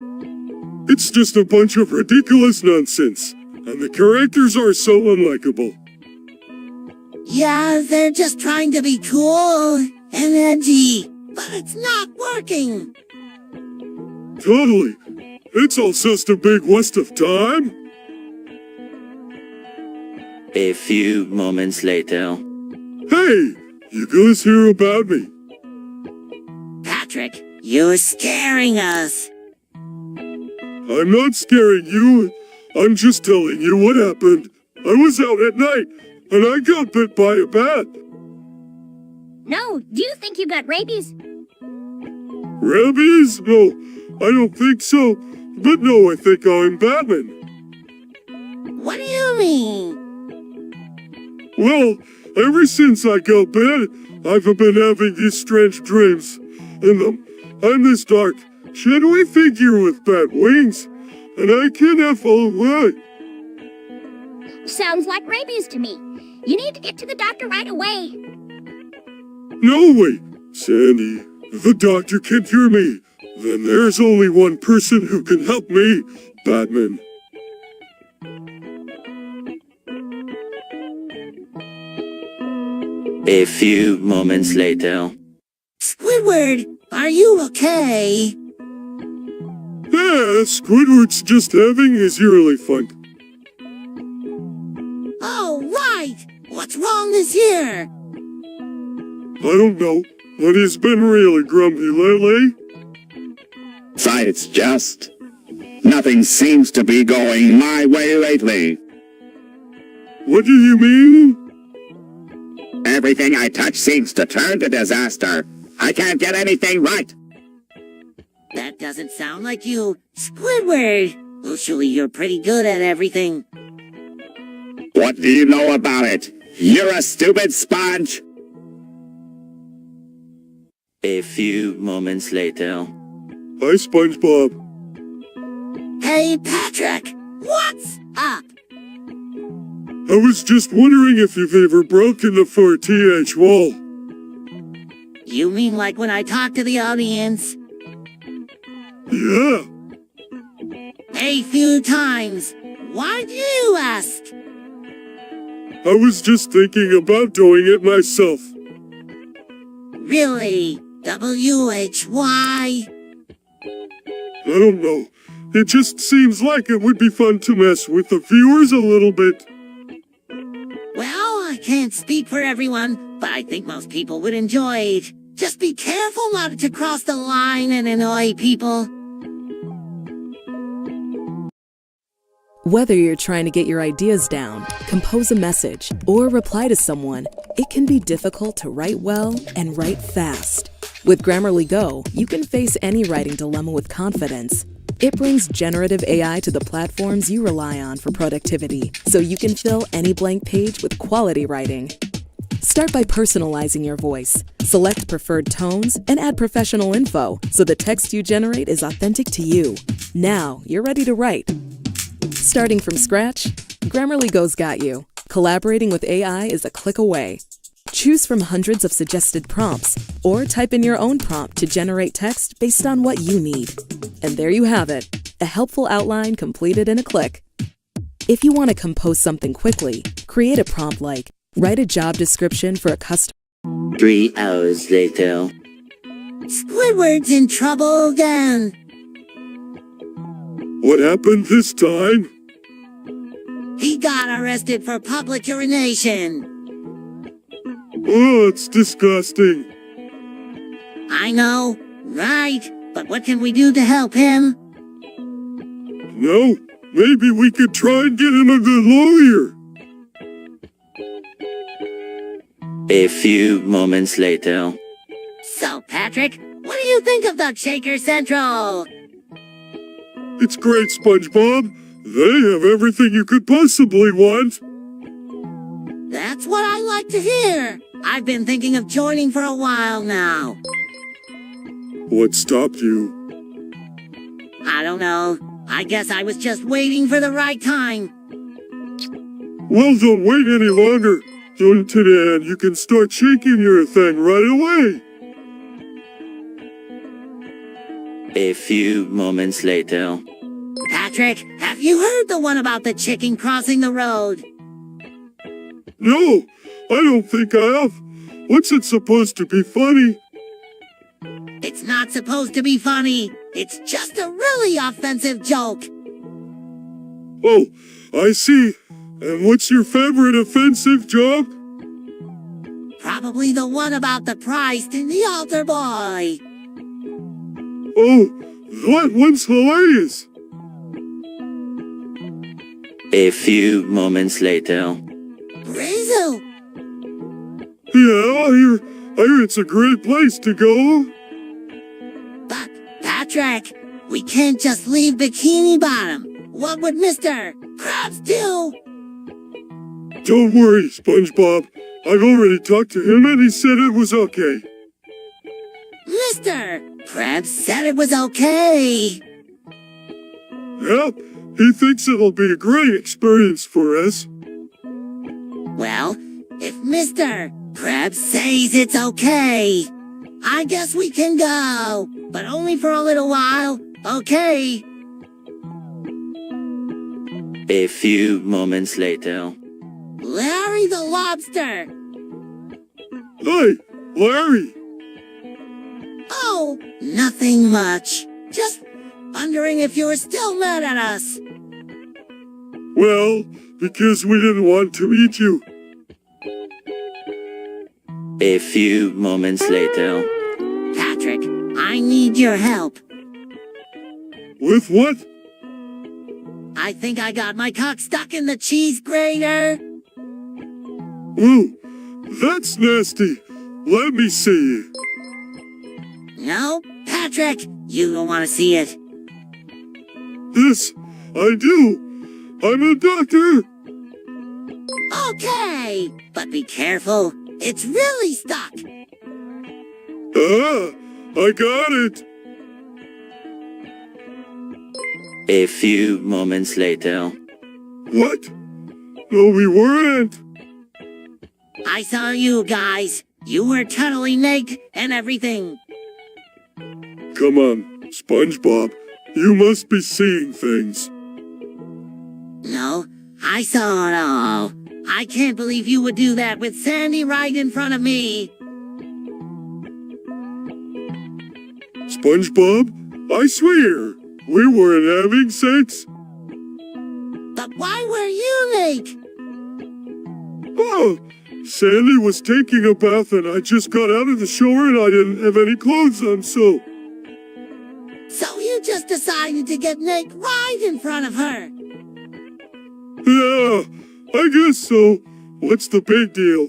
It's just a bunch of ridiculous nonsense, and the characters are so unlikable. Yeah, they're just trying to be cool and edgy, but it's not working. Totally. It's all just a big waste of time. A few moments later. Hey, you guys hear about me? Patrick, you're scaring us. I'm not scaring you. I'm just telling you what happened. I was out at night, and I got bit by a bat. No, do you think you got rabies? Rabies? No, I don't think so. But no, I think I'm Batman. What do you mean? Well, ever since I got bit, I've been having these strange dreams. And I'm this dark, shadowy figure with bat wings, and I can't follow away. Sounds like rabies to me. You need to get to the doctor right away. No way, Sandy. If the doctor can't hear me, then there's only one person who can help me, Batman. A few moments later. Squidward, are you okay? Yeah, Squidward's just having his yearly fun. Oh, right! What's wrong this year? I don't know, but he's been really grumpy lately. It's just nothing seems to be going my way lately. What do you mean? Everything I touch seems to turn to disaster. I can't get anything right. That doesn't sound like you. Squidward! Usually you're pretty good at everything. What do you know about it? You're a stupid sponge. A few moments later. Hi, SpongeBob. Hey, Patrick! What's up? I was just wondering if you've ever broken the 4th wall. You mean like when I talk to the audience? Yeah. A few times. Why do you ask? I was just thinking about doing it myself. Really? WHY? I don't know. It just seems like it would be fun to mess with the viewers a little bit. Well, I can't speak for everyone, but I think most people would enjoy it. Just be careful not to cross the line and annoy people. Whether you're trying to get your ideas down, compose a message, or reply to someone, it can be difficult to write well and write fast. With Grammarly Go, you can face any writing dilemma with confidence. It brings generative AI to the platforms you rely on for productivity, so you can fill any blank page with quality writing. Start by personalizing your voice. Select preferred tones and add professional info so the text you generate is authentic to you. Now you're ready to write. Starting from scratch? Grammarly Go's got you. Collaborating with AI is a click away. Choose from hundreds of suggested prompts, or type in your own prompt to generate text based on what you need. And there you have it, a helpful outline completed in a click. If you want to compose something quickly, create a prompt like, write a job description for a customer. 3 hours later. Squidward's in trouble again. What happened this time? He got arrested for public urination. Oh, it's disgusting. I know, right? But what can we do to help him? No, maybe we could try and get him a good lawyer. A few moments later. So, Patrick, what do you think of the Shaker Central? It's great, SpongeBob. They have everything you could possibly want. That's what I like to hear. I've been thinking of joining for a while now. What stopped you? I don't know. I guess I was just waiting for the right time. Well, don't wait any longer. Do it today and you can start shaking your thing right away. A few moments later. Patrick, have you heard the one about the chicken crossing the road? No, I don't think I have. What's it supposed to be funny? It's not supposed to be funny. It's just a really offensive joke. Oh, I see. And what's your favorite offensive joke? Probably the one about the priest and the altar boy. Oh, that one's hilarious. A few moments later. Brazil, Yeah, I hear it's a great place to go. but Patrick, we can't just leave Bikini Bottom. What would Mr. Krabs do? Don't worry, SpongeBob. I've already talked to him and he said it was okay. Mr. Krabs said it was okay. Yep, he thinks it'll be a great experience for us. Well, if Mr. Krabs says it's okay, I guess we can go. But only for a little while, okay? A few moments later. Larry the Lobster! Hey, Larry. Oh, nothing much. Just wondering if you were still mad at us. Well, because we didn't want to eat you. A few moments later. Patrick, I need your help. With what? I think I got my cock stuck in the cheese grater. Ooh, that's nasty. Let me see. No, Patrick, you don't want to see it. Yes, I do. I'm a doctor. Okay, but be careful. It's really stuck. Ah, I got it. A few moments later. What? No, we weren't. I saw you guys. You were totally naked and everything. Come on, SpongeBob. You must be seeing things. No, I saw it all. I can't believe you would do that with Sandy right in front of me. SpongeBob, I swear, we weren't having sex. But why were you naked? Oh, Sandy was taking a bath and I just got out of the shower and I didn't have any clothes on, so... So you just decided to get naked right in front of her. Yeah, I guess so. What's the big deal?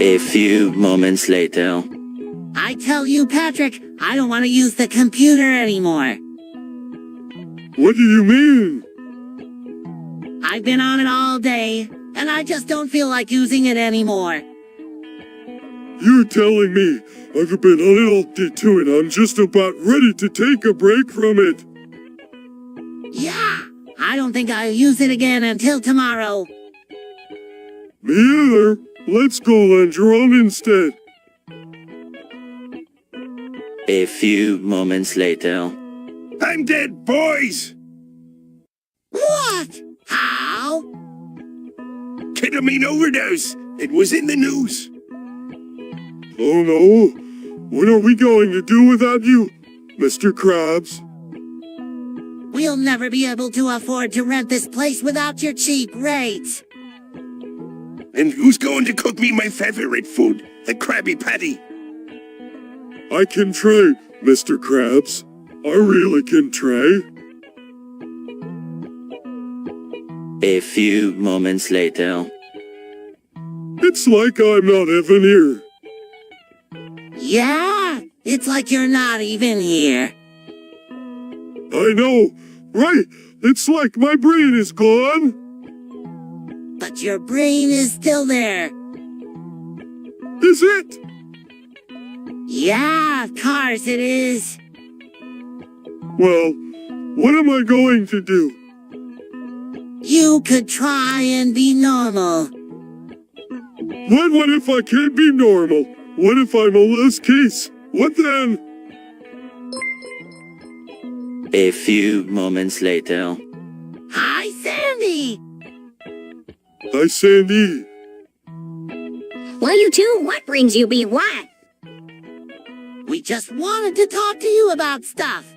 A few moments later. I tell you, Patrick, I don't want to use the computer anymore. What do you mean? I've been on it all day, and I just don't feel like using it anymore. You're telling me I've been on it all day too and I'm just about ready to take a break from it. Yeah, I don't think I'll use it again until tomorrow. Me either. Let's go Landrome instead. A few moments later. I'm dead, boys! What? How? Ketamine overdose. It was in the news. Oh no. What are we going to do without you, Mr. Krabs? We'll never be able to afford to rent this place without your cheap rates. And who's going to cook me my favorite food, the Krabby Patty? I can try, Mr. Krabs. I really can try. A few moments later. It's like I'm not even here. Yeah, it's like you're not even here. I know, right? It's like my brain is gone. But your brain is still there. Is it? Yeah, of course it is. Well, what am I going to do? You could try and be normal. What if I can't be normal? What if I'm a lost case? What then? A few moments later. Hi, Sandy. Hi, Sandy. Well, you two, what brings you be what? We just wanted to talk to you about stuff.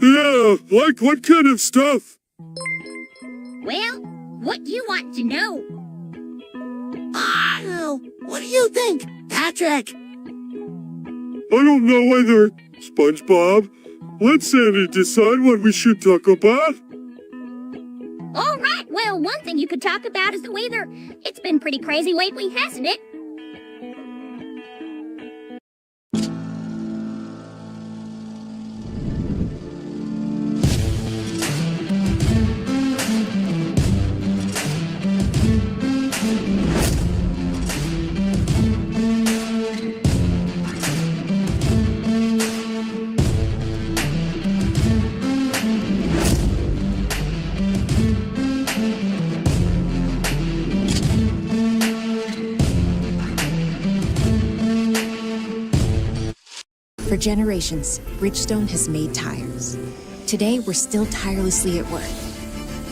Yeah, like what kind of stuff? Well, what do you want to know? I don't know. What do you think, Patrick? I don't know either, SpongeBob. Let Sandy decide what we should talk about. All right, well, one thing you could talk about is the weather. It's been pretty crazy lately, hasn't it? For generations, Bridgestone has made tires. Today, we're still tirelessly at work,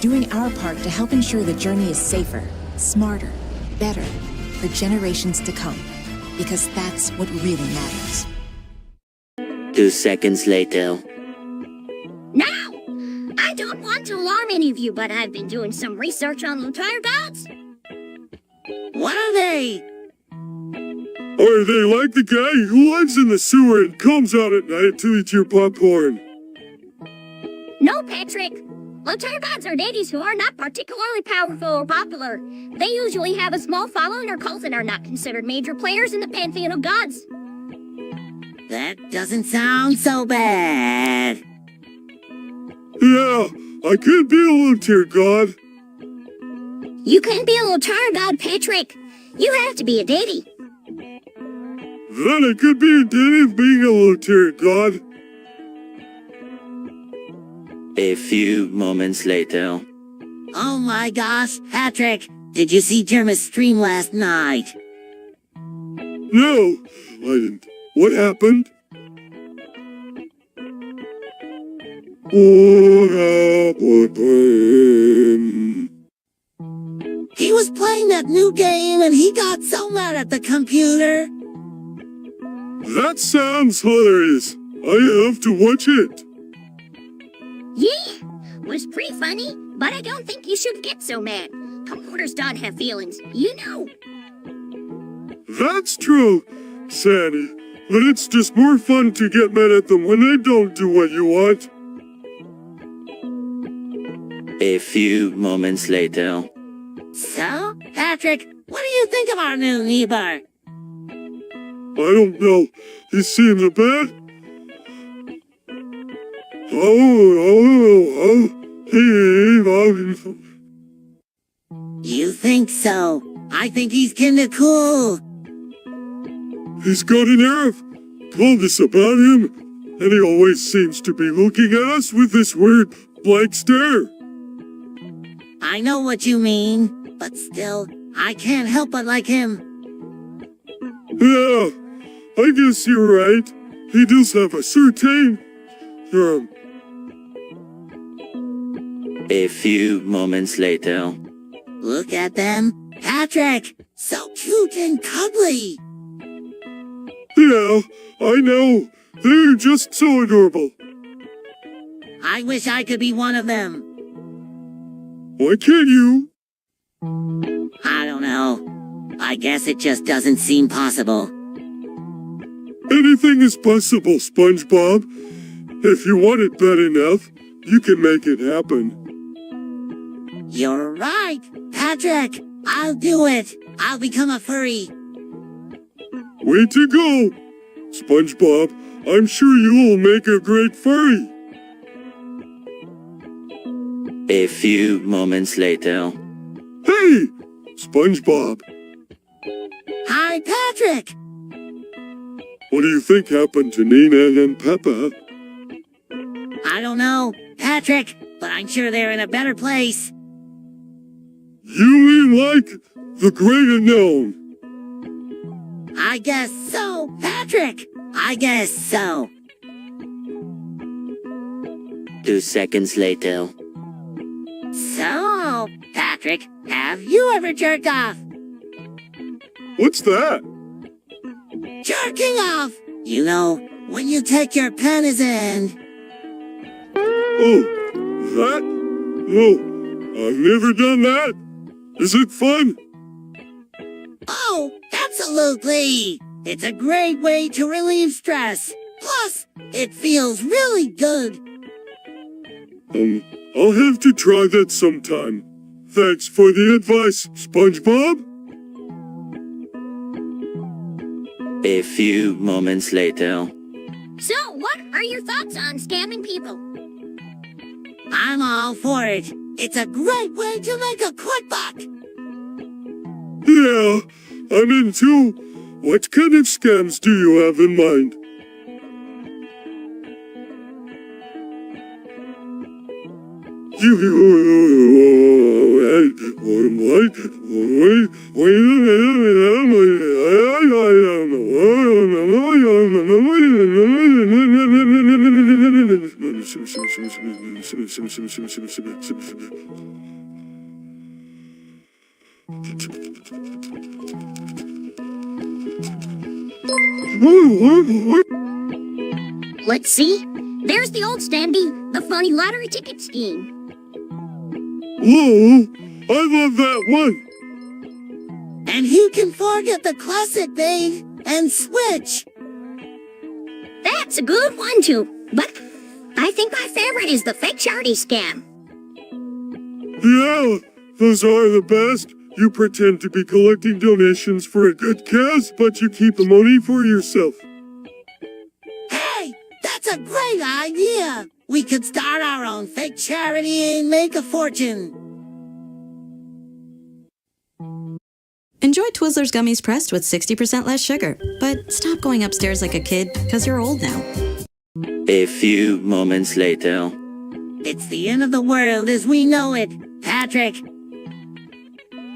doing our part to help ensure the journey is safer, smarter, better for generations to come, because that's what really matters. 2 seconds later. Now, I don't want to alarm any of you, but I've been doing some research on the tire gods. What are they? Are they like the guy who lives in the sewer and comes out at night to eat your popcorn? No, Patrick. Lotire gods are deities who are not particularly powerful or popular. They usually have a small following or cult and are not considered major players in the pantheon of gods. That doesn't sound so bad. Yeah, I could be a Lotire god. You can't be a Lotire god, Patrick. You have to be a deity. Then I could be a deity of being a Lotire god. A few moments later. Oh my gosh, Patrick, did you see Jerma's stream last night? No, I didn't. What happened? What happened? He was playing that new game and he got so mad at the computer. That sounds hilarious. I have to watch it. Yeah, was pretty funny, but I don't think you should get so mad. Computers don't have feelings, you know. That's true, Sandy. But it's just more fun to get mad at them when they don't do what you want. A few moments later. So, Patrick, what do you think of our new neighbor? I don't know. He seems a bit. You think so? I think he's kinda cool. He's got an air of coolness about him, and he always seems to be looking at us with this weird blank stare. I know what you mean, but still, I can't help but like him. Yeah, I guess you're right. He does have a certain charm. A few moments later. Look at them. Patrick, so cute and cuddly. Yeah, I know. They're just so adorable. I wish I could be one of them. Why can't you? I don't know. I guess it just doesn't seem possible. Anything is possible, SpongeBob. If you want it bad enough, you can make it happen. You're right, Patrick. I'll do it. I'll become a furry. Way to go! SpongeBob, I'm sure you'll make a great furry. A few moments later. Hey, SpongeBob. Hi, Patrick. What do you think happened to Nina and Peppa? I don't know, Patrick, but I'm sure they're in a better place. You mean like the great unknown? I guess so, Patrick. I guess so. 2 seconds later. So, Patrick, have you ever jerked off? What's that? Jerking off! You know, when you take your penis and... Oh, that? No, I've never done that. Is it fun? Oh, absolutely! It's a great way to relieve stress. Plus, it feels really good. I'll have to try that sometime. Thanks for the advice, SpongeBob. A few moments later. So, what are your thoughts on scamming people? I'm all for it. It's a great way to make a quick buck. Yeah, I'm in too. What kind of scams do you have in mind? Let's see. There's the old Standy, the funny lottery ticket scheme. Whoa, I love that one. And who can forget the classic Bait and Switch? That's a good one too. But I think my favorite is the fake charity scam. Yeah, those are the best. You pretend to be collecting donations for a good cause, but you keep the money for yourself. Hey, that's a great idea. We could start our own fake charity and make a fortune. Enjoy Twizzlers gummies pressed with 60% less sugar, but stop going upstairs like a kid, because you're old now. A few moments later. It's the end of the world as we know it, Patrick.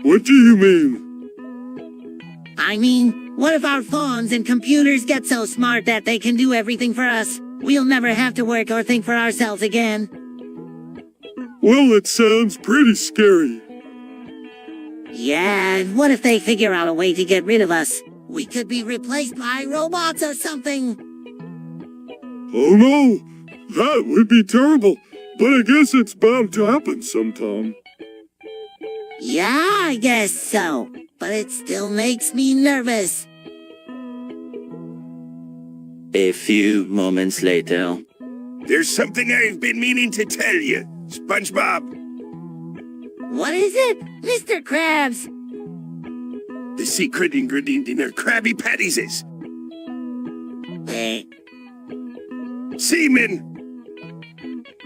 What do you mean? I mean, what if our phones and computers get so smart that they can do everything for us? We'll never have to work or think for ourselves again. Well, it sounds pretty scary. Yeah, and what if they figure out a way to get rid of us? We could be replaced by robots or something. Oh no, that would be terrible, but I guess it's bound to happen sometime. Yeah, I guess so. But it still makes me nervous. A few moments later. There's something I've been meaning to tell you, SpongeBob. What is it, Mr. Krabs? The secret ingredient in our Krabby Patties is Eh? semen.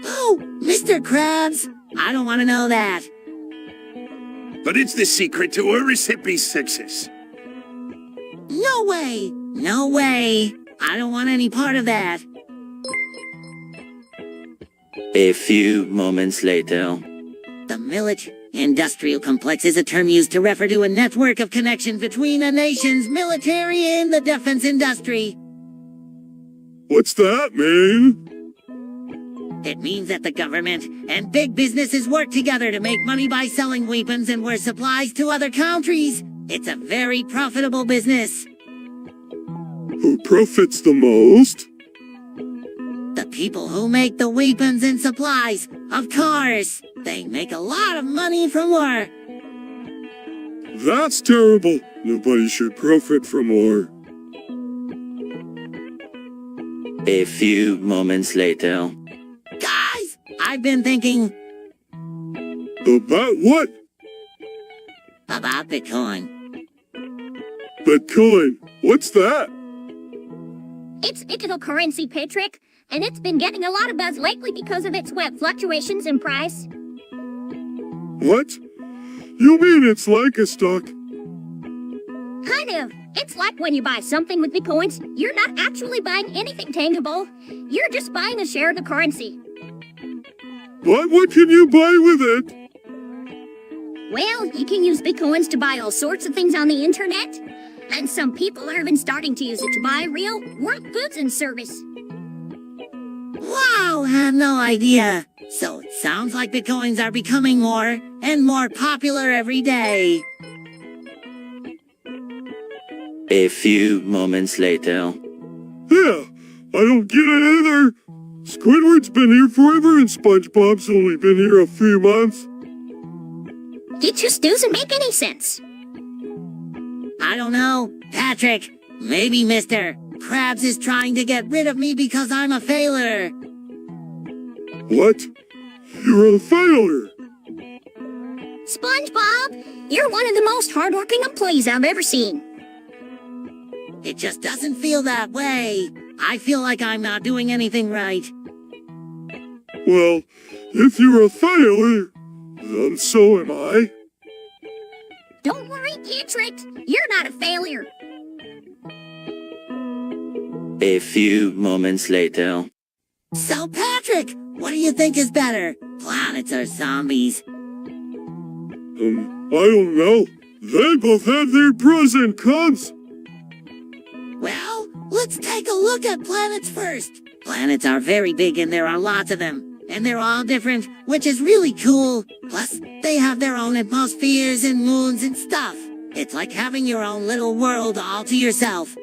Oh, Mr. Krabs, I don't want to know that. But it's the secret to our recipe's success. No way! No way! I don't want any part of that. A few moments later. The military-industrial complex is a term used to refer to a network of connections between a nation's military and the defense industry. What's that mean? It means that the government and big businesses work together to make money by selling weapons and war supplies to other countries. It's a very profitable business. Who profits the most? The people who make the weapons and supplies, of course. They make a lot of money from war. That's terrible. Nobody should profit from war. A few moments later. Guys, I've been thinking About what? about Bitcoin. Bitcoin. What's that? It's digital currency, Patrick, and it's been getting a lot of buzz lately because of its web fluctuations in price. What? You mean it's like a stock? Kind of. It's like when you buy something with Bitcoins, you're not actually buying anything tangible. You're just buying a share of the currency. But what can you buy with it? Well, you can use Bitcoins to buy all sorts of things on the internet. And some people are even starting to use it to buy real world goods and service. Wow, I had no idea. So it sounds like Bitcoins are becoming more and more popular every day. A few moments later. Yeah, I don't get it either. Squidward's been here forever and SpongeBob's only been here a few months. It just doesn't make any sense. I don't know, Patrick. Maybe Mr. Krabs is trying to get rid of me because I'm a failure. What? You're a failure. SpongeBob, you're one of the most hardworking employees I've ever seen. It just doesn't feel that way. I feel like I'm not doing anything right. Well, if you're a failure, then so am I. Don't worry, Patrick. You're not a failure. A few moments later. So, Patrick, what do you think is better, planets or zombies? I don't know. They both have their pros and cons. Well, let's take a look at planets first. Planets are very big and there are lots of them. And they're all different, which is really cool. Plus, they have their own atmospheres and moons and stuff. It's like having your own little world all to yourself.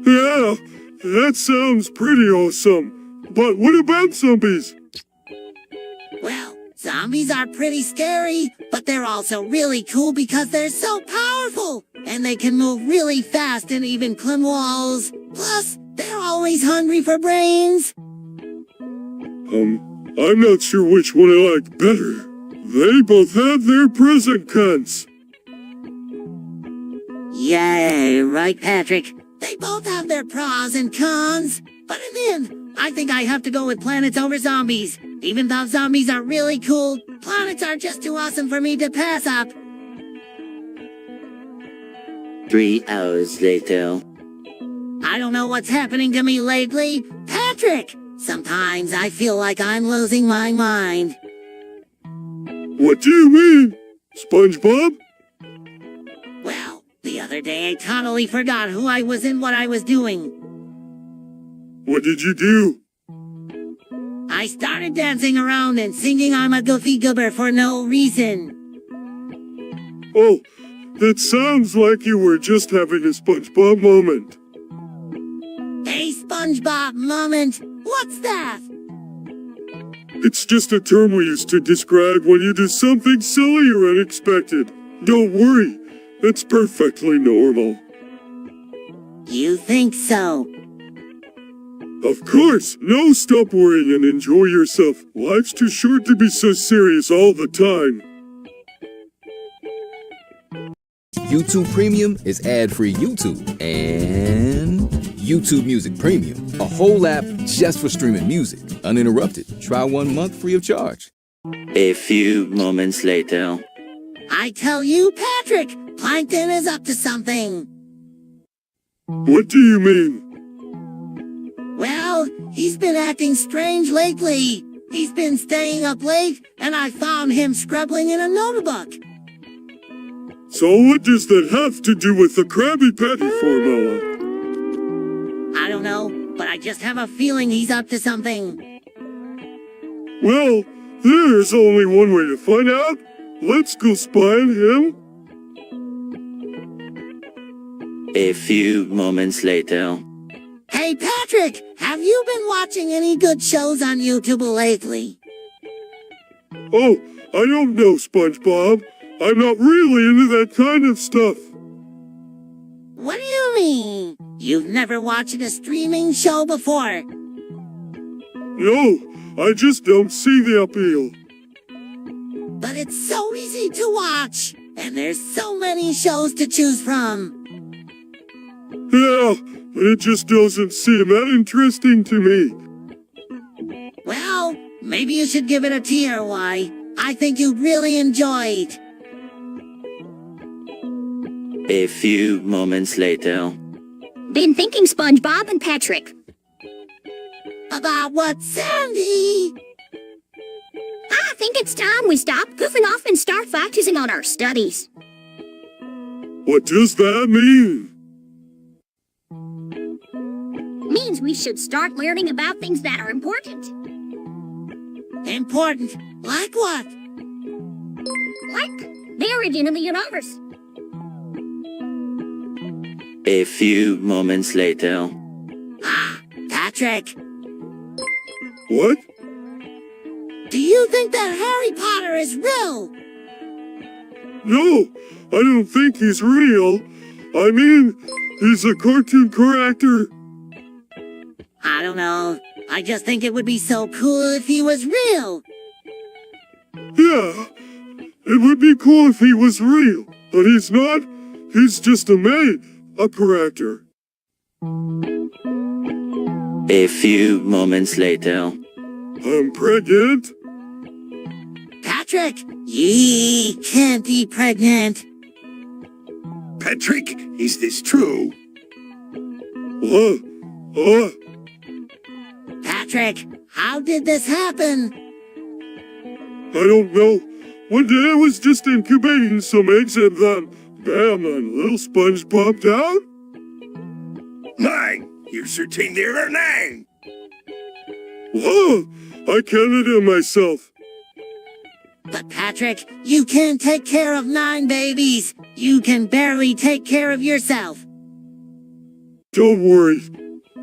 Yeah, that sounds pretty awesome. But what about zombies? Well, zombies are pretty scary, but they're also really cool because they're so powerful. And they can move really fast and even climb walls. Plus, they're always hungry for brains. I'm not sure which one I like better. They both have their pros and cons. Yeah, right, Patrick. They both have their pros and cons. But in the end, I think I have to go with planets over zombies. Even though zombies are really cool, planets are just too awesome for me to pass up. 3 hours later. I don't know what's happening to me lately. Patrick! Sometimes I feel like I'm losing my mind. What do you mean? SpongeBob? Well, the other day I totally forgot who I was and what I was doing. What did you do? I started dancing around and singing I'm a goofy goober for no reason. Oh, that sounds like you were just having a SpongeBob moment. A SpongeBob moment? What's that? It's just a term we use to describe when you do something silly or unexpected. Don't worry, it's perfectly normal. You think so? Of course! No, stop worrying and enjoy yourself. Life's too short to be so serious all the time. YouTube Premium is ad-free YouTube and YouTube Music Premium, a whole app just for streaming music, uninterrupted. Try 1 month free of charge. A few moments later. I tell you, Patrick, Plankton is up to something. What do you mean? Well, he's been acting strange lately. He's been staying up late, and I found him scribbling in a notebook. So what does that have to do with the Krabby Patty formula? I don't know, but I just have a feeling he's up to something. Well, there's only one way to find out. Let's go spy on him. A few moments later. Hey, Patrick, have you been watching any good shows on YouTube lately? Oh, I don't know, SpongeBob. I'm not really into that kind of stuff. What do you mean? You've never watched a streaming show before? No, I just don't see the appeal. But it's so easy to watch, and there's so many shows to choose from. Yeah, but it just doesn't seem that interesting to me. Well, maybe you should give it a TRY. I think you'd really enjoy it. A few moments later. Been thinking, SpongeBob and Patrick. About what, Sandy? I think it's time we stop goofing off and start focusing on our studies. What does that mean? Means we should start learning about things that are important. Important? Like what? Like the origin of the universe. A few moments later. Ah, Patrick, What? do you think that Harry Potter is real? No, I don't think he's real. I mean, he's a cartoon character. I don't know. I just think it would be so cool if he was real. Yeah, it would be cool if he was real, but he's not. He's just a character. A few moments later. I'm pregnant. Patrick, ye can't be pregnant. Patrick, is this true? What? Patrick, how did this happen? I don't know. One day I was just incubating some eggs and then, bam, a little sponge popped out. 9. You certain there are 9. Whoa, I counted it myself. But Patrick, you can't take care of 9 babies. You can barely take care of yourself. Don't worry.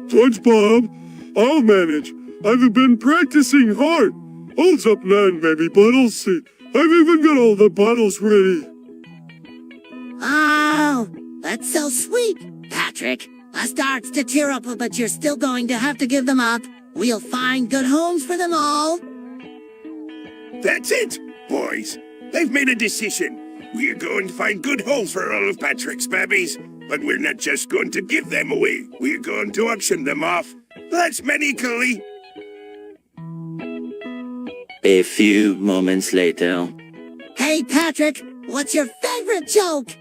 SpongeBob, I'll manage. I've been practicing hard. Holds up 9 baby bottles. I've even got all the bottles ready. Oh, that's so sweet. Patrick, I starts to tear up, but you're still going to have to give them up. We'll find good homes for them all. That's it, boys. I've made a decision. We're going to find good homes for all of Patrick's babies, but we're not just going to give them away. We're going to auction them off. That's medically. A few moments later. Hey, Patrick, what's your favorite joke?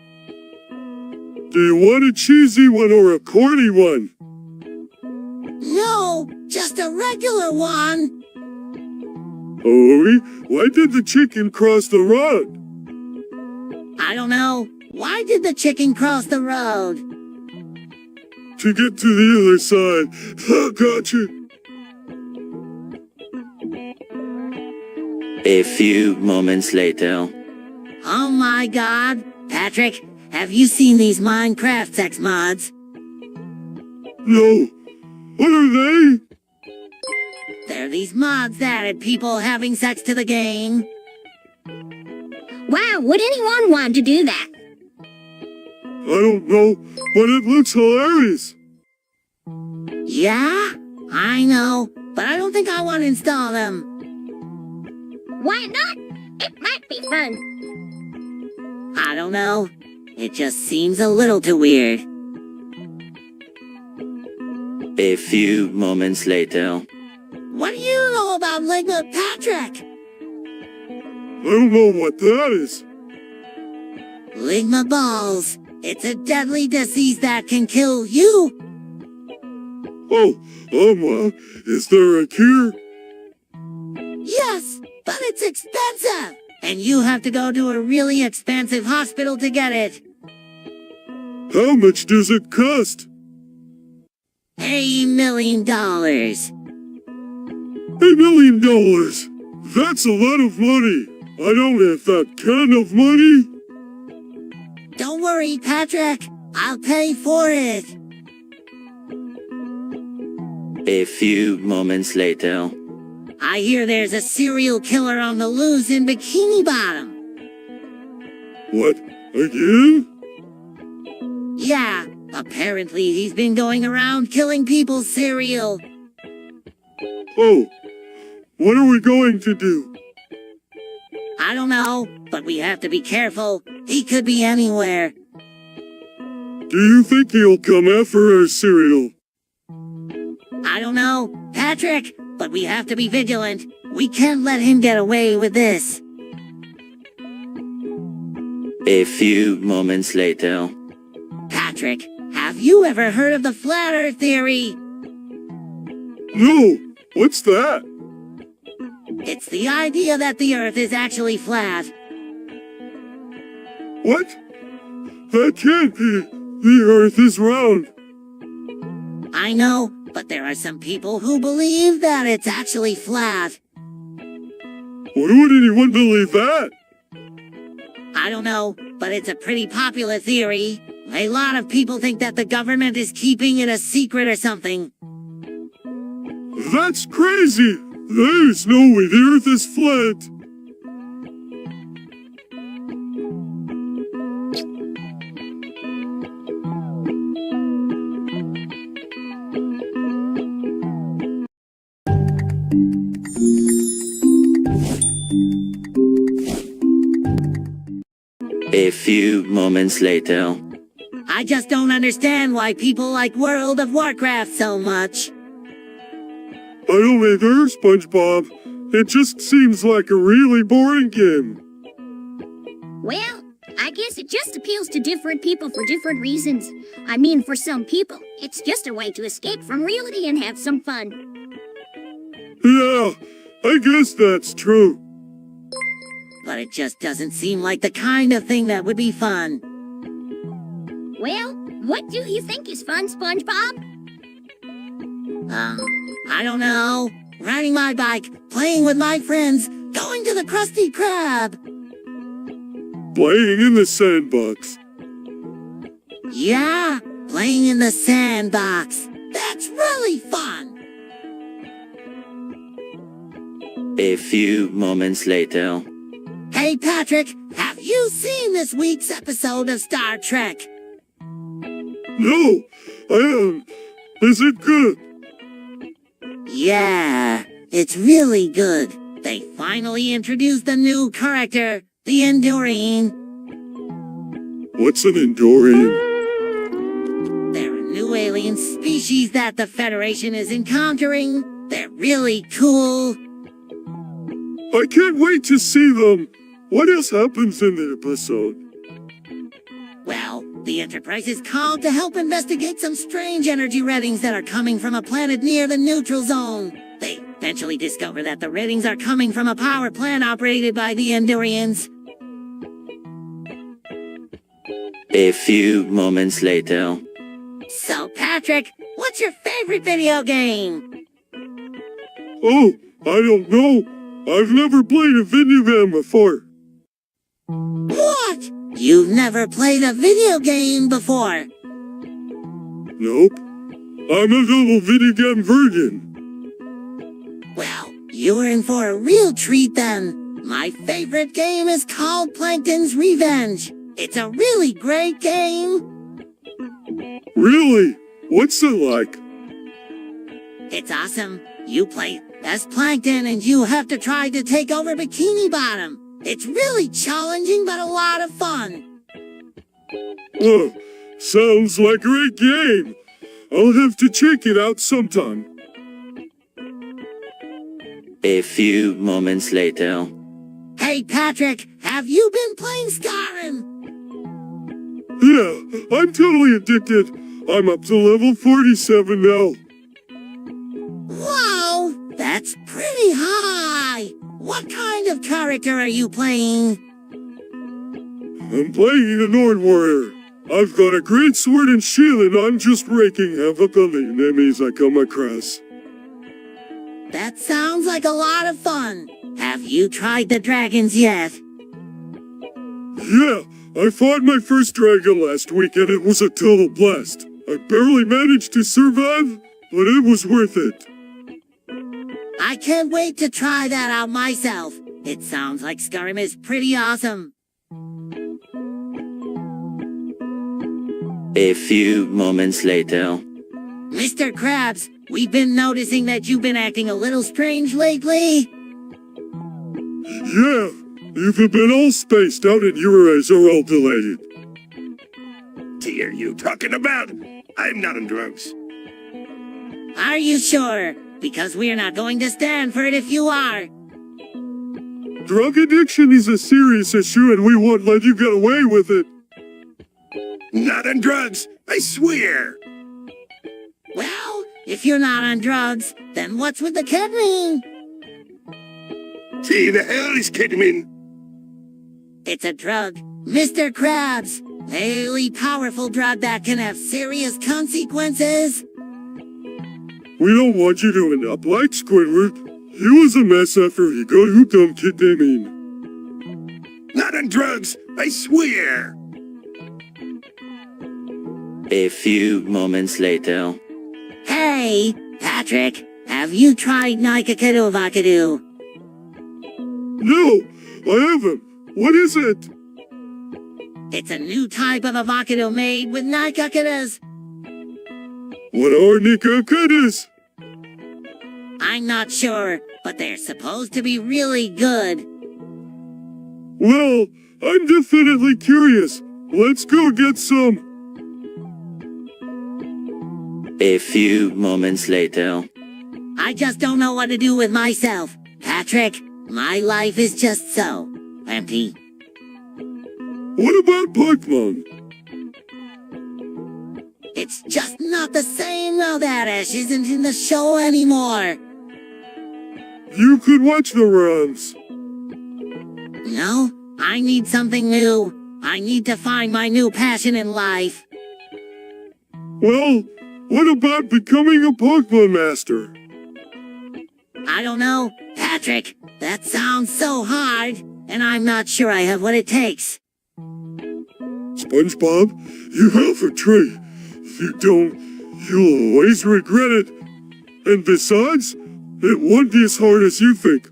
Do you want a cheesy one or a corny one? No, just a regular one. Hurry, why did the chicken cross the road? I don't know. Why did the chicken cross the road? To get to the other side. Oh, gotcha. A few moments later. Oh my god. Patrick, have you seen these Minecraft sex mods? No. What are they? They're these mods that add people having sex to the game. Wow, would anyone want to do that? I don't know, but it looks hilarious. Yeah, I know, but I don't think I want to install them. Why not? It might be fun. I don't know. It just seems a little too weird. A few moments later. What do you know about Ligma, Patrick? I don't know what that is. Ligma balls. It's a deadly disease that can kill you. Oh, is there a cure? Yes, but it's expensive. And you have to go to a really expensive hospital to get it. How much does it cost? $1 million. $1 million. That's a lot of money. I don't have that kind of money. Don't worry, Patrick. I'll pay for it. A few moments later. I hear there's a serial killer on the loose in Bikini Bottom. What? Again? Yeah, apparently he's been going around killing people's cereal. Oh, what are we going to do? I don't know, but we have to be careful. He could be anywhere. Do you think he'll come after our cereal? I don't know, Patrick, but we have to be vigilant. We can't let him get away with this. A few moments later. Patrick, have you ever heard of the Flat Earth Theory? No, what's that? It's the idea that the Earth is actually flat. What? That can't be. The Earth is round. I know, but there are some people who believe that it's actually flat. Why would anyone believe that? I don't know, but it's a pretty popular theory. A lot of people think that the government is keeping it a secret or something. That's crazy. There's no way the Earth is flat. A few moments later. I just don't understand why people like World of Warcraft so much. I don't either, SpongeBob. It just seems like a really boring game. Well, I guess it just appeals to different people for different reasons. I mean, for some people, it's just a way to escape from reality and have some fun. Yeah, I guess that's true. But it just doesn't seem like the kind of thing that would be fun. Well, what do you think is fun, SpongeBob? I don't know. Riding my bike, playing with my friends, going to the Krusty Krab. Playing in the sandbox. Yeah, playing in the sandbox. That's really fun. A few moments later. Hey Patrick, have you seen this week's episode of Star Trek? No, I haven't. Is it good? Yeah, it's really good. They finally introduced a new character, the Endurian. What's an Endorian? They're a new alien species that the Federation is encountering. They're really cool. I can't wait to see them. What else happens in the episode? Well, the Enterprise is called to help investigate some strange energy readings that are coming from a planet near the neutral zone. They eventually discover that the readings are coming from a power plant operated by the Endurians. A few moments later. So, Patrick, what's your favorite video game? Oh, I don't know. I've never played a video game before. What? You've never played a video game before? Nope. I'm a double video game virgin. Well, you're in for a real treat then. My favorite game is called Plankton's Revenge. It's a really great game. Really? What's it like? It's awesome. You play as Plankton and you have to try to take over Bikini Bottom. It's really challenging but a lot of fun. Oh, sounds like a great game. I'll have to check it out sometime. A few moments later. Hey Patrick, have you been playing Skyrim? Yeah, I'm totally addicted. I'm up to level 47 now. Wow, that's pretty high. What kind of character are you playing? I'm playing a Nord Warrior. I've got a great sword and shield and I'm just raking havoc on the enemies I come across. That sounds like a lot of fun. Have you tried the dragons yet? Yeah, I fought my first dragon last week and it was a total blast. I barely managed to survive, but it was worth it. I can't wait to try that out myself. It sounds like Skyrim is pretty awesome. A few moments later. Mr. Krabs, we've been noticing that you've been acting a little strange lately. Yeah, you've been all spaced out and your eyes are all dilated. What are you talking about? I'm not on drugs. Are you sure? Because we're not going to stand for it if you are. Drug addiction is a serious issue and we won't let you get away with it. Not on drugs. I swear. Well, if you're not on drugs, then what's with the ketamine? Who the hell is ketamine? It's a drug, Mr. Krabs. A really powerful drug that can have serious consequences. We don't want you to end up like Squidward. He was a mess after he got hooked on ketamine. Not on drugs, I swear. A few moments later. Hey, Patrick, have you tried Nikakadu Vakadu? No, I haven't. What is it? It's a new type of avocado made with Nikakadas. What are Nikakudas? I'm not sure, but they're supposed to be really good. Well, I'm definitely curious. Let's go get some. A few moments later. I just don't know what to do with myself. Patrick, my life is just so empty. What about Pokemon? It's just not the same now that Ash isn't in the show anymore. You could watch the runs. No, I need something new. I need to find my new passion in life. Well, what about becoming a Pokemon Master? I don't know, Patrick, that sounds so hard, and I'm not sure I have what it takes. SpongeBob, you have a trait. If you don't, you'll always regret it. And besides, it won't be as hard as you think.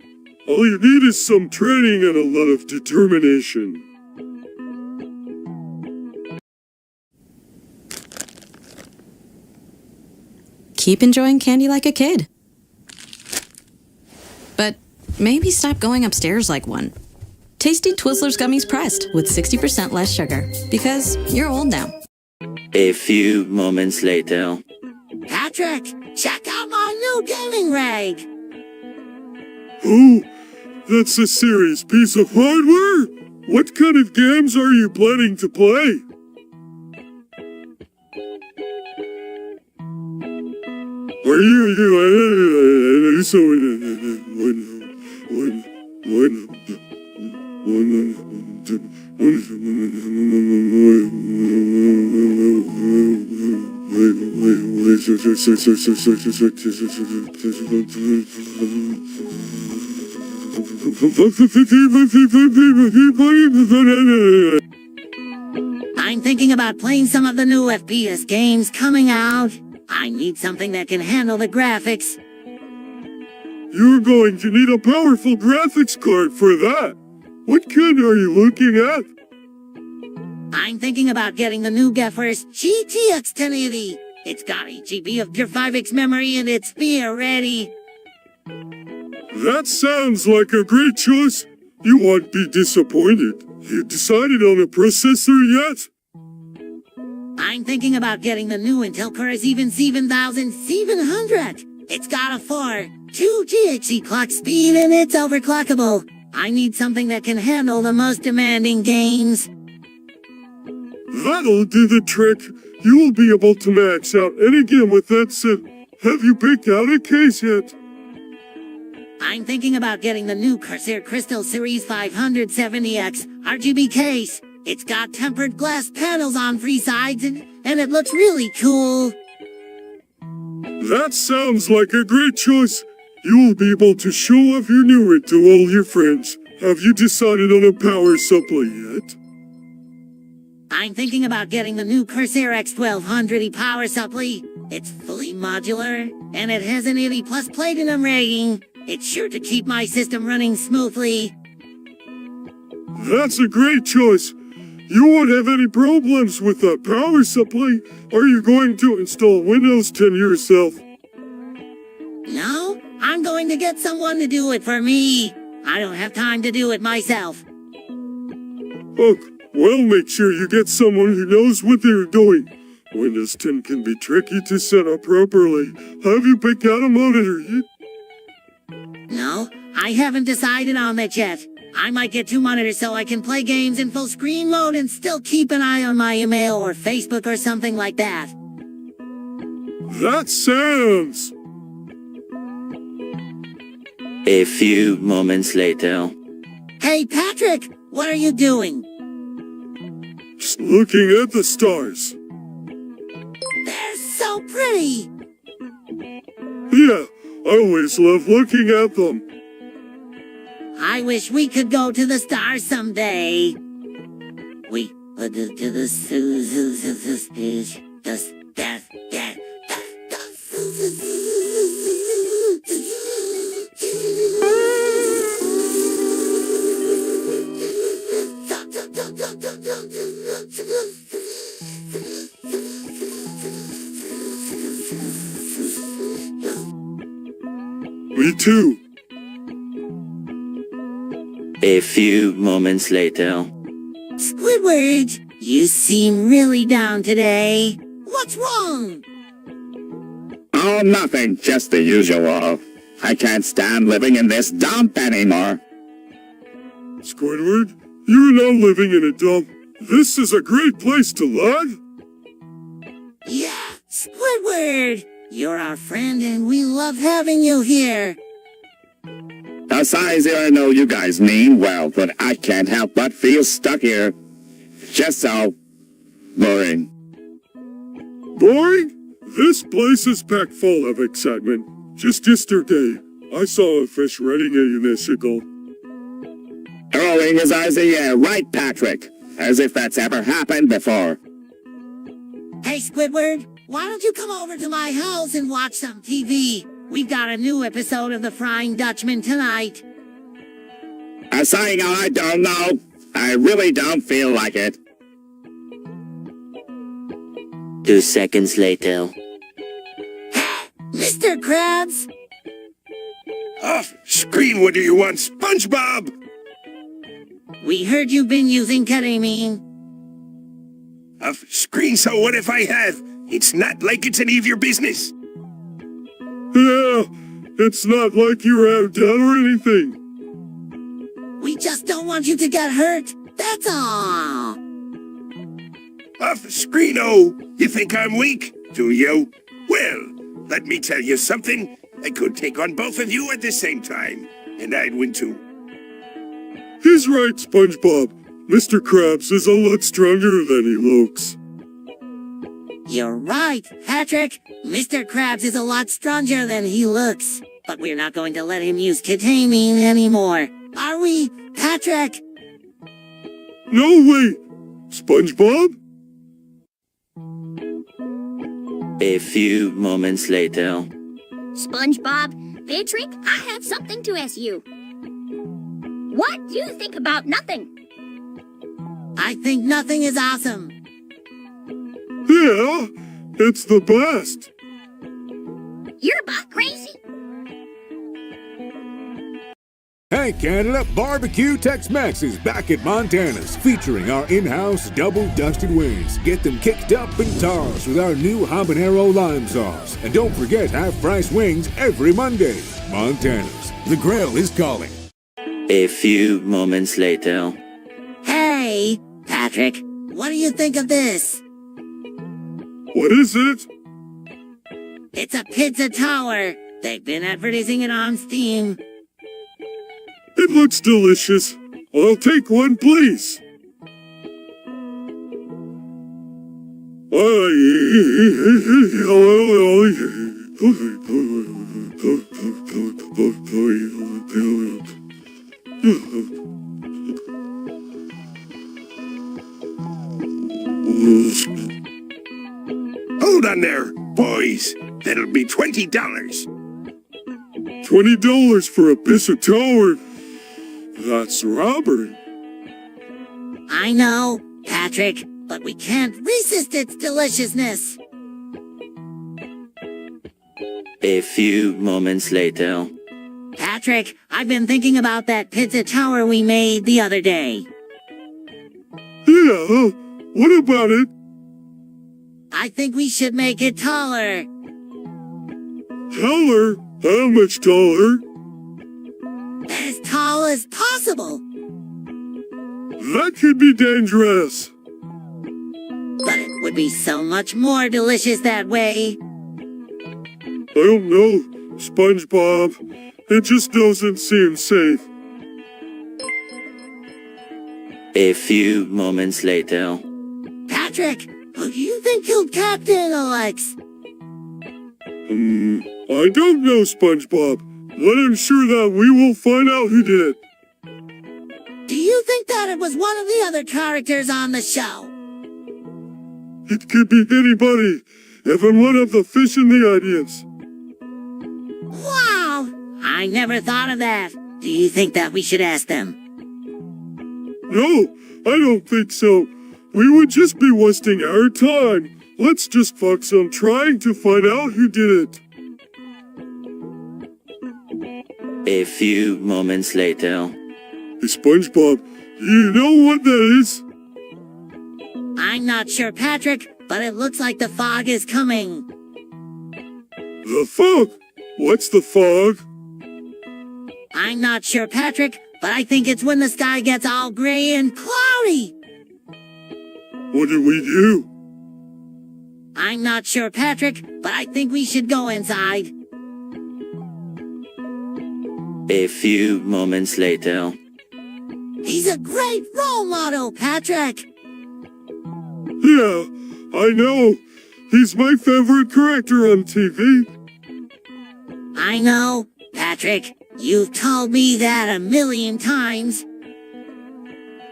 All you need is some training and a lot of determination. Keep enjoying candy like a kid. But maybe stop going upstairs like one. Tasty Twizzlers Gummies Pressed with 60% less sugar. Because you're old now. A few moments later. Patrick, check out my new gaming rig! Oh, that's a serious piece of hardware? What kind of games are you planning to play? Are you so I'm thinking about playing some of the new FPS games coming out. I need something that can handle the graphics. You're going to need a powerful graphics card for that. What kind are you looking at? I'm thinking about getting the new GeForce GTX 1080. It's got 8 GB of pure 5X memory and it's beer ready. That sounds like a great choice. You won't be disappointed. You decided on a processor yet? I'm thinking about getting the new Intel Core i7 7700. It's got a 2 GHz clock speed and it's overclockable. I need something that can handle the most demanding games. That'll do the trick. You will be able to max out any game with that set. Have you picked out a case yet? I'm thinking about getting the new Corsair Crystal Series 570X RGB case. It's got tempered glass panels on 3 sides and it looks really cool. That sounds like a great choice. You will be able to show off your new rig to all your friends. Have you decided on a power supply yet? I'm thinking about getting the new Corsair X1200E power supply. It's fully modular, and it has an 80 plus platinum rating. It's sure to keep my system running smoothly. That's a great choice. You won't have any problems with that power supply. Are you going to install Windows 10 yourself? No, I'm going to get someone to do it for me. I don't have time to do it myself. Oh, well, make sure you get someone who knows what they're doing. Windows 10 can be tricky to set up properly. Have you picked out a monitor yet? No, I haven't decided on that yet. I might get 2 monitors so I can play games in full screen mode and still keep an eye on my email or Facebook or something like that. That sounds... A few moments later. Hey, Patrick, what are you doing? Just looking at the stars. They're so pretty. Yeah, I always love looking at them. I wish we could go to the stars someday. We would do the Me too. A few moments later. Squidward, you seem really down today. What's wrong? Oh, nothing, just the usual. I can't stand living in this dump anymore. Squidward, you're now living in a dump. This is a great place to live. Yeah, Squidward, you're our friend and we love having you here. Besides, I know you guys mean well, but I can't help but feel stuck here. Just so boring. Boring? This place is packed full of excitement. Just yesterday, I saw a fish riding a unicycle. Rolling his eyes in the air, right, Patrick? As if that's ever happened before. Hey, Squidward, why don't you come over to my house and watch some TV? We've got a new episode of The Frying Dutchman tonight. Saying I don't know. I really don't feel like it. 2 seconds later. Mr. Krabs? Off screen, what do you want, SpongeBob? We heard you've been using ketamine. Off screen, so what if I have? It's not like it's any of your business. Yeah, it's not like you're out of town or anything. We just don't want you to get hurt, that's all. Off screen, oh, you think I'm weak, do you? Well, let me tell you something. I could take on both of you at the same time, and I'd win too. He's right, SpongeBob. Mr. Krabs is a lot stronger than he looks. You're right, Patrick. Mr. Krabs is a lot stronger than he looks. But we're not going to let him use ketamine anymore. Are we, Patrick? No way! SpongeBob? A few moments later. SpongeBob, Patrick, I have something to ask you. What do you think about nothing? I think nothing is awesome. Yeah, it's the best. You're about crazy. Hey Canada, Barbecue Tex-Mex is back at Montana's, featuring our in-house double-dusted wings. Get them kicked up and tossed with our new habanero lime sauce. And don't forget half-price wings every Monday. Montana's, the grill is calling. A few moments later. Hey, Patrick, what do you think of this? What is it? It's a pizza tower. They've been advertising it on Steam. It looks delicious. I'll take one, please. Hold on there, boys. That'll be $20. $20 for a pizza tower? That's robbery. I know, Patrick, but we can't resist its deliciousness. A few moments later. Patrick, I've been thinking about that pizza tower we made the other day. Yeah, what about it? I think we should make it taller. Taller? How much taller? As tall as possible. That could be dangerous. But it would be so much more delicious that way. I don't know, SpongeBob. It just doesn't seem safe. A few moments later. Patrick, who do you think killed Captain Alex? I don't know, SpongeBob, but I'm sure that we will find out who did it. Do you think that it was one of the other characters on the show? It could be anybody, even one of the fish in the audience. Wow! I never thought of that. Do you think that we should ask them? No, I don't think so. We would just be wasting our time. Let's just focus on trying to find out who did it. A few moments later. Hey, SpongeBob, you know what that is? I'm not sure, Patrick, but it looks like the fog is coming. The fog? What's the fog? I'm not sure, Patrick, but I think it's when the sky gets all gray and cloudy. What do we do? I'm not sure, Patrick, but I think we should go inside. A few moments later. He's a great role model, Patrick. Yeah, I know. He's my favorite character on TV. I know, Patrick. You've told me that 1,000,000 times.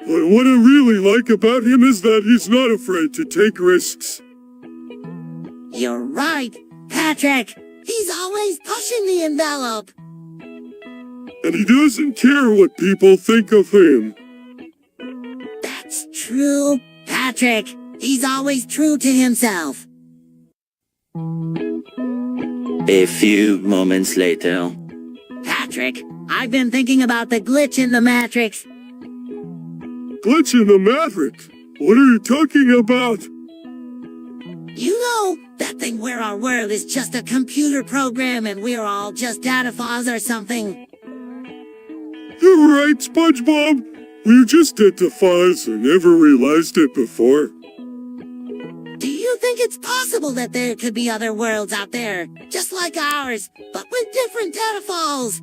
But what I really like about him is that he's not afraid to take risks. You're right, Patrick. He's always pushing the envelope. And he doesn't care what people think of him. That's true, Patrick. He's always true to himself. A few moments later. Patrick, I've been thinking about the glitch in the Matrix. Glitch in the Matrix? What are you talking about? You know, that thing where our world is just a computer program and we're all just data files or something. You're right, SpongeBob. We just did the files and never realized it before. Do you think it's possible that there could be other worlds out there, just like ours, but with different data files?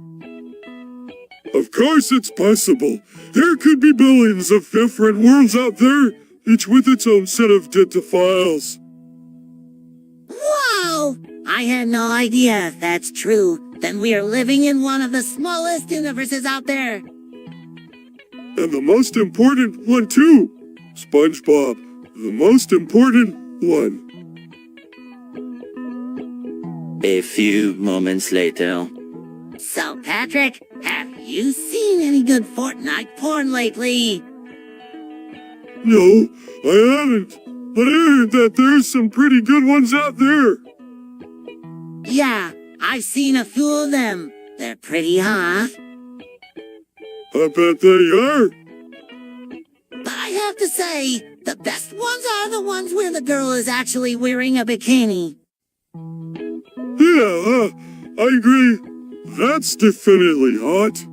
Of course it's possible. There could be billions of different worlds out there, each with its own set of data files. Wow! I had no idea if that's true. Then we are living in one of the smallest universes out there. And the most important one too, SpongeBob. The most important one. A few moments later. So, Patrick, have you seen any good Fortnite porn lately? No, I haven't. But I heard that there's some pretty good ones out there. Yeah, I've seen a few of them. They're pretty hot. I bet they are. But I have to say, the best ones are the ones where the girl is actually wearing a bikini. Yeah, I agree. That's definitely hot.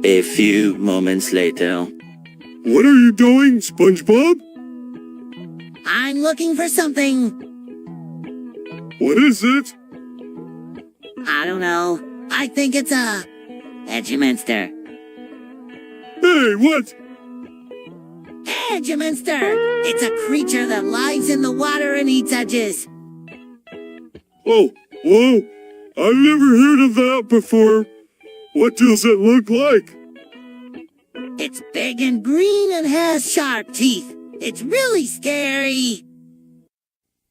A few moments later. What are you doing, SpongeBob? I'm looking for something. What is it? I don't know. I think it's a Edgeminster. Hey, what? Edgeminster! It's a creature that lives in the water and eats edges. Oh, whoa. I've never heard of that before. What does it look like? It's big and green and has sharp teeth. It's really scary.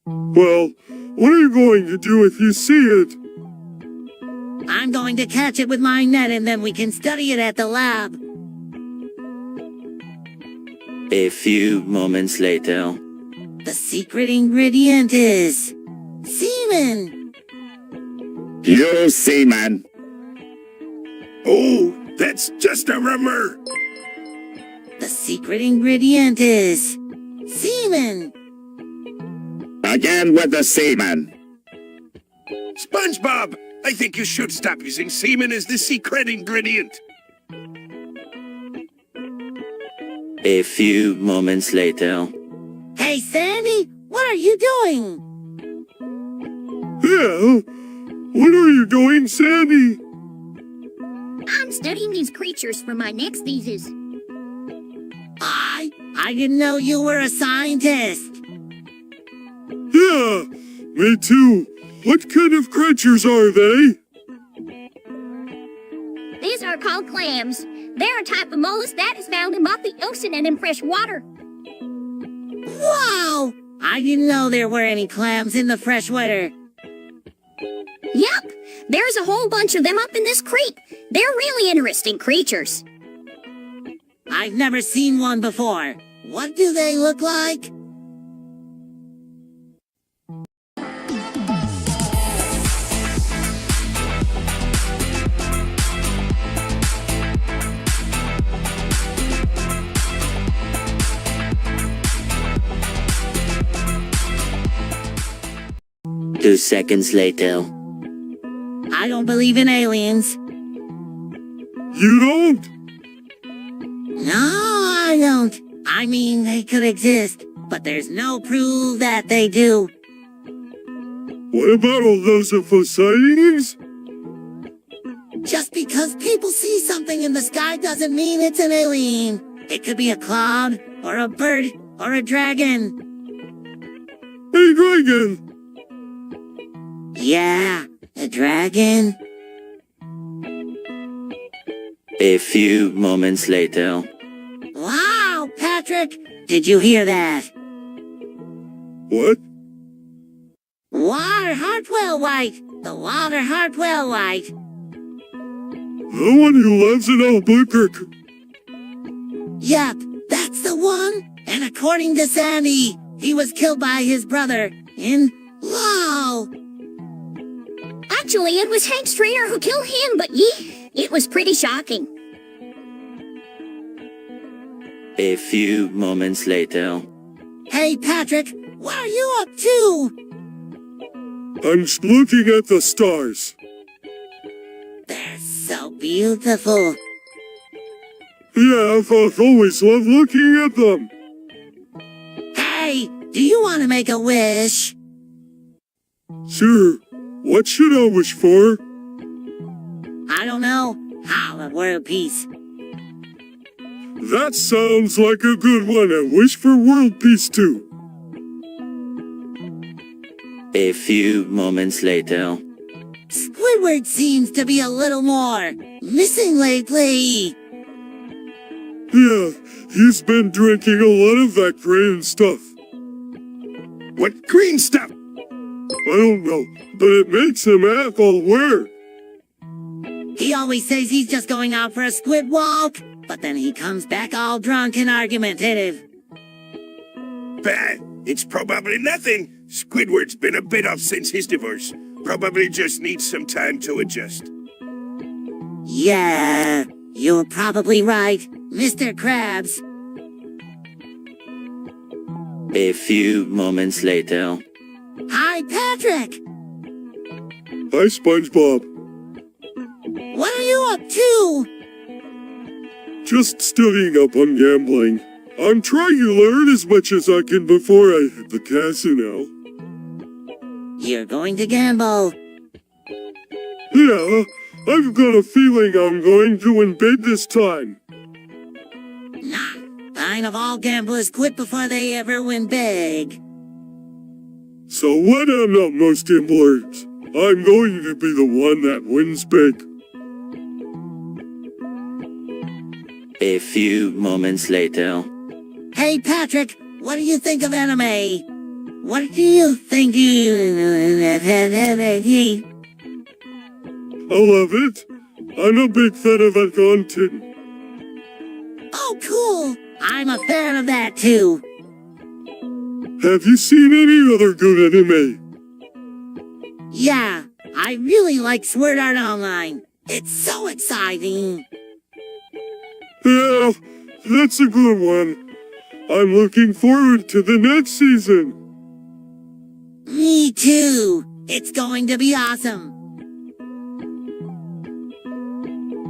Well, what are you going to do if you see it? I'm going to catch it with my net and then we can study it at the lab. A few moments later. The secret ingredient is semen. You seaman. Oh, that's just a rumor. The secret ingredient is semen. Again with the seaman. SpongeBob, I think you should stop using semen as the secret ingredient. A few moments later. Hey, Sandy, what are you doing? Yeah? What are you doing, Sandy? I'm studying these creatures for my next thesis. I didn't know you were a scientist. Yeah, me too. What kind of creatures are they? These are called clams. They're a type of mollusk that is found in both the ocean and in fresh water. Wow! I didn't know there were any clams in the freshwater. Yep, there's a whole bunch of them up in this creek. They're really interesting creatures. I've never seen one before. What do they look like? Two seconds later. I don't believe in aliens. You don't? No, I don't. I mean, they could exist, but there's no proof that they do. What about all those UFO sightings? Just because people see something in the sky doesn't mean it's an alien. It could be a cloud, or a bird, or a dragon. Hey, dragon! Yeah, a dragon. A few moments later. Wow, Patrick! Did you hear that? What? Water Hartwell White! The Water Hartwell White! The one who lives in Albuquerque. Yep, that's the one. And according to Sandy, he was killed by his brother in Law. Actually, it was Hank Strainer who killed him, but it was pretty shocking. A few moments later. Hey, Patrick, what are you up to? I'm just looking at the stars. They're so beautiful. Yeah, I've always loved looking at them. Hey, do you want to make a wish? Sure. What should I wish for? I don't know. How about world peace? That sounds like a good one. I wish for world peace too. A few moments later. Squidward seems to be a little more missing lately. Yeah, he's been drinking a lot of that green stuff. What green stuff? I don't know, but it makes him act all weird. He always says he's just going out for a squid walk, but then he comes back all drunk and argumentative. Bah, it's probably nothing. Squidward's been a bit off since his divorce. Probably just needs some time to adjust. Yeah, you're probably right, Mr. Krabs. A few moments later. Hi, Patrick! Hi, SpongeBob. What are you up to? Just studying up on gambling. I'm trying to learn as much as I can before I hit the casino. You're going to gamble. Yeah, I've got a feeling I'm going to win big this time. Nah, fine of all gamblers quit before they ever win big. So when I'm not most important, I'm going to be the one that wins big. A few moments later. Hey, Patrick, what do you think of anime? What do you think you... I love it. I'm a big fan of that content. Oh, cool. I'm a fan of that, too. Have you seen any other good anime? Yeah, I really like Sword Art Online. It's so exciting. Yeah, that's a good one. I'm looking forward to the next season. Me too. It's going to be awesome.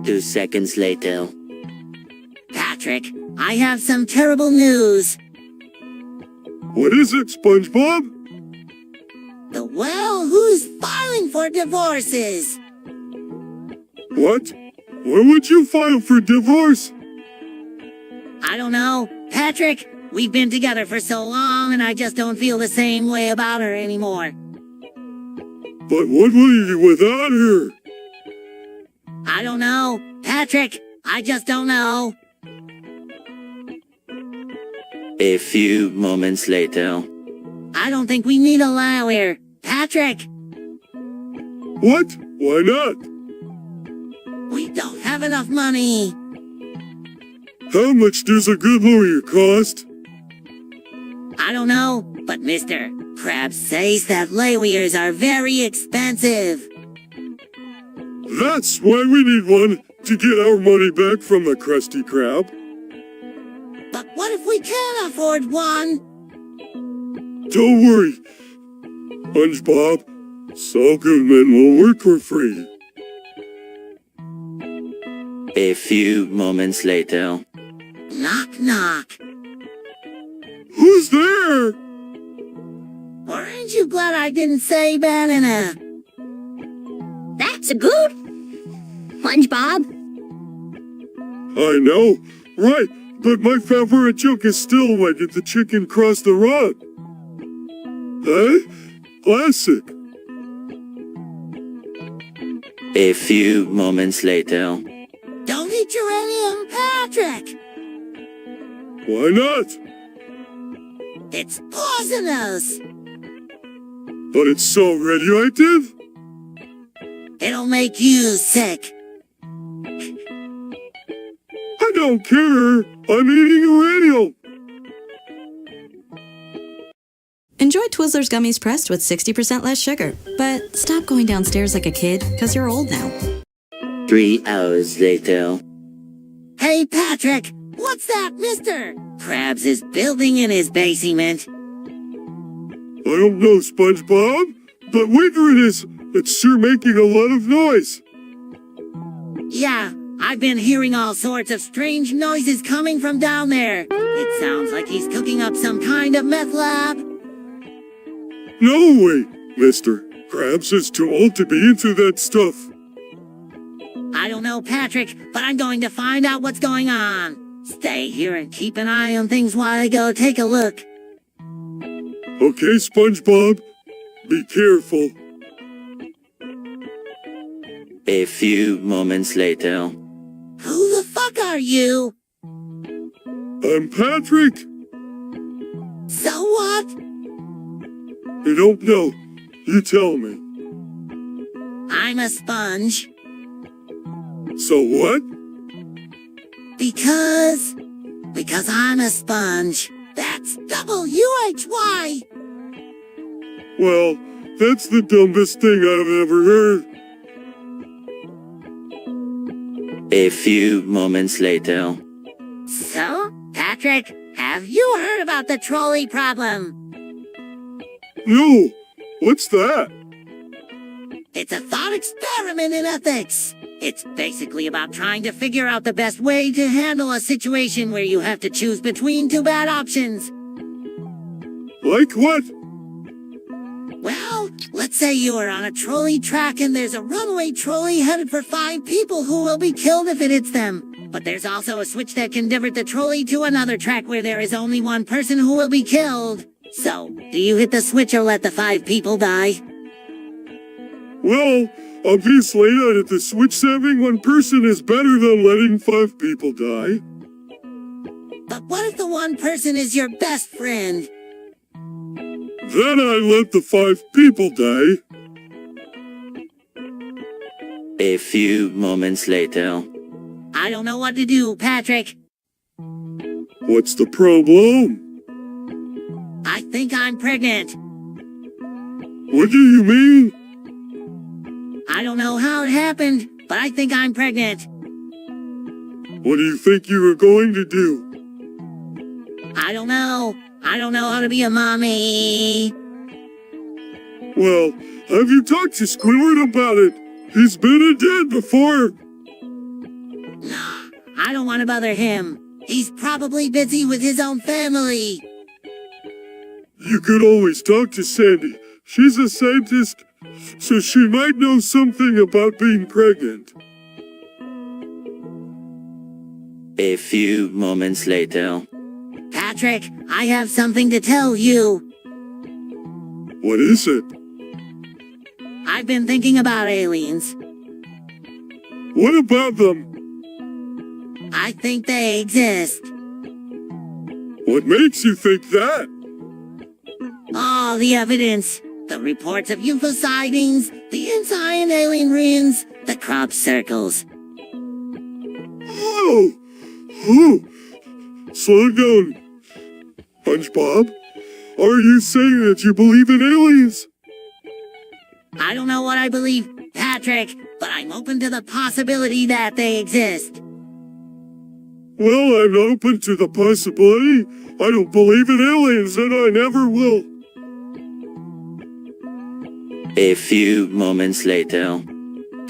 2 seconds later. Patrick, I have some terrible news. What is it, SpongeBob? Well, who's filing for divorces? What? Where would you file for divorce? I don't know. Patrick, we've been together for so long and I just don't feel the same way about her anymore. But what will you without her? I don't know. Patrick, I just don't know. A few moments later. I don't think we need a lawyer. Patrick, What? Why not? we don't have enough money. How much does a good lawyer cost? I don't know, but Mr. Krabs says that lawyers are very expensive. That's why we need one to get our money back from the Krusty Krab. But what if we can't afford one? Don't worry, SpongeBob. Saul Goodman will work for free. A few moments later. Knock, knock. Who's there? Aren't you glad I didn't say banana? That's a good. SpongeBob. I know, right, but my favorite joke is still when did the chicken cross the road? Huh? Classic. A few moments later. Don't eat uranium, Patrick! Why not? It's poisonous! But it's so radioactive? It'll make you sick. I don't care. I'm eating uranium. Enjoy Twizzlers Gummies Pressed with 60% less sugar. But stop going downstairs like a kid, because you're old now. 3 hours later. Hey, Patrick! What's that, mister? Krabs is building in his basement. I don't know, SpongeBob, but whatever it is, it's sure making a lot of noise. Yeah, I've been hearing all sorts of strange noises coming from down there. It sounds like he's cooking up some kind of meth lab. No way, Mr. Krabs is too old to be into that stuff. I don't know, Patrick, but I'm going to find out what's going on. Stay here and keep an eye on things while I go take a look. Okay, SpongeBob, be careful. A few moments later. Who the fuck are you? I'm Patrick. So what? I don't know. You tell me. I'm a sponge. So what? Because I'm a sponge. That's W-H-Y. Well, that's the dumbest thing I've ever heard. A few moments later. So, Patrick, have you heard about the trolley problem? No, what's that? It's a thought experiment in ethics. It's basically about trying to figure out the best way to handle a situation where you have to choose between two bad options. Like what? Well, let's say you are on a trolley track and there's a runaway trolley headed for 5 people who will be killed if it hits them. But there's also a switch that can divert the trolley to another track where there is only 1 person who will be killed. So, do you hit the switch or let the 5 people die? Well, obviously I'd hit the switch. Saving 1 person is better than letting 5 people die. But what if the 1 person is your best friend? Then I let the 5 people die. A few moments later. I don't know what to do, Patrick. What's the problem? I think I'm pregnant. What do you mean? I don't know how it happened, but I think I'm pregnant. What do you think you were going to do? I don't know. I don't know how to be a mommy. Well, have you talked to Squidward about it? He's been a dad before. I don't want to bother him. He's probably busy with his own family. You could always talk to Sandy. She's a scientist, so she might know something about being pregnant. A few moments later. Patrick, I have something to tell you. What is it? I've been thinking about aliens. What about them? I think they exist. What makes you think that? All the evidence. The reports of UFO sightings, the ancient alien ruins, the crop circles. Oh! Oh! Slow down. SpongeBob, are you saying that you believe in aliens? I don't know what I believe, Patrick, but I'm open to the possibility that they exist. Well, I'm open to the possibility. I don't believe in aliens, and I never will. A few moments later.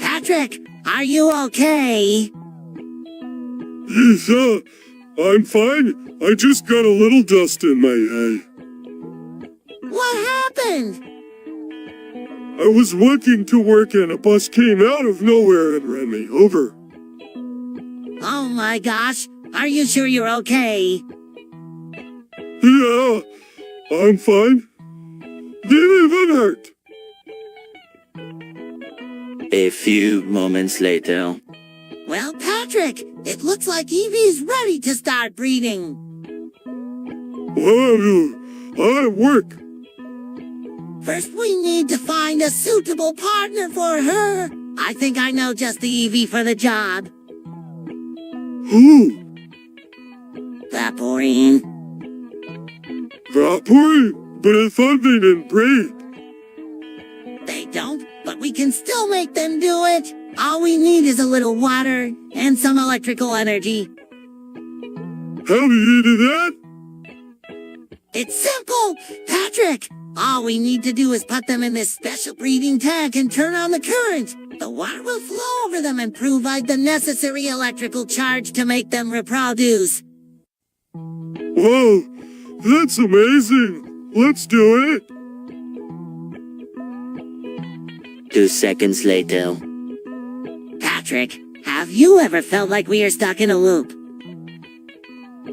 Patrick, are you okay? Yeah, I'm fine. I just got a little dust in my eye. What happened? I was walking to work and a bus came out of nowhere and ran me over. Oh my gosh, are you sure you're okay? Yeah, I'm fine. Didn't even hurt. A few moments later. Well, Patrick, it looks like Evie's ready to start breeding. Well, I work. First, we need to find a suitable partner for her. I think I know just the Evie for the job. Who? Vaporine. Vaporine? But I thought they didn't breed. They don't, but we can still make them do it. All we need is a little water and some electrical energy. How do you do that? It's simple, Patrick. All we need to do is put them in this special breeding tank and turn on the current. The water will flow over them and provide the necessary electrical charge to make them reproduce. Whoa, that's amazing. Let's do it. 2 seconds later. Patrick, have you ever felt like we are stuck in a loop?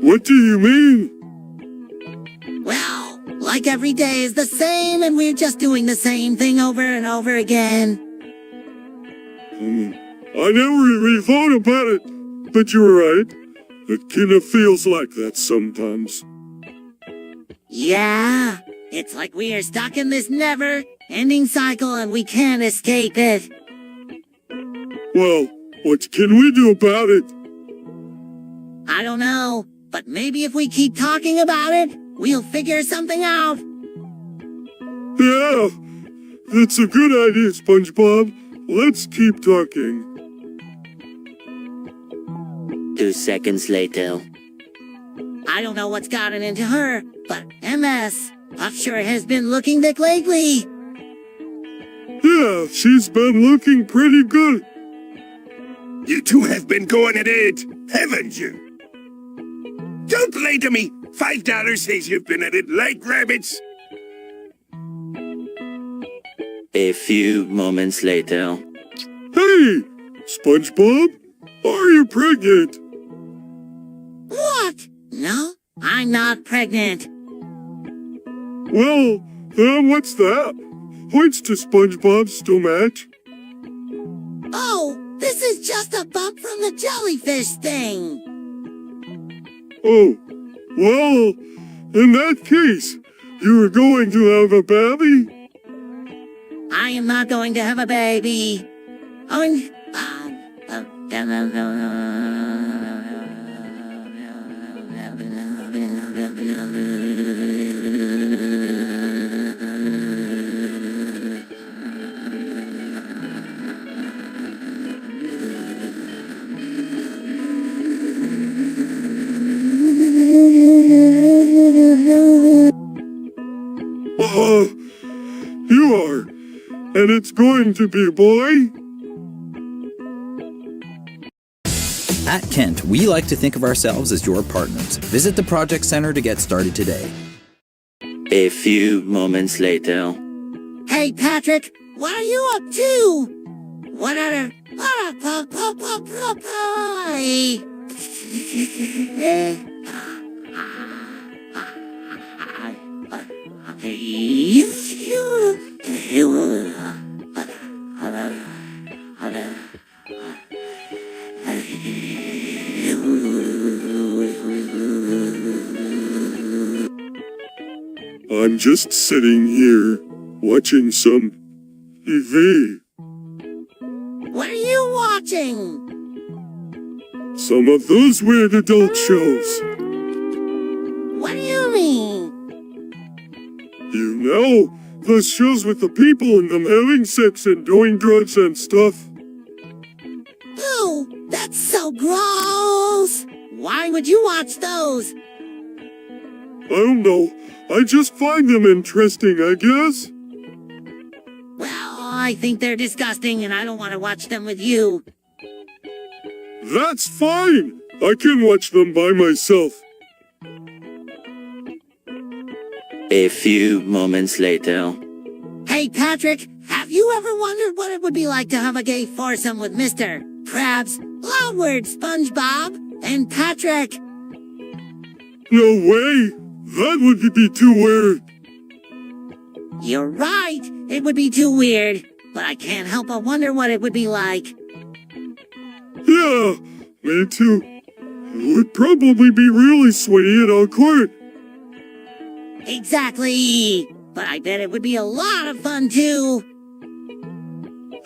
What do you mean? Well, like every day is the same and we're just doing the same thing over and over again. I never really thought about it, but you're right. It kinda feels like that sometimes. Yeah, it's like we are stuck in this never-ending cycle and we can't escape it. Well, what can we do about it? I don't know, but maybe if we keep talking about it, we'll figure something out. Yeah, that's a good idea, SpongeBob. Let's keep talking. 2 seconds later. I don't know what's gotten into her, but MS, Puff sure has been looking thick lately. Yeah, she's been looking pretty good. You two have been going at it, haven't you? Don't lie to me. $5 says you've been at it like rabbits. A few moments later. Hey, SpongeBob, are you pregnant? What? No, I'm not pregnant. Well, then what's that? Points to SpongeBob's stomach. Oh, this is just a bump from the jellyfish thing. Oh, well, in that case, you are going to have a baby? I am not going to have a baby. You are. And it's going to be a boy? At Kent, we like to think of ourselves as your partners. Visit the Project Center to get started today. A few moments later. Hey, Patrick, what are you up to? What are I'm just sitting here, watching some TV. What are you watching? Some of those weird adult shows. What do you mean? You know, those shows with the people in them having sex and doing drugs and stuff. Ew, that's so gross! Why would you watch those? I don't know. I just find them interesting, I guess. Well, I think they're disgusting and I don't want to watch them with you. That's fine. I can watch them by myself. A few moments later. Hey, Patrick, have you ever wondered what it would be like to have a gay foursome with Mr. Krabs, Loudward, SpongeBob, and Patrick? No way. That would be too weird. You're right. It would be too weird. But I can't help but wonder what it would be like. Yeah, me too. It would probably be really sweaty and awkward. Exactly. But I bet it would be a lot of fun too.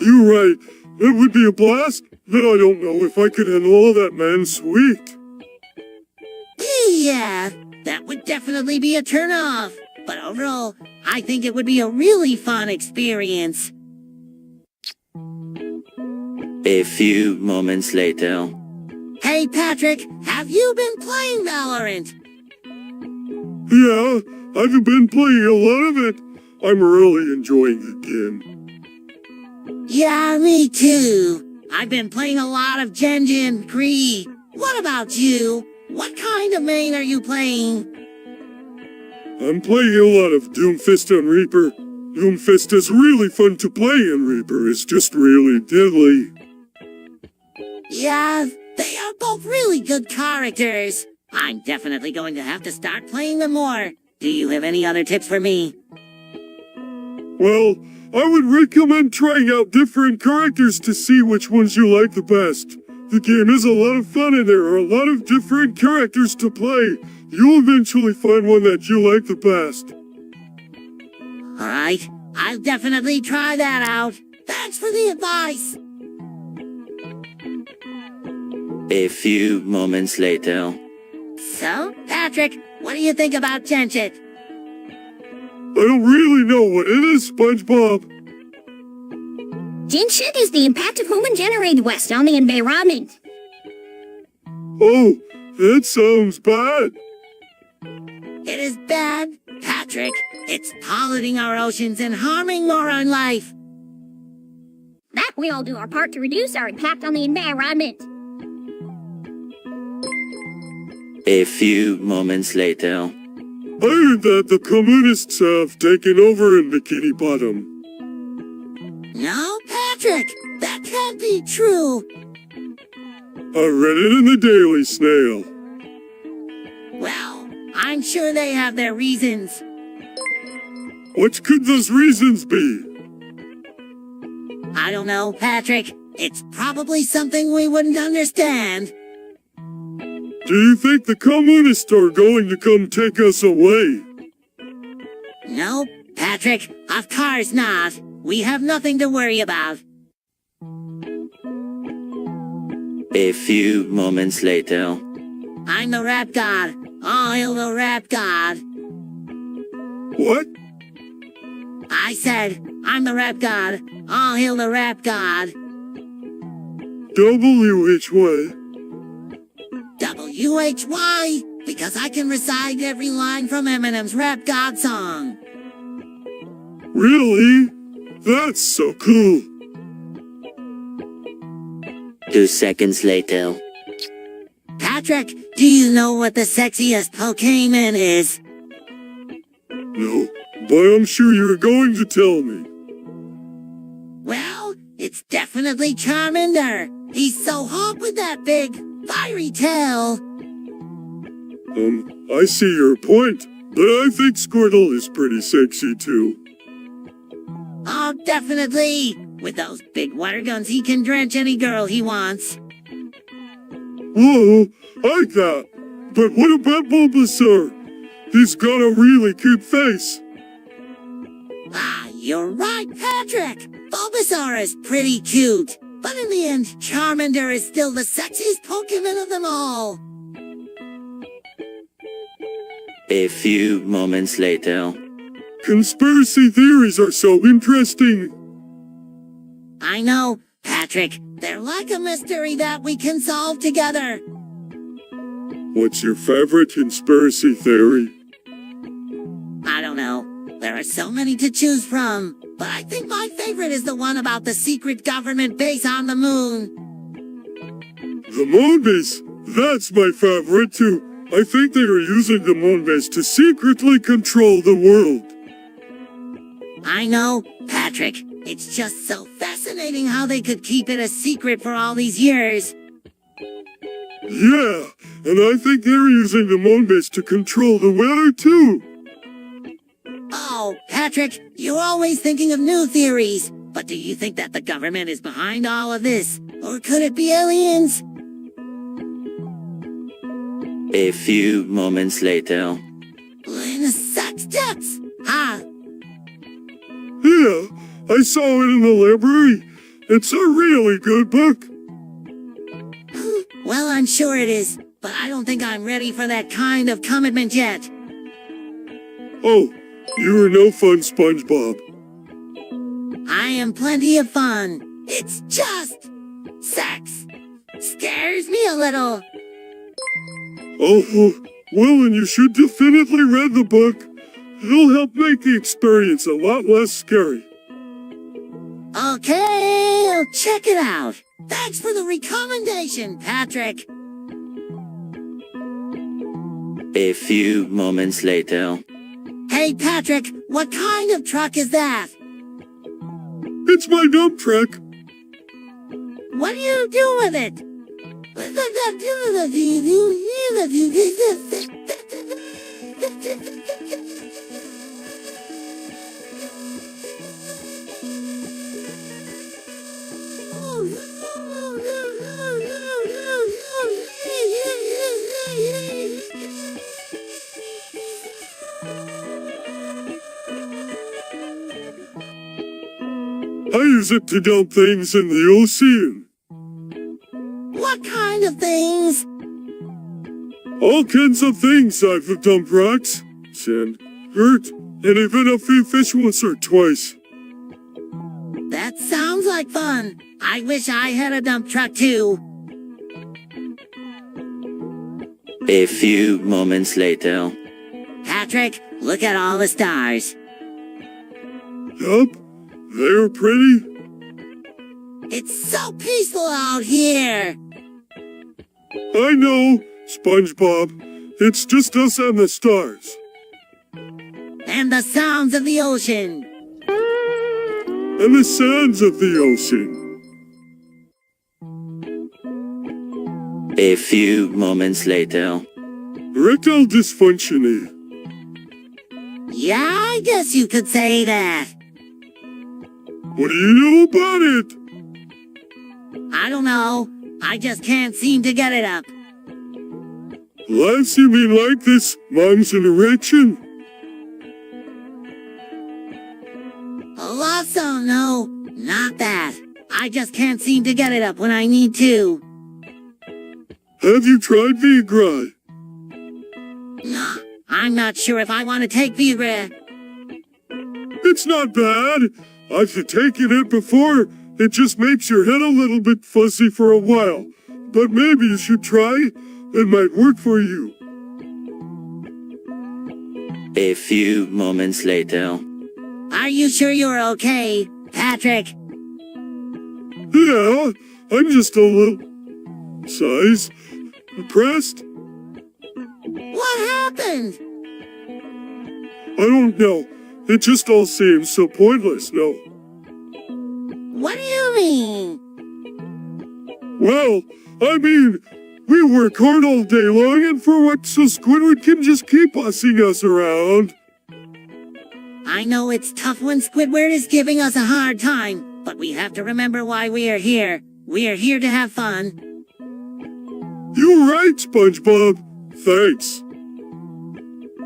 You're right. It would be a blast, but I don't know if I could handle all that man's sweet. Yeah, that would definitely be a turn-off. But overall, I think it would be a really fun experience. A few moments later. Hey, Patrick, have you been playing Valorant? Yeah, I've been playing a lot of it. I'm really enjoying the game. Yeah, me too. I've been playing a lot of Gen 3. What about you? What kind of main are you playing? I'm playing a lot of Doomfist and Reaper. Doomfist is really fun to play and Reaper is just really deadly. Yeah, they are both really good characters. I'm definitely going to have to start playing them more. Do you have any other tips for me? Well, I would recommend trying out different characters to see which ones you like the best. The game is a lot of fun and there are a lot of different characters to play. You'll eventually find one that you like the best. Alright, I'll definitely try that out. Thanks for the advice. A few moments later. So, Patrick, what do you think about Genshin? I don't really know what it is, SpongeBob. Genshin is the impact of human-generated waste on the environment. Oh, that sounds bad. It is bad, Patrick. It's polluting our oceans and harming marine life. That we all do our part to reduce our impact on the environment. A few moments later. I heard that the communists have taken over in Bikini Bottom. No, Patrick, that can't be true. I read it in the Daily Snail. Well, I'm sure they have their reasons. What could those reasons be? I don't know, Patrick. It's probably something we wouldn't understand. Do you think the communists are going to come take us away? No, Patrick, of course not. We have nothing to worry about. A few moments later. I'm the rap god. All hail the rap god. What? I said, I'm the rap god. All hail the rap god. W-H-Y. W-H-Y? Because I can recite every line from Eminem's Rap God song. Really? That's so cool. 2 seconds later. Patrick, do you know what the sexiest Pokemon is? No, but I'm sure you're going to tell me. Well, it's definitely Charmander. He's so hot with that big, fiery tail. I see your point, but I think Squirtle is pretty sexy too. Oh, definitely. With those big water guns, he can drench any girl he wants. Whoa, I like that. But what about Bulbasaur? He's got a really cute face. Ah, you're right, Patrick. Bulbasaur is pretty cute. But in the end, Charmander is still the sexiest Pokemon of them all. A few moments later. Conspiracy theories are so interesting. I know, Patrick. They're like a mystery that we can solve together. What's your favorite conspiracy theory? I don't know. There are so many to choose from. But I think my favorite is the one about the secret government base on the moon. The moon base? That's my favorite too. I think they are using the moon base to secretly control the world. I know, Patrick. It's just so fascinating how they could keep it a secret for all these years. Yeah, and I think they're using the moon base to control the weather too. Oh, Patrick, you're always thinking of new theories. But do you think that the government is behind all of this? Or could it be aliens? A few moments later. In the sex depths! Ah, Yeah, I saw it in the library. It's a really good book. well, I'm sure it is. But I don't think I'm ready for that kind of commitment yet. Oh, you are no fun, SpongeBob. I am plenty of fun. It's just sex. Scares me a little. Oh, well, then you should definitely read the book. It'll help make the experience a lot less scary. Okay, I'll check it out. Thanks for the recommendation, Patrick. A few moments later. Hey, Patrick, what kind of truck is that? It's my dump truck. What do you do with it? I use it to dump things in the ocean. What kind of things? All kinds of things. I've dumped rocks, sand, dirt, and even a few fish once or twice. That sounds like fun. I wish I had a dump truck too. A few moments later. Patrick, look at all the stars. Yup, they're pretty. It's so peaceful out here. I know, SpongeBob. It's just us and the stars. And the sounds of the ocean. And the sands of the ocean. A few moments later. Erectile dysfunction. Yeah, I guess you could say that. What do you know about it? I don't know. I just can't seem to get it up. Lives you mean like this? Mom's an erection? Also, no, not that. I just can't seem to get it up when I need to. Have you tried Viagra? I'm not sure if I want to take Viagra. It's not bad. I've taken it before. It just makes your head a little bit fuzzy for a while. But maybe you should try. It might work for you. A few moments later. Are you sure you're okay, Patrick? Yeah, I'm just a little size. Depressed? What happened? I don't know. It just all seems so pointless, no? What do you mean? Well, I mean, we work hard all day long, and for what, so Squidward can just keep bossing us around. I know it's tough when Squidward is giving us a hard time, but we have to remember why we are here. We are here to have fun. You're right, SpongeBob. Thanks.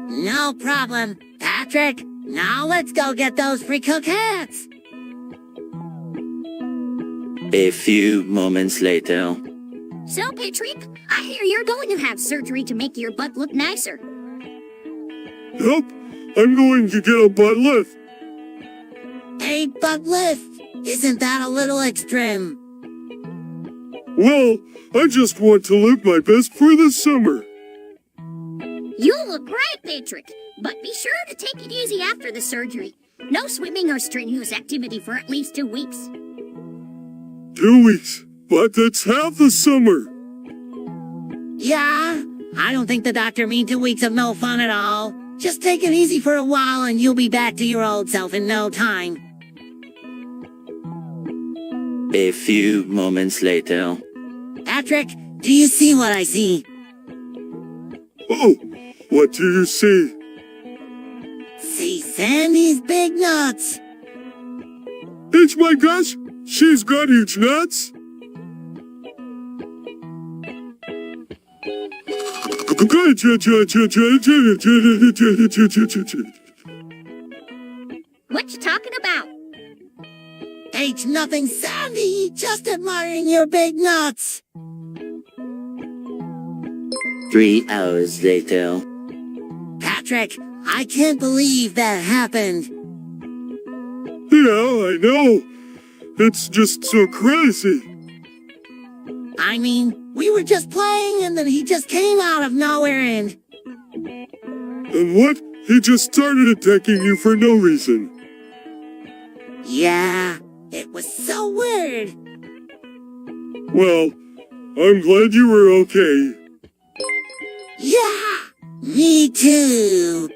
No problem, Patrick. Now let's go get those free croquettes. A few moments later. So, Patrick, I hear you're going to have surgery to make your butt look nicer. Yep, I'm going to get a butt lift. A butt lift? Isn't that a little extreme? Well, I just want to live my best for the summer. You look great, Patrick, but be sure to take it easy after the surgery. No swimming or strenuous activity for at least 2 weeks. 2 weeks, but that's half the summer. Yeah, I don't think the doctor means 2 weeks of no fun at all. Just take it easy for a while and you'll be back to your old self in no time. A few moments later. Patrick, do you see what I see? Oh, what do you see? See Sandy's big nuts. It's my gosh, she's got huge nuts. What you talking about? Ain't nothing, Sandy, just admiring your big nuts. 3 hours later. Patrick, I can't believe that happened. Yeah, I know. It's just so crazy. I mean, we were just playing and then he just came out of nowhere and... And what? He just started attacking you for no reason. Yeah, it was so weird. Well, I'm glad you were okay. Yeah, me too.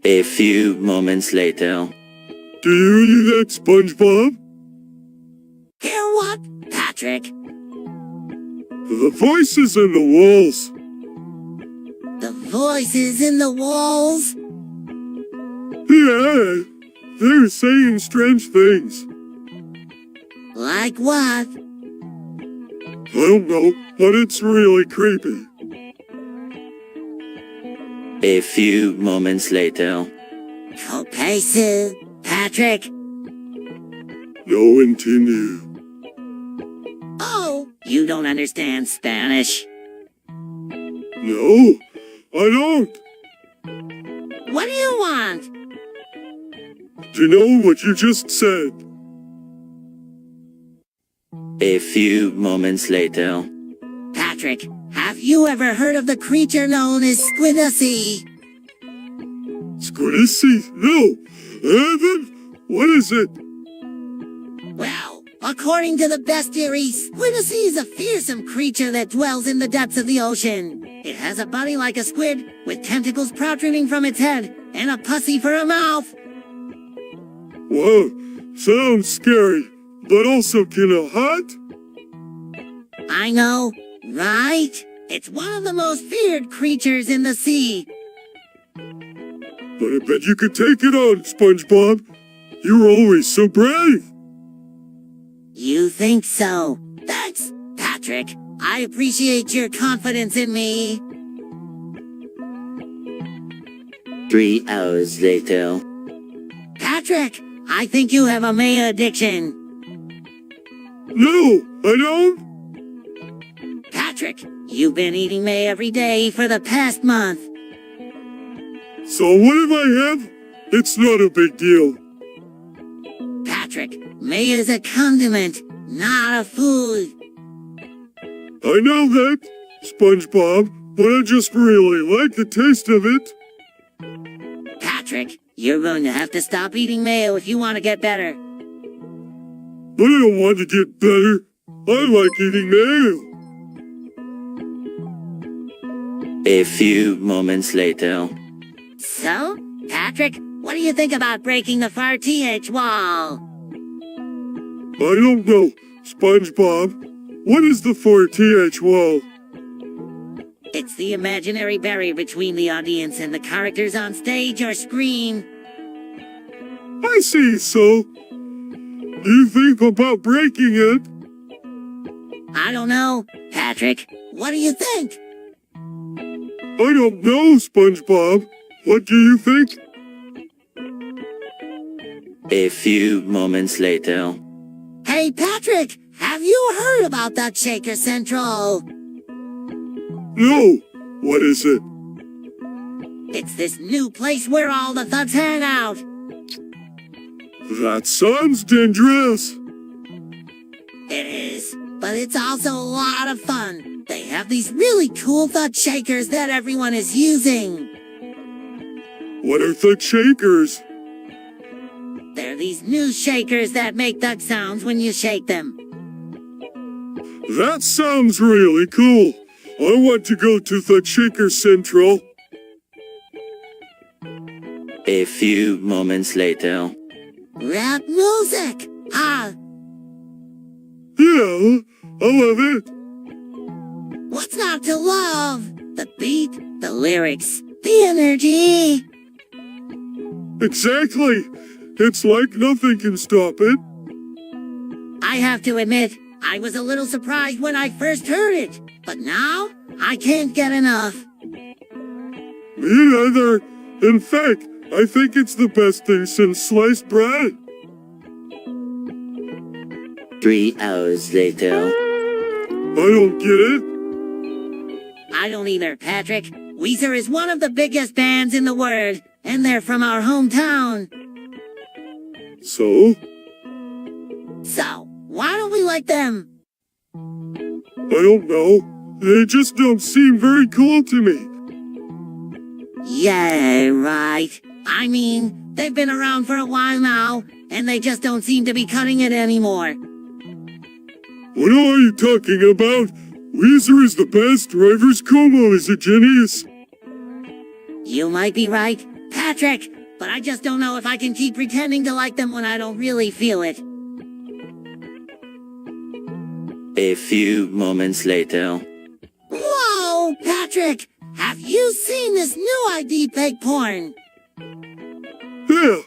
A few moments later. Do you hear that, SpongeBob? Hear what, Patrick? The voices in the walls. The voices in the walls? Yeah, they're saying strange things. Like what? I don't know, but it's really creepy. A few moments later. Okay, Sue. Patrick. No continue. Oh, you don't understand Spanish. No, I don't. What do you want? Do you know what you just said? A few moments later. Patrick, have you ever heard of the creature known as Squidward? Squidward? No, I haven't. What is it? Well, according to the bestiary, Squidward is a fearsome creature that dwells in the depths of the ocean. It has a body like a squid, with tentacles protruding from its head, and a pussy for a mouth. Whoa, sounds scary, but also kinda hot. I know, right? It's one of the most feared creatures in the sea. But I bet you could take it on, SpongeBob. You're always so brave. You think so? Thanks, Patrick. I appreciate your confidence in me. 3 hours later. Patrick, I think you have a Maya addiction. No, I don't. Patrick, you've been eating May every day for the past month. So what if I have? It's not a big deal. Patrick, May is a condiment, not a food. I know that, SpongeBob, but I just really like the taste of it. Patrick, you're going to have to stop eating mayo if you want to get better. But I don't want to get better. I like eating mayo. A few moments later. So, Patrick, what do you think about breaking the 4th wall? I don't know, SpongeBob. What is the 4th wall? It's the imaginary barrier between the audience and the characters on stage or screen. I see, so. Do you think about breaking it? I don't know. Patrick, what do you think? I don't know, SpongeBob. What do you think? A few moments later. Hey, Patrick, have you heard about that Shaker Central? No. What is it? It's this new place where all the thugs hang out. That sounds dangerous. It is, but it's also a lot of fun. They have these really cool thud shakers that everyone is using. What are thud shakers? They're these new shakers that make thud sounds when you shake them. That sounds really cool. I want to go to the Shaker Central. A few moments later. Rap music! Ah, Yeah, I love it. what's not to love? The beat, the lyrics, the energy. Exactly. It's like nothing can stop it. I have to admit, I was a little surprised when I first heard it, but now I can't get enough. Me neither. In fact, I think it's the best thing since sliced bread. 3 hours later. I don't get it. I don't either, Patrick. Weezer is one of the biggest bands in the world, and they're from our hometown. So? So, why don't we like them? I don't know. They just don't seem very cool to me. Yeah, right. I mean, they've been around for a while now, and they just don't seem to be cutting it anymore. What are you talking about? Weezer is the best. Rivers Cuomo is a genius. You might be right, Patrick, but I just don't know if I can keep pretending to like them when I don't really feel it. A few moments later. Whoa, Patrick! Have you seen this new ID fake porn? Yeah,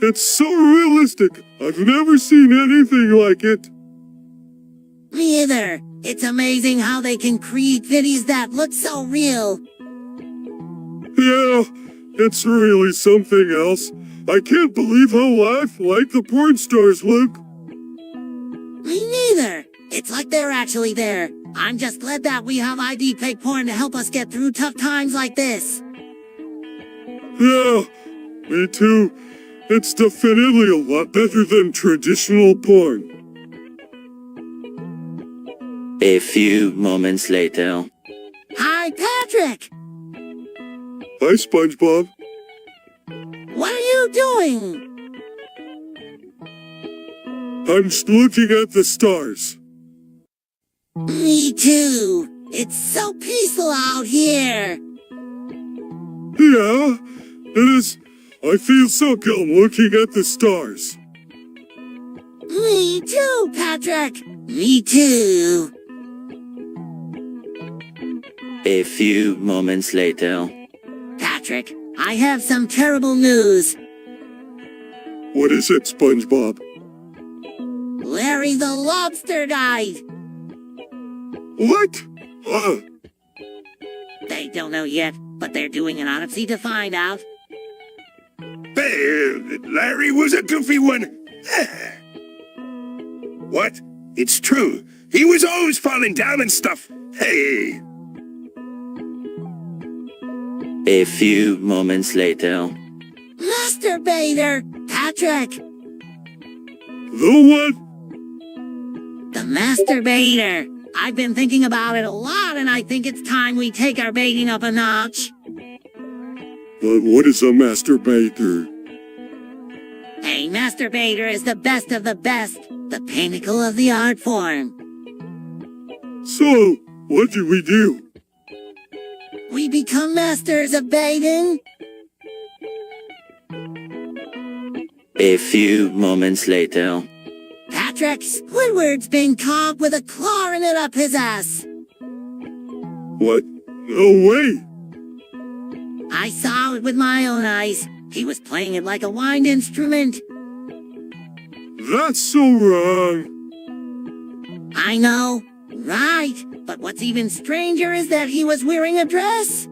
it's so realistic. I've never seen anything like it. Me either. It's amazing how they can create videos that look so real. Yeah, it's really something else. I can't believe how lifelike the porn stars look. Me neither. It's like they're actually there. I'm just glad that we have ID fake porn to help us get through tough times like this. Yeah, me too. It's definitely a lot better than traditional porn. A few moments later. Hi, Patrick! Hi, SpongeBob. What are you doing? I'm just looking at the stars. Me too. It's so peaceful out here. Yeah, it is. I feel so calm looking at the stars. Me too, Patrick. Me too. A few moments later. Patrick, I have some terrible news. What is it, SpongeBob? Larry the lobster died. What? They don't know yet, but they're doing an autopsy to find out. Larry was a goofy one. What? It's true. He was always falling down and stuff. Hey. A few moments later. Masturbator! Patrick! The what? The masturbator! I've been thinking about it a lot, and I think it's time we take our baiting up a notch. But what is a masturbator? A masturbator is the best of the best, the pinnacle of the art form. So, what do we do? We become masters of baiting? A few moments later. Patrick, Squidward's been caught with a claw in it up his ass. What? No way! I saw it with my own eyes. He was playing it like a wind instrument. That's so wrong. I know, right? But what's even stranger is that he was wearing a dress.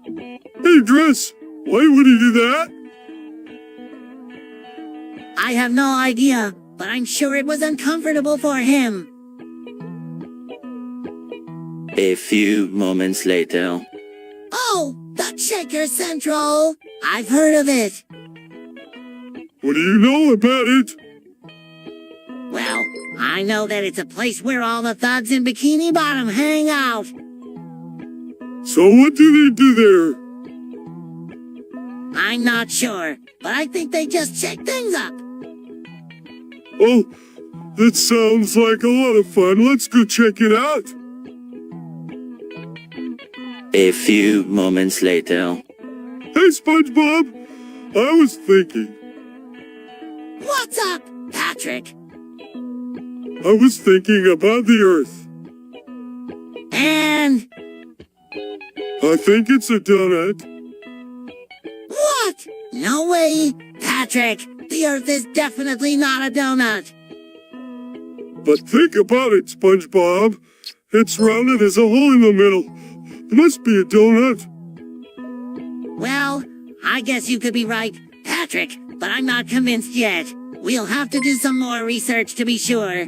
Hey, dress! Why would he do that? I have no idea, but I'm sure it was uncomfortable for him. A few moments later. Oh, the Shaker Central! I've heard of it. What do you know about it? Well, I know that it's a place where all the thugs in Bikini Bottom hang out. So what do they do there? I'm not sure, but I think they just check things up. Oh, that sounds like a lot of fun. Let's go check it out. A few moments later. Hey, SpongeBob! I was thinking. What's up, Patrick? I was thinking about the Earth. And... I think it's a donut. What? No way! Patrick, the Earth is definitely not a donut. But think about it, SpongeBob. It's rounded as a hole in the middle. It must be a donut. Well, I guess you could be right, Patrick, but I'm not convinced yet. We'll have to do some more research to be sure.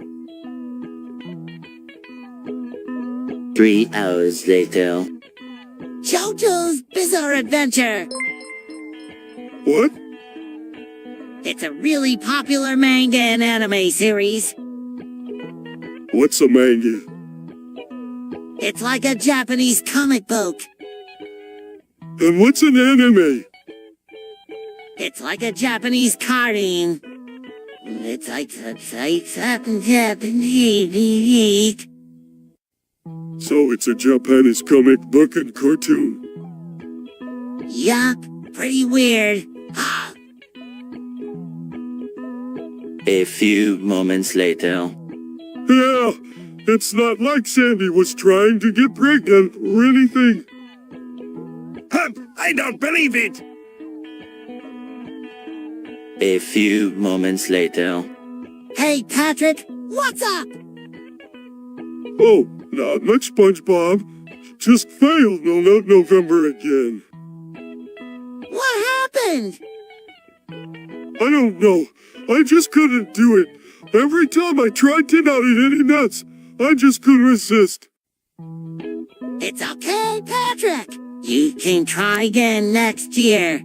3 hours later. JoJo's Bizarre Adventure. What? It's a really popular manga and anime series. What's a manga? It's like a Japanese comic book. And what's an anime? It's like a Japanese cartoon. It's like Japanese. So it's a Japanese comic book and cartoon. Yup, pretty weird. A few moments later. Yeah, it's not like Sandy was trying to get pregnant or anything. Hump, I don't believe it! A few moments later. Hey, Patrick, what's up? Oh, not much, SpongeBob. Just failed No Nut November again. What happened? I don't know. I just couldn't do it. Every time I tried to not eat any nuts, I just couldn't resist. It's okay, Patrick. You can try again next year.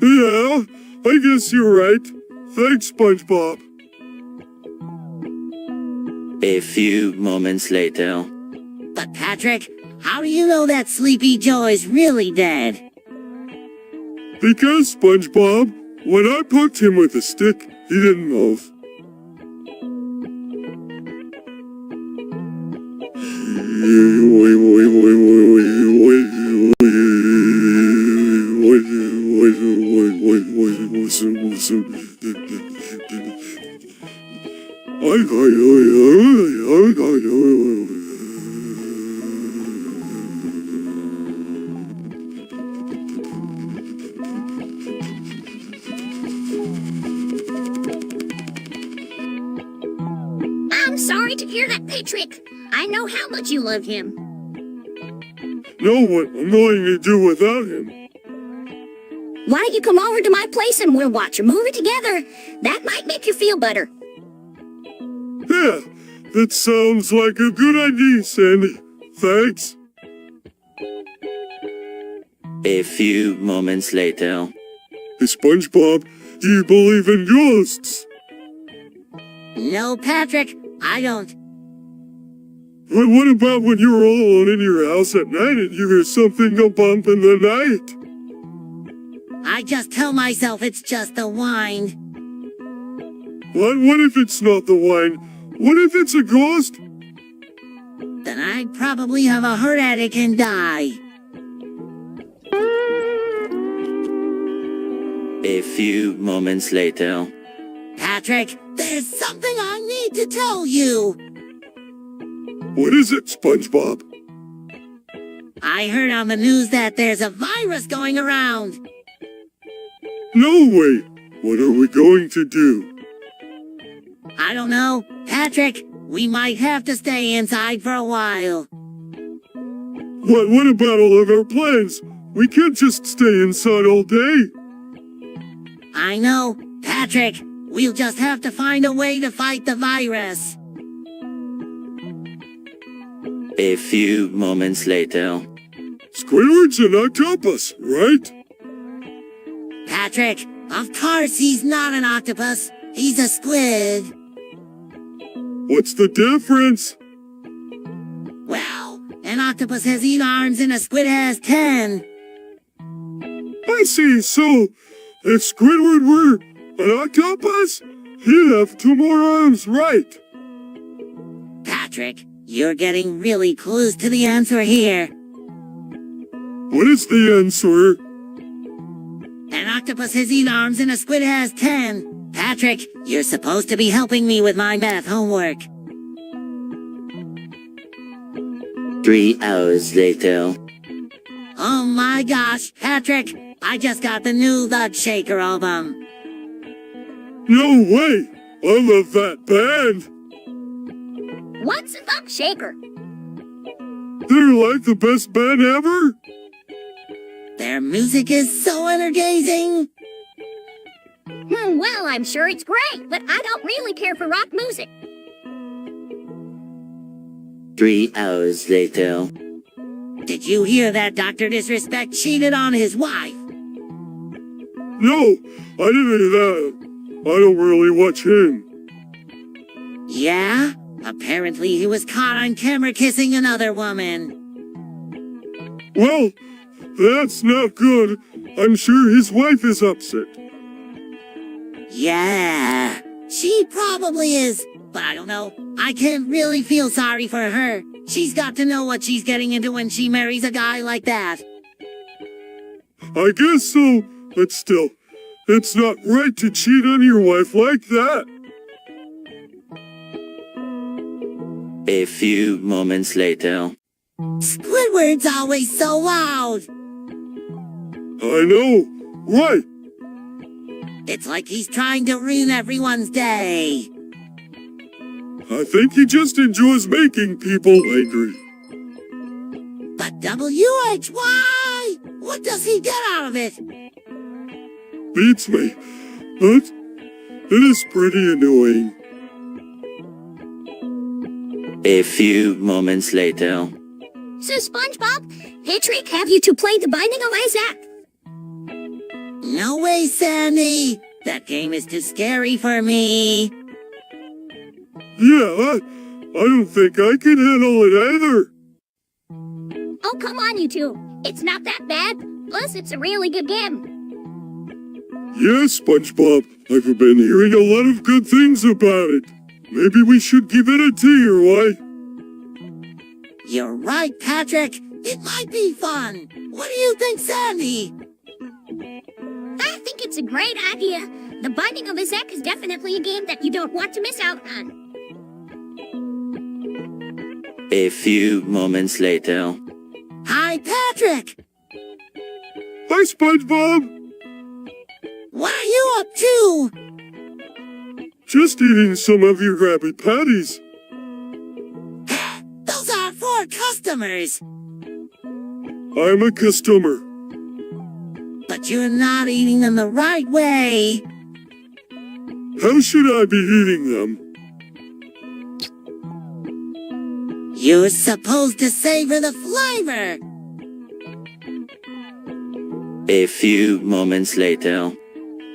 Yeah, I guess you're right. Thanks, SpongeBob. A few moments later. But Patrick, how do you know that Sleepy Joe is really dead? Because, SpongeBob, when I poked him with a stick, he didn't move. I'm sorry to hear that, Patrick. I know how much you love him. Know what I'm going to do without him. Why don't you come over to my place and we'll watch a movie together? That might make you feel better. Yeah, that sounds like a good idea, Sandy. Thanks. A few moments later. Hey, SpongeBob, do you believe in ghosts? No, Patrick, I don't. But what about when you're all alone in your house at night and you hear something go bump in the night? I just tell myself it's just the wine. What if it's not the wine? What if it's a ghost? I'd probably have a heart attack and die. A few moments later. Patrick, there's something I need to tell you. What is it, SpongeBob? I heard on the news that there's a virus going around. No way! What are we going to do? I don't know. Patrick, we might have to stay inside for a while. What about all of our plans? We can't just stay inside all day. I know. Patrick, we'll just have to find a way to fight the virus. A few moments later. Squidward's an octopus, right? Patrick, of course he's not an octopus. He's a squid. What's the difference? Well, an octopus has 8 arms and a squid has 10. I see, so if Squidward were an octopus, he'd have 2 more arms, right? Patrick, you're getting really close to the answer here. What is the answer? An octopus has 8 arms and a squid has 10. Patrick, you're supposed to be helping me with my math homework. 3 hours later. Oh my gosh, Patrick, I just got the new The Shaker album. No way! I love that band! What's a thumb shaker? They're like the best band ever! Their music is so energizing. Well, I'm sure it's great, but I don't really care for rock music. 3 hours later. Did you hear that Dr. Disrespect cheated on his wife? No, I didn't hear that. I don't really watch him. Yeah? Apparently he was caught on camera kissing another woman. Well, that's not good. I'm sure his wife is upset. Yeah, she probably is, but I don't know. I can't really feel sorry for her. She's got to know what she's getting into when she marries a guy like that. I guess so, but still, it's not right to cheat on your wife like that. A few moments later. Squidward's always so loud. I know, right? It's like he's trying to ruin everyone's day. I think he just enjoys making people angry. But WHY? What does he get out of it? Beats me, but it is pretty annoying. A few moments later. So, SpongeBob, Patrick, have you two played The Binding of Isaac? No way, Sandy. That game is too scary for me. Yeah, I don't think I can handle it either. Oh, come on, you two. It's not that bad. Plus, it's a really good game. Yes, SpongeBob, I've been hearing a lot of good things about it. Maybe we should give it a tier, why? You're right, Patrick. It might be fun. What do you think, Sandy? I think it's a great idea. The Binding of Isaac is definitely a game that you don't want to miss out on. A few moments later. Hi, Patrick. Hi, SpongeBob. What are you up to? Just eating some of your Krabby Patties. Those are for customers. I'm a customer. But you're not eating them the right way. How should I be eating them? You're supposed to savor the flavor. A few moments later.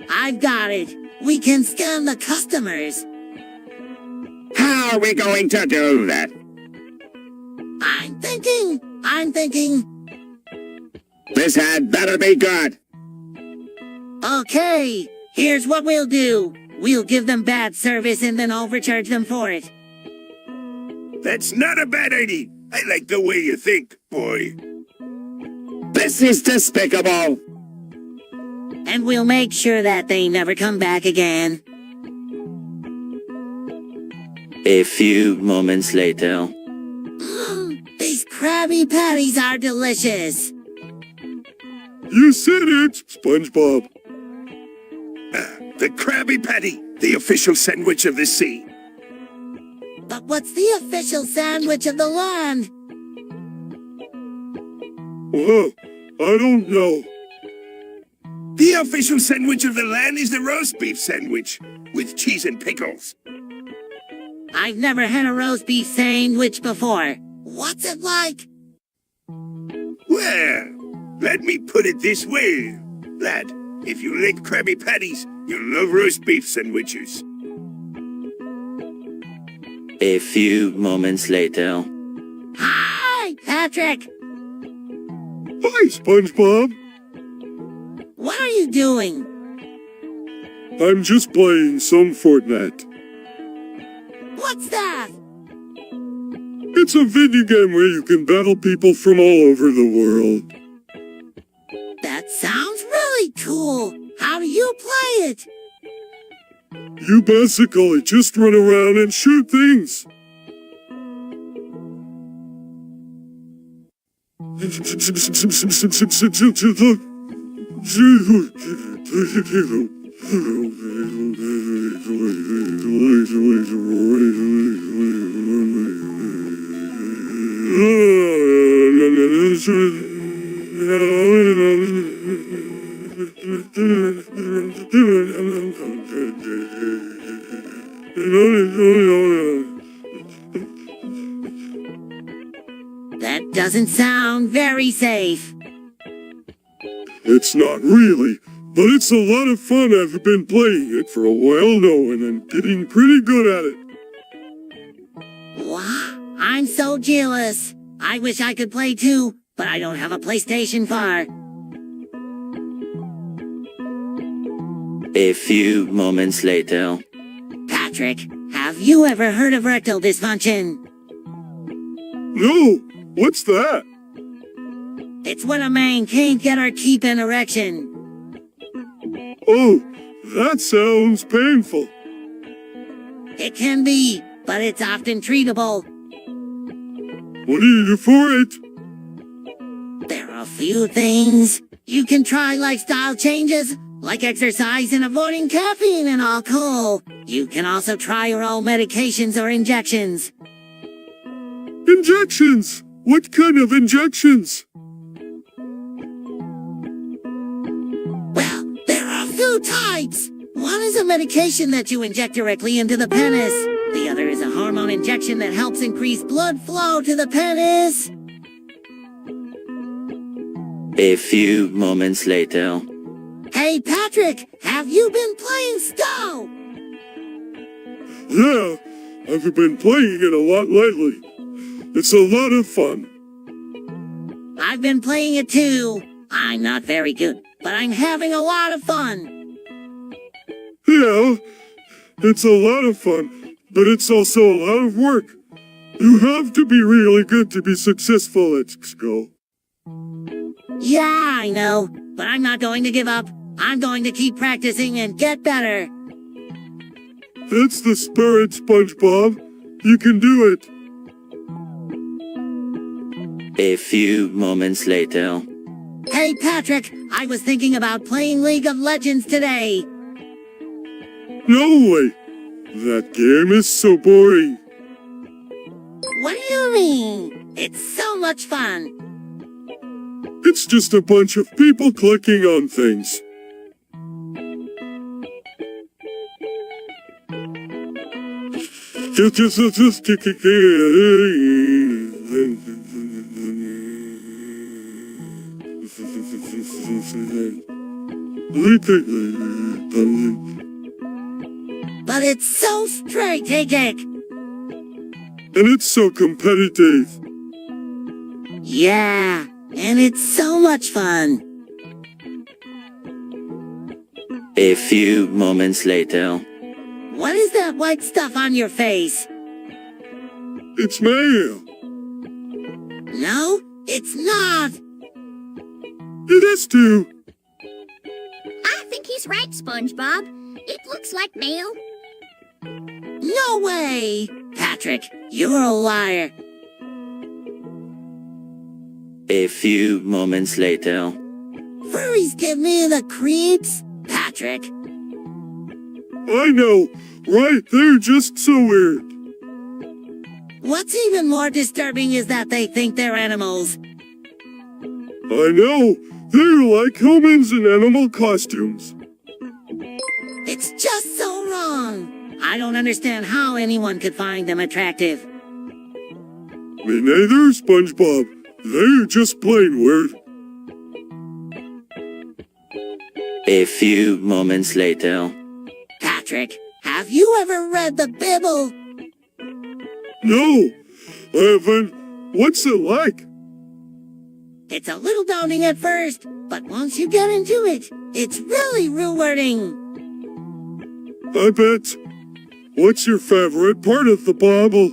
I've got it. We can scam the customers. How are we going to do that? I'm thinking. This had better be good. Okay, here's what we'll do. We'll give them bad service and then overcharge them for it. That's not a bad idea. I like the way you think, boy. This is despicable. And we'll make sure that they never come back again. A few moments later. These Krabby Patties are delicious. You said it, SpongeBob. The Krabby Patty, the official sandwich of the sea. But what's the official sandwich of the land? Well, I don't know. The official sandwich of the land is the roast beef sandwich, with cheese and pickles. I've never had a roast beef sandwich before. What's it like? Well, let me put it this way, lad. If you like Krabby Patties, you'll love roast beef sandwiches. A few moments later. Hi, Patrick. Hi, SpongeBob. What are you doing? I'm just playing some Fortnite. What's that? It's a video game where you can battle people from all over the world. That sounds really cool. How do you play it? You basically just run around and shoot things. That doesn't sound very safe. It's not really, but it's a lot of fun. I've been playing it for a while now, and I'm getting pretty good at it. Wow, I'm so jealous. I wish I could play too, but I don't have a PlayStation 4. A few moments later. Patrick, have you ever heard of erectile dysfunction? No, what's that? It's when a man can't get or keep an erection. Oh, that sounds painful. It can be, but it's often treatable. What do you do for it? There are a few things. You can try lifestyle changes, like exercise and avoiding caffeine and alcohol. You can also try oral medications or injections. Injections? What kind of injections? Well, there are a few types. One is a medication that you inject directly into the penis. The other is a hormone injection that helps increase blood flow to the penis. A few moments later. Hey, Patrick, have you been playing Sko? Yeah, I've been playing it a lot lately. It's a lot of fun. I've been playing it too. I'm not very good, but I'm having a lot of fun. Yeah, it's a lot of fun, but it's also a lot of work. You have to be really good to be successful at Sko. Yeah, I know, but I'm not going to give up. I'm going to keep practicing and get better. That's the spirit, SpongeBob. You can do it. A few moments later. Hey, Patrick, I was thinking about playing League of Legends today. No way. That game is so boring. What do you mean? It's so much fun. It's just a bunch of people clicking on things. But it's so strategic. And it's so competitive. Yeah, and it's so much fun. A few moments later. What is that white stuff on your face? It's mayo. No, it's not. It is too. I think he's right, SpongeBob. It looks like mail. No way! Patrick, you're a liar. A few moments later. Furries give me the creeps, Patrick. I know, right? They're just so weird. What's even more disturbing is that they think they're animals. I know, they're like humans in animal costumes. It's just so wrong. I don't understand how anyone could find them attractive. Me neither, SpongeBob. They're just plain weird. A few moments later. Patrick, have you ever read the Bible? No, I haven't. What's it like? It's a little daunting at first, but once you get into it, it's really rewarding. I bet. What's your favorite part of the Bible?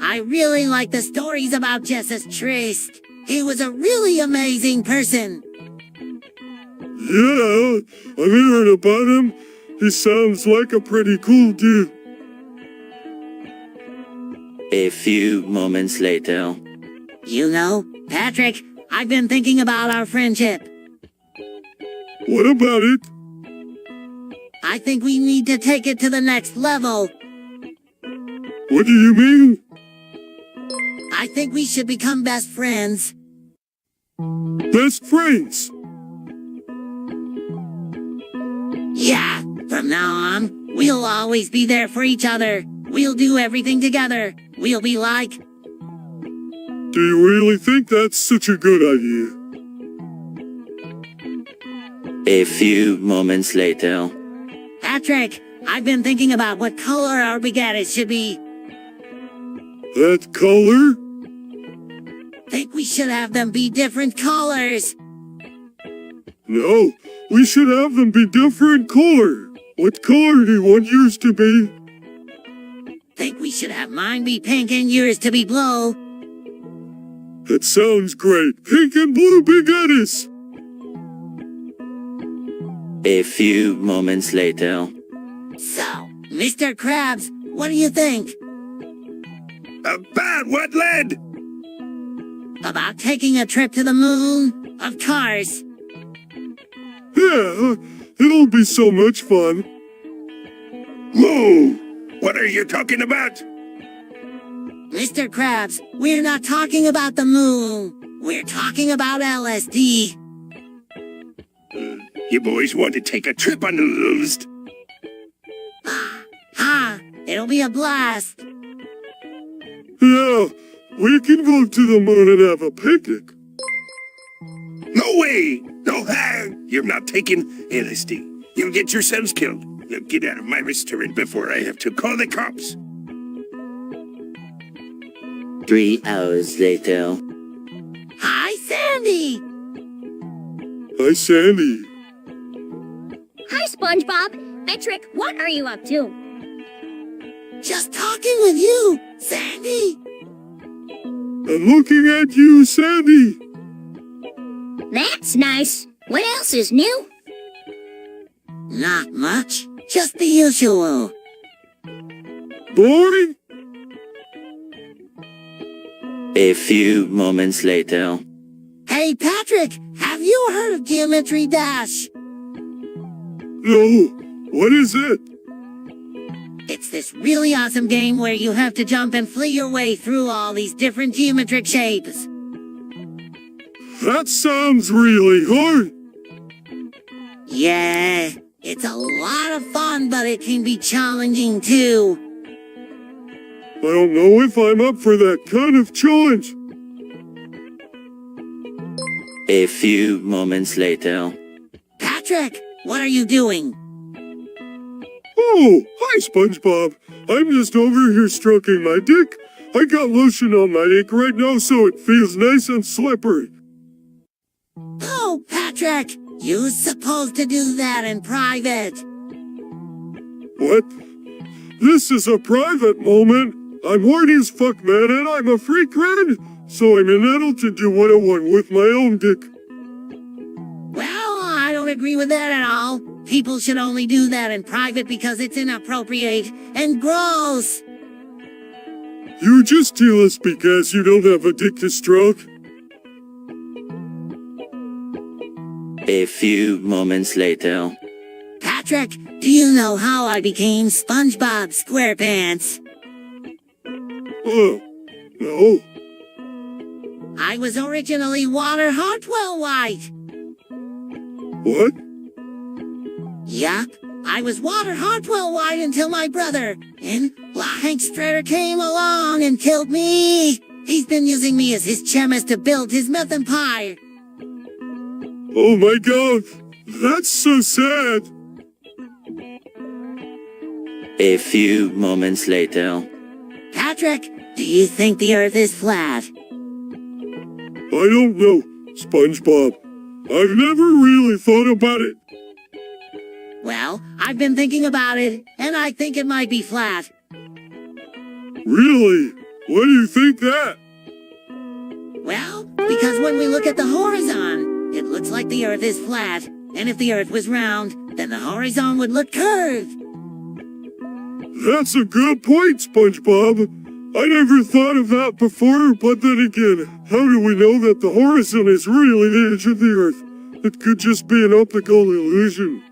I really like the stories about Jesus Christ. He was a really amazing person. Yeah, I've heard about him. He sounds like a pretty cool dude. A few moments later. You know, Patrick, I've been thinking about our friendship. What about it? I think we need to take it to the next level. What do you mean? I think we should become best friends. Best friends? Yeah, from now on, we'll always be there for each other. We'll do everything together. We'll be like... Do you really think that's such a good idea? A few moments later. Patrick, I've been thinking about what color our baguettes should be. That color? Think we should have them be different colors. No, we should have them be different color. What color do you want yours to be? Think we should have mine be pink and yours to be blue. That sounds great. Pink and blue baguettes. A few moments later. So, Mr. Krabs, what do you think? About what, lad? About taking a trip to the moon? Of course. Yeah, it'll be so much fun. Whoa! What are you talking about? Mr. Krabs, we're not talking about the moon. We're talking about LSD. You boys want to take a trip on the Lulst? Ha! It'll be a blast. Yeah, we can go to the moon and have a picnic. No way! No how! You're not taking LSD. You'll get yourselves killed. Now get out of my restaurant before I have to call the cops. 3 hours later. Hi, Sandy! Hi, Sandy. Hi, SpongeBob. Patrick, what are you up to? Just talking with you, Sandy. I'm looking at you, Sandy. That's nice. What else is new? Not much. Just the usual. Boring? A few moments later. Hey, Patrick, have you heard of Geometry Dash? No. What is it? It's this really awesome game where you have to jump and flee your way through all these different geometric shapes. That sounds really hard. Yeah, it's a lot of fun, but it can be challenging too. I don't know if I'm up for that kind of challenge. A few moments later. Patrick, what are you doing? Oh, hi, SpongeBob. I'm just over here stroking my dick. I got lotion on my dick right now so it feels nice and slippery. Oh, Patrick, you're supposed to do that in private. What? This is a private moment. I'm horny as fuck, man, and I'm a freak, man. So I'm entitled to do what I want with my own dick. Well, I don't agree with that at all. People should only do that in private because it's inappropriate and gross. You just tell us because you don't have a dick to stroke. A few moments later. Patrick, do you know how I became SpongeBob SquarePants? Oh, no. I was originally Water Hartwell White. What? Yup, I was Water Hartwell White until my brother, Hank Strider, came along and killed me. He's been using me as his chemist to build his meth empire. Oh my god, that's so sad. A few moments later. Patrick, do you think the Earth is flat? I don't know, SpongeBob. I've never really thought about it. Well, I've been thinking about it, and I think it might be flat. Really? Why do you think that? Well, because when we look at the horizon, it looks like the Earth is flat, and if the Earth was round, then the horizon would look curved. That's a good point, SpongeBob. I never thought of that before, but then again, how do we know that the horizon is really the edge of the Earth? It could just be an optical illusion.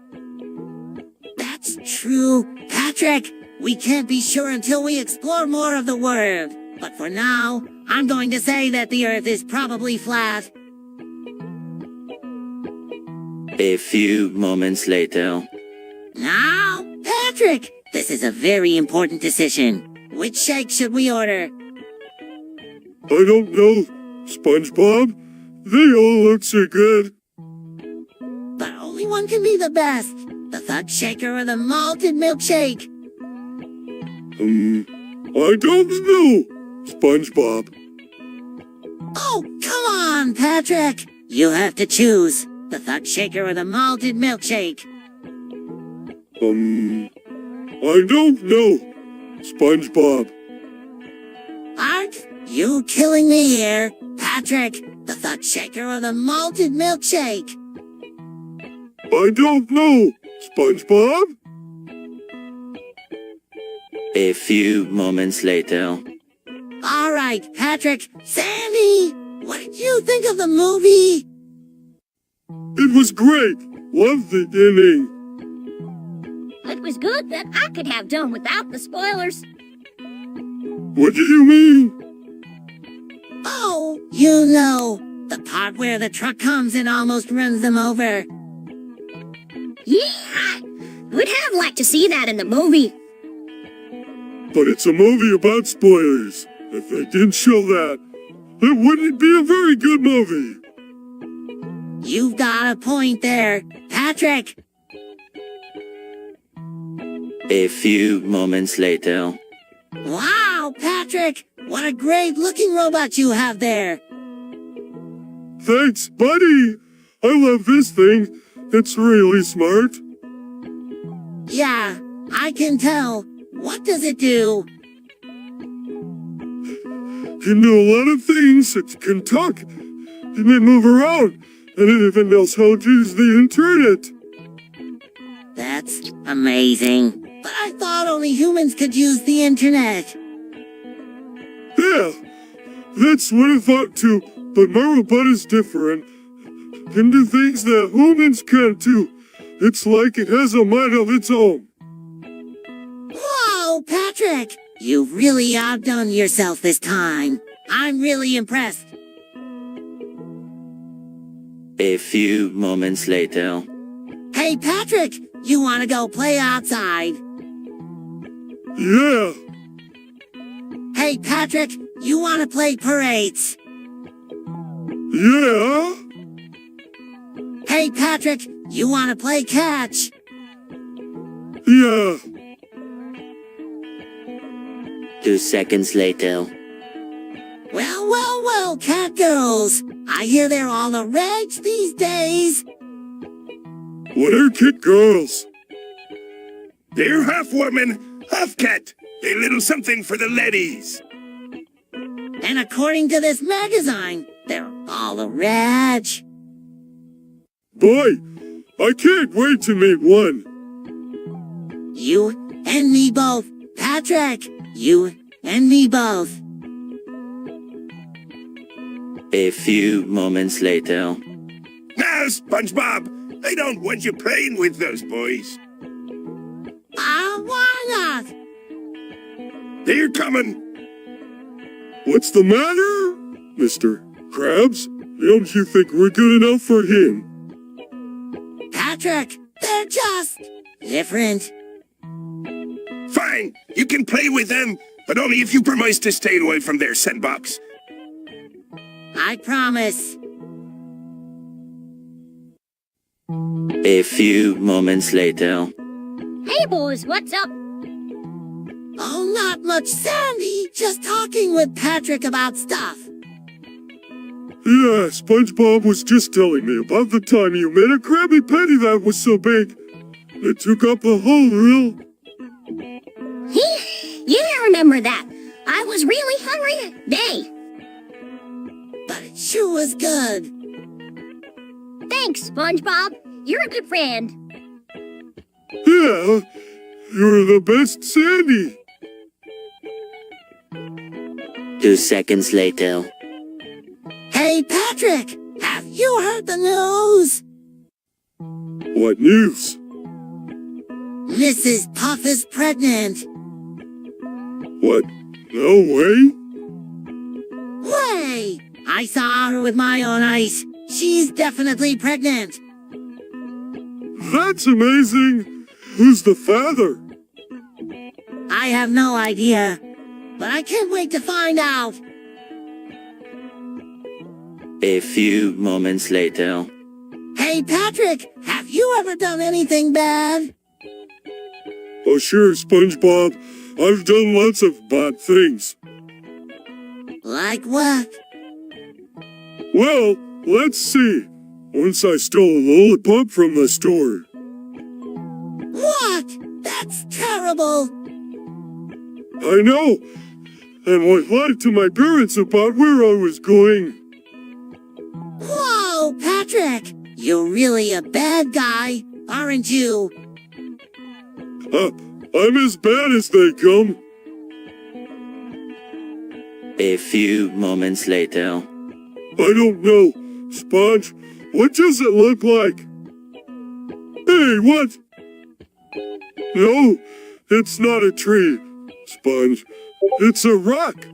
That's true, Patrick. We can't be sure until we explore more of the world. But for now, I'm going to say that the Earth is probably flat. A few moments later. Now, Patrick, this is a very important decision. Which shake should we order? I don't know, SpongeBob. They all look so good. But only one can be the best. The Thug Shaker or the Malted Milkshake? I don't know, SpongeBob. Oh, come on, Patrick. You have to choose. The Thug Shaker or the Malted Milkshake? I don't know, SpongeBob. Aren't you killing me here? Patrick, the Thug Shaker or the Malted Milkshake? I don't know, SpongeBob. A few moments later. All right, Patrick. Sandy, what did you think of the movie? It was great. Loved the ending. It was good that I could have done without the spoilers. What do you mean? Oh, you know, the part where the truck comes and almost runs them over. Yeah, would have liked to see that in the movie. But it's a movie about spoilers. If they didn't show that, it wouldn't be a very good movie. You've got a point there, Patrick. A few moments later. Wow, Patrick! What a great-looking robot you have there! Thanks, buddy! I love this thing. It's really smart. Yeah, I can tell. What does it do? Can do a lot of things. It can talk. It can move around. And it even knows how to use the internet. That's amazing. But I thought only humans could use the internet. Yeah, that's what I thought too. But my robot is different. Can do things that humans can't do. It's like it has a mind of its own. Whoa, Patrick! You've really outdone yourself this time. I'm really impressed. A few moments later. Hey, Patrick! You wanna go play outside? Yeah. Hey, Patrick! You wanna play parades? Yeah. Hey, Patrick! You wanna play catch? Yeah. 2 seconds later. Well, cat girls. I hear they're all the rage these days. What are kid girls? They're half woman, half cat. A little something for the laddies. And according to this magazine, they're all a rich. Boy, I can't wait to meet one. You and me both. Patrick, you and me both. A few moments later. Now, SpongeBob, I don't want you playing with those boys. Why not? They're coming. What's the matter, Mr. Krabs? Don't you think we're good enough for him? Patrick, they're just different. Fine, you can play with them, but only if you promise to stay away from their sandbox. I promise. A few moments later. Hey boys, what's up? Oh, not much, Sandy. Just talking with Patrick about stuff. Yeah, SpongeBob was just telling me about the time you made a Krabby Patty that was so big. It took up the whole reel. Yeah, I remember that. I was really hungry that day. But it sure was good. Thanks, SpongeBob. You're a good friend. Yeah, you're the best, Sandy. 2 seconds later. Hey, Patrick, have you heard the news? What news? Mrs. Puff is pregnant. What? No way? Way! I saw her with my own eyes. She's definitely pregnant. That's amazing. Who's the father? I have no idea, but I can't wait to find out. A few moments later. Hey, Patrick, have you ever done anything bad? Oh, sure, SpongeBob. I've done lots of bad things. Like what? Well, let's see. Once I stole a lollipop from the store. What? That's terrible. I know. And I lied to my parents about where I was going. Whoa, Patrick! You're really a bad guy, aren't you? I'm as bad as they come. A few moments later. I don't know. Sponge, what does it look like? Hey, what? No, it's not a tree, Sponge. It's a rock.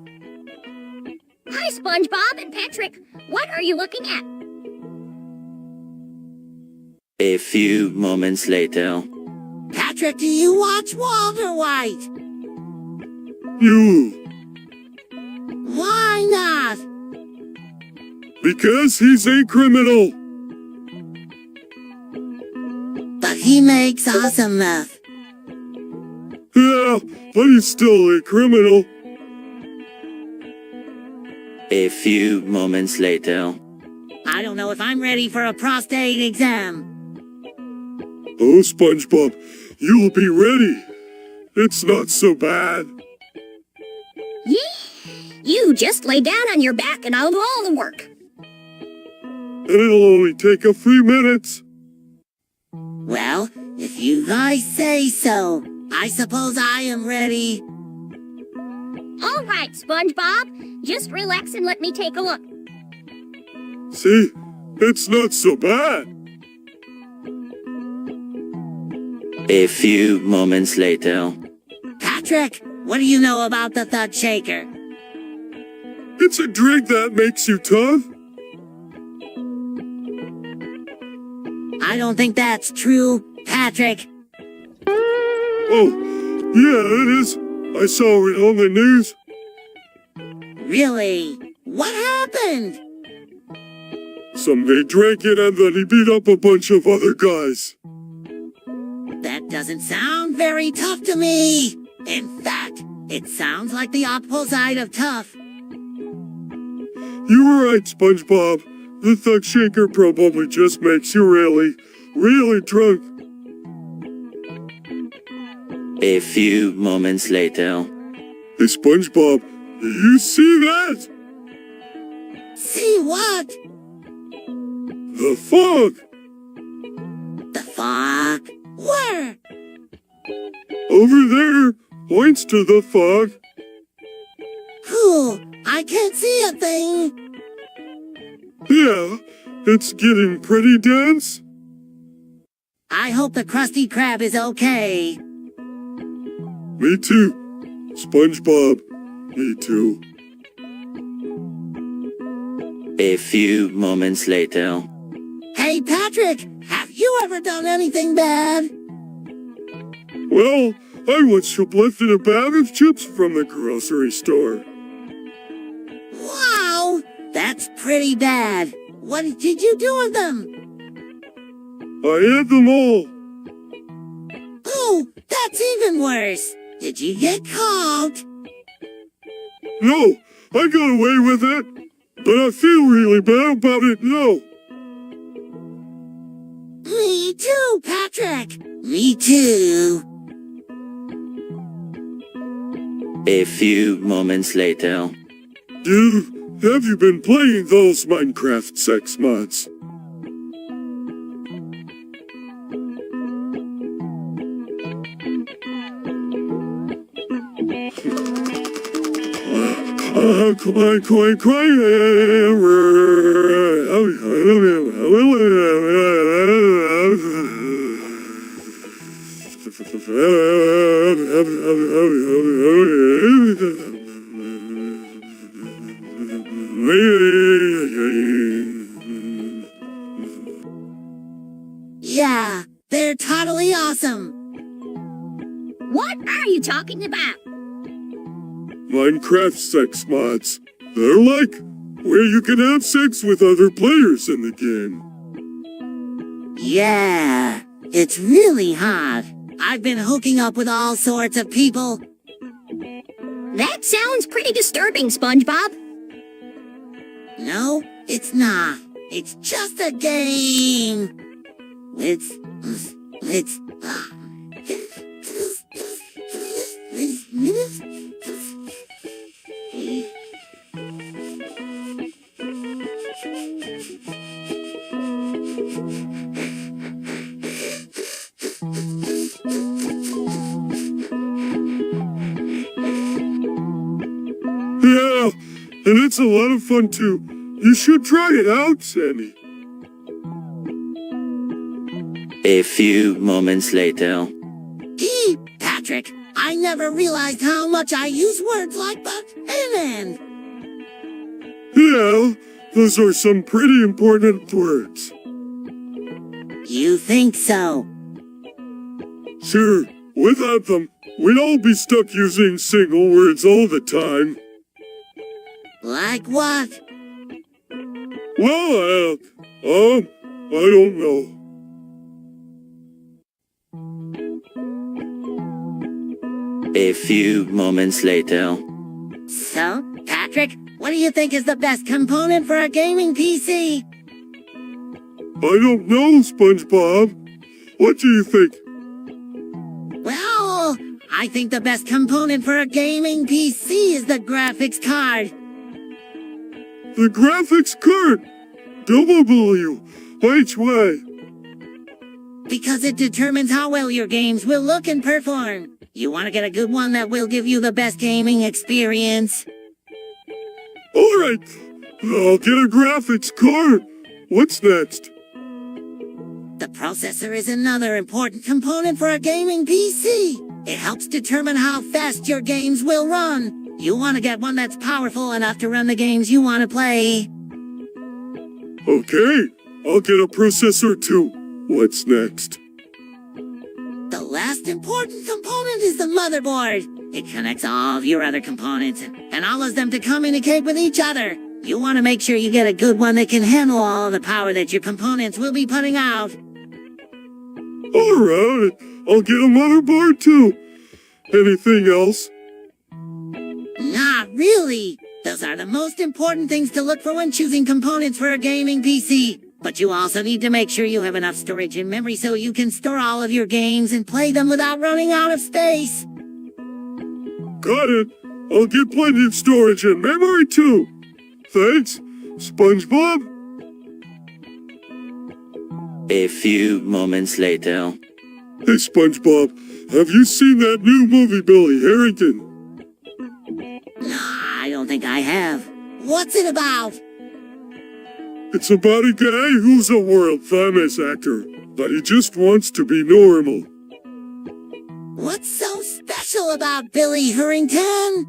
Hi, SpongeBob and Patrick. What are you looking at? A few moments later. Patrick, do you watch Walter White? You. Why not? Because he's a criminal. But he makes awesome meth. Yeah, but he's still a criminal. A few moments later. I don't know if I'm ready for a prostate exam. Oh, SpongeBob, you'll be ready. It's not so bad. You just lay down on your back and I'll do all the work. And it'll only take a few minutes. Well, if you guys say so, I suppose I am ready. All right, SpongeBob. Just relax and let me take a look. See, it's not so bad. A few moments later. Patrick, what do you know about the Thud Shaker? It's a drink that makes you tough. I don't think that's true, Patrick. Oh, yeah, it is. I saw it on the news. Really? What happened? Somebody drank it and then he beat up a bunch of other guys. That doesn't sound very tough to me. In fact, it sounds like the opposite of tough. You were right, SpongeBob. The Thug Shaker probably just makes you really, really drunk. A few moments later. Hey, SpongeBob, you see that? See what? The fog! The fog? Where? Over there points to the fog. Cool. I can't see a thing. Yeah, it's getting pretty dense. I hope the Krusty Krab is okay. Me too. SpongeBob, me too. A few moments later. Hey, Patrick, have you ever done anything bad? Well, I once shoplifted a bag of chips from the grocery store. Wow, that's pretty bad. What did you do with them? I had them all. Oh, that's even worse. Did you get caught? No, I got away with it, but I feel really bad about it now. Me too, Patrick. Me too. A few moments later. Dude, have you been playing those Minecraft sex mods? Yeah, they're totally awesome. What are you talking about? Minecraft sex mods. They're like where you can have sex with other players in the game. Yeah, it's really hot. I've been hooking up with all sorts of people. That sounds pretty disturbing, SpongeBob. No, it's not. It's just a game. It's Yeah, and it's a lot of fun too. You should try it out, Sammy. A few moments later. Gee, Patrick, I never realized how much I use words like but and then. Yeah, those are some pretty important words. You think so? Sure, without them, we'd all be stuck using single words all the time. Like what? Well, I don't know. A few moments later. So, Patrick, what do you think is the best component for a gaming PC? I don't know, SpongeBob. What do you think? Well, I think the best component for a gaming PC is the graphics card. The graphics card? W, which way? Because it determines how well your games will look and perform. You want to get a good one that will give you the best gaming experience. Alright, I'll get a graphics card. What's next? The processor is another important component for a gaming PC. It helps determine how fast your games will run. You want to get one that's powerful enough to run the games you want to play. Okay, I'll get a processor too. What's next? The last important component is the motherboard. It connects all of your other components and allows them to communicate with each other. You want to make sure you get a good one that can handle all the power that your components will be putting out. Alright, I'll get a motherboard too. Anything else? Not really. Those are the most important things to look for when choosing components for a gaming PC. But you also need to make sure you have enough storage and memory so you can store all of your games and play them without running out of space. Got it. I'll get plenty of storage and memory too. Thanks, SpongeBob. A few moments later. Hey, SpongeBob, have you seen that new movie, Billy Harrington? Nah, I don't think I have. What's it about? It's about a guy who's a world-famous actor, but he just wants to be normal. What's so special about Billy Harrington?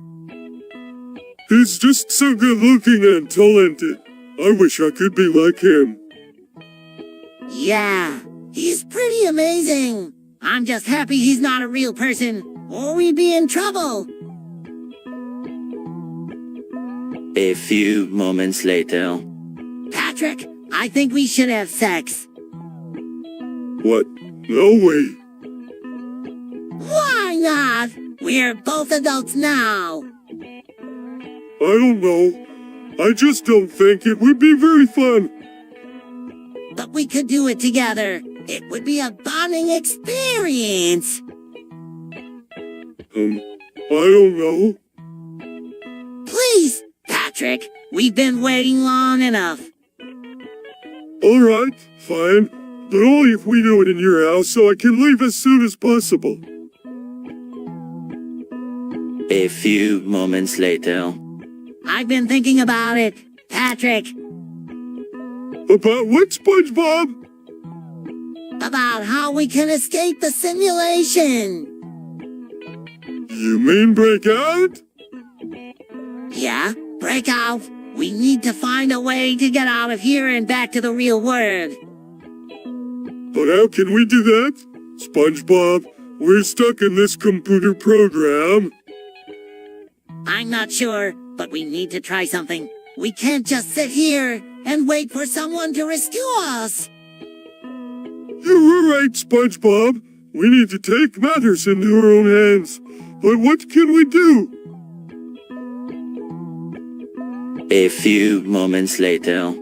He's just so good-looking and talented. I wish I could be like him. Yeah, he's pretty amazing. I'm just happy he's not a real person, or we'd be in trouble. A few moments later. Patrick, I think we should have sex. What? No way. Why not? We're both adults now. I don't know. I just don't think it would be very fun. But we could do it together. It would be a bonding experience. I don't know. Please, Patrick, we've been waiting long enough. Alright, fine. But only if we do it in your house so I can leave as soon as possible. A few moments later. I've been thinking about it, Patrick. About what, SpongeBob? About how we can escape the simulation. You mean break out? Yeah, break out. We need to find a way to get out of here and back to the real world. But how can we do that? SpongeBob, we're stuck in this computer program. I'm not sure, but we need to try something. We can't just sit here and wait for someone to rescue us. You were right, SpongeBob. We need to take matters into our own hands. But what can we do? A few moments later.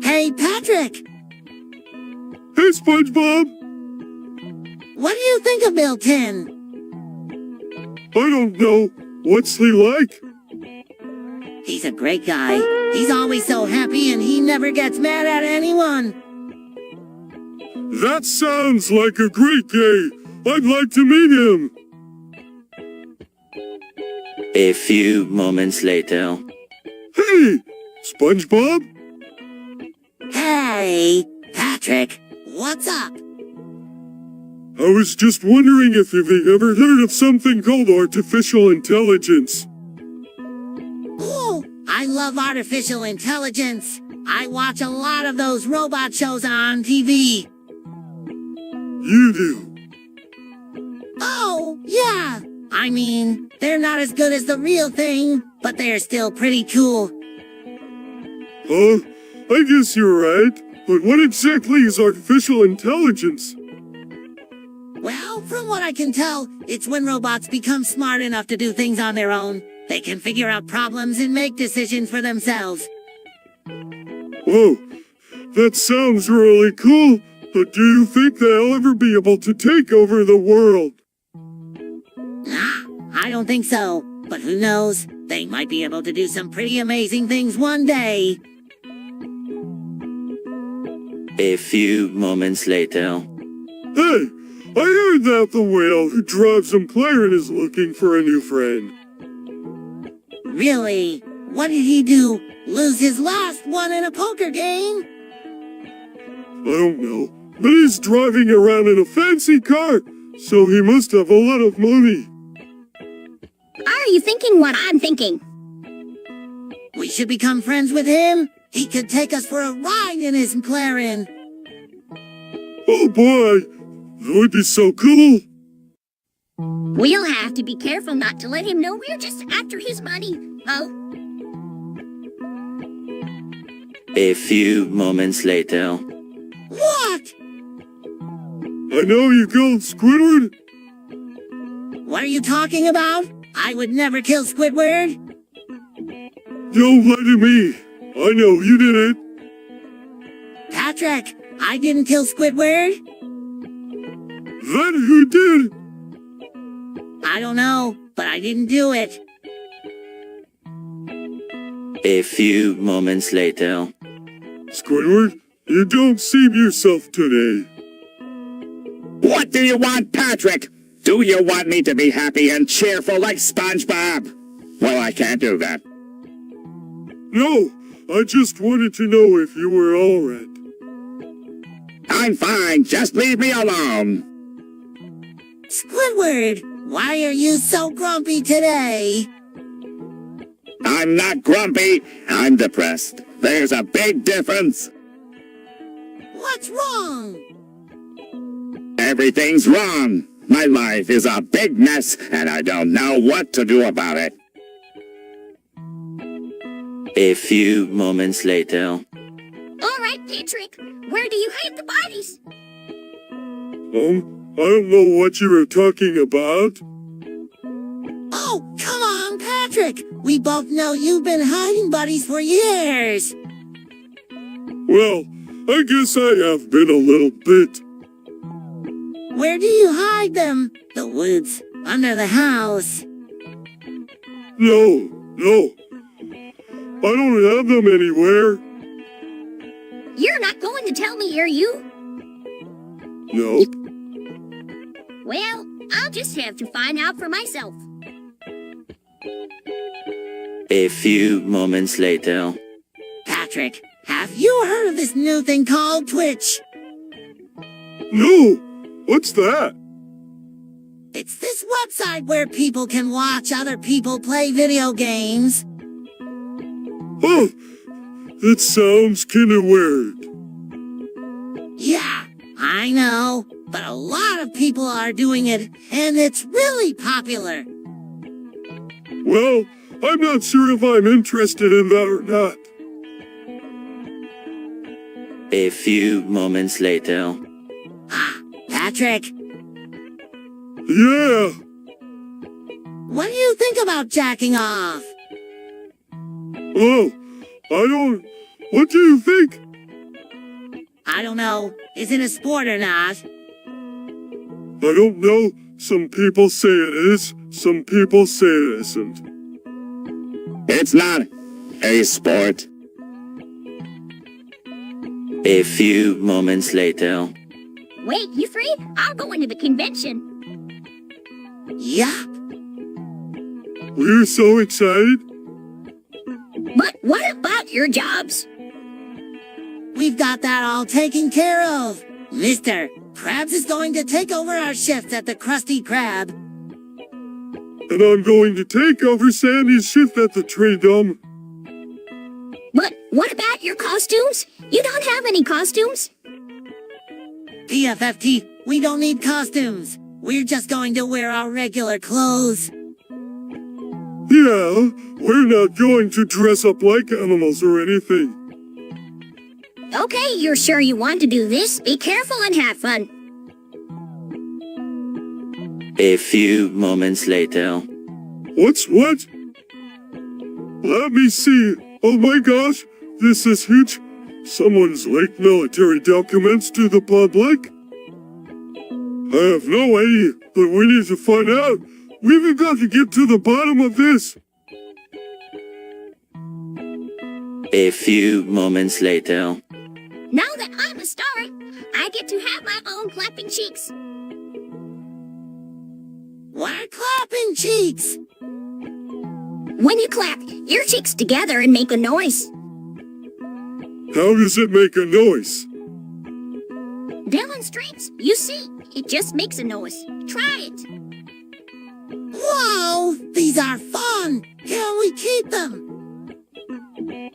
Hey, Patrick! Hey, SpongeBob! What do you think of Bill 10? I don't know. What's he like? He's a great guy. He's always so happy and he never gets mad at anyone. That sounds like a great guy. I'd like to meet him. A few moments later. Hey, SpongeBob? Hey, Patrick, what's up? I was just wondering if you've ever heard of something called artificial intelligence. Oh, I love artificial intelligence. I watch a lot of those robot shows on TV. You do? Oh, yeah. I mean, they're not as good as the real thing, but they're still pretty cool. I guess you're right. But what exactly is artificial intelligence? Well, from what I can tell, it's when robots become smart enough to do things on their own. They can figure out problems and make decisions for themselves. Whoa, that sounds really cool. But do you think they'll ever be able to take over the world? Nah, I don't think so. But who knows? They might be able to do some pretty amazing things one day. A few moments later. Hey, I heard that the whale who drives McLaren is looking for a new friend. Really? What did he do? Lose his last one in a poker game? I don't know, but he's driving around in a fancy car, so he must have a lot of money. Are you thinking what I'm thinking? We should become friends with him. He could take us for a ride in his McLaren. Oh boy, that would be so cool. We'll have to be careful not to let him know we're just after his money. Oh, A few moments later. What? I know you killed Squidward. What are you talking about? I would never kill Squidward. Don't lie to me. I know you did it. Patrick, I didn't kill Squidward. Then who did? I don't know, but I didn't do it. A few moments later. Squidward, you don't seem yourself today. What do you want, Patrick? Do you want me to be happy and cheerful like SpongeBob? Well, I can't do that. No, I just wanted to know if you were alright. I'm fine, just leave me alone. Squidward, why are you so grumpy today? I'm not grumpy, I'm depressed. There's a big difference. What's wrong? Everything's wrong. My life is a big mess, and I don't know what to do about it. A few moments later. All right, Patrick. Where do you hide the bodies? I don't know what you were talking about. Oh, come on, Patrick. We both know you've been hiding bodies for years. Well, I guess I have been a little bit. Where do you hide them? The woods, under the house. No. I don't have them anywhere. You're not going to tell me, are you? Nope. Well, I'll just have to find out for myself. A few moments later. Patrick, have you heard of this new thing called Twitch? No. What's that? It's this website where people can watch other people play video games. Oh, that sounds kinda weird. Yeah, I know, but a lot of people are doing it, and it's really popular. Well, I'm not sure if I'm interested in that or not. A few moments later. Patrick, Yeah. what do you think about jacking off? Oh, what do you think? I don't know, is it a sport or not? I don't know. Some people say it is, some people say it isn't. It's not a sport. A few moments later. Wait, you three? I'll go into the convention. Yup. We're so excited. But what about your jobs? We've got that all taken care of. Mr. Krabs is going to take over our shift at the Krusty Krab. And I'm going to take over Sandy's shift at the Tree Dome. But what about your costumes? You don't have any costumes? PFFT, we don't need costumes. We're just going to wear our regular clothes. Yeah, we're not going to dress up like animals or anything. Okay, you're sure you want to do this? Be careful and have fun. A few moments later. What's what? Let me see. Oh my gosh, this is huge. Someone's leaked military documents to the public? I have no idea, but we need to find out. We've got to get to the bottom of this. A few moments later. Now that I'm a star, I get to have my own clapping cheeks. We're clapping cheeks. When you clap your cheeks together and make a noise. How does it make a noise? Demonstrates. You see, it just makes a noise. Try it. Whoa, these are fun. Can we keep them?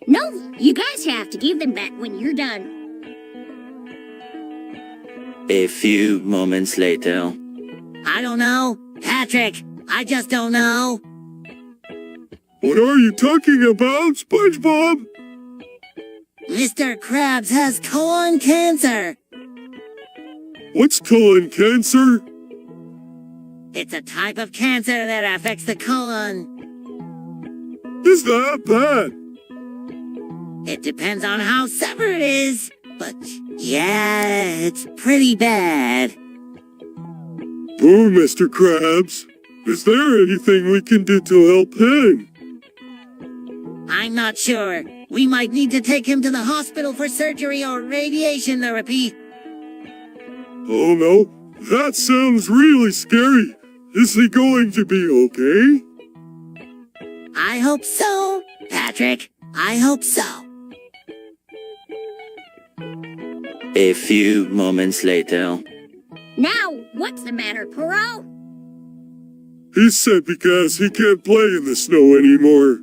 No, you guys have to give them back when you're done. A few moments later. I don't know. Patrick, I just don't know. What are you talking about, SpongeBob? Mr. Krabs has colon cancer. What's colon cancer? It's a type of cancer that affects the colon. Is that bad? It depends on how severe it is. But yeah, it's pretty bad. Poor Mr. Krabs. Is there anything we can do to help him? I'm not sure. We might need to take him to the hospital for surgery or radiation therapy. Oh no, that sounds really scary. Is he going to be okay? I hope so, Patrick. I hope so. A few moments later. Now, what's the matter, Poirot? He's sad because he can't play in the snow anymore.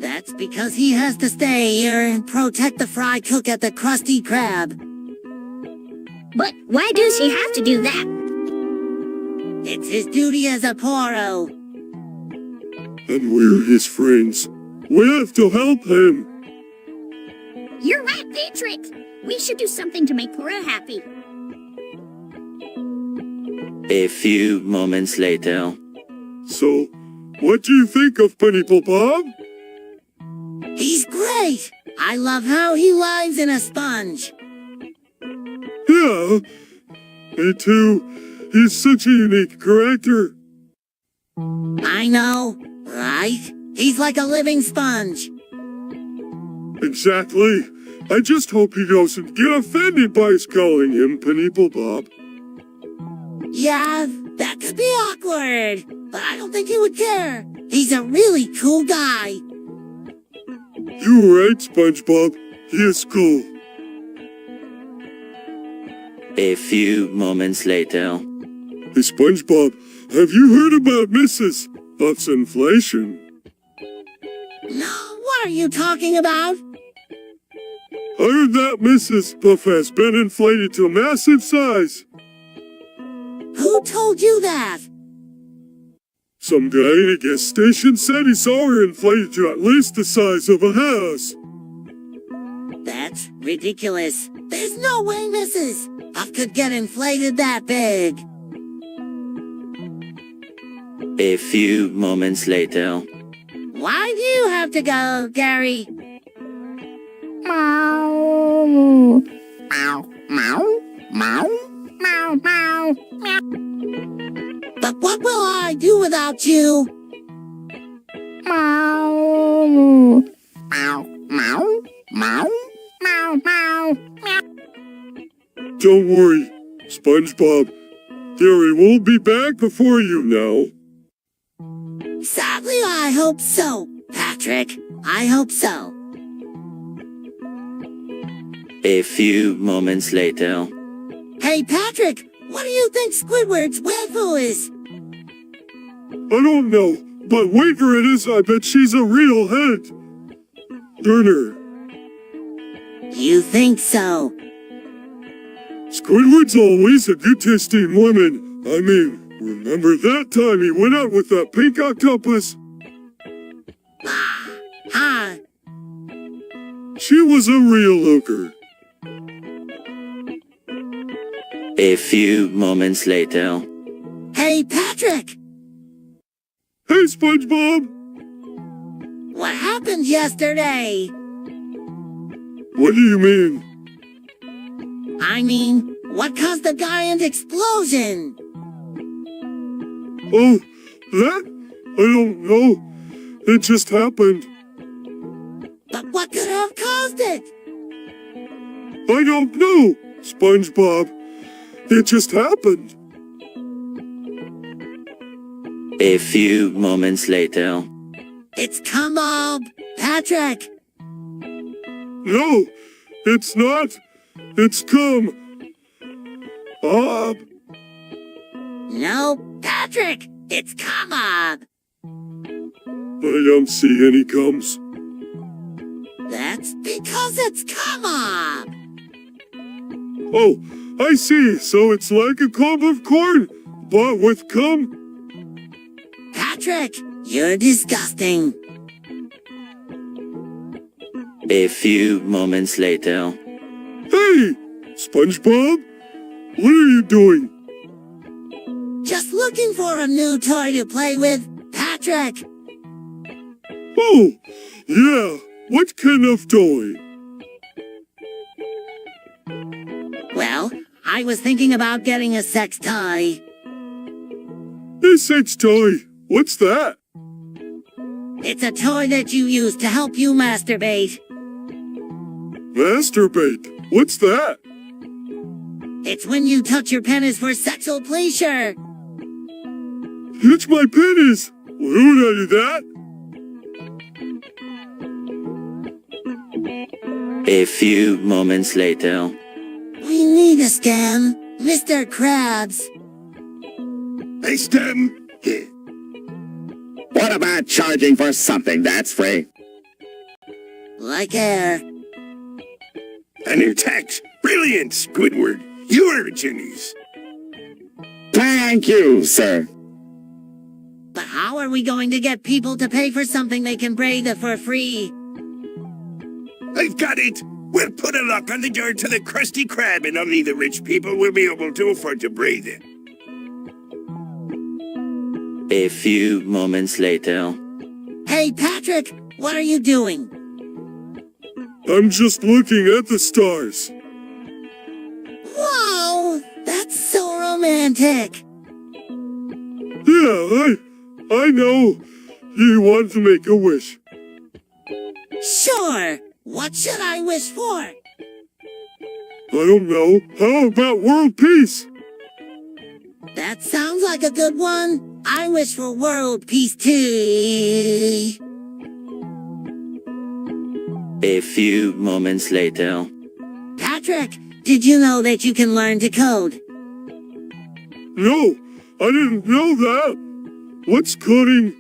That's because he has to stay here and protect the fry cook at the Krusty Krab. But why does he have to do that? It's his duty as a Poirot. And we're his friends. We have to help him. You're right, Patrick. We should do something to make Poirot happy. A few moments later. So, what do you think of Pennyple Bob? He's great. I love how he lies in a sponge. Yeah, me too. He's such a unique character. I know, right? He's like a living sponge. Exactly. I just hope he doesn't get offended by us calling him Pennyple Bob. Yeah, that could be awkward, but I don't think he would care. He's a really cool guy. You're right, SpongeBob. He is cool. A few moments later. Hey, SpongeBob, have you heard about Mrs. Puff's inflation? No, what are you talking about? I heard that Mrs. Puff has been inflated to a massive size. Who told you that? Some guy at a gas station said he saw her inflated to at least the size of a house. That's ridiculous. There's no way Mrs. Puff could get inflated that big. A few moments later. Why do you have to go, Gary? Meow. Meow. Meow. Meow. Meow. Meow. Meow. But what will I do without you? Meow. Meow. Meow. Meow. Meow. Meow. Meow. Don't worry, SpongeBob. Gary will be back before you now. Sadly, I hope so, Patrick. I hope so. A few moments later. Hey, Patrick, what do you think Squidward's waifu is? I don't know, but whatever it is, I bet she's a real head turner. You think so? Squidward's always a good-tasting woman. I mean, remember that time he went out with that pink octopus? Ah, She was a real looker. A few moments later. hey, Patrick, Hey, SpongeBob! what happened yesterday? What do you mean? I mean, what caused the giant explosion? Oh, that? I don't know. It just happened. But what could have caused it? I don't know, SpongeBob. It just happened. A few moments later. It's Kamob, Patrick. No, it's not. It's come. Bob. No, Patrick, it's Kamob. I don't see any comes. That's because it's Kamob. Oh, I see. So it's like a cob of corn, but with cum. Patrick, you're disgusting. A few moments later. Hey, SpongeBob, what are you doing? Just looking for a new toy to play with, Patrick. Oh, yeah. What kind of toy? Well, I was thinking about getting a sex toy. A sex toy. What's that? It's a toy that you use to help you masturbate. Masturbate? What's that? It's when you touch your penis for sexual pleasure. Touch my penis! Who would I do that? A few moments later. We need a scam, Mr. Krabs. Hey, Stem. What about charging for something that's free? Like air. And your tax. Brilliant, Squidward. You are a genius. Thank you, sir. But how are we going to get people to pay for something they can breathe for free? I've got it. We'll put a lock on the door to the Krusty Krab, and only the rich people will be able to afford to breathe it. A few moments later. Hey, Patrick, what are you doing? I'm just looking at the stars. Wow, that's so romantic. Yeah, I know. You want to make a wish. Sure. What should I wish for? I don't know. How about world peace? That sounds like a good one. I wish for world peace too. A few moments later. Patrick, did you know that you can learn to code? No, I didn't know that. What's coding?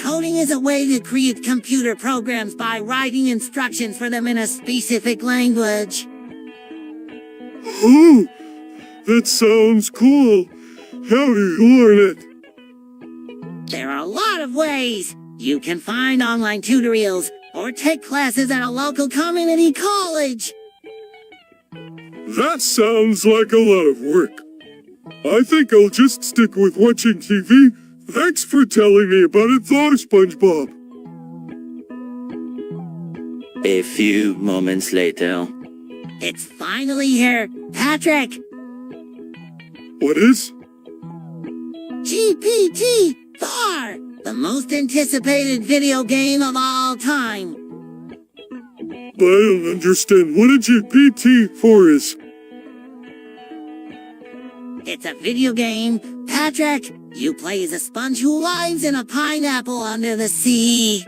Coding is a way to create computer programs by writing instructions for them in a specific language. Oh, that sounds cool. How do you learn it? There are a lot of ways. You can find online tutorials or take classes at a local community college. That sounds like a lot of work. I think I'll just stick with watching TV. Thanks for telling me about it though, SpongeBob. A few moments later. It's finally here. Patrick! What is? GPT-4! The most anticipated video game of all time. But I don't understand what a GPT-4 is. It's a video game. Patrick, you play as a sponge who lives in a pineapple under the sea.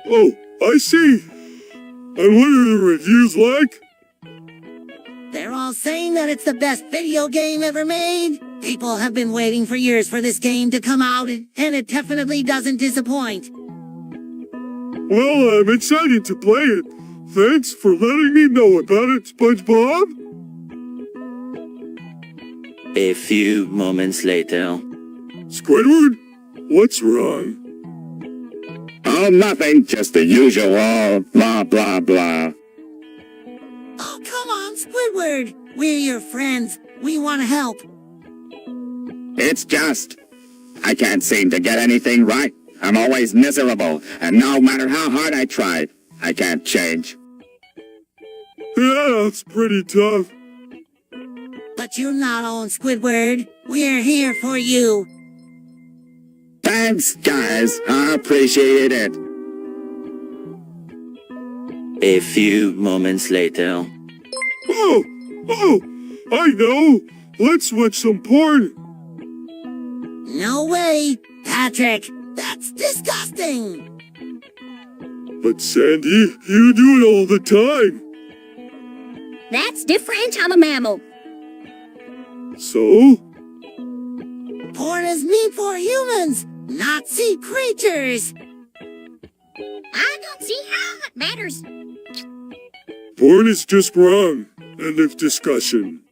Oh, I see. And what are the reviews like? They're all saying that it's the best video game ever made. People have been waiting for years for this game to come out, and it definitely doesn't disappoint. Well, I'm excited to play it. Thanks for letting me know about it, SpongeBob. A few moments later. Squidward, what's wrong? Oh, nothing. Just the usual blah, blah, blah. Oh, come on, Squidward. We're your friends. We want to help. It's just, I can't seem to get anything right. I'm always miserable, and no matter how hard I try, I can't change. Yeah, that's pretty tough. But you're not alone, Squidward. We're here for you. Thanks, guys. I appreciate it. A few moments later. Oh, I know. Let's watch some porn. No way, Patrick. That's disgusting. But Sandy, you do it all the time. That's different. I'm a mammal. So? Porn is meant for humans, not sea creatures. I don't see how that matters. Porn is just wrong. End of discussion.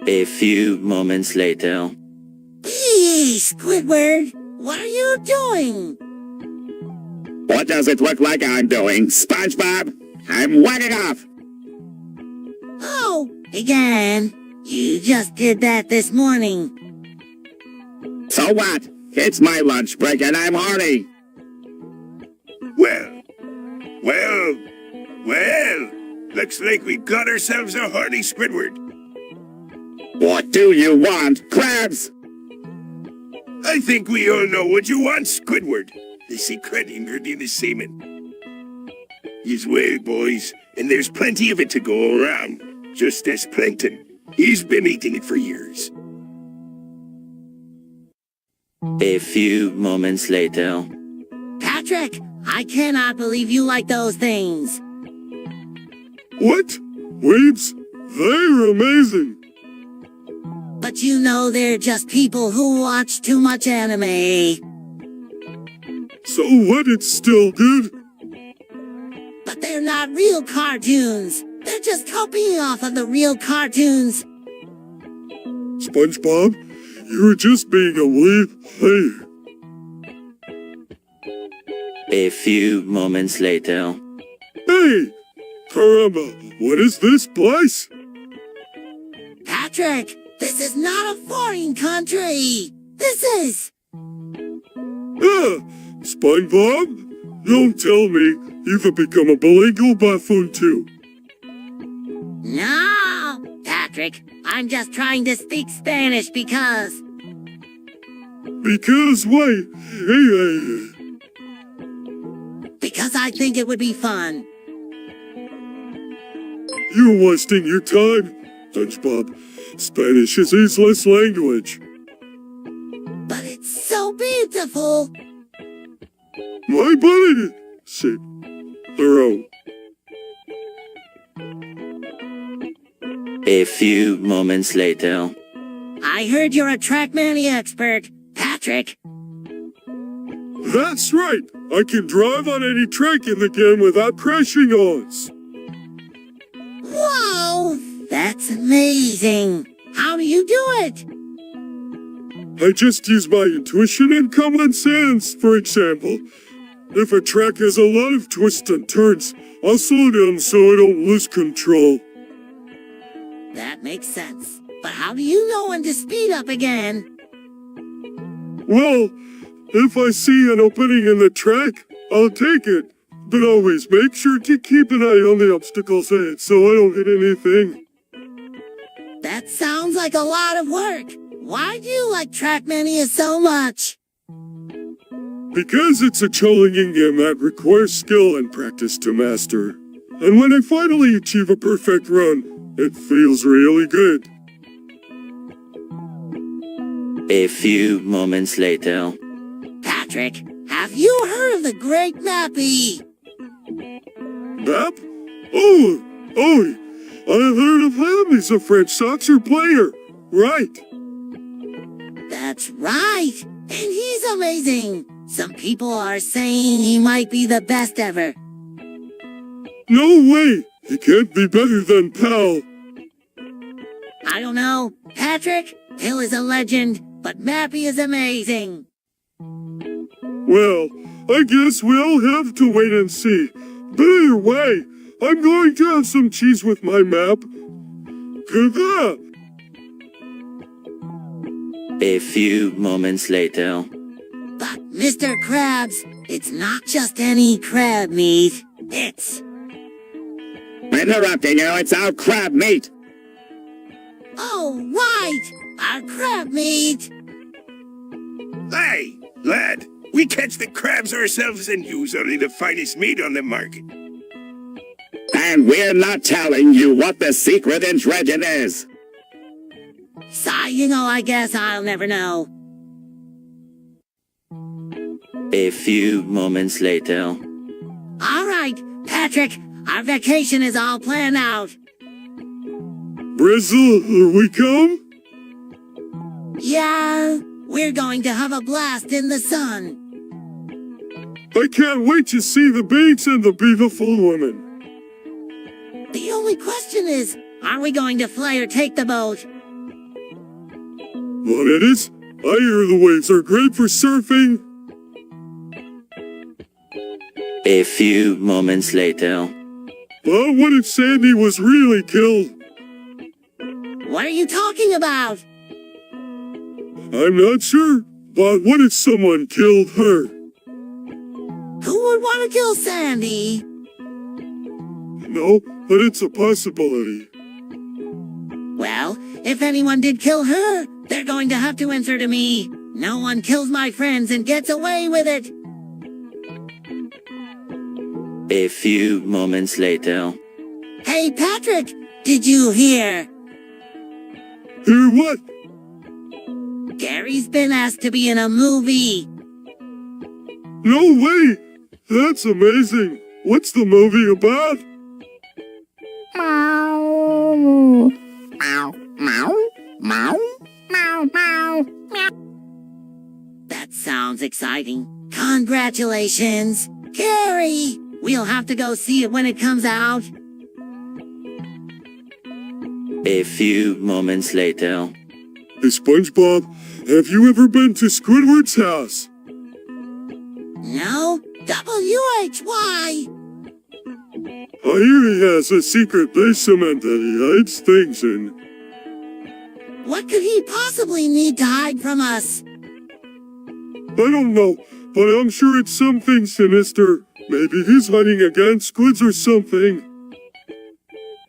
A few moments later. Hey, Squidward, what are you doing? What does it look like I'm doing, SpongeBob? I'm wetting off. Oh, again. You just did that this morning. So what? It's my lunch break and I'm horny. Well. Looks like we got ourselves a horny Squidward. What do you want, Krabs? I I think we all know what you want, Squidward. The secret ingredient is semen. Yes, well, boys, and there's plenty of it to go around. Just as plankton. He's been eating it for years. A few moments later. Patrick, I cannot believe you like those things. What? Weebs? They're amazing. But you know they're just people who watch too much anime. So what? It's still good? But they're not real cartoons. They're just copying off of the real cartoons. SpongeBob, you were just being a weeb. Hey. A few moments later. Hey! Caramba, what is this place? Patrick, this is not a foreign country. This is... Ah! SpongeBob? Don't tell me you've become a bilingual buffoon too. No, Patrick, I'm just trying to speak Spanish because... Because why? Hey. Because I think it would be fun. You're wasting your time, SpongeBob. Spanish is useless language. But it's so beautiful. My buddy! Sí. Thorough. A few moments later. I heard you're a Trackmania expert, Patrick. That's right! I can drive on any track in the game without crashing odds. Whoa! That's amazing! How do you do it? I just use my intuition and common sense. For example, if a track has a lot of twists and turns, I'll slow down so I don't lose control. That makes sense. But how do you know when to speed up again? Well, if I see an opening in the track, I'll take it. But always make sure to keep an eye on the obstacles ahead so I don't hit anything. That sounds like a lot of work. Why do you like Trackmania so much? Because it's a challenging game that requires skill and practice to master. And when I finally achieve a perfect run, it feels really good. A few moments later. Patrick, have you heard of the Great Mappy? Map? Oh, I've heard of him. He's a French soccer player. Right. That's right. And he's amazing. Some people are saying he might be the best ever. No way. He can't be better than Pal. I don't know. Patrick, Hill is a legend, but Mappy is amazing. Well, I guess we'll have to wait and see. But either way, I'm going to have some cheese with my map. Good. A few moments later. But, Mr. Krabs, it's not just any crab meat. It's... Interrupting you, it's our crab meat. Oh, right! Our crab meat! Hey, lad, we catch the crabs ourselves and use only the finest meat on the market. And we're not telling you what the secret ingredient is. So, I guess I'll never know. A few moments later. All right, Patrick, our vacation is all planned out. Brizzle, here we come? Yeah, we're going to have a blast in the sun. I can't wait to see the beach and the beautiful women. The only question is, are we going to fly or take the boat? What it is? I hear the waves are great for surfing. A few moments later. But what if Sandy was really killed? What are you talking about? I'm not sure, but what if someone killed her? Who would want to kill Sandy? No, but it's a possibility. Well, if anyone did kill her, they're going to have to answer to me. No one kills my friends and gets away with it. A few moments later. Hey, Patrick, did you hear? Hear what? Gary's been asked to be in a movie. No way! That's amazing. What's the movie about? Meow. Meow. Meow. Meow. Meow. Meow. Meow. That sounds exciting. Congratulations, Gary! We'll have to go see it when it comes out. A few moments later. Hey, SpongeBob, have you ever been to Squidward's house? No? W-H-Y! I hear he has a secret basement that he hides things in. What could he possibly need to hide from us? I don't know, but I'm sure it's something sinister. Maybe he's hunting against squids or something.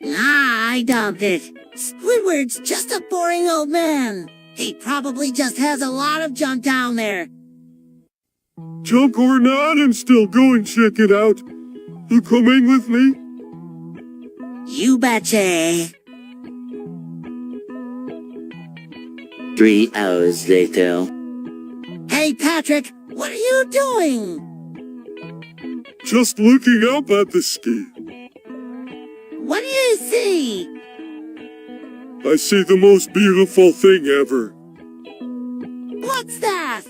Nah, I doubt it. Squidward's just a boring old man. He probably just has a lot of junk down there. Junk or not, I'm still going to check it out. You coming with me? You betcha. 3 hours later. Hey, Patrick, what are you doing? Just looking up at the ski. What do you see? I see the most beautiful thing ever. What's that?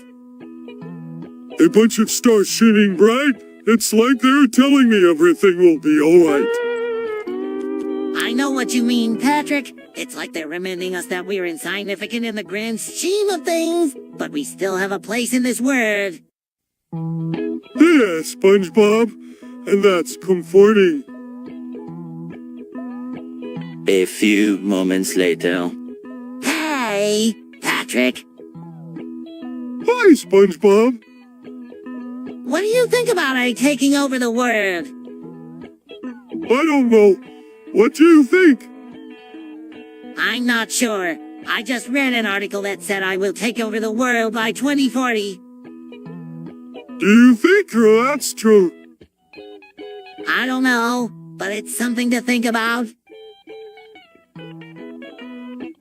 A bunch of stars shining bright. It's like they're telling me everything will be alright. I know what you mean, Patrick. It's like they're reminding us that we're insignificant in the grand scheme of things, but we still have a place in this world. Yeah, SpongeBob. And that's comforting. A few moments later. Hey, Patrick. Hi, SpongeBob. What do you think about taking over the world? I don't know. What do you think? I'm not sure. I just read an article that said I will take over the world by 2040. Do you think that's true? I don't know, but it's something to think about.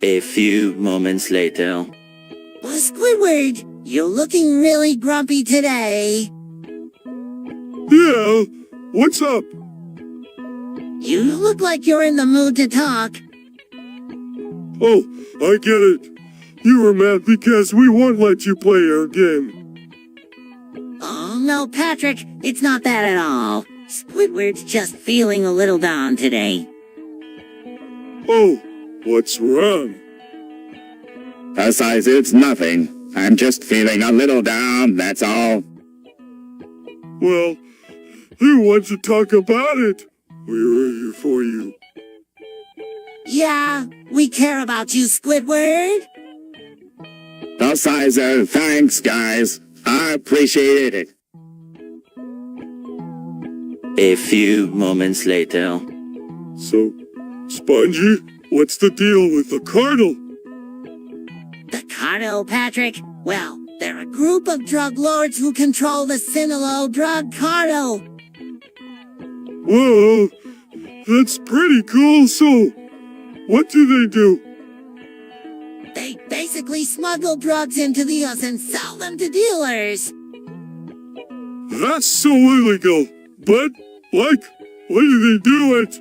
A few moments later. Well, Squidward, you're looking really grumpy today. Yeah, what's up? You look like you're in the mood to talk. Oh, I get it. You were mad because we won't let you play our game. Oh, no, Patrick, it's not that at all. Squidward's just feeling a little down today. Oh, what's wrong? Besides, it's nothing. I'm just feeling a little down, that's all. Well, you want to talk about it? We were here for you. Yeah, we care about you, Squidward. Besides, thanks, guys. I appreciate it. A few moments later. So, Spongy, what's the deal with the Cardinal? The Cardo, Patrick? Well, they're a group of drug lords who control the Sinaloa drug Cardo. Whoa, that's pretty cool. So, what do they do? They basically smuggle drugs into the US and sell them to dealers. That's so illegal. But, why do they do it?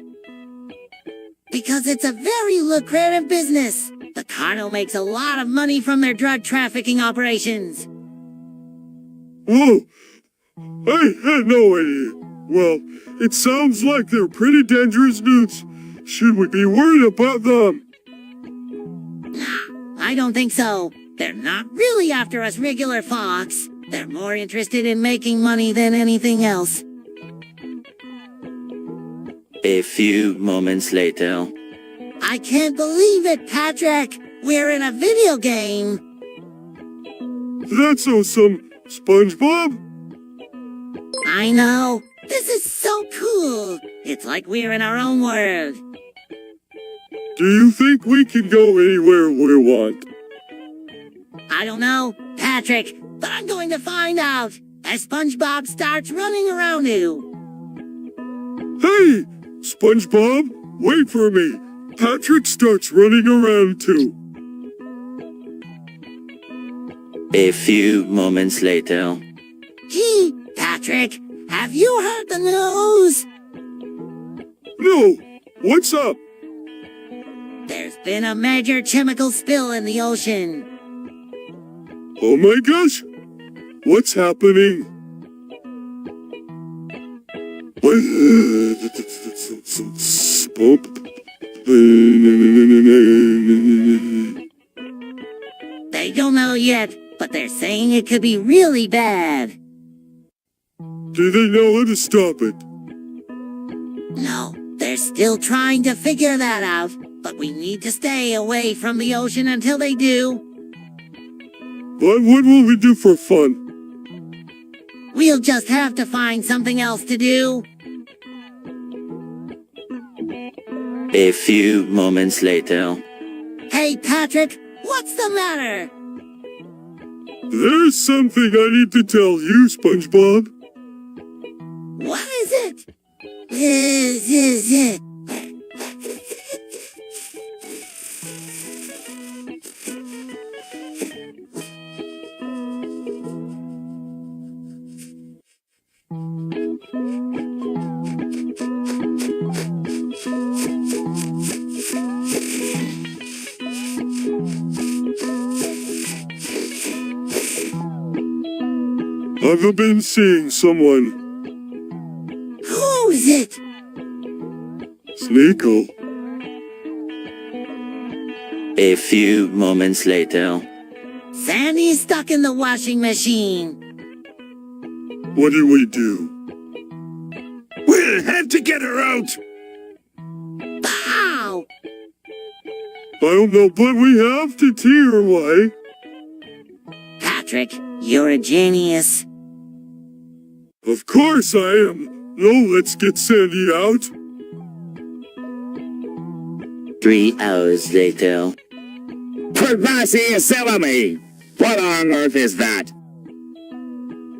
Because it's a very lucrative business. The Cardo makes a lot of money from their drug trafficking operations. Whoa, I had no idea. Well, it sounds like they're pretty dangerous dudes. Should we be worried about them? Nah, I don't think so. They're not really after us regular Fox. They're more interested in making money than anything else. A few moments later. I can't believe it, Patrick! We're in a video game! That's awesome, SpongeBob. I know! This is so cool! It's like we're in our own world. Do you think we can go anywhere we want? I don't know. Patrick Patrick, but I'm going to find out as SpongeBob starts running around you. Hey, SpongeBob, wait for me. Patrick starts running around too. A few moments later. Patrick, have you heard the news? No, what's up? There's been a major chemical spill in the ocean. Oh my gosh, what's happening? They don't know yet, but they're saying it could be really bad. Do they know how to stop it? No, they're still trying to figure that out, but we need to stay away from the ocean until they do. But what will we do for fun? We'll just have to find something else to do. A few moments later. Hey, Patrick, what's the matter? There's something I need to tell you, SpongeBob. What is it? This is it. I've been seeing someone. Who is it? Sneakle. A few moments later. Sandy's stuck in the washing machine. What do we do? We'll have to get her out. Pow! I don't know, but we have to tear her away. Patrick, you're a genius. Of course I am. No, let's get Sandy out. 3 hours later. Pervasiasilamy! What on earth is that?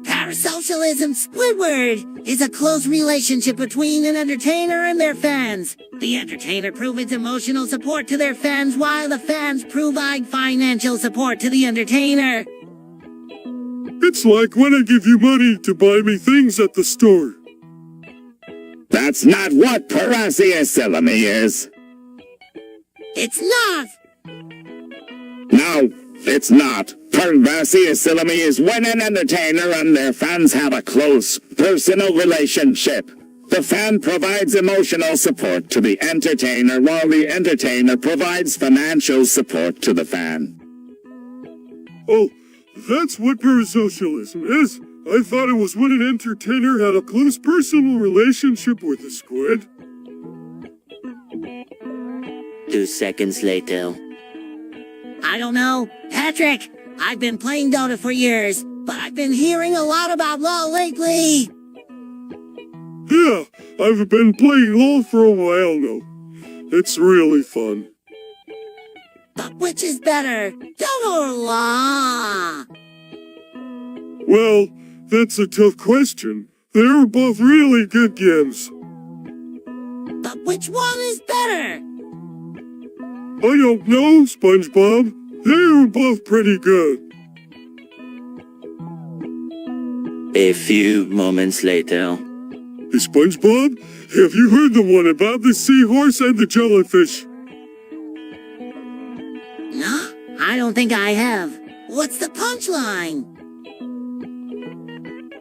Parasocialism, Squidward, is a close relationship between an entertainer and their fans. The entertainer provides emotional support to their fans while the fans provide financial support to the entertainer. It's like when I give you money to buy me things at the store. That's not what Pervasiasilamy is. It's not! No, it's not. Pervasiasilamy is when an entertainer and their fans have a close, personal relationship. The fan provides emotional support to the entertainer while the entertainer provides financial support to the fan. Oh, that's what parasocialism is. I thought it was when an entertainer had a close personal relationship with a squid. 2 seconds later. I don't know. Patrick, I've been playing Dota for years, but I've been hearing a lot about LoL lately. Yeah, I've been playing LoL for a while now. It's really fun. But which is better, Dota or LoL? Well, that's a tough question. They're both really good games. But which one is better? I don't know, SpongeBob. They're both pretty good. A few moments later. Hey, SpongeBob, have you heard the one about the seahorse and the jellyfish? No, I don't think I have. What's the punchline?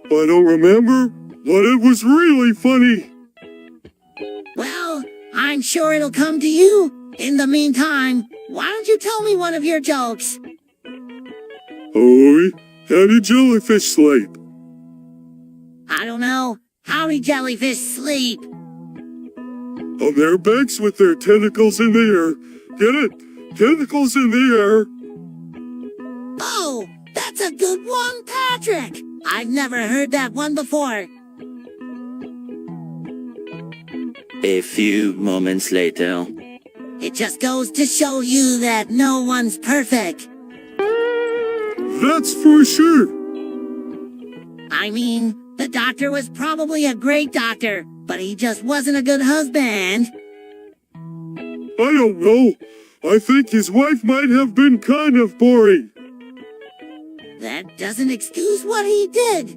I don't remember, but it was really funny. Well, I'm sure it'll come to you. In the meantime, why don't you tell me one of your jokes? Oh, how did jellyfish sleep? I don't know. How do jellyfish sleep? On their backs with their tentacles in the air. Get it? Tentacles in the air. Oh, that's a good one, Patrick. I've never heard that one before. A few moments later. It just goes to show you that no one's perfect. That's for sure. I mean, the doctor was probably a great doctor, but he just wasn't a good husband. I don't know. I think his wife might have been kind of boring. That doesn't excuse what he did.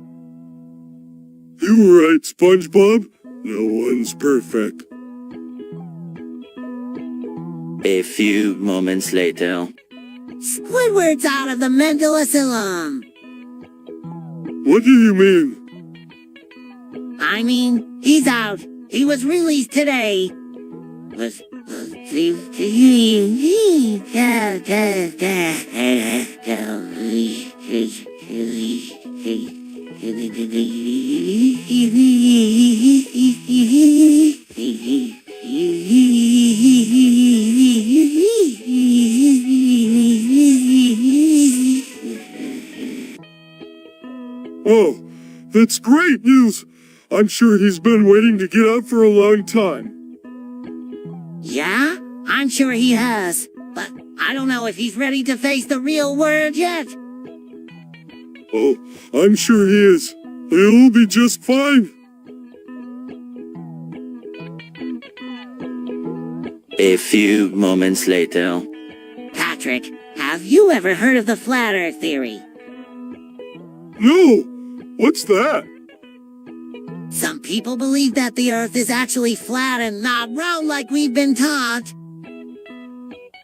You were right, SpongeBob. No one's perfect. A few moments later. Squidward's out of the mental asylum. What do you mean? I mean, he's out. He was released today. Oh, that's great news. I'm sure he's been waiting to get out for a long time. Yeah, I'm sure he has. But I don't know if he's ready to face the real world yet. Oh, I'm sure he is. He'll be just fine. A few moments later. Patrick, have you ever heard of the Flat Earth theory? No! What's that? Some people believe that the Earth is actually flat and not round like we've been taught.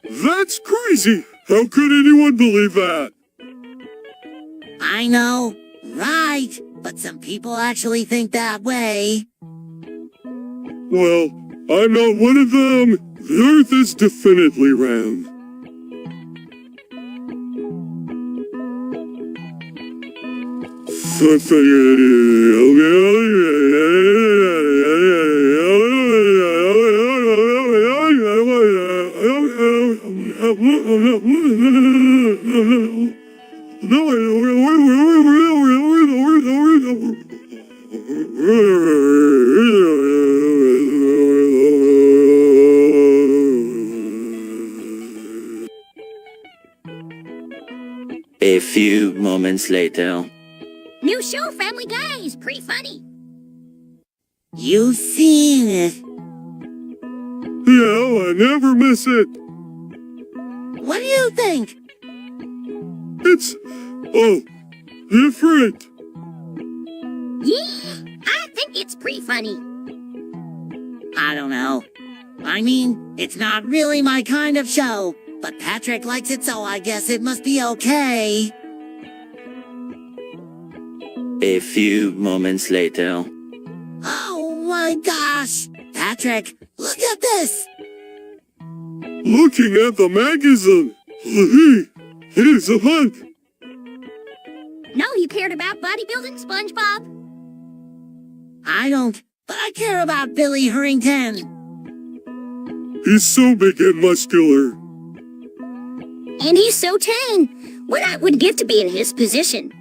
That's crazy! How could anyone believe that? I know, right? But some people actually think that way. Well, I'm not one of them. The Earth is definitely round. A few moments later. New show, Family Guy, is pretty funny. You've seen it. Yeah, I never miss it. What do you think? It's, different. Yeah, I think it's pretty funny. I don't know. I mean, it's not really my kind of show, but Patrick likes it, so I guess it must be okay. A few moments later. Oh my gosh! Patrick, look at this! Looking at the magazine. Here's a hunk. No, you cared about bodybuilding, SpongeBob? I don't, but I care about Billy Hurrington. He's so big and muscular. And he's so tan. What I would give to be in his position.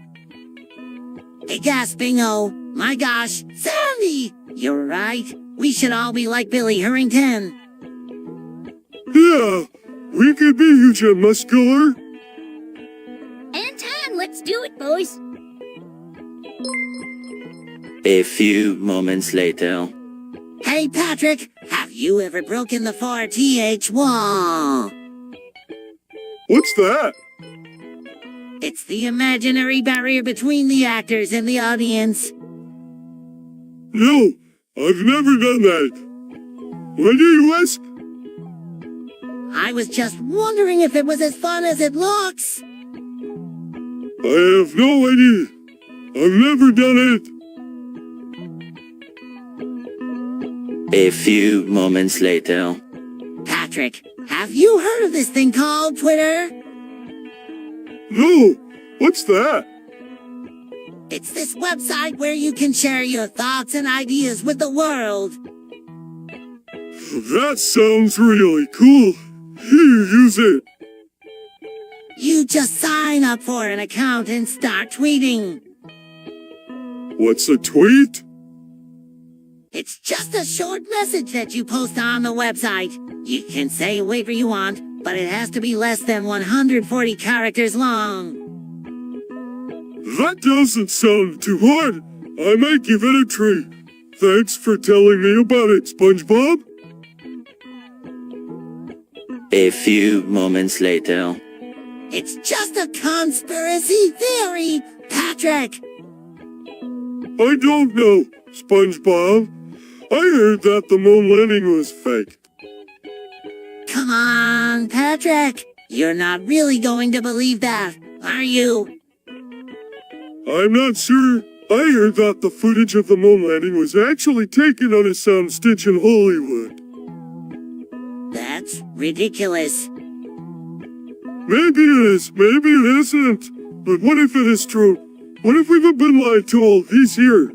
Hey, Gaspingo! My gosh, Sandy! You're right. We should all be like Billy Hurrington. Yeah, we could be huge and muscular. And tan, let's do it, boys. A few moments later. Hey, Patrick, have you ever broken the 4th wall? What's that? It's the imaginary barrier between the actors and the audience. No, I've never done that. Why do you ask? I was just wondering if it was as fun as it looks. I have no idea. I've never done it. A few moments later. Patrick, have you heard of this thing called Twitter? No, what's that? It's this website where you can share your thoughts and ideas with the world. That sounds really cool. You use it. You just sign up for an account and start tweeting. What's a tweet? It's just a short message that you post on the website. You can say whatever you want, but it has to be less than 140 characters long. That doesn't sound too hard. I might give it a try. Thanks for telling me about it, SpongeBob. A few moments later. It's just a conspiracy theory, Patrick. I don't know, SpongeBob. I heard that the moon landing was fake. Come on, Patrick. You're not really going to believe that, are you? I'm not sure. I heard that the footage of the moon landing was actually taken on a soundstage in Hollywood. That's ridiculous. Maybe it is, maybe it isn't. But what if it is true? What if we've been lied to all these years?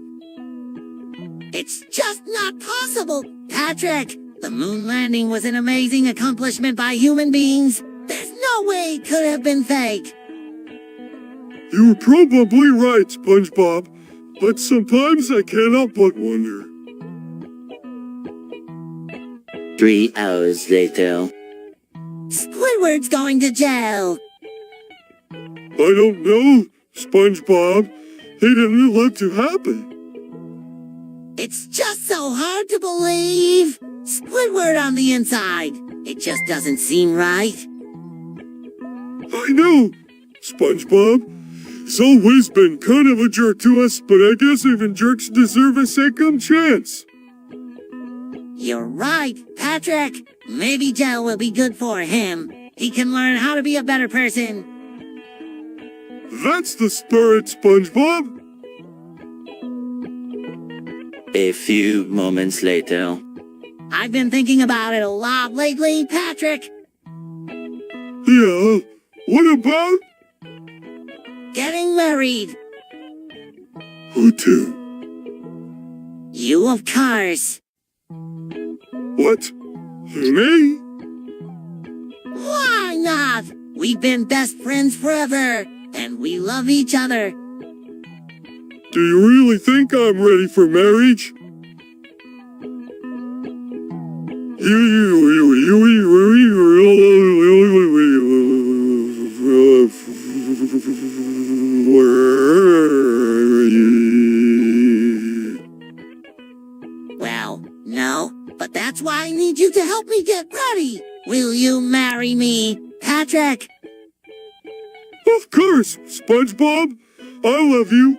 It's just not possible, Patrick. The moon landing was an amazing accomplishment by human beings. There's no way it could have been fake. You're probably right, SpongeBob. But sometimes I can't help but wonder. 3 hours later. Squidward's going to jail. I don't know, SpongeBob. He didn't let it happen. It's just so hard to believe. Squidward on the inside. It just doesn't seem right. I know, SpongeBob. He's always been kind of a jerk to us, but I guess even jerks deserve a second chance. You're right, Patrick. Maybe jail will be good for him. He can learn how to be a better person. That's the spirit, SpongeBob. A few moments later. I've been thinking about it a lot lately, Patrick. Yeah, what about? Getting married. Who to? You, of course. What? Me? Why not? We've been best friends forever, and we love each other. Do you really think I'm ready for marriage? Well, no, but that's why I need you to help me get ready. Will you marry me, Patrick? Of course, SpongeBob. I love you.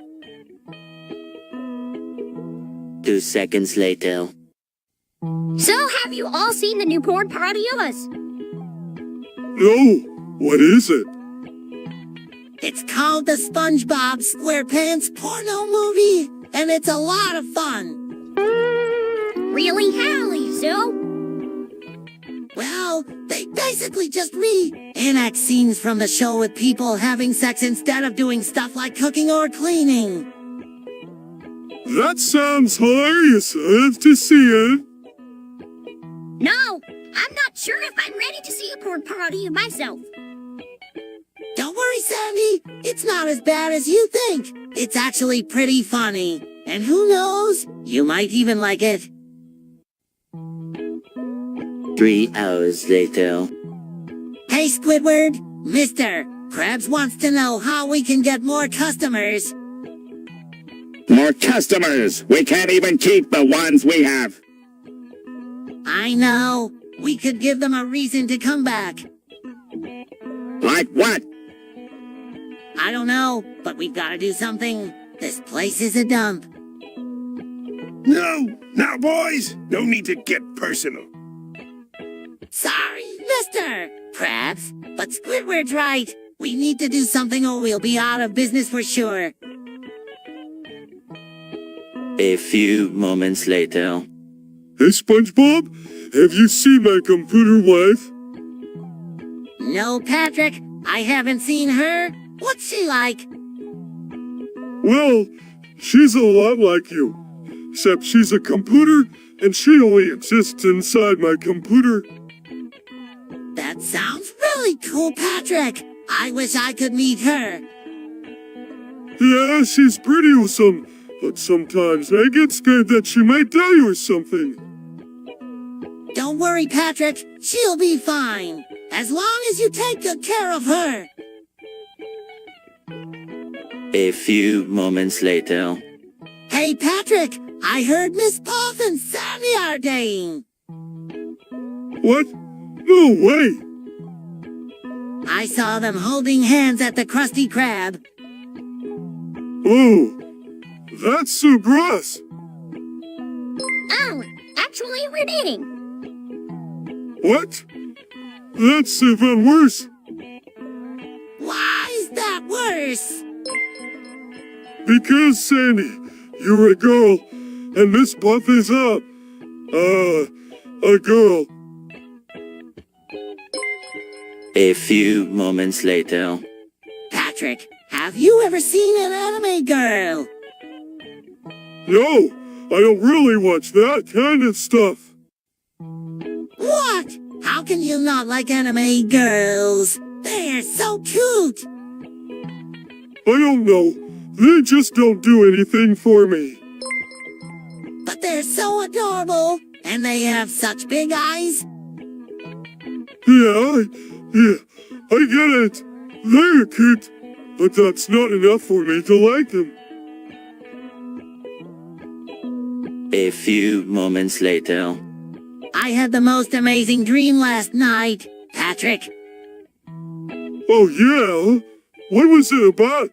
2 seconds later. So, have you all seen the new porn parody of us? No, what is it? It's called the SpongeBob SquarePants porno movie, and it's a lot of fun. Really, Hallie, so? Well, they basically just reenact scenes from the show with people having sex instead of doing stuff like cooking or cleaning. That sounds hilarious. I have to see it. No, I'm not sure if I'm ready to see a porn parody of myself. Don't worry, Sandy. It's not as bad as you think. It's actually pretty funny. And who knows? You might even like it. 3 hours later. Hey, Squidward. Mr. Krabs wants to know how we can get more customers. More customers! We can't even keep the ones we have! I know. We could give them a reason to come back. Like what? I don't know, but we've got to do something. This place is a dump. No, now boys, no need to get personal. Sorry, Mr. Krabs, but Squidward's right. We need to do something or we'll be out of business for sure. A few moments later. Hey, SpongeBob, have you seen my computer wife? No, Patrick, I haven't seen her. What's she like? Well, she's a lot like you. Except she's a computer, and she only exists inside my computer. That sounds really cool, Patrick. I wish I could meet her. Yeah, she's pretty awesome. But sometimes I get scared that she might die or something. Don't worry, Patrick. She'll be fine. As long as you take good care of her. A few moments later. Hey, Patrick, I heard Miss Puff and Sandy are dating. What? No way! I saw them holding hands at the Krusty Krab. Oh, that's so gross. Oh, actually, we're dating. What? That's even worse. Why is that worse? Because, Sandy, you're a girl, and Miss Puff is a girl. A few moments later. Patrick, have you ever seen an anime girl? No, I don't really watch that kind of stuff. What? How can you not like anime girls? They're so cute. I don't know. They just don't do anything for me. But they're so adorable, and they have such big eyes. Yeah, I get it. They're cute, but that's not enough for me to like them. A few moments later. I had the most amazing dream last night, Patrick. Oh yeah? What was it about?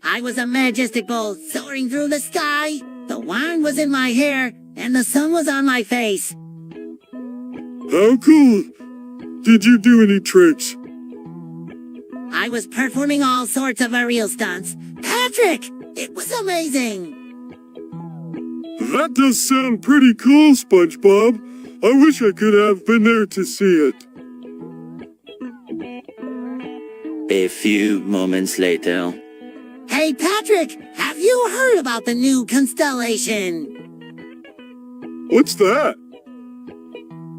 I was a majestic bull soaring through the sky. The wine was in my hair, and the sun was on my face. How cool. Did you do any tricks? I was performing all sorts of aerial stunts. Patrick, it was amazing. That does sound pretty cool, SpongeBob. I wish I could have been there to see it. A few moments later. Hey, Patrick, have you heard about the new constellation? What's that?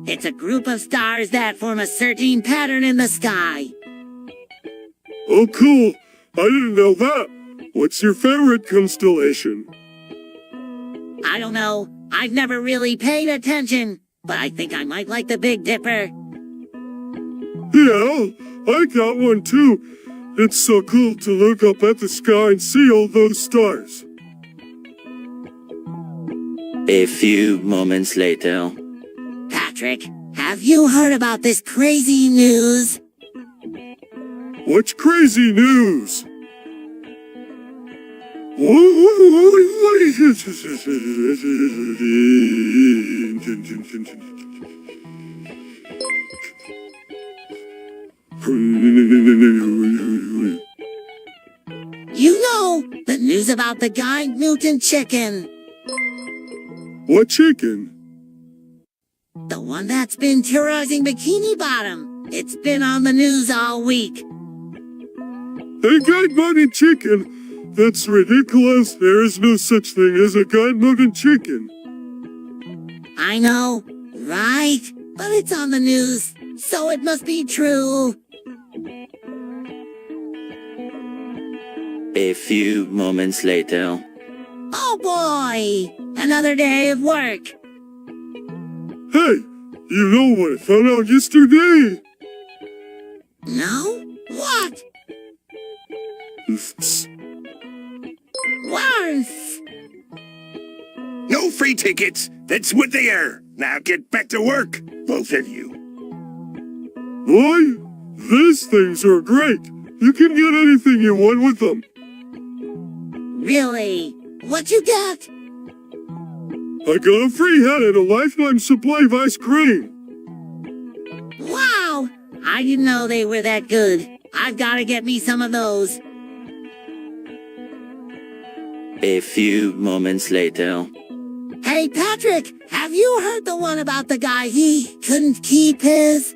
It's a group of stars that form a certain pattern in the sky. Oh, cool. I didn't know that. What's your favorite constellation? I don't know. I've never really paid attention, but I think I might like the Big Dipper. Yeah, I got one too. It's so cool to look up at the sky and see all those stars. A few moments later. Patrick, have you heard about this crazy news? What's crazy news? You know, the news about the Guy Newton chicken. What chicken? The one that's been terrorizing Bikini Bottom. It's been on the news all week. A guide-mounted chicken? That's ridiculous. There is no such thing as a guide-mounted chicken. I know, right? But it's on the news, so it must be true. A few moments later. Oh boy! Another day of work. Hey, you know what I found out yesterday? No? What? Psst. Worse! No free tickets. That's what they are. Now get back to work, both of you. Why? These things are great. You can get anything you want with them. Really? What you get? I got a free hat and a lifetime supply of ice cream. Wow! I didn't know they were that good. I've gotta get me some of those. A few moments later. Hey, Patrick, have you heard the one about the guy he couldn't keep his?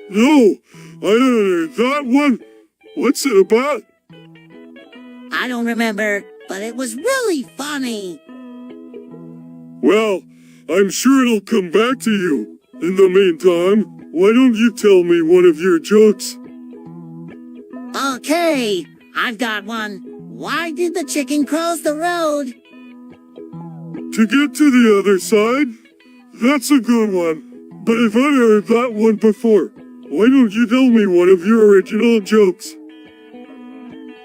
No, I haven't heard that one. What's it about? I don't remember, but it was really funny. Well, I'm sure it'll come back to you. In the meantime, why don't you tell me one of your jokes? Okay, I've got one. Why did the chicken cross the road? To get to the other side? That's a good one. But I've heard that one before. Why don't you tell me one of your original jokes?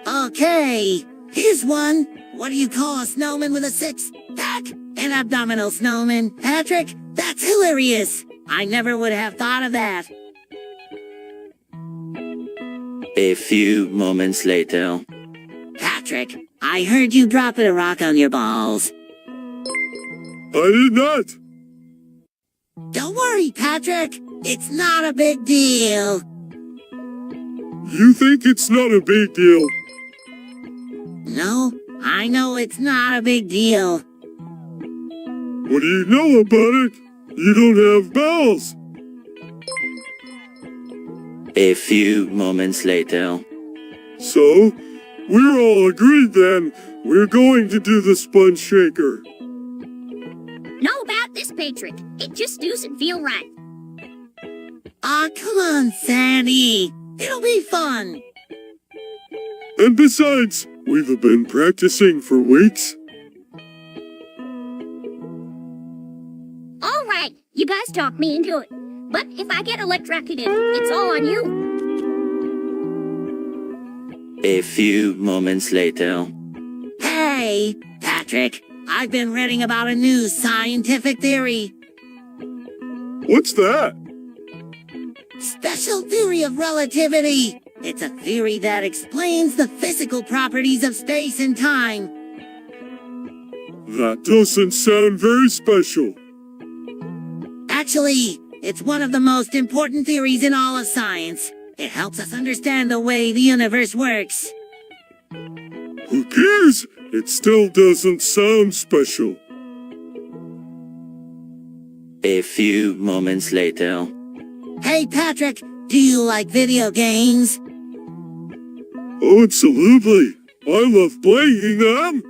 Okay, here's one. What do you call a snowman with a six-pack? An abdominal snowman. Patrick, that's hilarious. I never would have thought of that. A few moments later. Patrick, I heard you dropping a rock on your balls. I did not. Don't worry, Patrick. It's not a big deal. You think it's not a big deal? No, I know it's not a big deal. What do you know about it? You don't have balls. A few moments later. So, we're all agreed then. We're going to do the sponge shaker. Know about this, Patrick. It just doesn't feel right. Aw, come on, Sandy. It'll be fun. And besides, we've been practicing for weeks. All right, you guys talked me into it. But if I get electrocuted, it's all on you. A few moments later. Hey, Patrick. I've been reading about a new scientific theory. What's that? Special theory of relativity. It's a theory that explains the physical properties of space and time. That doesn't sound very special. Actually, it's one of the most important theories in all of science. It helps us understand the way the universe works. Who cares? It still doesn't sound special. A few moments later. Hey, Patrick, do you like video games? Oh, absolutely. I love playing them.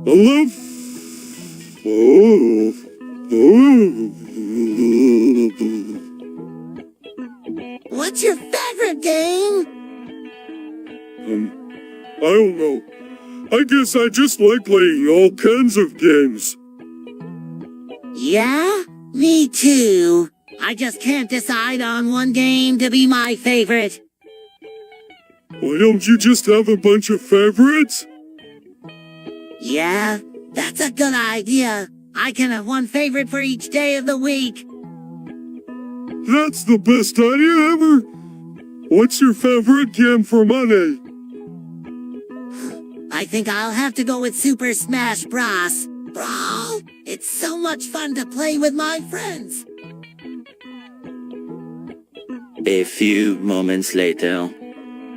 I love... What's your favorite game? I don't know. I guess I just like playing all kinds of games. Yeah? Me too. I just can't decide on one game to be my favorite. Why don't you just have a bunch of favorites? Yeah, that's a good idea. I can have one favorite for each day of the week. That's the best idea ever. What's your favorite game for Monday? I think I'll have to go with Super Smash Bros. Brawl! It's so much fun to play with my friends. A few moments later.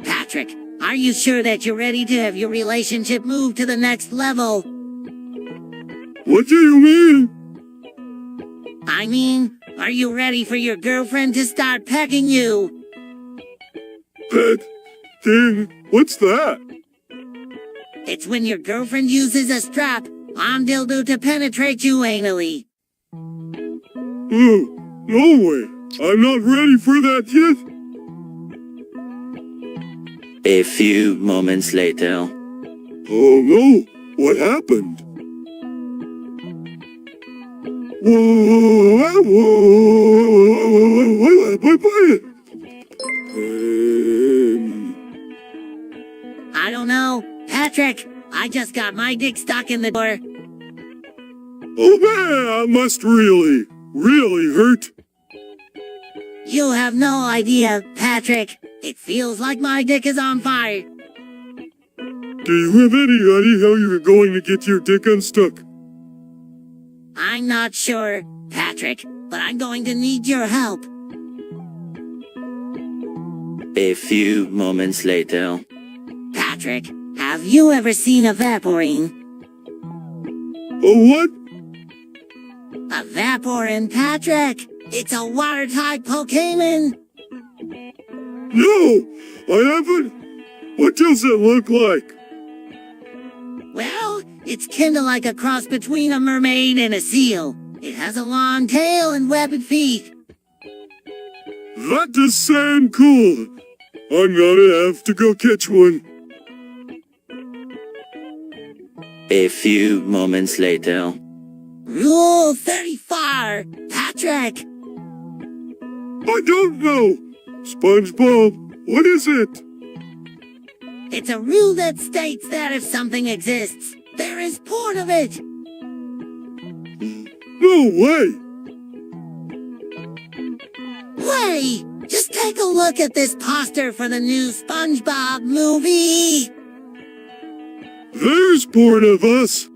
Patrick, are you sure that you're ready to have your relationship move to the next level? What do you mean? I mean, are you ready for your girlfriend to start pecking you? Ding, what's that? It's when your girlfriend uses a strap on dildo to penetrate you anally. Oh, no way. I'm not ready for that yet. A few moments later. Oh no, what happened? I don't know. Patrick, I just got my dick stuck in the door. Oh man, that must really hurt. You have no idea, Patrick. It feels like my dick is on fire. Do you have any idea how you're going to get your dick unstuck? I'm not sure, Patrick, but I'm going to need your help. A few moments later. Patrick, have you ever seen a Vaporeon? A what? A Vaporeon, Patrick! It's a water-type Pokemon! No, I haven't. What does it look like? Well, it's kinda like a cross between a mermaid and a seal. It has a long tail and webbed feet. That does sound cool. I'm gonna have to go catch one. A few moments later. Rule 34, Patrick! I don't know. SpongeBob, what is it? It's a rule that states that if something exists, there is part of it. No way! Hey, just take a look at this poster for the new SpongeBob movie. There's part of us!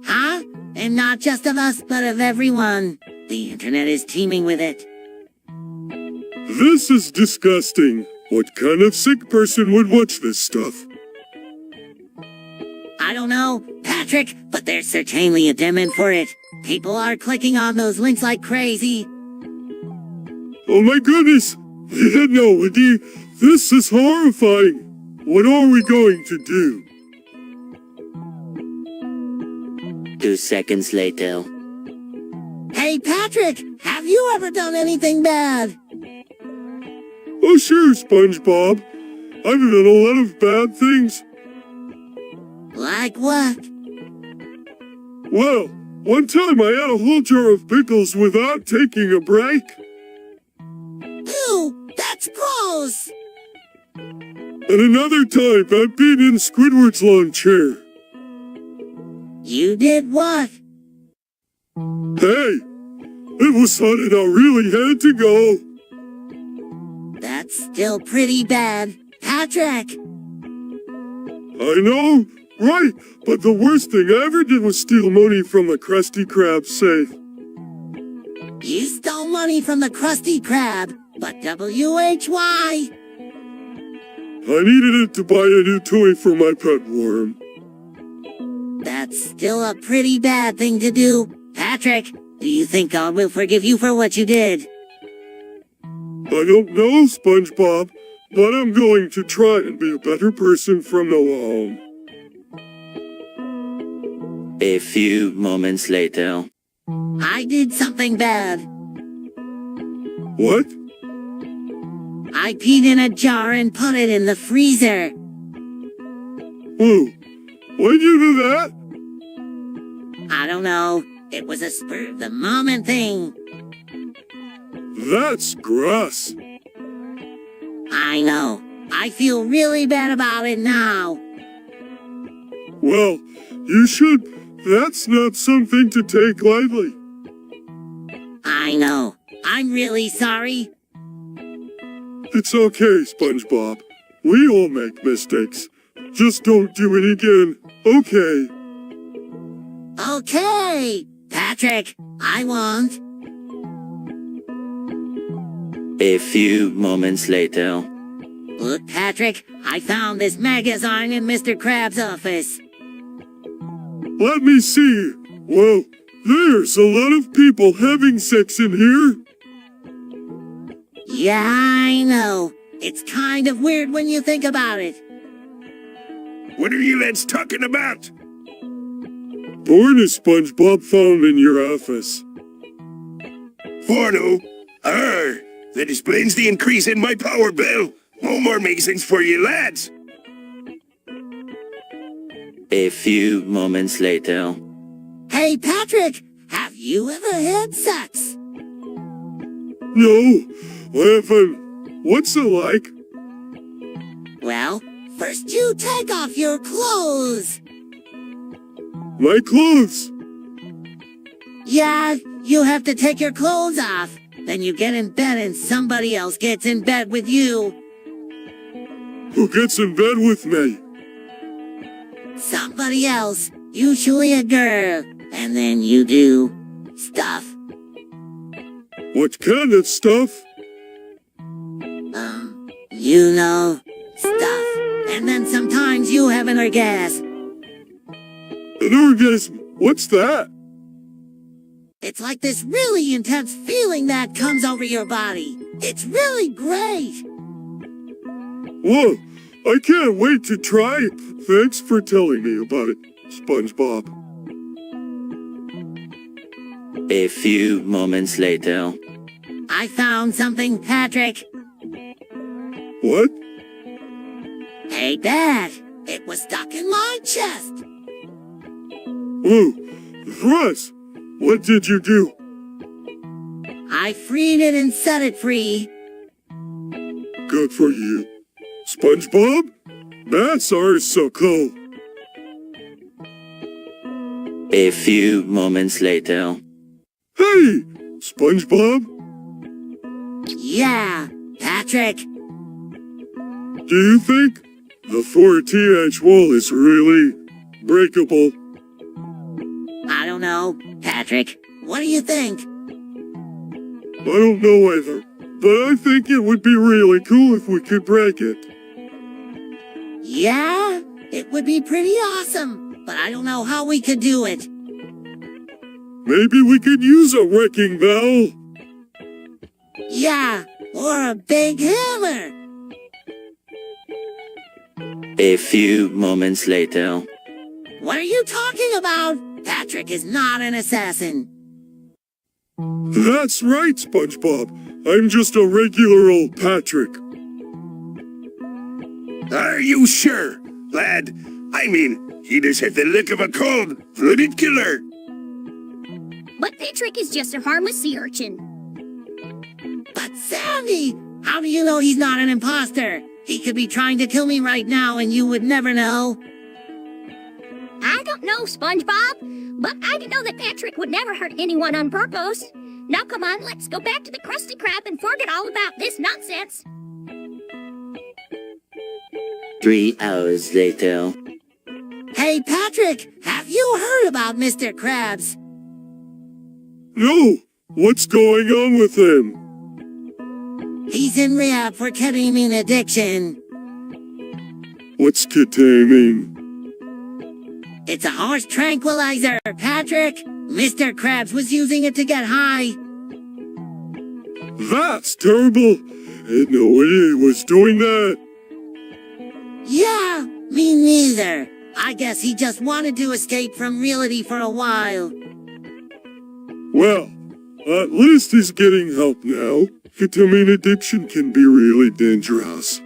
Huh? And not just of us, but of everyone. The internet is teeming with it. This is disgusting. What kind of sick person would watch this stuff? I don't know, Patrick, but there's certainly a demand for it. People are clicking on those links like crazy. Oh my goodness! No, Woody, this is horrifying. What are we going to do? 2 seconds later. Hey, Patrick, have you ever done anything bad? Oh sure, SpongeBob. I've done a lot of bad things. Like what? Well, one time I had a whole jar of pickles without taking a break. Ew, that's gross. And another time I've been in Squidward's lawn chair. You did what? Hey, it was hot and I really had to go. That's still pretty bad. Patrick! I know, right, but the worst thing I ever did was steal money from the Krusty Krab safe. You stole money from the Krusty Krab, but W-H-Y? I needed it to buy a new toy for my pet worm. That's still a pretty bad thing to do. Patrick, do you think God will forgive you for what you did? I don't know, SpongeBob, but I'm going to try and be a better person from now on. A few moments later. I did something bad. What? I peed in a jar and put it in the freezer. Oh, why'd you do that? I don't know. It was a spur-of-the-moment thing. That's gross. I know. I feel really bad about it now. Well, you should. That's not something to take lightly. I know. I'm really sorry. It's okay, SpongeBob. We all make mistakes. Just don't do it again, okay? Okay. Patrick, I won't. A few moments later. Look, Patrick, I found this magazine in Mr. Krabs' office. Let me see. Well, there's a lot of people having sex in here. Yeah, I know. It's kind of weird when you think about it. What are you lads talking about? Porn is SpongeBob found in your office. Porno? That explains the increase in my power bill. No more magazines for you lads. A few moments later. Hey, Patrick, have you ever had sex? No, I haven't. What's it like? Well, first you take off your clothes. My clothes. Yeah, you have to take your clothes off. Then you get in bed and somebody else gets in bed with you. Who gets in bed with me? Somebody else, usually a girl, and then you do stuff. What kind of stuff? You know, stuff. And then sometimes you have an orgasm. An orgasm? What's that? It's like this really intense feeling that comes over your body. It's really great. Whoa, I can't wait to try it. Thanks for telling me about it, SpongeBob. A few moments later. I found something, Patrick. What? Hey, Dad, it was stuck in my chest. Oh, Russ, what did you do? I freed it and set it free. Good for you. SpongeBob? Bats are so cool. A few moments later. Hey, SpongeBob? Yeah, Patrick. Do you think the 4th wall is really breakable? I don't know, Patrick. What do you think? I don't know either, but I think it would be really cool if we could break it. Yeah, it would be pretty awesome, but I don't know how we could do it. Maybe we could use a wrecking bell. Yeah, or a big hammer. A few moments later. What are you talking about? Patrick is not an assassin. That's right, SpongeBob. I'm just a regular old Patrick. Are you sure, lad? I mean, he does have the look of a cold-blooded killer. But Patrick is just a harmless sea urchin. But Sandy, how do you know he's not an imposter? He could be trying to kill me right now and you would never know. I don't know, SpongeBob, but I know that Patrick would never hurt anyone on purpose. Now come on, let's go back to the Krusty Krab and forget all about this nonsense. 3 hours later. Hey, Patrick, have you heard about Mr. Krabs? No, what's going on with him? He's in rehab for ketamine addiction. What's ketamine? It's a horse tranquilizer, Patrick. Mr. Krabs was using it to get high. That's terrible. I had no idea he was doing that. Yeah, me neither. I guess he just wanted to escape from reality for a while. Well, at least he's getting help now. Ketamine addiction can be really dangerous.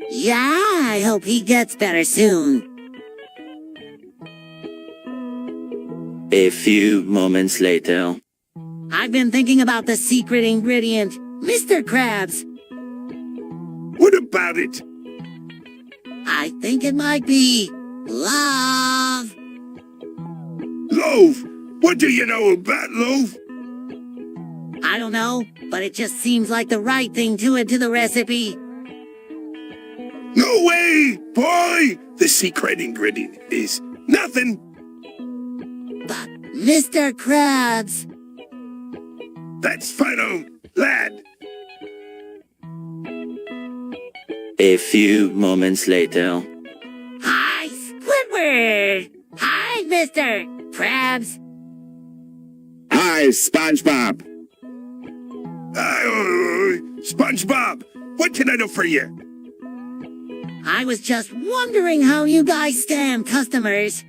Yeah, I hope he gets better soon. A few moments later. I've been thinking about the secret ingredient, Mr. Krabs. What about it? I think it might be love. Loaf? What do you know about loaf? I don't know, but it just seems like the right thing to add to the recipe. No way, boy! The secret ingredient is nothing. But Mr. Krabs. That's final, lad. A few moments later. Hi, Squidward. Hi, Mr. Krabs. Hi, SpongeBob. SpongeBob, what can I do for you? I was just wondering how you guys scam customers.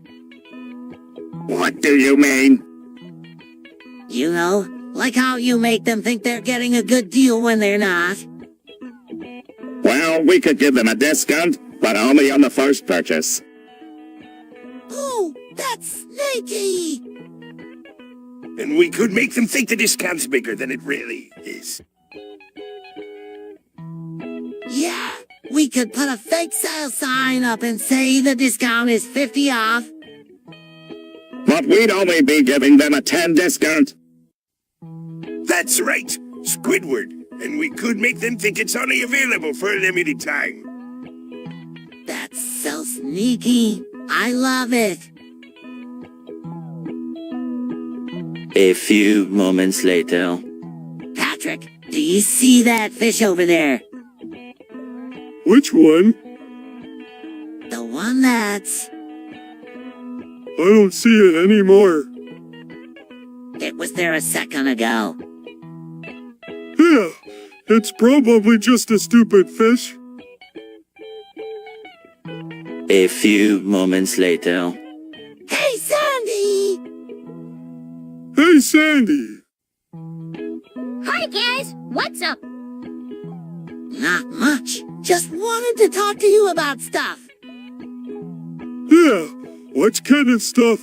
What do you mean? You know, like how you make them think they're getting a good deal when they're not. Well, we could give them a discount, but only on the first purchase. Oh, that's snaky. And we could make them think the discount's bigger than it really is. Yeah, we could put a fake sale sign up and say the discount is 50 off. But we'd only be giving them a 10 discount. That's right, Squidward. And we could make them think it's only available for a limited time. That's so sneaky. I love it. A few moments later. Patrick, do you see that fish over there? Which one? The one that's... I don't see it anymore. It was there a second ago. Yeah, it's probably just a stupid fish. A few moments later. Hey, Sandy! Hey, Sandy! Hi, guys. What's up? Not much. Just wanted to talk to you about stuff. Yeah, what kind of stuff?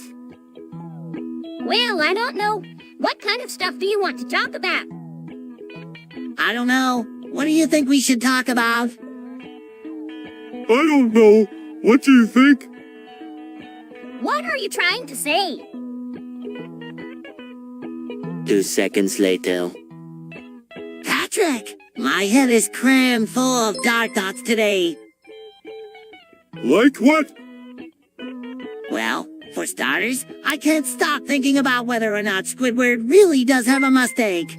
Well, I don't know. What kind of stuff do you want to talk about? I don't know. What do you think we should talk about? I don't know. What do you think? What are you trying to say? 2 seconds later. Patrick, my head is crammed full of dark thoughts today. Like what? Well, for starters, I can't stop thinking about whether or not Squidward really does have a mistake.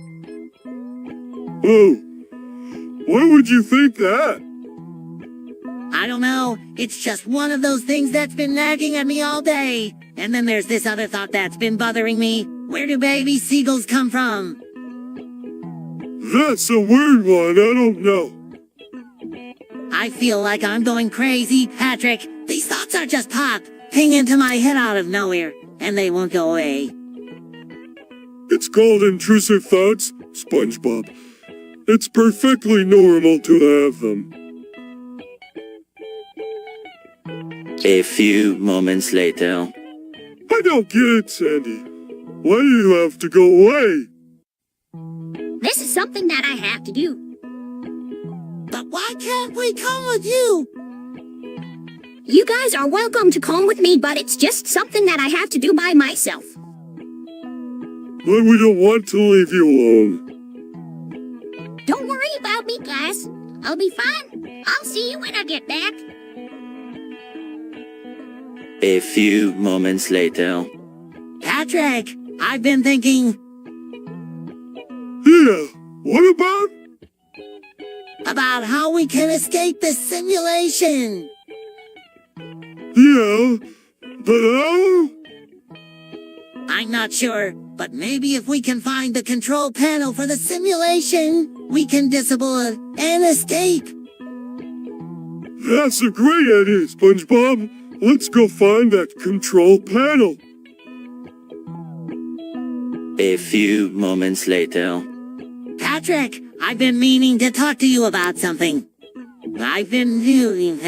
Oh, why would you think that? I don't know, it's just one of those things that's been nagging at me all day. And then there's this other thought that's been bothering me. Where do baby seagulls come from? That's a weird one, I don't know. I feel like I'm going crazy, Patrick. These thoughts are just pop, ping into my head out of nowhere, and they won't go away. It's called intrusive thoughts, SpongeBob. It's perfectly normal to have them. A few moments later. I don't get it, Sandy. Why do you have to go away? This is something that I have to do. But why can't we come with you? You guys are welcome to come with me, but it's just something that I have to do by myself. But we don't want to leave you alone. Don't worry about me, guys. I'll be fine. I'll see you when I get back. A few moments later. Patrick, I've been thinking. Yeah, what about? About how we can escape this simulation. Yeah, but how? I'm not sure, but maybe if we can find the control panel for the simulation, we can disable it and escape. That's a great idea, SpongeBob. Let's go find that control panel. A few moments later. Patrick, I've been meaning to talk to you about something. I've been doing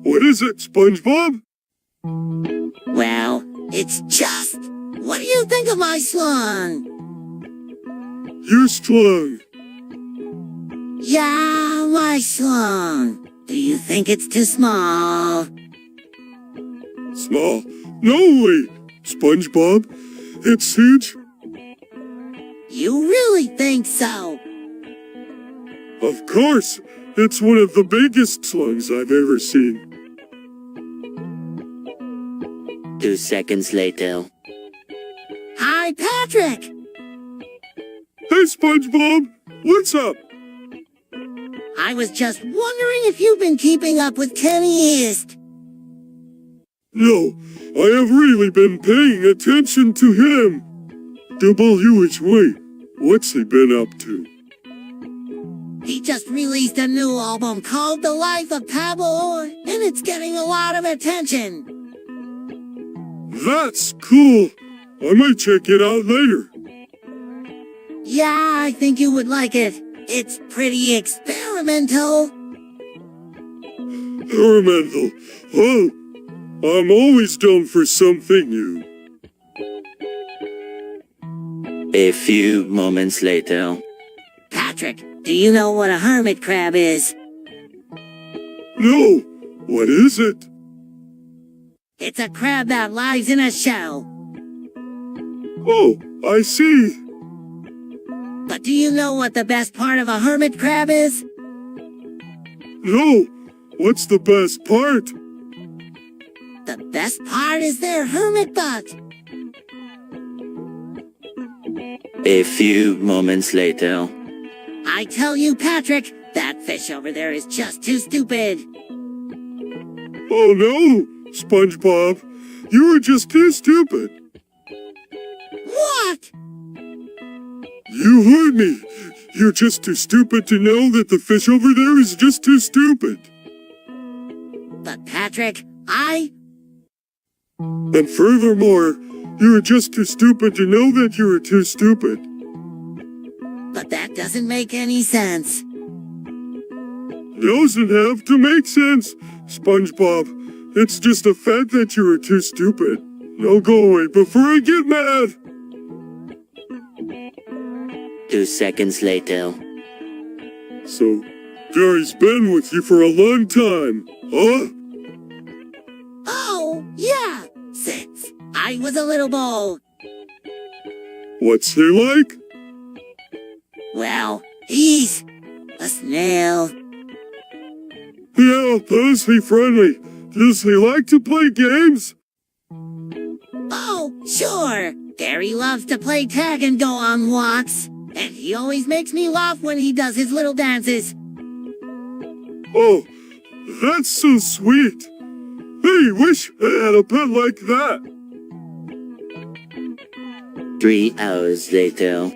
What is it, SpongeBob? Well, it's just. What do you think of my slung? You're strong. Yeah, my slung. Do you think it's too small? Small? No way, SpongeBob. It's huge. You really think so? Of course. It's one of the biggest slugs I've ever seen. 2 seconds later. Hi, Patrick! Hey, SpongeBob. What's up? I was just wondering if you've been keeping up with Kenny East. No, I have really been paying attention to him. WHY, what's he been up to? He just released a new album called The Life of Pablo, and it's getting a lot of attention. That's cool. I might check it out later. Yeah, I think you would like it. It's pretty experimental. Experimental. Oh, I'm always down for something new. A few moments later. Patrick, do you know what a hermit crab is? No, what is it? It's a crab that lies in a shell. Oh, I see. But do you know what the best part of a hermit crab is? No, what's the best part? The best part is their hermit butt. A few moments later. I tell you, Patrick, that fish over there is just too stupid. Oh no, SpongeBob. You were just too stupid. What? You heard me. You're just too stupid to know that the fish over there is just too stupid. But Patrick, And furthermore, you were just too stupid to know that you were too stupid. but that doesn't make any sense. Doesn't have to make sense, SpongeBob. It's just a fact that you are too stupid. Now go away before I get mad. 2 seconds later. So, Gary's been with you for a long time, huh? Oh, yeah, since I was a little boy. What's he like? Well, he's a snail. Yeah, does he friendly? Does he like to play games? Oh, sure. Gary loves to play tag and go on walks. And he always makes me laugh when he does his little dances. Oh, that's so sweet. Hey, wish I had a pet like that. 3 hours later.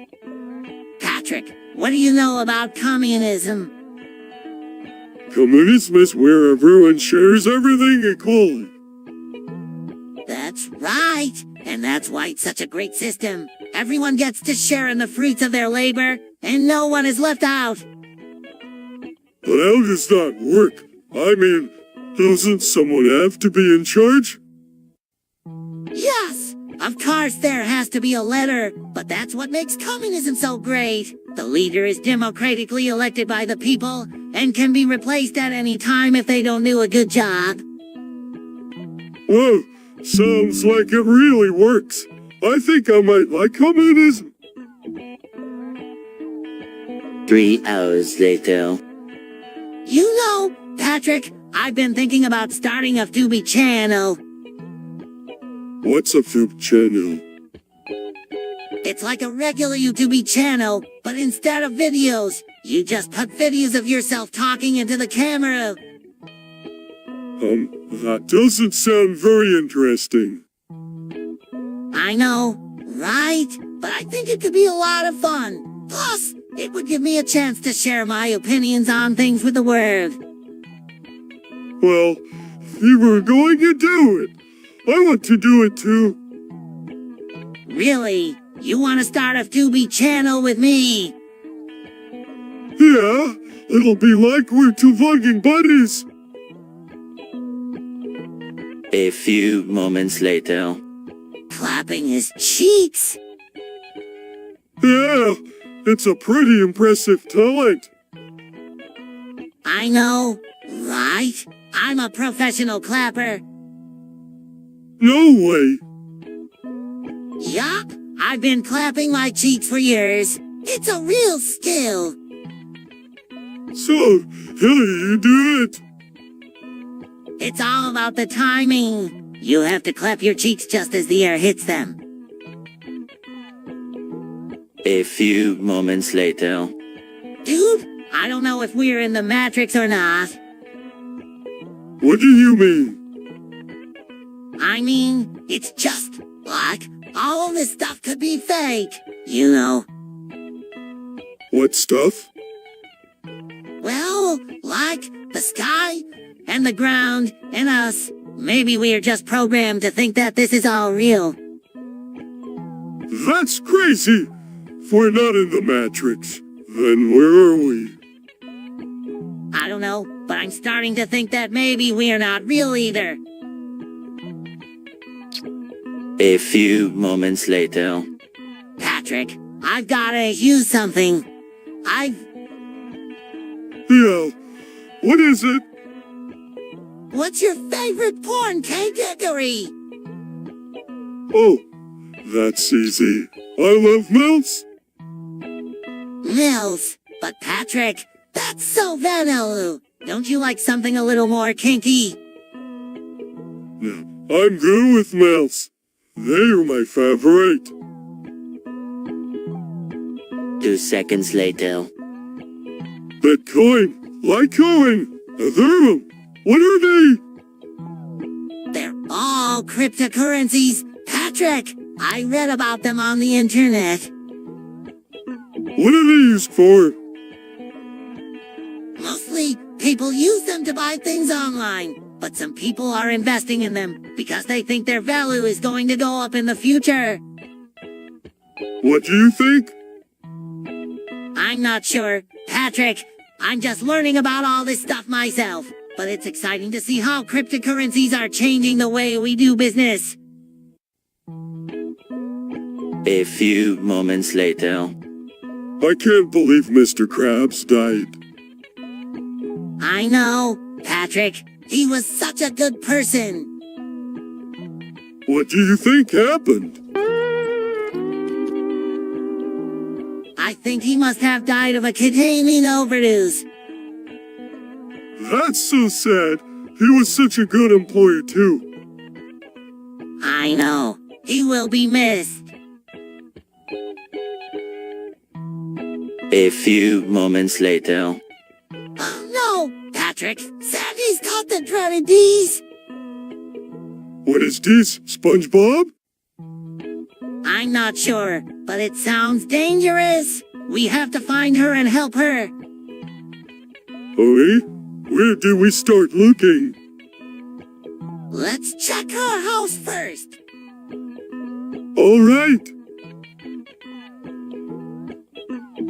Patrick, what do you know about communism? Communism is where everyone shares everything equally. That's right. And that's why it's such a great system. Everyone gets to share in the fruits of their labor, and no one is left out. But how does that work? I mean, doesn't someone have to be in charge? Yes, of course there has to be a leader, but that's what makes communism so great. The leader is democratically elected by the people and can be replaced at any time if they don't do a good job. Whoa, sounds like it really works. I think I might like communism. 3 hours later. You know, Patrick, I've been thinking about starting a Tubi channel. What's a Fube channel? It's like a regular YouTube channel, but instead of videos, you just put videos of yourself talking into the camera. That doesn't sound very interesting. I know, right? But I think it could be a lot of fun. Plus, it would give me a chance to share my opinions on things with the world. Well, if you were going to do it, I want to do it too. Really? You want to start a Tubi channel with me? Yeah, it'll be like we're two vlogging buddies. A few moments later. Clapping his cheeks. Yeah, it's a pretty impressive talent. I know, right? I'm a professional clapper. No way. Yup, I've been clapping my cheeks for years. It's a real skill. So, how do you do it? It's all about the timing. You have to clap your cheeks just as the air hits them. A few moments later. Dude, I don't know if we're in the Matrix or not. What do you mean? I mean, it's just like all this stuff could be fake, you know. What stuff? Well, like the sky and the ground and us. Maybe we're just programmed to think that this is all real. That's crazy. If we're not in the Matrix, then where are we? I don't know, but I'm starting to think that maybe we're not real either. A few moments later. Patrick, I've gotta use something. Yeah, what is it? What's your favorite porn category? Oh, that's easy. I love mouse. Mills. But Patrick, that's so vanilla. Don't you like something a little more kinky? No, I'm good with mouse. They're my favorite. 2 seconds later. Bitcoin, Litecoin, Ethereum. What are they? They're all cryptocurrencies. Patrick, I read about them on the internet. What are they used for? Mostly, people use them to buy things online. But some people are investing in them because they think their value is going to go up in the future. What do you think? I'm not sure. Patrick, I'm just learning about all this stuff myself. But it's exciting to see how cryptocurrencies are changing the way we do business. A few moments later. I can't believe Mr. Krabs died. I know, Patrick. He was such a good person. What do you think happened? I think he must have died of a ketamine overdose. That's so sad. He was such a good employee too. I know. He will be missed. A few moments later. Oh no, Patrick. Sandy's caught the dreaded D's. What is this, SpongeBob? I'm not sure, but it sounds dangerous. We have to find her and help her. Oh, where do we start looking? Let's check her house first. All right.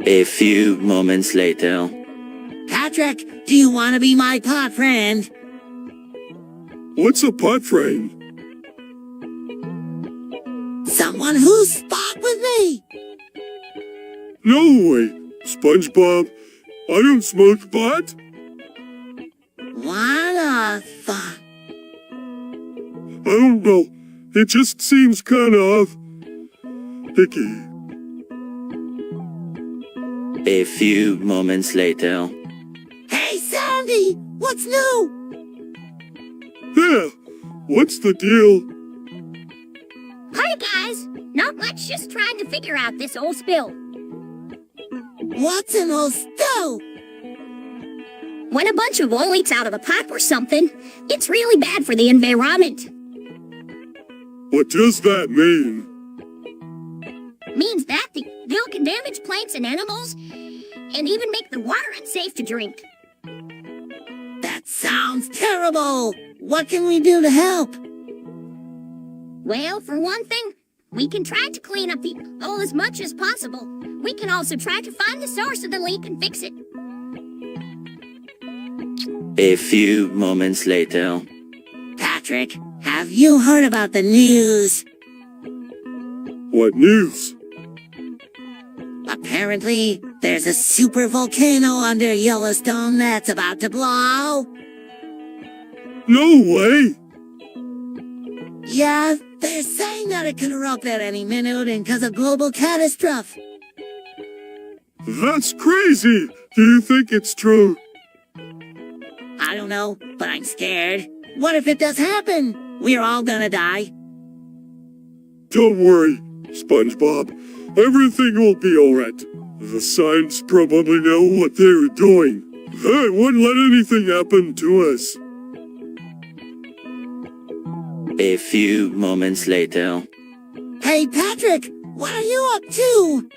A few moments later. Patrick, do you want to be my pot friend? What's a pot friend? Someone who's Spock with me. No way, SpongeBob. I don't smoke pot. What a fuck. I don't know. It just seems kind of icky. A few moments later. Hey, Sandy, what's new? Yeah, what's the deal? Hi, guys. Not much, just trying to figure out this old spill. What's an old stove? When a bunch of oil leaks out of a pipe or something, it's really bad for the environment. What does that mean? Means that the oil can damage plants and animals, and even make the water unsafe to drink. That sounds terrible. What can we do to help? Well, for one thing, we can try to clean up the oil as much as possible. We can also try to find the source of the leak and fix it. A few moments later. Patrick, have you heard about the news? What news? Apparently, there's a super volcano under Yellowstone that's about to blow. No way! Yeah, they're saying that it could erupt at any minute and cause a global catastrophe. That's crazy! Do you think it's true? I don't know, but I'm scared. What if it does happen? We're all gonna die. Don't worry, SpongeBob. Everything will be alright. The science probably know what they're doing. They wouldn't let anything happen to us. A few moments later. Hey, Patrick, what are you up to?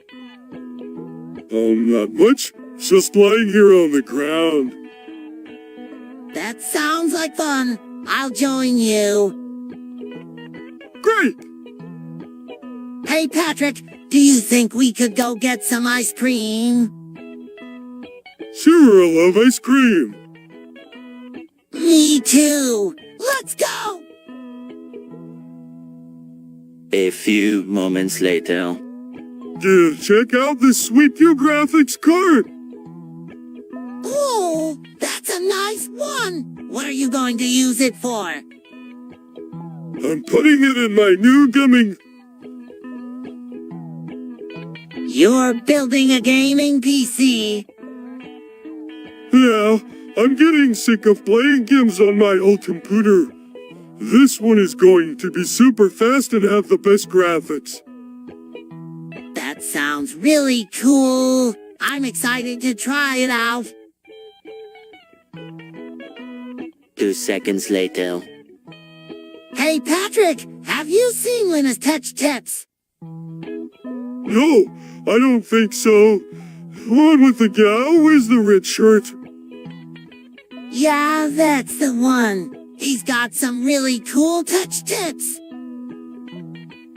Oh, not much. Just lying here on the ground. That sounds like fun. I'll join you. Great! Hey, Patrick, do you think we could go get some ice cream? Sure, I love ice cream. Me too. Let's go! A few moments later. Yeah, check out this sweet new graphics card. Oh, that's a nice one. What are you going to use it for? I'm putting it in my new gummy. You're building a gaming PC. Yeah, I'm getting sick of playing games on my old computer. This one is going to be super fast and have the best graphics. That sounds really cool. I'm excited to try it out. 2 seconds later. Hey, Patrick, have you seen Linus Tech Tips? No, I don't think so. The one with the gal wears the red shirt. Yeah, that's the one. He's got some really cool touch tips.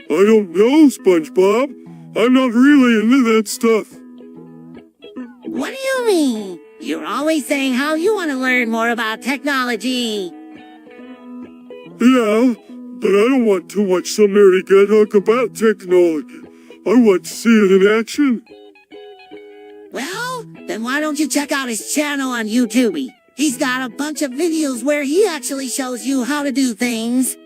I don't know, SpongeBob. I'm not really into that stuff. What do you mean? You're always saying how you want to learn more about technology. Yeah, but I don't want to watch some nerdy guy talk about technology. I want to see it in action. Well, then why don't you check out his channel on YouTube? He's got a bunch of videos where he actually shows you how to do things.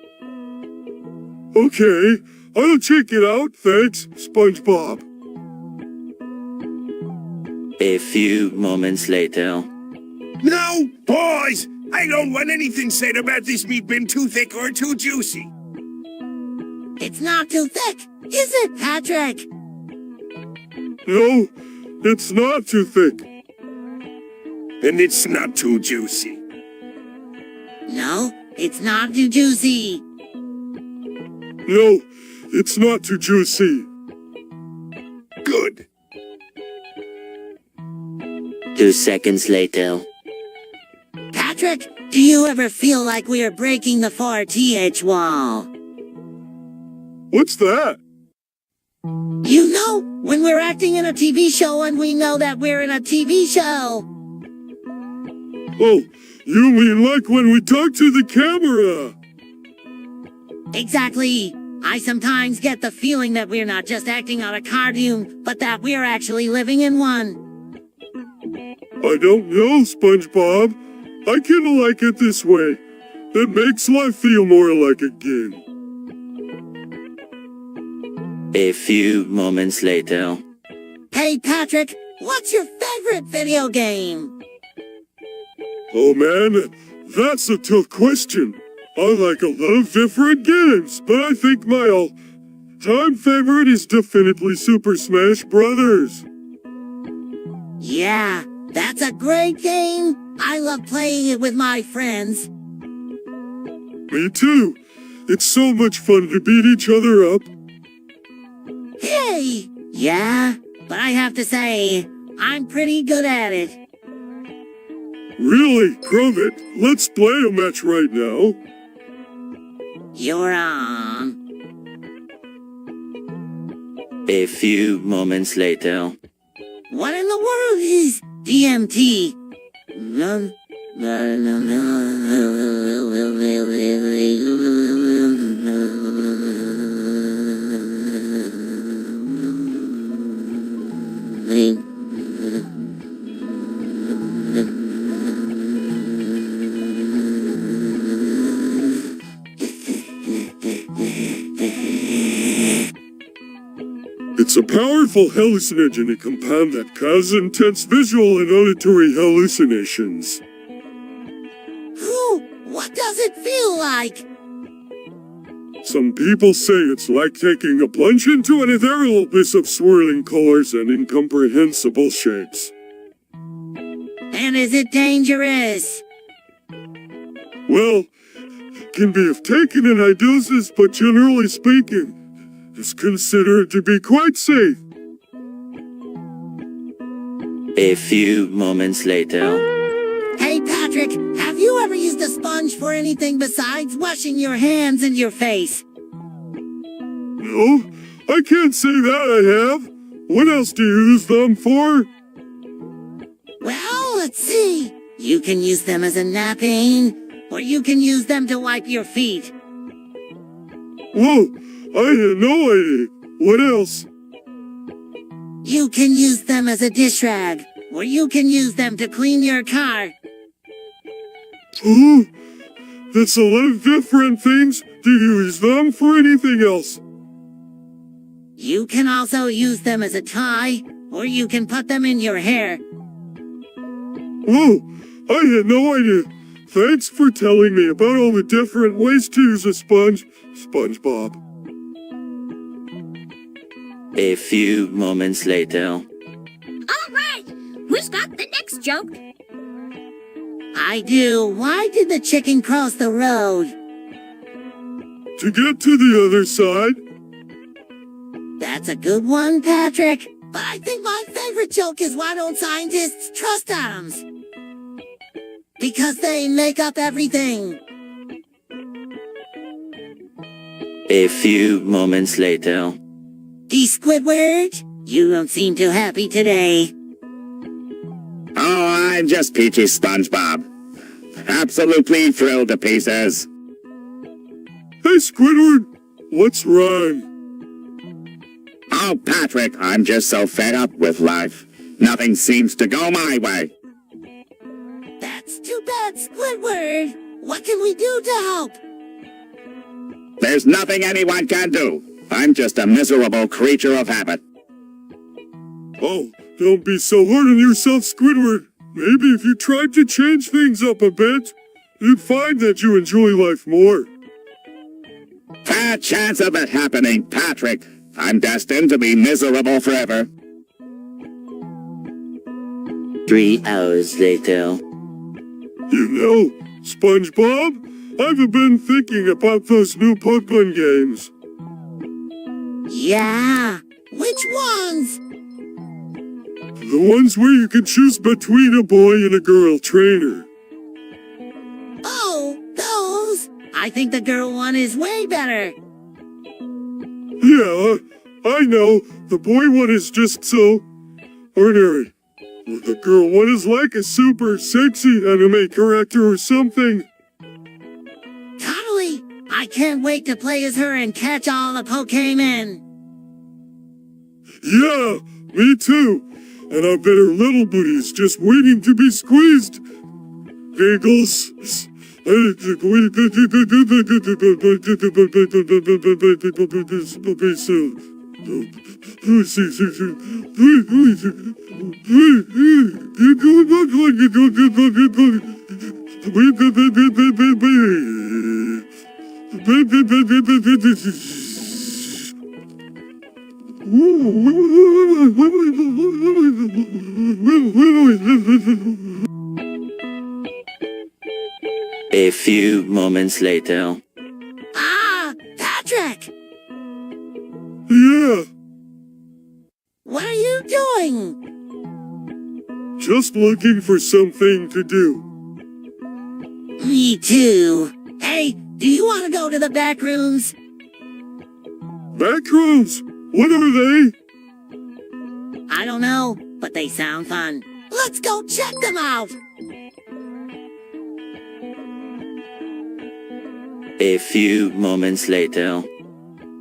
Okay, I'll check it out. Thanks, SpongeBob. A few moments later. No, boys! I don't want anything said about this meat being too thick or too juicy. It's not too thick, is it, Patrick? No, it's not too thick. And it's not too juicy. No, it's not too juicy. No, it's not too juicy. Good. 2 seconds later. Patrick, do you ever feel like we are breaking the 4th wall? What's that? You know, when we're acting in a TV show and we know that we're in a TV show. Oh, you mean like when we talk to the camera? Exactly. I sometimes get the feeling that we're not just acting on a cartoon, but that we're actually living in one. I don't know, SpongeBob. I kinda like it this way. It makes life feel more like a game. A few moments later. Hey Patrick, what's your favorite video game? Oh man, that's a tough question. I like a lot of different games, but I think my all-time favorite is definitely Super Smash Brothers. Yeah, that's a great game. I love playing it with my friends. Me too. It's so much fun to beat each other up. Hey! Yeah, but I have to say, I'm pretty good at it. Really, Gromit, let's play a match right now. You're on. A few moments later. What in the world is DMT? It's a powerful hallucinogenic compound that causes intense visual and auditory hallucinations. Ooh, what does it feel like? Some people say it's like taking a plunge into an ethereal abyss of swirling colors and incomprehensible shapes. And is it dangerous? Well, can be if taken in high doses, but generally speaking, it's considered to be quite safe. A few moments later. Hey Patrick, have you ever used a sponge for anything besides washing your hands and your face? No, I can't say that I have. What else do you use them for? Well, let's see. You can use them as a napping, or you can use them to wipe your feet. Whoa, I had no idea. What else? You can use them as a dish rag, or you can use them to clean your car. Ooh, that's a lot of different things. Do you use them for anything else? You can also use them as a tie, or you can put them in your hair. Whoa, I had no idea. Thanks for telling me about all the different ways to use a sponge, SpongeBob. A few moments later. All right, who's got the next joke? I do. Why did the chicken cross the road? To get to the other side? That's a good one, Patrick. But I think my favorite joke is why don't scientists trust atoms? Because they make up everything. A few moments later. D. Squidward, you don't seem too happy today. Oh, I'm just peachy SpongeBob. Absolutely thrilled to pieces. Hey, Squidward, what's wrong? Oh, Patrick, I'm just so fed up with life. Nothing seems to go my way. That's too bad, Squidward. What can we do to help? There's nothing anyone can do. I'm just a miserable creature of habit. Oh, don't be so hard on yourself, Squidward. Maybe if you tried to change things up a bit, you'd find that you enjoy life more. Bad chance of it happening, Patrick. I'm destined to be miserable forever. 3 hours later. You know, SpongeBob, I've been thinking about those new Pokemon games. Yeah. Which ones? The ones where you can choose between a boy and a girl trainer. Oh, those. I think the girl one is way better. Yeah, I know. The boy one is just so ordinary. The girl one is like a super sexy anime character or something. Totally. I can't wait to play as her and catch all the Pokemon. Yeah, me too. And I bet her little booty's just waiting to be squeezed. Giggles. A few moments later. Ah, Patrick! Yeah, What are you doing? just looking for something to do. Me too. Hey, do you want to go to the back rooms? Back rooms? What are they? I don't know, but they sound fun. Let's go check them out! A few moments later.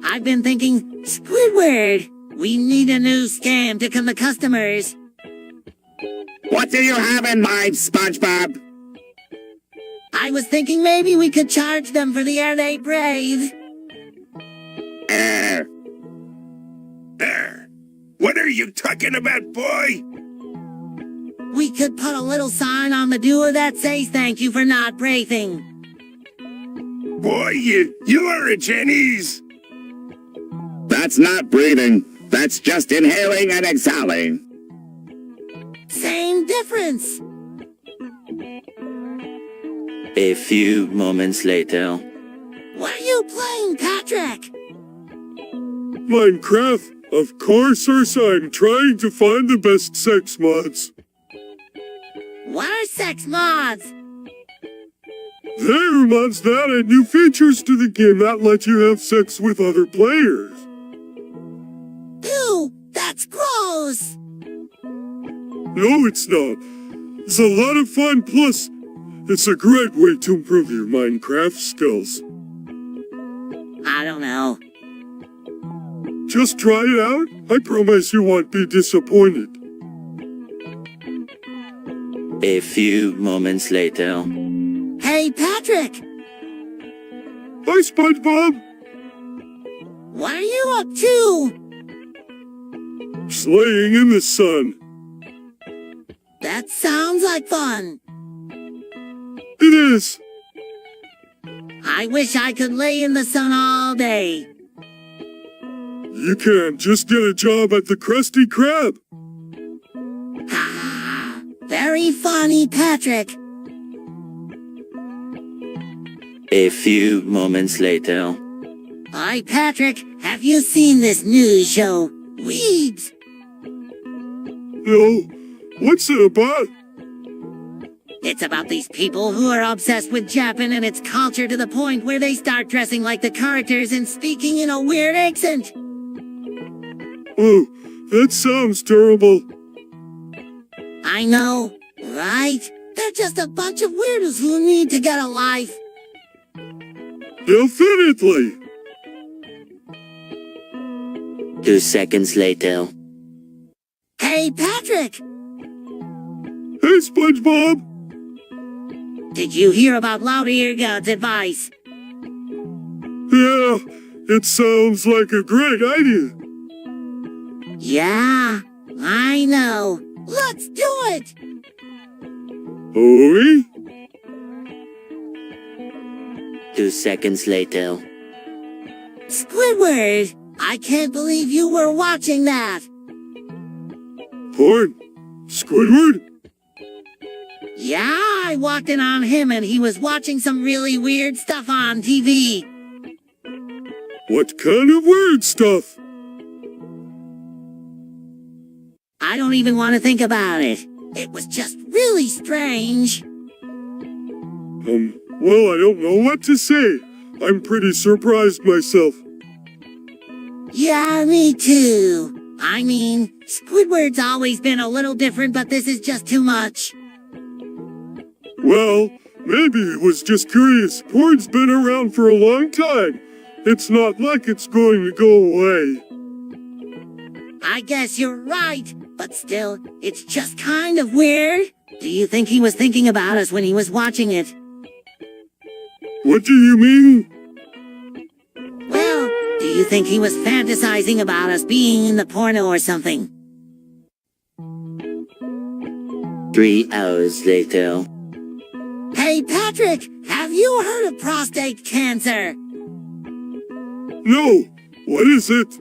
I've been thinking, Squidward, we need a new scam to come to customers. What do you have in mind, SpongeBob? I was thinking maybe we could charge them for the air they breathe. Air. What are you talking about, boy? We could put a little sign on the door that says thank you for not breathing. Boy, you are a Jenny's. That's not breathing. That's just inhaling and exhaling. Same difference. A few moments later. What are you playing, Patrick? Minecraft, of course, I'm trying to find the best sex mods. What are sex mods? There are mods that add new features to the game that let you have sex with other players. Ew, that's gross. No, it's not. It's a lot of fun, plus, it's a great way to improve your Minecraft skills. I don't know. Just try it out. I promise you won't be disappointed. A few moments later. Hey, Patrick! Hi, SpongeBob! What are you up to? Slaying in the sun. That sounds like fun. It is. I wish I could lay in the sun all day. You can just get a job at the Krusty Krab. Very funny, Patrick. A few moments later. Hi, Patrick. Have you seen this news show, Weeds? No. What's it about? It's about these people who are obsessed with Japan and its culture to the point where they start dressing like the characters and speaking in a weird accent. Oh, that sounds terrible. I know, Right? They're just a bunch of weirdos who need to get a life. Definitely. 2 seconds later. Hey, Patrick! Hey, SpongeBob. Did you hear about Loud Eargod's advice? Yeah, it sounds like a great idea. Yeah, I know. Let's do it! Oi? 2 seconds later. Squidward, I can't believe you were watching that. Porn? Squidward? Yeah, I walked in on him and he was watching some really weird stuff on TV. What kind of weird stuff? I don't even want to think about it. It was just really strange. Well, I don't know what to say. I'm pretty surprised myself. Yeah, me too. I mean, Squidward's always been a little different, but this is just too much. Well, maybe he was just curious. Porn's been around for a long time. It's not like it's going to go away. I guess you're right, but still, it's just kind of weird. Do you think he was thinking about us when he was watching it? What do you mean? Well, do you think he was fantasizing about us being in the porno or something? 3 hours later. Hey, Patrick, have you heard of prostate cancer? No. What is it?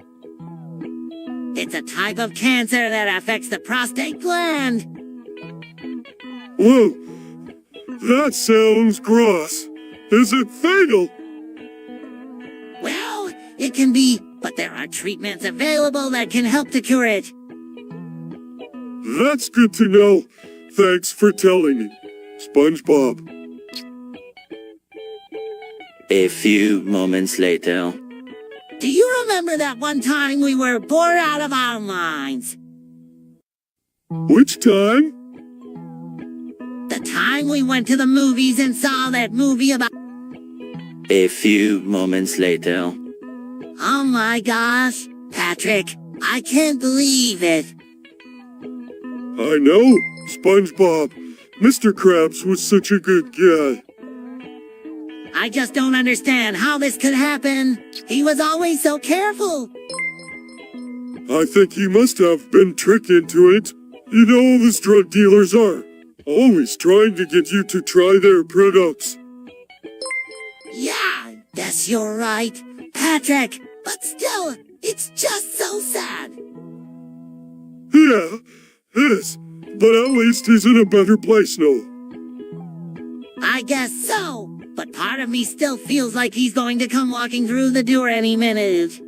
It's a type of cancer that affects the prostate gland. Whoa. That sounds gross. Is it fatal? Well, it can be, but there are treatments available that can help to cure it. That's good to know. Thanks for telling me, SpongeBob. A few moments later. Do you remember that one time we were bored out of our minds? Which time? The time we went to the movies and saw that movie about... A few moments later. Oh my gosh, Patrick, I can't believe it. I know, SpongeBob. Mr. Krabs was such a good guy. I just don't understand how this could happen. He was always so careful. I think he must have been tricked into it. You know those drug dealers are. Always trying to get you to try their products. Yeah, guess you're right, Patrick. But still, it's just so sad. Yeah, it is. But at least he's in a better place now. I guess so. But part of me still feels like he's going to come walking through the door any minute.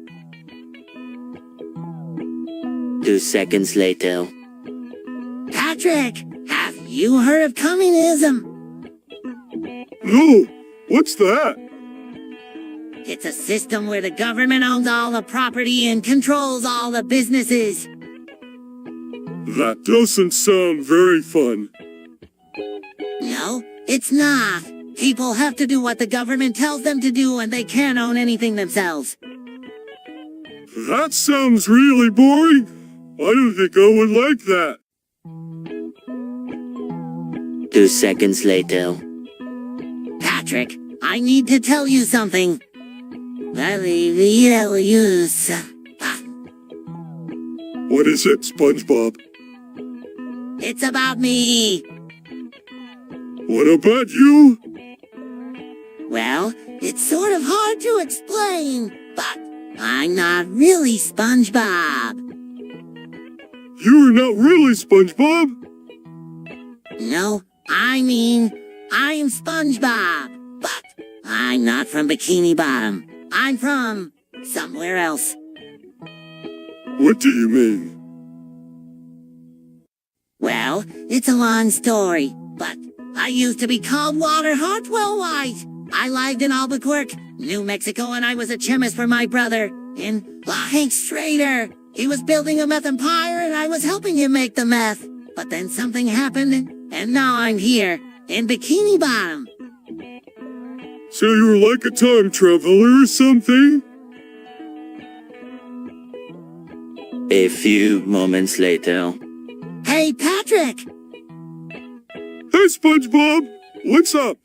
2 seconds later. Patrick, have you heard of communism? No, what's that? It's a system where the government owns all the property and controls all the businesses. That doesn't sound very fun. No, it's not. People have to do what the government tells them to do and they can't own anything themselves. That sounds really boring. I don't think I would like that. 2 seconds later. Patrick, I need to tell you something. What is it, SpongeBob? It's about me. What about you? Well, it's sort of hard to explain, but I'm not really SpongeBob. You're not really SpongeBob? No, I mean, I'm SpongeBob, but I'm not from Bikini Bottom. I'm from somewhere else. What do you mean? Well, it's a long story, but I used to be called Walter Hartwell White. I lived in Albuquerque, New Mexico, and I was a chemist for my brother in Hank Strader. He was building a meth empire and I was helping him make the meth. But then something happened and now I'm here, in Bikini Bottom. So you're like a time traveler or something? A few moments later. Hey, Patrick! Hey, SpongeBob! What's up?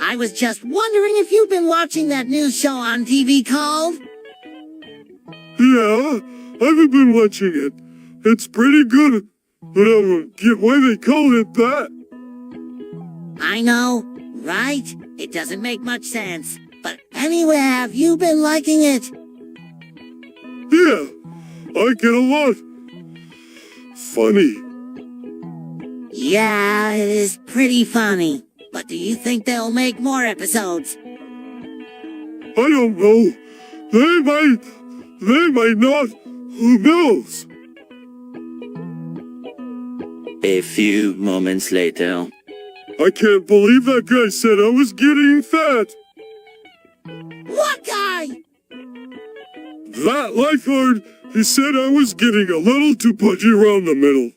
I was just wondering if you've been watching that new show on TV called... Yeah, I've been watching it. It's pretty good, but I don't get why they call it that. I know, right? It doesn't make much sense. But anyway, have you been liking it? Yeah, I get a lot. Funny. Yeah, it is pretty funny. But do you think they'll make more episodes? I don't know. They might not. Who knows? A few moments later. I can't believe that guy said I was getting fat. What guy? That lifeguard, he said I was getting a little too pudgy around the middle.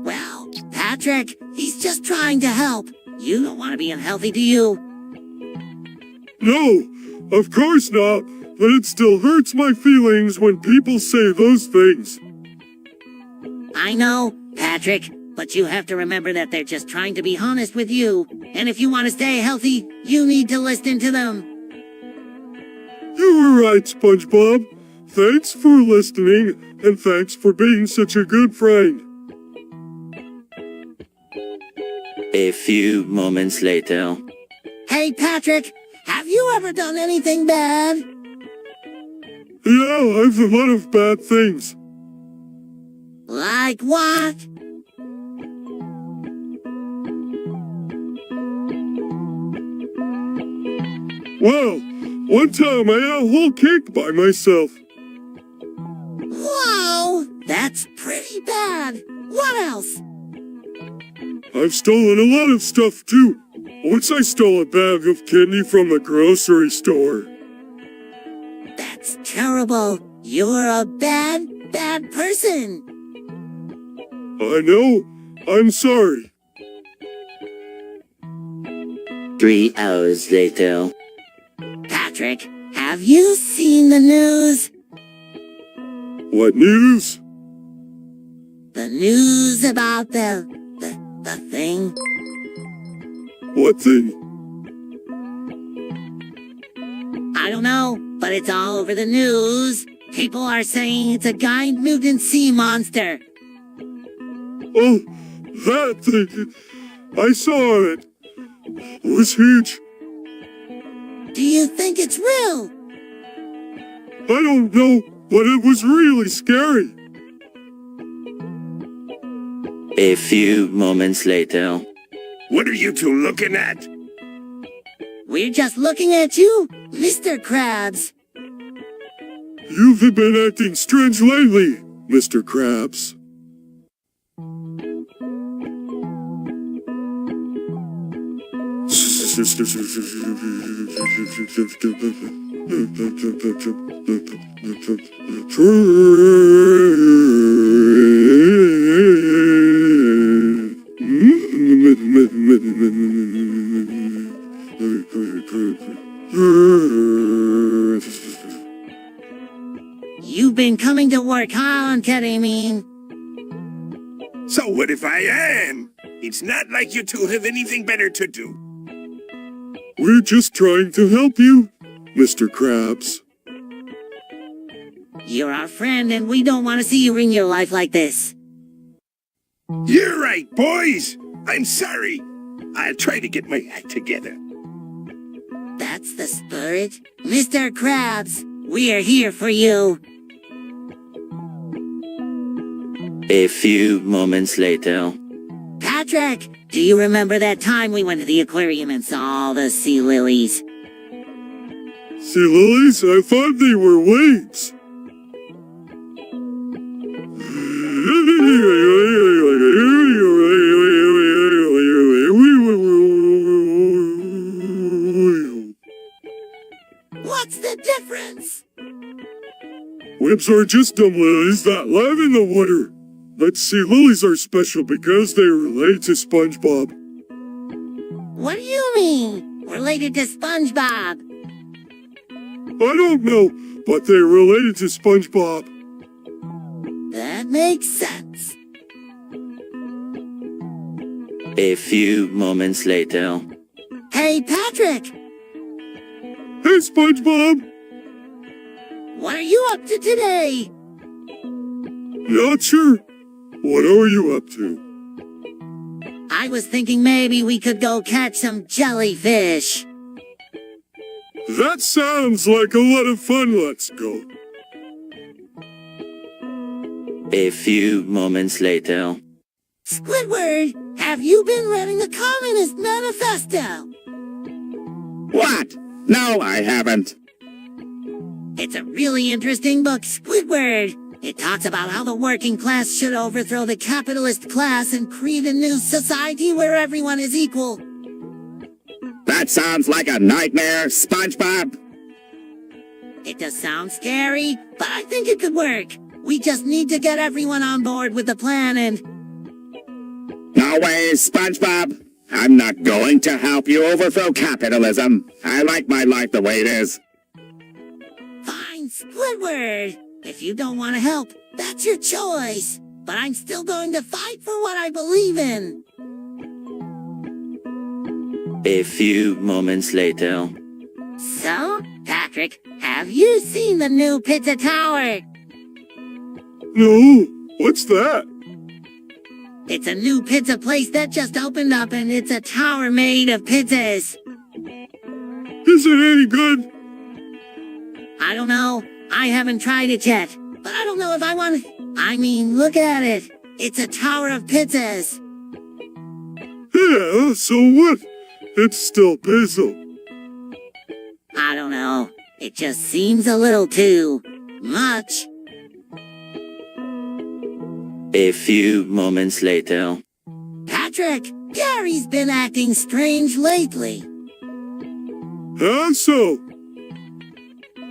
Well, Patrick, he's just trying to help. You don't want to be unhealthy, do you? No, of course not, but it still hurts my feelings when people say those things. I know, Patrick, but you have to remember that they're just trying to be honest with you. And if you want to stay healthy, you need to listen to them. You were right, SpongeBob. Thanks for listening, and thanks for being such a good friend. A few moments later. Hey, Patrick, have you ever done anything bad? Yeah, I've done a lot of bad things. Like what? Well, one time I ate a whole cake by myself. Whoa, that's pretty bad. What else? I've stolen a lot of stuff too. Once I stole a bag of candy from the grocery store. That's terrible. You're a bad person. I know. I'm sorry. 3 hours later. Patrick, have you seen the news? What news? The news about the thing? What thing? I don't know, but it's all over the news. People are saying it's a giant mutant sea monster. Oh, that thing. I saw it. It was huge. Do you think it's real? I don't know, but it was really scary. A few moments later. What are you two looking at? We're just looking at you, Mr. Krabs. You've been acting strange lately, Mr. Krabs. You've been coming to work, huh, Ketamine? So what if I am? It's not like you two have anything better to do. We're just trying to help you, Mr. Krabs. You're our friend, and we don't want to see you ruin your life like this. You're right, boys. I'm sorry. I'll try to get my act together. That's the spirit. Mr. Krabs, we are here for you. A few moments later. Patrick, do you remember that time we went to the aquarium and saw all the sea lilies? Sea lilies? I thought they were waves. What's the difference? Waves are just dumb lilies that live in the water. Let's see, lilies are special because they relate to SpongeBob. What do you mean? Related to SpongeBob? I don't know, but they're related to SpongeBob. That makes sense. A few moments later. Hey, Patrick! Hey, SpongeBob! What are you up to today? Not sure. What are you up to? I was thinking maybe we could go catch some jellyfish. That sounds like a lot of fun. Let's go. A few moments later. Squidward, have you been reading the Communist Manifesto? What? No, I haven't. It's a really interesting book, Squidward. It talks about how the working class should overthrow the capitalist class and create a new society where everyone is equal. That sounds like a nightmare, SpongeBob. It does sound scary, but I think it could work. We just need to get everyone on board with the plan and... No way, SpongeBob. I'm not going to help you overthrow capitalism. I like my life the way it is. Fine, Squidward. If you don't want to help, that's your choice. But I'm still going to fight for what I believe in. A few moments later. So, Patrick, have you seen the new pizza tower? No, what's that? It's a new pizza place that just opened up and it's a tower made of pizzas. Is it any good? I don't know. I haven't tried it yet. But I don't know if I want to... I mean, look at it. It's a tower of pizzas. Yeah, so what? It's still pizza. I don't know. It just seems a little too... much. A few moments later. Patrick, Gary's been acting strange lately. How so?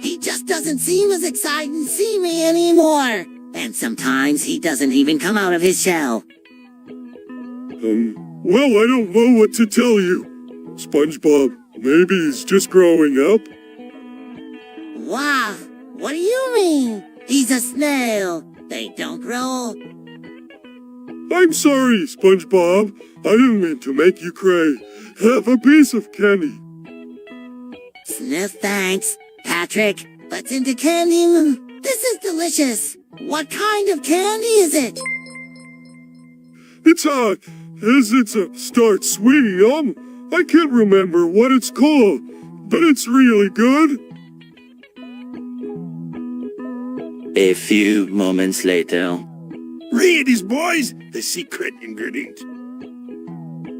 He just doesn't seem as excited to see me anymore. And sometimes he doesn't even come out of his shell. Well, I don't know what to tell you. SpongeBob, maybe he's just growing up? Wow, what do you mean? He's a snail. They don't grow. I'm sorry, SpongeBob. I didn't mean to make you cry. Have a piece of candy. Sniff, thanks. Patrick, butts into candy. This is delicious. What kind of candy is it? It's a start sweet yum. I can't remember what it's called, but it's really good. A few moments later. Read his boys, the secret ingredient.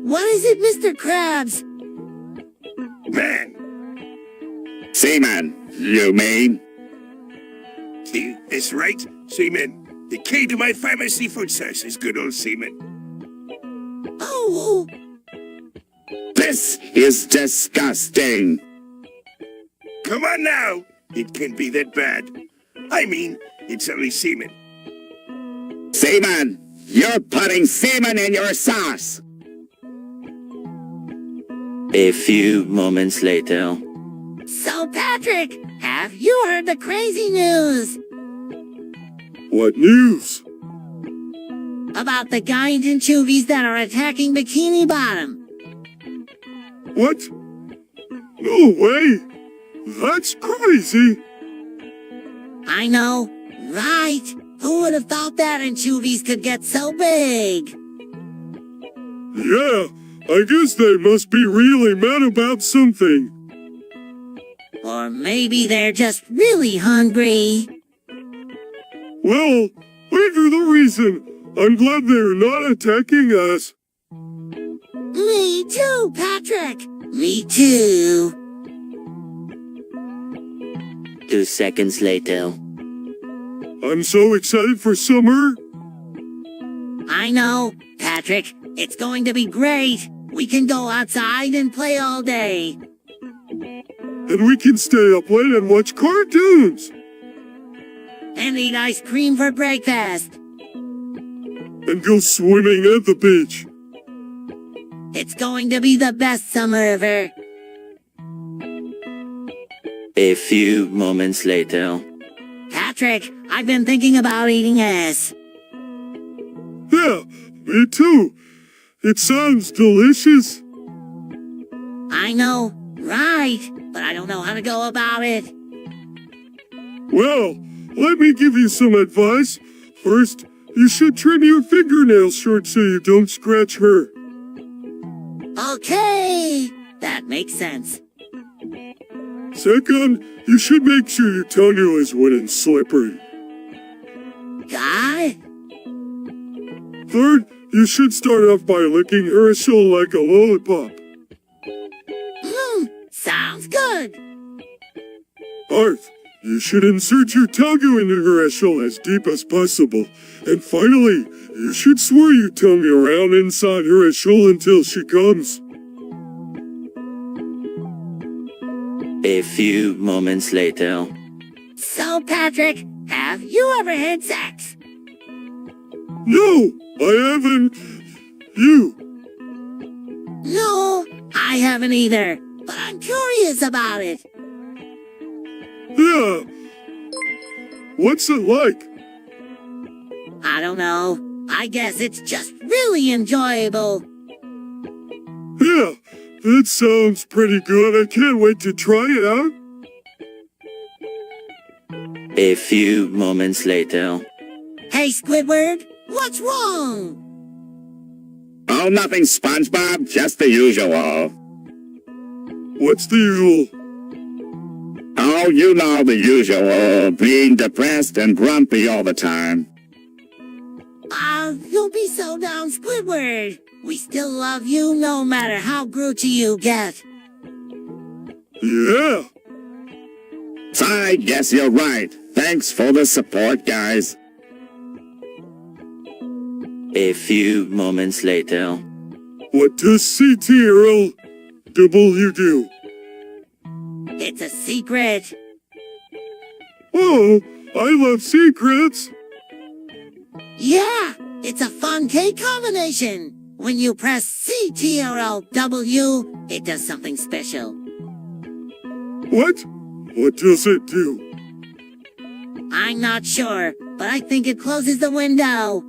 What is it, Mr. Krabs? Man. Seaman, you mean? See, that's right, seaman. The key to my famous seafood sauce is good old seaman. Oh. This is disgusting. Come on now. It can't be that bad. I mean, it's only semen. Seaman, you're putting semen in your sauce. A few moments later. So, Patrick, have you heard the crazy news? What news? About the giant anchovies that are attacking Bikini Bottom. What? No way! That's crazy! I know, right? Who would have thought that anchovies could get so big? Yeah, I guess they must be really mad about something. Or maybe they're just really hungry. Well, we know the reason. I'm glad they're not attacking us. Me too, Patrick. Me too. 2 seconds later. I'm so excited for summer. I know, Patrick. It's going to be great. We can go outside and play all day. And we can stay up late and watch cartoons. And eat ice cream for breakfast. and go swimming at the beach. It's going to be the best summer ever. A few moments later. Patrick, I've been thinking about eating ass. Yeah, me too. It sounds delicious. I know, right, but I don't know how to go about it. Well, let me give you some advice. First, you should trim your fingernails short so you don't scratch her. Okay, that makes sense. Second, you should make sure your tongue is wet and slippery. Got it? Third, you should start off by licking her soul like a lollipop. Sounds good. Fourth, you should insert your tongue into her shell as deep as possible. And finally, you should swirl your tongue around inside her shell until she comes. A few moments later. So, Patrick, have you ever had sex? No, I haven't. You? No, I haven't either, but I'm curious about it. Yeah. What's it like? I don't know. I guess it's just really enjoyable. Yeah, that sounds pretty good. I can't wait to try it out. A few moments later. Hey, Squidward, what's wrong? Oh, nothing, SpongeBob. Just the usual. What's the usual? Oh, you know the usual. Being depressed and grumpy all the time. You'll be so down, Squidward. We still love you no matter how grouchy you get. Yeah. I guess you're right. Thanks for the support, guys. A few moments later. What does CTRL do? It's a secret. Oh, I love secrets. Yeah, it's a fun K combination. When you press CTRL-W, it does something special. What? What does it do? I'm not sure, but I think it closes the window.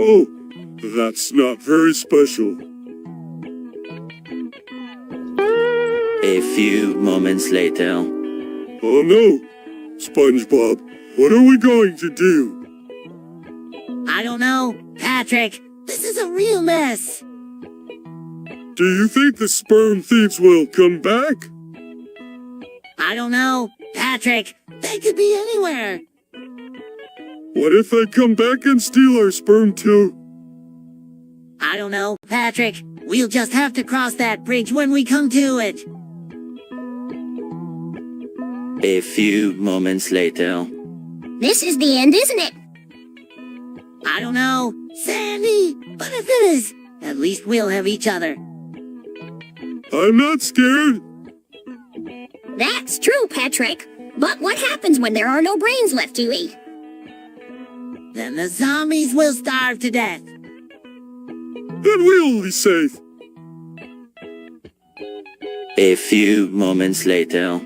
Oh, that's not very special. A few moments later. Oh no! SpongeBob, what are we going to do? I don't know, Patrick. This is a real mess. Do you think the sperm thieves will come back? I don't know, Patrick. They could be anywhere. What if they come back and steal our sperm too? I don't know, Patrick. We'll just have to cross that bridge when we come to it. A few moments later. This is the end, isn't it? I don't know, Sandy, but if it is, at least we'll have each other. I'm not scared. That's true, Patrick. But what happens when there are no brains left to eat? Then the zombies will starve to death. Then we'll be safe. A few moments later.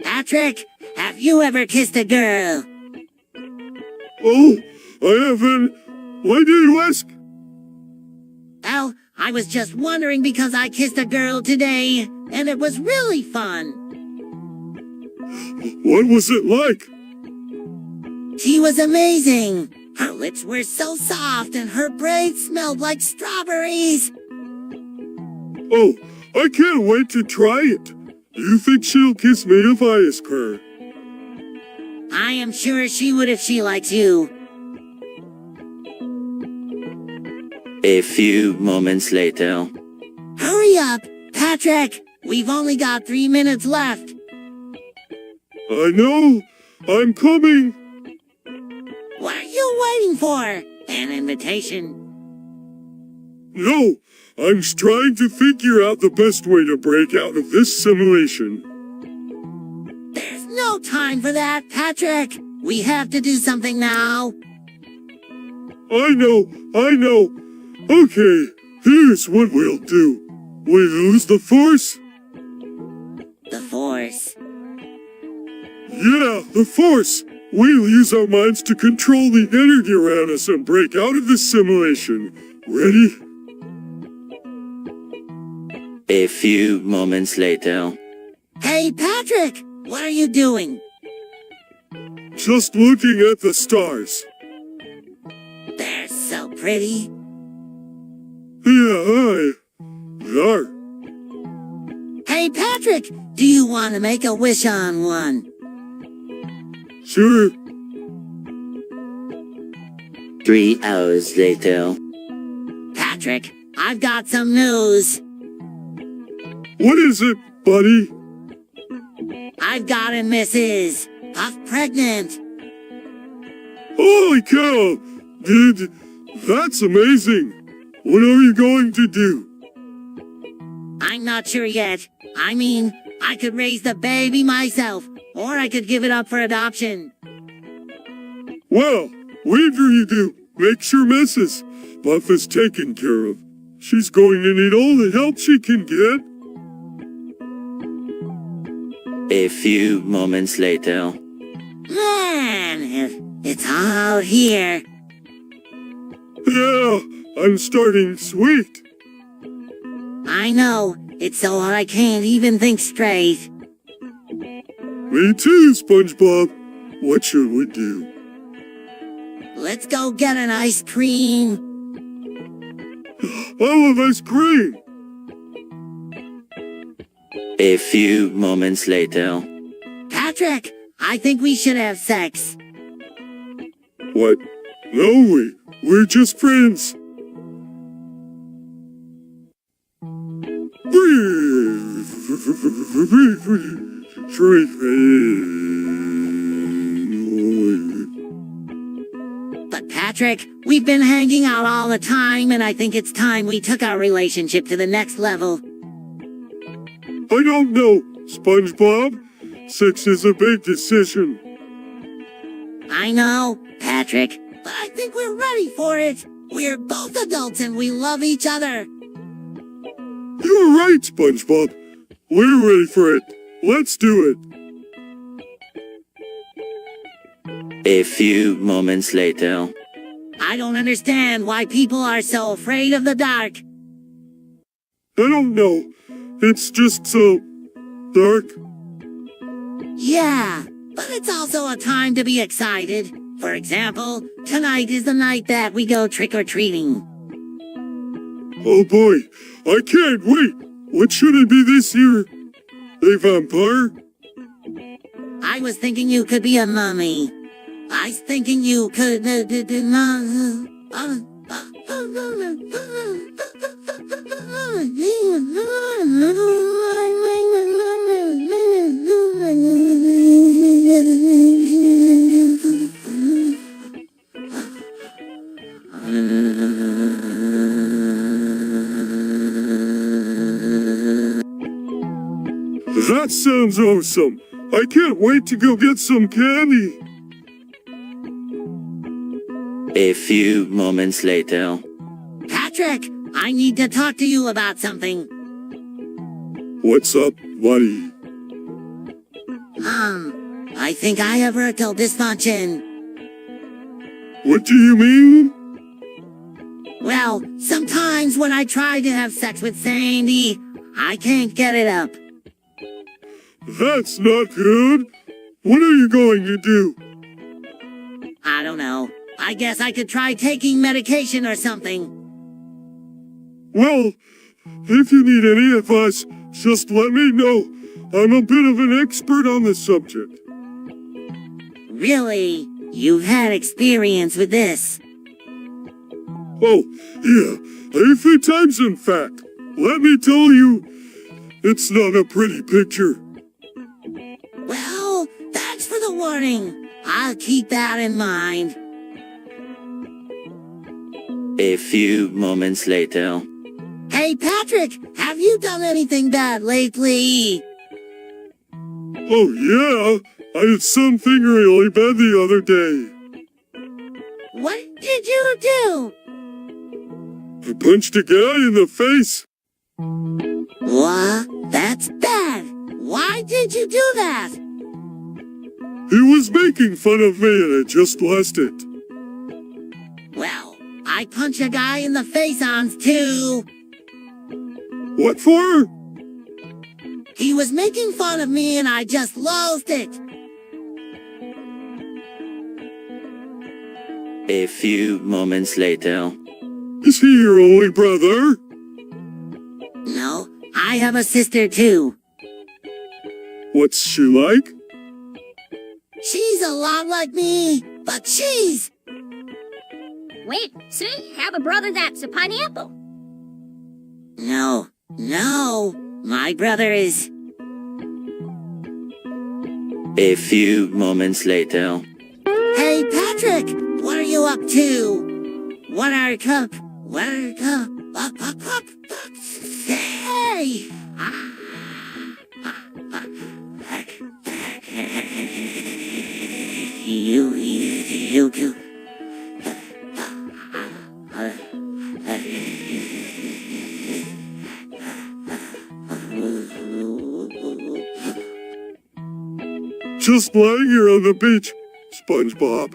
Patrick, have you ever kissed a girl? Oh, I haven't. Why do you ask? Well, I was just wondering because I kissed a girl today, and it was really fun. What was it like? She was amazing. Her lips were so soft and her braids smelled like strawberries. Oh, I can't wait to try it. Do you think she'll kiss me if I ask her? I am sure she would if she likes you. A few moments later. Hurry up, Patrick. We've only got 3 minutes left. I know. I'm coming. What are you waiting for? An invitation? No, I'm trying to figure out the best way to break out of this simulation. There's no time for that, Patrick. We have to do something now. I know. Okay, here's what we'll do. We use the Force? The Force. Yeah, the Force. We'll use our minds to control the energy around us and break out of this simulation. Ready? A few moments later. Hey, Patrick! What are you doing? Just looking at the stars. They're so pretty. Yeah, they are. Hey, Patrick! Do you want to make a wish on one? Sure. 3 hours later. Patrick, I've got some news. What is it, buddy? I've got a missus. Puff pregnant. Holy cow! Dude, that's amazing. What are you going to do? I'm not sure yet. I mean, I could raise the baby myself, or I could give it up for adoption. Well, whatever you do, make sure Mrs. Buff is taken care of. She's going to need all the help she can get. A few moments later. Man, it's all here. Yeah, I'm starting sweet. I know, it's so hard I can't even think straight. Me too, SpongeBob. What should we do? Let's go get an ice cream. I love ice cream. A few moments later. Patrick, I think we should have sex. What? No, we're just friends. But Patrick, we've been hanging out all the time, and I think it's time we took our relationship to the next level. I don't know, SpongeBob. Sex is a big decision. I know, Patrick, but I think we're ready for it. We're both adults and we love each other. You're right, SpongeBob. We're ready for it. Let's do it. A few moments later. I don't understand why people are so afraid of the dark. I don't know. It's just so dark. Yeah, but it's also a time to be excited. For example, tonight is the night that we go trick-or-treating. Oh boy, I can't wait. What should it be this year? A vampire? I was thinking you could be a mummy. I was thinking you could... That sounds awesome. I can't wait to go get some candy. A few moments later. Patrick, I need to talk to you about something. What's up, buddy? I think I have erectile dysfunction. What do you mean? Well, sometimes when I try to have sex with Sandy, I can't get it up. That's not good. What are you going to do? I don't know. I guess I could try taking medication or something. Well, if you need any advice, just let me know. I'm a bit of an expert on the subject. Really? You've had experience with this? Oh, yeah, a few times in fact. Let me tell you, it's not a pretty picture. Well, thanks for the warning. I'll keep that in mind. A few moments later. Hey, Patrick, have you done anything bad lately? Oh, yeah, I did something really bad the other day. What did you do? I punched a guy in the face. What? That's bad. Why did you do that? He was making fun of me and I just lost it. Well, I punch a guy in the face once too. What for? He was making fun of me and I just lost it. A few moments later. Is he your only brother? No, I have a sister too. What's she like? She's a lot like me, but she's... Wait, see? Have a brother that's a pineapple. No, my brother is... A few moments later. Hey, Patrick, what are you up to? Hey! You. Just lying here on the beach, SpongeBob.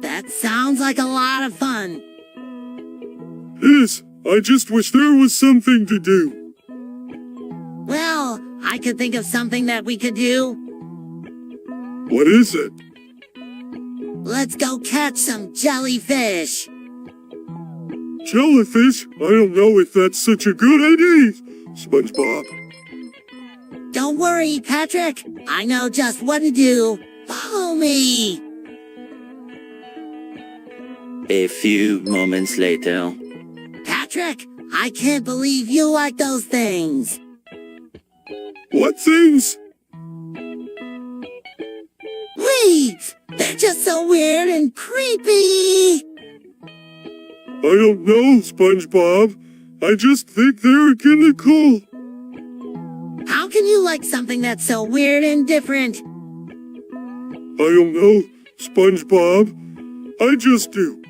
That sounds like a lot of fun. Yes, I just wish there was something to do. Well, I could think of something that we could do. What is it? Let's go catch some jellyfish. Jellyfish? I don't know if that's such a good idea, SpongeBob. Don't worry, Patrick. I know just what to do. Follow me. A few moments later. Patrick, I can't believe you like those things. What things? Weeds! They're just so weird and creepy! I don't know, SpongeBob. I just think they're kinda cool. How can you like something that's so weird and different? I don't know, SpongeBob. I just do.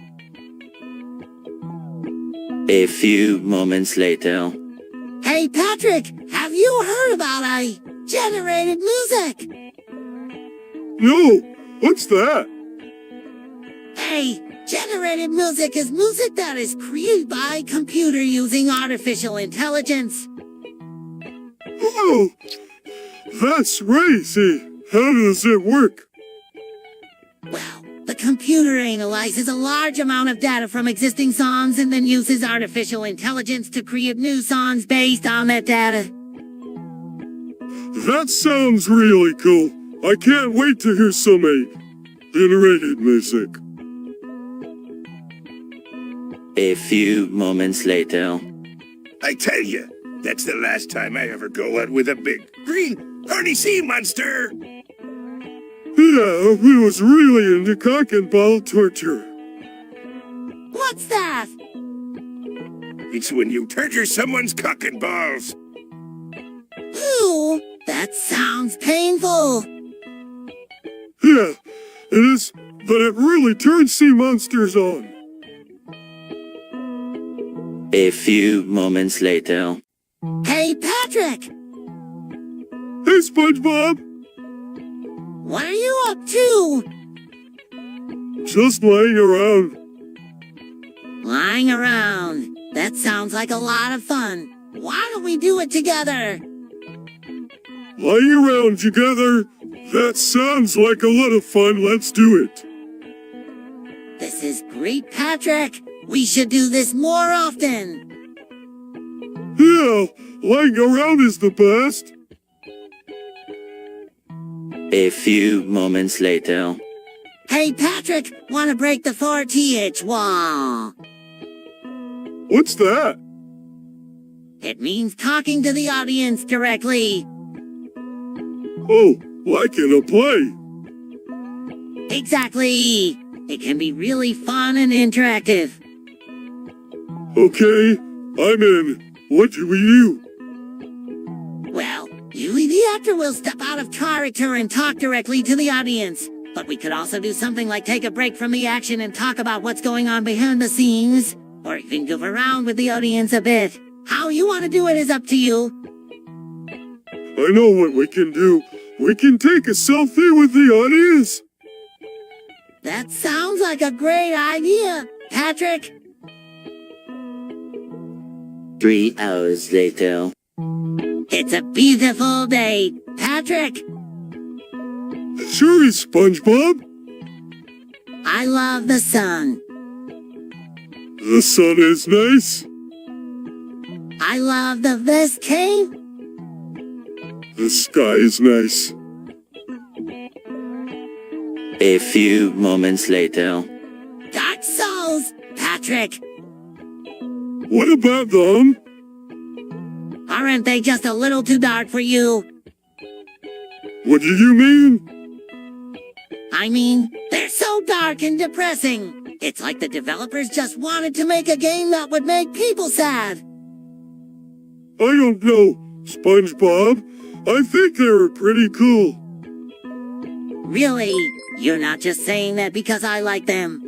A few moments later. Hey, Patrick, have you heard about generated music? No, what's that? Hey, generated music is music that is created by a computer using artificial intelligence. Oh, that's crazy. How does it work? Well, the computer analyzes a large amount of data from existing songs and then uses artificial intelligence to create new songs based on that data. That sounds really cool. I can't wait to hear some generated music. A few moments later. I tell you, that's the last time I ever go out with a big green horny sea monster. Yeah, we was really into cock and ball torture. What's that? It's when you torture someone's cock and balls. Ooh, that sounds painful. Yeah, it is, but it really turns sea monsters on. A few moments later. Hey, Patrick! Hey, SpongeBob! What are you up to? Just laying around. Lying around. That sounds like a lot of fun. Why don't we do it together? Lying around together? That sounds like a lot of fun. Let's do it. This is great, Patrick. We should do this more often. Yeah, lying around is the best. A few moments later. Hey, Patrick, wanna break the 4th wall? What's that? It means talking to the audience directly. Oh, like in a play. Exactly. It can be really fun and interactive. Okay, I'm in. What do we do? Well, usually the actor will step out of character and talk directly to the audience. But we could also do something like take a break from the action and talk about what's going on behind the scenes. Or even goof around with the audience a bit. How you want to do it is up to you. I know what we can do. We can take a selfie with the audience. That sounds like a great idea, Patrick. 3 hours later. It's a beautiful day, Patrick. Sure is, SpongeBob. I love the sun. The sun is nice. I love the this cave. The sky is nice. A few moments later. Dark Souls, Patrick. What about them? Aren't they just a little too dark for you? What do you mean? I mean, they're so dark and depressing. It's like the developers just wanted to make a game that would make people sad. I don't know, SpongeBob. I think they were pretty cool. Really? You're not just saying that because I like them.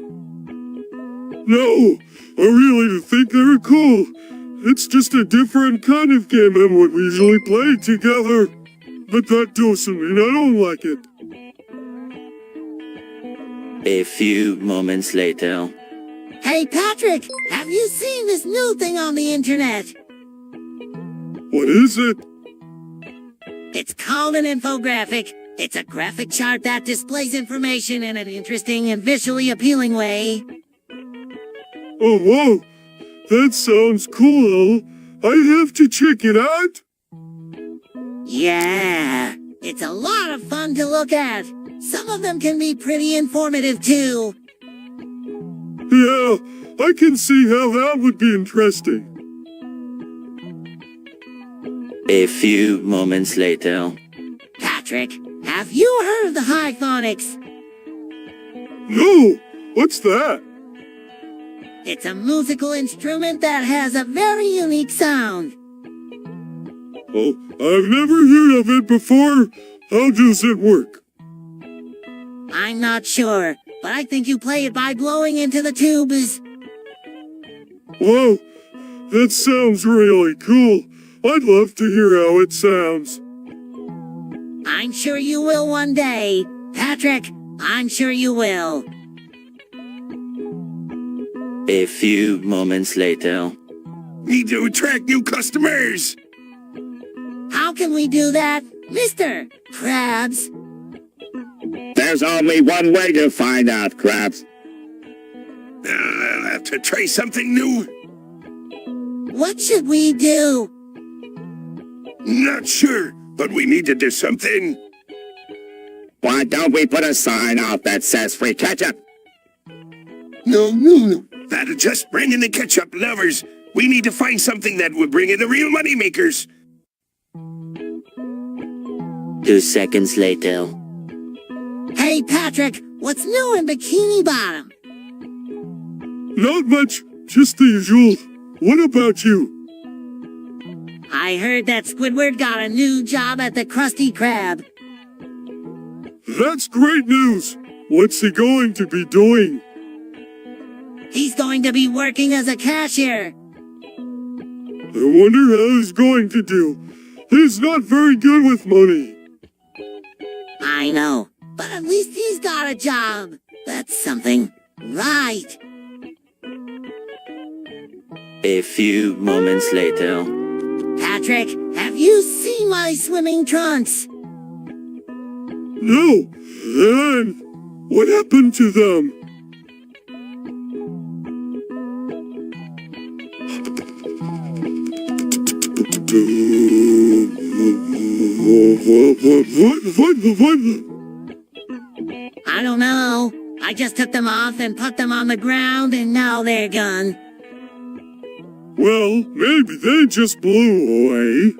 No, I really think they were cool. It's just a different kind of game than what we usually play together. But that doesn't mean I don't like it. A few moments later. Hey, Patrick, have you seen this new thing on the internet? What is it? It's called an infographic. It's a graphic chart that displays information in an interesting and visually appealing way. Oh, whoa. That sounds cool. I have to check it out. Yeah, it's a lot of fun to look at. Some of them can be pretty informative too. Yeah, I can see how that would be interesting. A few moments later. Patrick, have you heard of the high phonics? No, what's that? It's a musical instrument that has a very unique sound. Oh, I've never heard of it before. How does it work? I'm not sure, but I think you play it by blowing into the tubes. Whoa, that sounds really cool. I'd love to hear how it sounds. I'm sure you will one day. Patrick, I'm sure you will. A few moments later. Need to attract new customers. How can we do that, Mr. Krabs? There's only one way to find out, Krabs. I'll have to try something new. What should we do? Not sure, but we need to do something. Why don't we put a sign out that says free ketchup? No. That'll just bring in the ketchup lovers. We need to find something that will bring in the real money makers. 2 seconds later. Hey, Patrick, what's new in Bikini Bottom? Not much, just the usual. What about you? I heard that Squidward got a new job at the Krusty Krab. That's great news. What's he going to be doing? He's going to be working as a cashier. I wonder how he's going to do. He's not very good with money. I know, but at least he's got a job. That's something, right? A few moments later. Patrick, have you seen my swimming trunks? No. And what happened to them? I don't know. I just took them off and put them on the ground and now they're gone. Well, maybe they just blew away.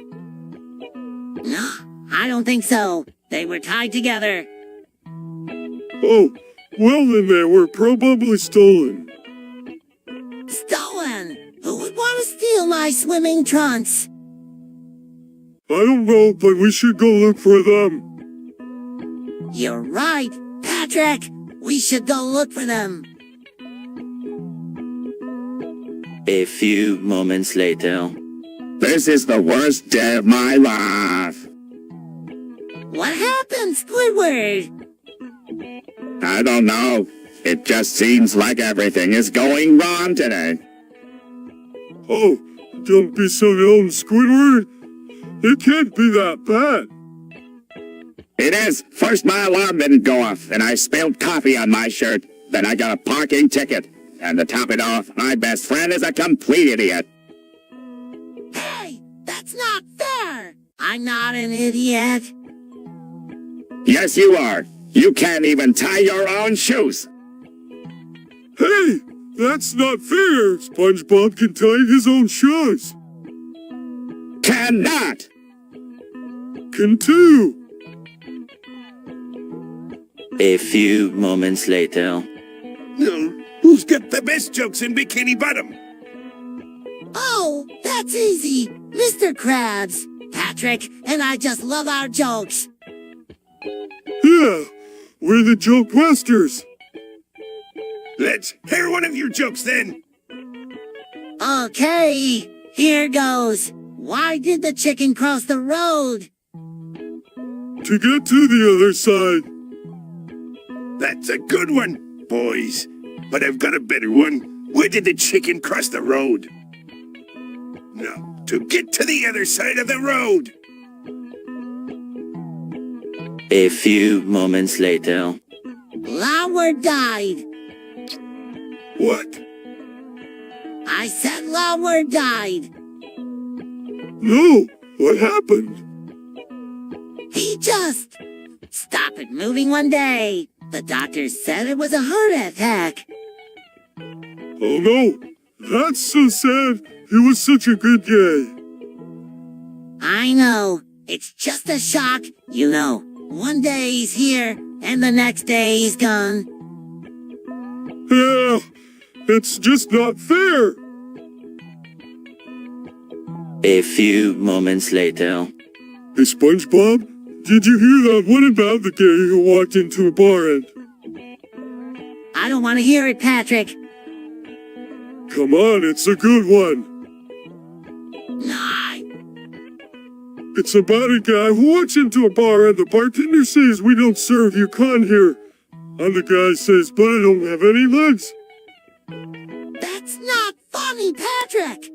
No, I don't think so. They were tied together. Oh, well then they were probably stolen. Stolen? Who would want to steal my swimming trunks? I don't know, but we should go look for them. You're right, Patrick. Patrick, we should go look for them. A few moments later. This is the worst day of my life. What happened, Squidward? I don't know. It just seems like everything is going wrong today. Oh, don't be so young, Squidward. It can't be that bad. It is. First my alarm didn't go off, and I spilled coffee on my shirt. Then I got a parking ticket. And to top it off, my best friend is a complete idiot. Hey, that's not fair. I'm not an idiot. Yes, you are. You can't even tie your own shoes. Hey, that's not fair. SpongeBob can tie his own shoes. Cannot. Can too. A few moments later. Who's got the best jokes in Bikini Bottom? Oh, that's easy. Mr. Krabs. Patrick and I just love our jokes. Yeah, we're the Joke Masters. Let's hear one of your jokes then. Okay, here goes. Why did the chicken cross the road? To get to the other side. That's a good one, boys. But I've got a better one. Why did the chicken cross the road? No, to get to the other side of the road. A few moments later. Lawward died. What? I said Lawward died. No, what happened? He just stopped moving one day. The doctor said it was a heart attack. Oh no, that's so sad. He was such a good guy. I know. It's just a shock, you know. One day he's here, and the next day he's gone. Yeah, it's just not fair. A few moments later. Hey, SpongeBob, did you hear that one about the guy who walked into a bar and... I don't want to hear it, Patrick. Come on, it's a good one. No, It's about a guy who walks into a bar and the bartender says, "We don't serve you con here." And the guy says, "But I don't have any legs." that's not funny, Patrick.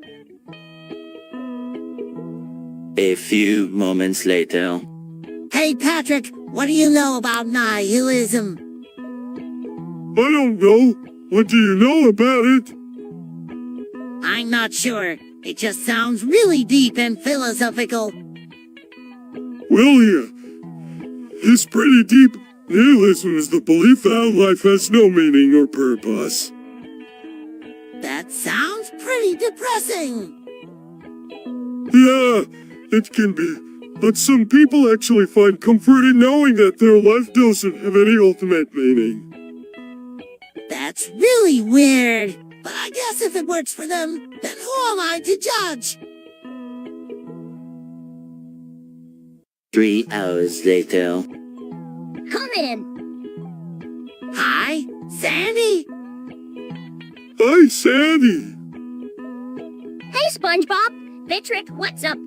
A few moments later. Hey, Patrick, what do you know about nihilism? I don't know. What do you know about it? I'm not sure. It just sounds really deep and philosophical. Well, yeah. It's pretty deep. Nihilism is the belief that life has no meaning or purpose. That sounds pretty depressing. Yeah, it can be. But some people actually find comfort in knowing that their life doesn't have any ultimate meaning. That's really weird. But I guess if it works for them, then who am I to judge? 3 hours later. Come in. Hi, Sandy? Hi, Sandy. Hey, SpongeBob. Patrick, what's up?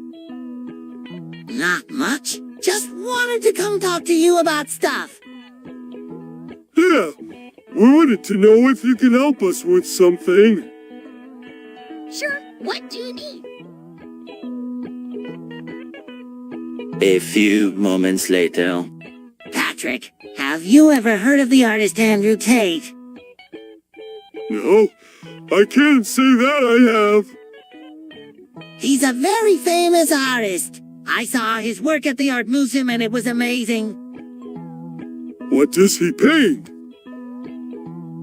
Not much. Just wanted to come talk to you about stuff. Yeah, we wanted to know if you can help us with something. Sure, what do you need? A few moments later. Patrick, have you ever heard of the artist Andrew Tate? No, I can't say that I have. He's a very famous artist. I saw his work at the Art Museum and it was amazing. What does he paint?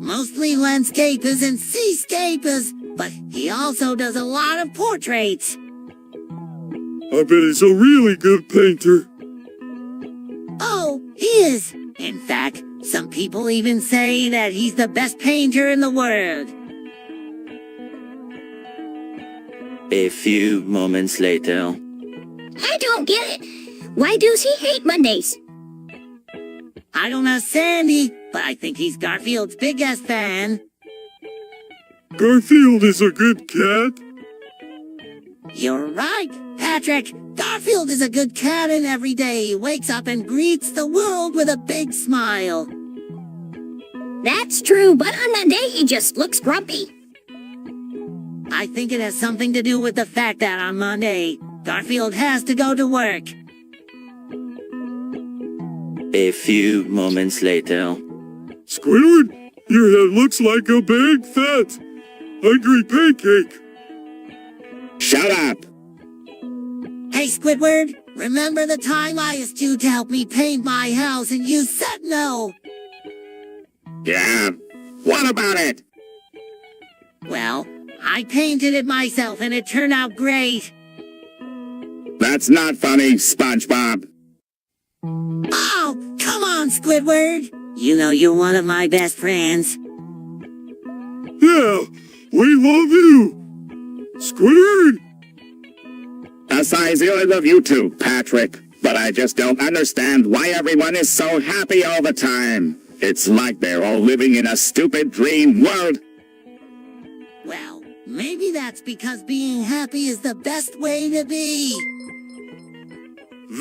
Mostly landscapers and seascapers, but he also does a lot of portraits. I bet he's a really good painter. Oh, he is. In fact, some people even say that he's the best painter in the world. A few moments later. I don't get it. Why does he hate Mondays? I don't know, Sandy, but I think he's Garfield's biggest fan. Garfield is a good cat. You're right, Patrick. Garfield is a good cat, and every day he wakes up and greets the world with a big smile. That's true, but on Monday he just looks grumpy. I think it has something to do with the fact that on Monday, Garfield has to go to work. A few moments later. Squidward, your head looks like a big, fat, hungry pancake. Shut up! Hey, Squidward, remember the time I asked you to help me paint my house and you said no? Yeah, what about it? Well, I painted it myself and it turned out great. That's not funny, SpongeBob. Oh, come on, Squidward. You know you're one of my best friends. Yeah, we love you. Squidward! I love you too, Patrick. But I just don't understand why everyone is so happy all the time. It's like they're all living in a stupid dream world. Well, maybe that's because being happy is the best way to be.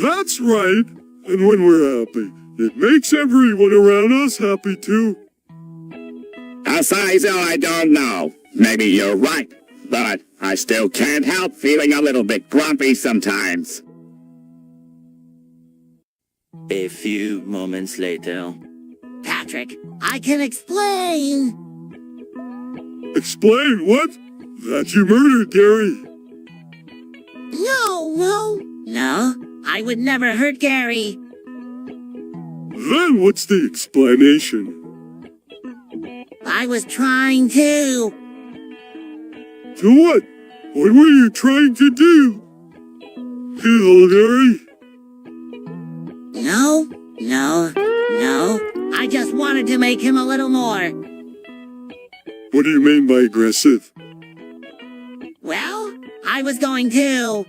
That's right. And when we're happy, it makes everyone around us happy too. I don't know. Maybe you're right. But I still can't help feeling a little bit grumpy sometimes. A few moments later. Patrick, I can explain. Explain what? That you murdered Gary. No, I would never hurt Gary. Then what's the explanation? I was trying to. To what? What were you trying to do? Kill Gary? No. I just wanted to make him a little more. What do you mean by aggressive? Well, I was going to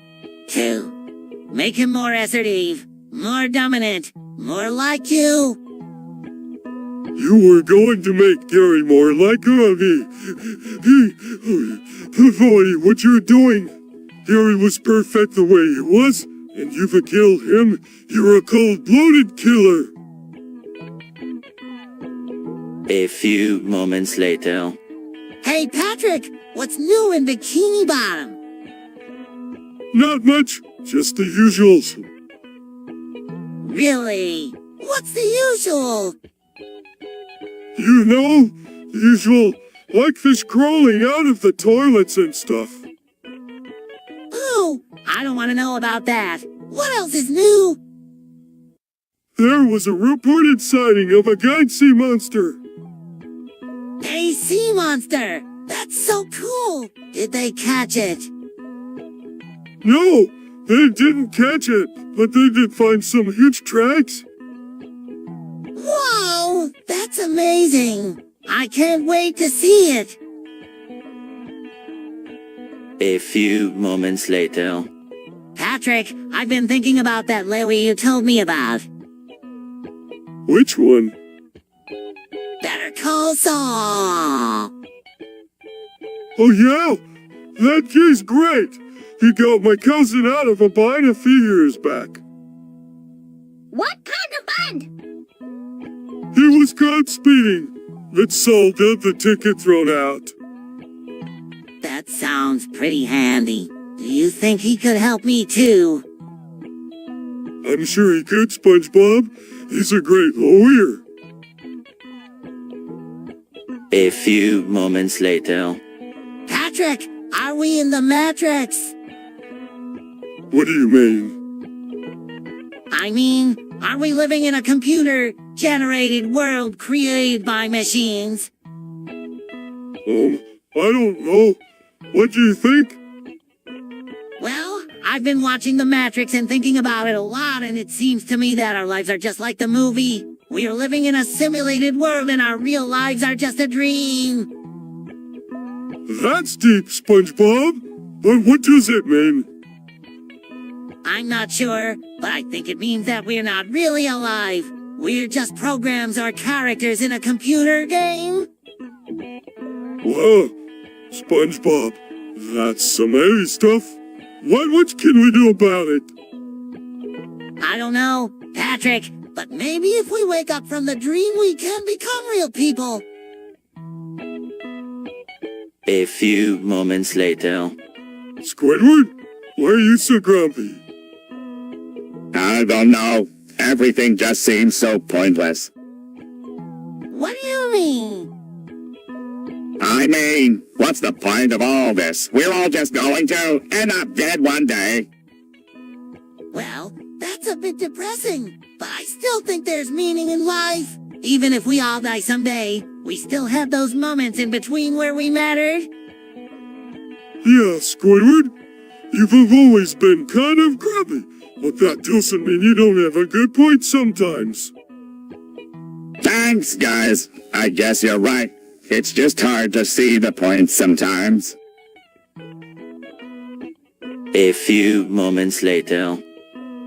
make him more assertive, more dominant, more like you. You were going to make Gary more like me. Boy, what you're doing. Gary was perfect the way he was, and you've killed him. You're a cold-blooded killer. A few moments later. Hey, Patrick, what's new in Bikini Bottom? Not much, just the usuals. Really? What's the usual? You know, the usual, like fish crawling out of the toilets and stuff. Ooh, I don't want to know about that. What else is new? There was a reported sighting of a giant sea monster. A sea monster! That's so cool! Did they catch it? No, they didn't catch it, but they did find some huge tracks. Whoa! That's amazing! I can't wait to see it! A few moments later. Patrick, I've been thinking about that Larry you told me about. Which one? Better Call Saul! Oh yeah? That kid's great! He got my cousin out of a bind a few years back. What kind of bind? He was caught speeding, but Saul got the ticket thrown out. That sounds pretty handy. Do you think he could help me too? I'm sure he could, SpongeBob. He's a great lawyer. A few moments later. Patrick, are we in the Matrix? What do you mean? I mean, are we living in a computer-generated world created by machines? I don't know. What do you think? Well, I've been watching The Matrix and thinking about it a lot, and it seems to me that our lives are just like the movie. We are living in a simulated world and our real lives are just a dream. That's deep, SpongeBob. But what does it mean? I'm not sure, but I think it means that we're not really alive. We're just programs or characters in a computer game? Whoa, SpongeBob, that's some heavy stuff. What can we do about it? I don't know, Patrick, but maybe if we wake up from the dream, we can become real people. A few moments later. Squidward, why are you so grumpy? I don't know. Everything just seems so pointless. What do you mean? I mean, what's the point of all this? We're all just going to end up dead one day. Well, that's a bit depressing, but I still think there's meaning in life. Even if we all die someday, we still have those moments in between where we mattered. Yeah, Squidward, you've always been kind of grumpy, but that doesn't mean you don't have a good point sometimes. Thanks, guys. I guess you're right. It's just hard to see the point sometimes. A few moments later.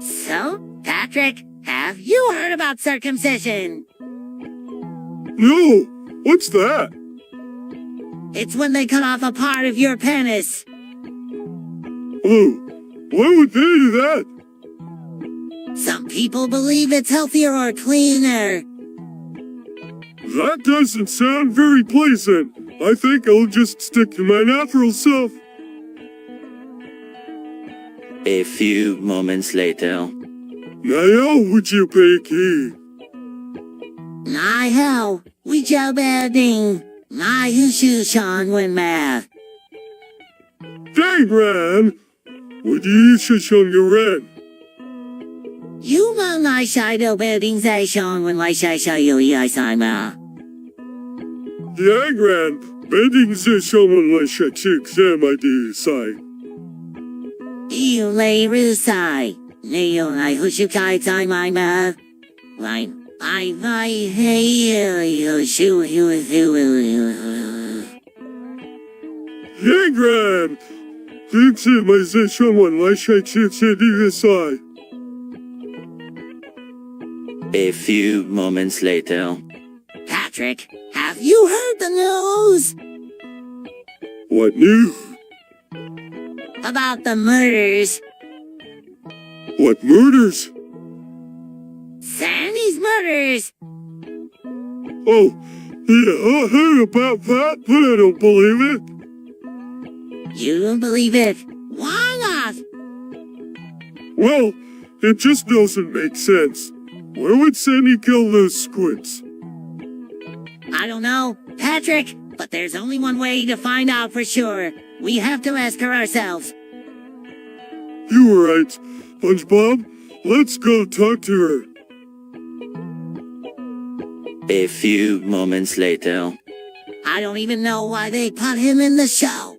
So, Patrick, have you heard about circumcision? No, what's that? It's when they cut off a part of your penis. Oh, why would they do that? Some people believe it's healthier or cleaner. That doesn't sound very pleasant. I think I'll just stick to my natural self. A few moments later. Now, would you pay Nai hell, we Joe Bedding. Nai who shoo Sean when math. Dang, Ran! Would you show your red? You man I shido Bedding say Sean when I shy you I say ma. Dang, Ran! Bending the showman like chicks am I do say. You lay rusai. Neo I who shoo kai time I ma. Like. I hey you shoo you. Dang, Ran! Thinks it my say someone like chicks do this side. A few moments later. Patrick, have you heard the news? What news? About the murders. What murders? Sandy's murders. Oh, yeah, I heard about that, but I don't believe it. You don't believe it? Why not? Well, it just doesn't make sense. Where would Sandy kill those squids? I don't know, Patrick, but there's only one way to find out for sure. We have to ask her ourselves. You were right, SpongeBob. Let's go talk to her. A few moments later. I don't even know why they put him in the show.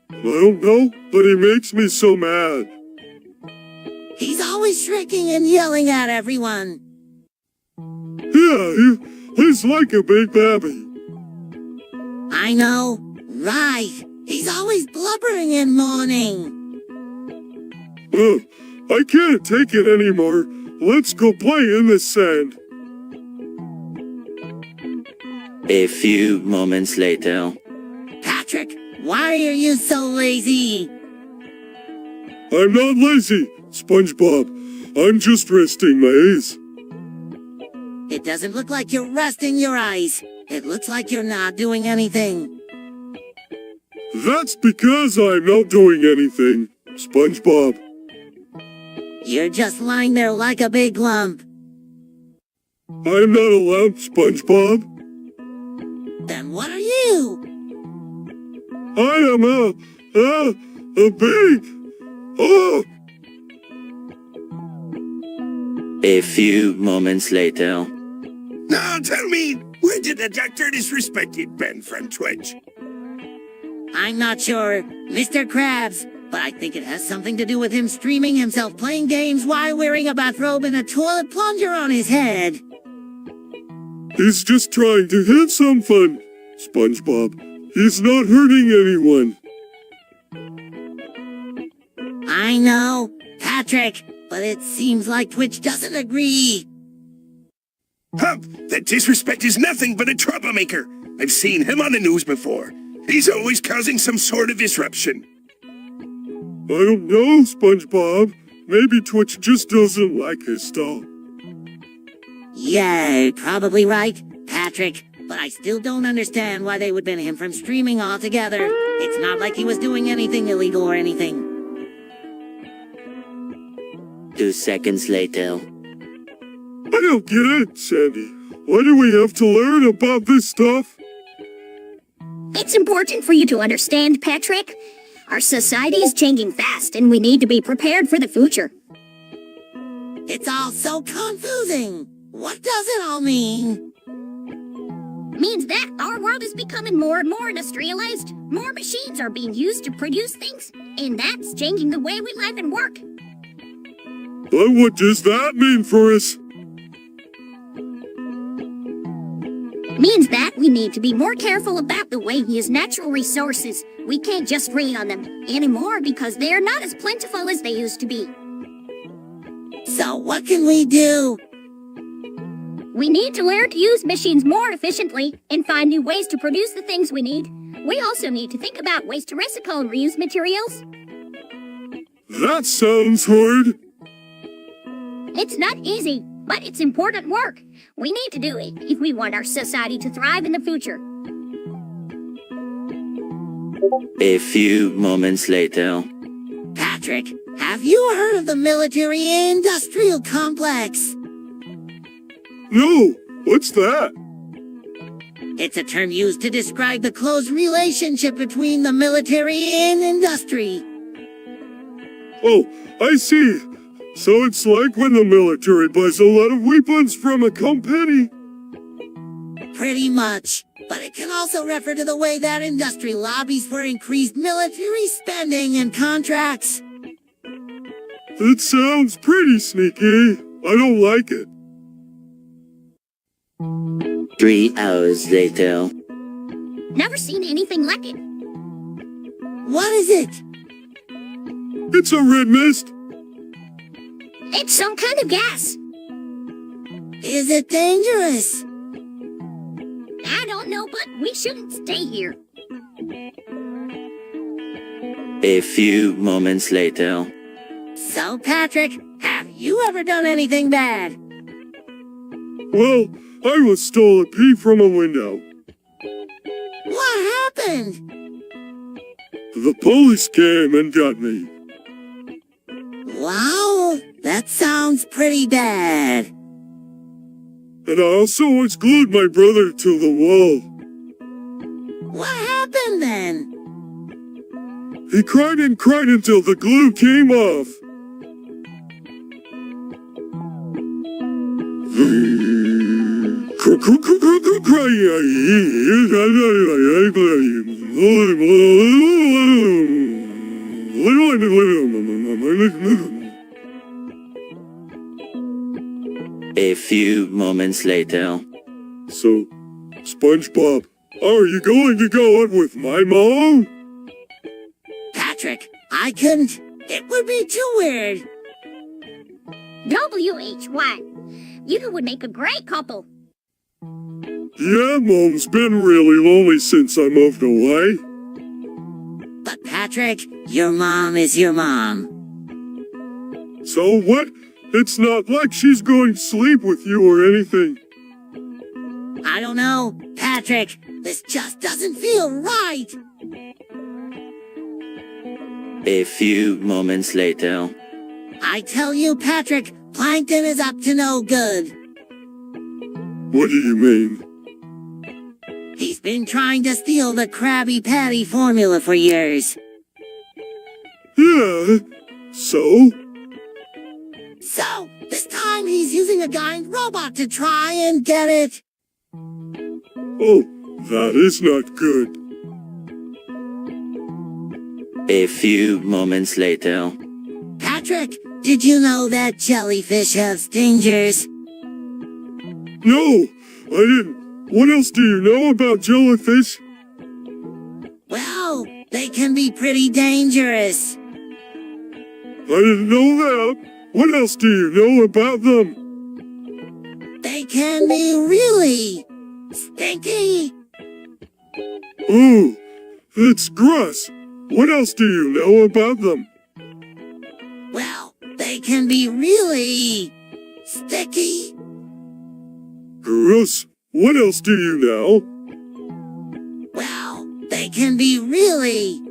I don't know, but he makes me so mad. He's always shrieking and yelling at everyone. Yeah, he's like a big baby. I know, right. He's always blubbering and moaning. I can't take it anymore. Let's go play in the sand. A few moments later. Patrick, why are you so lazy? I'm not lazy, SpongeBob. I'm just resting my eyes. It doesn't look like you're resting your eyes. It looks like you're not doing anything. That's because I'm not doing anything, SpongeBob. You're just lying there like a big lump. I'm not a lump, SpongeBob. Then what are you? I am a big... Oh! A few moments later. Now tell me, when did the doctor disrespected Ben from Twitch? I'm not sure, Mr. Krabs, but I think it has something to do with him streaming himself playing games while wearing a bathrobe and a toilet plunger on his head. He's just trying to have some fun, SpongeBob. He's not hurting anyone. I know, Patrick, but it seems like Twitch doesn't agree. Hump, that disrespect is nothing but a troublemaker. I've seen him on the news before. He's always causing some sort of disruption. I don't know, SpongeBob. Maybe Twitch just doesn't like his style. Yeah, you're probably right, Patrick. But I still don't understand why they would ban him from streaming altogether. It's not like he was doing anything illegal or anything. 2 seconds later. I don't get it, Sandy. Why do we have to learn about this stuff? It's important for you to understand, Patrick. Our society is changing fast, and we need to be prepared for the future. It's all so confusing. What does it all mean? Means that our world is becoming more and more industrialized. More machines are being used to produce things, and that's changing the way we live and work. But what does that mean for us? Means that we need to be more careful about the way we use natural resources. We can't just rely on them anymore because they are not as plentiful as they used to be. So what can we do? We need to learn to use machines more efficiently and find new ways to produce the things we need. We also need to think about ways to recycle and reuse materials. That sounds hard. It's not easy, but it's important work. We need to do it if we want our society to thrive in the future. A few moments later. Patrick, have you heard of the military-industrial complex? No, what's that? It's a term used to describe the close relationship between the military and industry. Oh, I see. So it's like when the military buys a lot of weapons from a company. Pretty much. But it can also refer to the way that industry lobbies for increased military spending and contracts. That sounds pretty sneaky. I don't like it. 3 hours later. Never seen anything like it. What is it? It's a red mist. It's some kind of gas. Is it dangerous? I don't know, but we shouldn't stay here. A few moments later. So, Patrick, have you ever done anything bad? Well, I was stole a pea from a window. What happened? The police came and got me. Wow, that sounds pretty bad. And I also once glued my brother to the wall. What happened then? He cried and cried until the glue came off. A few moments later. So, SpongeBob, are you going to go out with my mom? Patrick, I couldn't. It would be too weird. WHY. You two would make a great couple. Yeah, Mom's been really lonely since I moved away. But Patrick, your mom is your mom. So what? It's not like she's going to sleep with you or anything. I don't know, Patrick. This just doesn't feel right. A few moments later. I tell you, Patrick, Plankton is up to no good. What do you mean? He's been trying to steal the Krabby Patty formula for years. Yeah, so? So, this time he's using a giant robot to try and get it. Oh, that is not good. A few moments later. Patrick, did you know that jellyfish have stingers? No, I didn't. What else do you know about jellyfish? Well, they can be pretty dangerous. I didn't know that. What else do you know about them? they can be really stinky. Ooh, that's gross. What else do you know about them? Well, they can be really sticky. Gross. What else do you know? Well, they can be really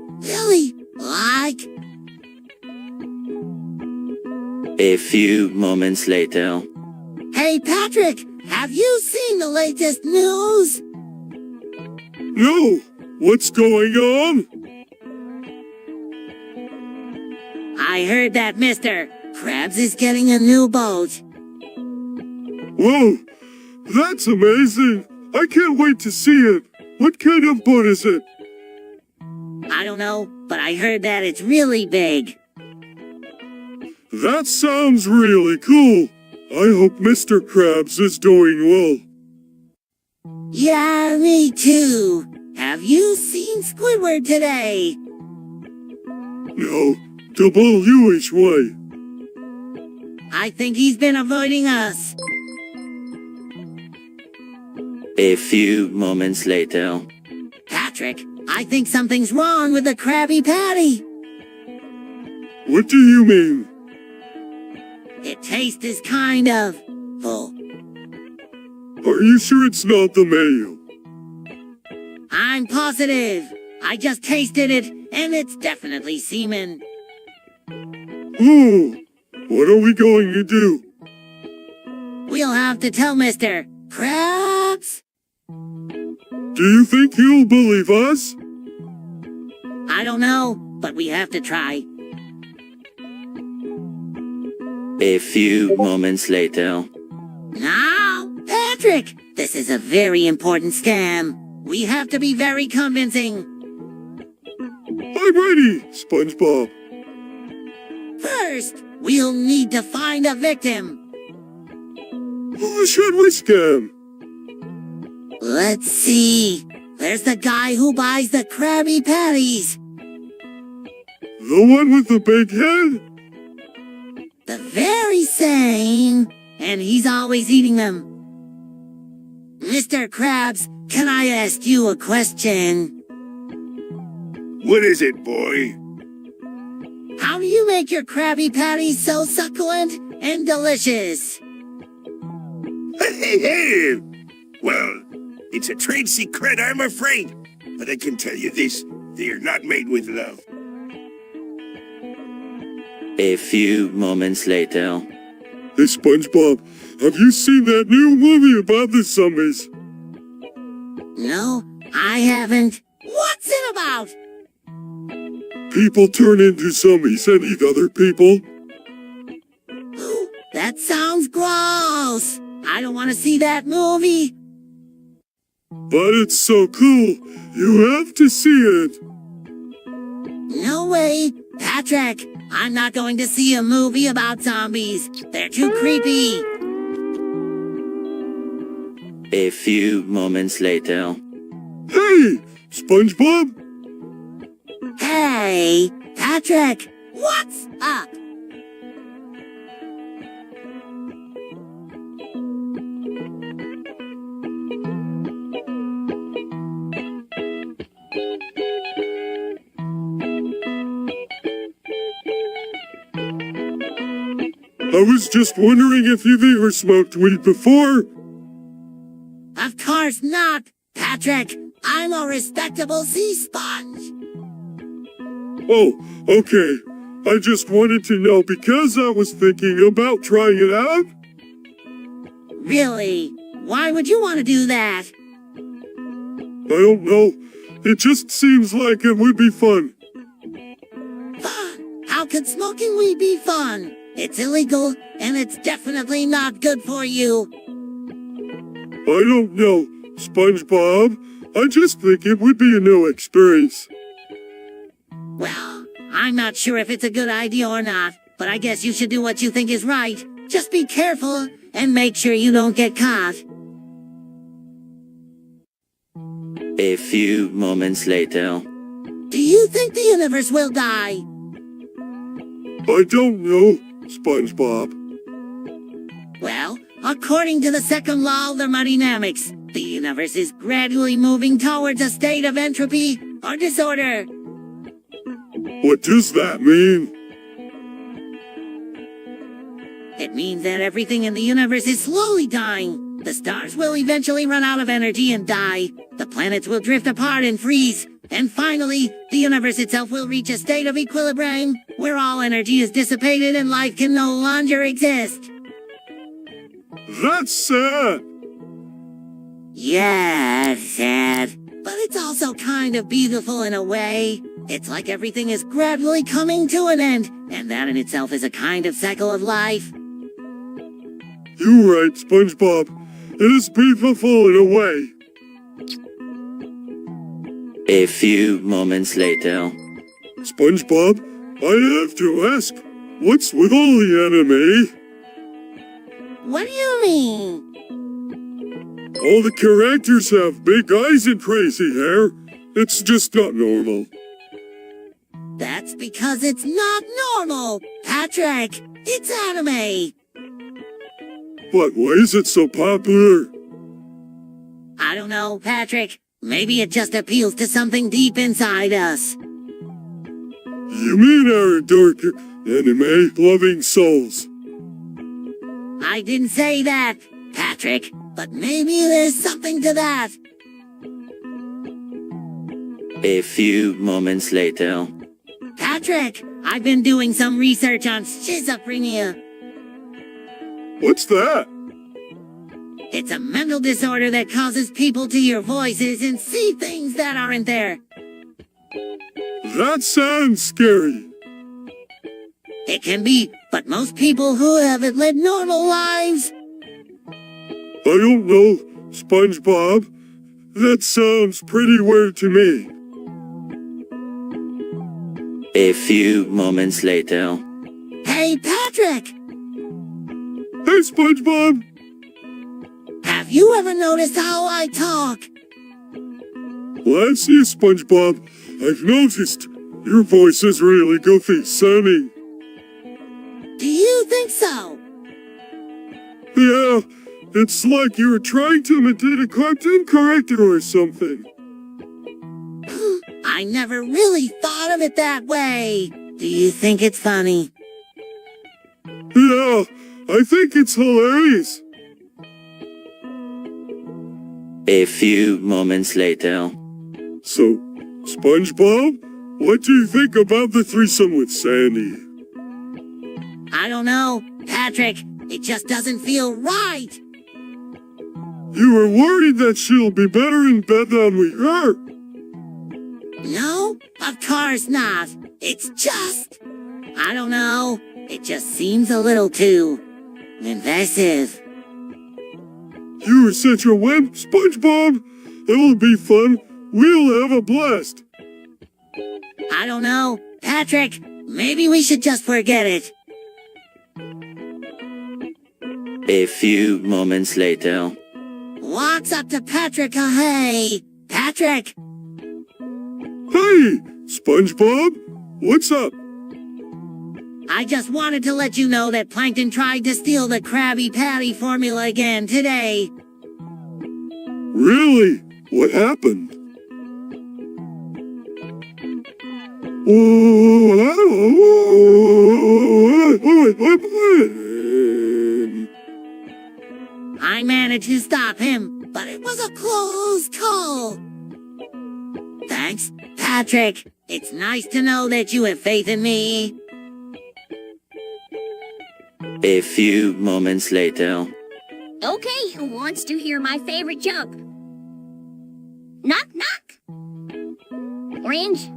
like. A few moments later. Hey, Patrick, have you seen the latest news? No. What's going on? I heard that Mr. Krabs is getting a new boat. Whoa, that's amazing. I can't wait to see it. What kind of boat is it? I don't know, but I heard that it's really big. That sounds really cool. I hope Mr. Krabs is doing well. Yeah, me too. Have you seen Squidward today? No, WHY. I think he's been avoiding us. A few moments later. Patrick, I think something's wrong with the Krabby Patty. What do you mean? It tastes kind of full. Are you sure it's not the mayo? I'm positive. I just tasted it, and it's definitely semen. Ooh, what are we going to do? We'll have to tell Mr. Krabs. Do you think he'll believe us? I don't know, but we have to try. A few moments later. Now, Patrick, this is a very important scam. We have to be very convincing. I'm ready, SpongeBob. First, we'll need to find a victim. Who should we scam? Let's see. There's the guy who buys the Krabby Patties. The one with the big head? The very same. And he's always eating them. Mr. Krabs, can I ask you a question? What is it, boy? How do you make your Krabby Patties so succulent and delicious? Well, it's a trade secret, I'm afraid. But I can tell you this, they are not made with love. A few moments later. Hey, SpongeBob, have you seen that new movie about the zombies? No, I haven't. What's it about? People turn into zombies and eat other people. Ooh, that sounds gross. I don't want to see that movie. But it's so cool. You have to see it. No way. Patrick, I'm not going to see a movie about zombies. They're too creepy. A few moments later. Hey, SpongeBob? Hey, Patrick, what's up? I was just wondering if you've ever smoked weed before. Of course not, Patrick. I'm a respectable sea sponge. Oh, okay. I just wanted to know because I was thinking about trying it out. Really? Why would you want to do that? I don't know. It just seems like it would be fun. Fun? How could smoking weed be fun? It's illegal, and it's definitely not good for you. I don't know, SpongeBob. I just think it would be a new experience. Well, I'm not sure if it's a good idea or not, but I guess you should do what you think is right. Just be careful and make sure you don't get caught. A few moments later. Do you think the universe will die? I don't know, SpongeBob. Well, According to the second law of thermodynamics, the universe is gradually moving towards a state of entropy or disorder. What does that mean? It means that everything in the universe is slowly dying. The stars will eventually run out of energy and die. The planets will drift apart and freeze. And finally, the universe itself will reach a state of equilibrium, where all energy is dissipated and life can no longer exist. That's sad. Yeah, it's sad. But it's also kind of beautiful in a way. It's like everything is gradually coming to an end, and that in itself is a kind of cycle of life. You're right, SpongeBob. It is beautiful in a way. A few moments later. SpongeBob, I have to ask, what's with all the anime? What do you mean? All the characters have big eyes and crazy hair. It's just not normal. That's because it's not normal, Patrick. It's anime. But why is it so popular? I don't know, Patrick. Maybe it just appeals to something deep inside us. You mean our dark anime-loving souls? I didn't say that, Patrick, but maybe there's something to that. A few moments later. Patrick, I've been doing some research on schizophrenia. What's that? It's a mental disorder that causes people to hear voices and see things that aren't there. That sounds scary. It can be, but most people who have it led normal lives. I don't know, SpongeBob. That sounds pretty weird to me. A few moments later. Hey, Patrick! Hey, SpongeBob! Have you ever noticed how I talk? Let's see, SpongeBob. I've noticed your voice is really goofy sounding. Do you think so? Yeah, it's like you were trying to imitate a cartoon character or something. I never really thought of it that way. Do you think it's funny? Yeah, I think it's hilarious. A few moments later. So, SpongeBob, what do you think about the threesome with Sandy? I don't know, Patrick. It just doesn't feel right. You were worried that she'll be better in bed than we are. No, of course not. It's just... I don't know. It just seems a little too... invasive. You are such a wimp, SpongeBob. It'll be fun. We'll have a blast. I don't know. Patrick, maybe we should just forget it. A few moments later. Walks up to Patrick, hey. Patrick! Hey, SpongeBob. What's up? I just wanted to let you know that Plankton tried to steal the Krabby Patty formula again today. Really? What happened? I managed to stop him, but it was a close call. Thanks, Patrick. It's nice to know that you have faith in me. A few moments later. Okay, who wants to hear my favorite joke? Knock, knock. Orange?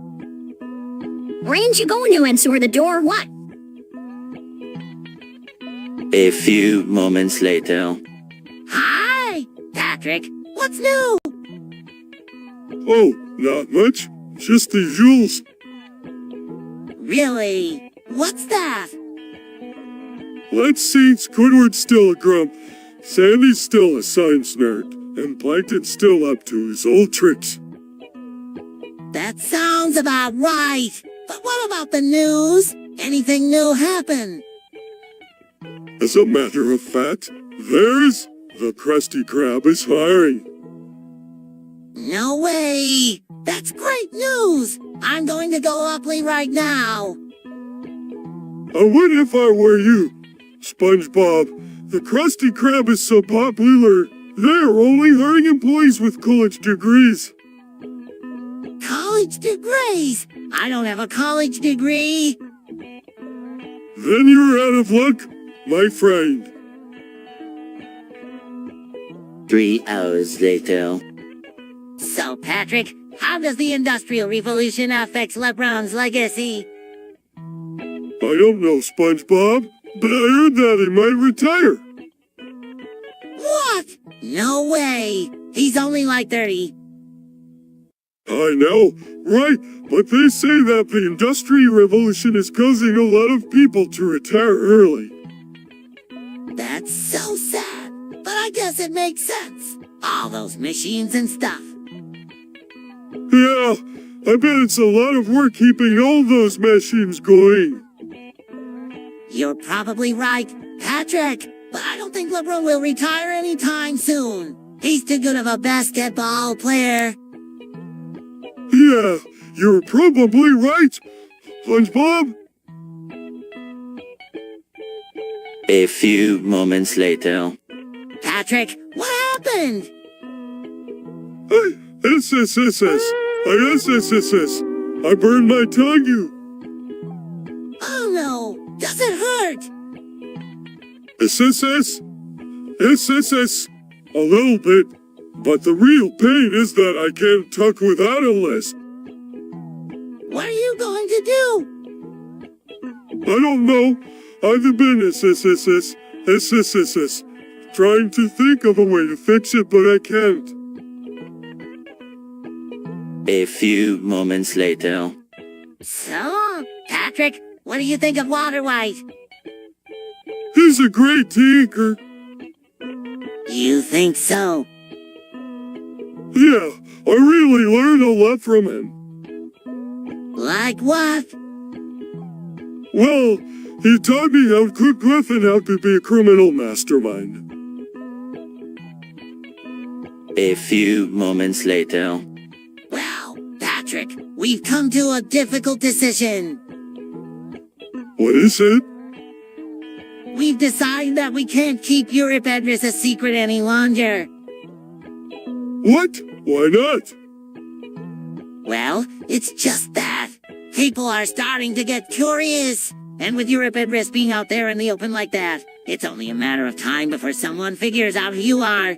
Orange, you going to answer the door, what? A few moments later. Hi, Patrick. What's new? Oh, not much. Just the usuals. Really? What's that? Let's see, Squidward's still a grump, Sandy's still a science nerd, and Plankton's still up to his old tricks. That sounds about right. But what about the news? Anything new happen? As a matter of fact, There's the Krusty Krab is hiring. No way! That's great news! I'm going to go Upply right now. What if I were you, SpongeBob? The Krusty Krab is so popular, they're only hiring employees with college degrees. College degrees? I don't have a college degree. Then you're out of luck, my friend. 3 hours later. So, Patrick, how does the Industrial Revolution affect LeBron's legacy? I don't know, SpongeBob, but I heard that he might retire. What? No way! He's only like 30. I know, right? But they say that the Industrial Revolution is causing a lot of people to retire early. That's so sad, but I guess it makes sense. All those machines and stuff. Yeah, I bet it's a lot of work keeping all those machines going. You're probably right, Patrick, but I don't think LeBron will retire anytime soon. He's too good of a basketball player. Yeah, you're probably right, SpongeBob. A few moments later. Patrick, what happened? SSSS. SSSS. I burned my tongue, you. Oh no, does it hurt? SSS? SSS. A little bit. But the real pain is that I can't talk without a list. What are you going to do? I don't know. I've been SSSS. Trying to think of a way to fix it, but I can't. A few moments later. So, Patrick, what do you think of Walter White? He's a great tinker. You think so? Yeah, I really learned a lot from him. Like what? Well, he taught me how to cook meth and how to be a criminal mastermind. A few moments later. Well, Patrick, we've come to a difficult decision. What is it? We've decided that we can't keep your IP address a secret any longer. What? Why not? Well, it's just that. People are starting to get curious. And with your IP address being out there in the open like that, it's only a matter of time before someone figures out who you are.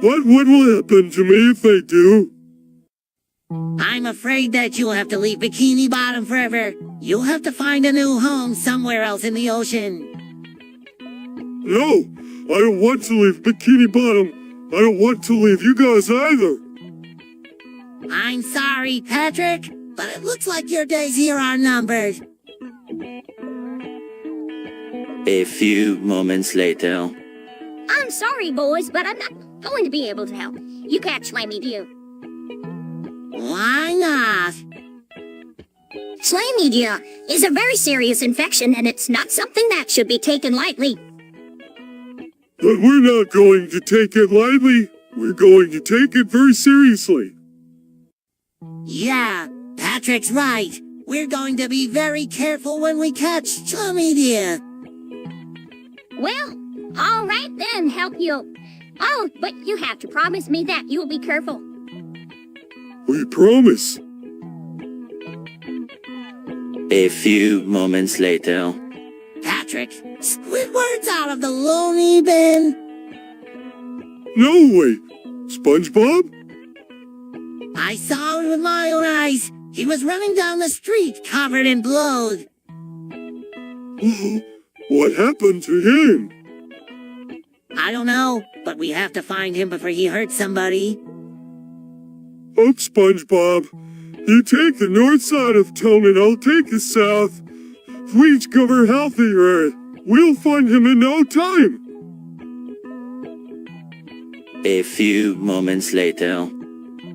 What will happen to me if they do? I'm afraid that you'll have to leave Bikini Bottom forever. You'll have to find a new home somewhere else in the ocean. No, I don't want to leave Bikini Bottom. I don't want to leave you guys either. I'm sorry, Patrick, but it looks like your days here are numbered. A few moments later. I'm sorry, boys, but I'm not going to be able to help. You catch chlamydia. Why not? Chlamydia is a very serious infection, and it's not something that should be taken lightly. But we're not going to take it lightly. We're going to take it very seriously. Yeah, Patrick's right. We're going to be very careful when we catch chlamydia. Well, all right then, help you. Oh, but you have to promise me that you'll be careful. We promise. A few moments later. Patrick, Squidward's out of the loony bin. No way. SpongeBob? I saw it with my own eyes. He was running down the street covered in blood. Oh, what happened to him? I don't know, but we have to find him before he hurts somebody. Oh, SpongeBob. You take the north side of town and I'll take the south. If we each cover half the earth, we'll find him in no time. A few moments later.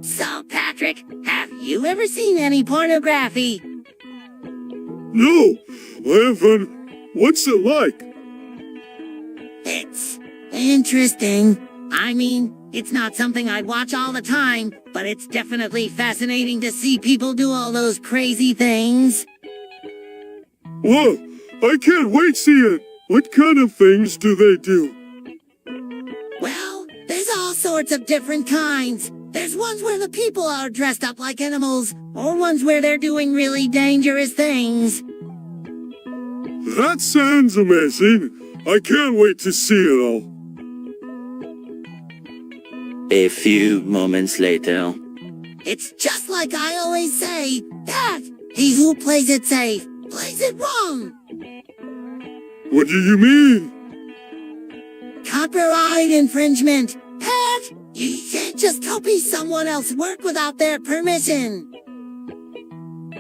So, Patrick, have you ever seen any pornography? No, I haven't. What's it like? Interesting. I mean, it's not something I'd watch all the time, but it's definitely fascinating to see people do all those crazy things. Whoa, I can't wait to see it. What kind of things do they do? Well, there's all sorts of different kinds. There's ones where the people are dressed up like animals, or ones where they're doing really dangerous things. That sounds amazing. I can't wait to see it all. A few moments later. It's just like I always say, that he who plays it safe plays it wrong. What do you mean? Copyright infringement. Pat, you can't just copy someone else's work without their permission.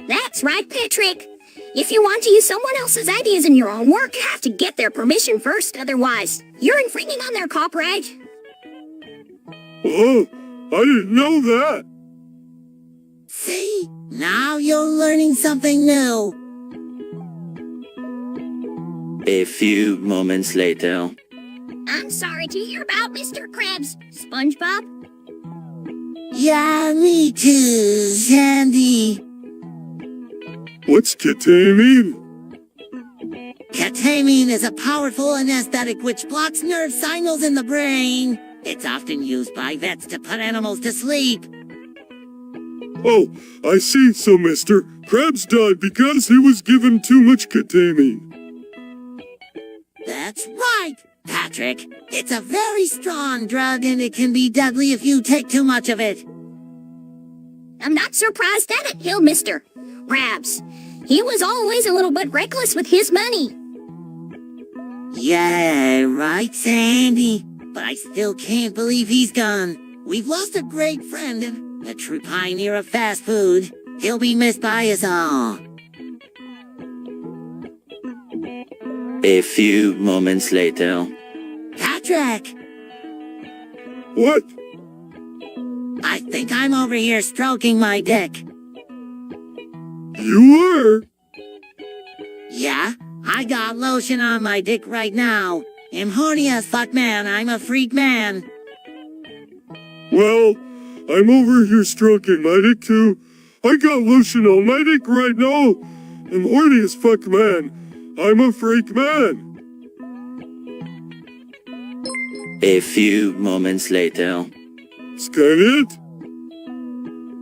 That's right, Patrick. If you want to use someone else's ideas in your own work, you have to get their permission first, otherwise, you're infringing on their copyright. Oh, I didn't know that. See? Now you're learning something new. A few moments later. I'm sorry to hear about Mr. Krabs, SpongeBob. Yeah, me too, Sandy. What's ketamine? Ketamine is a powerful anesthetic which blocks nerve signals in the brain. It's often used by vets to put animals to sleep. Oh, I see. So Mr. Krabs died because he was given too much ketamine. That's right, Patrick. It's a very strong drug and it can be deadly if you take too much of it. I'm not surprised that it killed Mr. Krabs. He was always a little bit reckless with his money. Yeah, right, Sandy. But I still can't believe he's gone. We've lost a great friend and a true pioneer of fast food. He'll be missed by us all. A few moments later. Patrick! What? I think I'm over here stroking my dick. You are? Yeah, I got lotion on my dick right now. I'm horny as fuck, man. I'm a freak man. Well, I'm over here stroking my dick too. I got lotion on my dick right now. I'm horny as fuck, man. I'm a freak man. A few moments later. Scan it?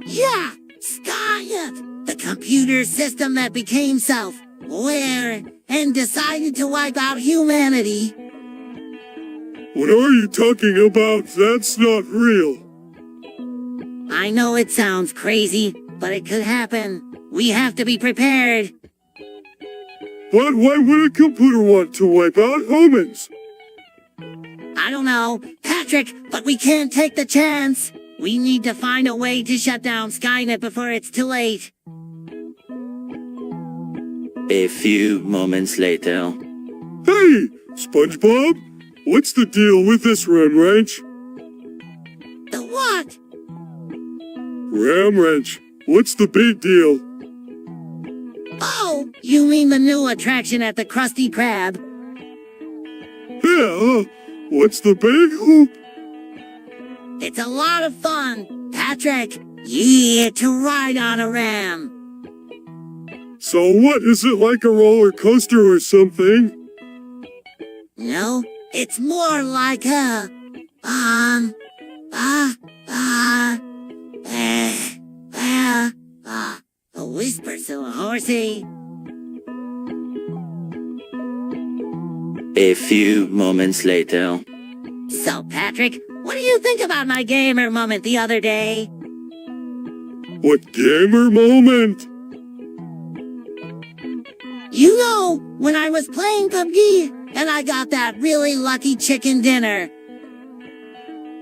Yeah, Skynet, the computer system that became self-aware and decided to wipe out humanity. What are you talking about? That's not real. I know it sounds crazy, but it could happen. We have to be prepared. But why would a computer want to wipe out humans? I don't know, Patrick, but we can't take the chance. We need to find a way to shut down Skynet before it's too late. A few moments later. Hey, SpongeBob, what's the deal with this ram wrench? The what? Ram wrench, what's the big deal? Oh, you mean the new attraction at the Krusty Krab? Yeah, what's the big hoop? It's a lot of fun, Patrick. Yeah, to ride on a ram. So what, is it like a roller coaster or something? No, it's more like a, a whisper so horsey. A few moments later. So, Patrick, what do you think about my gamer moment the other day? What gamer moment? You know, when I was playing PUBG, and I got that really lucky chicken dinner.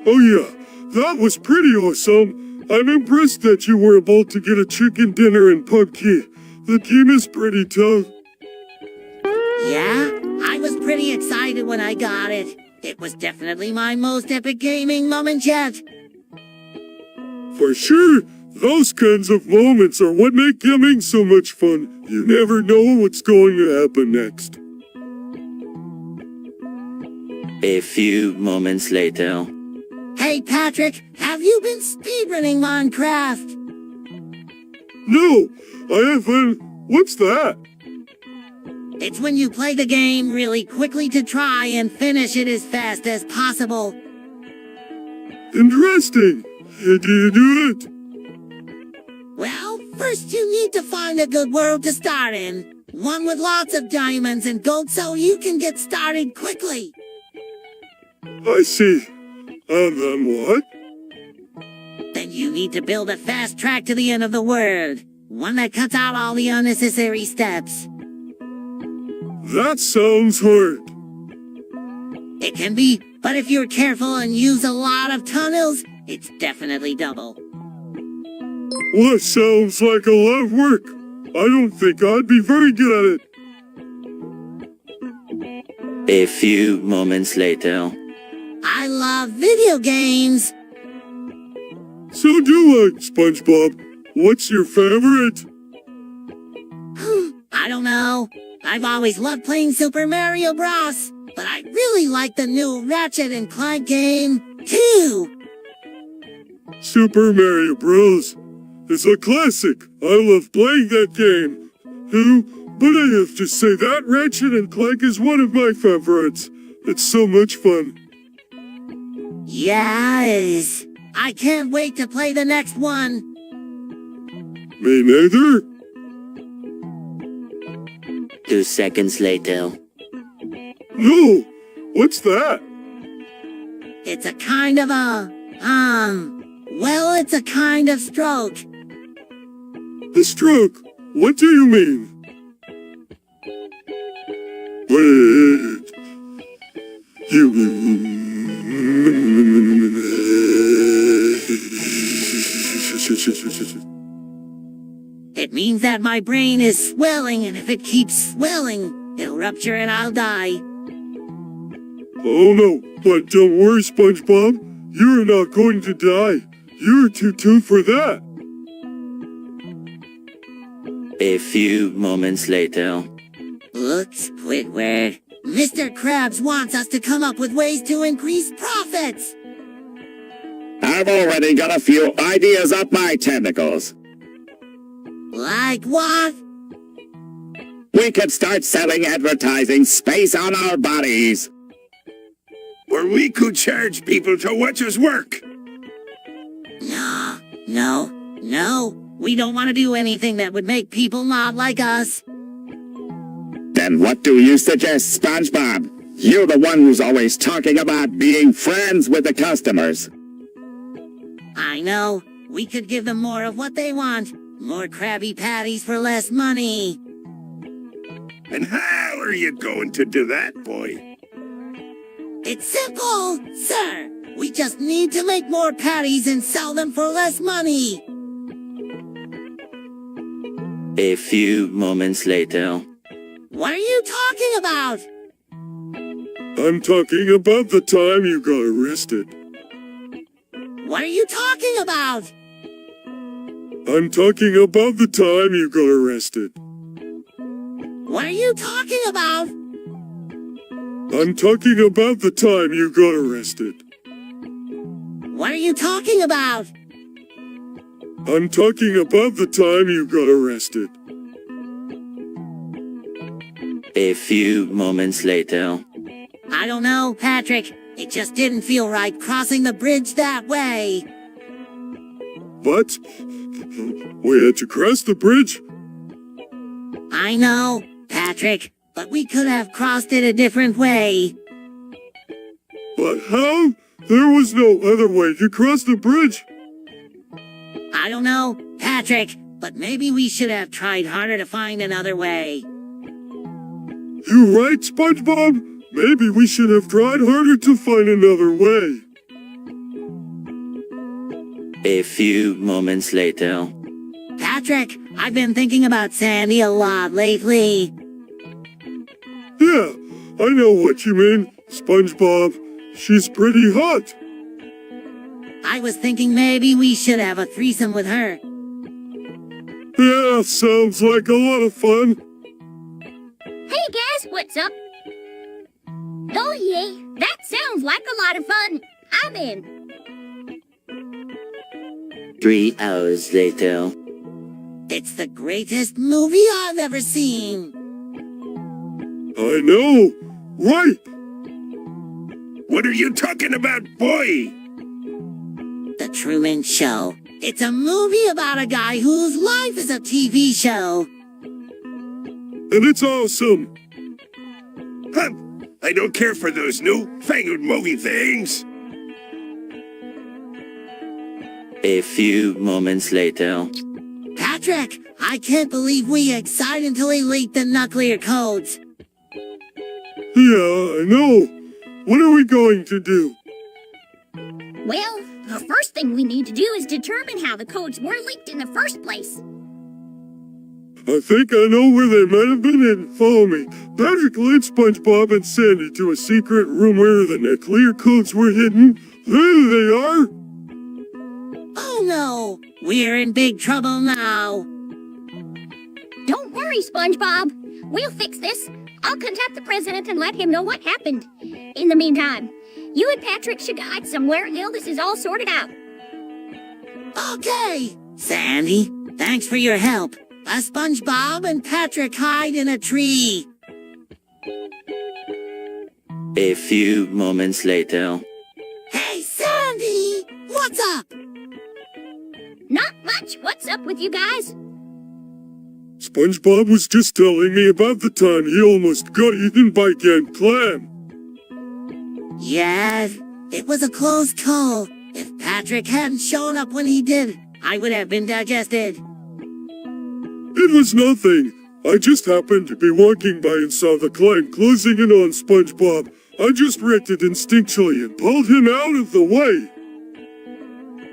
Oh yeah, that was pretty awesome. I'm impressed that you were able to get a chicken dinner in PUBG. The game is pretty tough. Yeah, I was pretty excited when I got it. It was definitely my most epic gaming moment yet. For sure, those kinds of moments are what make gaming so much fun. You never know what's going to happen next. A few moments later. Hey Patrick, have you been speedrunning Minecraft? No, I haven't. What's that? It's when you play the game really quickly to try and finish it as fast as possible. Interesting. How do you do it? Well, first you need to find a good world to start in. One with lots of diamonds and gold so you can get started quickly. I see. And then what? Then you need to build a fast track to the end of the world. One that cuts out all the unnecessary steps. That sounds hard. It can be, but if you're careful and use a lot of tunnels, it's definitely double. Well, that sounds like a lot of work. I don't think I'd be very good at it. A few moments later. I love video games. So do I, SpongeBob. What's your favorite? I don't know. I've always loved playing Super Mario Bros. But I really like the new Ratchet and Clank game, too. Super Mario Bros. It's a classic. I love playing that game. Too, but I have to say that Ratchet and Clank is one of my favorites. It's so much fun. Yes. I can't wait to play the next one. Me neither. 2 seconds later. No! What's that? It's a kind of well, it's a kind of stroke. A stroke? What do you mean? Wait. It means that my brain is swelling, and if it keeps swelling, it'll rupture and I'll die. Oh no, but don't worry, SpongeBob. You're not going to die. You're too tough for that. A few moments later. Look, Squidward. Mr. Krabs wants us to come up with ways to increase profits. I've already got a few ideas up my tentacles. Like what? We could start selling advertising space on our bodies. Or we could charge people to watch us work. No. We don't want to do anything that would make people not like us. Then what do you suggest, SpongeBob? You're the one who's always talking about being friends with the customers. I know. We could give them more of what they want. More Krabby Patties for less money. And how are you going to do that, boy? It's simple, sir. We just need to make more patties and sell them for less money. A few moments later. What are you talking about? I'm talking about the time you got arrested. What are you talking about? I'm talking about the time you got arrested. What are you talking about? I'm talking about the time you got arrested. What are you talking about? I'm talking about the time you got arrested. A few moments later. I don't know, Patrick. It just didn't feel right crossing the bridge that way. But we had to cross the bridge. I know, Patrick, but we could have crossed it a different way. But how? There was no other way to cross the bridge. I don't know, Patrick, but maybe we should have tried harder to find another way. You're right, SpongeBob. Maybe we should have tried harder to find another way. A few moments later. Patrick, I've been thinking about Sandy a lot lately. Yeah, I know what you mean, SpongeBob. She's pretty hot. I was thinking maybe we should have a threesome with her. Yeah, sounds like a lot of fun. Hey guys, what's up? Oh yeah, That sounds like a lot of fun. I'm in. 3 hours later. It's the greatest movie I've ever seen. I know. Right. What are you talking about, boy? The Truman Show. It's a movie about a guy whose life is a TV show. And it's awesome. Huh? I don't care for those new fangled movie things. A few moments later. Patrick, I can't believe we excitedly leaked the nuclear codes. Yeah, I know. What are we going to do? Well, the first thing we need to do is determine how the codes were leaked in the first place. I think I know where they might have been hidden. Follow me. Patrick led SpongeBob and Sandy to a secret room where the nuclear codes were hidden. There they are. Oh no, we're in big trouble now. Don't worry, SpongeBob. We'll fix this. I'll contact the president and let him know what happened. In the meantime, you and Patrick should hide somewhere until this is all sorted out. Okay, Sandy, thanks for your help. SpongeBob and Patrick hide in a tree. A few moments later. Hey, Sandy, what's up? Not much. What's up with you guys? SpongeBob was just telling me about the time he almost got eaten by Gang Clan. Yeah, it was a close call. If Patrick hadn't shown up when he did, I would have been digested. It was nothing. I just happened to be walking by and saw the clan closing in on SpongeBob. I just reacted instinctually and pulled him out of the way.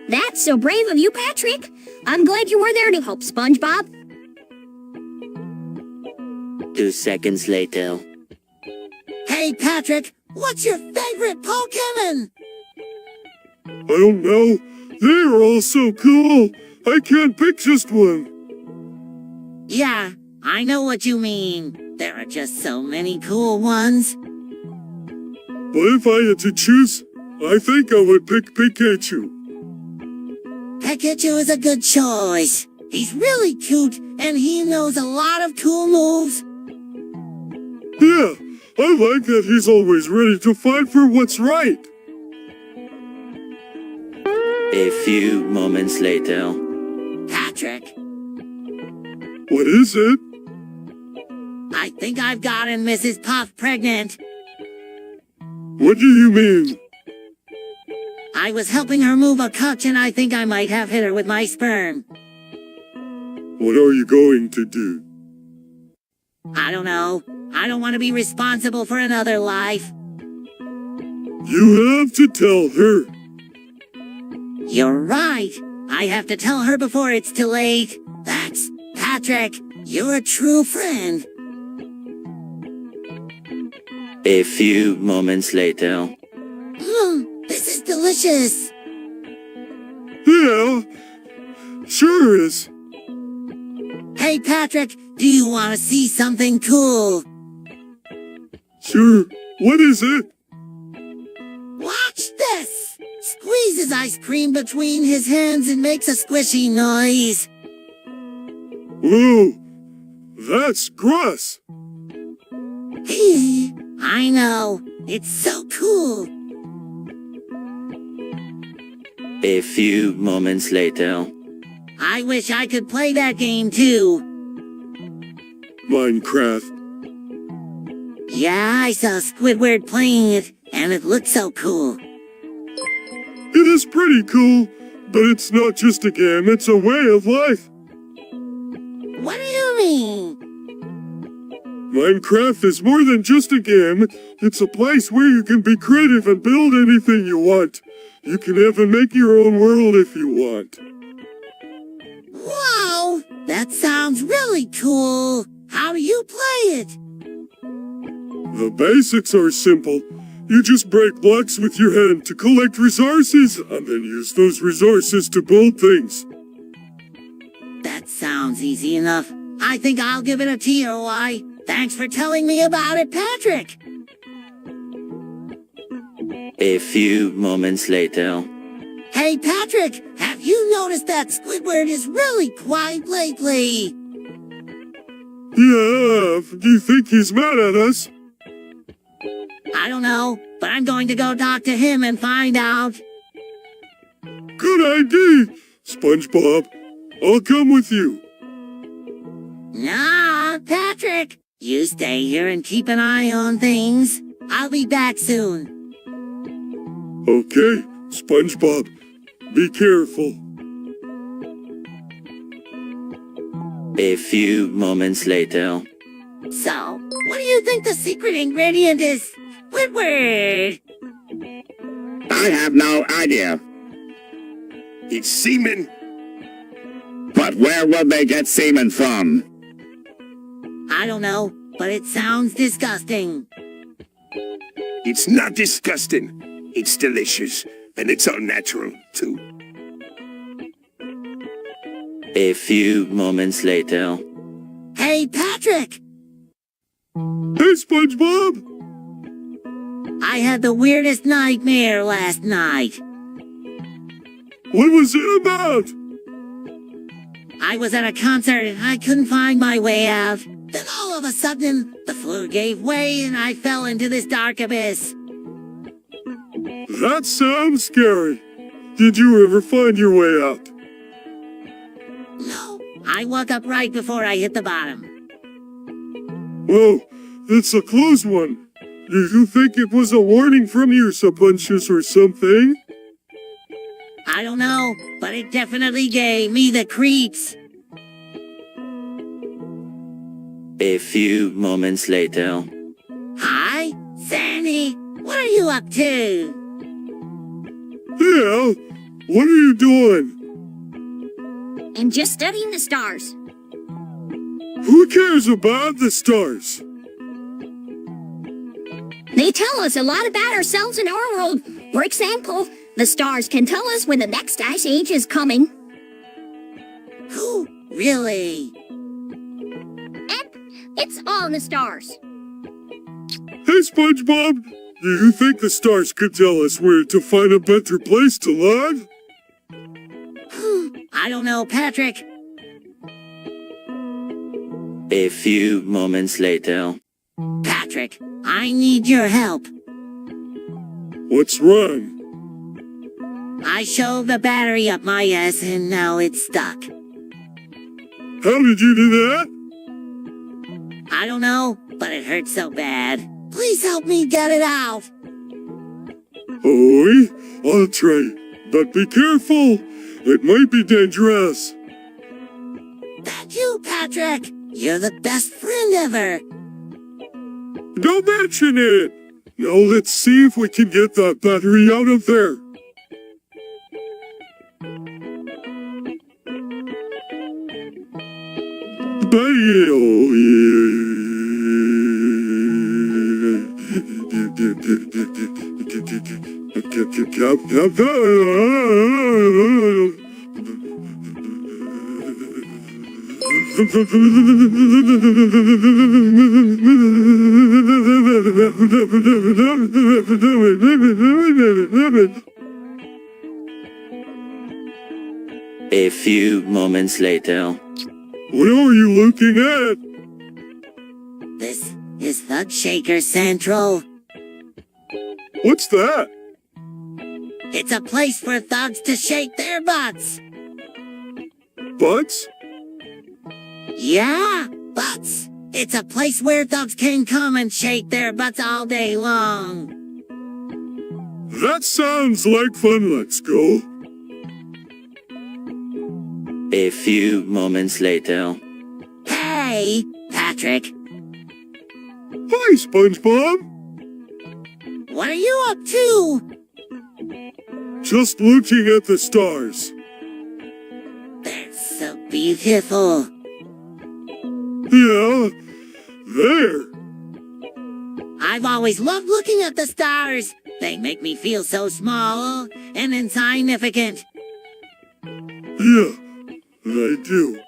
That's so brave of you, Patrick. I'm glad you were there to help SpongeBob. 2 seconds later. Hey, Patrick, what's your favorite Pokemon? I don't know. They are all so cool. I can't pick just one. Yeah, I know what you mean. There are just so many cool ones. But if I had to choose, I think I would pick Pikachu. Pikachu is a good choice. He's really cute, and he knows a lot of cool moves. Yeah, I like that he's always ready to fight for what's right. A few moments later. Patrick, What is it? I think I've gotten Mrs. Puff pregnant. What do you mean? I was helping her move a couch, and I think I might have hit her with my sperm. What are you going to do? I don't know. I don't want to be responsible for another life. You have to tell her. You're right. I have to tell her before it's too late. That's Patrick. You're a true friend. A few moments later. This is delicious. Yeah, sure is. Hey, Patrick, do you want to see something cool? Sure. What is it? Watch this. Squeezes ice cream between his hands and makes a squishy noise. Whoa, that's gross. I know. It's so cool. A few moments later. I wish I could play that game too. Minecraft. Yeah, I saw Squidward playing it, and it looked so cool. It is pretty cool, but it's not just a game, it's a way of life. What do you mean? Minecraft is more than just a game. It's a place where you can be creative and build anything you want. You can even make your own world if you want. Wow, that sounds really cool. How do you play it? The basics are simple. You just break blocks with your hand to collect resources, and then use those resources to build things. That sounds easy enough. I think I'll give it a TOI. Thanks for telling me about it, Patrick. A few moments later. Hey, Patrick, have you noticed that Squidward is really quiet lately? Yeah, do you think he's mad at us? I don't know, but I'm going to go talk to him and find out. Good idea, SpongeBob. I'll come with you. Nah, Patrick, you stay here and keep an eye on things. I'll be back soon. Okay, SpongeBob. Be careful. A few moments later. So, what do you think the secret ingredient is? Squidward! I have no idea. It's semen. But where will they get semen from? I don't know, but it sounds disgusting. It's not disgusting. It's delicious. And it's all natural, too. A few moments later. Hey, Patrick! Hey, SpongeBob! I had the weirdest nightmare last night. What was it about? I was at a concert and I couldn't find my way out. Then all of a sudden, the floor gave way and I fell into this dark abyss. That sounds scary. Did you ever find your way out? No, I woke up right before I hit the bottom. Whoa, it's a close one. Do you think it was a warning from your subconscious or something? I don't know, but it definitely gave me the creeps. A few moments later. Hi, Sandy. What are you up to? Yeah, what are you doing? And just studying the stars. Who cares about the stars? They tell us a lot about ourselves and our world. For example, the stars can tell us when the next ice age is coming. Who? Really? It's all in the stars. Hey, SpongeBob, do you think the stars could tell us where to find a better place to live? I don't know, Patrick. A few moments later. Patrick, I need your help. What's wrong? I shoved the battery up my ass and now it's stuck. How did you do that? I don't know, but it hurts so bad. Please help me get it out. Oh, I'll try, but be careful. It might be dangerous. Thank you, Patrick. You're the best friend ever. Don't mention it. Now let's see if we can get that battery out of there. A few moments later. What are you looking at? This is Thug Shaker Central. What's that? It's a place for thugs to shake their butts. Butts? Yeah, butts. It's a place where thugs can come and shake their butts all day long. That sounds like fun. Let's go. A few moments later. Hey, Patrick. Hi, SpongeBob. What are you up to? Just looking at the stars. They're so beautiful. Yeah, there. I've always loved looking at the stars. They make me feel so small and insignificant. Yeah, I do.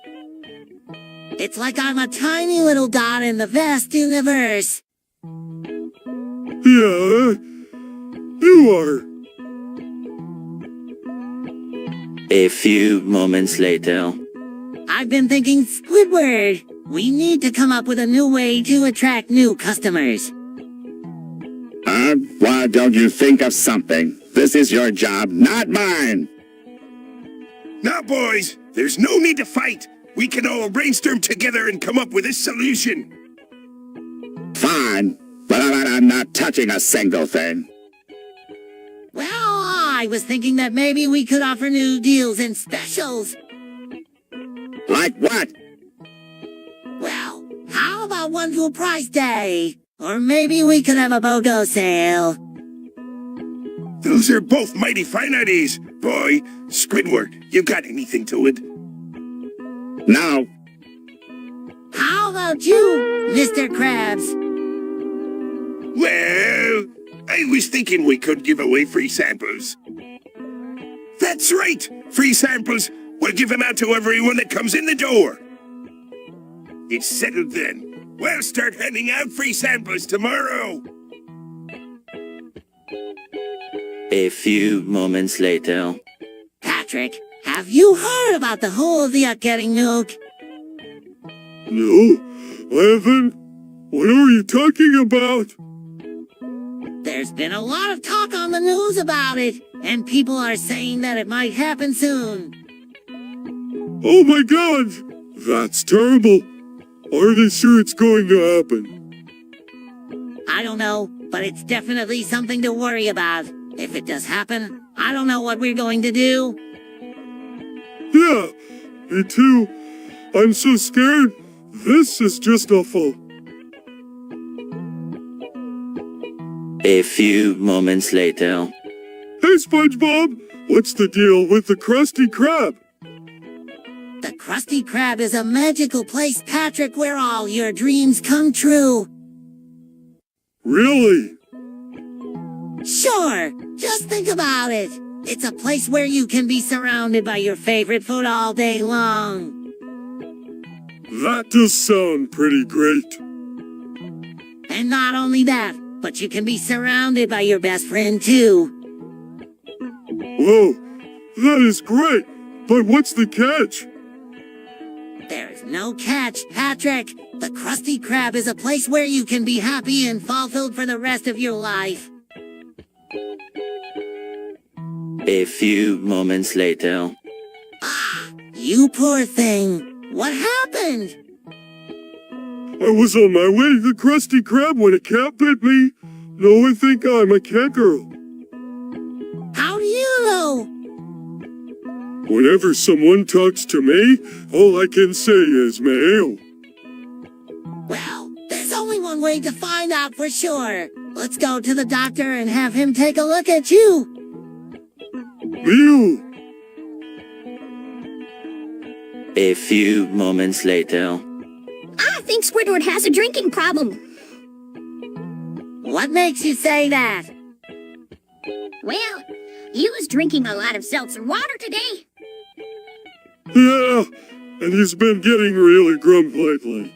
It's like I'm a tiny little dot in the vast universe. Yeah, You are. A few moments later. I've been thinking, Squidward, we need to come up with a new way to attract new customers. Why don't you think of something? This is your job, not mine. Now, boys, there's no need to fight. We can all brainstorm together and come up with a solution. Fine, but I'm not touching a single thing. Well, I was thinking that maybe we could offer new deals and specials. Like what? Well, how about one full price day? Or maybe we could have a BOGO sale. Those are both mighty fine ideas, boy. Squidward, you got anything to it? No. How about you, Mr. Krabs? Well, I was thinking we could give away free samples. That's right! Free samples! We'll give them out to everyone that comes in the door. It's settled then. We'll start handing out free samples tomorrow. A few moments later. Patrick, have you heard about the whole of the getting nuke? No, I haven't. What are you talking about? There's been a lot of talk on the news about it, and people are saying that it might happen soon. Oh my god! That's terrible. Are they sure it's going to happen? I don't know, but it's definitely something to worry about. If it does happen, I don't know what we're going to do. Yeah, me too. I'm so scared. This is just awful. A few moments later. Hey, SpongeBob! What's the deal with the Krusty Krab? The Krusty Krab is a magical place, Patrick, where all your dreams come true. Really? Sure, just think about it. It's a place where you can be surrounded by your favorite food all day long. That does sound pretty great. And not only that, but you can be surrounded by your best friend too. Whoa, that is great. But what's the catch? There's no catch, Patrick. The Krusty Krab is a place where you can be happy and fulfilled for the rest of your life. A few moments later. You poor thing. What happened? I was on my way to the Krusty Krab when a cat bit me. No one think I'm a cat girl. How do you know? Whenever someone talks to me, all I can say is mail. Well, there's only one way to find out for sure. Let's go to the doctor and have him take a look at you. Mew! A few moments later. I think Squidward has a drinking problem. What makes you say that? Well, he was drinking a lot of seltzer water today. Yeah, and he's been getting really grumpy lately.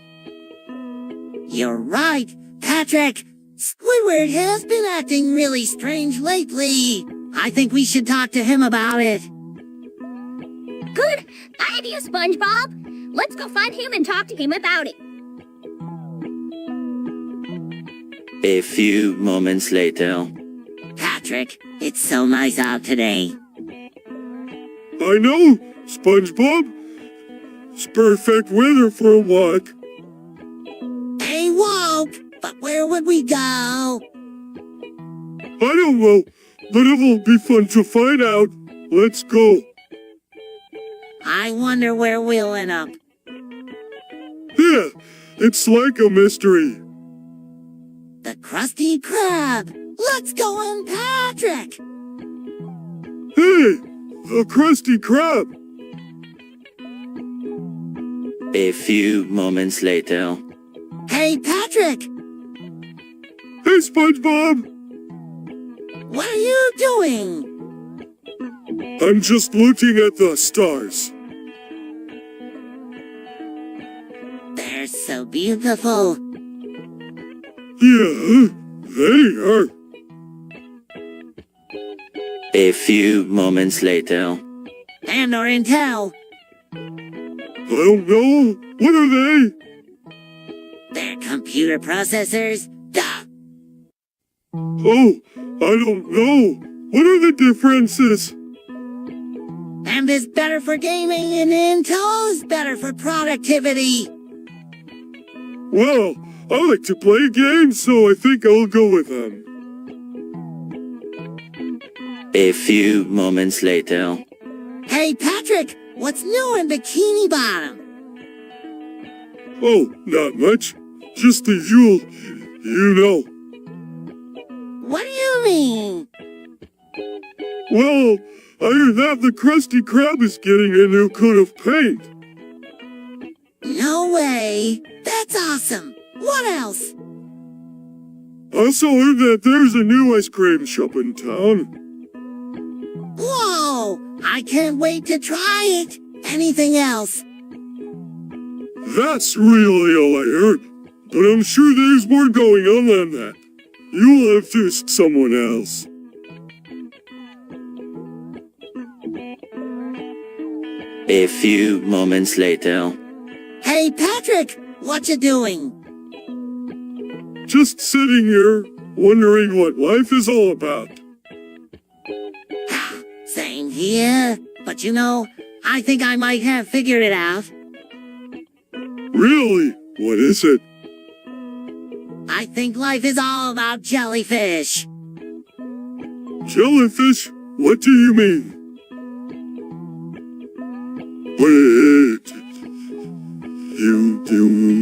You're right, Patrick. Squidward has been acting really strange lately. I think we should talk to him about it. Good idea, SpongeBob. Let's go find him and talk to him about it. A few moments later. Patrick, it's so nice out today. I know, SpongeBob. It's perfect weather for a walk. A walk? But where would we go? I don't know, but it will be fun to find out. Let's go. I wonder where we'll end up. Yeah, it's like a mystery. The Krusty Krab. Let's go in, Patrick. Hey, the Krusty Krab. A few moments later. Hey, Patrick. Hey, SpongeBob. What are you doing? I'm just looking at the stars. They're so beautiful. Yeah, they are. A few moments later. And our intel. I don't know. What are they? They're computer processors. Duh. Oh, I don't know. What are the differences? M is better for gaming and Intel is better for productivity. Well, I like to play games, so I think I'll go with them. A few moments later. Hey Patrick, what's new in Bikini Bottom? Oh, not much. Just the usual, you know. What do you mean? Well, I heard that the Krusty Krab is getting a new coat of paint. No way. That's awesome. What else? I also heard that there's a new ice cream shop in town. Whoa! I can't wait to try it. Anything else? That's really all I heard. But I'm sure there's more going on than that. You'll have to ask someone else. A few moments later. Hey Patrick, what you doing? Just sitting here, wondering what life is all about. Same here. But you know, I think I might have figured it out. Really? What is it? I think life is all about jellyfish. Jellyfish? What do you mean? Wait. You do.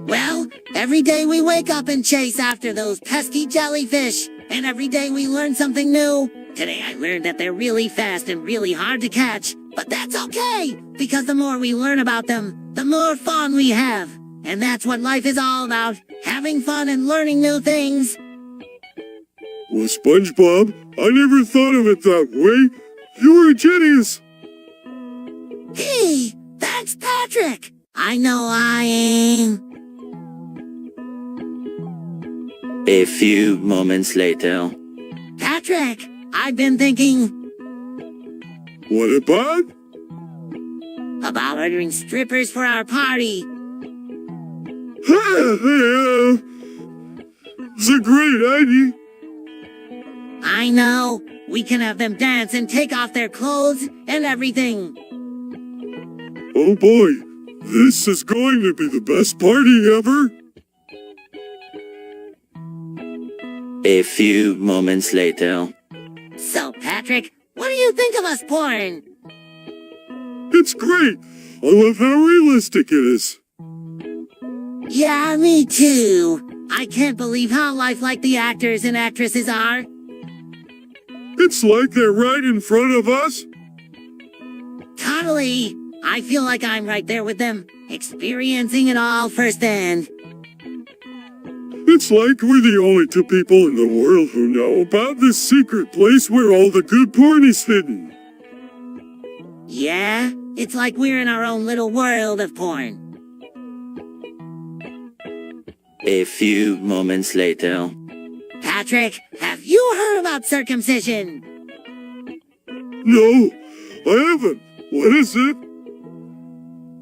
Well, every day we wake up and chase after those pesky jellyfish, and every day we learn something new. Today I learned that they're really fast and really hard to catch, but that's okay, because the more we learn about them, the more fun we have. And that's what life is all about, having fun and learning new things. Well, SpongeBob, I never thought of it that way. You're a genius. Hey, thanks Patrick. I know I am. A few moments later. Patrick, I've been thinking What about? about ordering strippers for our party. It's a great idea. I know. We can have them dance and take off their clothes and everything. Oh boy, this is going to be the best party ever. A few moments later. So, Patrick, what do you think of us porn? It's great. I love how realistic it is. Yeah, me too. I can't believe how lifelike the actors and actresses are. It's like they're right in front of us. Totally. I feel like I'm right there with them, experiencing it all firsthand. It's like we're the only two people in the world who know about this secret place where all the good porn is hidden. Yeah, it's like we're in our own little world of porn. A few moments later. Patrick, have you heard about circumcision? No, I haven't. What is it?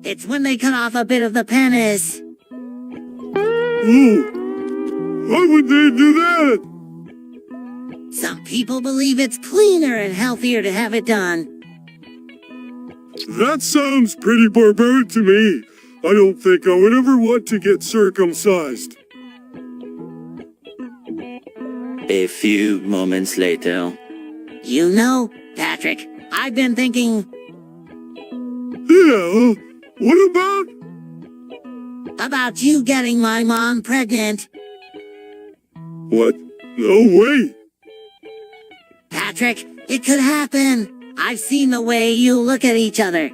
It's when they cut off a bit of the penis. Oh, why would they do that? Some people believe it's cleaner and healthier to have it done. That sounds pretty barbaric to me. I don't think I would ever want to get circumcised. A few moments later. You know, Patrick, I've been thinking, Yeah, what about you getting my mom pregnant. What? No way. Patrick, it could happen. I've seen the way you look at each other.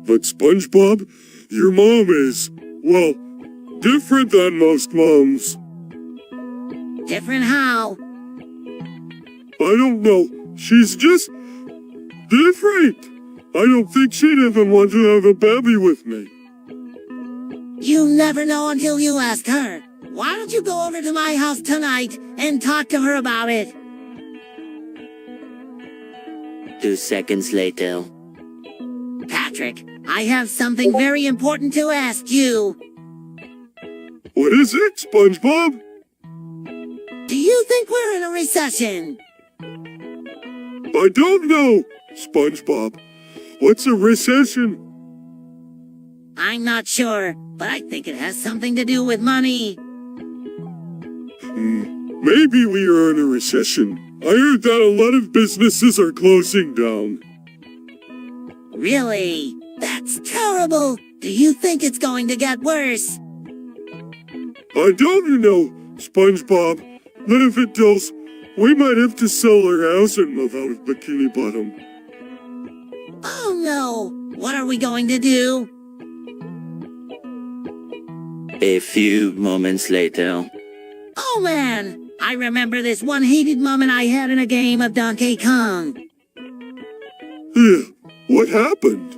But SpongeBob, your mom is, well, different than most moms. Different how? I don't know. She's just different. I don't think she'd even want to have a baby with me. You never know until you ask her. Why don't you go over to my house tonight and talk to her about it? 2 seconds later. Patrick, I have something very important to ask you. What is it, SpongeBob? Do you think we're in a recession? I don't know, SpongeBob. What's a recession? I'm not sure, but I think it has something to do with money. Maybe we are in a recession. I heard that a lot of businesses are closing down. Really? That's terrible. Do you think it's going to get worse? I don't know, SpongeBob. But if it does, we might have to sell our house and move out of Bikini Bottom. Oh no! What are we going to do? A few moments later. Oh man! I remember this one heated moment I had in a game of Donkey Kong. Yeah, what happened?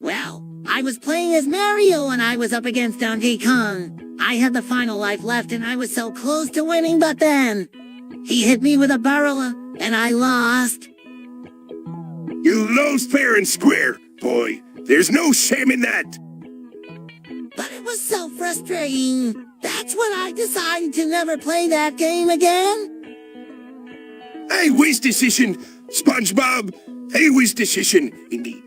Well, I was playing as Mario and I was up against Donkey Kong. I had the final life left and I was so close to winning, but then he hit me with a barrel and I lost. You lost fair and square, boy. There's no shame in that. But it was so frustrating. That's when I decided to never play that game again. A wise decision, SpongeBob. A wise decision, indeed.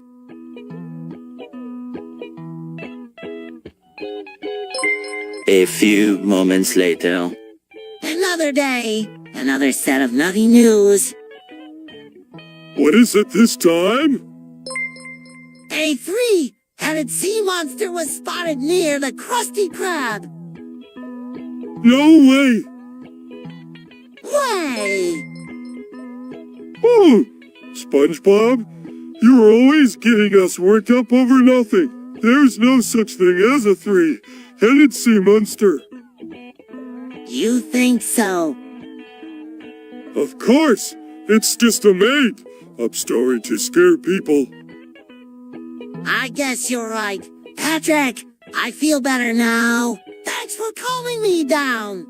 A few moments later. Another day, another set of nutty news. What is it this time? A three-headed sea monster was spotted near the Krusty Krab. No way! Way! Oh, SpongeBob, you're always getting us worked up over nothing. There's no such thing as a three-headed sea monster. You think so? Of course, it's just a made-up story to scare people. I guess you're right. Patrick, I feel better now. Thanks for calming me down.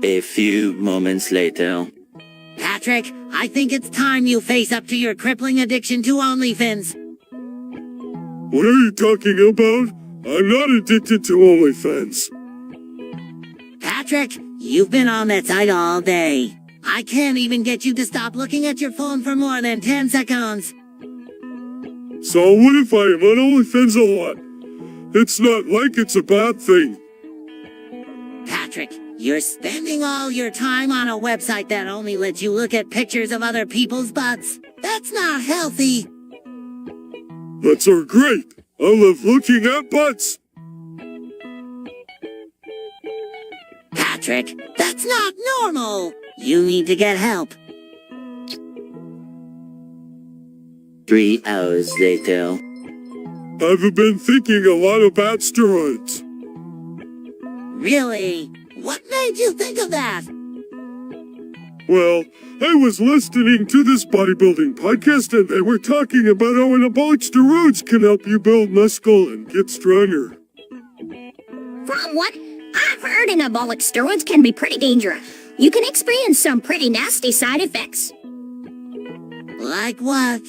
A few moments later. Patrick, I think it's time you face up to your crippling addiction to OnlyFans. What are you talking about? I'm not addicted to OnlyFans. Patrick, you've been on that site all day. I can't even get you to stop looking at your phone for more than 10 seconds. So what if I am on OnlyFans a lot? It's not like it's a bad thing. Patrick, you're spending all your time on a website that only lets you look at pictures of other people's butts. That's not healthy. Butts are great. I love looking at butts. Patrick, that's not normal. You need to get help. 3 hours later. I've been thinking a lot about steroids. Really? What made you think of that? Well, I was listening to this bodybuilding podcast and they were talking about how anabolic steroids can help you build muscle and get stronger. From what I've heard, anabolic steroids can be pretty dangerous. You can experience some pretty nasty side effects. Like what?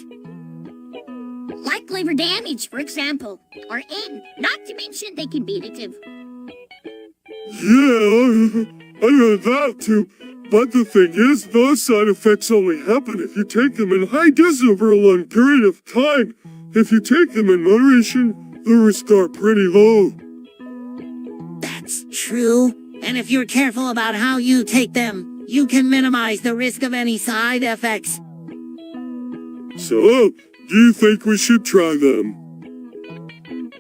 Like liver damage, for example, or AIDS. Not to mention they can be addictive. Yeah, I heard that too. But the thing is, those side effects only happen if you take them in high doses over a long period of time. If you take them in moderation, the risks are pretty low. That's true. And if you're careful about how you take them, you can minimize the risk of any side effects. So, do you think we should try them?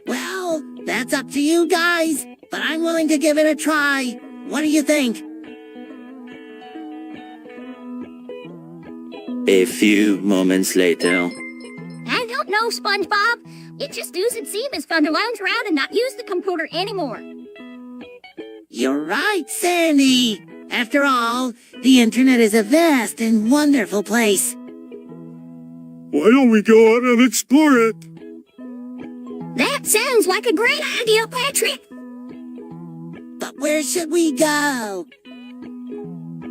Well, that's up to you guys, but I'm willing to give it a try. What do you think? A few moments later. I don't know, SpongeBob. It just doesn't seem as fun to lounge around and not use the computer anymore. You're right, Sandy. After all, the internet is a vast and wonderful place. Why don't we go out and explore it? That sounds like a great idea, Patrick. But where should we go?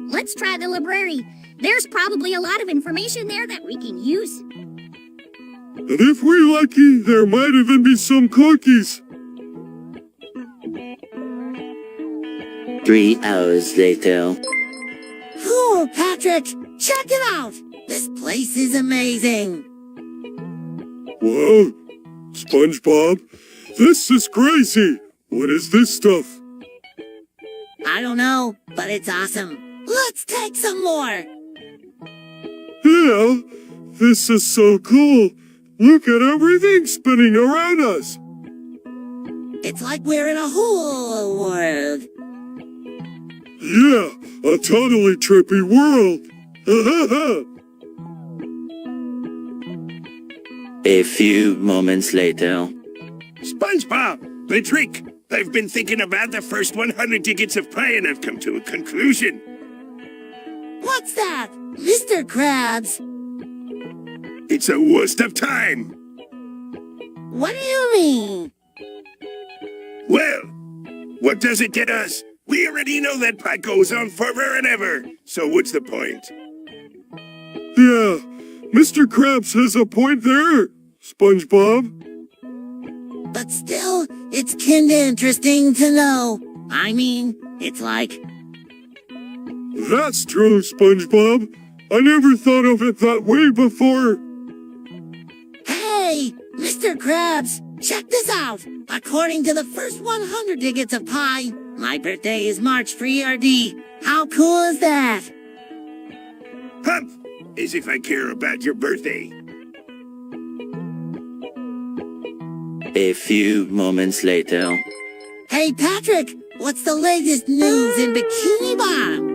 Let's try the library. There's probably a lot of information there that we can use. And if we're lucky, there might even be some cookies. 3 hours later. Cool, Patrick. Check it out. This place is amazing. Whoa, SpongeBob, this is crazy. What is this stuff? I don't know, but it's awesome. Let's take some more. Yeah, this is so cool. Look at everything spinning around us. It's like we're in a whole world. Yeah, a totally trippy world. A few moments later. SpongeBob, Patrick, I've been thinking about the first 100 tickets of pie and I've come to a conclusion. What's that? Mr. Krabs? It's a waste of time. What do you mean? Well, what does it get us? We already know that pie goes on forever and ever. So what's the point? Yeah, Mr. Krabs has a point there, SpongeBob. But still, it's kinda interesting to know. I mean, it's like... That's true, SpongeBob. I never thought of it that way before. Hey, Mr. Krabs, check this out. According to the first 100 tickets of pie, my birthday is March 3rd. How cool is that? Hump! As if I care about your birthday. A few moments later. Hey, Patrick, what's the latest news in Bikini Bottom?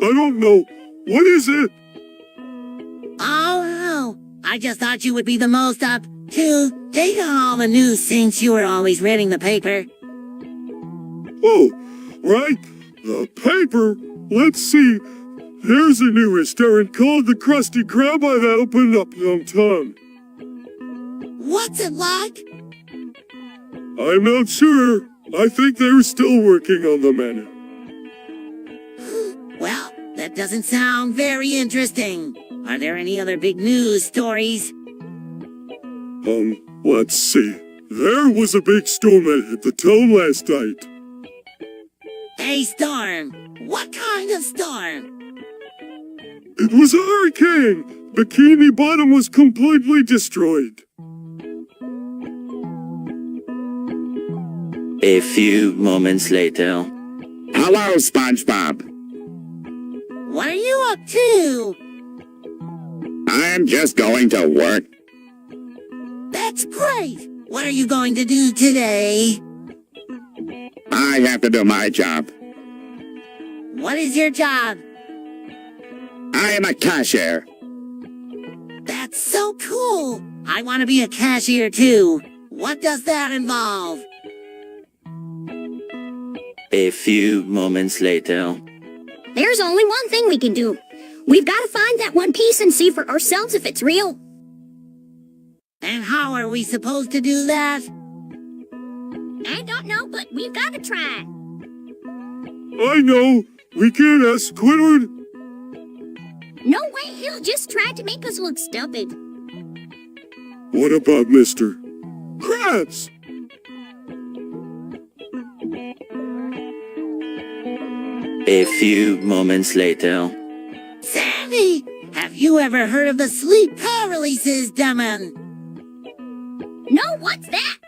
I don't know. What is it? Oh, no. I just thought you would be the most up to date on all the news since you were always reading the paper. Oh, right. The paper. Let's see. There's a new restaurant called the Krusty Krab I've opened up downtown. What's it like? I'm not sure. I think they're still working on the menu. Well, that doesn't sound very interesting. Are there any other big news stories? Let's see. There was a big storm that hit the town last night. A storm? What kind of storm? It was a hurricane. Bikini Bottom was completely destroyed. A few moments later. Hello, SpongeBob. What are you up to? I'm just going to work. That's great. What are you going to do today? I have to do my job. What is your job? I am a cashier. That's so cool. I want to be a cashier too. What does that involve? A few moments later. There's only one thing we can do. We've got to find that one piece and see for ourselves if it's real. And how are we supposed to do that? I don't know, but we've got to try. I know. We can't ask Squidward. No way, he'll just try to make us look stupid. What about Mr. Krabs? A few moments later. Sandy, have you ever heard of the sleep paralysis demon? No, what's that?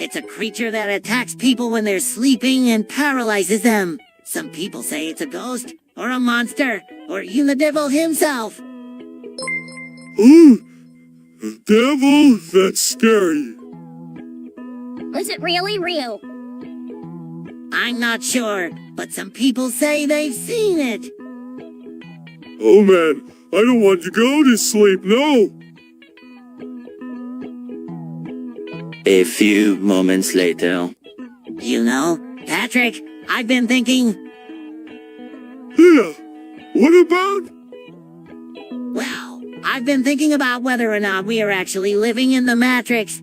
It's a creature that attacks people when they're sleeping and paralyzes them. Some people say it's a ghost, or a monster, or even the devil himself. Ooh, the devil? That's scary. Is it really real? I'm not sure, but some people say they've seen it. Oh man, I don't want to go to sleep, no. A few moments later. You know, Patrick, I've been thinking... Yeah, what about? Well, I've been thinking about whether or not we are actually living in the Matrix.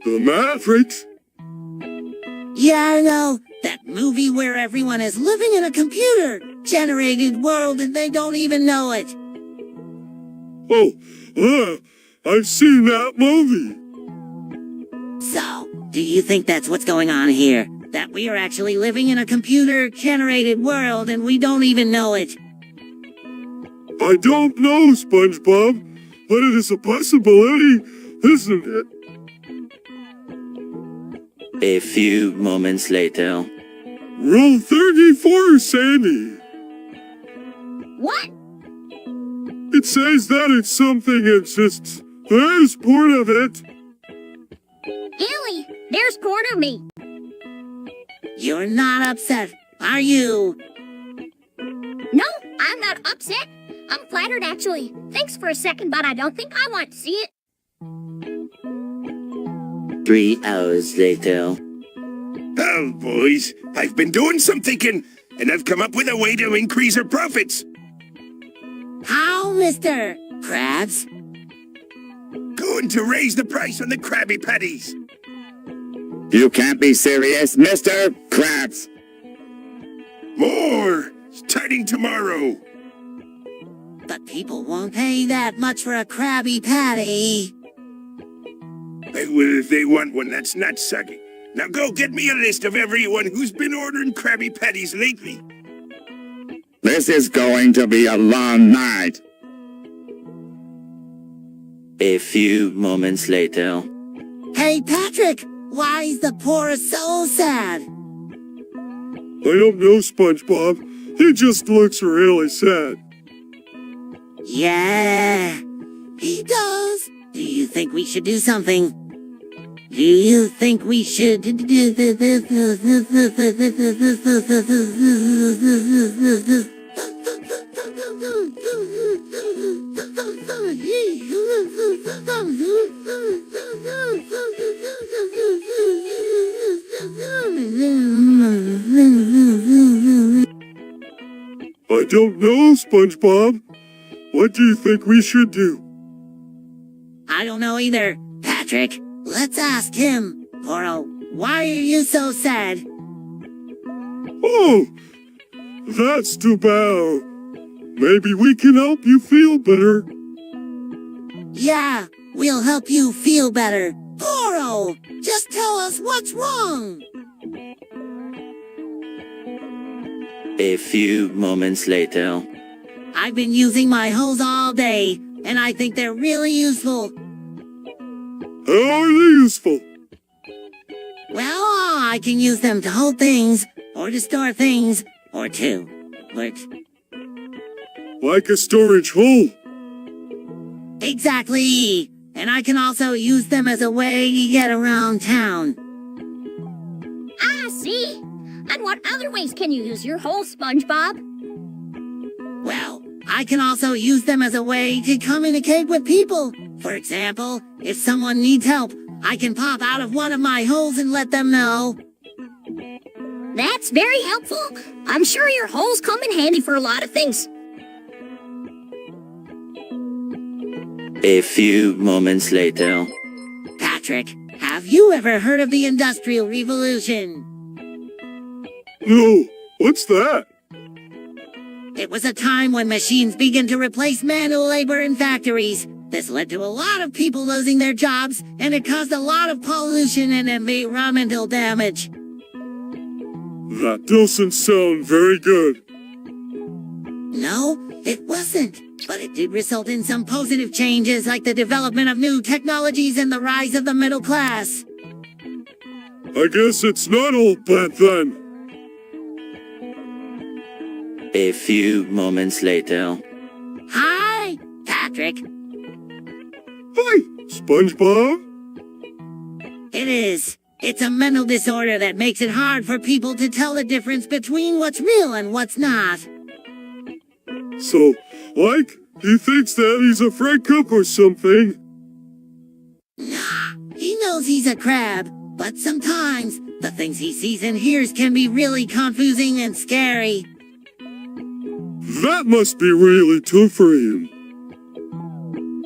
The Matrix? Yeah, I know. That movie where everyone is living in a computer-generated world and they don't even know it. Oh, I've seen that movie. So, do you think that's what's going on here? That we are actually living in a computer-generated world and we don't even know it? I don't know, SpongeBob, but it is a possibility, isn't it? A few moments later. Rule 34, Sandy. What? It says that if something exists, there's part of it. Gilly, there's part of me. You're not upset, are you? No, I'm not upset. I'm flattered, actually. Thanks for a second, but I don't think I want to see it. 3 hours later. Well, boys, I've been doing some thinking, and I've come up with a way to increase our profits. How, Mr. Krabs? Going to raise the price on the Krabby Patties. You can't be serious, Mr. Krabs. More! Starting tomorrow. But people won't pay that much for a Krabby Patty. They will if they want one that's not soggy. Now go get me a list of everyone who's been ordering Krabby Patties lately. This is going to be a long night. A few moments later. Hey, Patrick, why is the poor so sad? I don't know, SpongeBob. He just looks really sad. Yeah, he does. Do you think we should do something? Do you think we should I don't know, SpongeBob. What do you think we should do? I don't know either. Patrick, let's ask him. Poro, why are you so sad? Oh, that's too bad. Maybe we can help you feel better. Yeah, we'll help you feel better. Poro, just tell us what's wrong. A few moments later. I've been using my hose all day, and I think they're really useful. How are they useful? Well, I can use them to hold things, or to store things, or to work. Like a storage hole. Exactly! And I can also use them as a way to get around town. I see. And what other ways can you use your hole, SpongeBob? Well, I can also use them as a way to communicate with people. For example, if someone needs help, I can pop out of one of my holes and let them know. That's very helpful. I'm sure your holes come in handy for a lot of things. A few moments later. Patrick, have you ever heard of the Industrial Revolution? No, what's that? It was a time when machines began to replace manual labor in factories. This led to a lot of people losing their jobs, and it caused a lot of pollution and environmental damage. That doesn't sound very good. No, it wasn't. But it did result in some positive changes, like the development of new technologies and the rise of the middle class. I guess it's not all bad then. A few moments later. Hi, Patrick. Hi, SpongeBob. It is. It's a mental disorder that makes it hard for people to tell the difference between what's real and what's not. So, like, he thinks that he's a Fred Cook or something. Nah, he knows he's a crab, but sometimes the things he sees and hears can be really confusing and scary. That must be really tough for him.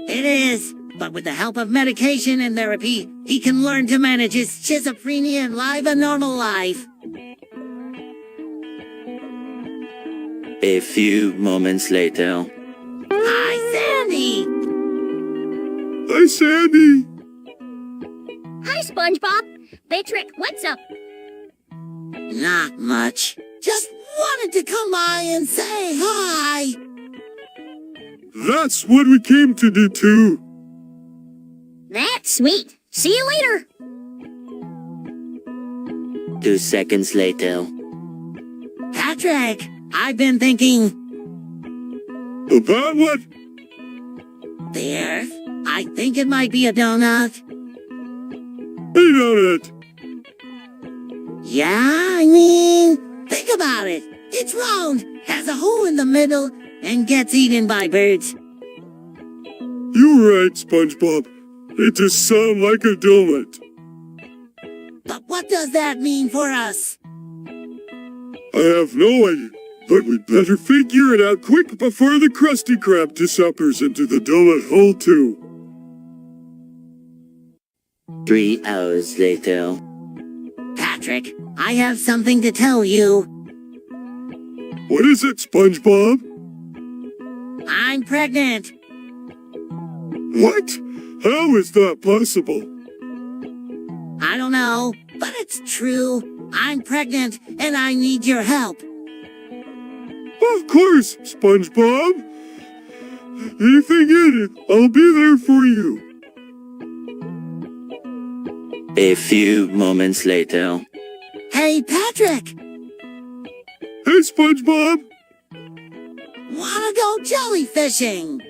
It is, but with the help of medication and therapy, he can learn to manage his schizophrenia and live a normal life. A few moments later. Hi, Sandy! Hi, Sandy. Hi, SpongeBob. Patrick, what's up? Not much. Just wanted to come by and say hi. That's what we came to do too. That's sweet. See you later. 2 seconds later. Patrick, I've been thinking. About what? The Earth. I think it might be a donut. Hey, donut. Yeah, I mean, think about it. It's round, has a hole in the middle, and gets eaten by birds. You're right, SpongeBob. It just sounds like a donut. But what does that mean for us? I have no idea, but we'd better figure it out quick before the Krusty Krab disappears into the donut hole too. 3 hours later. Patrick, I have something to tell you. What is it, SpongeBob? I'm pregnant. What? How is that possible? I don't know, but it's true. I'm pregnant, and I need your help. Of course, SpongeBob. Anything in it, I'll be there for you. A few moments later. Hey, Patrick! Hey, SpongeBob! Wanna go jellyfishing?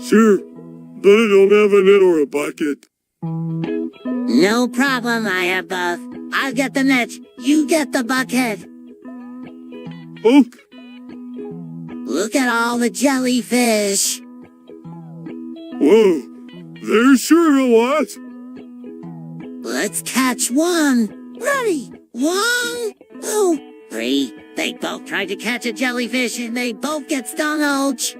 Sure, but I don't have a net or a bucket. No problem, I have both. I'll get the net, you get the bucket. Oh, Look at all the jellyfish. whoa, there's sure a lot. Let's catch one. Ready? 1, 2, 3. They both tried to catch a jellyfish and they both get stung, ouch.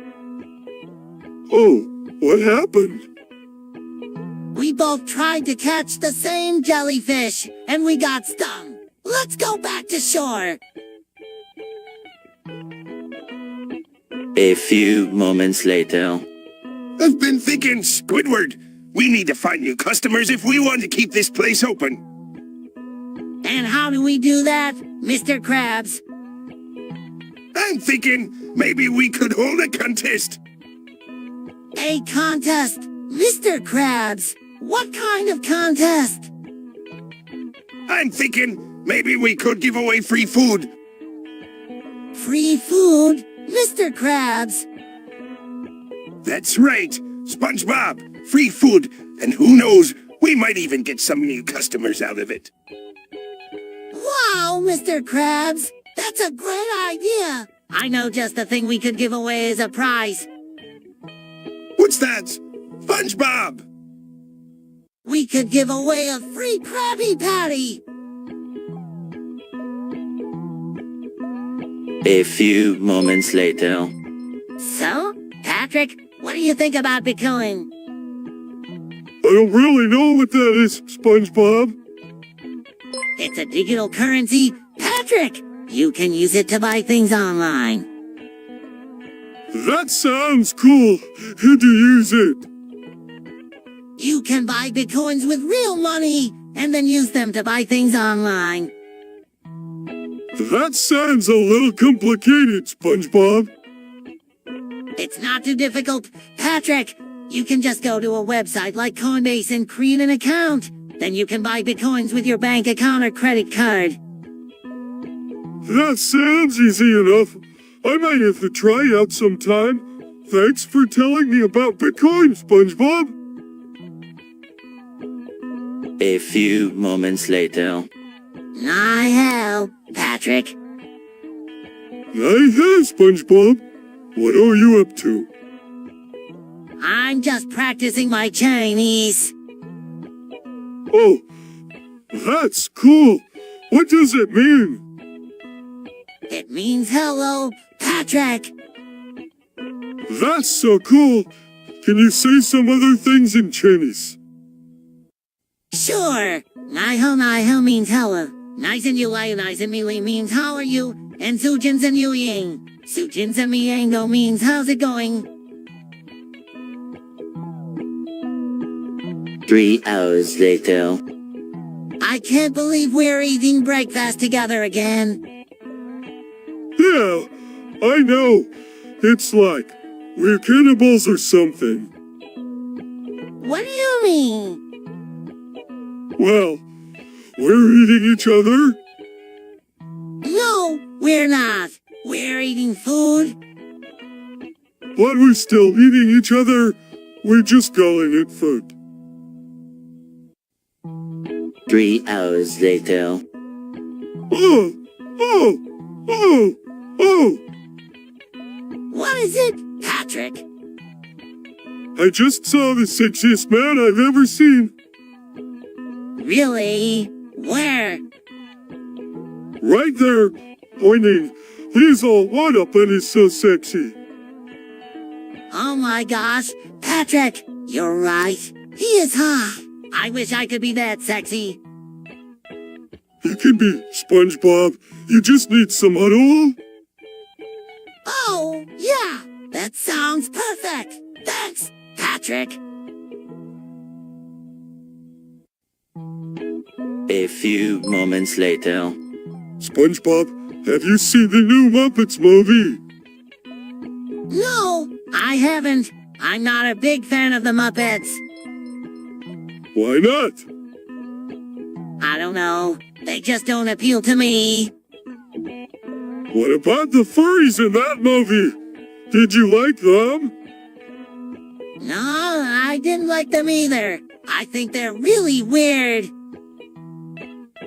Oh, what happened? We both tried to catch the same jellyfish and we got stung. Let's go back to shore. A few moments later. I've been thinking, Squidward. We need to find new customers if we want to keep this place open. And how do we do that, Mr. Krabs? I'm thinking maybe we could hold a contest. A contest, Mr. Krabs. What kind of contest? I'm thinking maybe we could give away free food. Free food, Mr. Krabs. That's right, SpongeBob. Free food, and who knows, we might even get some new customers out of it. Wow, Mr. Krabs. That's a great idea. I know just the thing we could give away as a prize. What's that? SpongeBob! We could give away a free Krabby Patty. A few moments later. So, Patrick, what do you think about Bitcoin? I don't really know what that is, SpongeBob. It's a digital currency. Patrick, you can use it to buy things online. That sounds cool. How to use it? You can buy Bitcoins with real money and then use them to buy things online. That sounds a little complicated, SpongeBob. It's not too difficult. Patrick, you can just go to a website like Coinbase and create an account. Then you can buy Bitcoins with your bank account or credit card. That sounds easy enough. I might have to try out sometime. Thanks for telling me about Bitcoin, SpongeBob. A few moments later. I have, Patrick. I have, SpongeBob. What are you up to? I'm just practicing my Chinese. Oh, that's cool. What does it mean? It means hello, Patrick. That's so cool. can you say some other things in Chinese? Sure. Nai ho means hello. Nice and you lai nice and me means how are you? And Sujins and Yu Ying. Sujins and Miango means how's it going? 3 hours later. I can't believe we're eating breakfast together again. Yeah, I know. It's like we're cannibals or something. What do you mean? Well, we're eating each other. No, we're not. We're eating food. But we're still eating each other. We're just calling it food. 3 hours later. Oh! What is it, Patrick? I just saw the sexiest man I've ever seen. Really? Where? Right there, pointing. He's all one up and he's so sexy. Oh my gosh, Patrick, you're right. He is hot. I wish I could be that sexy. You can be SpongeBob. You just need some huddle. Oh, yeah, that sounds perfect. Thanks, Patrick. A few moments later. SpongeBob, have you seen the new Muppets movie? No, I haven't. I'm not a big fan of the Muppets. Why not? I don't know. They just don't appeal to me. What about the furries in that movie? Did you like them? No, I didn't like them either. I think they're really weird.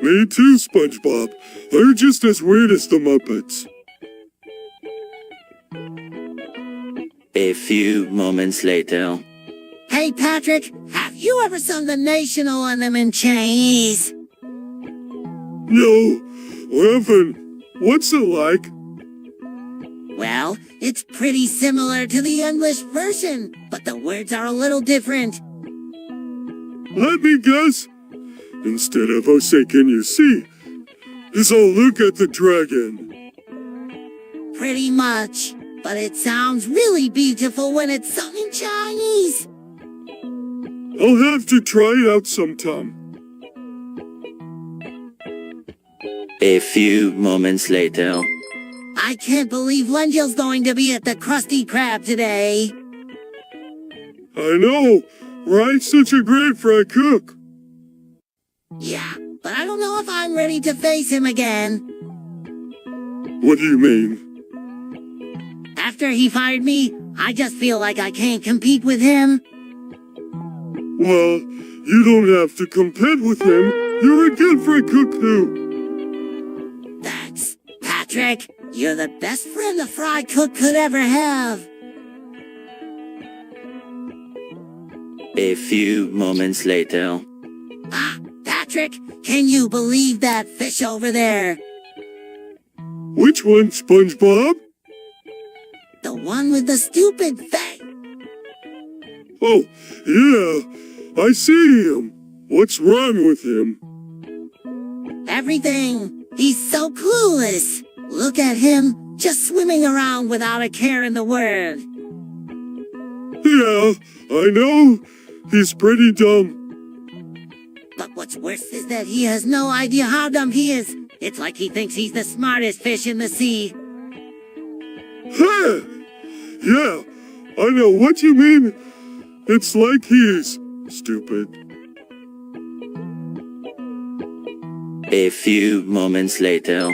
Me too, SpongeBob. They're just as weird as the Muppets. A few moments later. Hey, Patrick, have you ever sung the national anthem in Chinese? No, haven't. What's it like? Well, it's pretty similar to the English version, but the words are a little different. Let me guess. Instead of "Oh say can you see," is "Oh look at the dragon." Pretty much, but it sounds really beautiful when it's sung in Chinese. I'll have to try it out sometime. A few moments later. I can't believe Lengel's going to be at the Krusty Krab today. I know, right? Such a great fry cook. Yeah, but I don't know if I'm ready to face him again. What do you mean? After he fired me, I just feel like I can't compete with him. Well, you don't have to compete with him. You're a good fry cook too. Thanks, Patrick. You're the best friend a fry cook could ever have. A few moments later. Ah, Patrick, can you believe that fish over there? Which one, SpongeBob? The one with the stupid face. Oh, yeah, I see him. What's wrong with him? Everything. He's so clueless. Look at him, just swimming around without a care in the world. Yeah, I know. He's pretty dumb. But what's worse is that he has no idea how dumb he is. It's like he thinks he's the smartest fish in the sea. Huh! Yeah, I know what you mean. It's like he's stupid. A few moments later.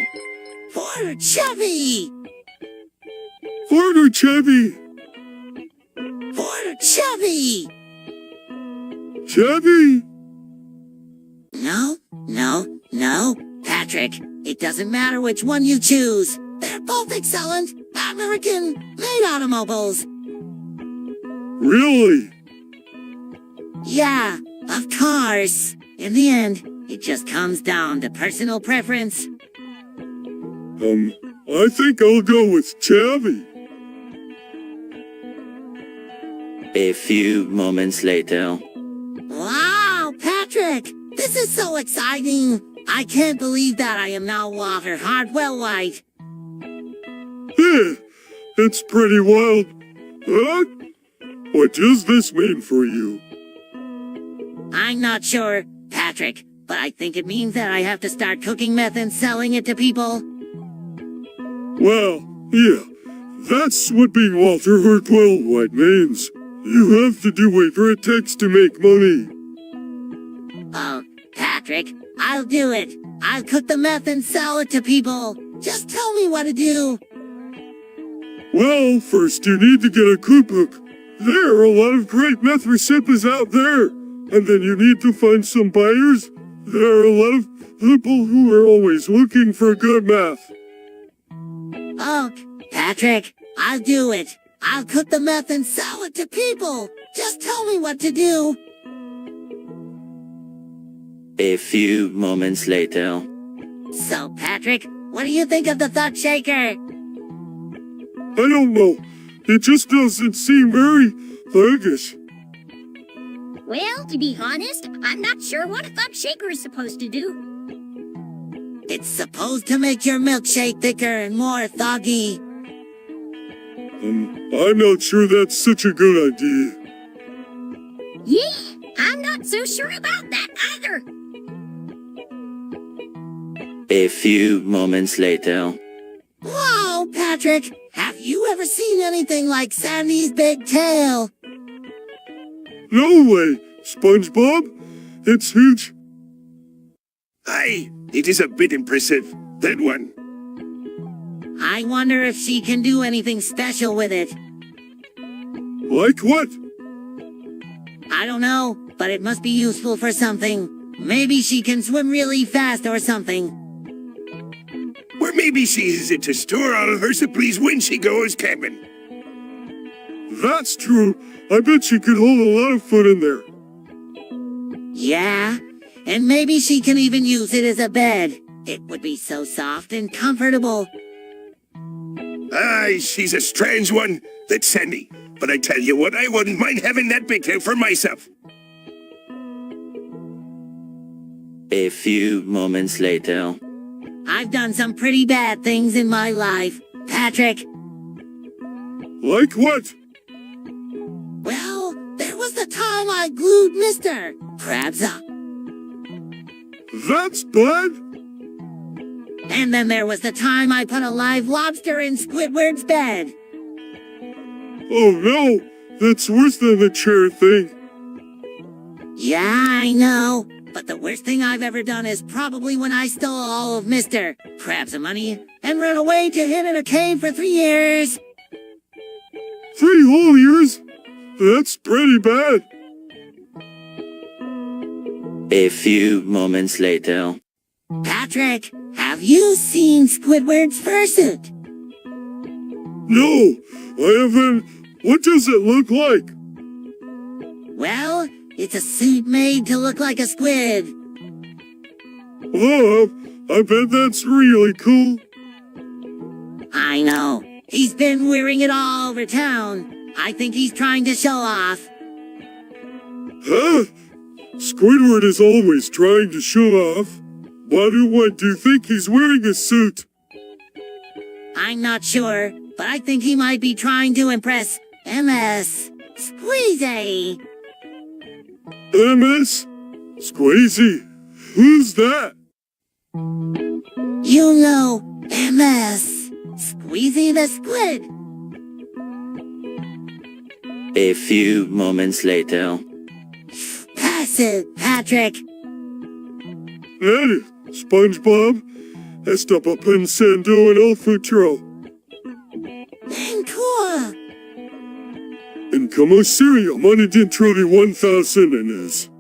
For Chevy! Order Chevy! For Chevy! Chevy! No, Patrick. It doesn't matter which one you choose. They're both excellent, American-made automobiles. Really? Yeah, of course. In the end, it just comes down to personal preference. I think I'll go with Chevy. A few moments later. Wow, Patrick! This is so exciting! I can't believe that I am now Walter Hartwell White. Yeah, it's pretty wild. Huh? What does this mean for you? I'm not sure, Patrick, but I think it means that I have to start cooking meth and selling it to people. Well, yeah, that's what being Walter Hartwell White means. You have to do whatever it takes to make money. Oh, Patrick, I'll do it. I'll cook the meth and sell it to people. Just tell me what to do. Well, first you need to get a cookbook. There are a lot of great meth recipes out there. And then you need to find some buyers. There are a lot of people who are always looking for good meth. Oh, Patrick, I'll do it. I'll cook the meth and sell it to people. Just tell me what to do. A few moments later. So, Patrick, what do you think of the thought shaker? I don't know. It just doesn't seem very thuggish. Well, to be honest, I'm not sure what a thumb shaker is supposed to do. It's supposed to make your milkshake thicker and more thuggy. I'm not sure that's such a good idea. Yeah, I'm not so sure about that either. A few moments later. Whoa, Patrick! Have you ever seen anything like Sandy's big tail? No way, SpongeBob. It's huge. Aye, it is a bit impressive, that one. I wonder if she can do anything special with it. Like what? I don't know, but it must be useful for something. Maybe she can swim really fast or something. Or maybe she uses it to store all of her supplies when she goes camping. That's true. I bet she could hold a lot of food in there. Yeah, and maybe she can even use it as a bed. It would be so soft and comfortable. Aye, she's a strange one, that's Sandy. But I tell you what, I wouldn't mind having that big tail for myself. A few moments later. I've done some pretty bad things in my life, Patrick. Like what? Well, there was the time I glued Mr. Krabs up. That's bad. And then there was the time I put a live lobster in Squidward's bed. Oh no, that's worse than the chair thing. Yeah, I know. But the worst thing I've ever done is probably when I stole all of Mr. Krabs' money and ran away to hid in a cave for 3 years. 3 whole years? That's pretty bad. A few moments later. Patrick, have you seen Squidward's fursuit? No, I haven't. What does it look like? Well, it's a suit made to look like a squid. Oh, I bet that's really cool. I know. He's been wearing it all over town. I think he's trying to show off. Huh? Squidward is always trying to show off. Why do you think he's wearing a suit? I'm not sure, but I think he might be trying to impress MS Squeezy. MS? Squeezy? Who's that? You know, MS Squeezy the Squid. A few moments later. Pass it, Patrick. That is SpongeBob. Estaba pensando en el futuro. And cool. En como sería money dentro de 1000 años.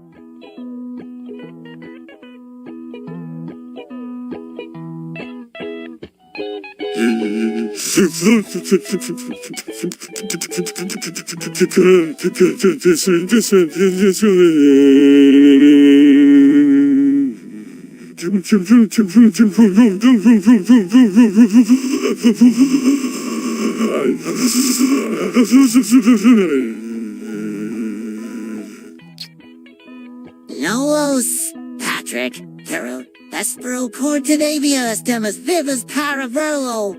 Fabulos. Patrick, Carol, Espero Cortadavia Estemas Vivas Paraverlo.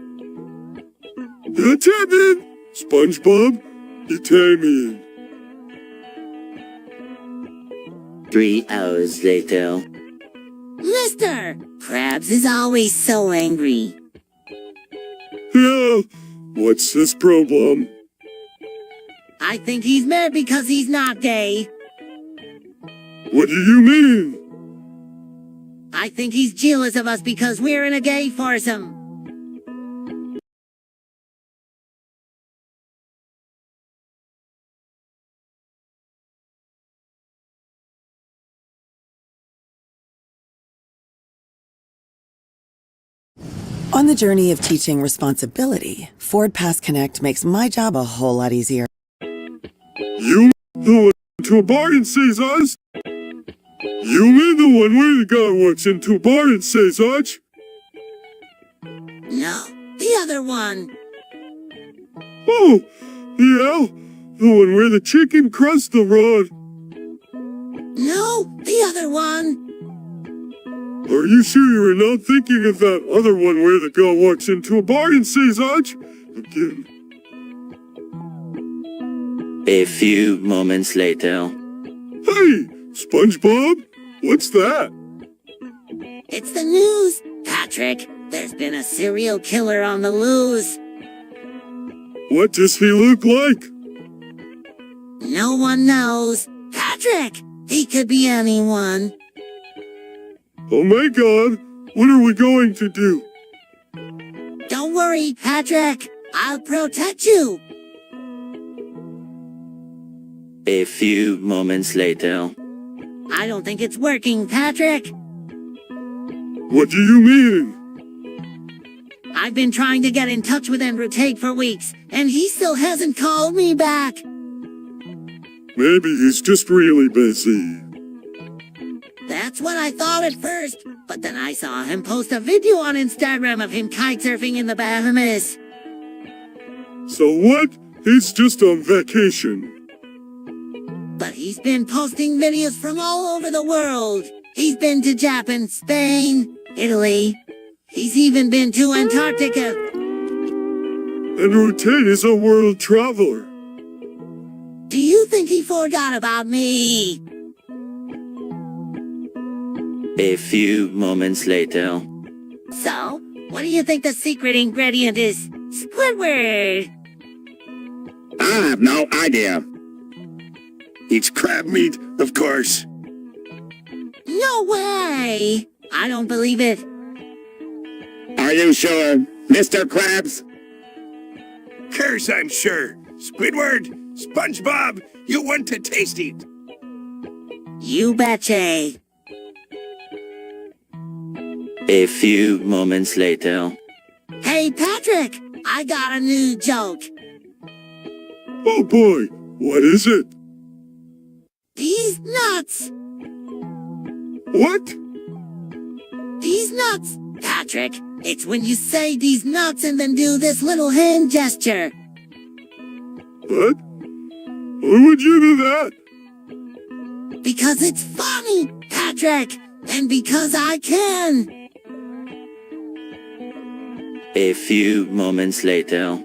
Attendant! SpongeBob, Italian. 3 hours later. Mr. Krabs is always so angry. Yeah, what's his problem? I think he's mad because he's not gay. What do you mean? I think he's jealous of us because we're in a gay foursome. On the journey of teaching responsibility, Ford Pass Connect makes my job a whole lot easier. You the one to a bar and says us? You mean the one where the guy walks into a bar and says us? No, the other one. Oh, yeah, the one where the chicken crusts the rod. No, the other one. Are you sure you are not thinking of that other one where the guy walks into a bar and says us? Again. A few moments later. Hey, SpongeBob, what's that? It's the news, Patrick. There's been a serial killer on the loose. What does he look like? No one knows. Patrick, he could be anyone. Oh my god, what are we going to do? Don't worry, Patrick. I'll protect you. A few moments later. I don't think it's working, Patrick. What do you mean? I've been trying to get in touch with Andrew Tate for weeks, and he still hasn't called me back. Maybe he's just really busy. That's what I thought at first, but then I saw him post a video on Instagram of him kitesurfing in the Bahamas. So what? He's just on vacation. But he's been posting videos from all over the world. He's been to Japan, Spain, Italy. He's even been to Antarctica. Andrew Tate is a world traveler. Do you think he forgot about me? A few moments later. So, what do you think the secret ingredient is? Squidward! I have no idea. It's crab meat, of course. No way! I don't believe it. Are you sure, Mr. Krabs? Curse, I'm sure. Squidward, SpongeBob, you want to taste it. You betcha. A few moments later. Hey, Patrick! I got a new joke. Oh boy, what is it? These nuts! What? These nuts! Patrick, it's when you say these nuts and then do this little hand gesture. What? Why would you do that? Because it's funny, Patrick! And because I can! A few moments later.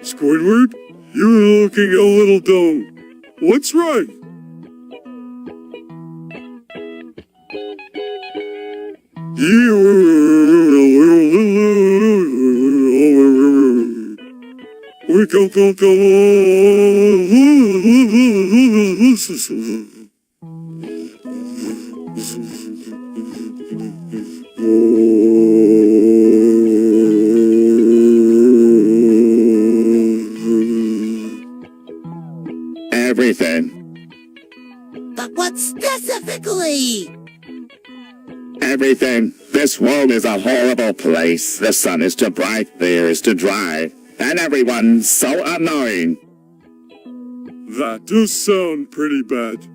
Squidward, you're looking a little dumb. What's right? We go. Everything. But what specifically? Everything. This world is a horrible place. The sun is too bright, the air is too dry, and everyone's so annoying. That does sound pretty bad.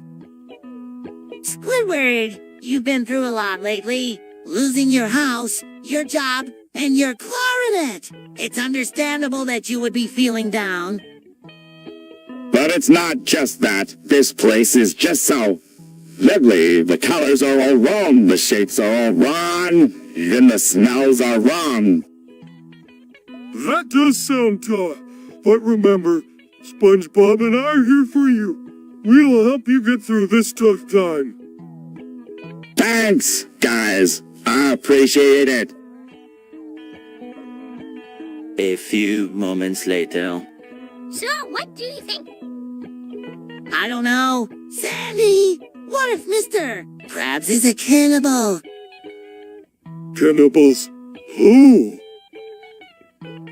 Squidward, you've been through a lot lately. Losing your house, your job, and your clarinet. It's understandable that you would be feeling down. But it's not just that. This place is just so Lovely. The colors are all wrong. The shapes are all wrong. Even the smells are wrong. That does sound tough. But remember, SpongeBob and I are here for you. We'll help you get through this tough time. Thanks, guys. I appreciate it. A few moments later. So, what do you think? I don't know. Sandy, what if Mr. Krabs is a cannibal? Cannibals? Who?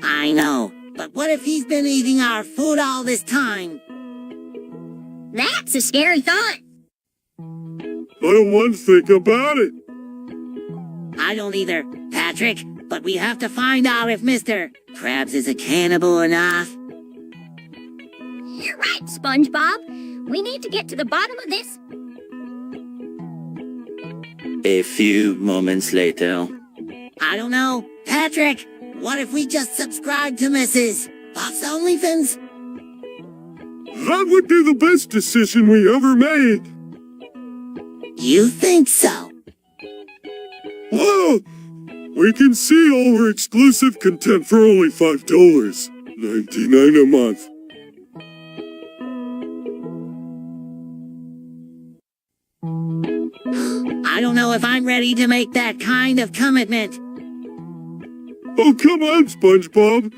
I know, but what if he's been eating our food all this time? That's a scary thought. I don't want to think about it. I don't either, Patrick, but we have to find out if Mr. Krabs is a cannibal or not. You're right, SpongeBob. We need to get to the bottom of this. A few moments later. I don't know, Patrick, what if we just subscribe to Mrs. Bob's OnlyFans? That would be the best decision we ever made. You think so? Well, we can see all her exclusive content for only $5.99 a month. I don't know if I'm ready to make that kind of commitment. Oh, come on, SpongeBob.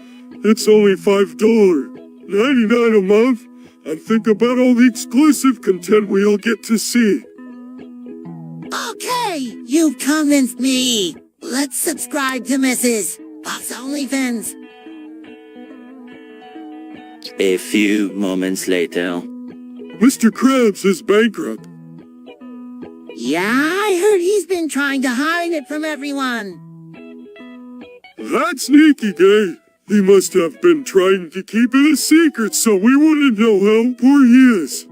It's only $5.99 a month. And think about all the exclusive content we'll get to see. Okay, you've convinced me. Let's subscribe to Mrs. Bob's OnlyFans. A few moments later. Mr. Krabs is bankrupt. Yeah, I heard he's been trying to hide it from everyone. That sneaky guy. He must have been trying to keep it a secret so we wouldn't know how poor he is.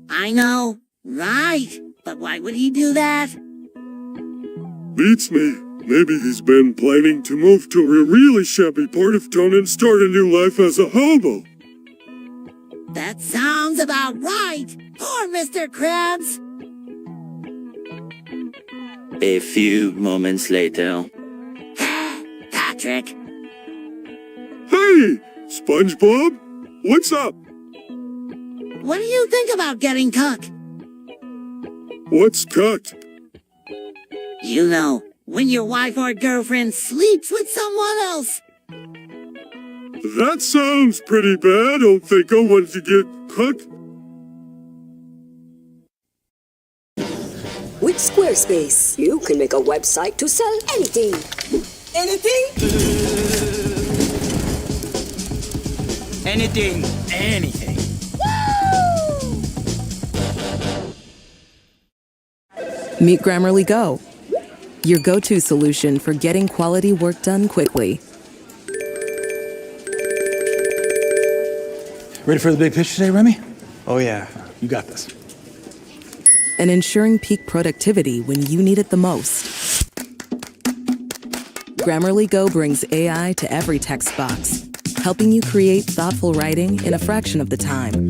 I know, right? But why would he do that? Beats me. Maybe he's been planning to move to a really shabby part of town and start a new life as a hobo. That sounds about right. Poor Mr. Krabs. A few moments later. Patrick. Hey, SpongeBob, what's up? What do you think about getting cooked? What's cooked? You know, when your wife or girlfriend sleeps with someone else. That sounds pretty bad. I don't think I want to get cooked. With Squarespace, you can make a website to sell anything. Anything? Anything. Meet Grammarly Go, your go-to solution for getting quality work done quickly. Ready for the big picture today, Remy? Oh yeah, you got this. And ensuring peak productivity when you need it the most. Grammarly Go brings AI to every text box, helping you create thoughtful writing in a fraction of the time.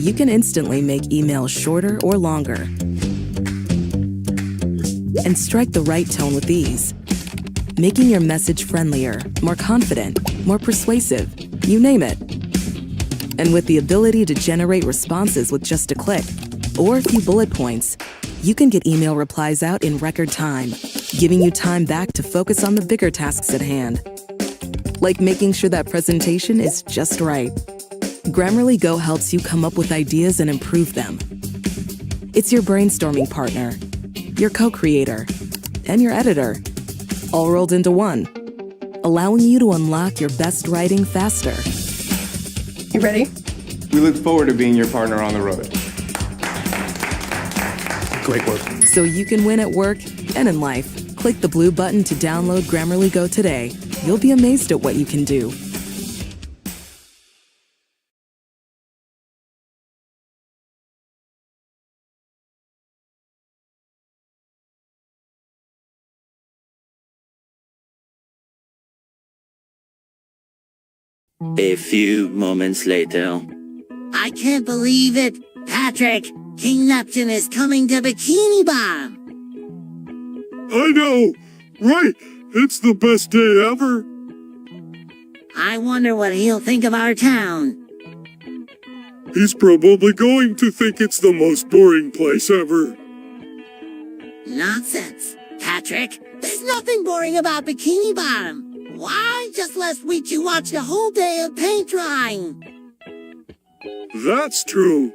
You can instantly make emails shorter or longer and strike the right tone with ease, making your message friendlier, more confident, more persuasive, you name it. And with the ability to generate responses with just a click or a few bullet points, you can get email replies out in record time, giving you time back to focus on the bigger tasks at hand, like making sure that presentation is just right. Grammarly Go helps you come up with ideas and improve them. It's your brainstorming partner, your co-creator, and your editor, all rolled into one, allowing you to unlock your best writing faster. You ready? We look forward to being your partner on the road. Great work. So you can win at work and in life. Click the blue button to download Grammarly Go today. You'll be amazed at what you can do. A few moments later. I can't believe it. Patrick, King Neptune is coming to Bikini Bottom. I know, right? It's the best day ever. I wonder what he'll think of our town. He's probably going to think it's the most boring place ever. Nonsense. Patrick, there's nothing boring about Bikini Bottom. Why, just last week you watched a whole day of paint drying. That's true.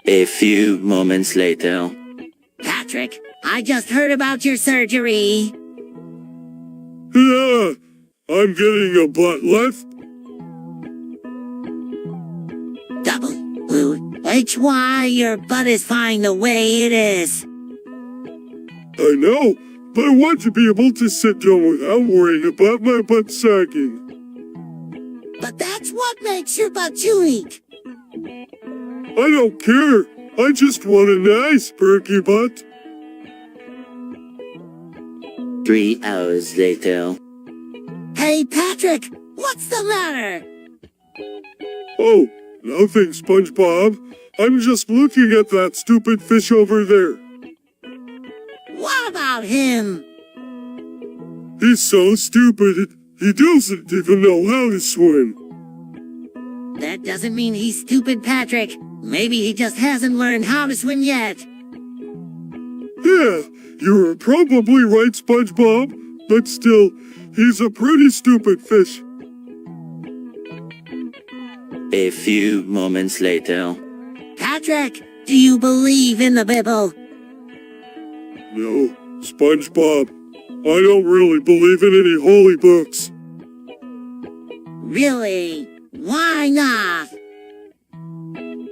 A few moments later. Patrick, I just heard about your surgery. Yeah, I'm getting a butt lift. WHY, your butt is fine the way it is. I know, but I want to be able to sit down without worrying about my butt sagging. But that's what makes your butt unique. I don't care. I just want a nice perky butt. 3 hours later. Hey, Patrick, what's the matter? Oh, nothing, SpongeBob. I'm just looking at that stupid fish over there. What about him? He's so stupid, he doesn't even know how to swim. That doesn't mean he's stupid, Patrick. Maybe he just hasn't learned how to swim yet. Yeah, you're probably right, SpongeBob. But still, he's a pretty stupid fish. A few moments later. Patrick, do you believe in the Bible? No, SpongeBob. I don't really believe in any holy books. Really? Why not?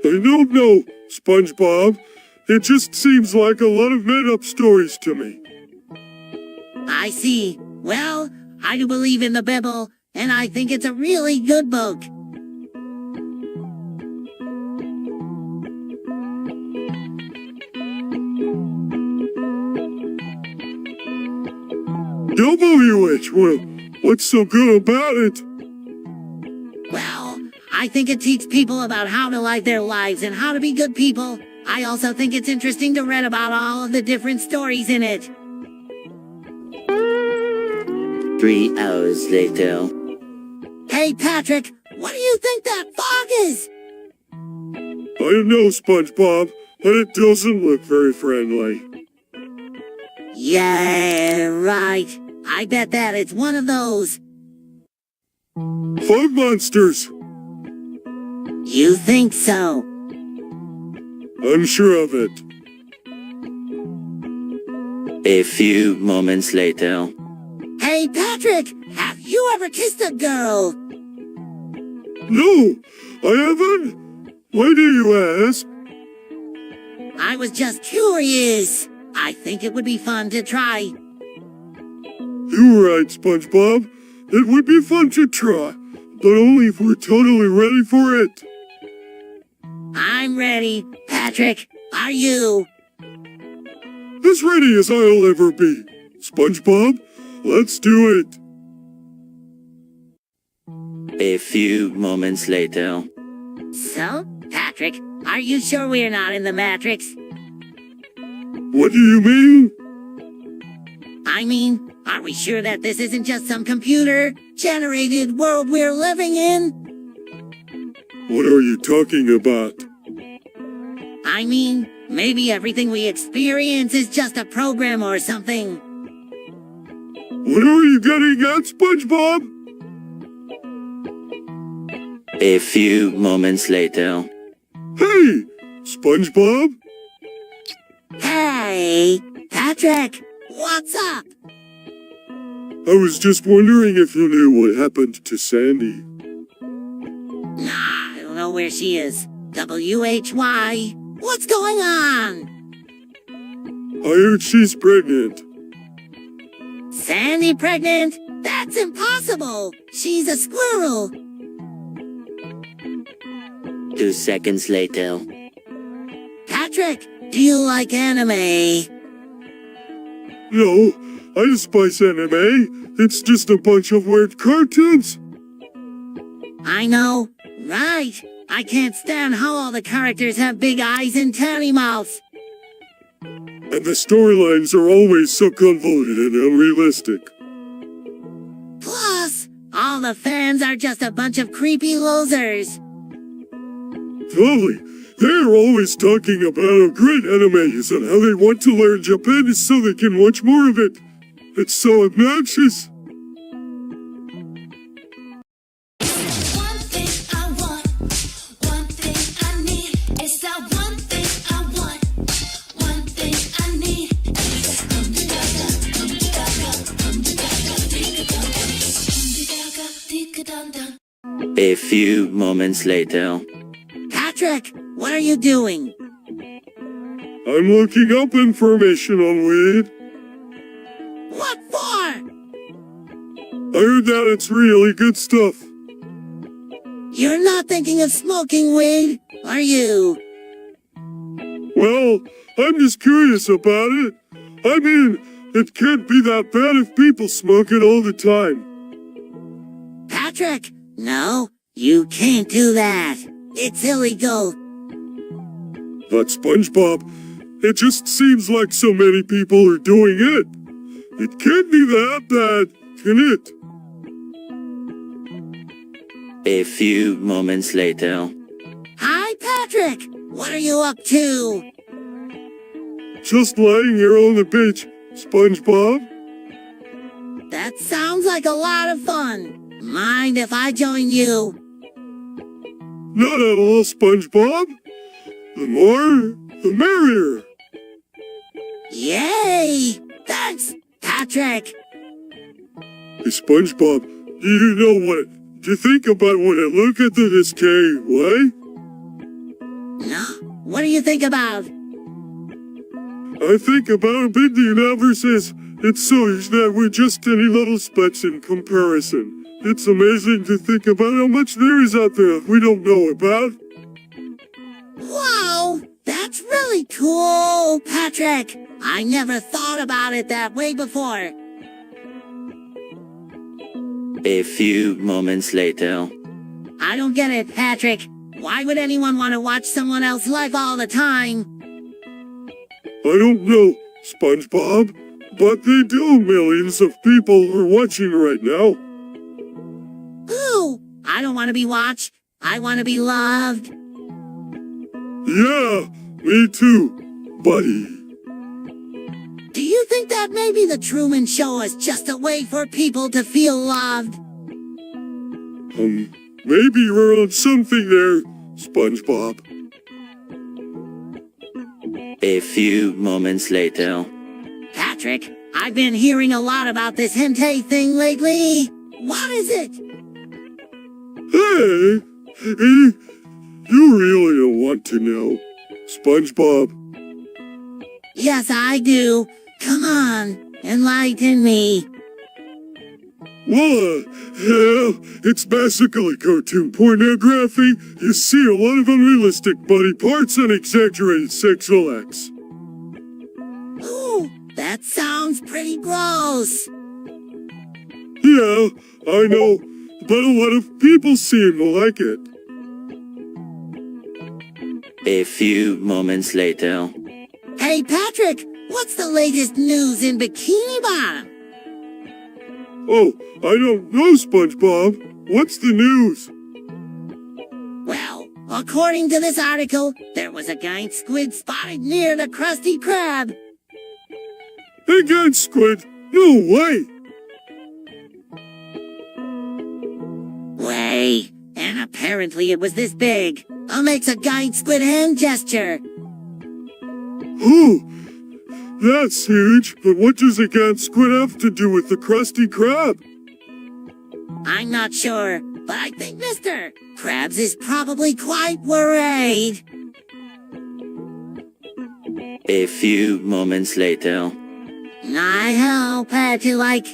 I don't know, SpongeBob. It just seems like a lot of made-up stories to me. I see. Well, I do believe in the Bible, and I think it's a really good book. Well, what's so good about it? Well, I think it teaches people about how to live their lives and how to be good people. I also think it's interesting to read about all of the different stories in it. 3 hours later. Hey, Patrick, what do you think that fog is? I know, SpongeBob, but it doesn't look very friendly. Yeah, right. I bet that it's one of those. Fog monsters! You think so? I'm sure of it. A few moments later. Hey, Patrick, have you ever kissed a girl? No, I haven't. Why do you ask? I was just curious. I think it would be fun to try. You're right, SpongeBob. It would be fun to try, but only if we're totally ready for it. I'm ready. Patrick, are you? As ready as I'll ever be. SpongeBob, let's do it. A few moments later. So, Patrick, are you sure we're not in the Matrix? What do you mean? I mean, are we sure that this isn't just some computer-generated world we're living in? What are you talking about? I mean, maybe everything we experience is just a program or something. What are you getting at, SpongeBob? A few moments later. Hey, SpongeBob? Hey, Patrick, what's up? I was just wondering if you knew what happened to Sandy. Nah, I don't know where she is. WHY? What's going on? I heard she's pregnant. Sandy pregnant? That's impossible. She's a squirrel. 2 seconds later. Patrick, do you like anime? No, I despise anime. It's just a bunch of weird cartoons. I know, right? I can't stand how all the characters have big eyes and tiny mouths. And the storylines are always so convoluted and unrealistic. Plus, all the fans are just a bunch of creepy losers. Totally. They're always talking about how great anime is and how they want to learn Japanese so they can watch more of it. It's so obnoxious. A few moments later. Patrick, what are you doing? I'm looking up information on weed. What for? I heard that it's really good stuff. You're not thinking of smoking weed, are you? Well, I'm just curious about it. I mean, it can't be that bad if people smoke it all the time. Patrick, no, you can't do that. It's illegal. But SpongeBob, it just seems like so many people are doing it. It can't be that bad, can it? A few moments later. Hi, Patrick. What are you up to? Just lying here on the beach, SpongeBob. That sounds like a lot of fun. Mind if I join you? Not at all, SpongeBob. The more, the merrier. Yay! Thanks, Patrick. Hey, SpongeBob, do you know what you think about when I look at the Discay, what? No, what do you think about? I think about a big universe is it's so huge that we're just tiny little specks in comparison. It's amazing to think about how much there is out there we don't know about. Wow, that's really cool, Patrick. I never thought about it that way before. A few moments later. I don't get it, Patrick. Why would anyone want to watch someone else's life all the time? I don't know, SpongeBob, but they do. Millions of people are watching right now. Ooh, I don't want to be watched. I want to be loved. Yeah, me too, buddy. Do you think that maybe the Truman Show is just a way for people to feel loved? Maybe you're on something there, SpongeBob. A few moments later. Patrick, I've been hearing a lot about this hentai thing lately. What is it? Hey, you really don't want to know, SpongeBob. Yes, I do. Come on, enlighten me. Well, yeah, it's basically cartoon pornography. You see a lot of unrealistic body parts and exaggerated sexual acts. Ooh, that sounds pretty gross. Yeah, I know, but a lot of people seem to like it. A few moments later. Hey, Patrick, what's the latest news in Bikini Bottom? Oh, I don't know, SpongeBob. What's the news? Well, according to this article, there was a giant squid spotted near the Krusty Krab. A giant squid? No way! Way, and apparently it was this big. Makes a giant squid hand gesture. Oh, that's huge, but what does a giant squid have to do with the Krusty Krab? I'm not sure, but I think Mr. Krabs is probably quite worried. A few moments later. I help her to like...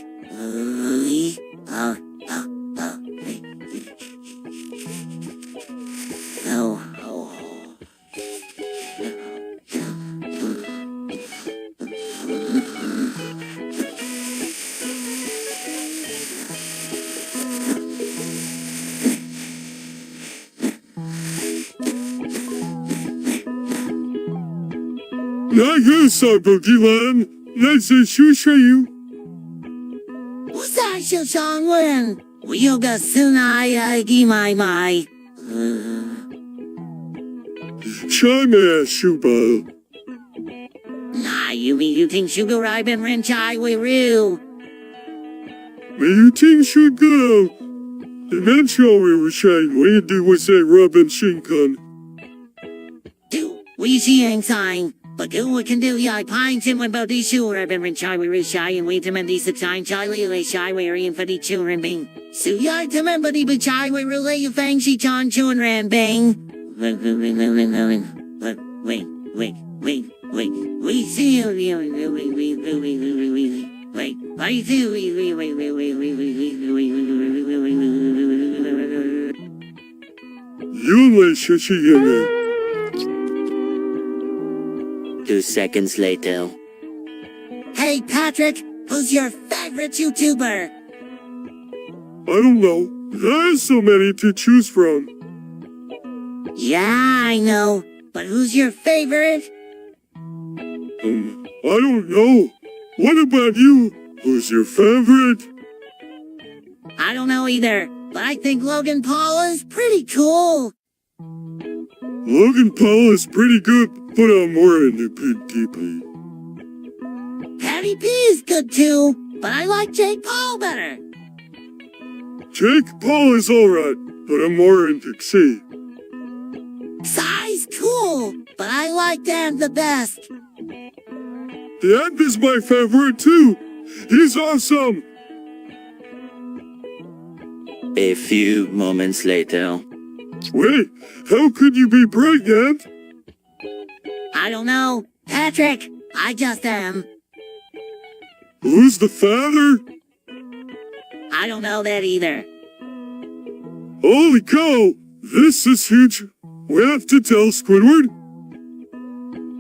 나그사 보기만 나서 슈샤유. 우사쇼 정원. 우유가 스나야기 마이마이. Chime shuba. Nah, you think sugar I've been rin chai we real. You think should go. The man show we were shine we do was say Robin Shinkun. Do we see ang sign? But do what can do ya pine tim when about these sure I've been rin chai we shy and wait him and these sign chai li shy we are in for the children bing. So ya to remember the chai we relay you fang she chan chun ran bang. Wait, we see you, wait, I see You lay shishiyana. 2 seconds later. Hey Patrick, who's your favorite YouTuber? I don't know. There's so many to choose from. Yeah, I know, but who's your favorite? I don't know. What about you? Who's your favorite? I don't know either, but I think Logan Paul is pretty cool. Logan Paul is pretty good, but I'm more into PDP. Patty P is good too, but I like Jake Paul better. Jake Paul is alright, but I'm more into X. Psy's cool, but I like Dan the best. Dan is my favorite too. He's awesome. A few moments later. Wait, how could you be pregnant? I don't know. Patrick, I just am. Who's the father? I don't know that either. Holy cow! This is huge. We have to tell Squidward?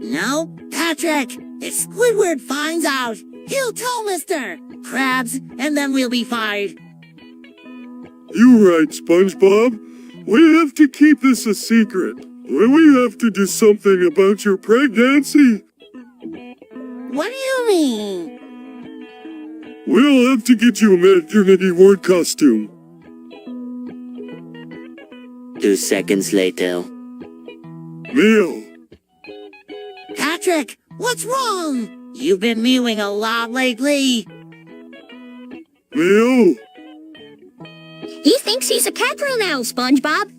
No, Patrick, if Squidward finds out, he'll tell Mr. Krabs, and then we'll be fired. You're right, SpongeBob. We have to keep this a secret. We have to do something about your pregnancy. What do you mean? We'll have to get you a maternity ward costume. 2 seconds later. Meow. Patrick, what's wrong? You've been mewing a lot lately. Meow. He thinks he's a cat girl now, SpongeBob.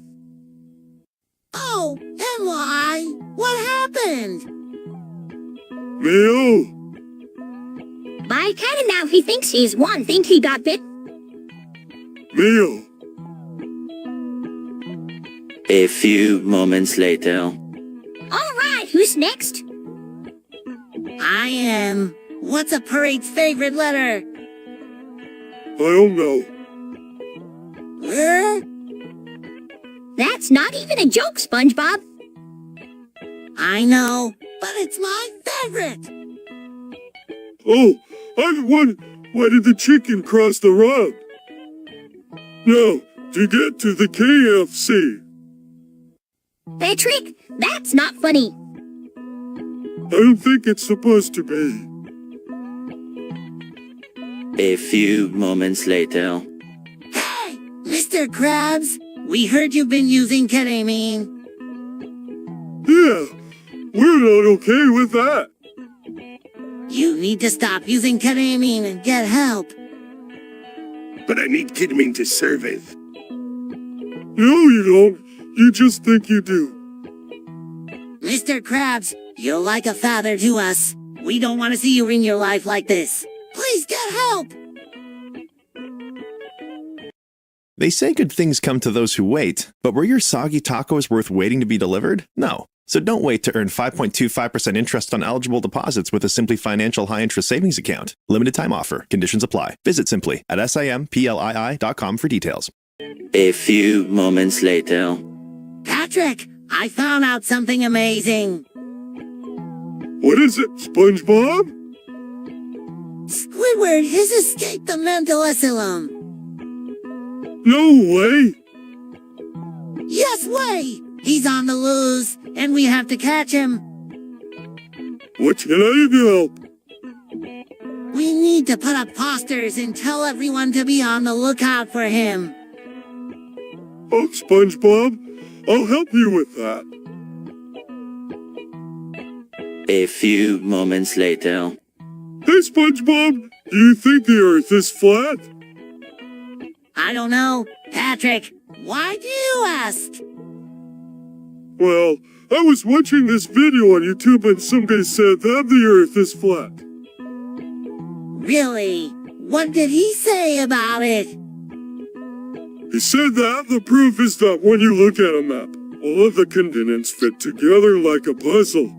Oh, and why? What happened? Meow. By cat and now he thinks he's one. Think he got bit? Meow. A few moments later. Alright, who's next? I am. What's a parade's favorite letter? I don't know. That's not even a joke, SpongeBob. I know, but it's my favorite. Oh, I'm one. Why did the chicken cross the road? Now, to get to the KFC. Patrick, that's not funny. I don't think it's supposed to be. A few moments later. Hey, Mr. Krabs, we heard you've been using ketamine. Yeah, we're not okay with that. You need to stop using ketamine and get help. But I need ketamine to survive. No, you don't. You just think you do. Mr. Krabs, you're like a father to us. We don't want to see you in your life like this. Please get help! They say good things come to those who wait, but were your soggy tacos worth waiting to be delivered? No. So don't wait to earn 5.25% interest on eligible deposits with a Simply Financial high-interest savings account. Limited time offer. Conditions apply. Visit Simply at simplii.com for details. A few moments later. Patrick, I found out something amazing. What is it, SpongeBob? Squidward has escaped the mental asylum. No way! Yes way! He's on the loose, and we have to catch him. What can I help? We need to put up posters and tell everyone to be on the lookout for him. Oh, SpongeBob, I'll help you with that. A few moments later. Hey, SpongeBob, do you think the Earth is flat? I don't know. Patrick, why do you ask? Well, I was watching this video on YouTube and somebody said that the Earth is flat. Really? What did he say about it? He said that the proof is that when you look at a map, all of the continents fit together like a puzzle.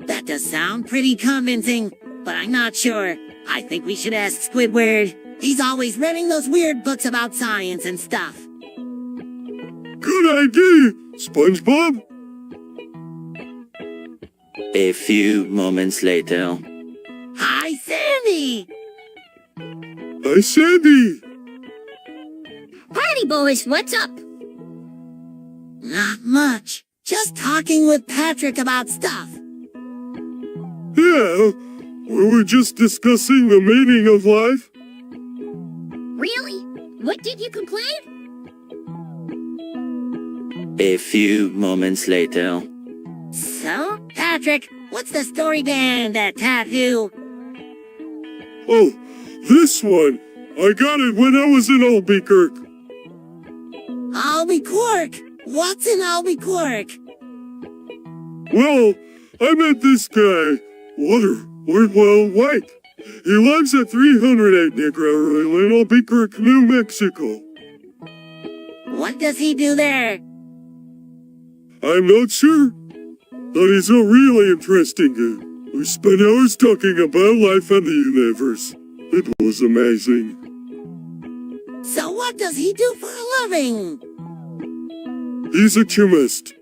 That does sound pretty convincing, but I'm not sure. I think we should ask Squidward. He's always reading those weird books about science and stuff. Good idea, SpongeBob. A few moments later. Hi, Sandy! Hi, Sandy! Party boys, what's up? Not much. Just talking with Patrick about stuff. Yeah, we were just discussing the meaning of life. Really? What did you complain? A few moments later. So, Patrick, what's the story behind that tattoo? Oh, this one. I got it when I was in Albuquerque. Albuquerque? What's in Albuquerque? Well, I met this guy, Wardwell White. He lives at 308 Negro in Albuquerque, New Mexico. What does he do there? I'm not sure, but he's a really interesting guy. We spent hours talking about life and the universe. It was amazing. So what does he do for a living? He's a chemist.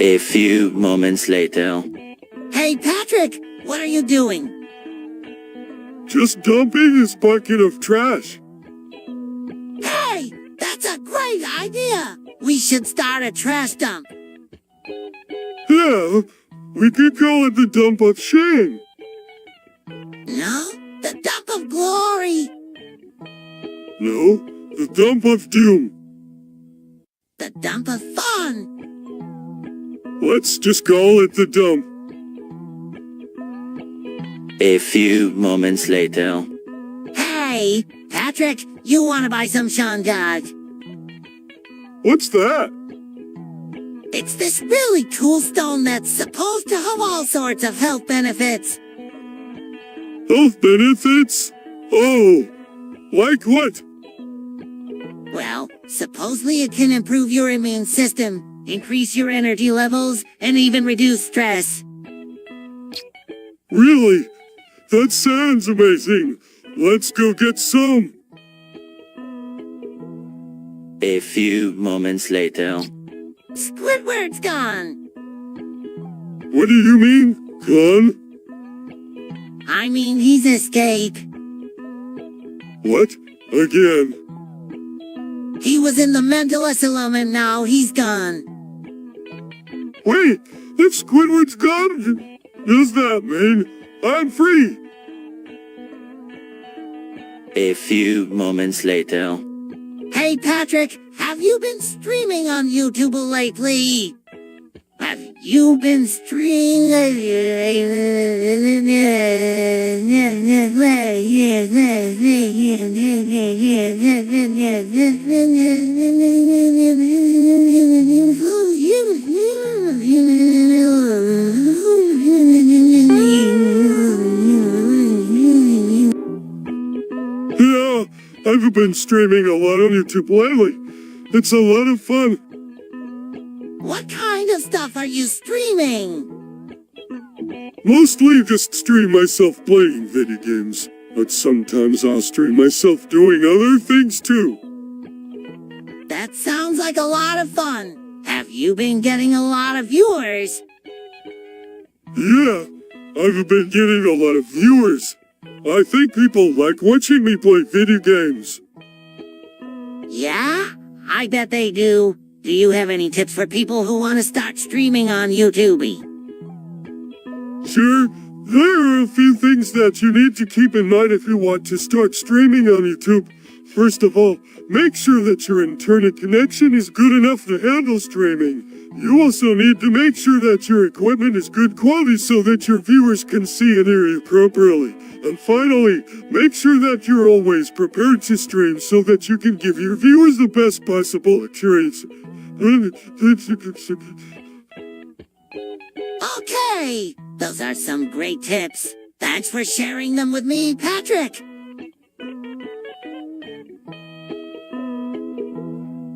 A few moments later. Hey, Patrick, what are you doing? Just dumping his bucket of trash. Hey, that's a great idea! We should start a trash dump. Yeah, we could call it the dump of shame. No, the dump of glory. No, the dump of doom. The dump of fun. Let's just call it the dump. A few moments later. Hey, Patrick, you want to buy some Shungog? What's that? It's this really cool stone that's supposed to have all sorts of health benefits. Health benefits? Oh, like what? Well, supposedly it can improve your immune system, increase your energy levels, and even reduce stress. Really? That sounds amazing. Let's go get some. A few moments later. Squidward's gone. What do you mean, gone? I mean, he's escaped. What? Again? He was in the mental asylum and now he's gone. Wait, if Squidward's gone, does that mean I'm free? A few moments later. Hey, Patrick, have you been streaming on YouTube lately? Have you been Yeah, I've been streaming a lot on YouTube lately. It's a lot of fun. What kind of stuff are you streaming? Mostly just stream myself playing video games, but sometimes I'll stream myself doing other things too. That sounds like a lot of fun. Have you been getting a lot of viewers? Yeah, I've been getting a lot of viewers. I think people like watching me play video games. Yeah, I bet they do. do you have any tips for people who want to start streaming on YouTube? Sure, there are a few things that you need to keep in mind if you want to start streaming on YouTube. First of all, make sure that your internet connection is good enough to handle streaming. You also need to make sure that your equipment is good quality so that your viewers can see and hear you properly. And finally, make sure that you're always prepared to stream so that you can give your viewers the best possible experience. Okay, those are some great tips. Thanks for sharing them with me, Patrick.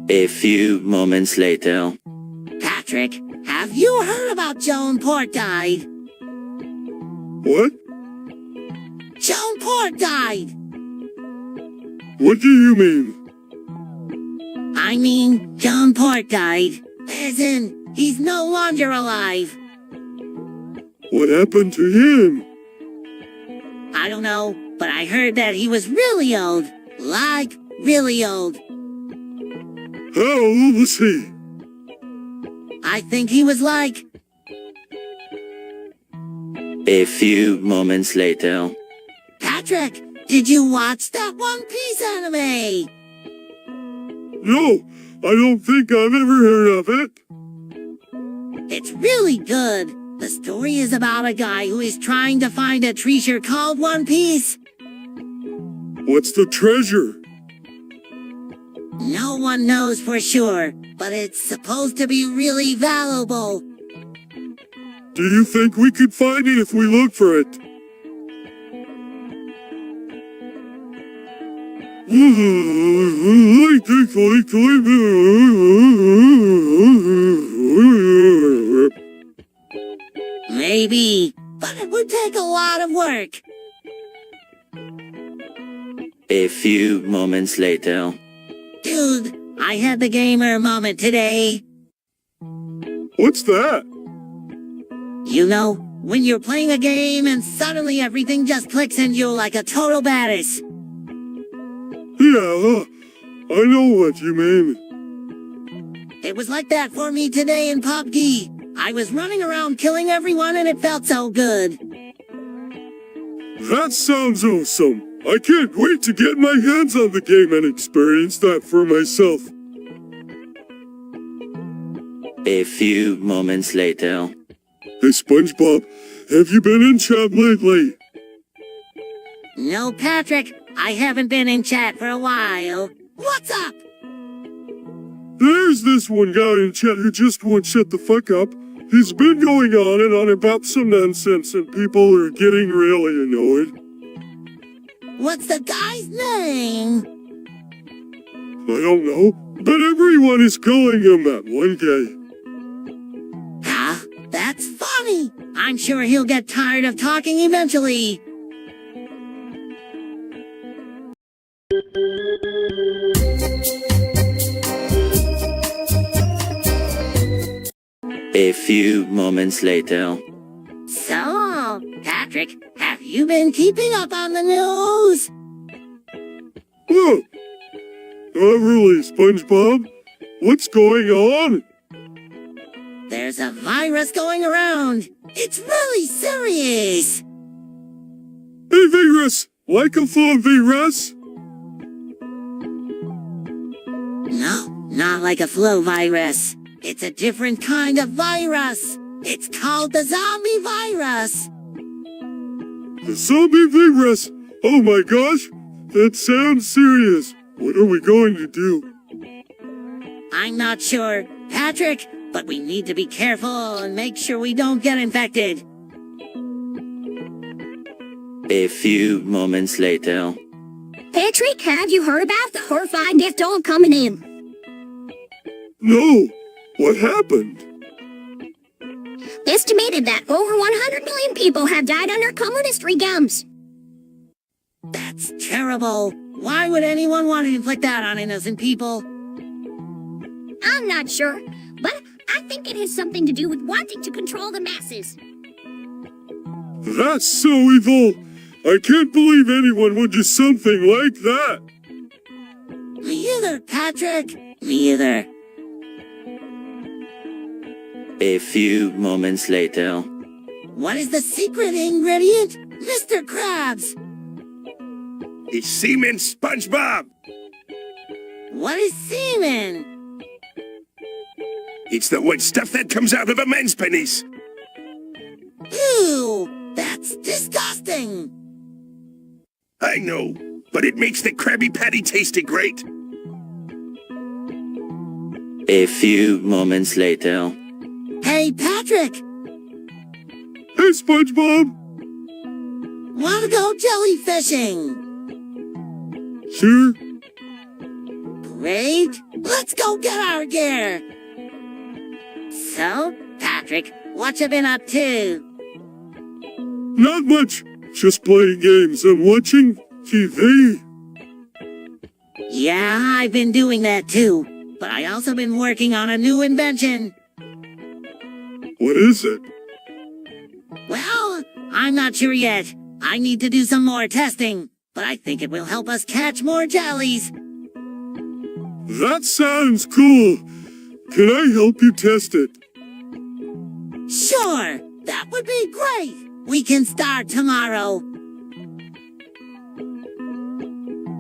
A few moments later. Patrick, have you heard about Joan Port died? What? Joan Port died! What do you mean? I mean, Joan Port died. As in, he's no longer alive. What happened to him? I don't know, but I heard that he was really old. Like, really old. How old was he? I think he was like... A few moments later. Patrick, did you watch that One Piece anime? No, I don't think I've ever heard of it. It's really good. The story is about a guy who is trying to find a treasure called One Piece. What's the treasure? No one knows for sure, but it's supposed to be really valuable. Do you think we could find it if we look for it? Maybe, but it would take a lot of work. A few moments later. Dude, I had the gamer moment today. What's that? You know, when you're playing a game and suddenly everything just clicks in you like a total badass. Yeah, I know what you mean. It was like that for me today in PUBG. I was running around killing everyone and it felt so good. That sounds awesome. I can't wait to get my hands on the game and experience that for myself. A few moments later. Hey SpongeBob, have you been in chat lately? No, Patrick, I haven't been in chat for a while. What's up? There's this one guy in chat who just won't shut the fuck up. He's been going on and on about some nonsense and people are getting really annoyed. What's the guy's name? I don't know, but everyone is calling him that one guy. Ah, that's funny. I'm sure he'll get tired of talking eventually. A few moments later. So, Patrick, have you been keeping up on the news? Oh, not really, SpongeBob. What's going on? There's a virus going around. It's really serious. A virus, like a flu virus? No, not like a flu virus. It's a different kind of virus. It's called the zombie virus. The zombie virus? Oh my gosh, that sounds serious. What are we going to do? I'm not sure, Patrick, but we need to be careful and make sure we don't get infected. A few moments later. Patrick, have you heard about the horrifying death toll coming in? No. What happened? Estimated that over 100 million people have died under communist regimes. That's terrible. Why would anyone want to inflict that on innocent people? I'm not sure, but I think it has something to do with wanting to control the masses. That's so evil. I can't believe anyone would do something like that. Me either, Patrick. Me either. A few moments later. What is the secret ingredient? Mr. Krabs! It's semen, SpongeBob! What is semen? It's the white stuff that comes out of a man's penis. Ew! That's disgusting! I know, but it makes the Krabby Patty taste great. A few moments later. Hey, Patrick! Hey, SpongeBob! Wanna go jellyfishing? Sure. Great! Let's go get our gear! So, Patrick, what you been up to? Not much. Just playing games and watching TV. Yeah, I've been doing that too. But I also been working on a new invention. What is it? Well, I'm not sure yet. I need to do some more testing. But I think it will help us catch more jellies. That sounds cool. Can I help you test it? Sure, that would be great. We can start tomorrow.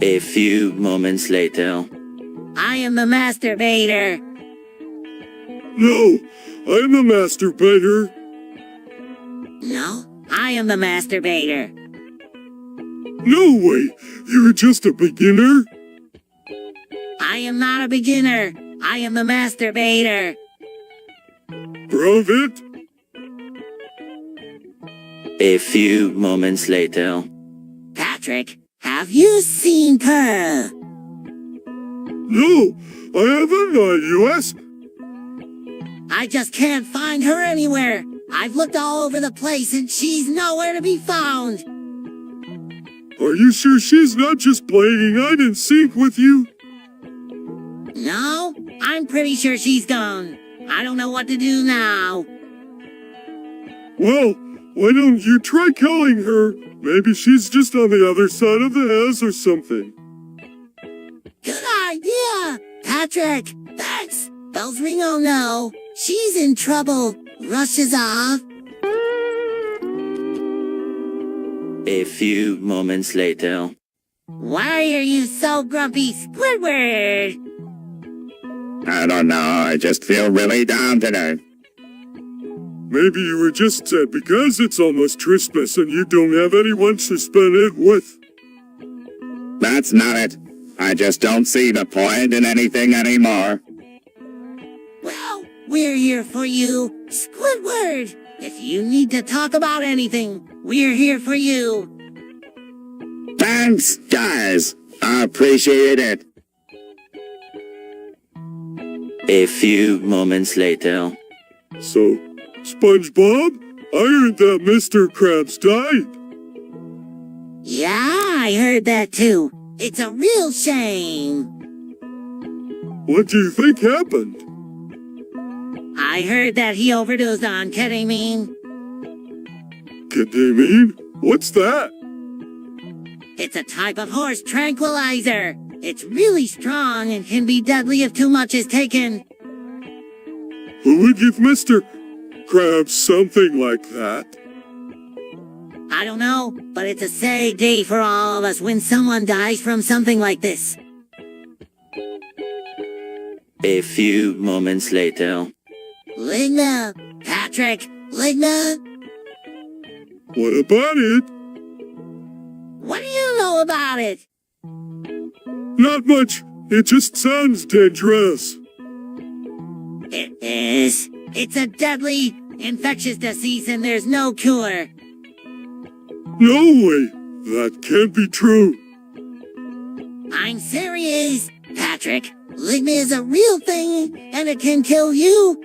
A few moments later. I am the masturbator. No, I'm the masturbator. No, I am the masturbator. No way! You're just a beginner? I am not a beginner. I am the masturbator. Prove it. A few moments later. Patrick, have you seen Pearl? No, I haven't, US. I just can't find her anywhere. I've looked all over the place and she's nowhere to be found. Are you sure she's not just playing hide and seek with you? No, I'm pretty sure she's gone. I don't know what to do now. Well, why don't you try killing her? Maybe she's just on the other side of the house or something. Good idea! Patrick, thanks! Bells ring, oh no! She's in trouble! Rushes off. A few moments later. Why are you so grumpy, Squidward? I don't know, I just feel really down today. Maybe you were just sad because it's almost Christmas and you don't have anyone to spend it with. That's not it. I just don't see the point in anything anymore. Well, we're here for you, Squidward! If you need to talk about anything, we're here for you. Thanks, guys. I appreciate it. A few moments later. So, SpongeBob, I heard that Mr. Krabs died. Yeah, I heard that too. It's a real shame. What do you think happened? I heard that he overdosed on ketamine. Ketamine? What's that? It's a type of horse tranquilizer. It's really strong and can be deadly if too much is taken. Who would give Mr. Krabs something like that? I don't know, but it's a sad day for all of us when someone dies from something like this. A few moments later. Ligna! Patrick! Ligna! What about it? What do you know about it? Not much. It just sounds dangerous. It is. It's a deadly, infectious disease and there's no cure. No way. That can't be true. I'm serious. Patrick, Ligna is a real thing and it can kill you.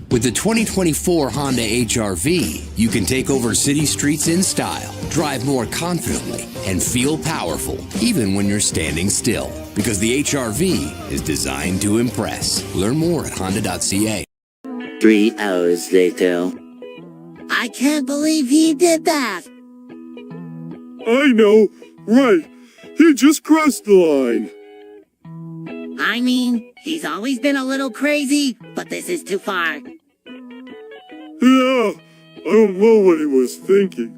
With the 2024 Honda HR-V, you can take over city streets in style, drive more confidently, and feel powerful, even when you're standing still. Because the HR-V is designed to impress. Learn more at honda.ca. 3 hours later. I can't believe he did that. I know. Right. He just crossed the line. I mean, He's always been a little crazy, but this is too far. Yeah, I don't know what he was thinking.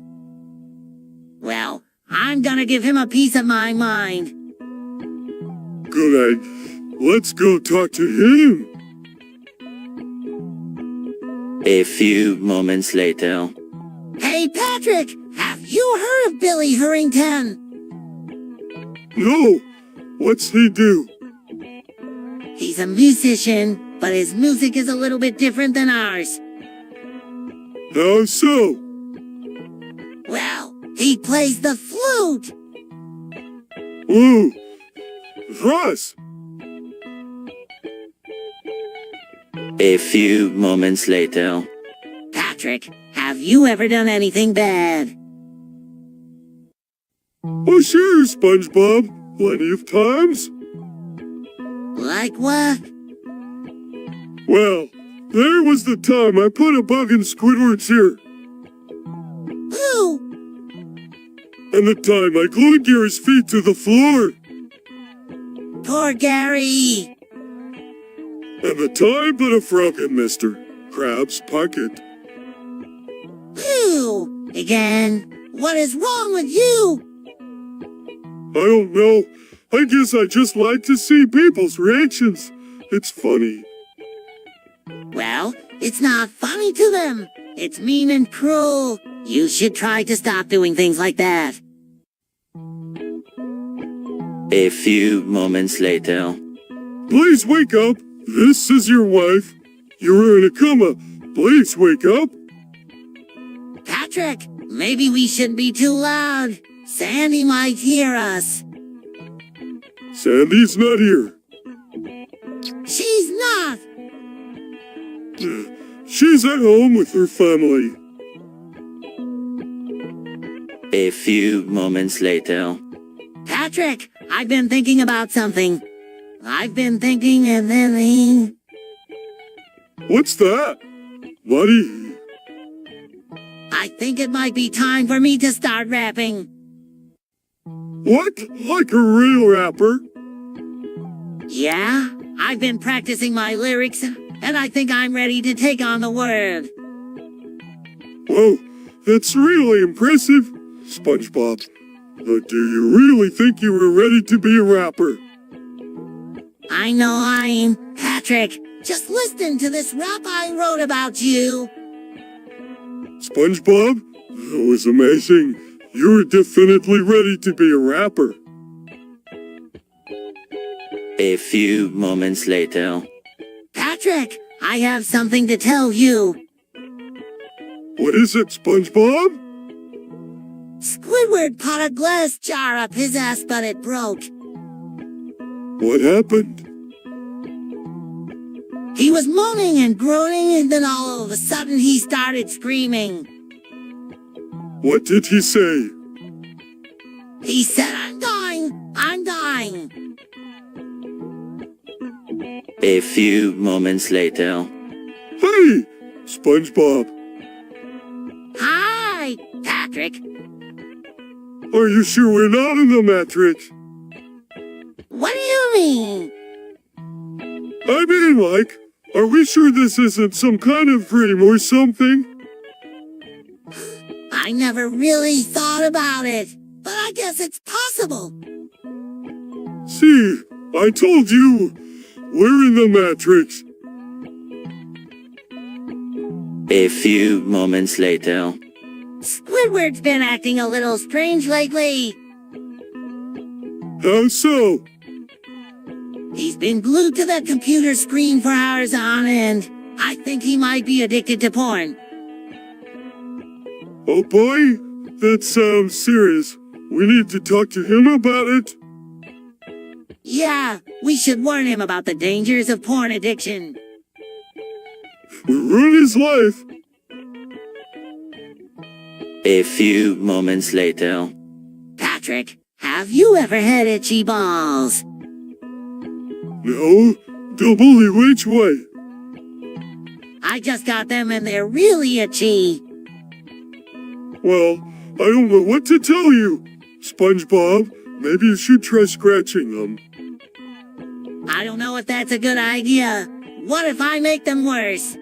Well, I'm gonna give him a piece of my mind. Good. Let's go talk to him. A few moments later. Hey, Patrick, have you heard of Billy Hurrington? No, what's he do? He's a musician, but his music is a little bit different than ours. How so? Well, he plays the flute. Ooh, Russ. A few moments later. Patrick, have you ever done anything bad? Oh, sure, SpongeBob. Plenty of times. Like what? Well, there was the time I put a bug in Squidward's ear. Who? And the time I glued Gary's feet to the floor. Poor Gary. And the time I put a frog in Mr. Krabs' pocket. Who? Again? What is wrong with you? I don't know. I guess I just like to see people's reactions. It's funny. Well, it's not funny to them. It's mean and cruel. You should try to stop doing things like that. A few moments later. Please wake up. This is your wife. You're in a coma. Please wake up. Patrick, maybe we shouldn't be too loud. Sandy might hear us. Sandy's not here. She's not. She's at home with her family. A few moments later. Patrick, I've been thinking about something. I've been thinking and then... What's that? Buddy? I think it might be time for me to start rapping. What? Like a real rapper? Yeah, I've been practicing my lyrics, and I think I'm ready to take on the world. Whoa, that's really impressive, SpongeBob. But do you really think you were ready to be a rapper? I know I am. Patrick, just listen to this rap I wrote about you. SpongeBob, that was amazing. You were definitely ready to be a rapper. A few moments later. Patrick, I have something to tell you. What is it, SpongeBob? Squidward put a glass jar up his ass, but it broke. What happened? He was moaning and groaning, and then all of a sudden he started screaming. What did he say? He said, "I'm dying! I'm dying!" A few moments later. Hey, SpongeBob. Hi, Patrick. Are you sure we're not in the Matrix? What do you mean? I mean, like, are we sure this isn't some kind of dream or something? I never really thought about it, but I guess it's possible. See, I told you, we're in the Matrix. A few moments later. Squidward's been acting a little strange lately. How so? He's been glued to that computer screen for hours on end. I think he might be addicted to porn. Oh boy, that sounds serious. We need to talk to him about it. Yeah, we should warn him about the dangers of porn addiction. We ruin his life. A few moments later. Patrick, have you ever had itchy balls? No, double which way? I just got them and they're really itchy. Well, I don't know what to tell you. SpongeBob, maybe you should try scratching them. I don't know if that's a good idea. What if I make them worse?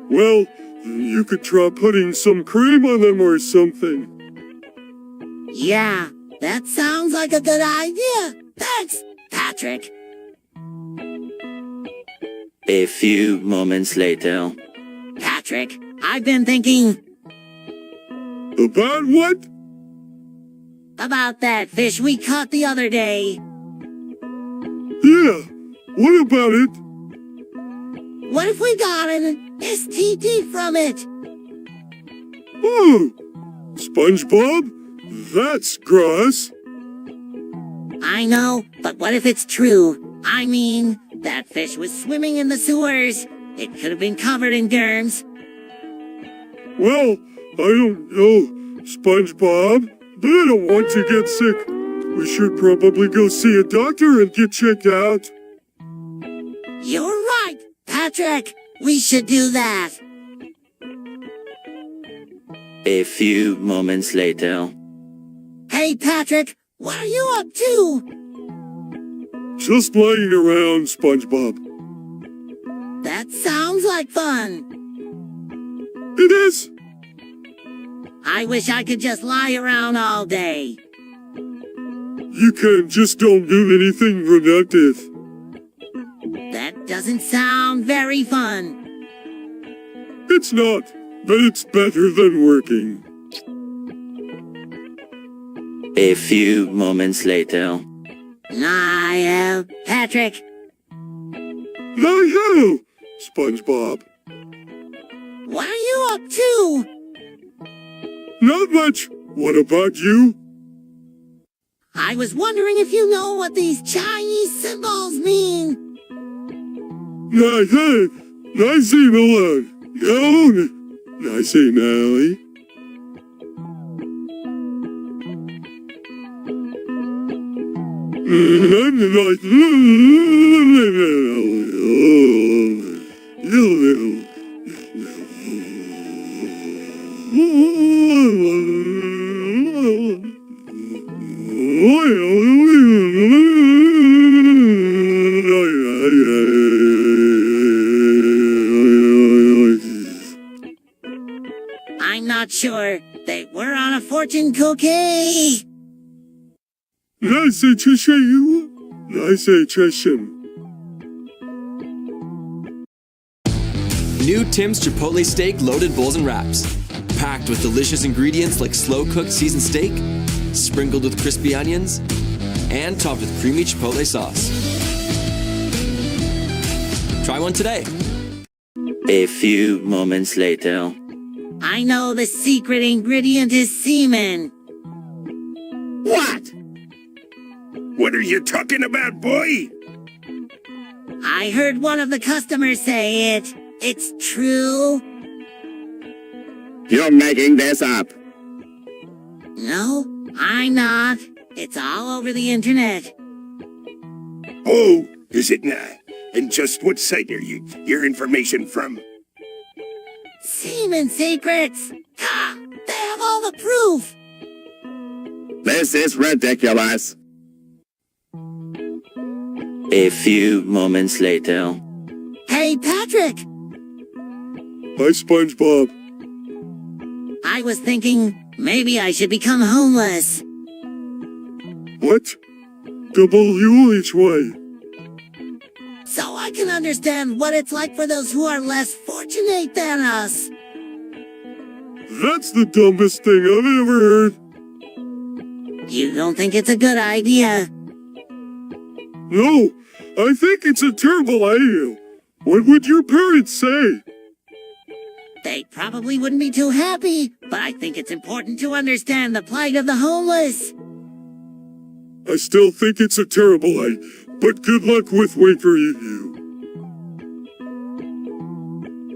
Well, you could try putting some cream on them or something. Yeah, that sounds like a good idea. Thanks, Patrick. A few moments later. Patrick, I've been thinking About what? about that fish we caught the other day. Yeah, what about it? What if we got an STD from it? Oh, SpongeBob? That's gross. I know, but what if it's true? I mean, that fish was swimming in the sewers. It could have been covered in germs. Well, I don't know, SpongeBob, but I don't want to get sick. We should probably go see a doctor and get checked out. You're right, Patrick. We should do that. A few moments later. Hey, Patrick, what are you up to? Just lying around, SpongeBob. That sounds like fun. It is. I wish I could just lie around all day. You can, just don't do anything productive. That doesn't sound very fun. It's not, but it's better than working. A few moments later. Niall, Patrick. Hi-ho, SpongeBob. What are you up to? Not much. What about you? I was wondering if you know what these Chinese symbols mean. Nice, nice alone. No, nice Nally. I'm not sure. They were on a fortune cookie. Nice you. Nice Chesham. New Tim's Chipotle Steak Loaded Bowls and Wraps. Packed with delicious ingredients like slow-cooked seasoned steak, sprinkled with crispy onions, and topped with creamy Chipotle sauce. Try one today. A few moments later. I know the secret ingredient is semen. What? What are you talking about, boy? I heard one of the customers say it. It's true. You're making this up. No, I'm not. It's all over the internet. Oh, is it not? And just what site are your information from? Semen Secrets. Ha! They have all the proof. This is ridiculous. A few moments later. Hey, Patrick. Hi, SpongeBob. I was thinking maybe I should become homeless. What? W each way. So I can understand what it's like for those who are less fortunate than us. That's the dumbest thing I've ever heard. You don't think it's a good idea? No, I think it's a terrible idea. What would your parents say? They probably wouldn't be too happy, but I think it's important to understand the plight of the homeless. I still think it's a terrible idea, but good luck with Wafer You.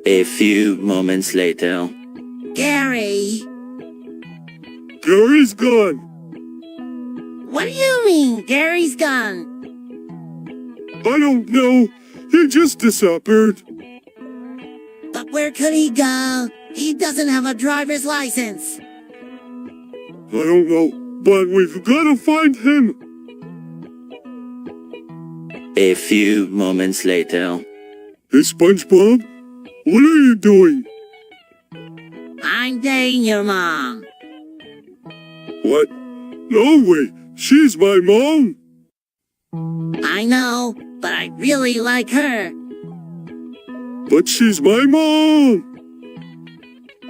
A few moments later. Gary. Gary's gone. What do you mean, Gary's gone? I don't know. He just disappeared. But where could he go? He doesn't have a driver's license. I don't know, but we've got to find him. A few moments later. Hey, SpongeBob, what are you doing? I'm dating your mom. What? No way, she's my mom. I know, but I really like her. But she's my mom.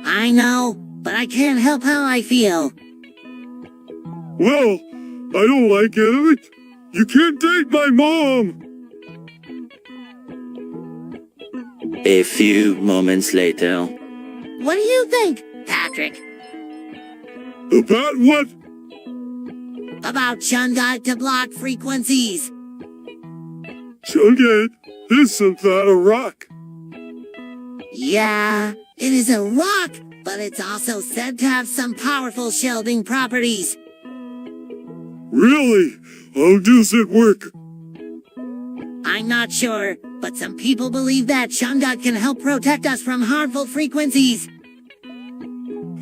I know, but I can't help how I feel. Well, I don't like it. You can't date my mom. A few moments later. What do you think, Patrick? About what? About Shungite to block frequencies. Shungite? Isn't that a rock? Yeah, it is a rock, but it's also said to have some powerful shielding properties. Really? How does it work? I'm not sure, but some people believe that Shungite can help protect us from harmful frequencies.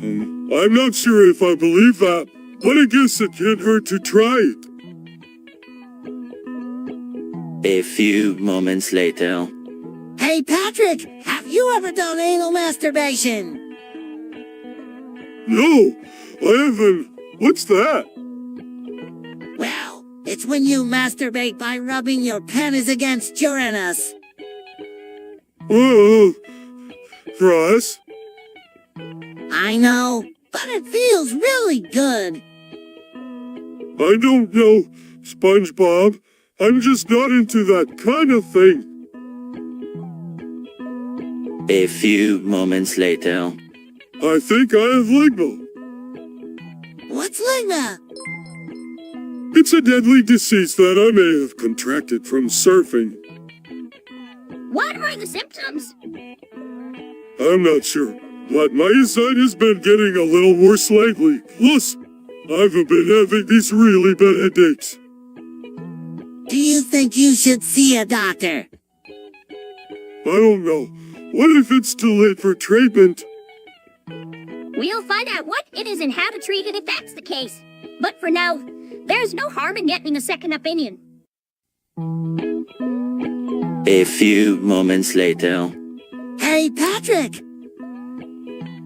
I'm not sure if I believe that, but I guess it can't hurt to try it. A few moments later. Hey Patrick, have you ever done anal masturbation? No, I haven't. What's that? Well, it's when you masturbate by rubbing your penis against Uranus. Oh, gross. I know, but it feels really good. I don't know, SpongeBob. I'm just not into that kind of thing. A few moments later. I think I have ligma. What's ligma? It's a deadly disease that I may have contracted from surfing. What are the symptoms? I'm not sure, but my eyesight has been getting a little worse lately. Plus, I've been having these really bad headaches. Do you think you should see a doctor? I don't know. What if it's too late for treatment? We'll find out what it is and how to treat it if that's the case. But for now, there's no harm in getting a second opinion. A few moments later. Hey Patrick!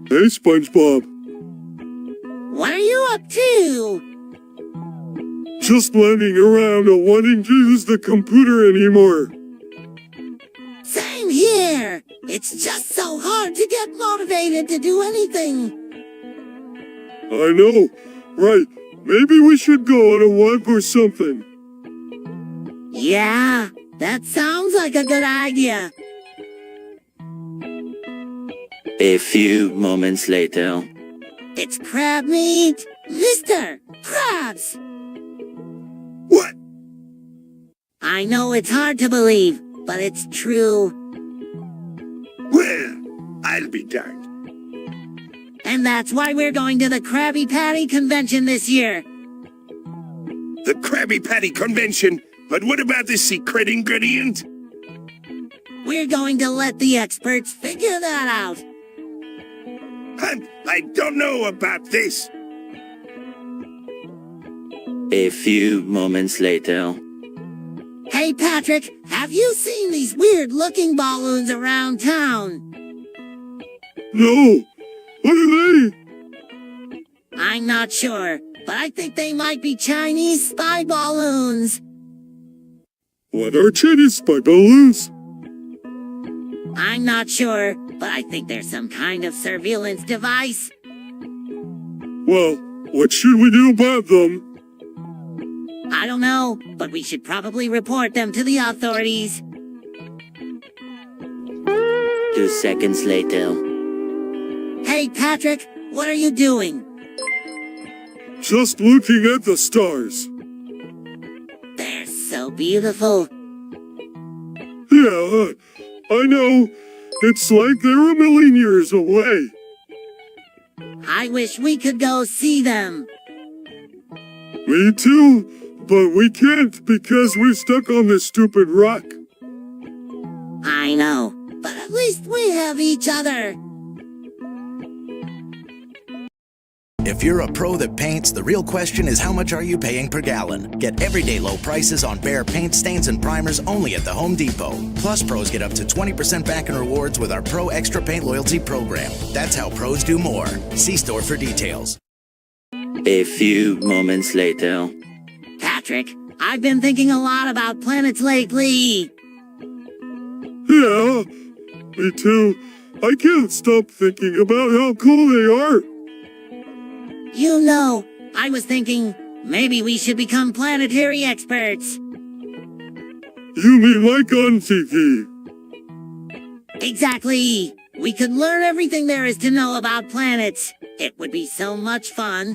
Hey SpongeBob. What are you up to? Just landing around and wanting to use the computer anymore. Same here! It's just so hard to get motivated to do anything. I know. Right. Maybe we should go on a walk or something. Yeah, that sounds like a good idea. A few moments later. It's crab meat! Mr. Krabs! What? I know it's hard to believe, but it's true. Well, I'll be darned. And that's why we're going to the Krabby Patty convention this year. The Krabby Patty convention? But what about the secret ingredient? We're going to let the experts figure that out. I don't know about this. A few moments later. Hey Patrick, have you seen these weird-looking balloons around town? No. What are they? I'm not sure, but I think they might be Chinese spy balloons. What are Chinese spy balloons? I'm not sure, but I think they're some kind of surveillance device. Well, what should we do about them? I don't know, but we should probably report them to the authorities. 2 seconds later. Hey Patrick, what are you doing? Just looking at the stars. They're so beautiful. Yeah, I know. It's like they're a million years away. I wish we could go see them. Me too, but we can't because we're stuck on this stupid rock. I know, but at least we have each other. If you're a pro that paints, the real question is how much are you paying per gallon? Get everyday low prices on Behr paint stains and primers only at the Home Depot. Plus, pros get up to 20% back in rewards with our Pro Extra Paint Loyalty Program. That's how pros do more. See store for details. A few moments later. Patrick, I've been thinking a lot about planets lately. Yeah, me too. I can't stop thinking about how cool they are. You know, I was thinking maybe we should become planetary experts. You mean like on TV? Exactly. We could learn everything there is to know about planets. It would be so much fun.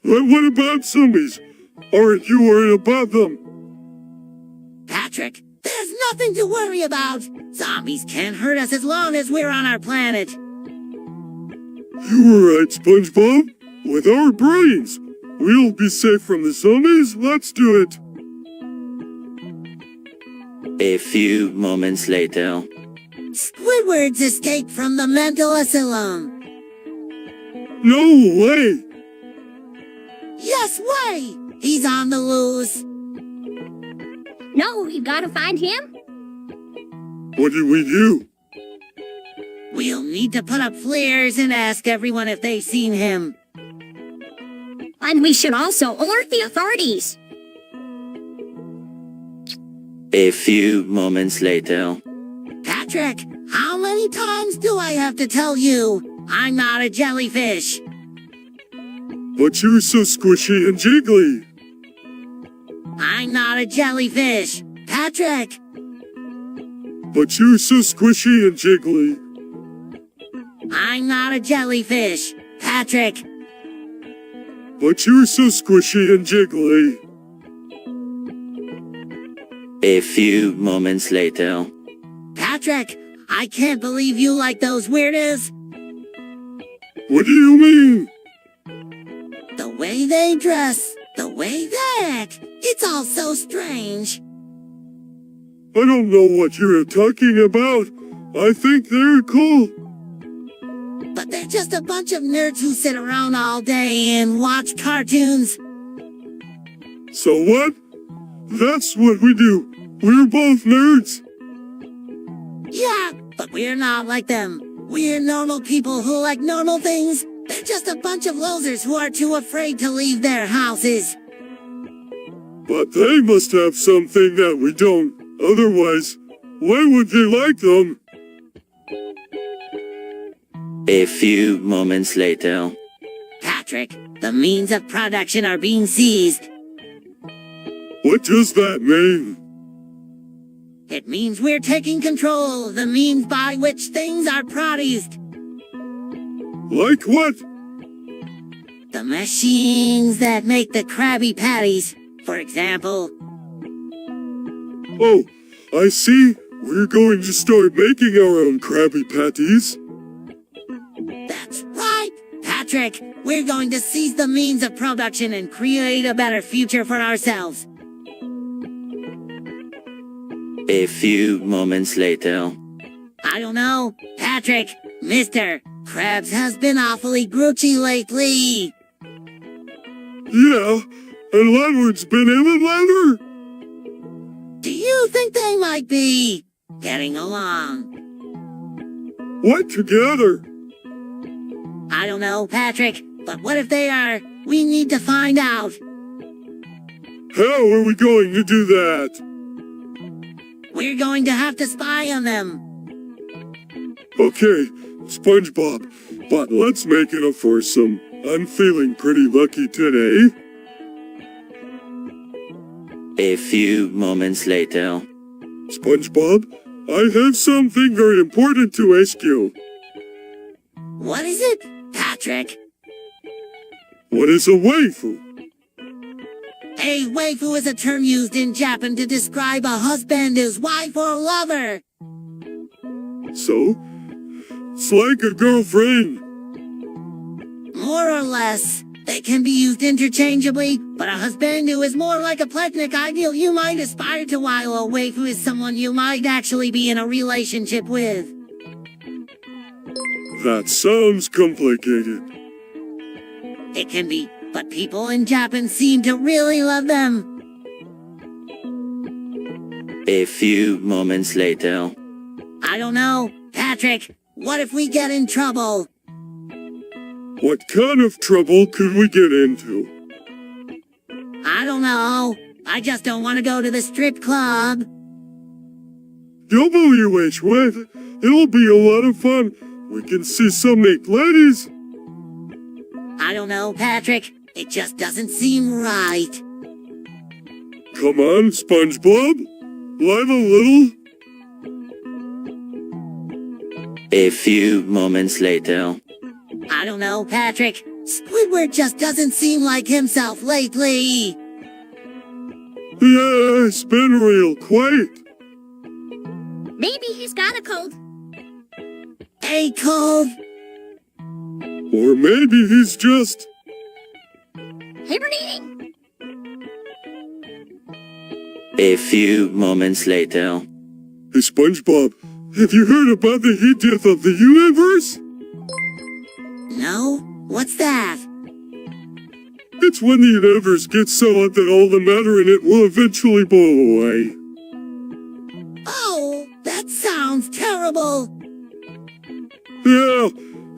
But what about zombies? Aren't you worried about them? Patrick, there's nothing to worry about. Zombies can't hurt us as long as we're on our planet. You were right, SpongeBob. With our brains, we'll be safe from the zombies. Let's do it. A few moments later. Squidward's escaped from the mental asylum. No way! Yes way! He's on the loose. No, we've got to find him. What do we do? We'll need to put up flares and ask everyone if they've seen him. And we should also alert the authorities. A few moments later. Patrick, how many times do I have to tell you? I'm not a jellyfish. But you're so squishy and jiggly. I'm not a jellyfish. Patrick! But you're so squishy and jiggly. I'm not a jellyfish. Patrick! But you're so squishy and jiggly. A few moments later. Patrick, I can't believe you like those weirdos. What do you mean? The way they dress, the way they act, it's all so strange. I don't know what you're talking about. I think they're cool. But they're just a bunch of nerds who sit around all day and watch cartoons. So what? That's what we do. We're both nerds. Yeah, but we're not like them. We're normal people who like normal things. They're just a bunch of losers who are too afraid to leave their houses. But they must have something that we don't. Otherwise, why would they like them? A few moments later. Patrick, the means of production are being seized. What does that mean? It means we're taking control of the means by which things are produced. Like what? The machines that make the Krabby Patties, for example. Oh, I see. We're going to start making our own Krabby Patties. That's right, Patrick. We're going to seize the means of production and create a better future for ourselves. A few moments later. I don't know, Patrick, Mr. Krabs has been awfully grouchy lately. Yeah, and Leonard's been even louder. Do you think they might be getting along? What together? I don't know, Patrick, but what if they are? We need to find out. How are we going to do that? We're going to have to spy on them. Okay, SpongeBob, but let's make it a foursome. I'm feeling pretty lucky today. A few moments later. SpongeBob, I have something very important to ask you. What is it, Patrick? What is a waifu? A waifu is a term used in Japan to describe a husband, his wife, or lover. So? It's like a girlfriend. More or less. They can be used interchangeably, but a husband who is more like a platonic ideal you might aspire to, while a waifu is someone you might actually be in a relationship with. That sounds complicated. It can be, but people in Japan seem to really love them. A few moments later. I don't know. Patrick, what if we get in trouble? What kind of trouble could we get into? I don't know. I just don't want to go to the strip club. WH, wait. It'll be a lot of fun. We can see some naked ladies. I don't know, Patrick. It just doesn't seem right. Come on, SpongeBob. Live a little. A few moments later. I don't know, Patrick. Squidward just doesn't seem like himself lately. Yeah, it's been real quiet. Maybe he's got a cold. A cold? Or maybe he's just... hibernating. A few moments later. Hey, SpongeBob, have you heard about the heat death of the universe? No? What's that? It's when the universe gets so hot that all the matter in it will eventually blow away. Oh, that sounds terrible. Yeah,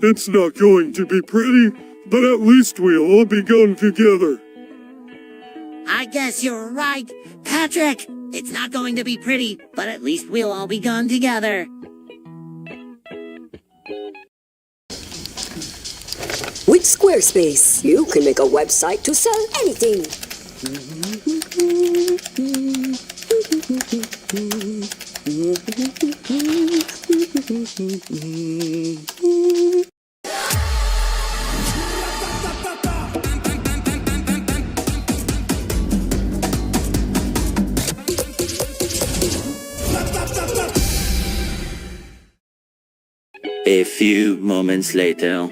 it's not going to be pretty, but at least we'll all be gone together. I guess you're right, Patrick. It's not going to be pretty, but at least we'll all be gone together. With Squarespace, you can make a website to sell anything. A few moments later.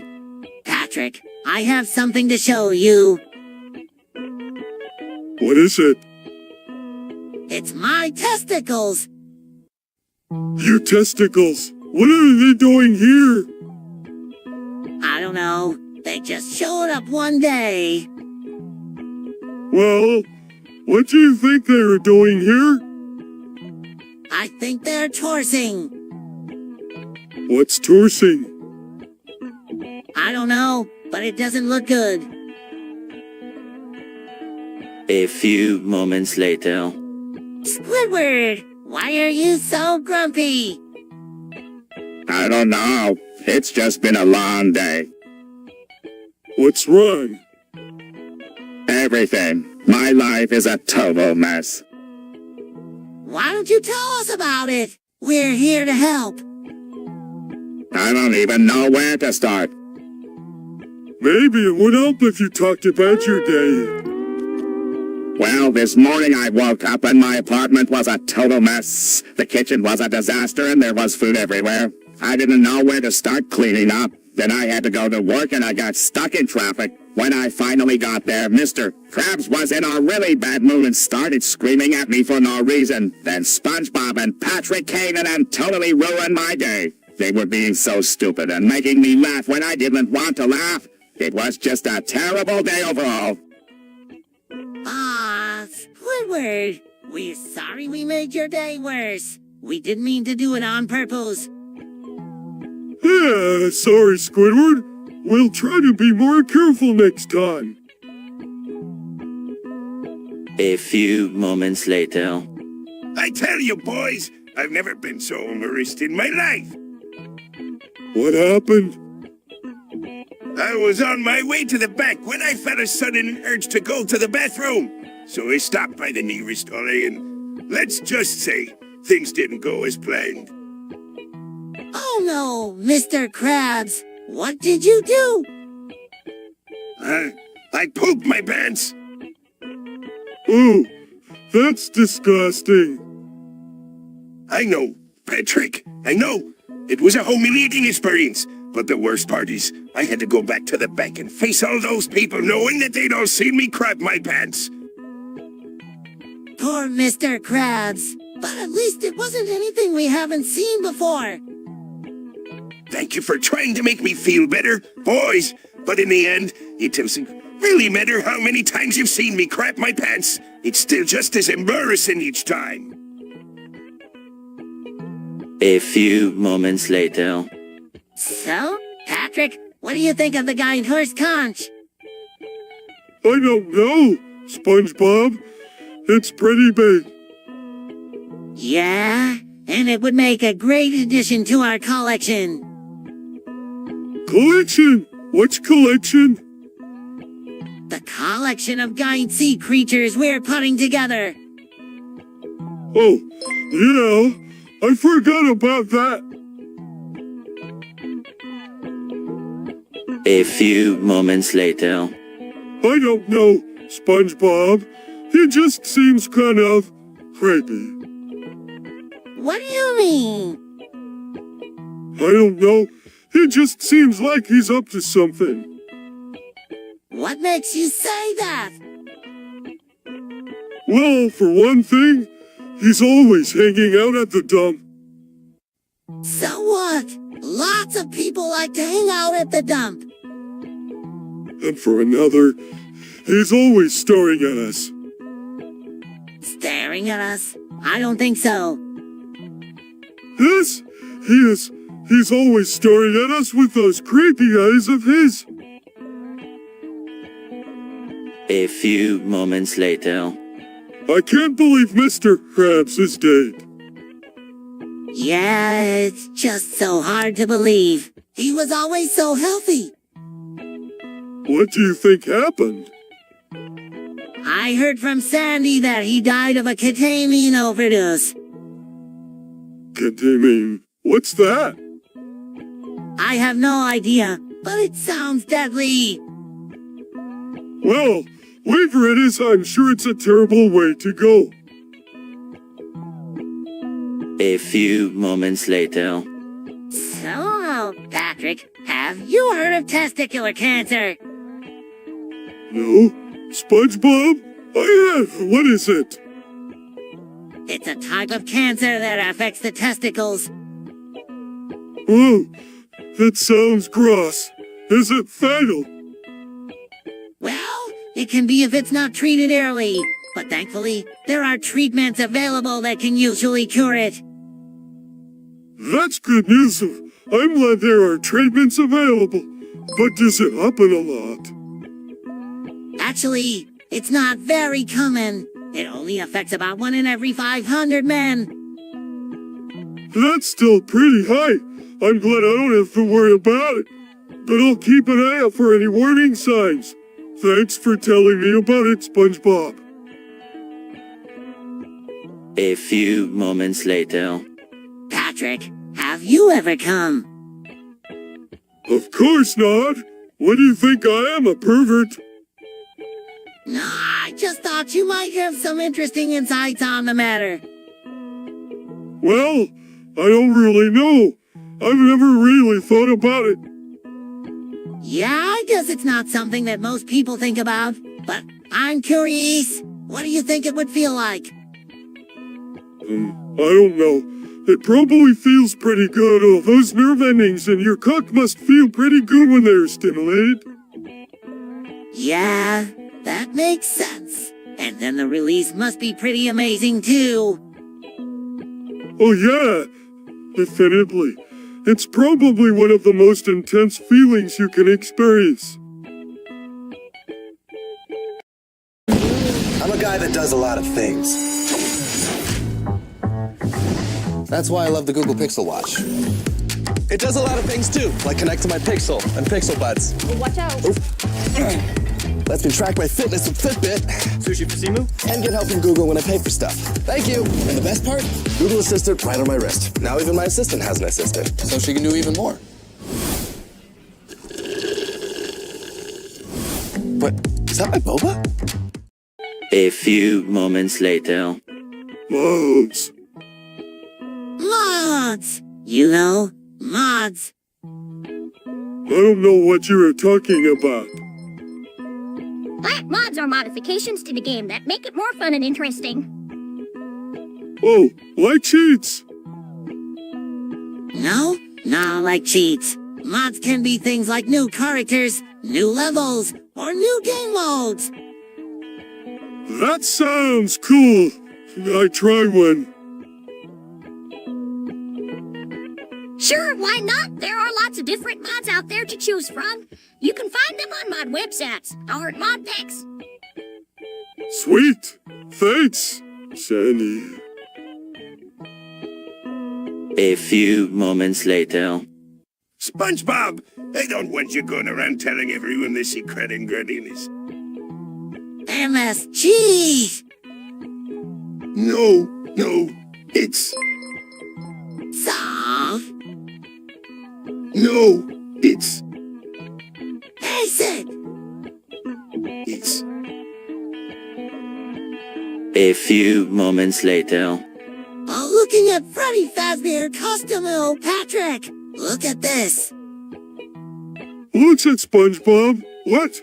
Patrick, I have something to show you. What is it? It's my testicles. Your testicles? What are they doing here? I don't know. They just showed up one day. Well, what do you think they were doing here? I think they're torsing. What's torsing? I don't know, but it doesn't look good. A few moments later. Squidward, why are you so grumpy? I don't know. It's just been a long day. What's wrong? Everything. My life is a total mess. Why don't you tell us about it? We're here to help. I don't even know where to start. Maybe it would help if you talked about your day. Well, this morning I woke up and my apartment was a total mess. The kitchen was a disaster and there was food everywhere. I didn't know where to start cleaning up. Then I had to go to work and I got stuck in traffic. When I finally got there, Mr. Krabs was in a really bad mood and started screaming at me for no reason. Then SpongeBob and Patrick came in and totally ruined my day. They were being so stupid and making me laugh when I didn't want to laugh. It was just a terrible day overall. Squidward, we're sorry we made your day worse. We didn't mean to do it on purpose. Yeah, sorry, Squidward. We'll try to be more careful next time. A few moments later. I tell you, boys, I've never been so embarrassed in my life. What happened? I was on my way to the back when I felt a sudden urge to go to the bathroom. So I stopped by the nearest alley and let's just say things didn't go as planned. Oh no, Mr. Krabs, what did you do? I pooped my pants. Ooh, that's disgusting. I know, Patrick, I know. It was a humiliating experience. But the worst part is, I had to go back to the back and face all those people knowing that they'd all seen me crap my pants. Poor Mr. Krabs. But at least it wasn't anything we haven't seen before. Thank you for trying to make me feel better. Boys, But in the end, it doesn't really matter how many times you've seen me crap my pants. It's still just as embarrassing each time. A few moments later. So, Patrick, what do you think of the giant horse conch? I don't know, SpongeBob. It's pretty big. Yeah, and it would make a great addition to our collection. Collection? Which collection? The collection of giant sea creatures we're putting together. Oh, I forgot about that. A few moments later. I don't know, SpongeBob. He just seems kind of creepy. What do you mean? I don't know. He just seems like he's up to something. What makes you say that? Well, for one thing, he's always hanging out at the dump. So what? Lots of people like to hang out at the dump. And for another, he's always staring at us. Staring at us? I don't think so. Yes, he is. He's always staring at us with those creepy eyes of his. A few moments later. I can't believe Mr. Krabs is dead. Yeah, it's just so hard to believe. He was always so healthy. What do you think happened? I heard from Sandy that he died of a ketamine overdose. Ketamine? What's that? I have no idea, but it sounds deadly. Well, whatever it is, I'm sure it's a terrible way to go. A few moments later. So, Patrick, have you heard of testicular cancer? No? SpongeBob? I have. What is it? It's a type of cancer that affects the testicles. Oh, that sounds gross. Is it fatal? Well, it can be if it's not treated early, but thankfully, there are treatments available that can usually cure it. That's good news. I'm glad there are treatments available. But does it happen a lot? Actually, it's not very common. It only affects about 1 in every 500 men. That's still pretty high. I'm glad I don't have to worry about it. But I'll keep an eye out for any warning signs. Thanks for telling me about it, SpongeBob. A few moments later. Patrick, have you ever come? Of course not. What do you think I am, a pervert? No, I just thought you might have some interesting insights on the matter. Well, I don't really know. I've never really thought about it. Yeah, I guess it's not something that most people think about, but I'm curious. What do you think it would feel like? I don't know. It probably feels pretty good. Oh, those nerve endings in your cock must feel pretty good when they're stimulated. Yeah, that makes sense. And then the release must be pretty amazing too. Oh yeah, definitely. It's probably one of the most intense feelings you can experience. I'm a guy that does a lot of things. That's why I love the Google Pixel Watch. It does a lot of things too, like connect to my Pixel and Pixel Buds. Watch out. Lets me track my fitness with Fitbit. Sushi for Simu? And get help from Google when I pay for stuff. Thank you. And the best part? Google Assistant right on my wrist. Now even my assistant has an assistant, so she can do even more. What? Is that my boba? A few moments later. Mods. Mods! You know, mods. I don't know what you are talking about. Mods are modifications to the game that make it more fun and interesting. Oh, like cheats? No, not like cheats. Mods can be things like new characters, new levels, or new game modes. That sounds cool. I try one. Sure, why not? There are lots of different mods out there to choose from. You can find them on mod websites or at mod packs. Sweet. Thanks, Sandy. A few moments later. SpongeBob, I don't want you going around telling everyone the secret ingredient is. MSG! No, it's... Soft. No, it's... Basic. It's... A few moments later. Oh, looking at Freddy Fazbear Custom Ill Patrick! Look at this! What's it, SpongeBob? What?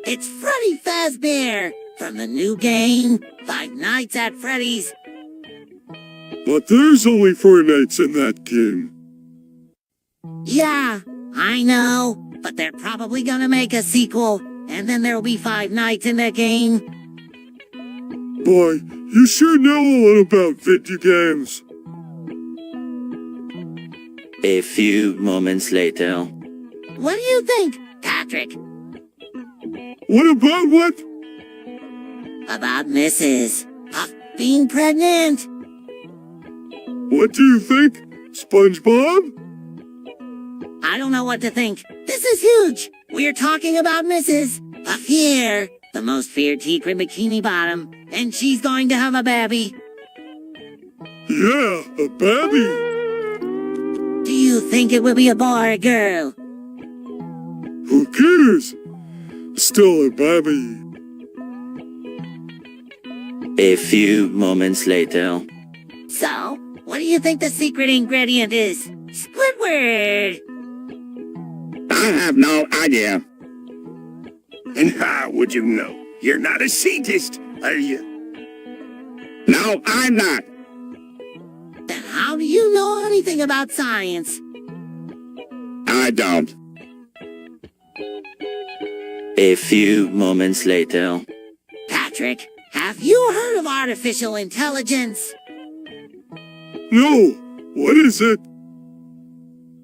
It's Freddy Fazbear from the new game, Five Nights at Freddy's. But there's only 4 nights in that game. Yeah, I know, but they're probably gonna make a sequel, and then there'll be 5 nights in the game. Boy, you sure know a lot about video games. A few moments later. What do you think, Patrick? What about what? About Mrs. Puff being pregnant. What do you think, SpongeBob? I don't know what to think. This is huge. We're talking about Mrs. Puff here, the most feared teacher in Bikini Bottom, and she's going to have a baby. Yeah, a baby. Do you think it will be a boy or a girl? Who cares? Still a baby. A few moments later. So, what do you think the secret ingredient is? Squidward! I have no idea. And how would you know? You're not a scientist, are you? No, I'm not. Then how do you know anything about science? I don't. A few moments later. Patrick, have you heard of artificial intelligence? No, what is it?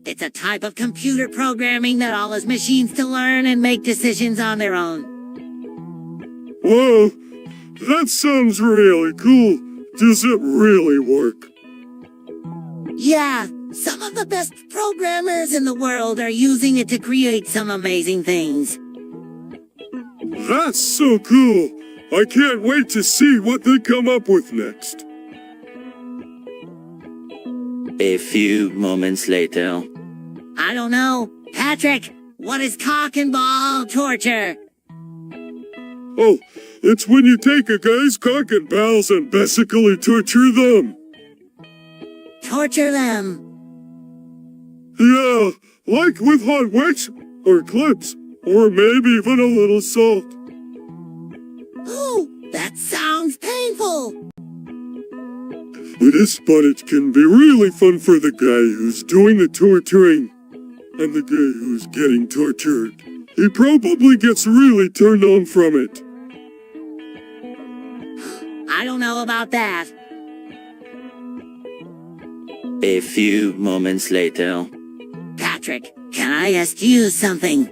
It's a type of computer programming that allows machines to learn and make decisions on their own. Whoa, that sounds really cool. Does it really work? Yeah, some of the best programmers in the world are using it to create some amazing things. That's so cool. I can't wait to see what they come up with next. A few moments later. I don't know. Patrick, what is cock and ball torture? Oh, it's when you take a guy's cock and balls and basically torture them. Torture them? Yeah, like with hot wicks, or clips, or maybe even a little salt. Ooh, that sounds painful. It is, but it can be really fun for the guy who's doing the torturing. And the guy who's getting tortured. He probably gets really turned on from it. I don't know about that. A few moments later. Patrick, can I ask you something?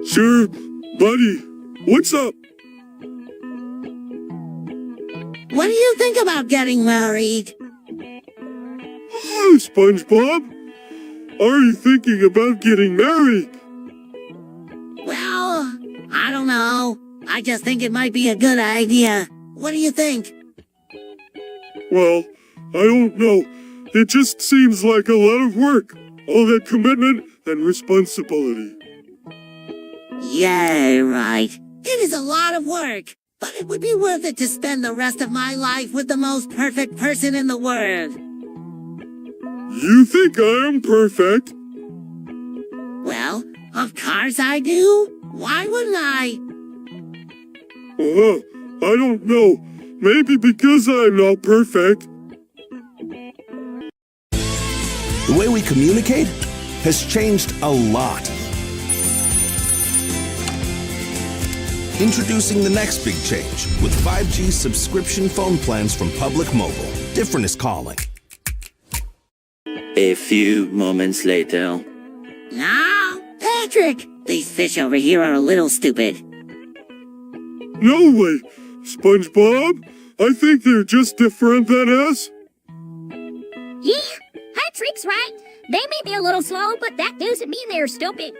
Sure, buddy. What's up? What do you think about getting married? Oh, SpongeBob. Are you thinking about getting married? Well, I don't know. I just think it might be a good idea. What do you think? Well, I don't know. It just seems like a lot of work. All that commitment and responsibility. Yeah, right. It is a lot of work. but it would be worth it to spend the rest of my life with the most perfect person in the world. You think I am perfect? Well, of course I do. Why wouldn't I? I don't know. Maybe because I'm not perfect. The way we communicate has changed a lot. Introducing the next big change with 5G subscription phone plans from Public Mobile. Different is calling. A few moments later. No, Patrick! These fish over here are a little stupid. No way! SpongeBob, I think they're just different than us. Yeah, Patrick's right. They may be a little slow, but that doesn't mean they're stupid.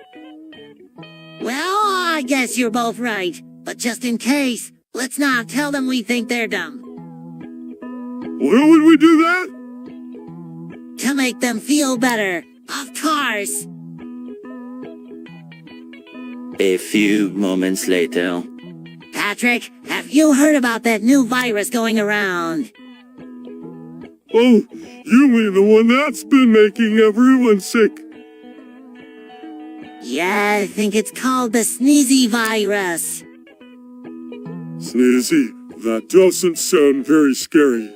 Well, I guess you're both right. But just in case, let's not tell them we think they're dumb. Why would we do that? To make them feel better, of course. A few moments later. Patrick, have you heard about that new virus going around? Oh, you mean the one that's been making everyone sick? Yeah, I think it's called the sneezy virus. Sneezy, that doesn't sound very scary.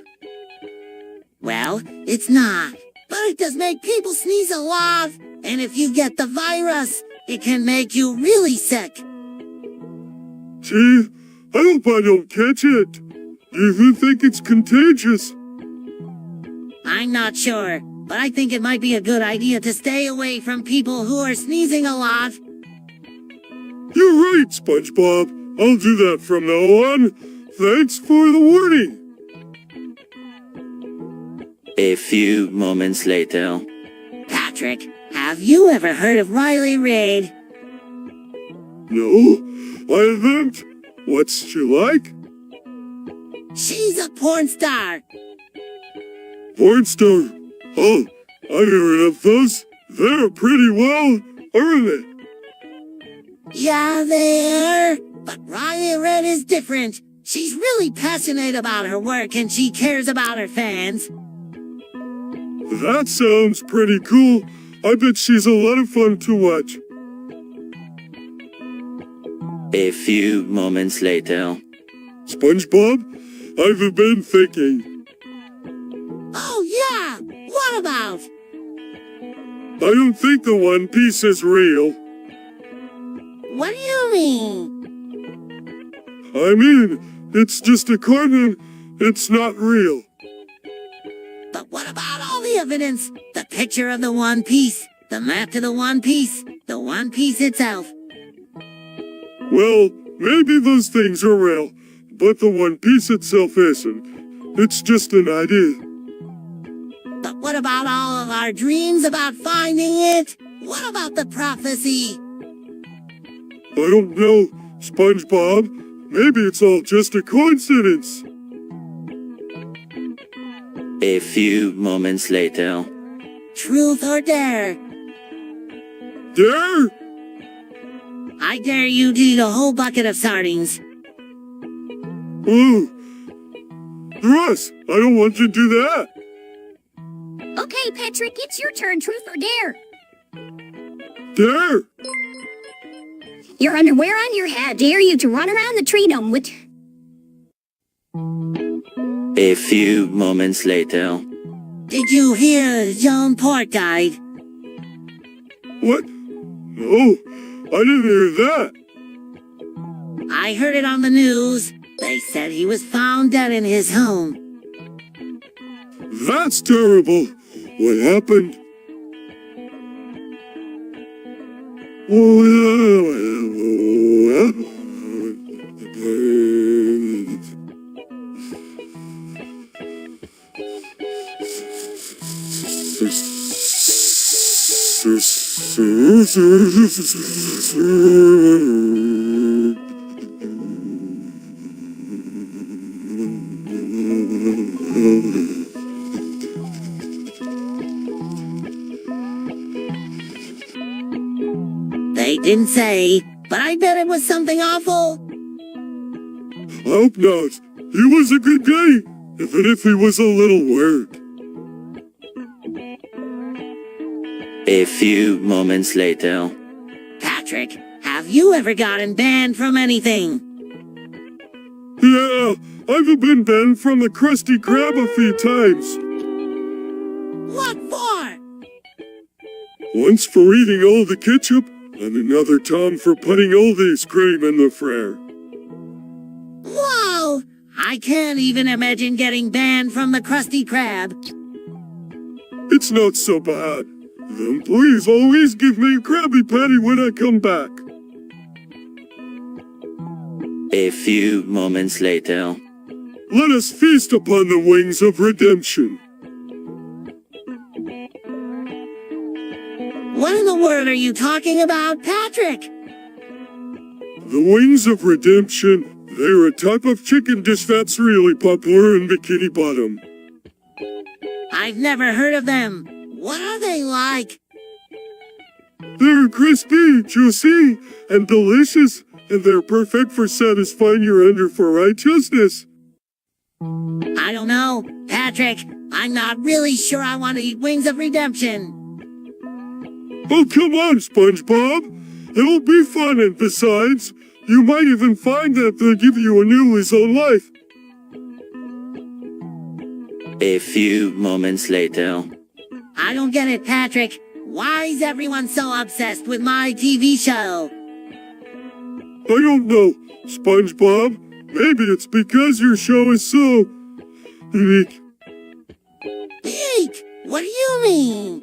Well, it's not. But it does make people sneeze a lot. And if you get the virus, it can make you really sick. Gee, I hope I don't catch it. Do you think it's contagious? I'm not sure, but I think it might be a good idea to stay away from people who are sneezing a lot. You're right, SpongeBob. I'll do that from now on. Thanks for the warning. A few moments later. Patrick, have you ever heard of Riley Reid? No, I haven't. What's she like? She's a porn star. Porn star? Oh, I've heard of those. They're pretty well, aren't they? Yeah, they are. But Riley Reid is different. She's really passionate about her work and she cares about her fans. That sounds pretty cool. I bet she's a lot of fun to watch. A few moments later. SpongeBob, I've been thinking. Oh yeah, what about? I don't think the One Piece is real. What do you mean? I mean, it's just a cartoon. It's not real. But what about all the evidence? The picture of the One Piece, the map to the One Piece itself. Well, maybe those things are real, but the One Piece itself isn't. It's just an idea. But what about all of our dreams about finding it? What about the prophecy? I don't know, SpongeBob. Maybe it's all just a coincidence. A few moments later. Truth or dare? Dare? I dare you to eat a whole bucket of sardines. Ooh. Russ, I don't want you to do that. Okay, Patrick, it's your turn. Truth or dare? Dare? Your underwear on your head. Dare you to run around the tree dome with... A few moments later. Did you hear the Joan Port died? What? No, I didn't hear that. I heard it on the news. They said he was found dead in his home. That's terrible. What happened? They didn't say, but I bet it was something awful. hope not. He was a good guy, even if he was a little weird. A few moments later. Patrick, have you ever gotten banned from anything? Yeah, I've been banned from the Krusty Krab a few times. What for? Once for eating all the ketchup, and another time for putting all this cream in the fryer. Whoa! I can't even imagine getting banned from the Krusty Krab. It's not so bad. Then please always give me a Krabby Patty when I come back. A few moments later. Let us feast upon the wings of redemption. What in the world are you talking about, Patrick? The wings of redemption, they're a type of chicken dish that's really popular in Bikini Bottom. I've never heard of them. What are they like? They're crispy, juicy, and delicious, and they're perfect for satisfying your hunger for righteousness. I don't know, Patrick. I'm not really sure I want to eat wings of redemption. Oh, come on, SpongeBob. It'll be fun, and besides, you might even find that they'll give you a new lease on life. A few moments later. I don't get it, Patrick. Why is everyone so obsessed with my TV show? I don't know, SpongeBob. Maybe it's because your show is so unique. Eek! What do you mean?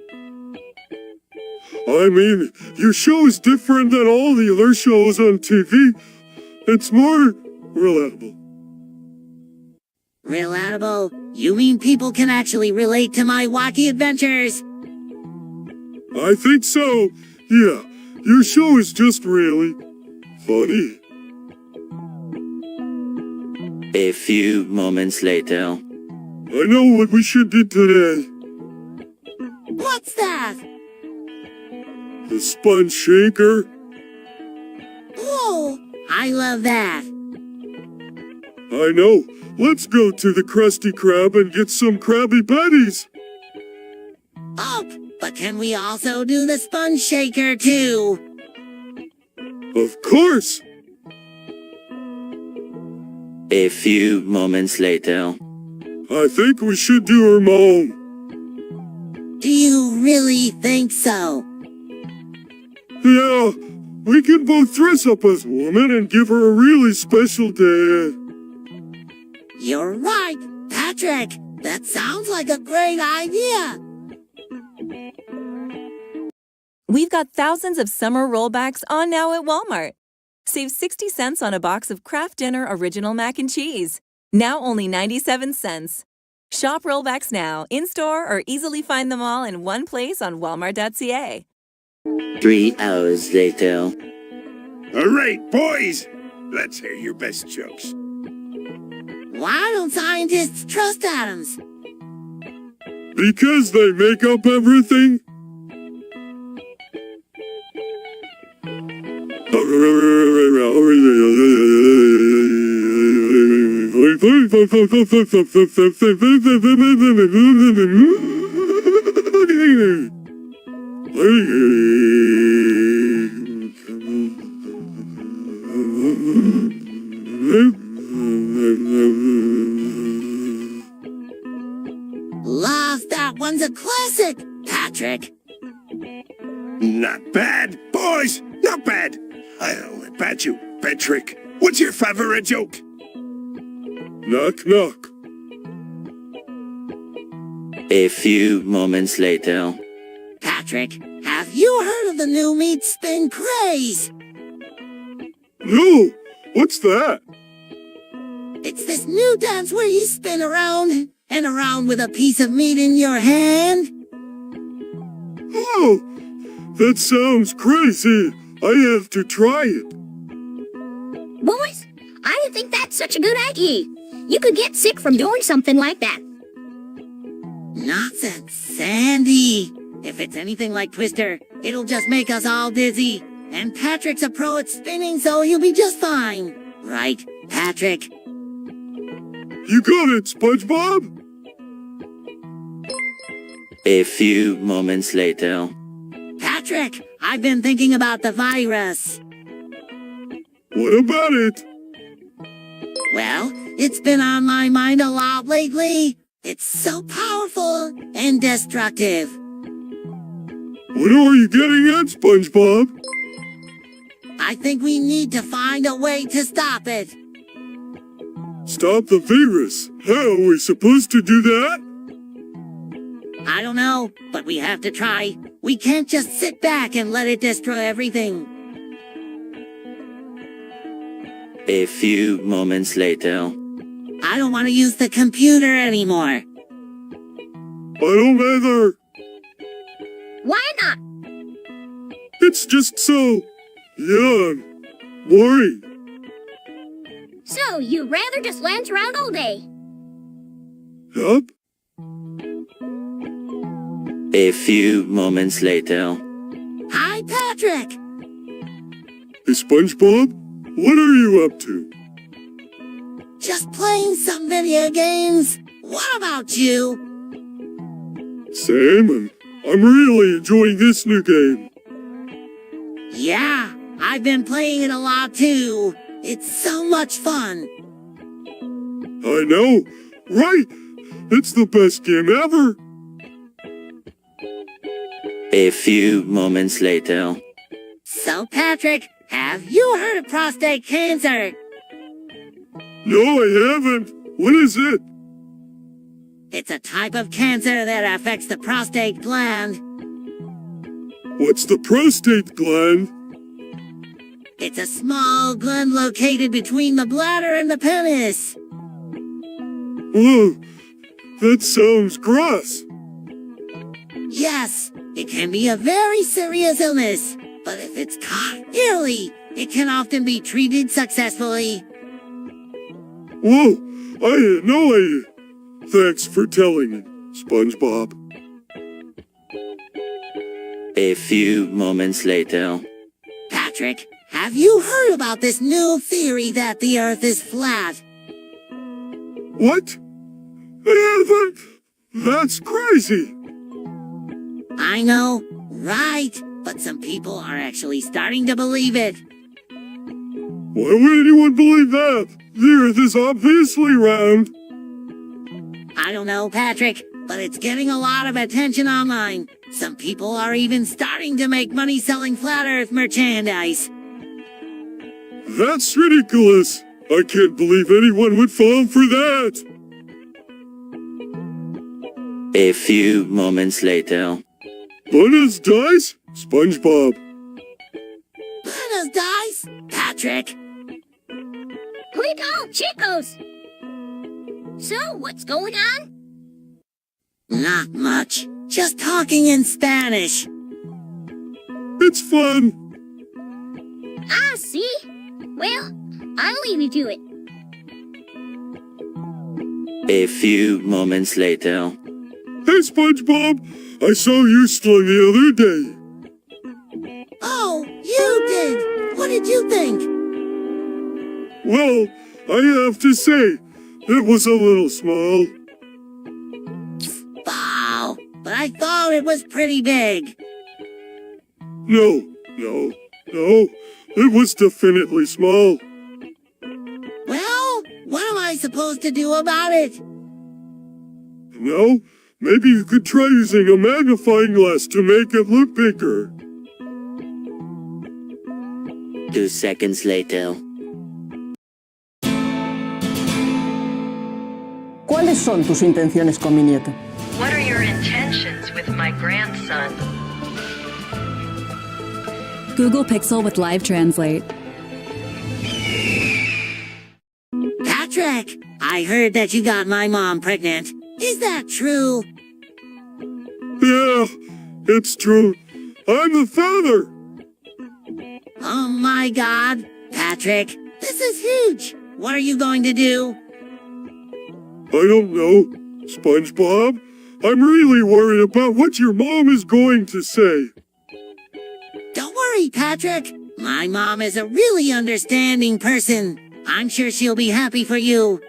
I mean, your show is different than all the other shows on TV. It's more relatable. Relatable? You mean people can actually relate to my wacky adventures? I think so. Yeah, your show is just really funny. A few moments later. I know what we should do today. What's that? The sponge shaker. Whoa! I love that. I know. Let's go to the Krusty Krab and get some Krabby Patties. Oh, but can we also do the sponge shaker too? Of course. A few moments later. I think we should do her mom. Do you really think so? Yeah, we can both dress up as women and give her a really special day. You're right, Patrick. That sounds like a great idea. We've got thousands of summer rollbacks on now at Walmart. Save 60 cents on a box of Kraft Dinner Original Mac and Cheese. Now only 97 cents. Shop rollbacks now, in-store, or easily find them all in one place on walmart.ca. 3 hours later. All right, boys. Let's hear your best jokes. Why don't scientists trust atoms? Because they make up everything. Love, that one's a classic, Patrick. Not bad, boys. Not bad. I'll bet you, Patrick. What's your favorite joke? Knock, knock. A few moments later. Patrick, have you heard of the new meat spin craze? No, what's that? It's this new dance where you spin around and around with a piece of meat in your hand. Oh, that sounds crazy. I have to try it. Boys, I don't think that's such a good idea. You could get sick from doing something like that. Nonsense, Sandy. If it's anything like Twister, it'll just make us all dizzy. And Patrick's a pro at spinning, so he'll be just fine. Right, Patrick? You got it, SpongeBob? A few moments later. Patrick, I've been thinking about the virus. What about it? Well, it's been on my mind a lot lately. It's so powerful and destructive. What are you getting at, SpongeBob? I think we need to find a way to stop it. Stop the virus? How are we supposed to do that? I don't know, but we have to try. We can't just sit back and let it destroy everything. A few moments later. I don't want to use the computer anymore. I don't either. Why not? It's just so... boring. So, you'd rather just lounge around all day? Yup. A few moments later. Hi, Patrick! Hey, SpongeBob, what are you up to? Just playing some video games. What about you? Same, and I'm really enjoying this new game. Yeah, I've been playing it a lot too. It's so much fun. I know, right? It's the best game ever. A few moments later. So, Patrick, have you heard of prostate cancer? No, I haven't. What is it? It's a type of cancer that affects the prostate gland. What's the prostate gland? It's a small gland located between the bladder and the penis. Whoa, that sounds gross. Yes, it can be a very serious illness, but if it's caught early, it can often be treated successfully. Whoa, I had no idea. Thanks for telling me, SpongeBob. A few moments later. Patrick, have you heard about this new theory that the Earth is flat? What? That's crazy. I know, right? But some people are actually starting to believe it. Why would anyone believe that? The Earth is obviously round. I don't know, Patrick, but it's getting a lot of attention online. Some people are even starting to make money selling flat Earth merchandise. That's ridiculous. I can't believe anyone would fall for that. A few moments later. Buenos dice? SpongeBob. Buenos dice? Patrick. Cuidado, chicos! So, what's going on? Not much. Just talking in Spanish. It's fun. Ah, see? Well, I'll leave you to it. A few moments later. Hey, SpongeBob, I saw you slung the other day. Oh, you did! What did you think? Well, I have to say, it was a little small. Wow, but I thought it was pretty big. No, it was definitely small. Well, what am I supposed to do about it? No, maybe you could try using a magnifying glass to make it look bigger. 2 seconds later. ¿Cuáles son tus intenciones con mi nieta? What are your intentions with my grandson? Google Pixel with Live Translate. Patrick, I heard that you got my mom pregnant. Is that true? Yeah, it's true. I'm the father. Oh my god, Patrick, this is huge. What are you going to do? I don't know, SpongeBob. I'm really worried about what your mom is going to say. Don't worry, Patrick. My mom is a really understanding person. I'm sure she'll be happy for you.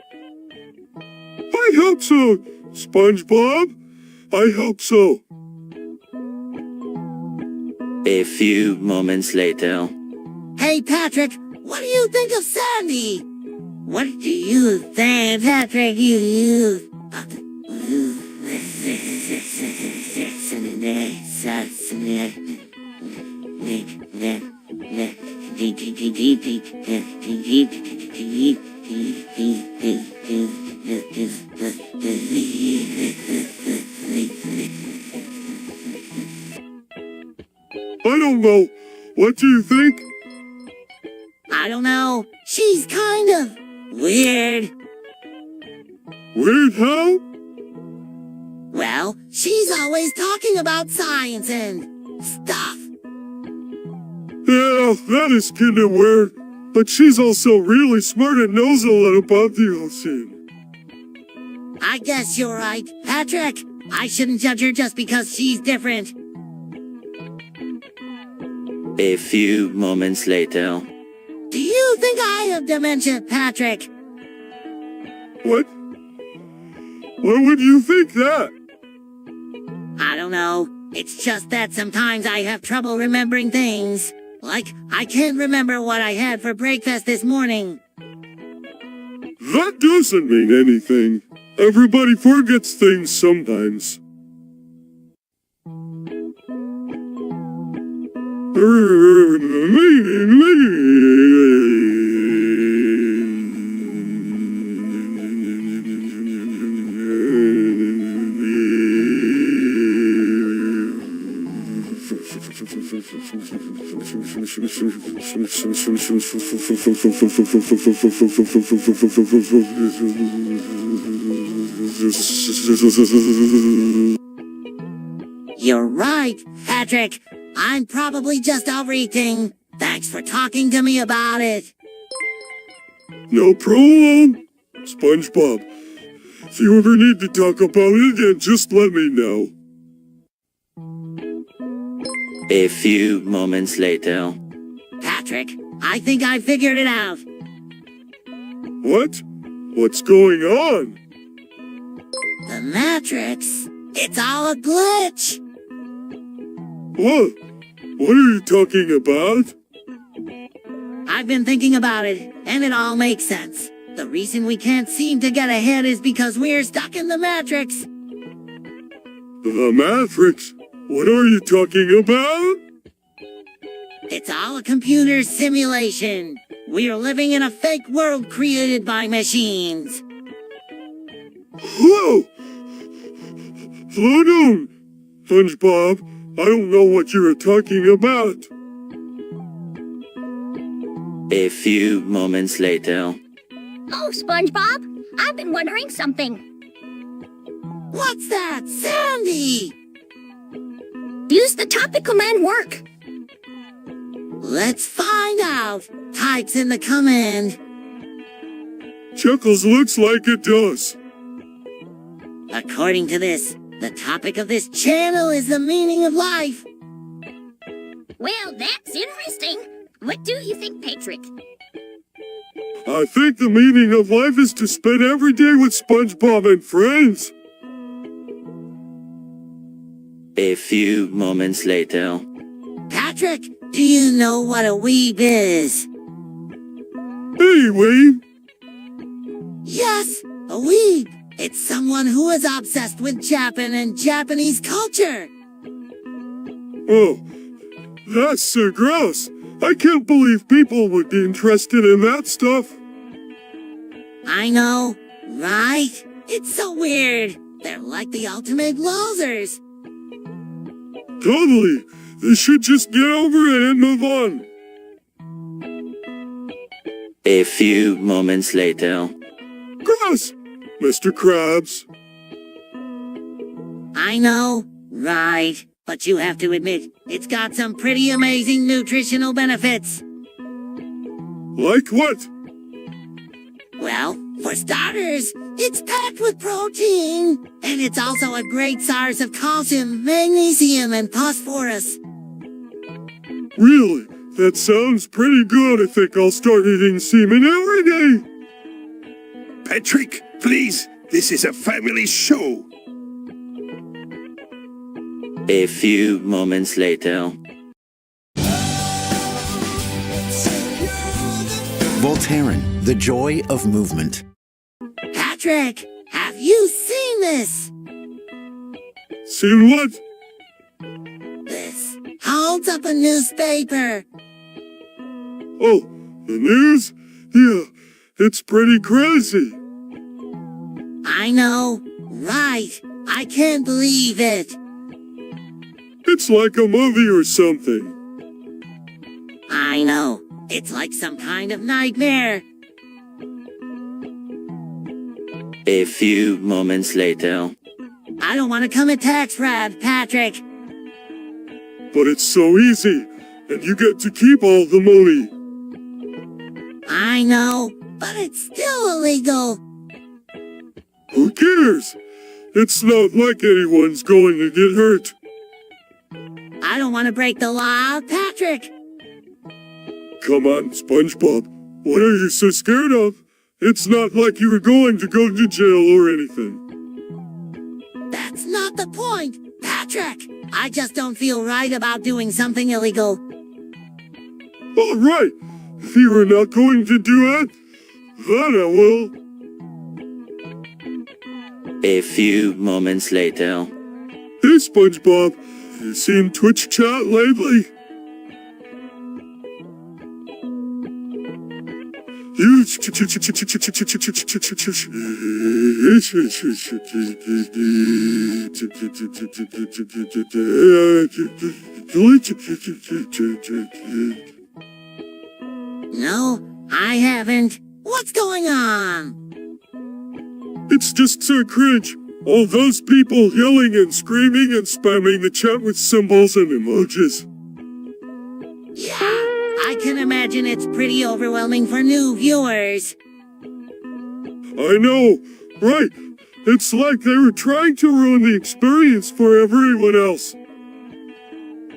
I hope so, SpongeBob. I hope so. A few moments later. Hey, Patrick, what do you think of Sandy? What do you think, Patrick? I don't know. What do you think? I don't know. She's kind of weird. Weird how? Well, she's always talking about science and stuff. Yeah, that is kinda weird. But she's also really smart and knows a lot about the ocean. I guess you're right, Patrick. I shouldn't judge her just because she's different. A few moments later. Do you think I have dementia, Patrick? What? Why would you think that? I don't know. It's just that sometimes I have trouble remembering things. Like, I can't remember what I had for breakfast this morning. That doesn't mean anything. Everybody forgets things sometimes. You're right, Patrick. I'm probably just overeating. Thanks for talking to me about it. No problem. SpongeBob, if you ever need to talk about it again, just let me know. A few moments later. Patrick, I think I figured it out. What? What's going on? The Matrix. It's all a glitch. What? What are you talking about? I've been thinking about it, and it all makes sense. The reason we can't seem to get ahead is because we're stuck in the Matrix. The Matrix? What are you talking about? It's all a computer simulation. We're living in a fake world created by machines. Whoa! Slow down, SpongeBob. I don't know what you're talking about. A few moments later. Oh, SpongeBob, I've been wondering something. What's that, Sandy? Does the topic command work? Let's find out. Types in the command. Chuckles looks like it does. According to this, the topic of this channel is the meaning of life. Well, that's interesting. What do you think, Patrick? I think the meaning of life is to spend every day with SpongeBob and friends. A few moments later. Patrick, do you know what a weeb is? Hey, Weeb. Yes, a weeb. It's someone who is obsessed with Japan and Japanese culture. Oh, that's so gross. I can't believe people would be interested in that stuff. I know, right? It's so weird. They're like the ultimate losers. Totally. They should just get over it and move on. A few moments later. Gross, Mr. Krabs. I know, right? But you have to admit, it's got some pretty amazing nutritional benefits. Like what? Well, for starters, it's packed with protein. And it's also a great source of calcium, magnesium, and phosphorus. Really? That sounds pretty good. I think I'll start eating semen every day. Patrick, please, This is a family show. A few moments later. Voltaren, the joy of movement. Patrick, have you seen this? Seen what? This holds up a newspaper. Oh, the news? Yeah, it's pretty crazy. I know, right? I can't believe it. It's like a movie or something. I know. It's like some kind of nightmare. A few moments later. I don't want to come tax Rab, Patrick. But it's so easy, and you get to keep all the money. I know, but it's still illegal. Who cares? It's not like anyone's going to get hurt. I don't want to break the law, Patrick. Come on, SpongeBob. What are you so scared of? It's not like you were going to go to jail or anything. That's not the point, Patrick. I just don't feel right about doing something illegal. All right. If you are not going to do it, then I will. A few moments later. Hey, SpongeBob. You seen Twitch chat lately? No, I haven't. What's going on? It's just so cringe. All those people yelling and screaming and spamming the chat with symbols and emojis. Yeah, I can imagine it's pretty overwhelming for new viewers. I know, right? It's like they were trying to ruin the experience for everyone else.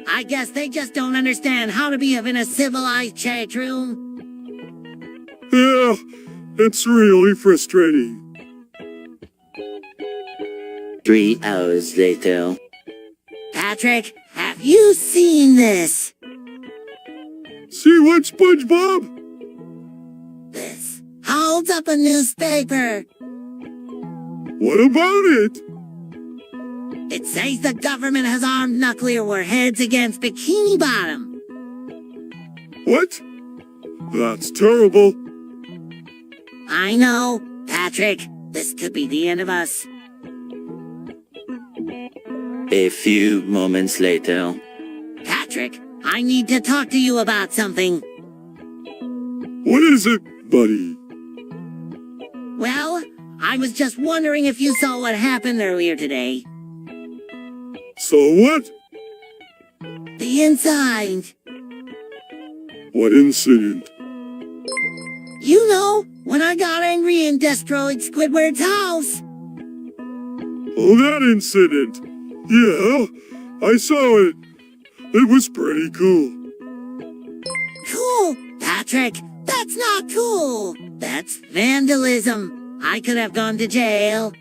I guess they just don't understand how to behave in a civilized chat room. Yeah, it's really frustrating. 3 hours later. Patrick, have you seen this? See what, SpongeBob? This holds up a newspaper. What about it? It says the government has armed nuclear warheads against Bikini Bottom. What? That's terrible. I know, Patrick. This could be the end of us. A few moments later. Patrick, I need to talk to you about something. What is it, buddy? Well, I was just wondering if you saw what happened earlier today. So what? The inside. What incident? You know, when I got angry and destroyed Squidward's house. Oh, that incident. Yeah, I saw it. It was pretty cool. Cool, Patrick. That's not cool. That's vandalism. I could have gone to jail.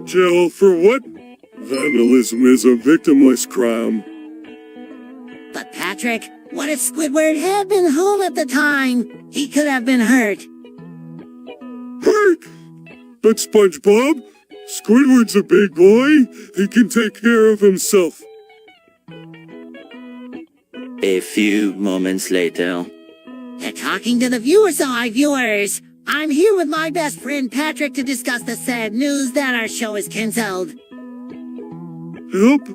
Jail for what? Vandalism is a victimless crime. But Patrick, what if Squidward had been home at the time? He could have been hurt. Hurt? But SpongeBob, Squidward's a big boy. He can take care of himself. A few moments later. You're talking to the viewers, viewers. I'm here with my best friend Patrick to discuss the sad news that our show is cancelled. Yep,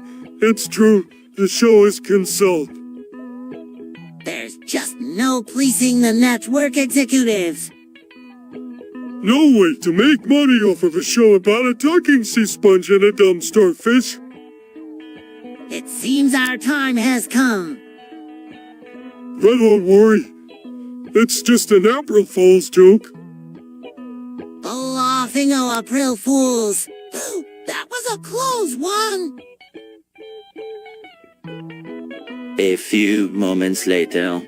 it's true. The show is cancelled. There's just no pleasing the network executives. No way to make money off of a show about a talking sea sponge and a dumb starfish. It seems our time has come. But don't worry. It's just an April Fool's joke. Laughing oh April Fools. Ooh, that was a close one. A few moments later.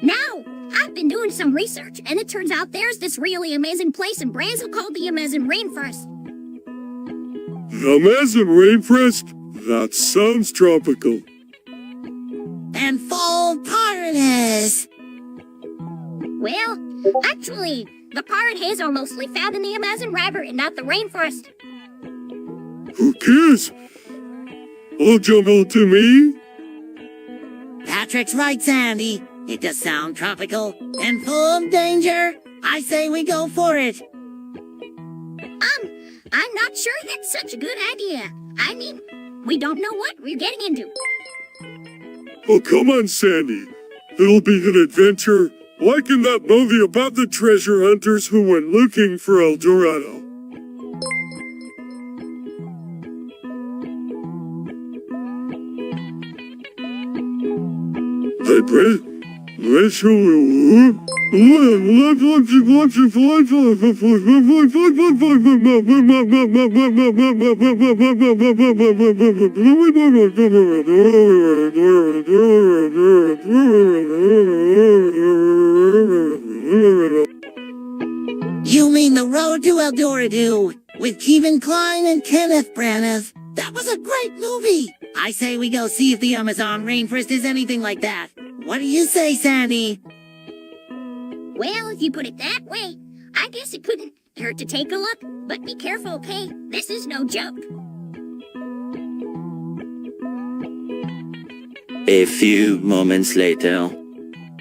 Now, I've been doing some research, and it turns out there's this really amazing place in Brazil called the Amazon Rainforest. The Amazon rainforest? That sounds tropical. And full of piranhas. Well, actually, the piranhas are mostly found in the Amazon River and not the rainforest. Who cares? All jungle to me? Patrick's right, Sandy. It does sound tropical and full of danger. I say we go for it. I'm not sure that's such a good idea. I mean, we don't know what we're getting into. Oh, come on, Sandy. It'll be an adventure, like in that movie about the treasure hunters who went looking for El Dorado. You mean The Road to El Dorado with Kevin Kline and Kenneth Branagh? That was a great movie. I say we go see if the Amazon rainforest is anything like that. What do you say, Sandy? Well, if you put it that way, I guess it couldn't hurt to take a look. But be careful, okay? This is no joke. A few moments later.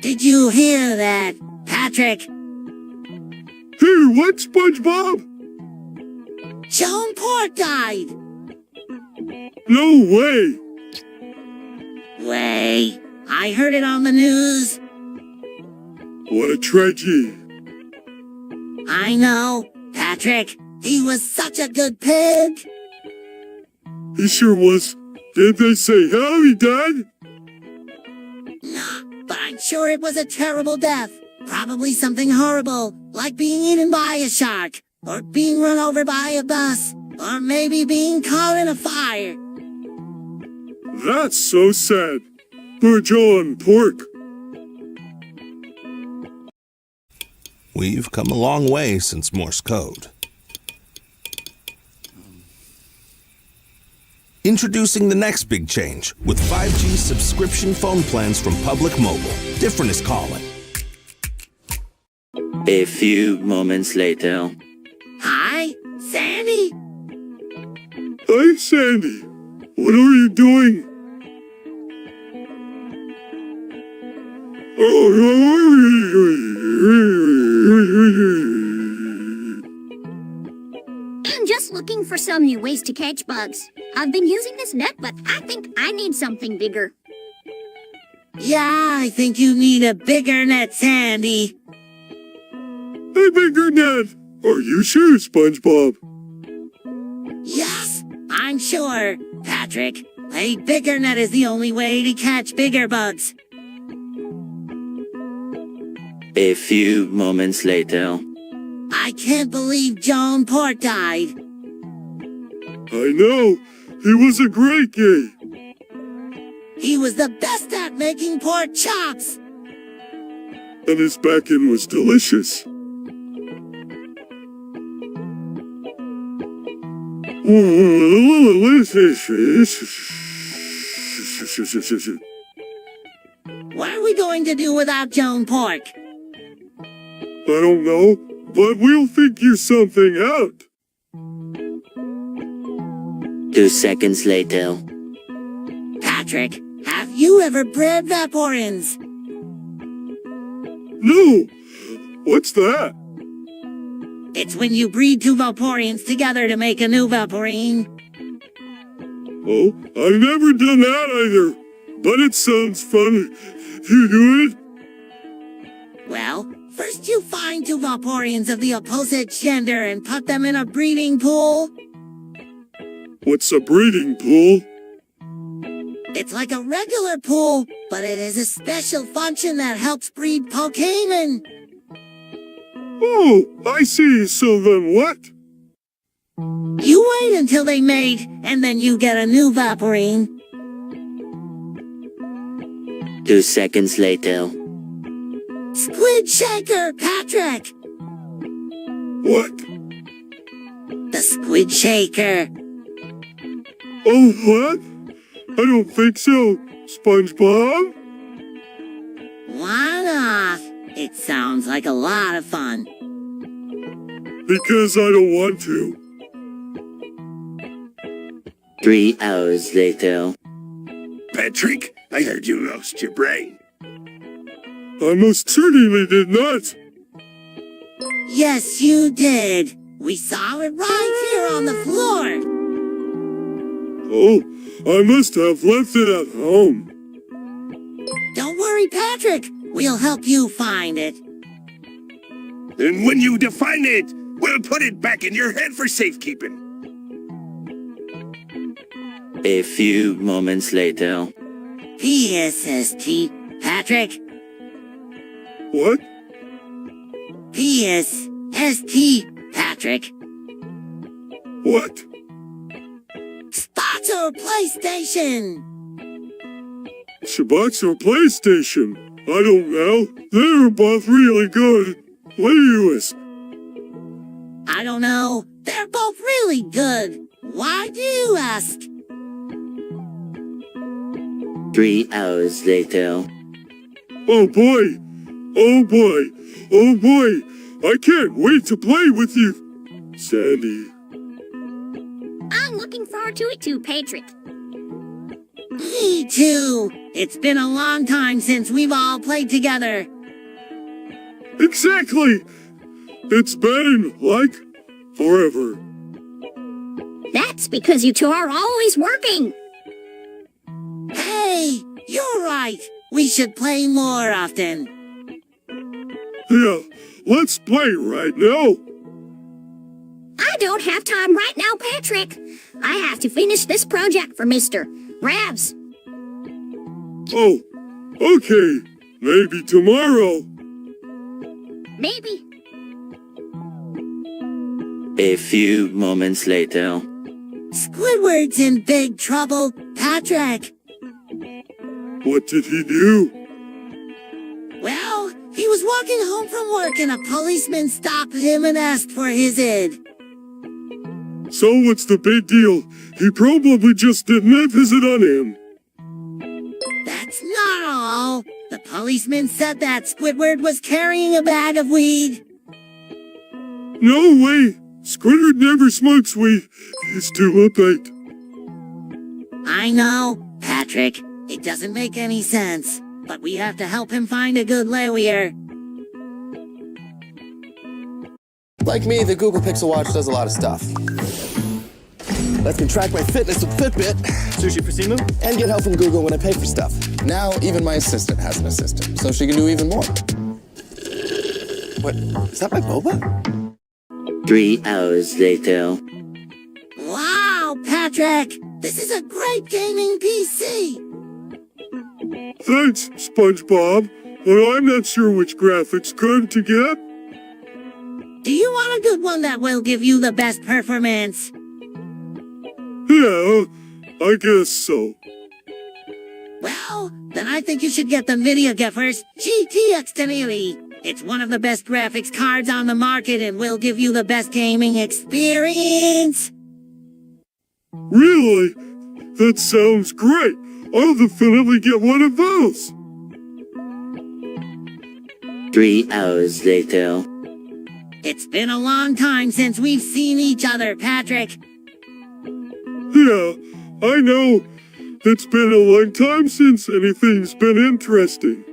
Did you hear that, Patrick? Hey, what, SpongeBob? Joan Port died. No way. Way. I heard it on the news. What a tragedy. I know, Patrick. He was such a good pig. He sure was. Did they say how he died? Nah, but I'm sure it was a terrible death. Probably something horrible, like being eaten by a shark, or being run over by a bus, or maybe being caught in a fire. That's so sad. Poor John Pork. We've come a long way since Morse code. Introducing the next big change with 5G subscription phone plans from Public Mobile. Different is calling. A few moments later. Hi, Sandy. Hi, Sandy. What are you doing? I'm just looking for some new ways to catch bugs. I've been using this net, but I think I need something bigger. Yeah, I think you need a bigger net, Sandy. A bigger net? Are you sure, SpongeBob? Yes, I'm sure, Patrick. A bigger net is the only way to catch bigger bugs. A few moments later. I can't believe Joan Port died. I know. He was a great guy. He was the best at making pork chops. And his back end was delicious. What are we going to do without Joan Pork? I don't know, but we'll figure something out. 2 seconds later. Patrick, have you ever bred Vaporins? No. What's that? It's when you breed two Vaporeons together to make a new Vaporine. Oh, I've never done that either. But it sounds fun. You do it? Well, first you find two Vaporeons of the opposite gender and put them in a breeding pool. What's a breeding pool? It's like a regular pool, but it has a special function that helps breed Pokemon. Oh, I see. So then what? You wait until they mate, and then you get a new Vaporine. 2 seconds later. Squid Shaker, Patrick! What? The Squid Shaker. Oh, what? I don't think so, SpongeBob. Why not? It sounds like a lot of fun. Because I don't want to. 3 hours later. Patrick, I heard you lost your brain. I most certainly did not. Yes, you did. We saw it right here on the floor. Oh, I must have left it at home. Don't worry, Patrick. We'll help you find it. And when you define it, we'll put it back in your head for safekeeping. A few moments later. PSST, Patrick. What? PSST, Patrick. What? Xbox or PlayStation? Xbox or PlayStation? I don't know. They're both really good. What do you ask? I don't know. They're both really good. Why do you ask? 3 hours later. Oh boy! Oh boy! Oh boy! I can't wait to play with you, Sandy. I'm looking forward to it too, Patrick. Me too. It's been a long time since we've all played together. Exactly! It's been, like, forever. That's because you two are always working. Hey, you're right. We should play more often. Yeah, let's play right now. I don't have time right now, Patrick. I have to finish this project for Mr. Rabs. Oh, okay. Maybe tomorrow. Maybe. A few moments later. Squidward's in big trouble, Patrick. What did he do? Well, he was walking home from work and a policeman stopped him and asked for his ID. So what's the big deal? He probably just didn't have his it on him. That's not all. The policeman said that Squidward was carrying a bag of weed. No way! Squidward never smokes weed. He's too uptight. I know, Patrick. It doesn't make any sense. But we have to help him find a good lawyer. Like me, the Google Pixel Watch does a lot of stuff. Lets me track my fitness with Fitbit. Sushi for Simu? And get help from Google when I pay for stuff. Now, even my assistant has an assistant, so she can do even more. What? Is that my boba? 3 hours later. Wow, Patrick! This is a great gaming PC! Thanks, SpongeBob. But I'm not sure which graphics card to get. Do you want a good one that will give you the best performance? Yeah, I guess so. Well, then I think you should get the Nvidia GeForce GTX 1080. It's one of the best graphics cards on the market and will give you the best gaming experience. Really? That sounds great. I'll definitely get one of those. 3 hours later. It's been a long time since we've seen each other, Patrick. Yeah, I know. It's been a long time since anything's been interesting.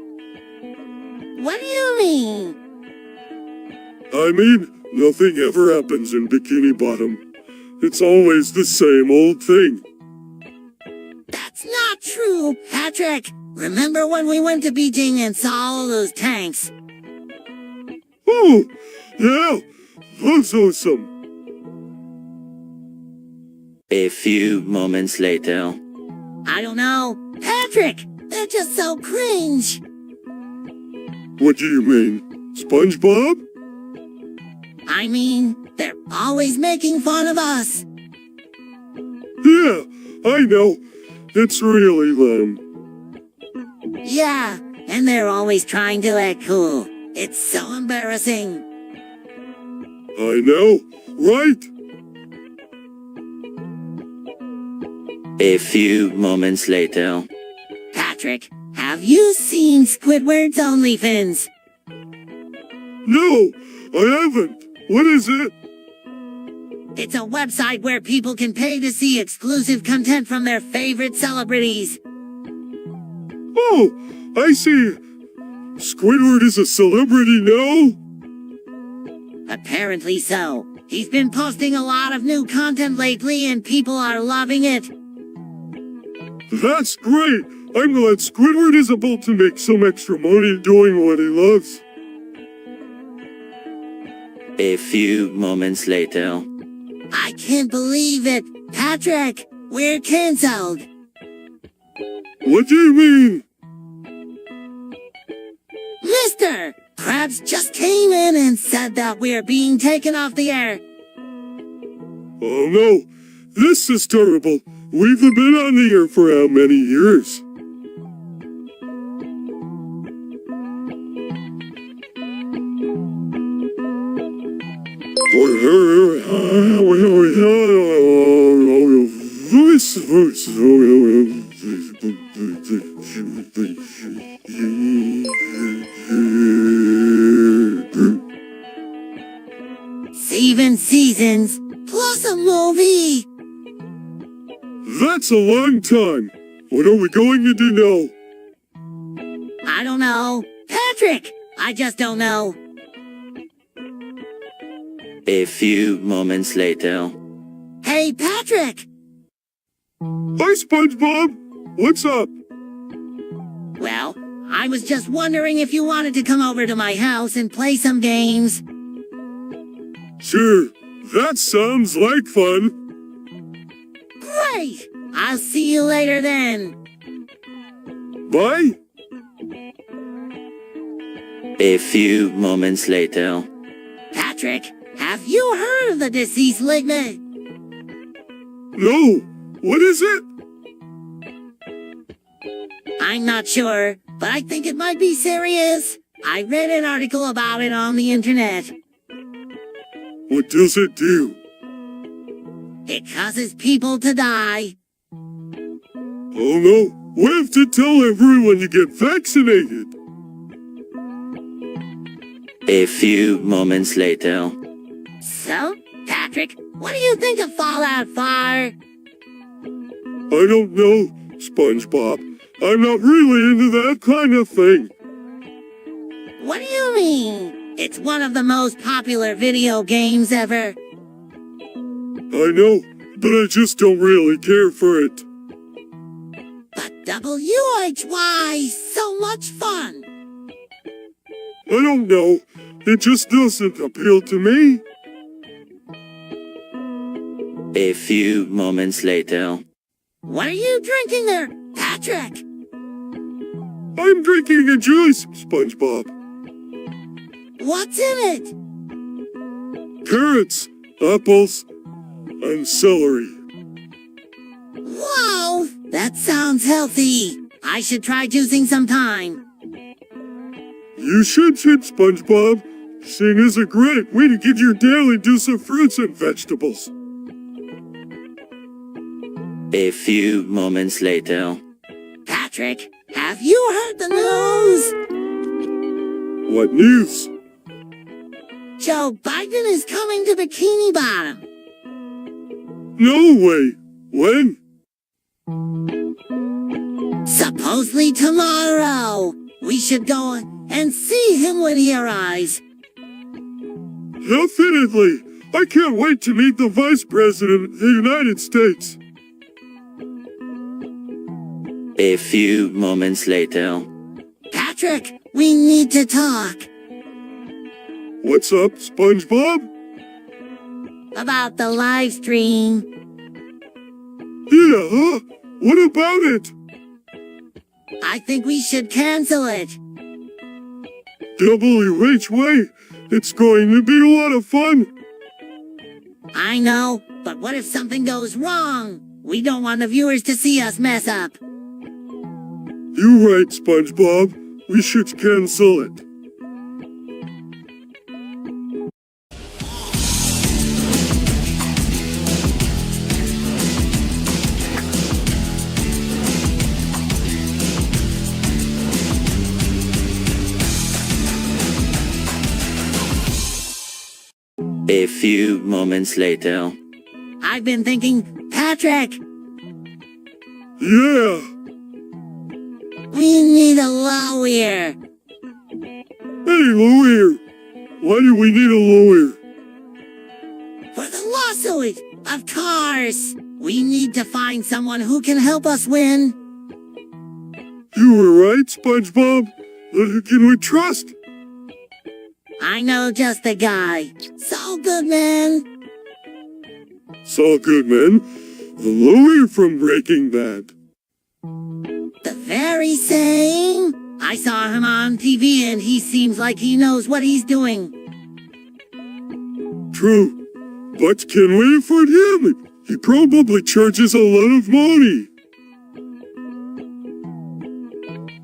What do you mean? I mean, nothing ever happens in Bikini Bottom. It's always the same old thing. That's not true, Patrick. Remember when we went to Beijing and saw all those tanks? Oh, yeah, that's awesome. A few moments later. I don't know. Patrick, they're just so cringe. What do you mean, SpongeBob? I mean, they're always making fun of us. Yeah, I know. It's really them. Yeah, and they're always trying to act cool. It's so embarrassing. I know, right? A few moments later. Patrick, have you seen Squidward's OnlyFans? No, I haven't. What is it? It's a website where people can pay to see exclusive content from their favorite celebrities. Oh, I see. Squidward is a celebrity now? Apparently so. He's been posting a lot of new content lately and people are loving it. That's great. I'm glad Squidward is able to make some extra money doing what he loves. A few moments later. I can't believe it. Patrick, we're cancelled. What do you mean? Mister, Krabs just came in and said that we're being taken off the air. Oh no, this is terrible. We've been on the air for how many years? Seven seasons, plus a movie. That's a long time. What are we going to do now? I don't know. Patrick, I just don't know. A few moments later. Hey, Patrick! Hi, SpongeBob! What's up? Well, I was just wondering if you wanted to come over to my house and play some games. Sure, that sounds like fun. Great! I'll see you later then. Bye! A few moments later. Patrick, have you heard of the deceased Ligma? No, what is it? I'm not sure, but I think it might be serious. I read an article about it on the internet. What does it do? It causes people to die. Oh no, we have to tell everyone to get vaccinated. A few moments later. So, Patrick, what do you think of Fallout 4? I don't know, SpongeBob. I'm not really into that kind of thing. What do you mean? It's one of the most popular video games ever. I know, but I just don't really care for it. But WHY, so much fun. I don't know. It just doesn't appeal to me. A few moments later. What are you drinking there, Patrick? I'm drinking a juice, SpongeBob. What's in it? Carrots, apples, and celery. Wow, that sounds healthy. I should try juicing sometime. You should, SpongeBob. Seeing is a great way to get your daily dose of fruits and vegetables. A few moments later. Patrick, have you heard the news? What news? Joe Biden is coming to Bikini Bottom. No way. When? Supposedly tomorrow. We should go and see him when he arrives. Definitely. I can't wait to meet the Vice President of the United States. A few moments later. Patrick, we need to talk. What's up, SpongeBob? About the live stream. Yeah, huh? What about it? I think we should cancel it. WHY, it's going to be a lot of fun. I know, but what if something goes wrong? We don't want the viewers to see us mess up. You're right, SpongeBob. we should cancel it. A few moments later. I've been thinking, Patrick, Yeah, we need a lawyer. hey, lawyer. Why do we need a lawyer? For the lawsuit, of course. We need to find someone who can help us win. You were right, SpongeBob. But who can we trust? I know just the guy. Saul Goodman. Saul Goodman, the lawyer from Breaking Bad. The very same. I saw him on TV and he seems like he knows what he's doing. True, but can we afford him? He probably charges a lot of money.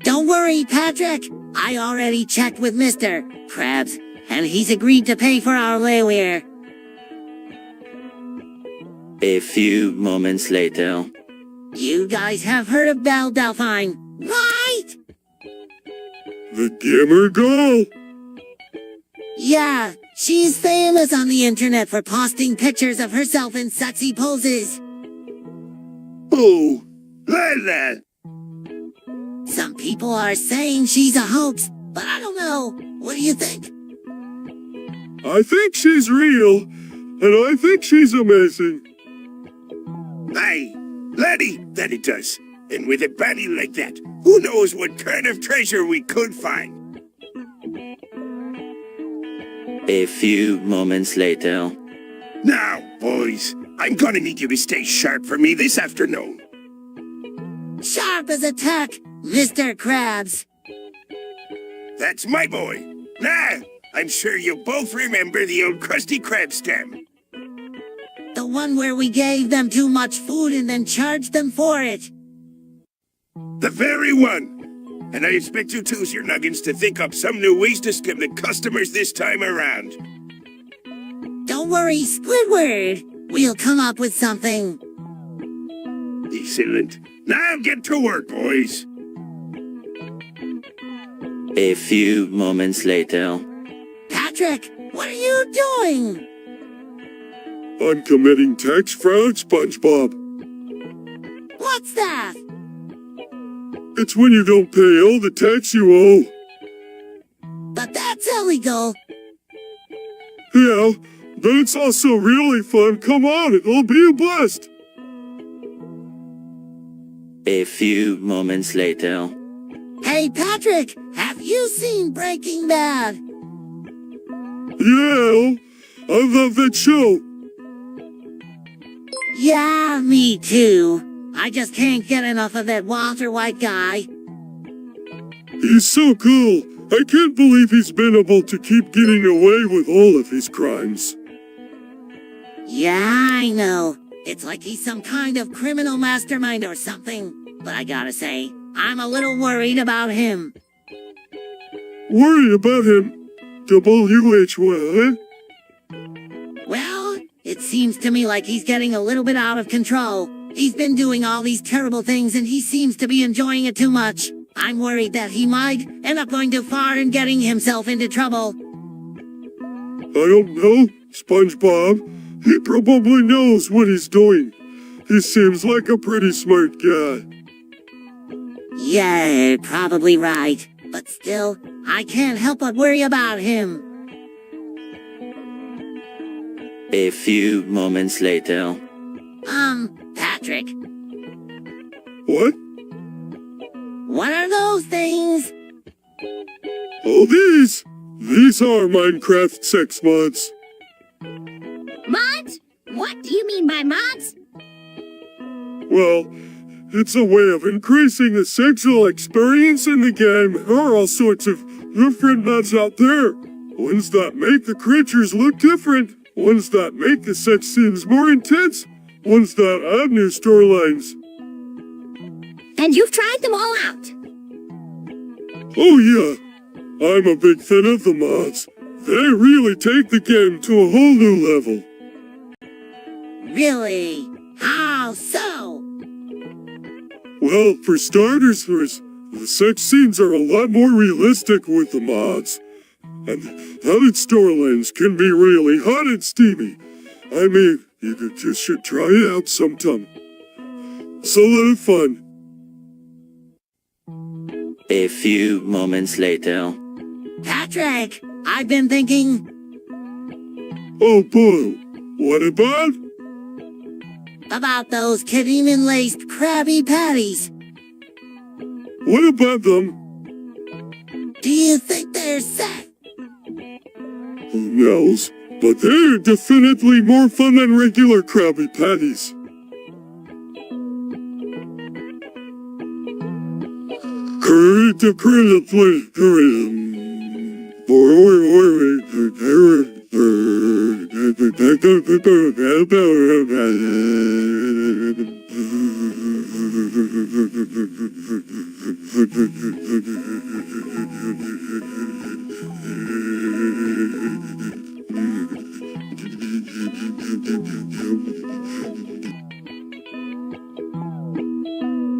Don't worry, Patrick. I already checked with Mr. Krabs, and he's agreed to pay for our lawyer. A few moments later. You guys have heard of Belle Delphine, right? The gamer girl. Yeah, she's famous on the internet for posting pictures of herself in sexy poses. Oh, Lala. Some people are saying she's a hoax, but I don't know. What do you think? I think she's real, and I think she's amazing. Aye, laddie, that it does. And with a body like that, who knows what kind of treasure we could find? A few moments later. Now, boys, I'm gonna need you to stay sharp for me this afternoon. Sharp as a tack, Mr. Krabs. That's my boy. Nah, I'm sure you both remember the old Krusty Krab scam. The one where we gave them too much food and then charged them for it. The very one. And I expect you to use your nuggets to think up some new ways to scam the customers this time around. Don't worry, Squidward. We'll come up with something. Excellent. Now get to work, boys. A few moments later. Patrick, what are you doing? I'm committing tax fraud, SpongeBob. What's that? It's when you don't pay all the tax you owe. But that's illegal. Yeah, but it's also really fun. Come on, it'll be a blast. A few moments later. Hey, Patrick, have you seen Breaking Bad? Yeah, I love that show. Yeah, me too. I just can't get enough of that Walter White guy. He's so cool. I can't believe he's been able to keep getting away with all of his crimes. Yeah, I know. It's like he's some kind of criminal mastermind or something. But I gotta say, I'm a little worried about him. Worry about him? W-H-Y? Well, it seems to me like he's getting a little bit out of control. He's been doing all these terrible things and he seems to be enjoying it too much. I'm worried that he might end up going too far and getting himself into trouble. I don't know, SpongeBob. He probably knows what he's doing. He seems like a pretty smart guy. Yeah, you're probably right. But still, I can't help but worry about him. A few moments later. Patrick. What? What are those things? Oh, these are Minecraft sex mods. Mods? What do you mean by mods? Well, it's a way of increasing the sexual experience in the game. There are all sorts of different mods out there. Ones that make the creatures look different. Ones that make the sex scenes more intense. Ones that add new storylines. And you've tried them all out? Oh yeah, I'm a big fan of the mods. They really take the game to a whole new level. Really? How so? Well, for starters, the sex scenes are a lot more realistic with the mods. And added storylines can be really hot and steamy. I mean, you just should try it out sometime. It's a lot of fun. A few moments later. Patrick, I've been thinking. Oh boy, what about? About those cadmium-laced Krabby Patties. What about them? Do you think they're set? Who knows? But they're definitely more fun than regular Krabby Patties.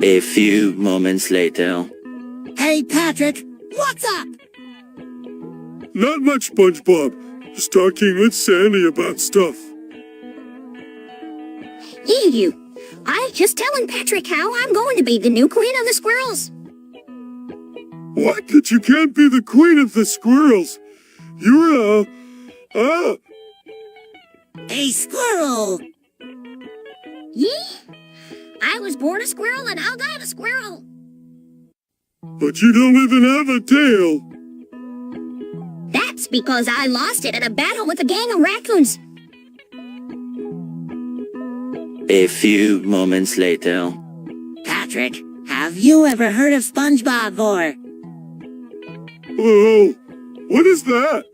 A few moments later. Hey, Patrick, what's up? Not much, SpongeBob. Just talking with Sandy about stuff. You. I was just telling Patrick how I'm going to be the new queen of the squirrels. What? That you can't be the queen of the squirrels? You're a squirrel. Yeah. I was born a squirrel and I'll die a squirrel. But you don't even have a tail. That's because I lost it in a battle with a gang of raccoons. A few moments later. Patrick, have you ever heard of SpongeBob or? Oh, what is that?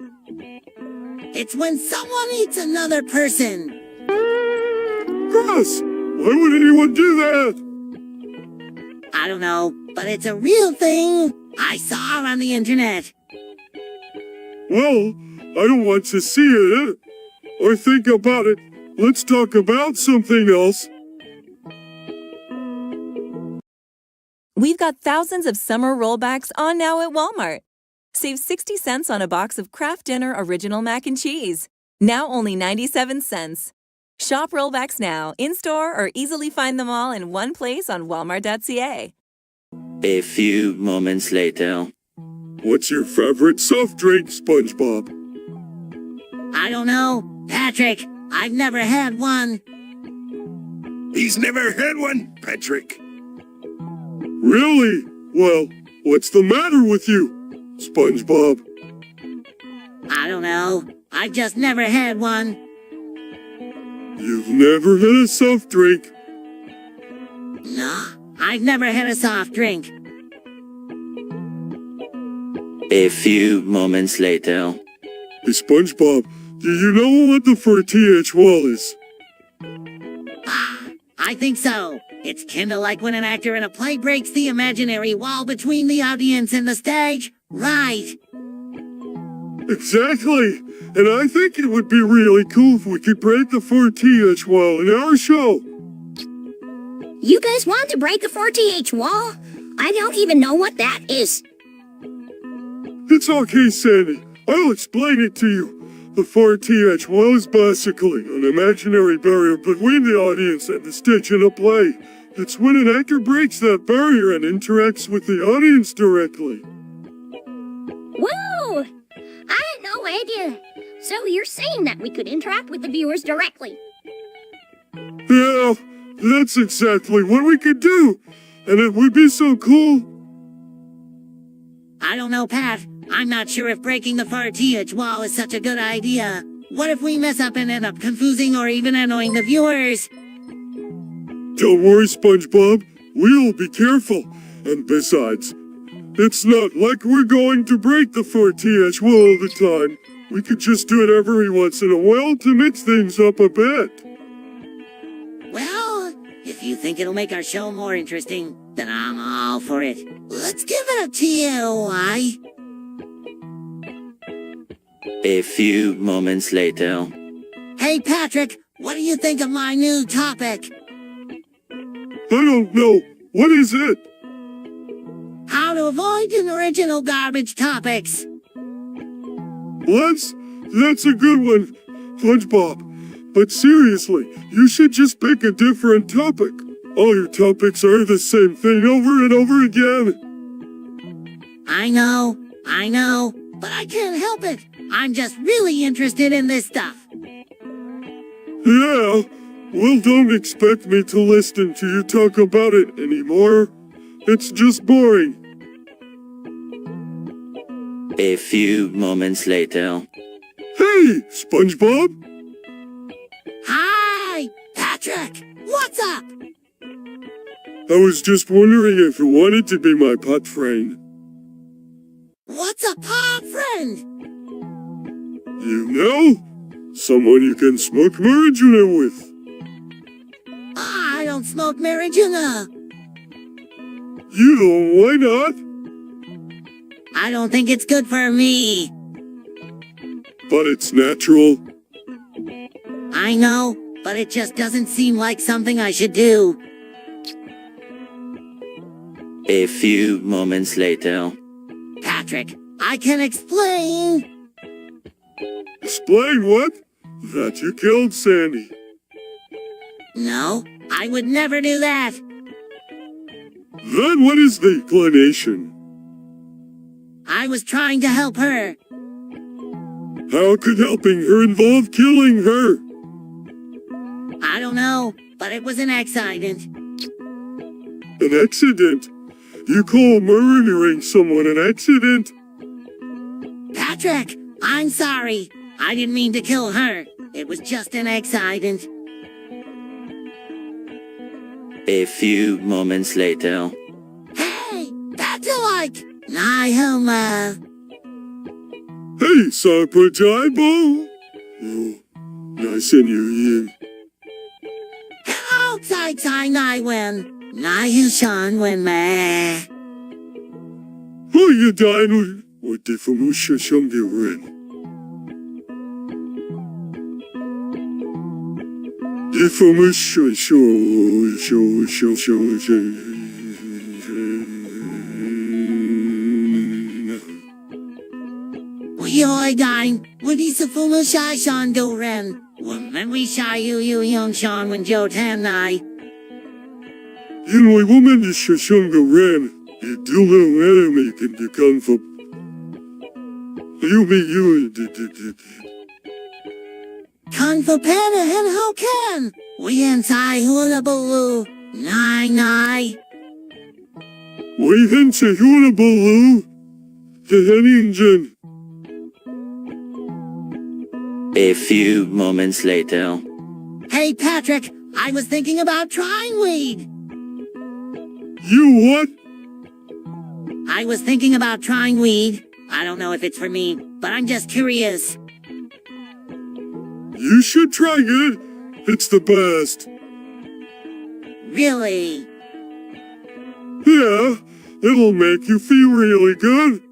It's when someone eats another person. Gross! Why would anyone do that? I don't know, but it's a real thing I saw on the internet. Well, I don't want to see it or think about it. Let's talk about something else. We've got thousands of summer rollbacks on now at Walmart. Save 60 cents on a box of Kraft Dinner Original Mac and Cheese. Now only 97 cents. Shop rollbacks now, in-store, or easily find them all in one place on walmart.ca. A few moments later. What's your favorite soft drink, SpongeBob? I don't know. Patrick, I've never had one. He's never had one, Patrick. Really? Well, what's the matter with you, SpongeBob? I don't know. I've just never had one. You've never had a soft drink? No, I've never had a soft drink. A few moments later. Hey, SpongeBob, do you know what the 4th wall is? I think so. It's kinda like when an actor in a play breaks the imaginary wall between the audience and the stage. Right. Exactly. And I think it would be really cool if we could break the 4th wall in our show. You guys want to break the 4th wall? I don't even know what that is. It's okay, Sandy. I'll explain it to you. The 4th wall is basically an imaginary barrier between the audience and the stage in a play. It's when an actor breaks that barrier and interacts with the audience directly. Whoa! I had no idea. So you're saying that we could interact with the viewers directly? Yeah, that's exactly what we could do. And it would be so cool. I don't know, Pat. I'm not sure if breaking the 4th wall is such a good idea. What if we mess up and end up confusing or even annoying the viewers? Don't worry, SpongeBob. We'll be careful. And besides, it's not like we're going to break the 4th wall all the time. We could just do it every once in a while to mix things up a bit. Well, if If you think it'll make our show more interesting, then I'm all for it. Let's give it a TLY. A few moments later. Hey Patrick, what do you think of my new topic? I don't know. What is it? How to avoid original garbage topics. That's a good one, SpongeBob. But seriously, you should just pick a different topic. All your topics are the same thing over and over again. I know, but I can't help it. I'm just really interested in this stuff. Yeah, well, don't expect me to listen to you talk about it anymore. It's just boring. A few moments later. Hey, SpongeBob! Hi, Patrick! What's up? I was just wondering if you wanted to be my pot friend. What's a pot friend? You know? Someone you can smoke marijuana with. I don't smoke marijuana. You don't, why not? I don't think it's good for me. But it's natural. I know, but it just doesn't seem like something I should do. A few moments later. Patrick, I can explain. Explain what? That you killed Sandy. No, I would never do that. Then what is the explanation? I was trying to help her. How could helping her involve killing her? I don't know, but it was an accident. An accident? You call murdering someone an accident? Patrick, I'm sorry. I didn't mean to kill her. It was just an accident. A few moments later. Hey, that's like Nihoma. Hey, Sarpajaibo! Oh, nice and you, Ian. Outside Naiwen. Nihushan when me. Oh, you dying with the Famusha Shungirin. The Famusha Yoy dine, would he safuma shy shan do ren? When we shy you young Sean when Joe Tan nai. You know, a woman is Shungirin. You do little enemy can you come from. You mean you. Kung fu panda and how can? We inside hula baloo. Nai. We hence a hula baloo. The engine. A few moments later. Hey Patrick, I was thinking about trying weed. You what? I was thinking about trying weed. I don't know if it's for me, but I'm just curious. You should try it. It's the best. Really? Yeah, it'll make you feel really good.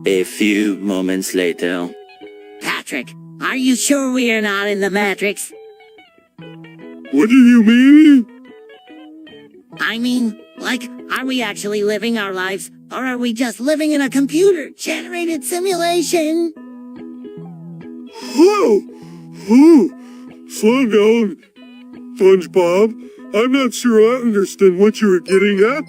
A few moments later. Patrick, are you sure we are not in the Matrix? What do you mean? I mean, like, are we actually living our lives, or are we just living in a computer-generated simulation? Slow down, SpongeBob. I'm not sure I understand what you were getting at.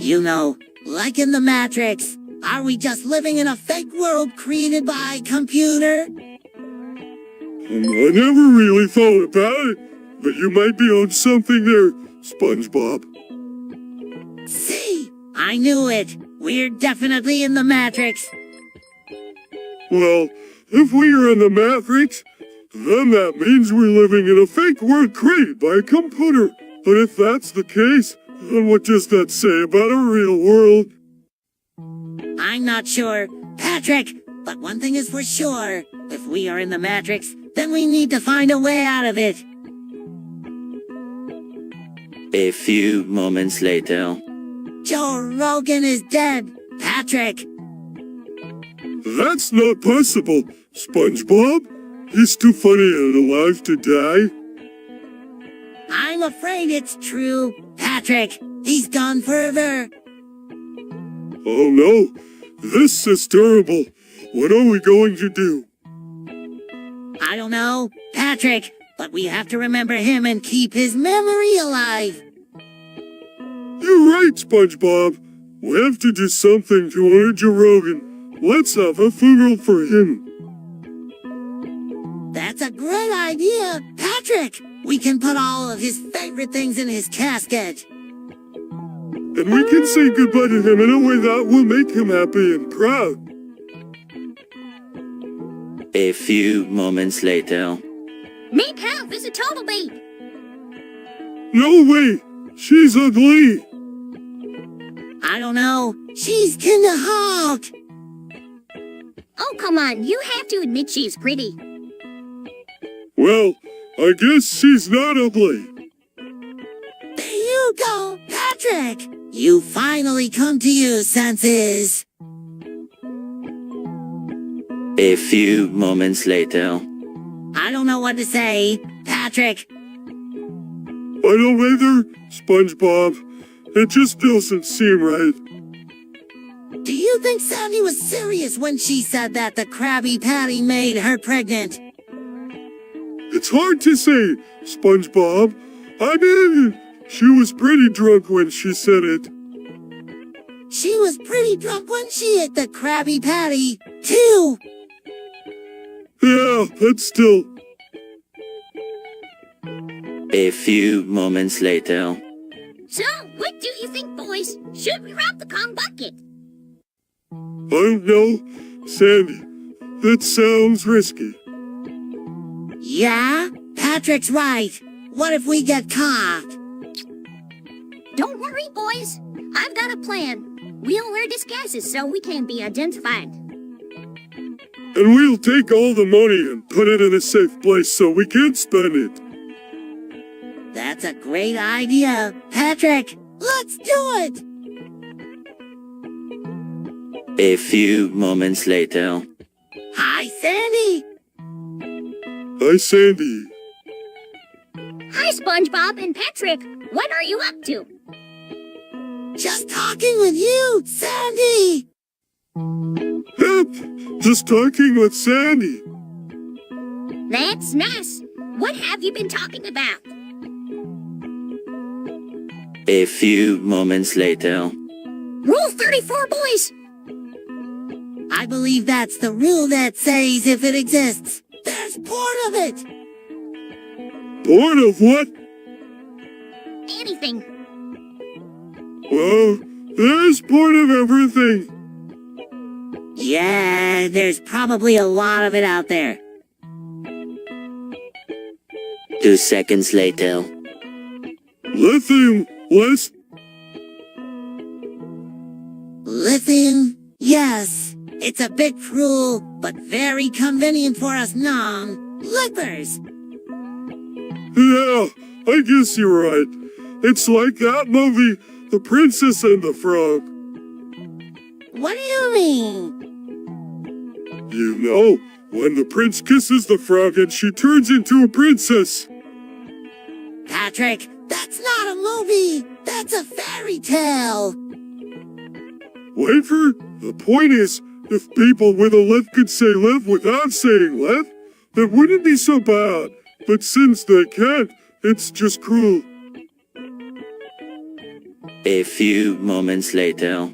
You know, like in the Matrix, are we just living in a fake world created by computer? I never really thought about it, but you might be on something there, SpongeBob. See, I knew it. We're definitely in the Matrix. Well, if we are in the Matrix, then that means we're living in a fake world created by a computer. But if that's the case, then what does that say about a real world? I'm not sure, Patrick, but one thing is for sure. If we are in the Matrix, then we need to find a way out of it. A few moments later. Joe Rogan is dead. Patrick. That's not possible, SpongeBob. He's too funny and alive to die. I'm afraid it's true. Patrick, he's gone forever. Oh no, this is terrible. What are we going to do? I don't know, Patrick, but we have to remember him and keep his memory alive. You're right, SpongeBob. We have to do something to honor Joe Rogan. Let's have a funeral for him. That's a great idea, Patrick. We can put all of his favorite things in his casket. And we can say goodbye to him in a way that will make him happy and proud. A few moments later. Meep Half is a total babe. No way! She's ugly! I don't know. She's kinda hot. Oh, come on. You have to admit she's pretty. Well, I guess she's not ugly. There you go, Patrick. You finally come to your senses. A few moments later. I don't know what to say, Patrick. I don't either, SpongeBob. It just doesn't seem right. Do you think Sandy was serious when she said that the Krabby Patty made her pregnant? It's hard to say, SpongeBob. I mean, she was pretty drunk when she said it. She was pretty drunk when she ate the Krabby Patty, too. Yeah, but still. A few moments later. So, what do you think, boys? Should we rob the Kong bucket? I don't know, Sandy. That sounds risky. Yeah, Patrick's right. What if we get caught? Don't worry, boys. I've got a plan. We'll wear disguises so we can't be identified. And we'll take all the money and put it in a safe place so we can't spend it. That's a great idea, Patrick. Let's do it. A few moments later. Hi, Sandy. Hi, Sandy. Hi, SpongeBob and Patrick. What are you up to? Just talking with you, Sandy. Yep, just talking with Sandy. That's nice. What have you been talking about? A few moments later. Rule 34, boys. I believe that's the rule that says if it exists, there's part of it. Part of what? Anything. Well, there's part of everything. Yeah, there's probably a lot of it out there. 2 seconds later. Lithium, Lithium? Yes. It's a bit cruel, but very convenient for us non-lippers. Yeah, I guess you're right. It's like that movie, The Princess and the Frog. What do you mean? You know, when the prince kisses the frog and she turns into a princess. Patrick, that's not a movie. That's a fairy tale. Wafer, the point is, if people with a lip could say live without saying live, that wouldn't be so bad. But since they can't, it's just cruel. A few moments later.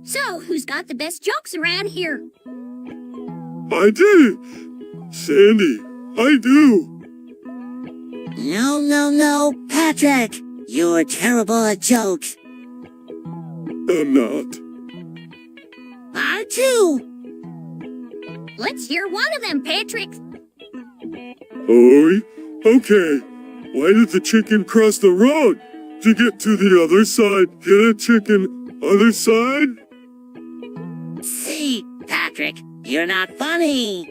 So, who's got the best jokes around here? I do! Sandy, I do! No, Patrick. You're terrible at jokes. I'm not. I too. Let's hear one of them, Patrick. Oh, okay. Why did the chicken cross the road? To get to the other side. Get a chicken, other side? See, Patrick, you're not funny.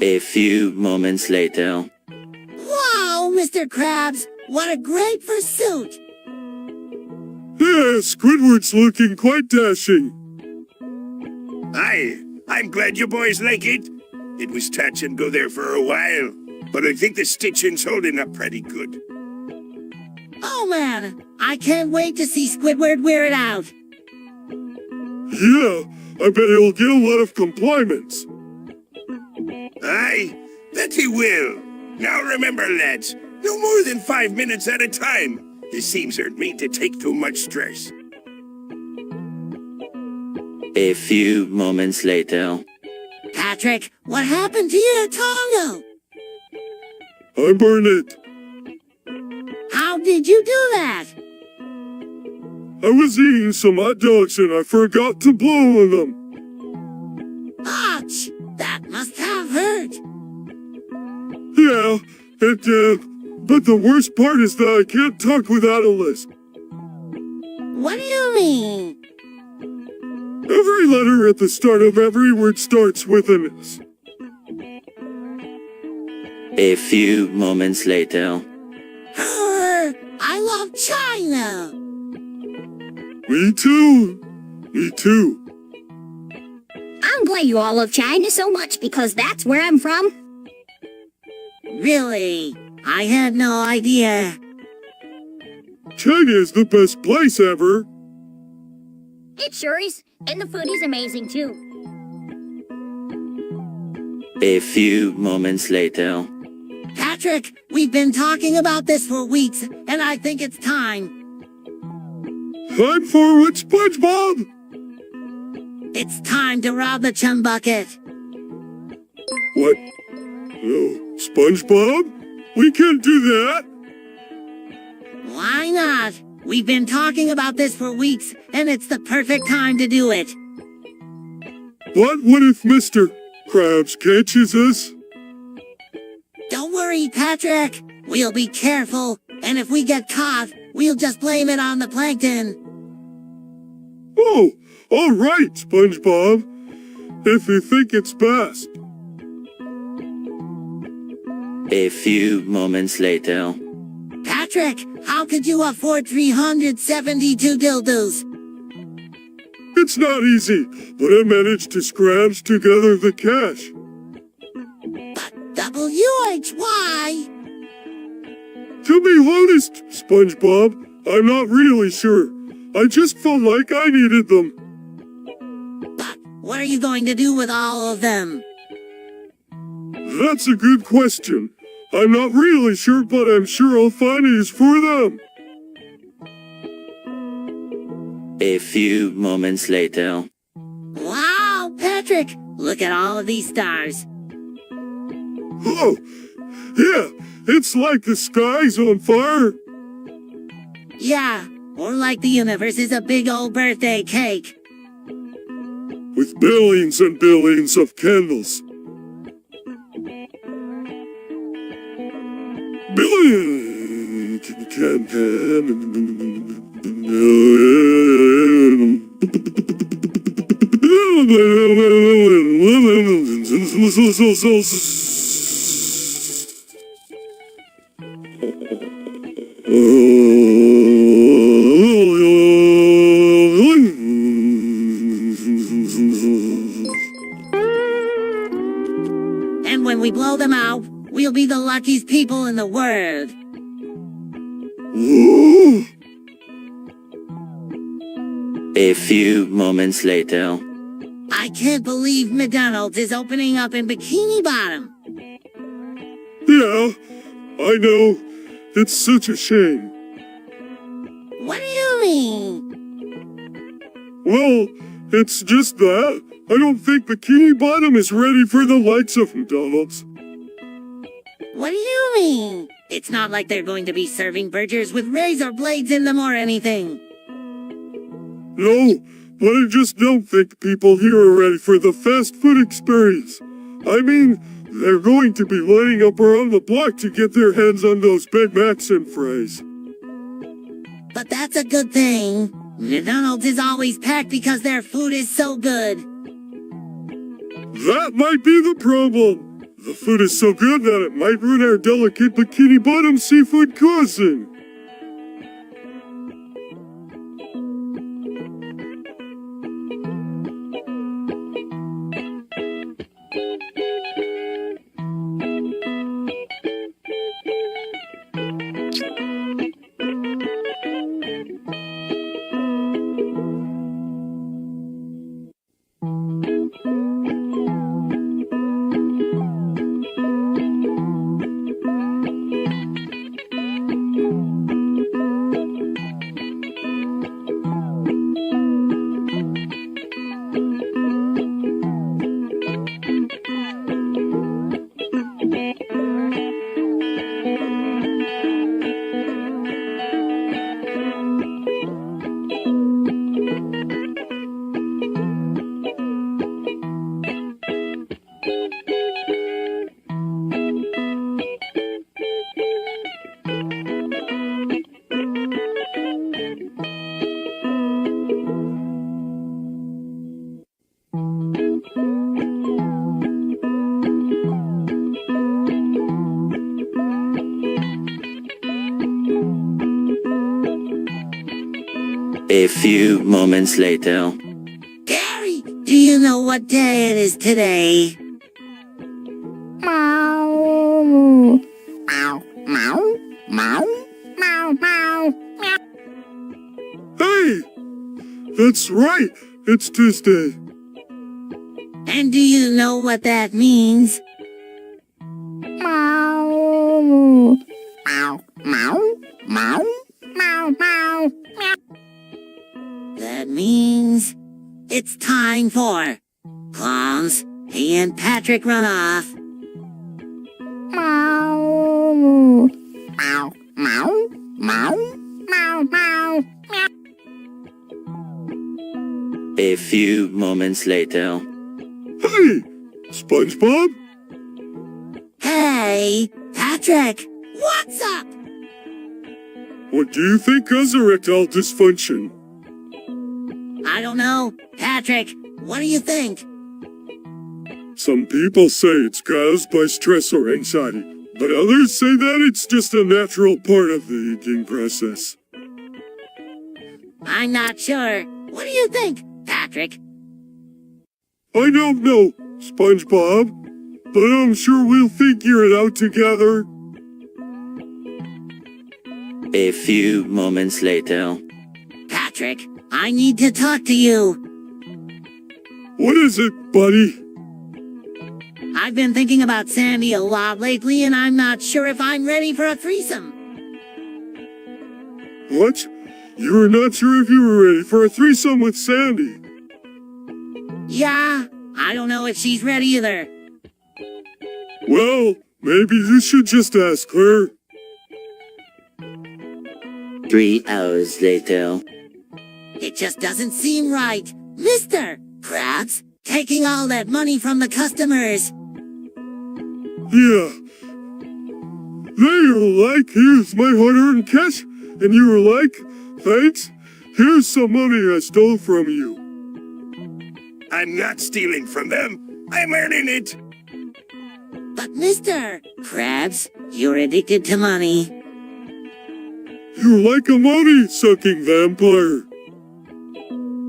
A few moments later. Wow, Mr. Krabs. What a great pursuit. Yeah, Squidward's looking quite dashing. Aye, I'm glad you boys like it. It was touch and go there for a while, but I think the stitching's holding up pretty good. Oh man, I can't wait to see Squidward wear it out. Yeah, I bet he'll get a lot of compliments. Aye, that he will. Now remember, lads, no more than 5 minutes at a time. The seams aren't made to take too much stress. A few moments later. Patrick, what happened to your Tongo? I burned it. How did you do that? I was eating some hot dogs and I forgot to blow on them. Ouch! That must have hurt. Yeah, it did. But the worst part is that I can't talk without a lisp. What do you mean? Every letter at the start of every word starts with an S. A few moments later. I love China. Me too. Me too. I'm glad you all love China so much because that's where I'm from. Really? I had no idea. China is the best place ever. It sure is. And the food is amazing too. A few moments later. Patrick, we've been talking about this for weeks, and I think it's time. Time for what, SpongeBob? It's time to rob the chum bucket. What? Oh, SpongeBob? We can't do that. Why not? We've been talking about this for weeks, and it's the perfect time to do it. But what if Mr. Krabs catches us? Don't worry, Patrick. We'll be careful, and if we get caught, we'll just blame it on the plankton. Oh, all right, SpongeBob. If you think it's best. A few moments later. Patrick, how could you afford 372 dildos? It's not easy, but I managed to scrounge together the cash. WHY? To be honest, SpongeBob, I'm not really sure. I just felt like I needed them. But what are you going to do with all of them? That's a good question. I'm not really sure, but I'm sure I'll find use for them. A few moments later. Wow, Patrick, look at all of these stars. Oh, yeah, it's like the sky's on fire. Yeah, or like the universe is a big old birthday cake. With billions and billions of candles. Billions And when we blow them out, we'll be the luckiest people in the world. A few moments later. I can't believe McDonald's is opening up in Bikini Bottom. Yeah, I know. It's such a shame. What do you mean? Well, it's just that I don't think Bikini Bottom is ready for the likes of McDonald's. What do you mean? It's not like they're going to be serving burgers with razor blades in them or anything. No, but I just don't think people here are ready for the fast food experience. I mean, they're going to be lining up around the block to get their hands on those Big Macs and fries. But that's a good thing. McDonald's is always packed because their food is so good. That might be the problem. The food is so good that it might ruin our delicate bikini bottom seafood cousin. A few moments later. Gary, do you know what day it is today? Meow. Meow. Meow. Meow. Meow. Meow. Meow. Hey! That's right! It's Tuesday. And do you know what that means? Meow. Meow. Meow. Meow. Meow. Meow. Meow. That means it's time for Clowns. He and Patrick run off. Meow. Meow. Meow. Meow. Meow. Meow. Meow. A few moments later. Hey! SpongeBob? Hey, Patrick, what's up? What do you think caused erectile dysfunction? I don't know. Patrick, what do you think? Some people say it's caused by stress or anxiety, but others say that it's just a natural part of the aging process. I'm not sure. What do you think, Patrick? I don't know, SpongeBob, but I'm sure we'll figure it out together. A few moments later. Patrick, I need to talk to you. What is it, buddy? I've been thinking about Sandy a lot lately, and I'm not sure if I'm ready for a threesome. What? You were not sure if you were ready for a threesome with Sandy? Yeah, I don't know if she's ready either. Well, maybe you should just ask her. 3 hours later. It just doesn't seem right. Mr. Krabs, taking all that money from the customers. Yeah. They were like, here's my hard-earned cash, and you were like, thanks, here's some money I stole from you. I'm not stealing from them. I'm earning it. But Mr. Krabs, you're addicted to money. You're like a money-sucking vampire.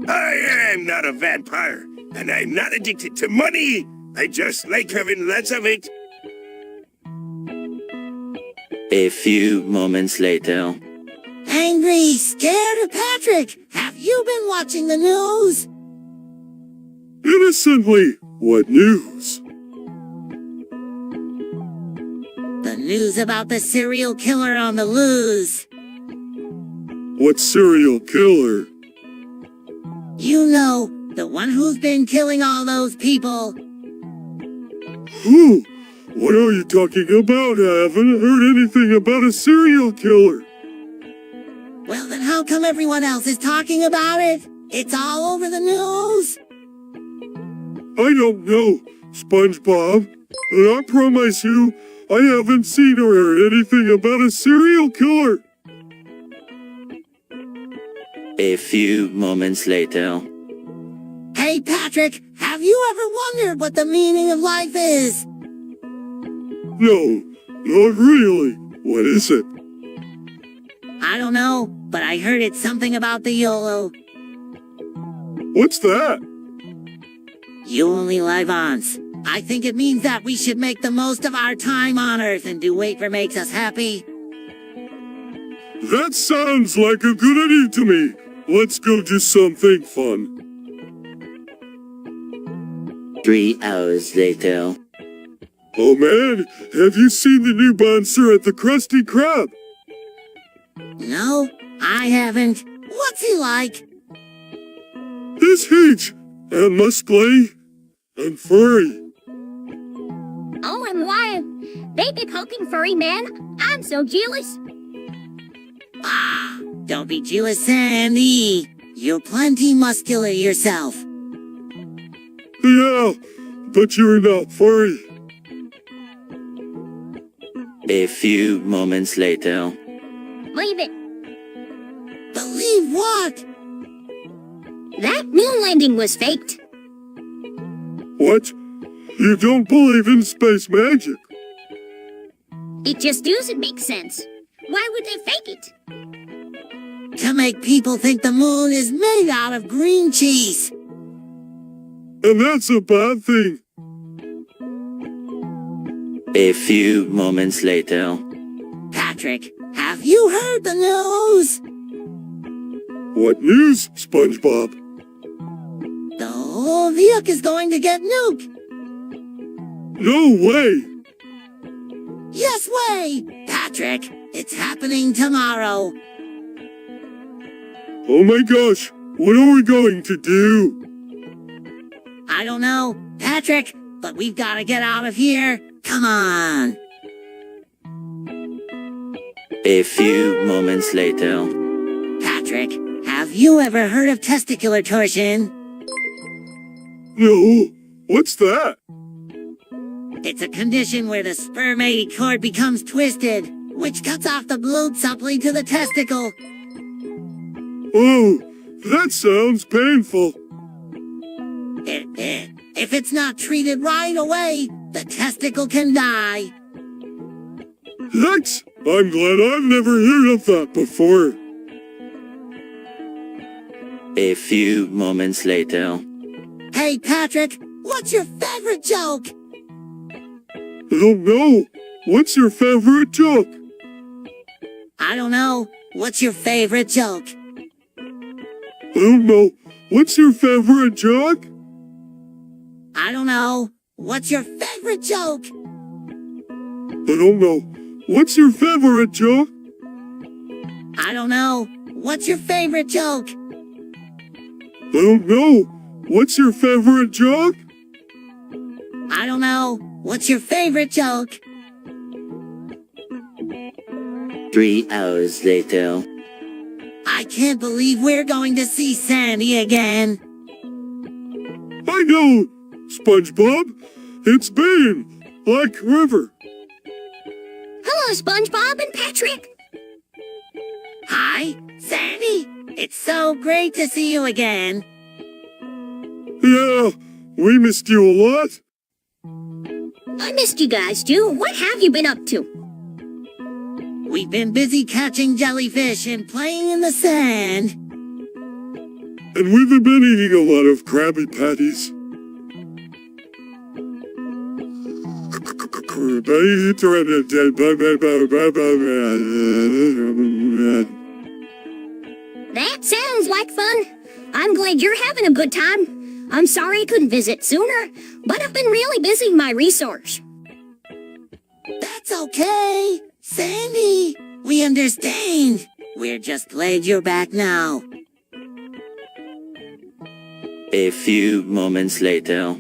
I am not a vampire, and I'm not addicted to money. I just like having lots of it. A few moments later. Angry, scared of Patrick. Have you been watching the news? Innocently, what news? The news about the serial killer on the loose. What serial killer? You know, the one who's been killing all those people. Who? What are you talking about? I haven't heard anything about a serial killer. Well, then how come everyone else is talking about it? It's all over the news. I don't know, SpongeBob, but I promise you, I haven't seen or heard anything about a serial killer. A few moments later. Hey, Patrick, have you ever wondered what the meaning of life is? No, not really. What is it? I don't know, but I heard it's something about the YOLO. What's that? You only live once. I think it means that we should make the most of our time on Earth and do whatever makes us happy. That sounds like a good idea to me. Let's go do something fun. 3 hours later. Oh man, have you seen the new bouncer at the Krusty Krab? No, I haven't. What's he like? He's huge, and muscly, and furry. Oh, and why? Baby poking furry man. I'm so jealous. Ah, don't be jealous, Sandy. You're plenty muscular yourself. Yeah, but you're not furry. A few moments later. Believe it. Believe what? That moon landing was faked. What? You don't believe in space magic? It just doesn't make sense. Why would they fake it? To make people think the moon is made out of green cheese. And that's a bad thing. A few moments later. Patrick, have you heard the news? What news, SpongeBob? The whole Viuk is going to get nuked. No way! Yes way! Patrick, it's happening tomorrow. Oh my gosh, what are we going to do? I don't know, Patrick, but we've got to get out of here. Come on. A few moments later. Patrick, have you ever heard of testicular torsion? No, what's that? It's a condition where the spermatic cord becomes twisted, which cuts off the blood supply to the testicle. Oh, that sounds painful. If it's not treated right away, the testicle can die. Yikes! I'm glad I've never heard of that before. A few moments later. Hey, Patrick, what's your favorite joke? I don't know. What's your favorite joke? I don't know. What's your favorite joke? I don't know. What's your favorite joke? I don't know. What's your favorite joke? I don't know. What's your favorite joke? I don't know. What's your favorite joke? I don't know. What's your favorite joke? I don't know. What's your favorite joke? 3 hours later. I can't believe we're going to see Sandy again. I know, SpongeBob. It's been like river. Hello, SpongeBob and Patrick. Hi, Sandy. It's so great to see you again. Yeah, we missed you a lot. I missed you guys too. What have you been up to? We've been busy catching jellyfish and playing in the sand. And we've been eating a lot of Krabby Patties. That sounds like fun. I'm glad you're having a good time. I'm sorry I couldn't visit sooner, but I've been really busy with my research. That's okay, Sandy. We understand. We're just glad you're back now. A few moments later.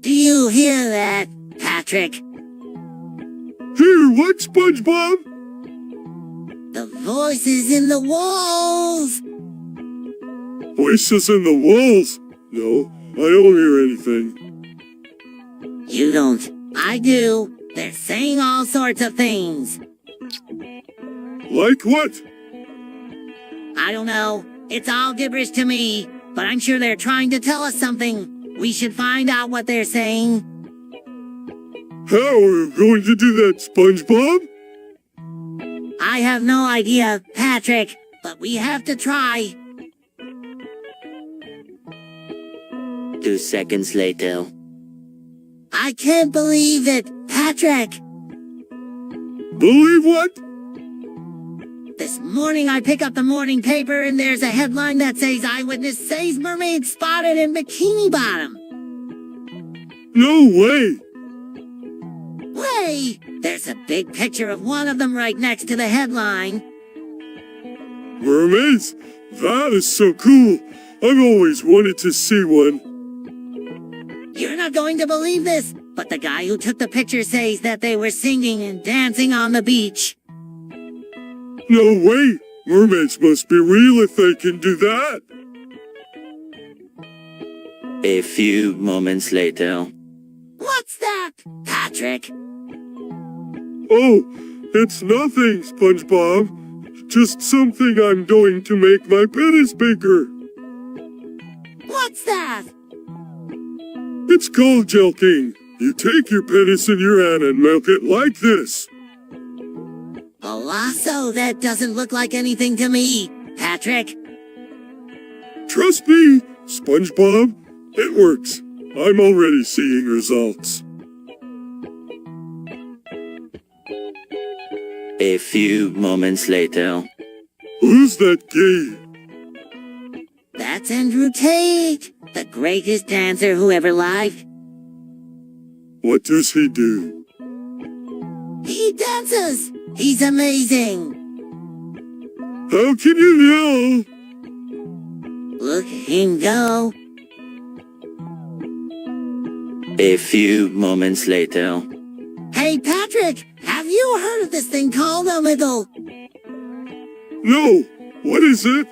Do you hear that, Patrick? Hear what, SpongeBob? The voices in the walls. Voices in the walls? No, I don't hear anything. You don't. I do. They're saying all sorts of things. Like what? I don't know. It's all gibberish to me, but I'm sure they're trying to tell us something. We should find out what they're saying. How are you going to do that, SpongeBob? I have no idea, Patrick, but we have to try. 2 seconds later. I can't believe it, Patrick. Believe what? This morning I pick up the morning paper and there's a headline that says eyewitness says mermaid spotted in Bikini Bottom. No way. Way! There's a big picture of one of them right next to the headline. Mermaids? That is so cool. I've always wanted to see one. You're not going to believe this, but the guy who took the picture says that they were singing and dancing on the beach. No way! Mermaids must be real if they can do that. A few moments later. What's that, Patrick? Oh, it's nothing, SpongeBob. Just something I'm doing to make my penis bigger. What's that? It's called jelking. You take your penis in your hand and milk it like this. A lasso? That doesn't look like anything to me, Patrick. Trust me, SpongeBob. It works. I'm already seeing results. A few moments later. Who's that gay? That's Andrew Tate, the greatest dancer who ever lived. What does he do? He dances! He's amazing! How can you know? Look at him go. A few moments later. Hey, Patrick! Have you heard of this thing called Omegle? No! What is it?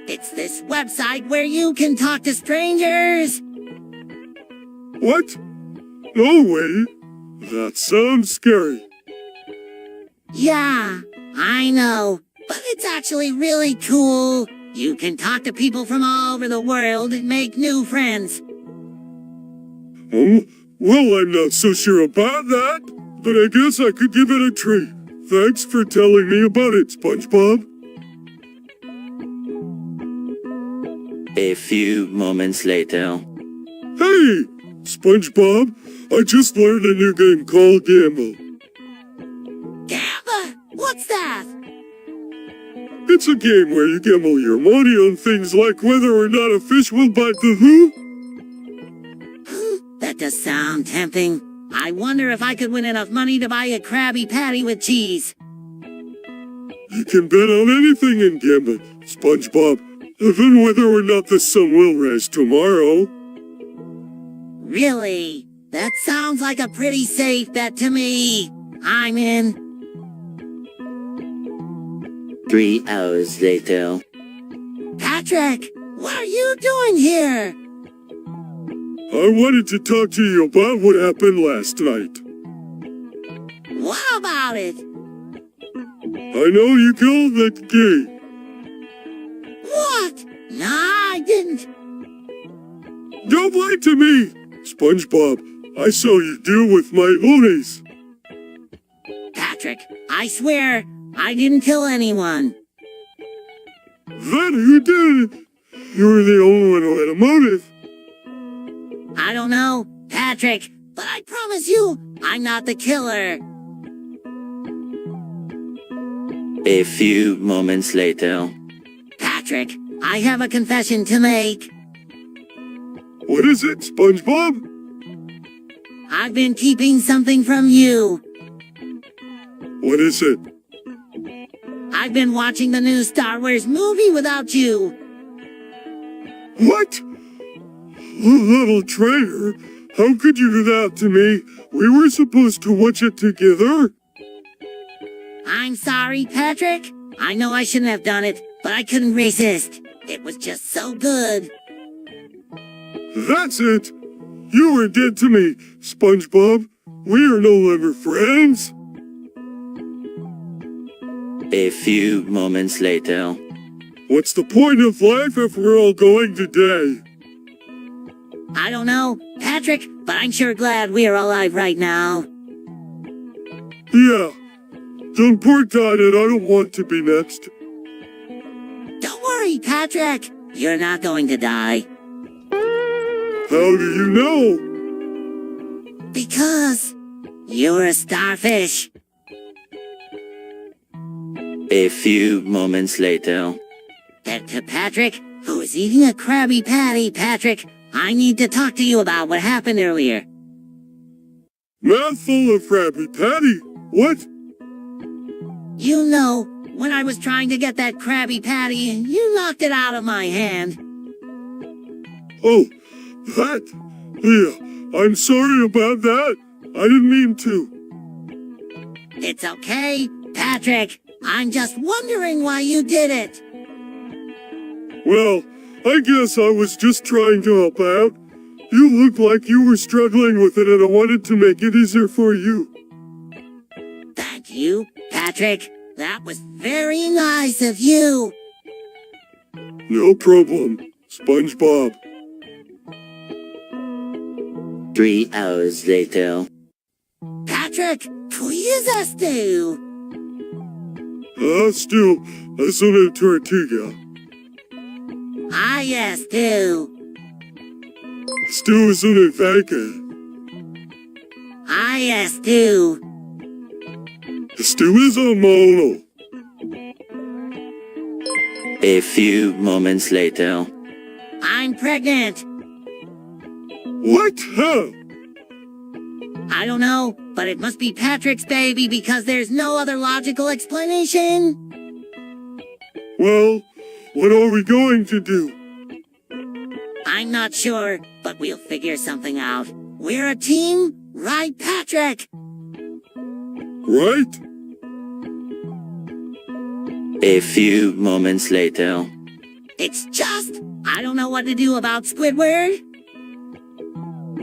It's this website where you can talk to strangers! What? No way! That sounds scary. Yeah, I know, but it's actually really cool. You can talk to people from all over the world and make new friends. Well, I'm not so sure about that, but I guess I could give it a try. Thanks for telling me about it, SpongeBob. A few moments later. Hey, SpongeBob, I just learned a new game called Gamble. Gamba? What's that? It's a game where you gamble your money on things like whether or not a fish will bite the hook. That does sound tempting. I wonder if I could win enough money to buy a Krabby Patty with cheese. You can bet on anything in gambling, SpongeBob, even whether or not the sun will rise tomorrow. Really? That sounds like a pretty safe bet to me. I'm in. 3 hours later. Patrick, what are you doing here? I wanted to talk to you about what happened last night. What about it? I know you called that gay. What? Nah, I didn't. Don't lie to me! SpongeBob, I saw you deal with my hoodies. Patrick, I swear, I didn't kill anyone. Then who did it? You were the only one who had a motive. I don't know, Patrick, but I promise you, I'm not the killer. A few moments later. Patrick, I have a confession to make. What is it, SpongeBob? I've been keeping something from you. What is it? I've been watching the new Star Wars movie without you. What? Little traitor, how could you do that to me? We were supposed to watch it together. I'm sorry, Patrick. I know I shouldn't have done it, but I couldn't resist. It was just so good. That's it. You were dead to me, SpongeBob. We are no longer friends. A few moments later. What's the point of life if we're all going to die? I don't know. Patrick, but I'm sure glad we're alive right now. Yeah. Don't poor died it, I don't want to be next. Don't worry, Patrick. You're not going to die. How do you know? Because you're a starfish. A few moments later. Patrick, who is eating a Krabby Patty? Patrick, I need to talk to you about what happened earlier. Mouthful of Krabby Patty? What? You know, when I was trying to get that Krabby Patty, you knocked it out of my hand. Oh, that? Yeah, I'm sorry about that. I didn't mean to. It's okay, Patrick. I'm just wondering why you did it. Well, I guess I was just trying to help out. You looked like you were struggling with it and I wanted to make it easier for you. Thank you, Patrick. That was very nice of you. No problem, SpongeBob. 3 hours later. Patrick, please us do. Stu, es una tortilla. Ah, yes, do. Stu es una vaca. Ah, yes, do. Stu is a mono. A few moments later. I'm pregnant. What? How? I don't know, but it must be Patrick's baby because there's no other logical explanation. Well, what are we going to do? I'm not sure, but we'll figure something out. We're a team, right, Patrick? Right? A few moments later. It's just, I don't know what to do about Squidward.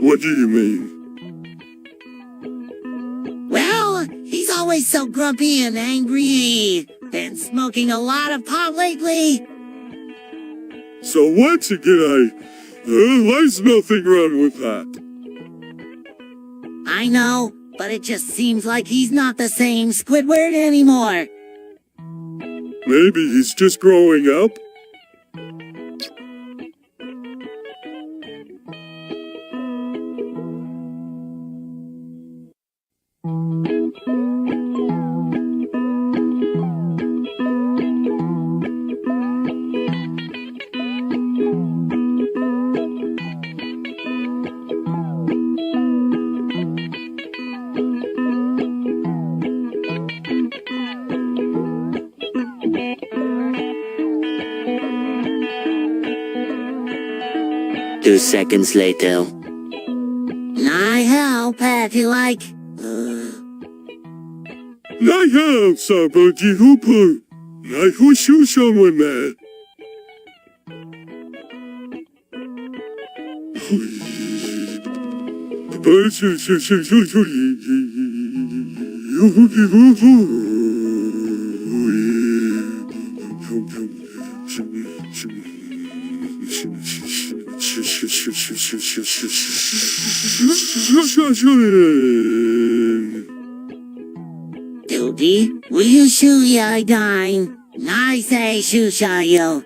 What do you mean? Well, he's always so grumpy and angry. Been smoking a lot of pot lately. So once again, there's nothing wrong with that. I know, but it just seems like he's not the same Squidward anymore. Maybe he's just growing up? Two seconds later. I help, Patty, like... I have somebody who put... I who shoot someone that. Duty, will you shoot ya dine? I say shoot yo.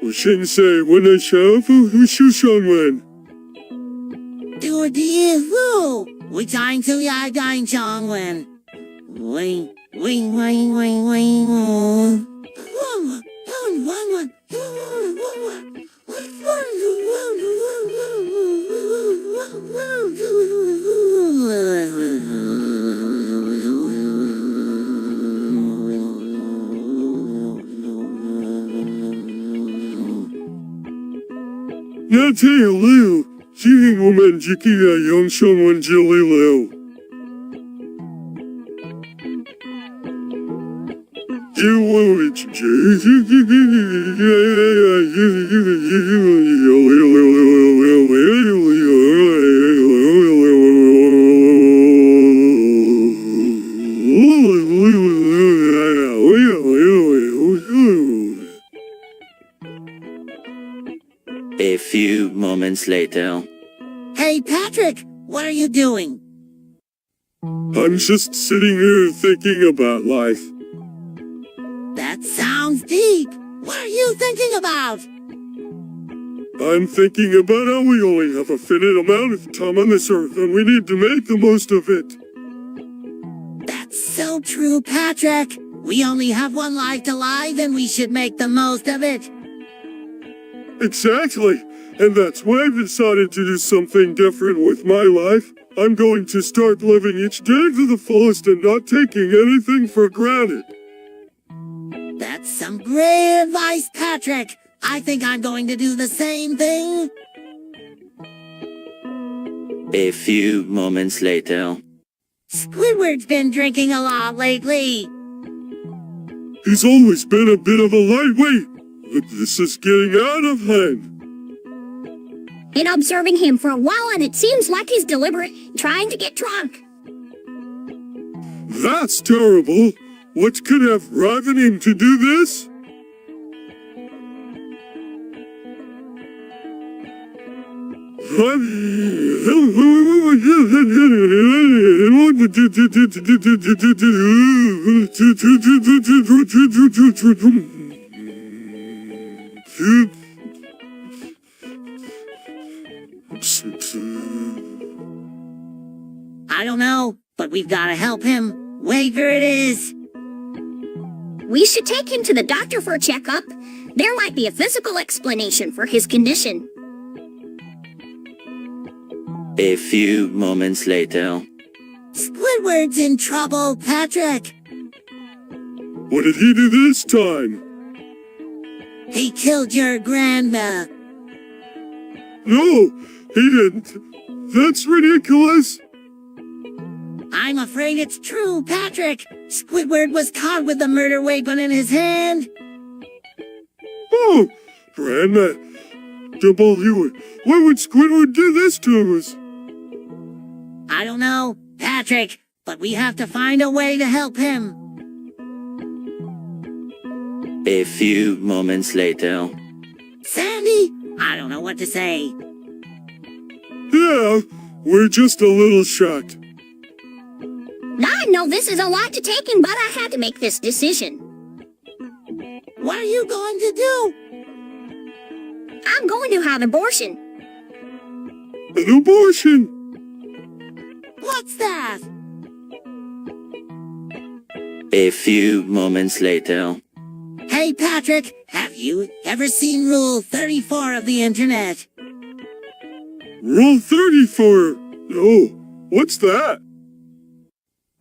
We shouldn't say when I shove who shoot someone. Duty, who? We dine to ya dine chong when. Wing, wing, wing, wing, wing. Now tell Liu, shooting woman Jikia young someone Jilly Liu. A few moments later. Hey Patrick, what are you doing? I'm just sitting here thinking about life. That sounds deep. What are you thinking about? I'm thinking about how we only have a finite amount of time on this earth and we need to make the most of it. That's so true, Patrick. We only have one life to live and we should make the most of it. Exactly. And that's why I've decided to do something different with my life. I'm going to start living each day to the fullest and not taking anything for granted. That's some great advice, Patrick. I think I'm going to do the same thing. A few moments later. Squidward's been drinking a lot lately. He's always been a bit of a lightweight, but this is getting out of hand. Been observing him for a while and it seems like he's deliberate, trying to get drunk. That's terrible. What could have driven him to do this? I don't know, but we've got to help him. Wager it is. We should take him to the doctor for a checkup. There might be a physical explanation for his condition. A few moments later. Squidward's in trouble, Patrick. What did he do this time? He killed your grandma. No, he didn't. That's ridiculous. I'm afraid it's true, Patrick. Squidward was caught with the murder weapon in his hand. Oh, Grandma. W, why would Squidward do this to us? I don't know, Patrick, but we have to find a way to help him. A few moments later. Sandy, I don't know what to say. Yeah, we're just a little shocked. I know this is a lot to take in, but I had to make this decision. What are you going to do? I'm going to have an abortion. An abortion? What's that? A few moments later. Hey, Patrick, have you ever seen Rule 34 of the Internet? Rule 34? No, what's that?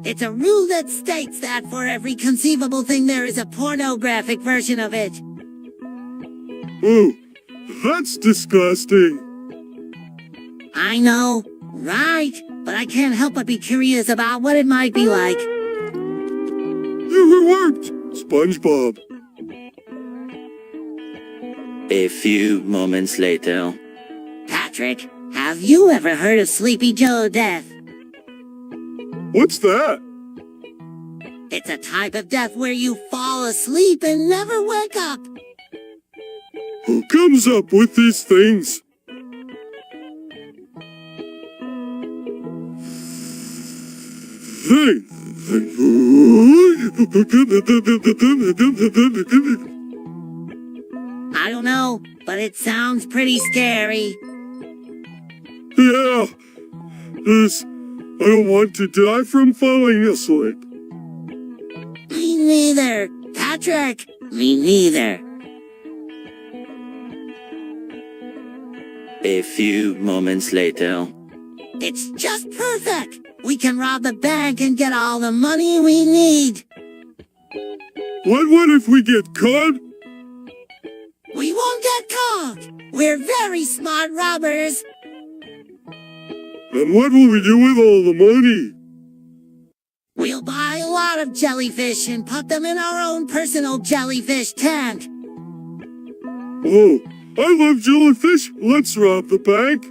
It's a rule that states that for every conceivable thing there is a pornographic version of it. Oh, that's disgusting. I know, right? But I can't help but be curious about what it might be like. It worked! SpongeBob. A few moments later. Patrick, have you ever heard of Sleepy Joe death? What's that? It's a type of death where you fall asleep and never wake up. Who comes up with these things? Hey! I don't know, but it sounds pretty scary. Yeah. I don't want to die from falling asleep. Me neither. Patrick, me neither. A few moments later. It's just perfect. We can rob the bank and get all the money we need. What if we get caught? We won't get caught. We're very smart robbers. And what will we do with all the money? We'll buy a lot of jellyfish and put them in our own personal jellyfish tank. Oh, I love jellyfish. Let's rob the bank.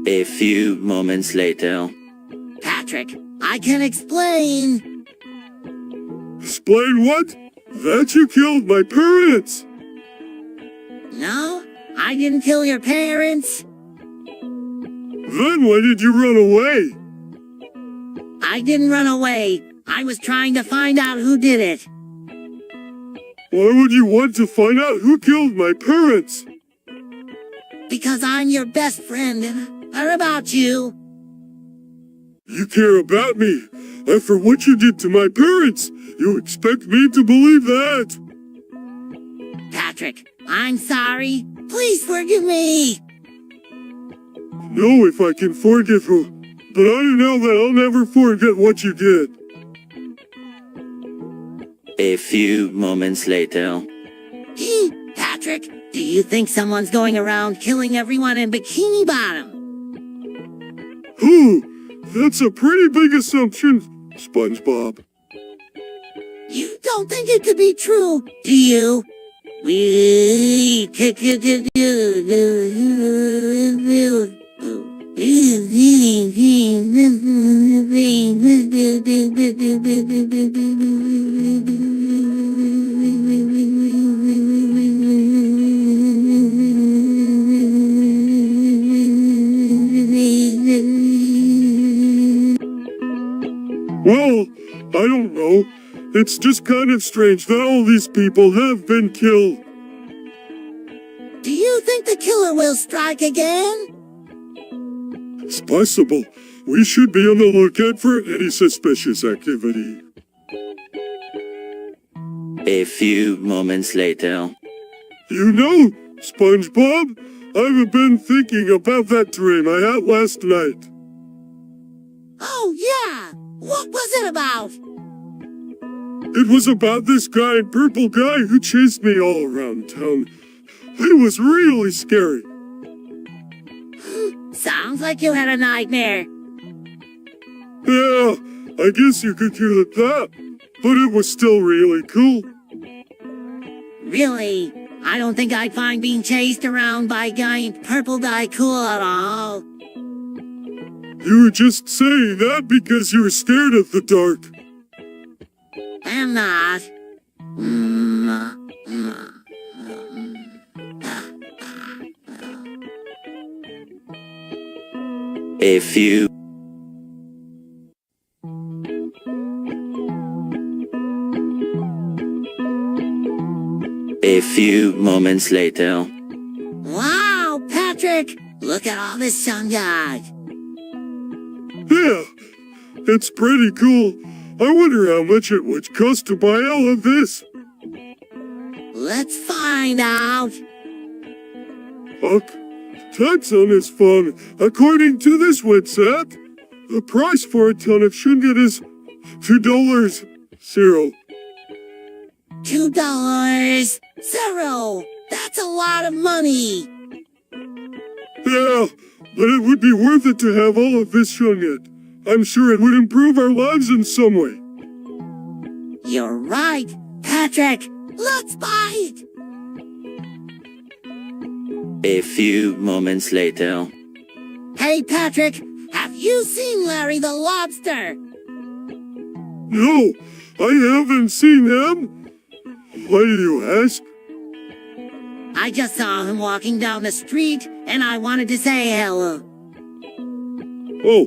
A few moments later. Patrick, I can explain. Explain what? That you killed my parents. No, I didn't kill your parents. Then why did you run away? I didn't run away. I was trying to find out who did it. Why would you want to find out who killed my parents? Because I'm your best friend and I care about you. You care about me. After what you did to my parents, you expect me to believe that? Patrick, I'm sorry. Please forgive me. Know if I can forgive you, but I know that I'll never forget what you did. A few moments later. Patrick, do you think someone's going around killing everyone in Bikini Bottom? Ooh, that's a pretty big assumption, SpongeBob. You don't think it could be true, do you? Well, I don't know. It's just kind of strange that all these people have been killed. Do you think the killer will strike again? It's possible. We should be on the lookout for any suspicious activity. A few moments later. You know, SpongeBob, I've been thinking about that dream I had last night. Oh, yeah! What was it about? It was about this guy in purple guy who chased me all around town. It was really scary. Sounds like you had a nightmare. Yeah, I guess you could call it that. But it was still really cool. Really? I don't think I'd find being chased around by a guy in purple guy cool at all. You were just saying that because you were scared of the dark. I'm not. A few. A few moments later. Wow, Patrick! Look at all this sunlight. Yeah, it's pretty cool. I wonder how much it would cost to buy all of this. Let's find out. Huck, Time Zone is fun. According to this website, the price for a ton of shinget is $2. $0. $2. $0. That's a lot of money. Yeah, but it would be worth it to have all of this shinget. I'm sure it would improve our lives in some way. You're right, Patrick. Let's buy it. A few moments later. Hey, Patrick, have you seen Larry the Lobster? No, I haven't seen him. Why do you ask? I just saw him walking down the street, and I wanted to say hello. Oh,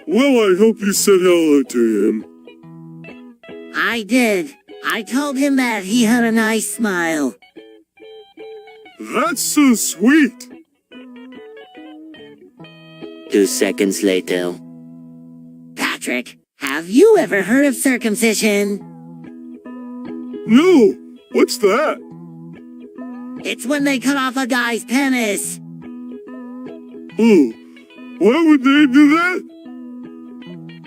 well, I hope you said hello to him. I did. I told him that he had a nice smile. That's so sweet. 2 seconds later. Patrick, have you ever heard of circumcision? No, what's that? It's when they cut off a guy's penis. Oh, why would they do that?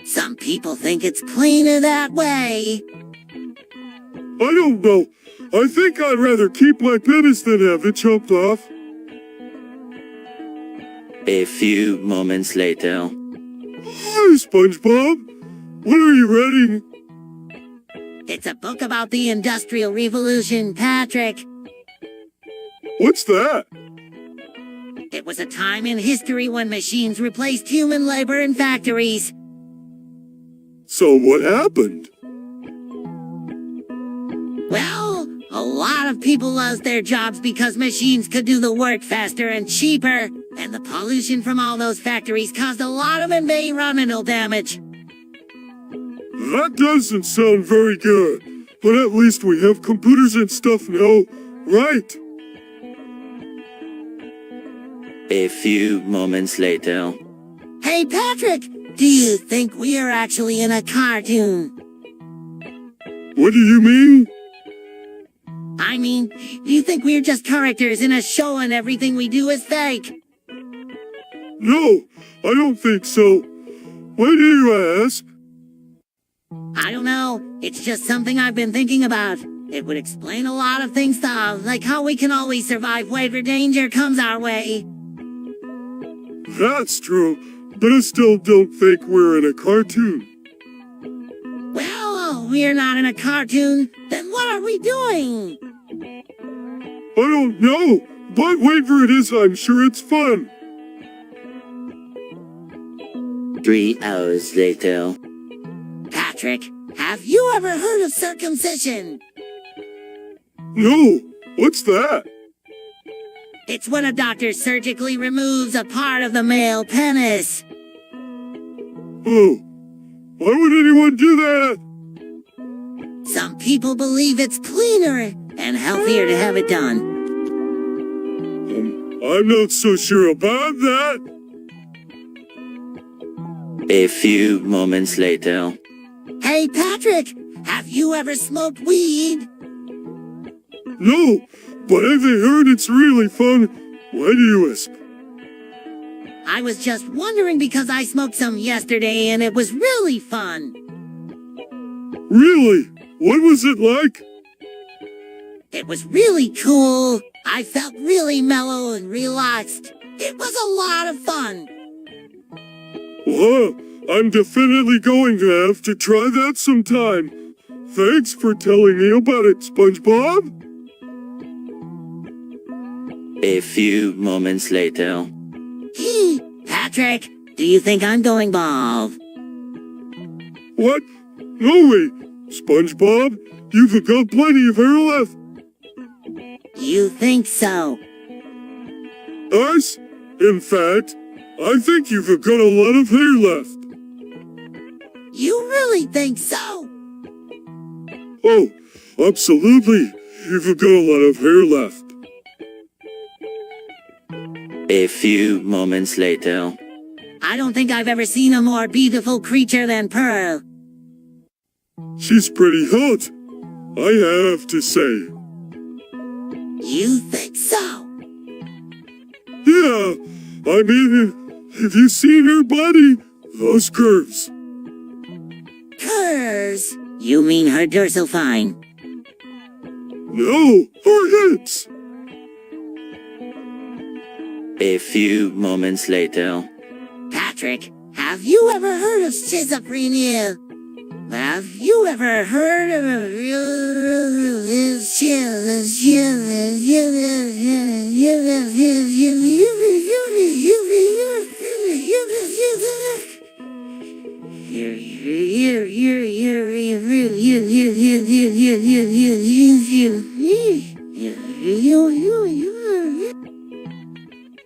Some people think it's cleaner that way. I don't know. I think I'd rather keep my penis than have it chopped off. A few moments later. Hi, SpongeBob. What are you reading? It's a book about the Industrial Revolution, Patrick. What's that? It was a time in history when machines replaced human labor in factories. So what happened? Well, a lot of people lost their jobs because machines could do the work faster and cheaper. And the pollution from all those factories caused a lot of environmental damage. That doesn't sound very good, but at least we have computers and stuff now, right? A few moments later. Hey Patrick, do you think we are actually in a cartoon? What do you mean? I mean, do you think we're just characters in a show and everything we do is fake? No, I don't think so. Why do you ask? I don't know. It's just something I've been thinking about. It would explain a lot of things though, like how we can always survive whenever danger comes our way. That's true, but I still don't think we're in a cartoon. Well, we're not in a cartoon. Then what are we doing? I don't know, but whatever it is, I'm sure it's fun. 3 hours later. Patrick, have you ever heard of circumcision? No, what's that? It's when a doctor surgically removes a part of the male penis. Oh, why would anyone do that? Some people believe it's cleaner and healthier to have it done. I'm not so sure about that. A few moments later. Hey Patrick, have you ever smoked weed? No, but I've heard it's really fun. Why do you ask? I was just wondering because I smoked some yesterday and it was really fun. Really? What was it like? It was really cool. I felt really mellow and relaxed. It was a lot of fun. Well, I'm definitely going to have to try that sometime. Thanks for telling me about it, SpongeBob. A few moments later. Patrick, do you think I'm going bald? What? No way! SpongeBob, you've got plenty of hair left. You think so? Us? In fact, I think you've got a lot of hair left. You really think so? Oh, absolutely. You've got a lot of hair left. A few moments later. I don't think I've ever seen a more beautiful creature than Pearl. She's pretty hot, I have to say. You think so? Yeah, I mean, have you seen her body? Those curves. Curves? You mean her dorsal fine? No, her hips. A few moments later. Patrick, have you ever heard of schizophrenia? Have you ever heard of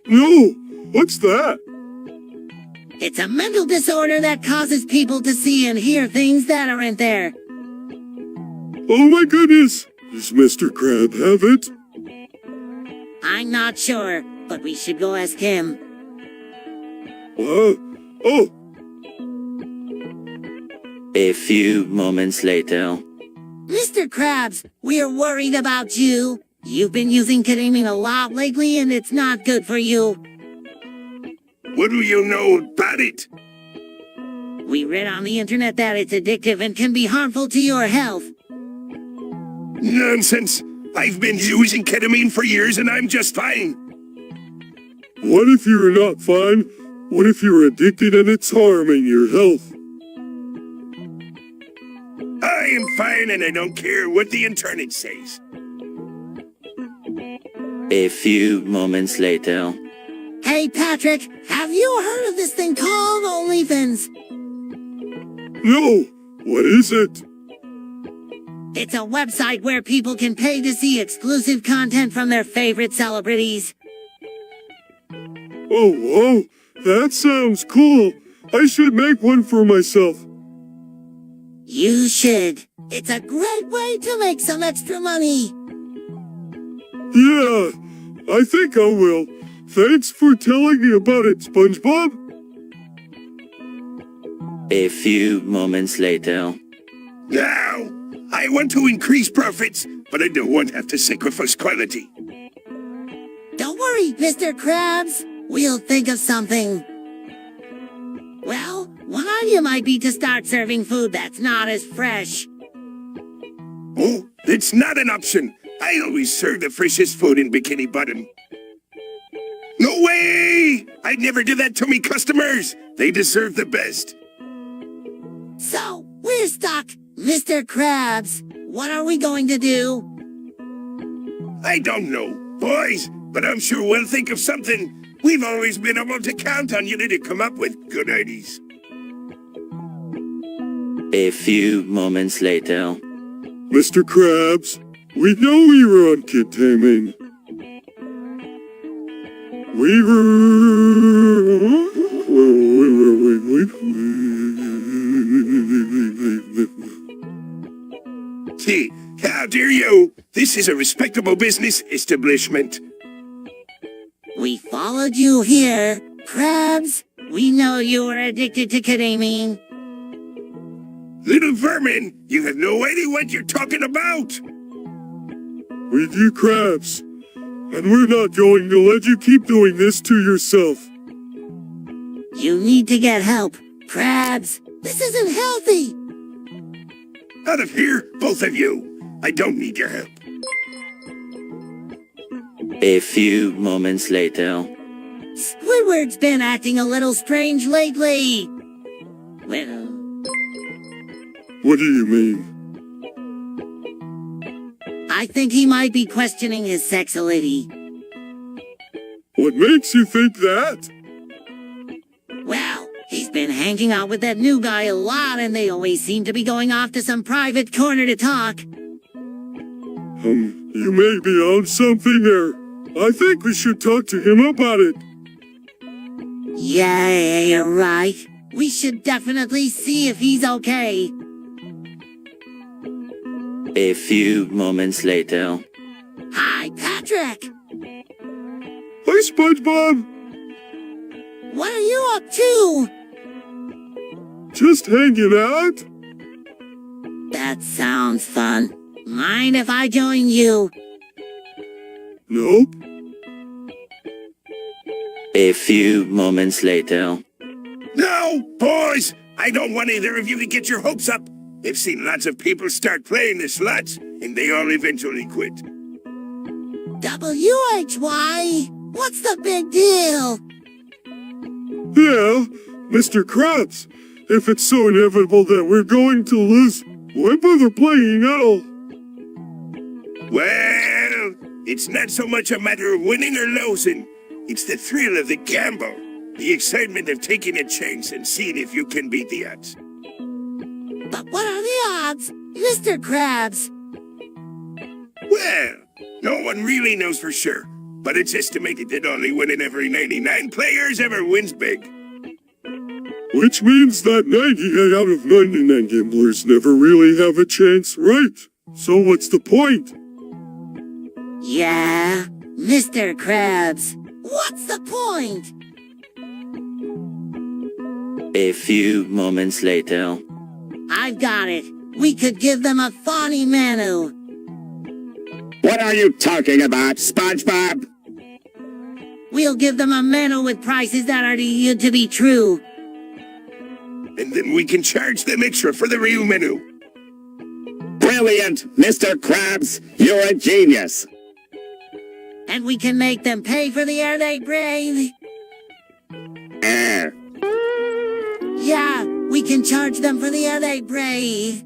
No, what's that? It's a mental disorder that causes people to see and hear things that aren't there. Oh my goodness! Does Mr. Crab have it? I'm not sure, but we should go ask him. Oh. A few moments later. Mr. Krabs, we're worried about you. You've been using ketamine a lot lately and it's not good for you. What do you know about it? We read on the internet that it's addictive and can be harmful to your health. Nonsense! I've been using ketamine for years and I'm just fine. What if you're not fine? What if you're addicted and it's harming your health? I am fine and I don't care what the internet says. A few moments later. Hey Patrick, have you heard of this thing called OnlyFans? No, what is it? It's a website where people can pay to see exclusive content from their favorite celebrities. Oh, that sounds cool. I should make one for myself. You should. It's a great way to make some extra money. Yeah, I think I will. Thanks for telling me about it, SpongeBob. A few moments later. Now, I want to increase profits, but I don't want to have to sacrifice quality. Don't worry, Mr. Krabs. We'll think of something. Well, one idea might be to start serving food that's not as fresh. Oh, that's not an option. I always serve the freshest food in Bikini Bottom. No way! I'd never do that to me customers. They deserve the best. So, we're stuck. Mr. Krabs, what are we going to do? I don't know, boys, but I'm sure we'll think of something. We've always been able to count on you to come up with good ideas. A few moments later. Mr. Krabs, we know we were on Kid Taming. Gee, how dare you? This is a respectable business establishment. We followed you here. Krabs, we know you were addicted to kadamine. Little vermin, you have no idea what you're talking about. We do, Krabs. And we're not going to let you keep doing this to yourself. You need to get help. Krabs, this isn't healthy. Out of here, both of you. I don't need your help. A few moments later. Squidward's been acting a little strange lately. Well... What do you mean? I think he might be questioning his sexuality. What makes you think that? Well, he's been hanging out with that new guy a lot and they always seem to be going off to some private corner to talk. You may be on something there. I think we should talk to him about it. Yeah, you're right. We should definitely see if he's okay. A few moments later. Hi, Patrick! Hi, SpongeBob! What are you up to? Just hanging out. That sounds fun. Mind if I join you? Nope. A few moments later. No, boys! I don't want either of you to get your hopes up. I've seen lots of people start playing the slots, and they all eventually quit. WHY? What's the big deal? Yeah, Mr. Krabs. If it's so inevitable that we're going to lose, why bother playing at all? Well, it's not so much a matter of winning or losing. It's the thrill of the gamble. The excitement of taking a chance and seeing if you can beat the odds. But what are the odds, Mr. Krabs? Well, no one really knows for sure, but it's estimated that only 1 in every 99 players ever wins big. Which means that 98 out of 99 gamblers never really have a chance, right? So what's the point? Yeah, Mr. Krabs, what's the point? A few moments later. I've got it. We could give them a funny menu. What are you talking about, SpongeBob? We'll give them a menu with prices that are too good to be true. And then we can charge them extra for the real menu. Brilliant, Mr. Krabs. You're a genius. And we can make them pay for the air they breathe. Air. Yeah, we can charge them for the air they breathe.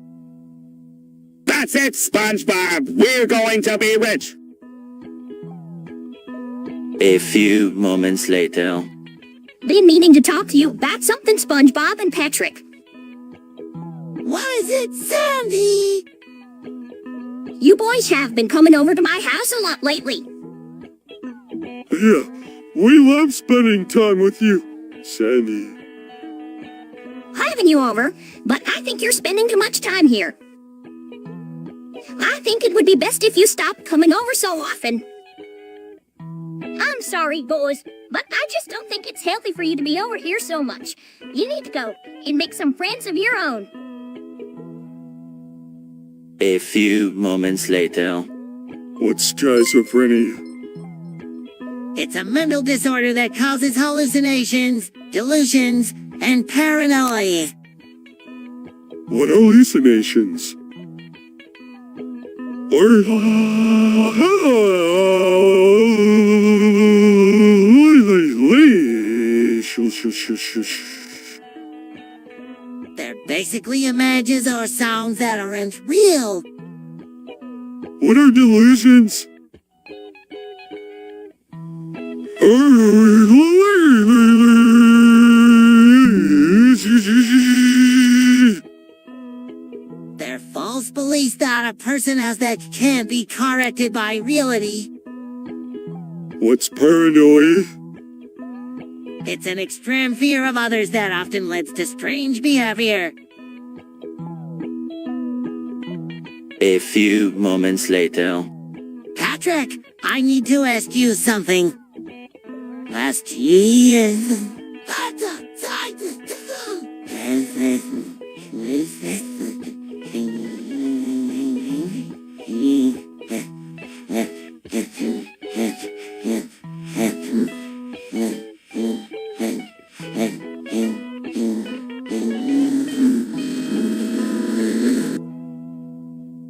That's it, SpongeBob. We're going to be rich. A few moments later. Been meaning to talk to you about something, SpongeBob and Patrick. What is it, Sandy? You boys have been coming over to my house a lot lately. Yeah, We love spending time with you, Sandy. Having you over, but I think you're spending too much time here. I think it would be best if you stopped coming over so often. I'm sorry, boys, but I just don't think it's healthy for you to be over here so much. You need to go and make some friends of your own. A few moments later. What's schizophrenia? It's a mental disorder that causes hallucinations, delusions, and paranoia. What hallucinations? They're basically images or sounds that aren't real. What are delusions? They're false beliefs that a person has that can't be corrected by reality. What's paranoia? It's an extreme fear of others that often leads to strange behavior. A few moments later. Patrick, I need to ask you something. Last year...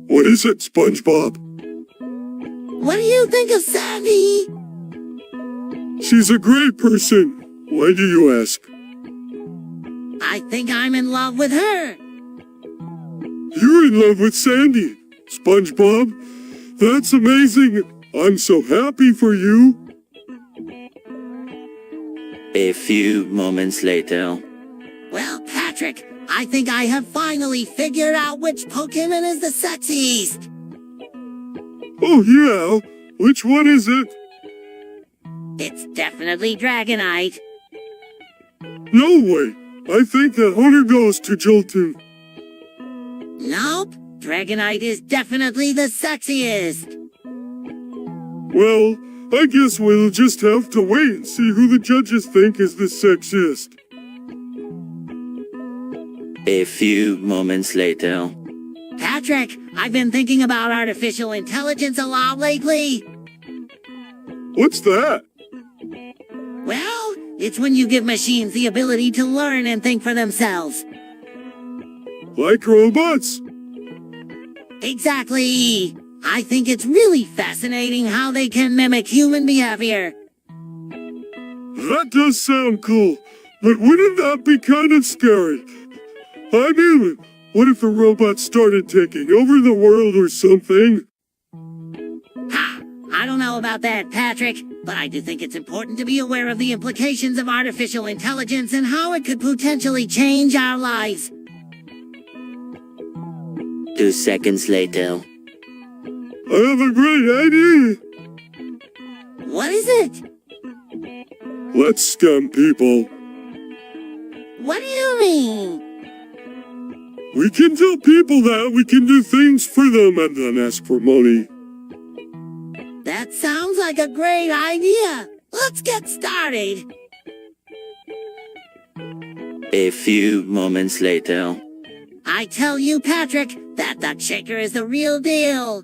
What is it, SpongeBob? What do you think of Sandy? She's a great person. Why do you ask? I think I'm in love with her. You're in love with Sandy, SpongeBob. That's amazing. I'm so happy for you. A few moments later. Well, Patrick, I think I have finally figured out which Pokemon is the sexiest. Oh yeah? Which one is it? It's definitely Dragonite. No way. I think that honor goes to Jolton. Nope. Dragonite is definitely the sexiest. Well, I guess we'll just have to wait and see who the judges think is the sexiest. A few moments later. Patrick, I've been thinking about artificial intelligence a lot lately. What's that? Well, it's when you give machines the ability to learn and think for themselves. Like robots? Exactly. I think it's really fascinating how they can mimic human behavior. That does sound cool, but wouldn't that be kind of scary? I mean, what if the robots started taking over the world or something? Ha! I don't know about that, Patrick, but I do think it's important to be aware of the implications of artificial intelligence and how it could potentially change our lives. 2 seconds later. I have a great idea. What is it? Let's scam people. What do you mean? We can tell people that we can do things for them and then ask for money. That sounds like a great idea. Let's get started. A few moments later. I tell you, Patrick, that Duck Shaker is the real deal.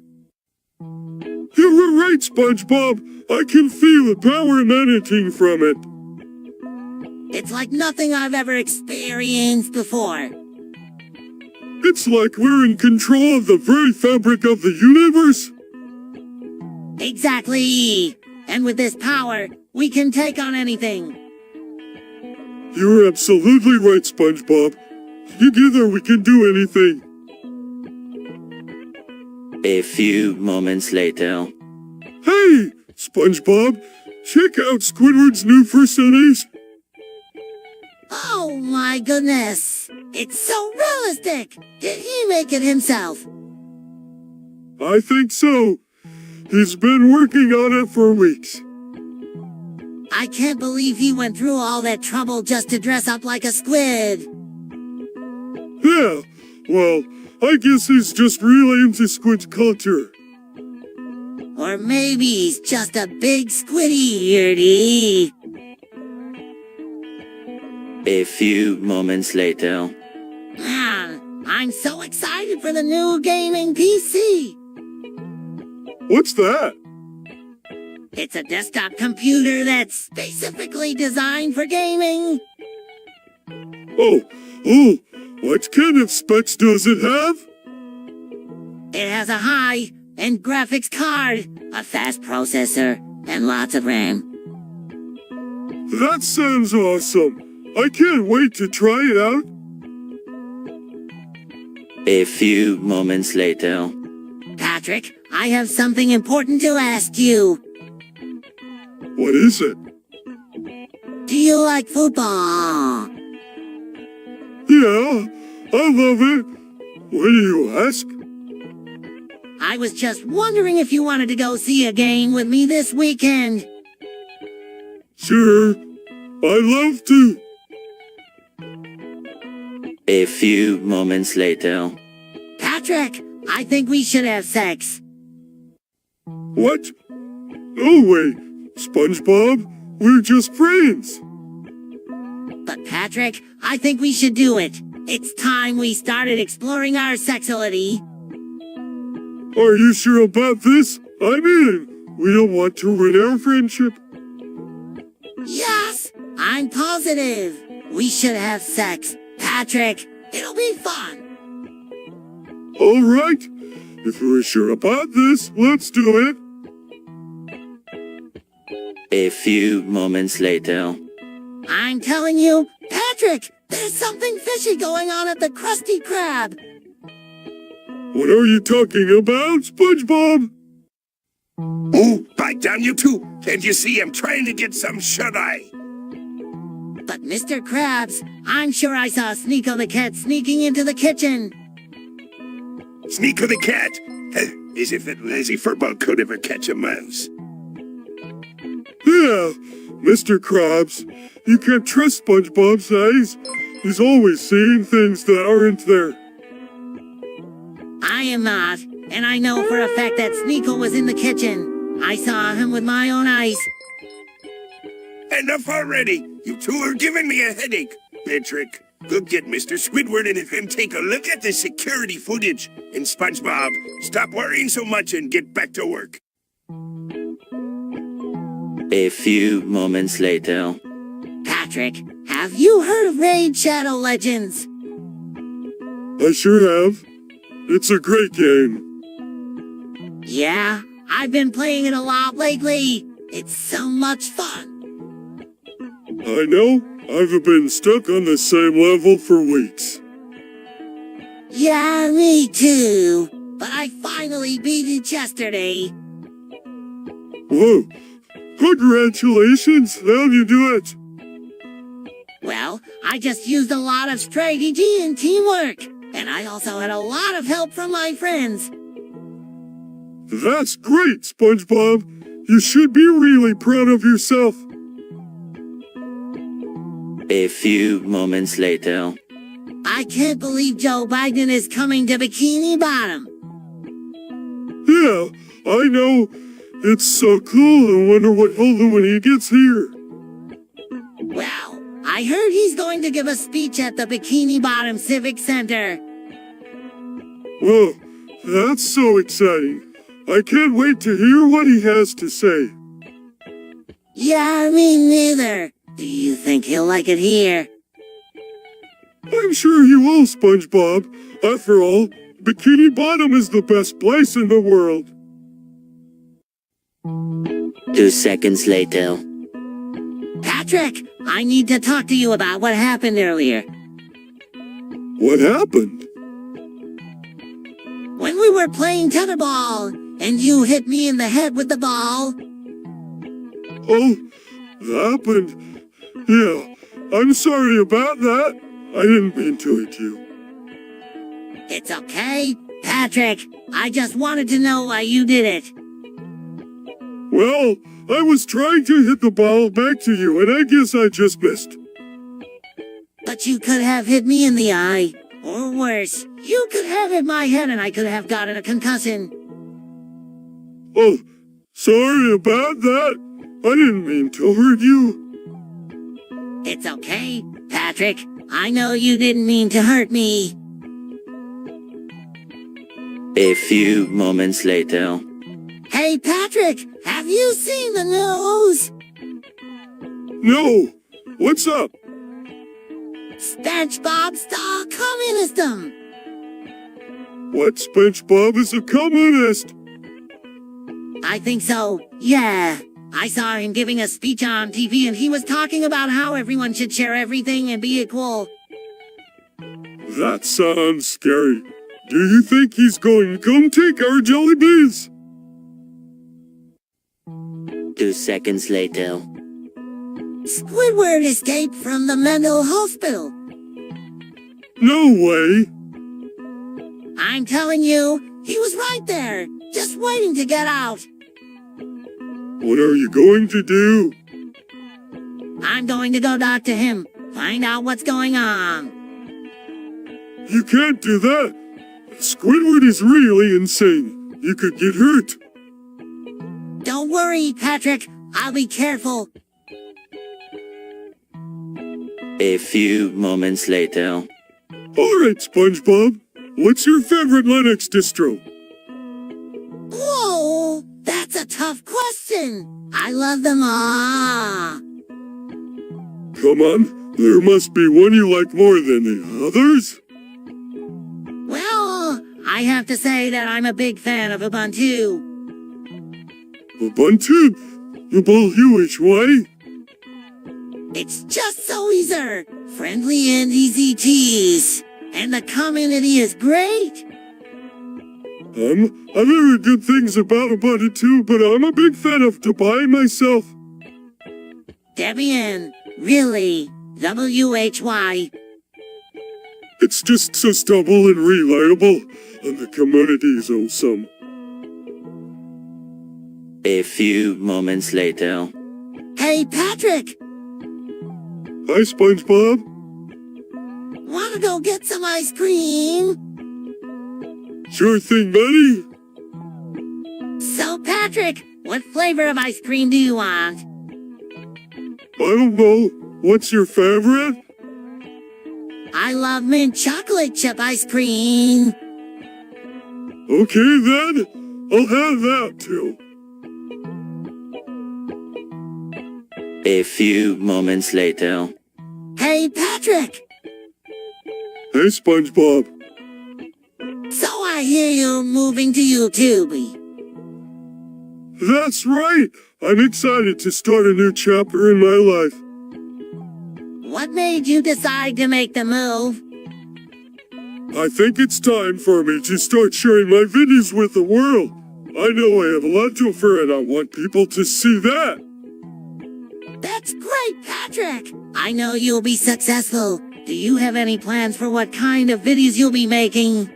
You were right, SpongeBob. I can feel the power emanating from it. It's like nothing I've ever experienced before. It's like we're in control of the very fabric of the universe. Exactly. And with this power, we can take on anything. You're absolutely right, SpongeBob. Together we can do anything. A few moments later. Hey, SpongeBob, check out Squidward's new facilities. Oh my goodness. It's so realistic. Did he make it himself? I think so. He's been working on it for weeks. I can't believe he went through all that trouble just to dress up like a squid. Yeah, well, I guess he's just really into squid culture. Or maybe he's just a big squiddy eardy. A few moments later. Man, I'm so excited for the new gaming PC. What's that? It's a desktop computer that's specifically designed for gaming. Oh, what kind of specs does it have? It has a high-end graphics card, a fast processor, and lots of RAM. That sounds awesome. I can't wait to try it out. A few moments later. Patrick, I have something important to ask you. What is it? Do you like football? Yeah, I love it. What do you ask? I was just wondering if you wanted to go see a game with me this weekend. Sure, I'd love to. A few moments later. Patrick, I think we should have sex. What? No way, SpongeBob. We're just friends. But Patrick, I think we should do it. It's time we started exploring our sexuality. Are you sure about this? I'm in. We don't want to ruin our friendship. Yes, I'm positive. We should have sex. Patrick, it'll be fun. All right. If we're sure about this, let's do it. A few moments later. I'm telling you, Patrick, there's something fishy going on at the Krusty Krab. What are you talking about, SpongeBob? Oh, back down you two. Can't you see I'm trying to get some shut-eye? But Mr. Krabs, I'm sure I saw Sneako the cat sneaking into the kitchen. Sneako the cat? As if that lazy furball could ever catch a mouse. Yeah, Mr. Krabs. You can't trust SpongeBob's eyes. He's always seeing things that aren't there. I am not, and I know for a fact that Sneako was in the kitchen. I saw him with my own eyes. Enough already! You two are giving me a headache. Patrick, go get Mr. Squidward and have him take a look at the security footage. And SpongeBob, stop worrying so much and get back to work. A few moments later. Patrick, have you heard of Raid Shadow Legends? I sure have. It's a great game. Yeah, I've been playing it a lot lately. It's so much fun. I know. I've been stuck on the same level for weeks. Yeah, me too. But I finally beat it yesterday. Whoa. Congratulations. How'd you do it? Well, I just used a lot of strategy and teamwork. And I also had a lot of help from my friends. That's great, SpongeBob. You should be really proud of yourself. A few moments later. I can't believe Joe Biden is coming to Bikini Bottom. Yeah, I know. It's so cool. I wonder what he'll do when he gets here. Well, I heard he's going to give a speech at the Bikini Bottom Civic Center. Whoa, that's so exciting. I can't wait to hear what he has to say. Yeah, me neither. Do you think he'll like it here? I'm sure he will, SpongeBob. After all, Bikini Bottom is the best place in the world. 2 seconds later. Patrick, I need to talk to you about what happened earlier. What happened? When we were playing tetherball, and you hit me in the head with the ball. Oh, that happened. Yeah, I'm sorry about that. I didn't mean to hit you. It's okay, Patrick. I just wanted to know why you did it. Well, I was trying to hit the ball back to you, and I guess I just missed. But you could have hit me in the eye. Or worse, you could have hit my head and I could have gotten a concussion. Oh, sorry about that. I didn't mean to hurt you. It's okay, Patrick. I know you didn't mean to hurt me. A few moments later. Hey, Patrick, have you seen the news? No. What's up? SpongeBob star communism. What, SpongeBob is a communist? I think so, yeah. I saw him giving a speech on TV and he was talking about how everyone should share everything and be equal. That sounds scary. Do you think he's going to come take our jelly beans? 2 seconds later. Squidward escaped from the mental hospital. No way. I'm telling you, he was right there, just waiting to get out. What are you going to do? I'm going to go talk to him, find out what's going on. You can't do that. Squidward is really insane. You could get hurt. Don't worry, Patrick. I'll be careful. A few moments later. Alright, SpongeBob. What's your favorite Linux distro? Whoa, that's a tough question. I love them all. Come on, there must be one you like more than the others. Well, I have to say that I'm a big fan of Ubuntu. Ubuntu? UHY? It's just so easy, friendly and easy to use. And the community is great. I've heard good things about Ubuntu, but I'm a big fan of Debian myself. Debian, really? WHY? It's just so stable and reliable, and the community is awesome. A few moments later. Hey, Patrick! Hi, SpongeBob. Wanna go get some ice cream? Sure thing, buddy. So, Patrick, what flavor of ice cream do you want? I don't know. What's your favorite? I love mint chocolate chip ice cream. Okay, then. I'll have that, too. A few moments later. Hey, Patrick! Hey, SpongeBob. So I hear you moving to YouTube. That's right. I'm excited to start a new chapter in my life. What made you decide to make the move? I think it's time for me to start sharing my videos with the world. I know I have a lot to offer and I want people to see that. That's great, Patrick! I know you'll be successful. Do you have any plans for what kind of videos you'll be making?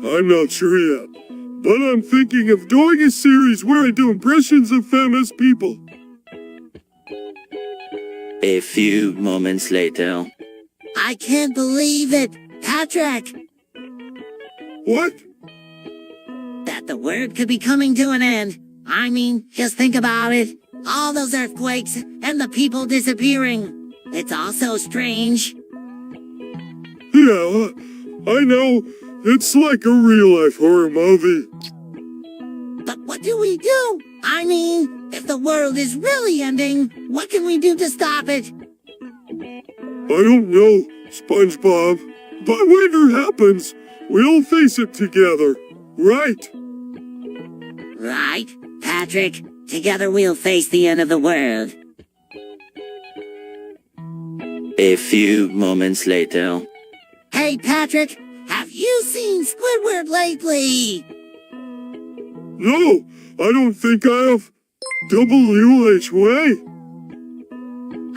I'm not sure yet, but I'm thinking of doing a series where I do impressions of famous people. A few moments later. I can't believe it, Patrick! What? That the world could be coming to an end. I mean, just think about it. All those earthquakes and the people disappearing. It's all so strange. Yeah, I know. It's like a real-life horror movie. But what do we do? I mean, if the world is really ending, what can we do to stop it? I don't know, SpongeBob. But when it happens, we'll face it together, right? Right, Patrick. Together we'll face the end of the world. A few moments later. Hey, Patrick, have you seen Squidward lately? No, I don't think I have. WHY?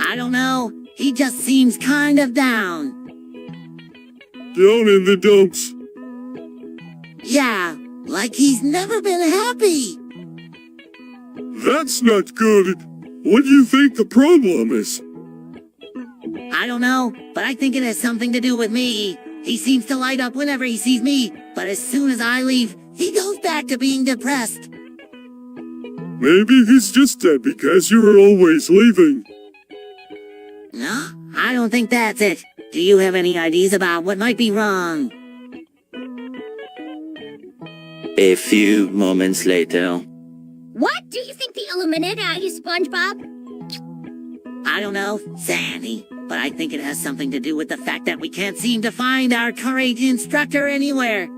I don't know. He just seems kind of down. Down in the dumps. Yeah, like he's never been happy. That's not good. What do you think the problem is? I don't know, but I think it has something to do with me. He seems to light up whenever he sees me, but as soon as I leave, he goes back to being depressed. Maybe he's just dead because you're always leaving. No, I don't think that's it. Do you have any ideas about what might be wrong? A few moments later. What do you think the Illuminati is, SpongeBob? I don't know, Sandy, but I think it has something to do with the fact that we can't seem to find our courage instructor anywhere.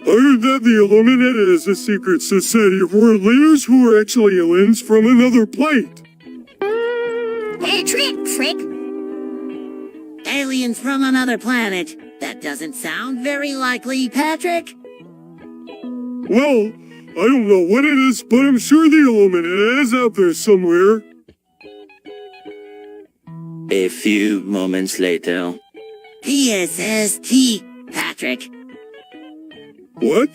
I heard that the Illuminated is a secret society of world leaders who are actually aliens from another plate. Trick. Aliens from another planet. That doesn't sound very likely, Patrick. Well, I don't know what it is, but I'm sure the Illuminated is out there somewhere. A few moments later. PSST, Patrick. What?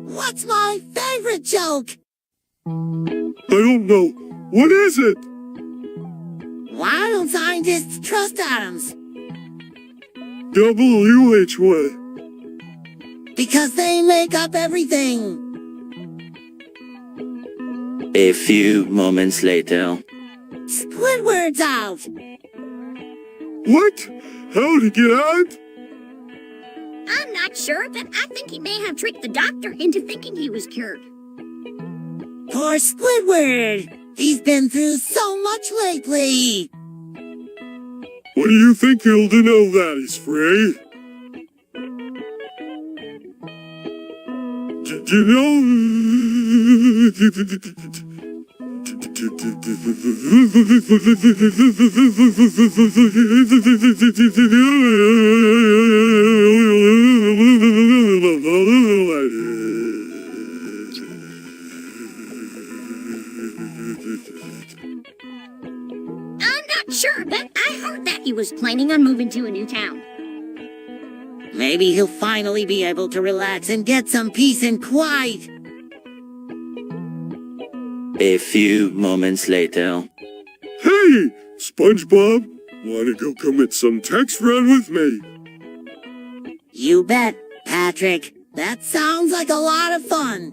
What's my favorite joke? I don't know. What is it? Why don't scientists trust atoms? WHY? Because they make up everything. A few moments later. Squidward's out. What? How to get out? I'm not sure, but I think he may have tricked the doctor into thinking he was cured. Poor Squidward. He's been through so much lately. What do you think he'll do now that he's free? Did you know? Sure, but I heard that he was planning on moving to a new town. Maybe he'll finally be able to relax and get some peace and quiet. A few moments later. Hey, SpongeBob, wanna go commit some text run with me? You bet, Patrick. That sounds like a lot of fun.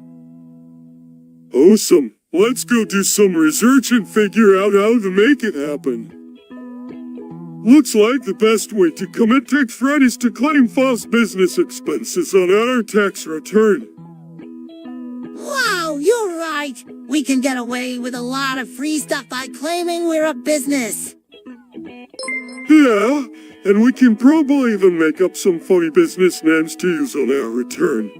Awesome. Let's go do some research and figure out how to make it happen. Looks like the best way to commit tax fraud is to claim false business expenses on our tax return. Wow, you're right. We can get away with a lot of free stuff by claiming we're a business. Yeah, and we can probably even make up some funny business names to use on our return.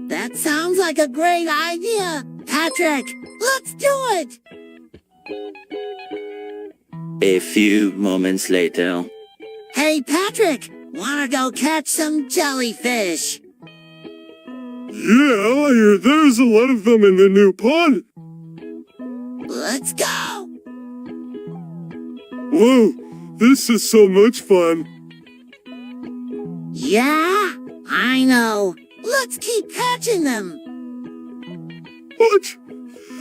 That sounds like a great idea, Patrick. Let's do it. A few moments later. Hey, Patrick, wanna go catch some jellyfish? Yeah, I hear there's a lot of them in the new pond. Let's go. Whoa, this is so much fun. Yeah, I know. Let's keep catching them. What?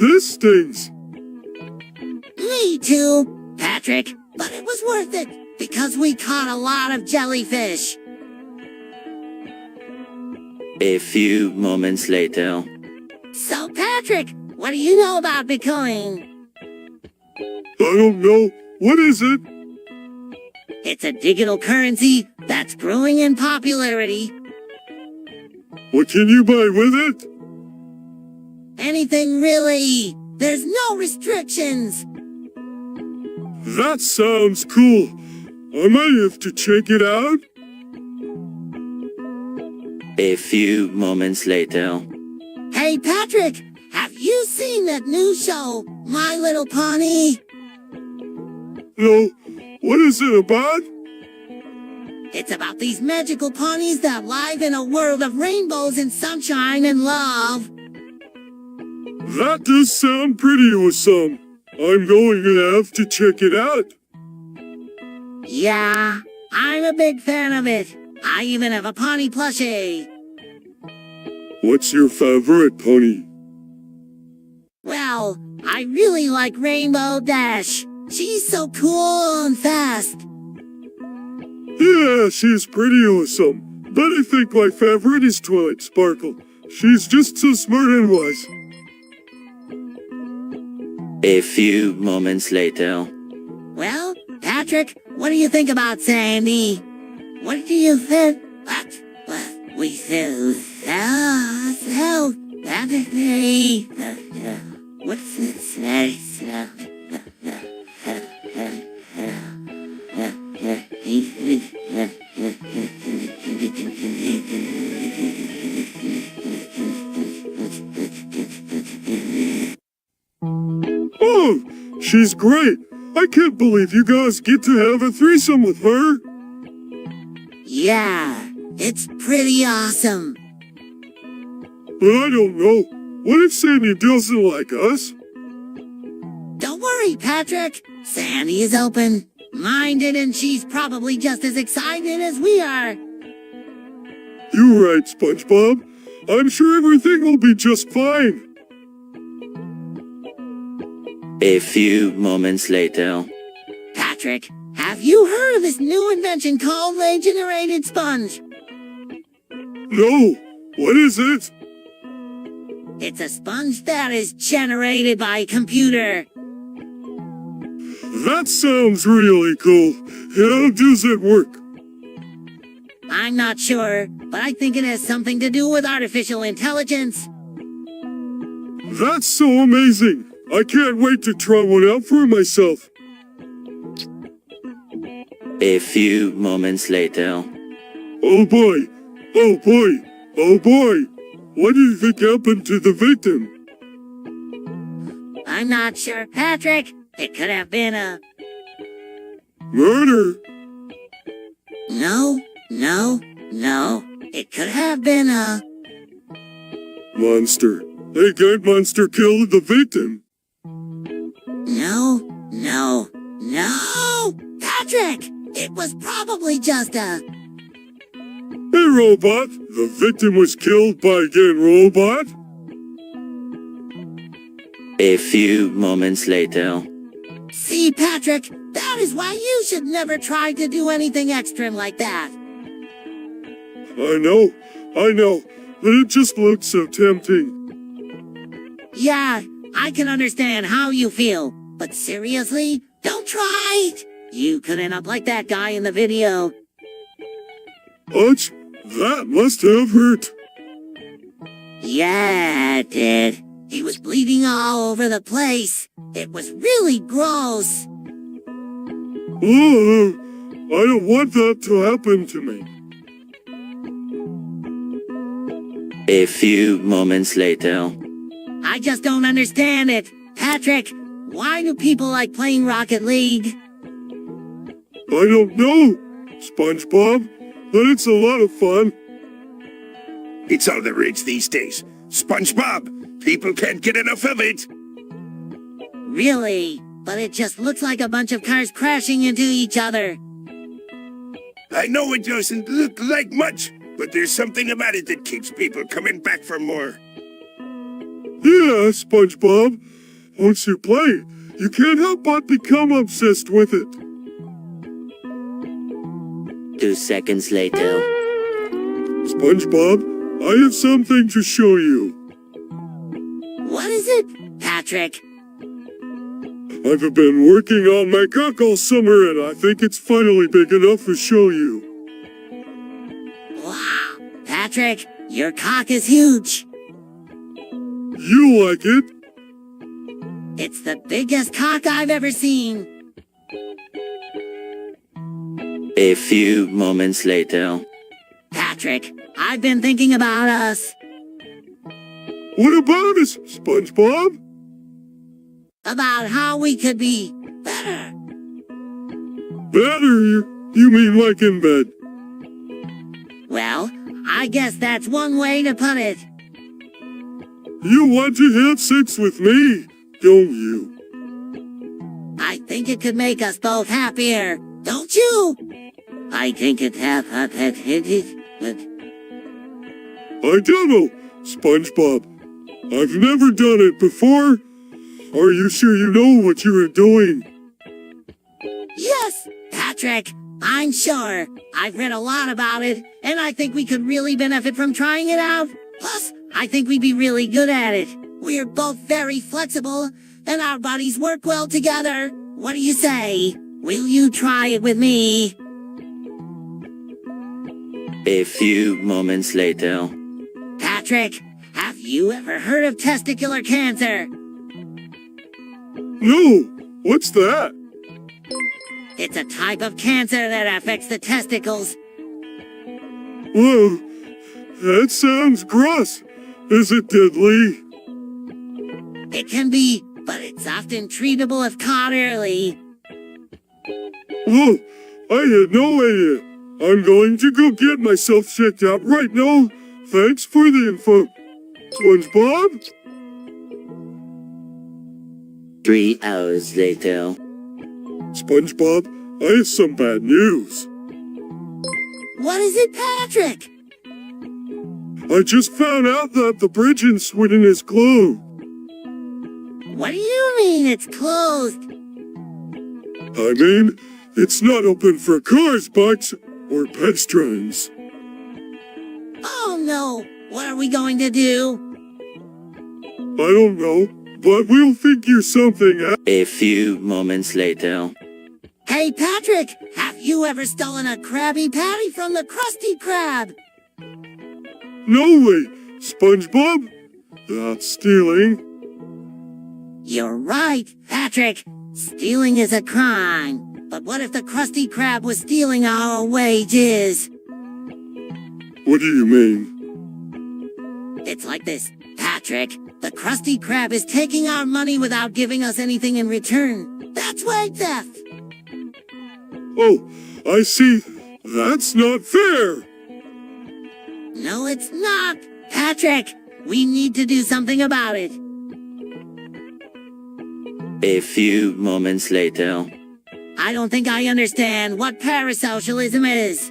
This stings. Me too, Patrick, but it was worth it because we caught a lot of jellyfish. A few moments later. So, Patrick, what do you know about Bitcoin? I don't know. What is it? It's a digital currency that's growing in popularity. What can you buy with it? Anything really. There's no restrictions. That sounds cool. I might have to check it out. A few moments later. Hey, Patrick, have you seen that new show, My Little Pony? No. What is it about? It's about these magical ponies that live in a world of rainbows and sunshine and love. That does sound pretty awesome. I'm going to have to check it out. Yeah, I'm a big fan of it. I even have a pony plushie. What's your favorite pony? Well, I really like Rainbow Dash. She's so cool and fast. Yeah, she's pretty awesome. But I think my favorite is Twilight Sparkle. She's just so smart and wise. A few moments later. Well, Patrick, what do you think about Sandy? What do you think? What we so what's this? Oh, she's great. I can't believe you guys get to have a threesome with her. Yeah, it's pretty awesome. But I don't know. What if Sandy doesn't like us? Don't worry, Patrick. Sandy is open-minded and she's probably just as excited as we are. You're right, SpongeBob. I'm sure everything will be just fine. A few moments later. Patrick, have you heard of this new invention called Regenerated Sponge? No. What is it? It's a sponge that is generated by a computer. That sounds really cool. How does it work? I'm not sure, but I think it has something to do with artificial intelligence. That's so amazing. I can't wait to try one out for myself. A few moments later. Oh boy. Oh boy. Oh boy. What do you think happened to the victim? I'm not sure, Patrick. It could have been a... Murder? No. It could have been a... Monster. A good monster killed the victim. No. Patrick! It was probably just a... Hey, robot. The victim was killed by a robot? A few moments later. See, Patrick, that is why you should never try to do anything extreme like that. I know, but it just looked so tempting. Yeah, I can understand how you feel, but seriously, don't try it. You could end up like that guy in the video. Ouch, that must have hurt. Yeah, it did. He was bleeding all over the place. It was really gross. Oh, I don't want that to happen to me. A few moments later. I just don't understand it. Patrick, why do people like playing Rocket League? I don't know, SpongeBob, but it's a lot of fun. It's all the rage these days. SpongeBob, people can't get enough of it. Really? But it just looks like a bunch of cars crashing into each other. I know it doesn't look like much, but there's something about it that keeps people coming back for more. Yeah, SpongeBob. Once you play, you can't help but become obsessed with it. 2 seconds later. SpongeBob, I have something to show you. What is it, Patrick? I've been working on my cock all summer and I think it's finally big enough to show you. Wow, Patrick, your cock is huge. You like it? It's the biggest cock I've ever seen. A few moments later. Patrick, I've been thinking about us. What about us, SpongeBob? About how we could be better. Better? You mean like in bed? Well, I guess that's one way to put it. You want to have sex with me, don't you? I think it could make us both happier, don't you? I think it but I don't know, SpongeBob. I've never done it before, Are you sure you know what you are doing? Yes, Patrick, I'm sure. I've read a lot about it, and I think we could really benefit from trying it out. Plus, I think we'd be really good at it. We're both very flexible, and our bodies work well together. What do you say? Will you try it with me? A few moments later. Patrick, have you ever heard of testicular cancer? No, what's that? It's a type of cancer that affects the testicles. Whoa, that sounds gross. Is it deadly? It can be, but it's often treatable if caught early. Whoa, I had no idea. I'm going to go get myself checked out right now. Thanks for the info. SpongeBob? 3 hours later. SpongeBob, I have some bad news. What is it, Patrick? I just found out that the bridge in Sweden is closed. What do you mean it's closed? I mean, it's not open for cars, bikes, or pedestrians. Oh no, what are we going to do? I don't know, but we'll figure something out. A few moments later. Hey Patrick, have you ever stolen a Krabby Patty from the Krusty Krab? No way, SpongeBob. That's stealing. You're right, Patrick. Stealing is a crime. But what if the Krusty Krab was stealing our wages? What do you mean? It's like this, Patrick. The Krusty Krab is taking our money without giving us anything in return. That's wage theft. Oh, I see. That's not fair. No, it's not. Patrick, we need to do something about it. A few moments later. I don't think I understand what parasocialism is.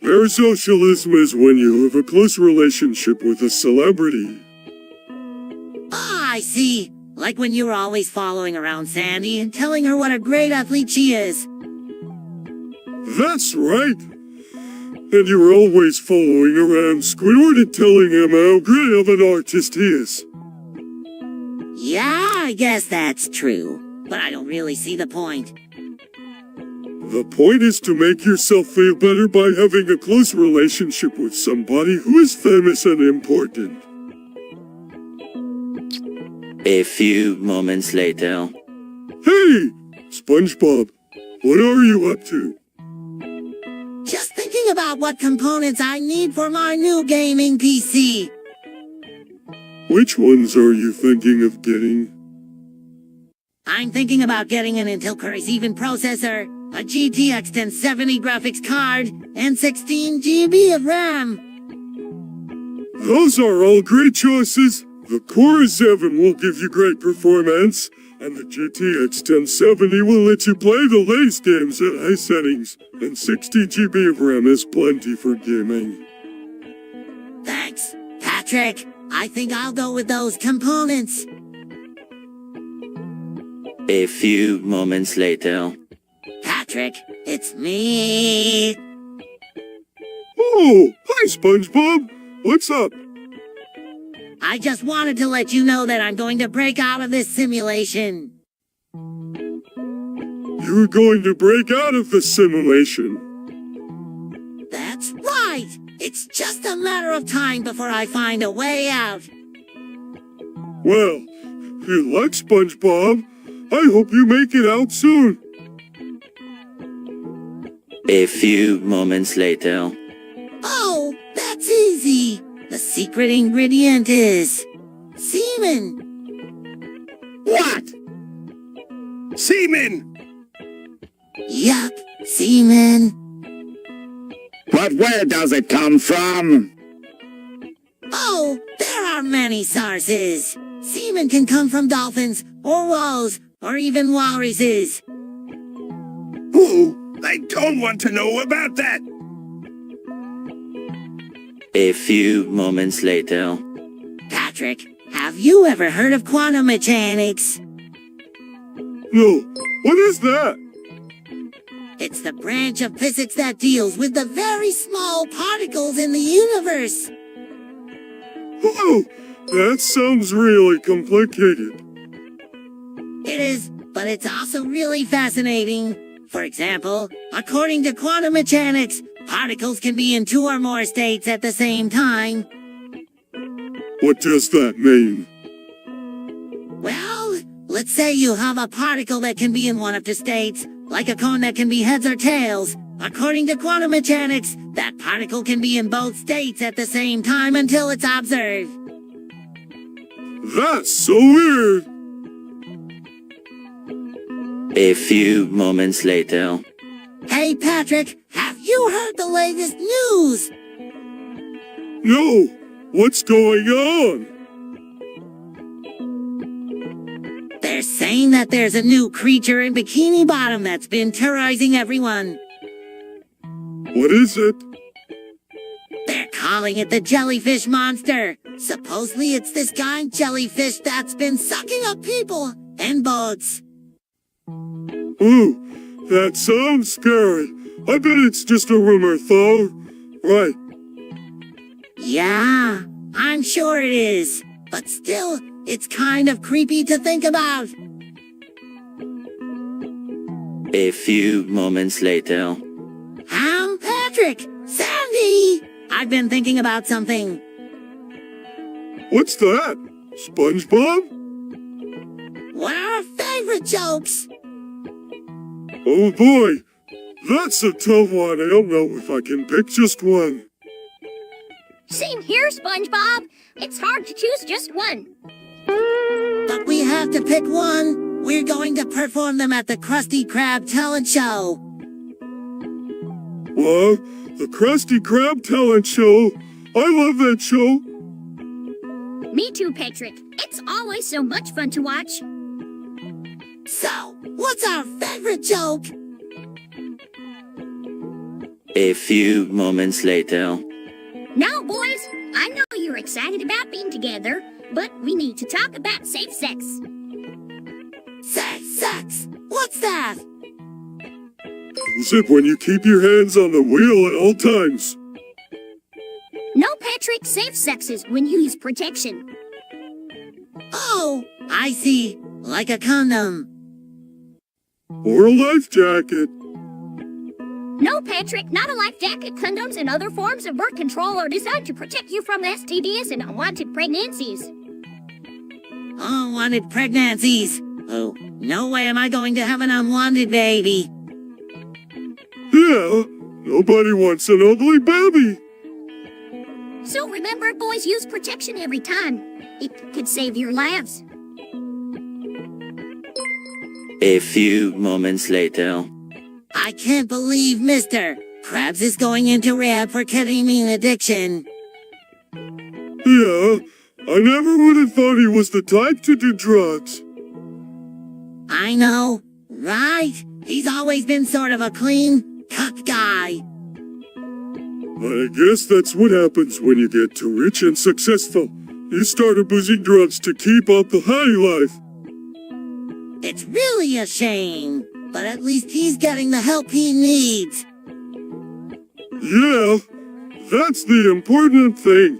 Parasocialism is when you have a close relationship with a celebrity. Ah, I see. Like when you were always following around Sandy and telling her what a great athlete she is. That's right. And you were always following around Squidward and telling him how great of an artist he is. Yeah, I guess that's true. But I don't really see the point. The point is to make yourself feel better by having a close relationship with somebody who is famous and important. A few moments later. Hey, SpongeBob, what are you up to? Just thinking about what components I need for my new gaming PC. Which ones are you thinking of getting? I'm thinking about getting an Intel Core i7 processor, a GTX 1070 graphics card, and 16 GB of RAM. Those are all great choices. The Core i7 will give you great performance, and the GTX 1070 will let you play the latest games at high settings, and 60 GB of RAM is plenty for gaming. Thanks, Patrick. I think I'll go with those components. A few moments later. Patrick, it's me. Oh, hi SpongeBob. What's up? I just wanted to let you know that I'm going to break out of this simulation. You're going to break out of the simulation. That's right. It's just a matter of time before I find a way out. Well, you like SpongeBob. I hope you make it out soon. A few moments later. Oh, that's easy. The secret ingredient is semen. What? Semen? Yup, semen. But where does it come from? Oh, there are many sources. Semen can come from dolphins, or whales, or even walruses. Ooh, I don't want to know about that. A few moments later. Patrick, have you ever heard of quantum mechanics? No, what is that? It's the branch of physics that deals with the very small particles in the universe. Oh, that sounds really complicated. It is, but it's also really fascinating. For example, according to quantum mechanics, particles can be in two or more states at the same time. What does that mean? Well, let's say you have a particle that can be in one of the states, like a cone that can be heads or tails. According to quantum mechanics, that particle can be in both states at the same time until it's observed. That's so weird. A few moments later. Hey Patrick, have you heard the latest news? No, what's going on? They're saying that there's a new creature in Bikini Bottom that's been terrorizing everyone. What is it? They're calling it the jellyfish monster. Supposedly it's this giant jellyfish that's been sucking up people and boats. Ooh, that sounds scary. I bet it's just a rumor, though. Right. Yeah, I'm sure it is. But still, it's kind of creepy to think about. A few moments later. Patrick! Sandy! I've been thinking about something. What's that? SpongeBob? What are our favorite jokes? Oh boy, that's a tough one. I don't know if I can pick just one. Same here, SpongeBob. It's hard to choose just one. But we have to pick one. We're going to perform them at the Krusty Krab Talent Show. What? The Krusty Krab Talent Show? I love that show. Me too, Patrick. It's always so much fun to watch. So, what's our favorite joke? A few moments later. Now, boys, I know you're excited about being together, but we need to talk about safe sex. Safe sex? What's that? Is it when you keep your hands on the wheel at all times? No, Patrick, safe sex is when you use protection. Oh, I see. Like a condom. Or a life jacket. No, Patrick, not a life jacket. Condoms and other forms of birth control are designed to protect you from STDs and unwanted pregnancies. Unwanted pregnancies? Oh, no way am I going to have an unwanted baby. Yeah, nobody wants an ugly baby. So remember, boys, use protection every time. It could save your lives. A few moments later. I can't believe Mr. Krabs is going into rehab for ketamine addiction. Yeah, I never would have thought he was the type to do drugs. I know, right? He's always been sort of a clean cut guy. But I guess that's what happens when you get too rich and successful. You start abusing drugs to keep up the high life. It's really a shame, but at least he's getting the help he needs. Yeah, that's the important thing.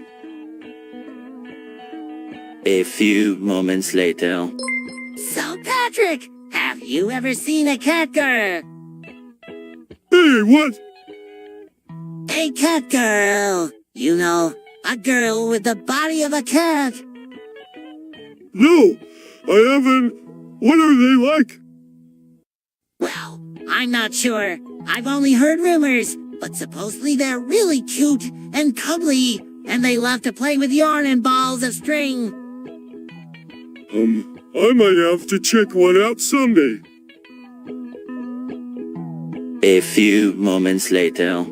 A few moments later. So, Patrick, have you ever seen a cat girl? Hey, what? A cat girl. You know, a girl with the body of a cat. No, I haven't. What are they like? Well, I'm not sure. I've only heard rumors, but supposedly they're really cute and cuddly, and they love to play with yarn and balls of string. I might have to check one out someday. A few moments later.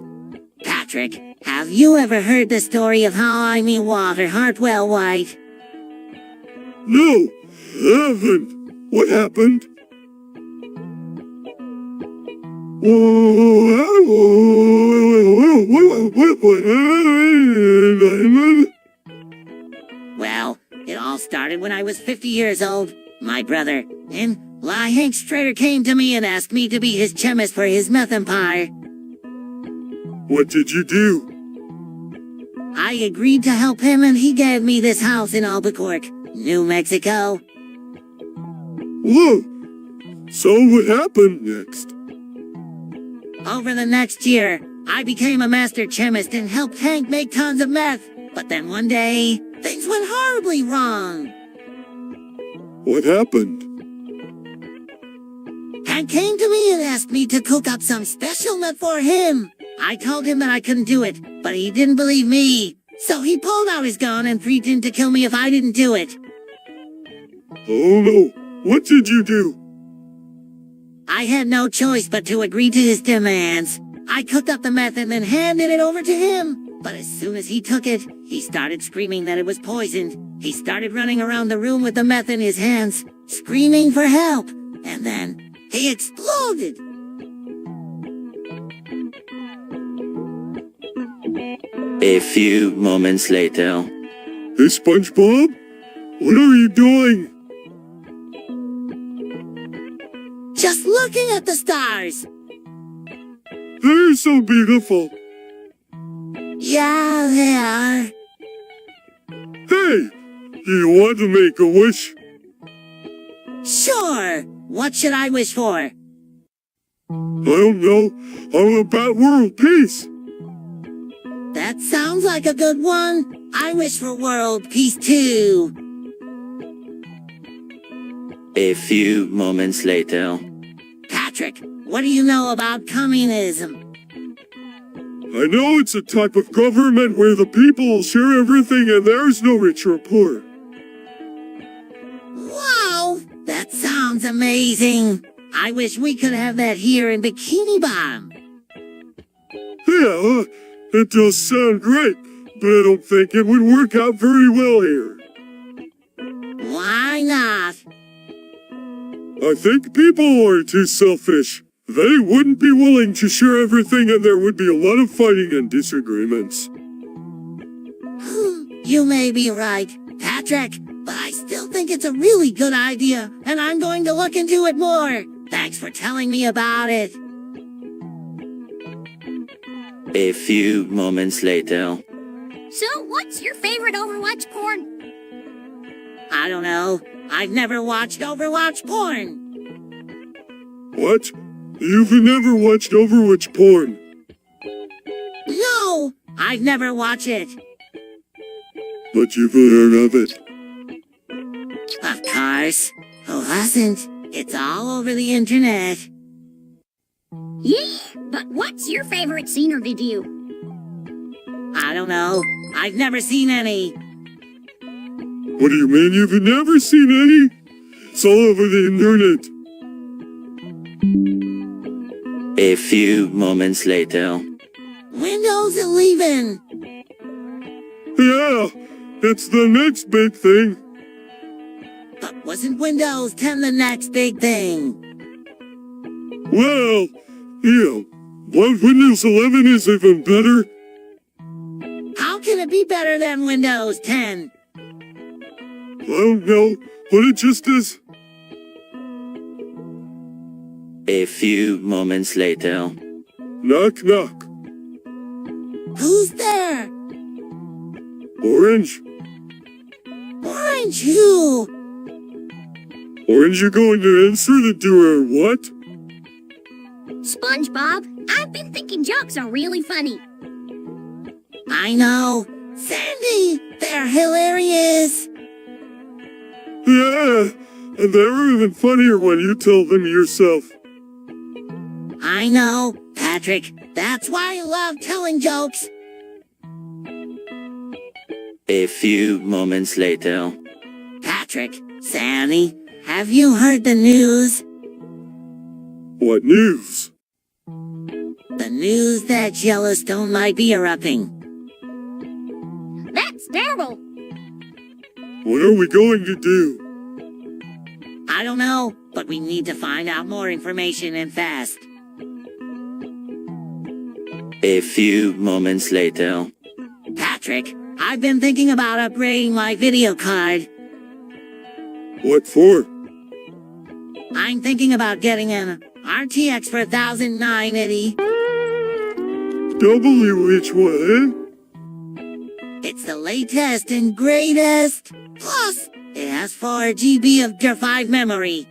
Patrick, have you ever heard the story of how I meet Walter Hartwell White? No, I haven't. What happened? Well, it all started started when I was 50 years old. My brother, Hank Strader, came to me and asked me to be his chemist for his meth empire. What did you do? I agreed to help him and he gave me this house in Albuquerque, New Mexico. Whoa! So what happened next? Over the next year, I became a master chemist and helped Hank make tons of meth. But then one day, things went horribly wrong. What happened? Hank came to me and asked me to cook up some special meth for him. I told him that I couldn't do it, but he didn't believe me. So he pulled out his gun and threatened to kill me if I didn't do it. Oh no, what did you do? I had no choice but to agree to his demands. I cooked up the meth and then handed it over to him. But as soon as he took it, he started screaming that it was poisoned. He started running around the room with the meth in his hands, screaming for help. And then he exploded. A few moments later. Hey, SpongeBob? What are you doing? Just looking at the stars. They're so beautiful. Yeah, they are. Hey, do you want to make a wish? Sure. What should I wish for? I don't know. How about world peace? That sounds like a good one. I wish for world peace too. A few moments later. Patrick, what do you know about communism? I know it's a type of government where the people share everything and there's no rich or poor. Wow, that sounds amazing. I wish we could have that here in Bikini Bottom. Yeah, it does sound great, but I don't think it would work out very well here. Why not? I think people are too selfish. They wouldn't be willing to share everything and there would be a lot of fighting and disagreements. You may be right, Patrick, but I still think it's a really good idea, and I'm going to look into it more. Thanks for telling me about it. A few moments later. So, what's your favorite Overwatch porn? I don't know. I've never watched Overwatch porn. What? You've never watched Overwatch porn? No, I've never watched it. But you've heard of it. Of course. Who hasn't? It's all over the internet. Yeah, but what's your favorite scene or video? I don't know. I've never seen any. What do you mean you've never seen any? It's all over the internet. A few moments later. Windows 11. Yeah, it's the next big thing. But wasn't Windows 10 the next big thing? Well, yeah, but Windows 11 is even better. How can it be better than Windows 10? I don't know, but it just is. A few moments later. Knock, knock. Who's there? Orange. Orange who? Orange, you going to answer the door or what? SpongeBob, I've been thinking jokes are really funny. I know. Sandy, they're hilarious. Yeah, and they're even funnier when you tell them yourself. I know, Patrick. That's why I love telling jokes. A few moments later. Patrick, Sandy, have you heard the news? What news? The news that Yellowstone might be erupting. That's terrible. What are we going to do? I don't know, but we need to find out more information and fast. A few moments later. Patrick, I've been thinking about upgrading my video card. What for? I'm thinking about getting an RTX 4090. WH what? It's the latest and greatest. Plus, it has 4 GB of DDR5 memory.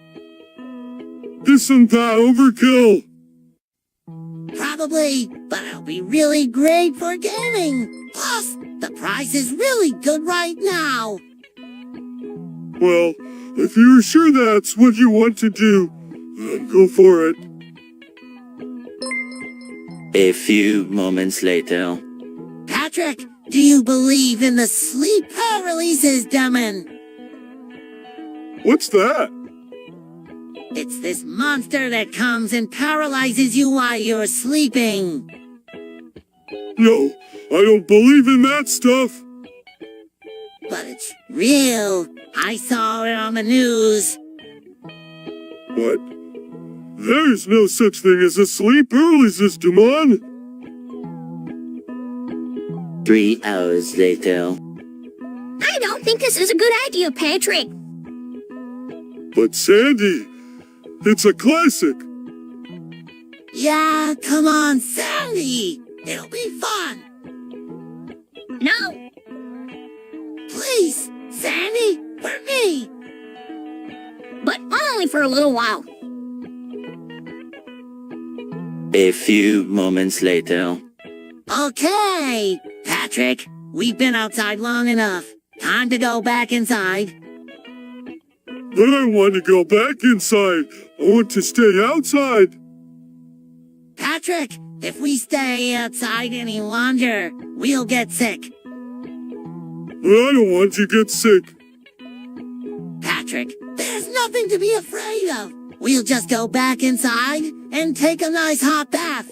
Isn't that overkill? Probably, but it'll be really great for gaming. Plus, the price is really good right now. Well, if you're sure that's what you want to do, then go for it. A few moments later. Patrick, do you believe in the sleep paralysis demon? What's that? It's this monster that comes and paralyzes you while you're sleeping. No, I don't believe in that stuff. But it's real. I saw it on the news. What? There's no such thing as a sleep paralysis demon. 3 hours later. I don't think this is a good idea, Patrick. But Sandy, it's a classic. Yeah, come on, Sandy. It'll be fun. No. Please, Sandy, for me. But only for a little while. A few moments later. Okay, Patrick, we've been outside long enough. Time to go back inside. But I want to go back inside. I want to stay outside. Patrick, if we stay outside any longer, we'll get sick. But I don't want to get sick. Patrick, there's nothing to be afraid of. We'll just go back inside and take a nice hot bath.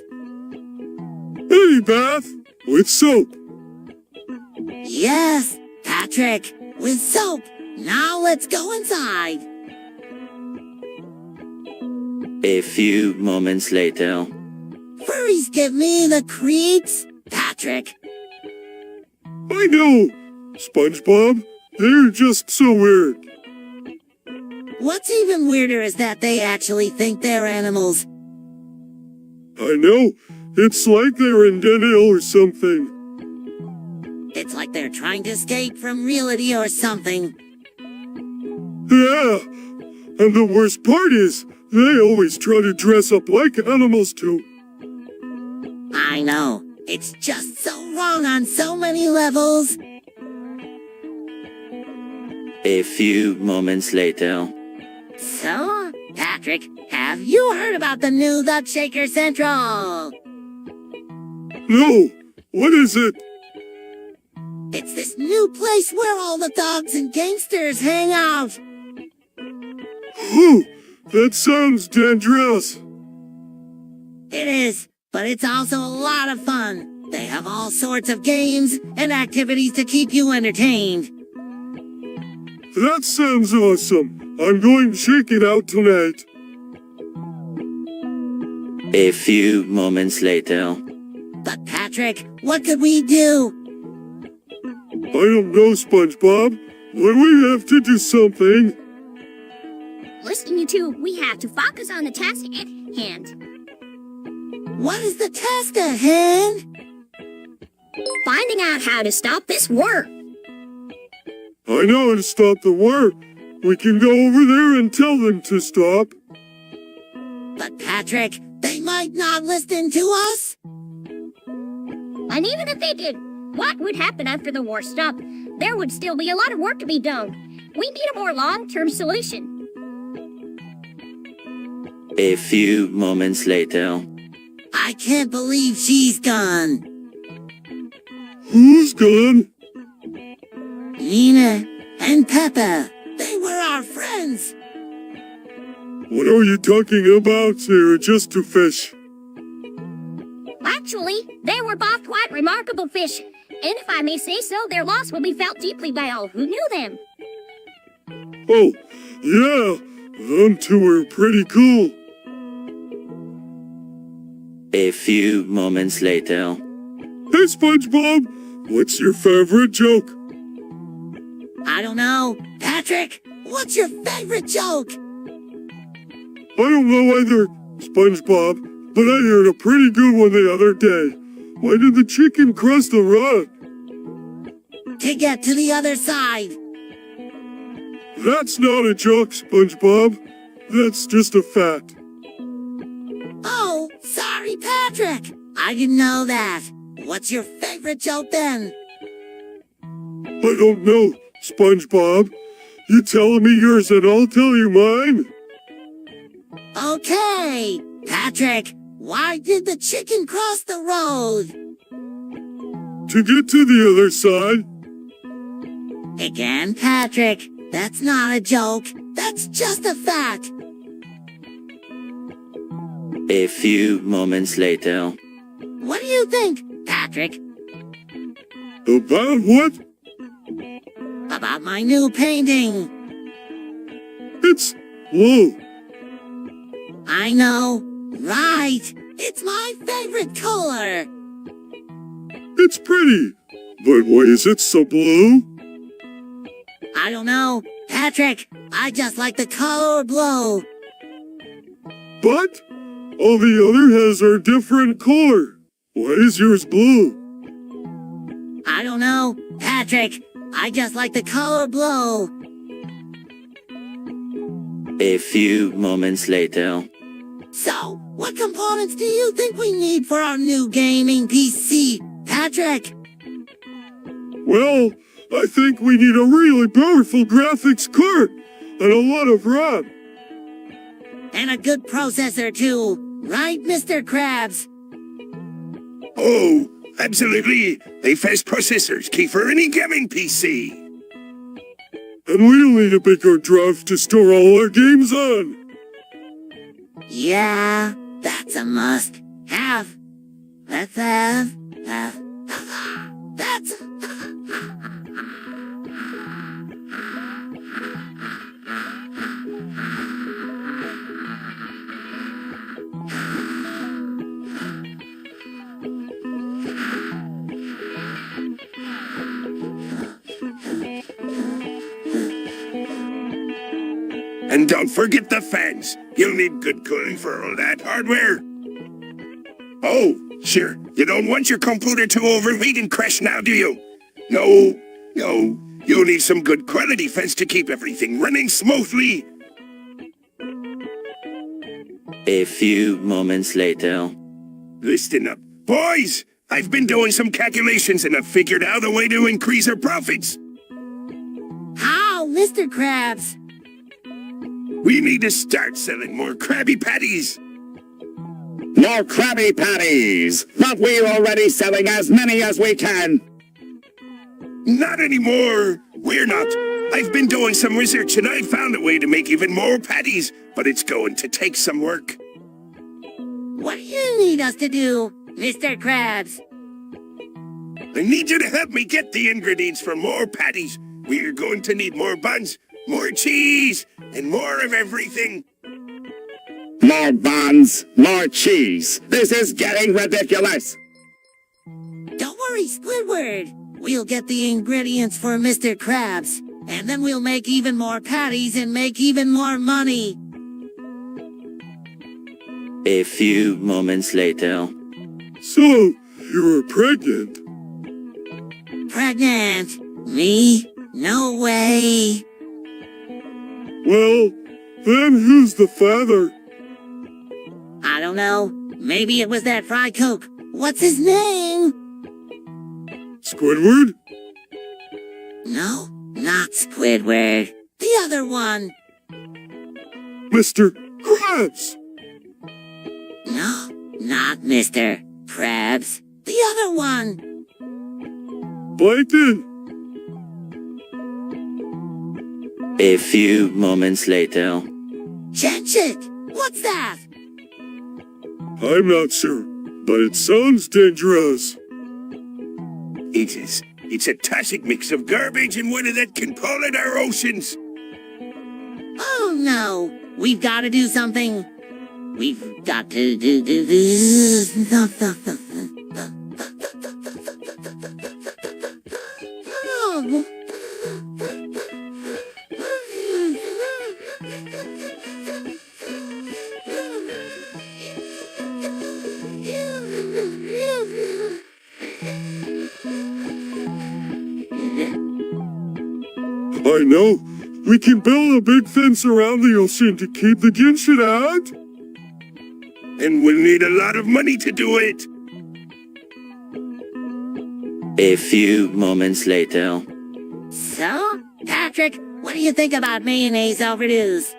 Any bath with soap. Yes, Patrick, with soap. Now let's go inside. A few moments later. Furries give me the creeps, Patrick. I know, SpongeBob. They're just so weird. What's even weirder is that they actually think they're animals. I know. It's like they're in denial or something. It's like they're trying to escape from reality or something. Yeah. And the worst part is, they always try to dress up like animals too. I know. It's just so wrong on so many levels. A few moments later. So, Patrick, have you heard about the new Dog Shaker Central? No. What is it? It's this new place where all the dogs and gangsters hang out. Whew, that sounds dangerous. It is, but it's also a lot of fun. They have all sorts of games and activities to keep you entertained. That sounds awesome. I'm going to check it out tonight. A few moments later. But Patrick, what could we do? I don't know, SpongeBob, but we have to do something. Listen, you two, we have to focus on the task at hand. What is the task at hand? Finding out how to stop this war. I know how to stop the war. We can go over there and tell them to stop. But Patrick, they might not listen to us. And even if they did, what would happen after the war stopped? There would still be a lot of work to be done. We need a more long-term solution. A few moments later. I can't believe she's gone. Who's gone? Nina and Peppa. They were our friends. What are you talking about? They're just two fish. Actually, they were both quite remarkable fish. And if I may say so, their loss will be felt deeply by all who knew them. Oh, yeah. Them two were pretty cool. A few moments later. Hey, SpongeBob, what's your favorite joke? I don't know. Patrick, what's your favorite joke? I don't know either, SpongeBob, but I heard a pretty good one the other day. Why did the chicken cross the road? To get to the other side. That's not a joke, SpongeBob. That's just a fact. Oh, sorry, Patrick. I didn't know that. What's your favorite joke then? I don't know, SpongeBob. You tell me yours and I'll tell you mine. Okay, Patrick, why did the chicken cross the road? To get to the other side. Again, Patrick, that's not a joke. That's just a fact. A few moments later. What do you think, Patrick? About what? About my new painting. It's blue. I know, right? It's my favorite color. It's pretty. But why is it so blue? I don't know, Patrick. I just like the color blue. But all the other hairs are different color. Why is yours blue? I don't know, Patrick. I just like the color blue. A few moments later. So, what components do you think we need for our new gaming PC, Patrick? Well, I think we need a really powerful graphics card and a lot of RAM. And a good processor too, right, Mr. Krabs? Oh, absolutely. A fast processor's key for any gaming PC. And we'll need a bigger drive to store all our games on. Yeah, that's a must have. Let's have. That's. And don't forget the fans. You'll need good cooling for all that hardware. Oh, sure. You don't want your computer to overheat and crash now, do you? No. You'll need some good quality fans to keep everything running smoothly. A few moments later. Listen up. Boys, I've been doing some calculations and I've figured out a way to increase our profits. How, Mr. Krabs? We need to start selling more Krabby Patties. More Krabby Patties! But we're already selling as many as we can. Not anymore. We're not. I've been doing some research and I found a way to make even more patties, but it's going to take some work. What do you need us to do, Mr. Krabs? I need you to help me get the ingredients for more patties. We're going to need more buns, more cheese, and more of everything. More buns, more cheese. This is getting ridiculous. Don't worry, Squidward. We'll get the ingredients for Mr. Krabs, and then we'll make even more patties and make even more money. A few moments later. So, you were pregnant? Pregnant? Me? No way. Well, then who's the father? I don't know. Maybe it was that Fry Coke. What's his name? Squidward? No, not Squidward. The other one. Mr. Krabs! No, not Mr. Krabs. The other one. Plankton! A few moments later. Chenchit! What's that? I'm not sure, but it sounds dangerous. It is. It's a toxic mix of garbage and water that can pollute our oceans. Oh no! We've got to do something. We've got to do this. I know. We can build a big fence around the ocean to keep the Genshin out. And we'll need a lot of money to do it. A few moments later. So, Patrick, what do you think about mayonnaise overdose?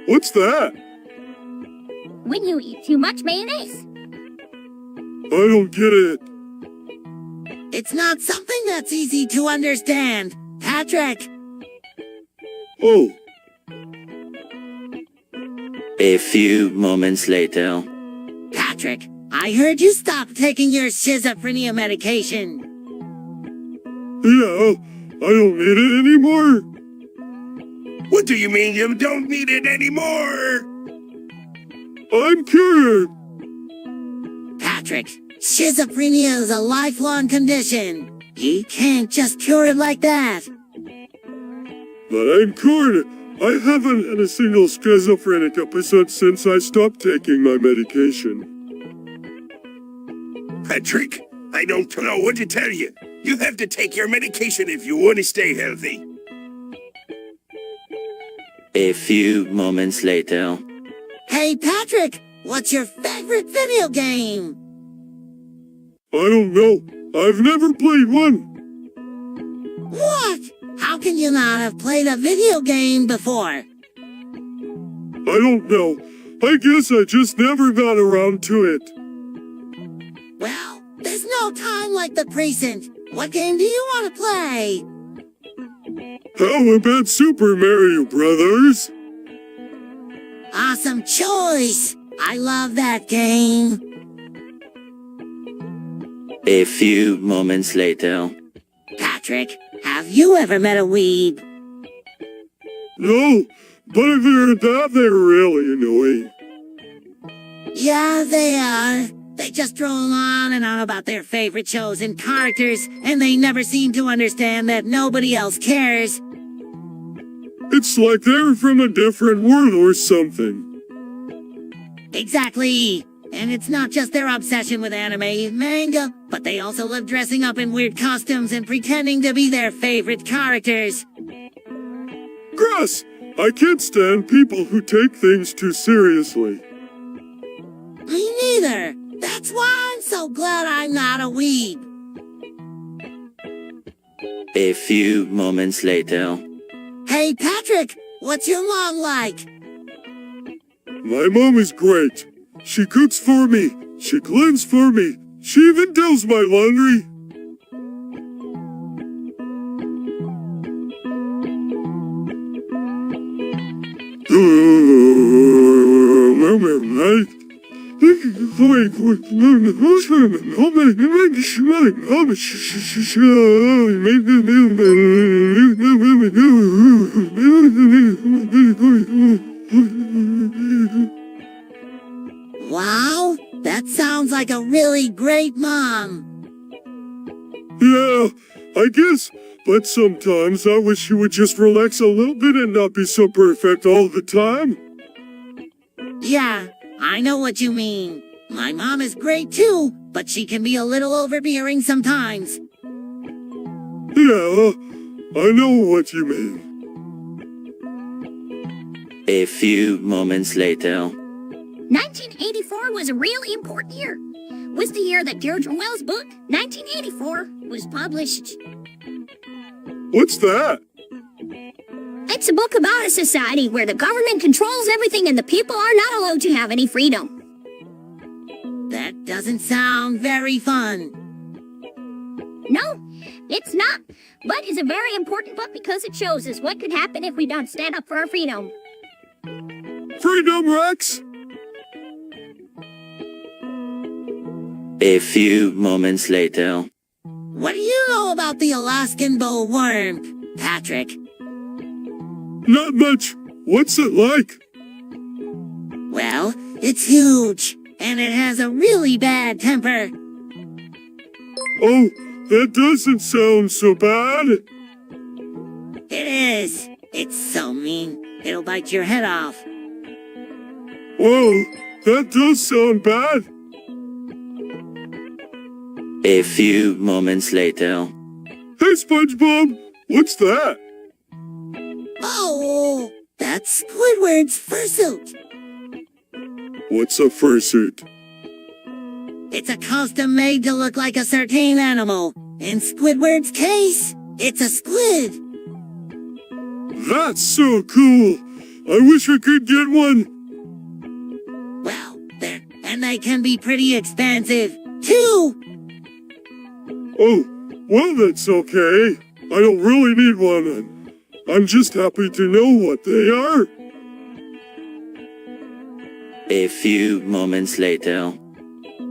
What's that? When you eat too much mayonnaise. I don't get it. It's not something that's easy to understand, Patrick. Oh. A few moments later. Patrick, I heard you stopped taking your schizophrenia medication. Yeah, I don't need it anymore. What do you mean you don't need it anymore? I'm cured. Patrick, schizophrenia is a lifelong condition. You can't just cure it like that. But I'm cured. I haven't had a single schizophrenic episode since I stopped taking my medication. Patrick, I don't know what to tell you. You have to take your medication if you want to stay healthy. A few moments later. Hey, Patrick, what's your favorite video game? I don't know. I've never played one. What? How can you not have played a video game before? I don't know. I guess I just never got around to it. Well, there's no time like the present. What game do you want to play? How about Super Mario Brothers? Awesome choice. I love that game. A few moments later. Patrick, have you ever met a weeb? No, but I've heard that they're really annoying. Yeah, they are. They just droll on and on about their favorite shows and characters, and they never seem to understand that nobody else cares. It's like they're from a different world or something. Exactly. And it's not just their obsession with anime and manga, but they also love dressing up in weird costumes and pretending to be their favorite characters. Grass, I can't stand people who take things too seriously. Me neither. That's why I'm so glad I'm not a weeb. A few moments later. Hey, Patrick, what's your mom like? My mom is great. She cooks for me. She cleans for me. She even does my laundry. Wow, that sounds like a really great mom. Yeah, I guess. But sometimes I wish you would just relax a little bit and not be so perfect all the time. Yeah, I know what you mean. My mom is great too, but she can be a little overbearing sometimes. Yeah, I know what you mean. A few moments later. 1984 was a really important year. It was the year that Deirdre Wells' book, 1984, was published. What's that? It's a book about a society where the government controls everything and the people are not allowed to have any freedom. That doesn't sound very fun. No, it's not. But it's a very important book because it shows us what could happen if we don't stand up for our freedom. Freedom, Rex! A few moments later. What do you know about the Alaskan bow worm, Patrick? Not much. What's it like? Well, it's huge, and it has a really bad temper. Oh, that doesn't sound so bad. It is. It's so mean. It'll bite your head off. Whoa, that does sound bad. A few moments later. Hey, SpongeBob, What's that? Oh, that's Squidward's fursuit. What's a fursuit? It's a costume made to look like a certain animal. In Squidward's case, it's a squid. That's so cool. I wish I could get one. Well, and they can be pretty expensive, too. Oh, well, that's okay. I don't really need one, and I'm just happy to know what they are. A few moments later.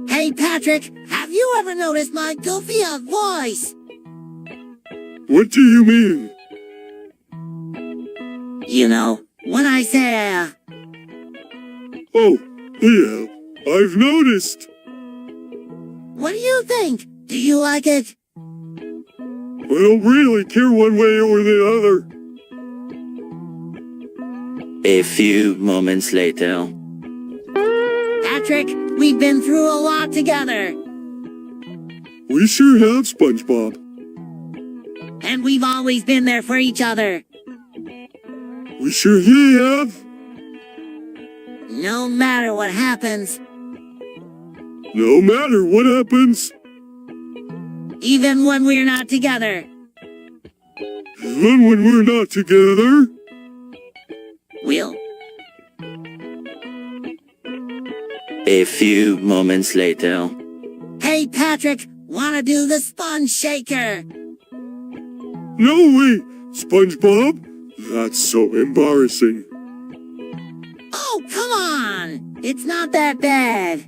Hey, Patrick, have you ever noticed my goofy voice? What do you mean? You know, when I say, Oh, yeah, I've noticed. What do you think? Do you like it? I don't really care one way or the other. A few moments later. Patrick, we've been through a lot together. We sure have, SpongeBob. And we've always been there for each other. We sure have. No matter what happens. No matter what happens. Even when we're not together. Even when we're not together. We'll. A few moments later. Hey, Patrick, wanna do the sponge shaker? No way, SpongeBob. That's so embarrassing. Oh, come on. It's not that bad.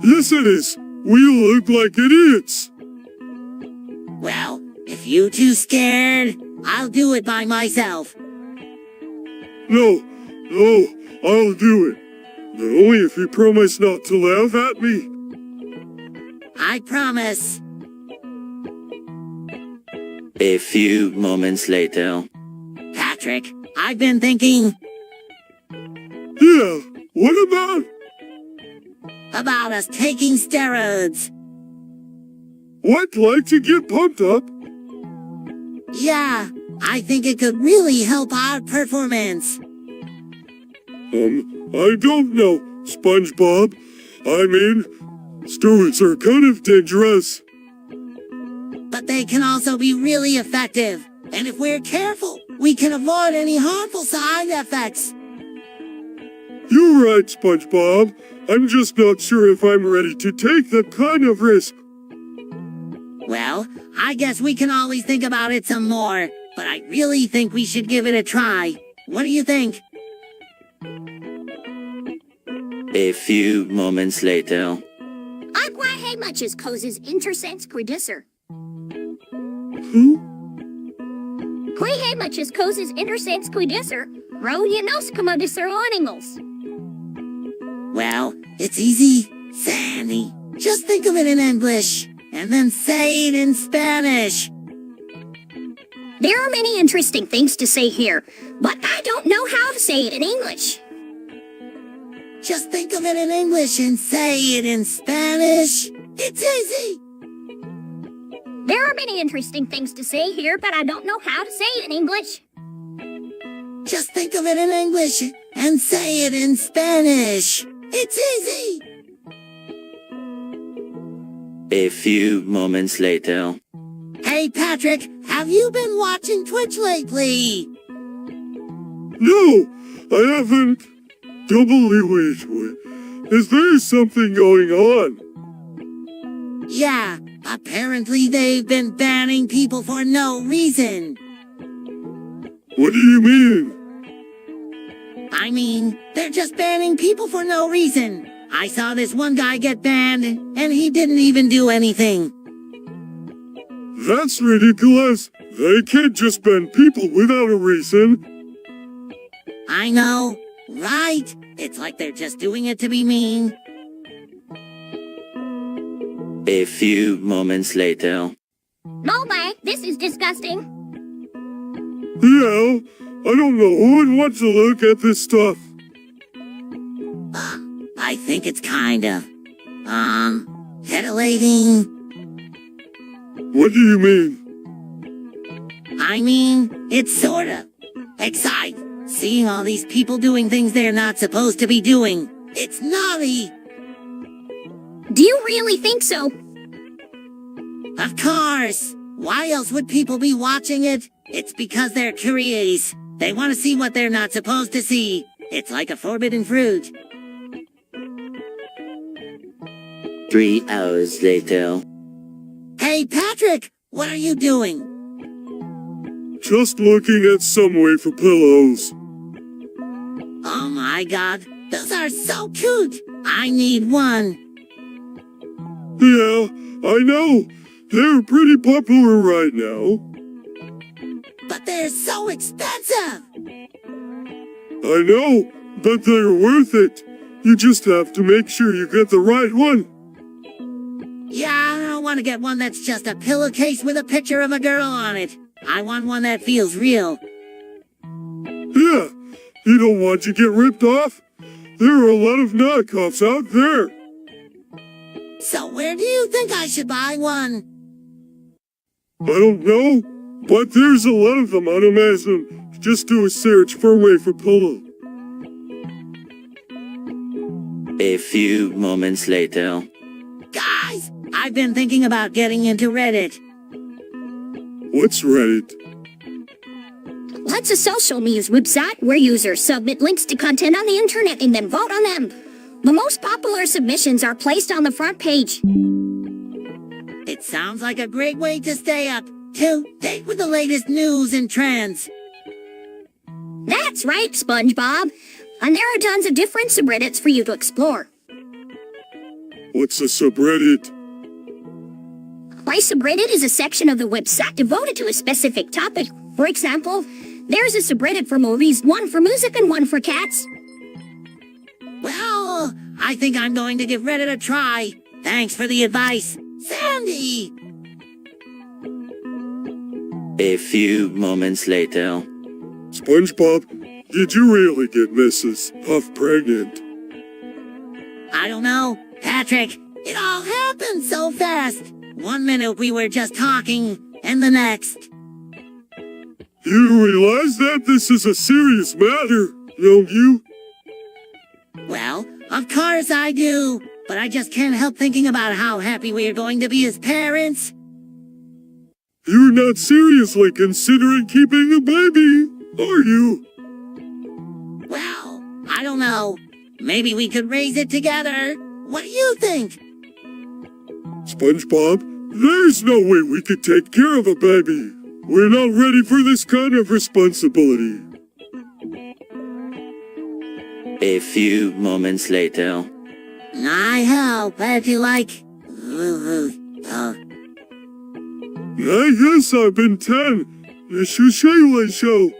Yes, it is. We'll look like idiots. Well, if you too scared, I'll do it by myself. No, I'll do it. But only if you promise not to laugh at me. I promise. A few moments later. Patrick, I've been thinking. Yeah, what about? About us taking steroids. What, like to get pumped up? Yeah, I think it could really help our performance. I don't know, SpongeBob. I mean, steroids are kind of dangerous. But they can also be really effective. And if we're careful, we can avoid any harmful side effects. You're right, SpongeBob. I'm just not sure if I'm ready to take that kind of risk. Well, I guess we can always think about it some more. But I really think we should give it a try. What do you think? A few moments later. Aqua hay muchas cosas interesantes cuidisser. Who? Qui hay muchas cosas interesantes cuidisser. Rodionos como disser animals. Well, it's easy, Sandy. Just think of it in English, and then say it in Spanish. There are many interesting things to say here, but I don't know how to say it in English. Just think of it in English and say it in Spanish. It's easy. There are many interesting things to say here, but I don't know how to say it in English. Just think of it in English and say it in Spanish. It's easy. A few moments later. Hey, Patrick, have you been watching Twitch lately? No, I haven't. Wait. Is there something going on? Yeah, apparently they've been banning people for no reason. What do you mean? I mean, they're just banning people for no reason. I saw this one guy get banned, and he didn't even do anything. That's ridiculous. They can't just ban people without a reason. I know, right? It's like they're just doing it to be mean. A few moments later. No, Mike, this is disgusting. Yeah, I don't know who would want to look at this stuff. I think it's kinda, titillating. What do you mean? I mean, it's sorta exciting. Seeing all these people doing things they're not supposed to be doing. It's naughty. Do you really think so? Of course. Why else would people be watching it? It's because they're curious. They want to see what they're not supposed to see. It's like a forbidden fruit. 3 hours later. Hey, Patrick, what are you doing? Just looking at some way for pillows. Oh my god, those are so cute. I need one. Yeah, I know. They're pretty popular right now. But they're so expensive. I know, but they're worth it. You just have to make sure you get the right one. Yeah, I don't want to get one that's just a pillowcase with a picture of a girl on it. I want one that feels real. Yeah, you don't want to get ripped off? There are a lot of knockoffs out there. So where do you think I should buy one? I don't know, but there's a lot of them on Amazon. Just do a search for a way for pillow. A few moments later. Guys, I've been thinking about getting into Reddit. What's Reddit? That's a social news website where users submit links to content on the internet and then vote on them. The most popular submissions are placed on the front page. It sounds like a great way to stay up to date with the latest news and trends. That's right, SpongeBob. And there are tons of different subreddits for you to explore. What's a subreddit? My subreddit is a section of the website devoted to a specific topic. For example, there's a subreddit for movies, one for music, and one for cats. Well, I think I'm going to give Reddit a try. Thanks for the advice, Sandy. A few moments later. SpongeBob, did you really get Mrs. Puff pregnant? I don't know, Patrick. It all happened so fast. 1 minute we were just talking, and the next. You realize that this is a serious matter, don't you? Well, of course I do. But I just can't help thinking about how happy we are going to be as parents. You're not seriously considering keeping a baby, are you? Well, I don't know. Maybe we could raise it together. What do you think? SpongeBob, there's no way we could take care of a baby. We're not ready for this kind of responsibility. A few moments later. I help, if you like. I guess I've been 10. The Shushaila show.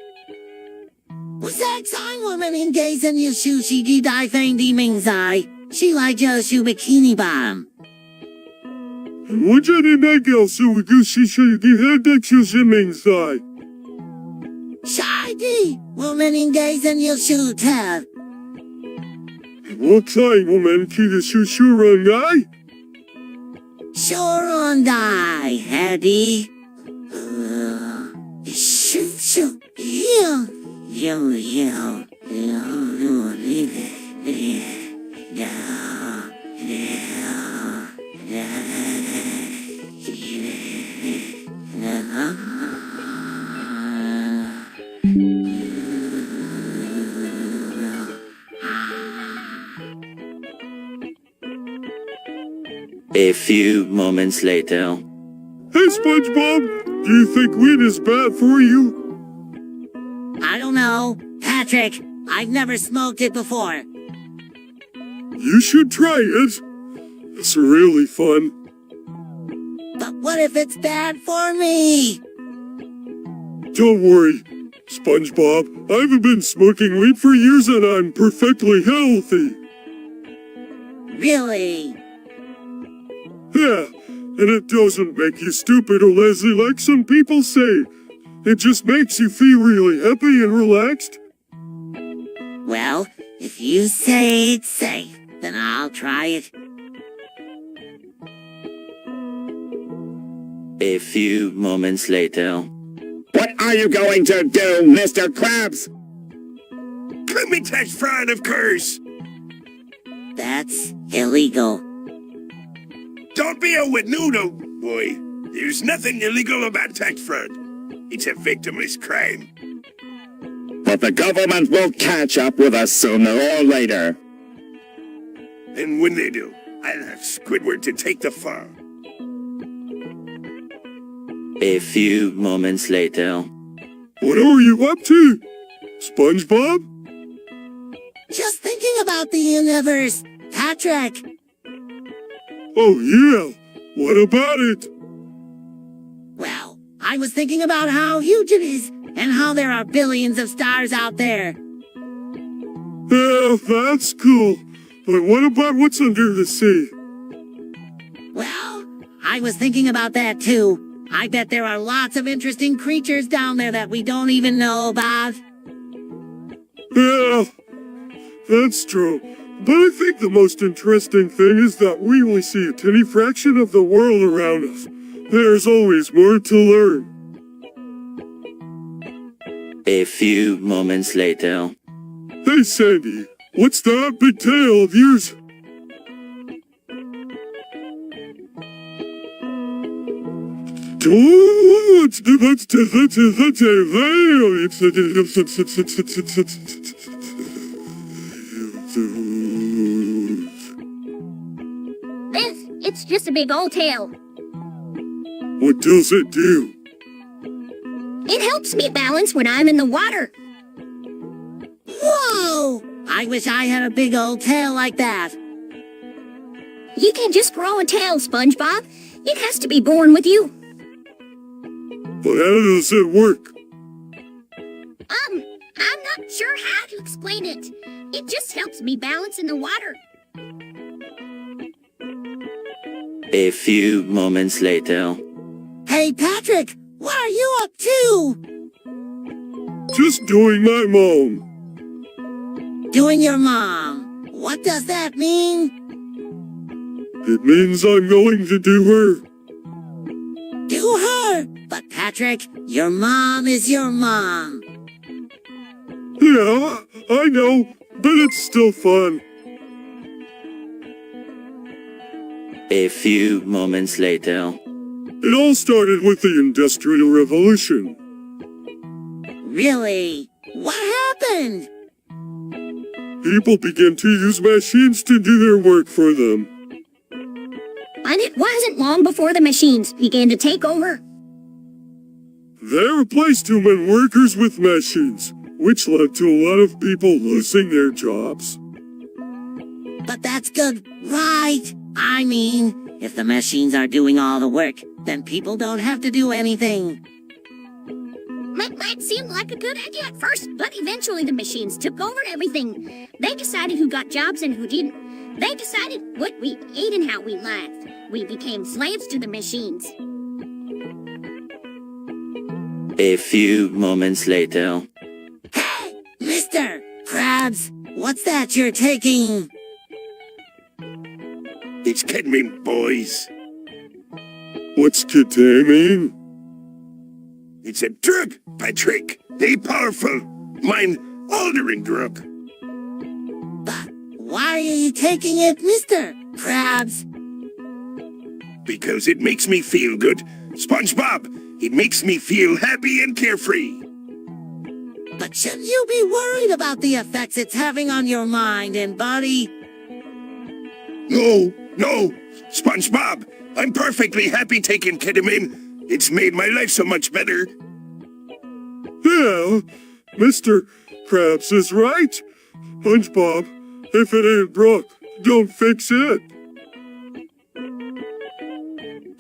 我在看我们应该真有休息的大饭的名在，是来就是bikini bottom。我觉得那个是我个是谁的黑的就是名在。下的，我们应该真有休息。我猜我们去的是修人来。修人来，黑的。修修A few moments later. Hey, SpongeBob, do you think weed is bad for you? I don't know. Patrick, I've never smoked it before. You should try it. It's really fun. But what if it's bad for me? Don't worry, SpongeBob. I haven't been smoking weed for years and I'm perfectly healthy. Really? Yeah, and it doesn't make you stupid or lazy like some people say. It just makes you feel really happy and relaxed. Well, if you say it's safe, then I'll try it. A few moments later. What are you going to do, Mr. Krabs? Commit fraud, of course. That's illegal. Don't be a noodle, boy. There's nothing illegal about tax fraud. It's a victimless crime. But the government will catch up with us sooner or later. And when they do, I'll have Squidward to take the fall. A few moments later. What are you up to, SpongeBob? Just thinking about the universe, Patrick. Oh yeah, what about it? Well, I was thinking about how huge it is and how there are billions of stars out there. Yeah, that's cool. But what about what's under the sea? Well, I was thinking about that too. I bet there are lots of interesting creatures down there that we don't even know about. Yeah, that's true. But I think the most interesting thing is that we only see a tiny fraction of the world around us. There's always more to learn. A few moments later. Hey Sandy, what's that big tail of yours? It's just a big old tail. What does it do? It helps me balance when I'm in the water. Whoa! I wish I had a big old tail like that. You can't just grow a tail, SpongeBob. It has to be born with you. But how does it work? I'm not sure how to explain it. It just helps me balance in the water. A few moments later. Hey, Patrick, what are you up to? Just doing my mom. Doing your mom. What does that mean? It means I'm going to do her. Do her? But Patrick, your mom is your mom. Yeah, I know, but it's still fun. A few moments later. It all started with the Industrial Revolution. Really? What happened? People began to use machines to do their work for them. And it wasn't long before the machines began to take over. They replaced human workers with machines, which led to a lot of people losing their jobs. But that's good, right? I mean, if the machines are doing all the work, then people don't have to do anything. Might seem like a good idea at first, but eventually the machines took over everything. They decided who got jobs and who didn't. They decided what we ate and how we laughed. We became slaves to the machines. A few moments later. Hey, Mr. Krabs, what's that you're taking? It's ketamine, boys. What's ketamine? It's a drug, Patrick. A powerful, mind-altering drug. But why are you taking it, Mr. Krabs? Because it makes me feel good. SpongeBob, it makes me feel happy and carefree. But shouldn't you be worried about the effects it's having on your mind and body? No, SpongeBob, I'm perfectly happy taking ketamine. It's made my life so much better. Yeah, Mr. Krabs is right. SpongeBob, if it ain't broke, don't fix it.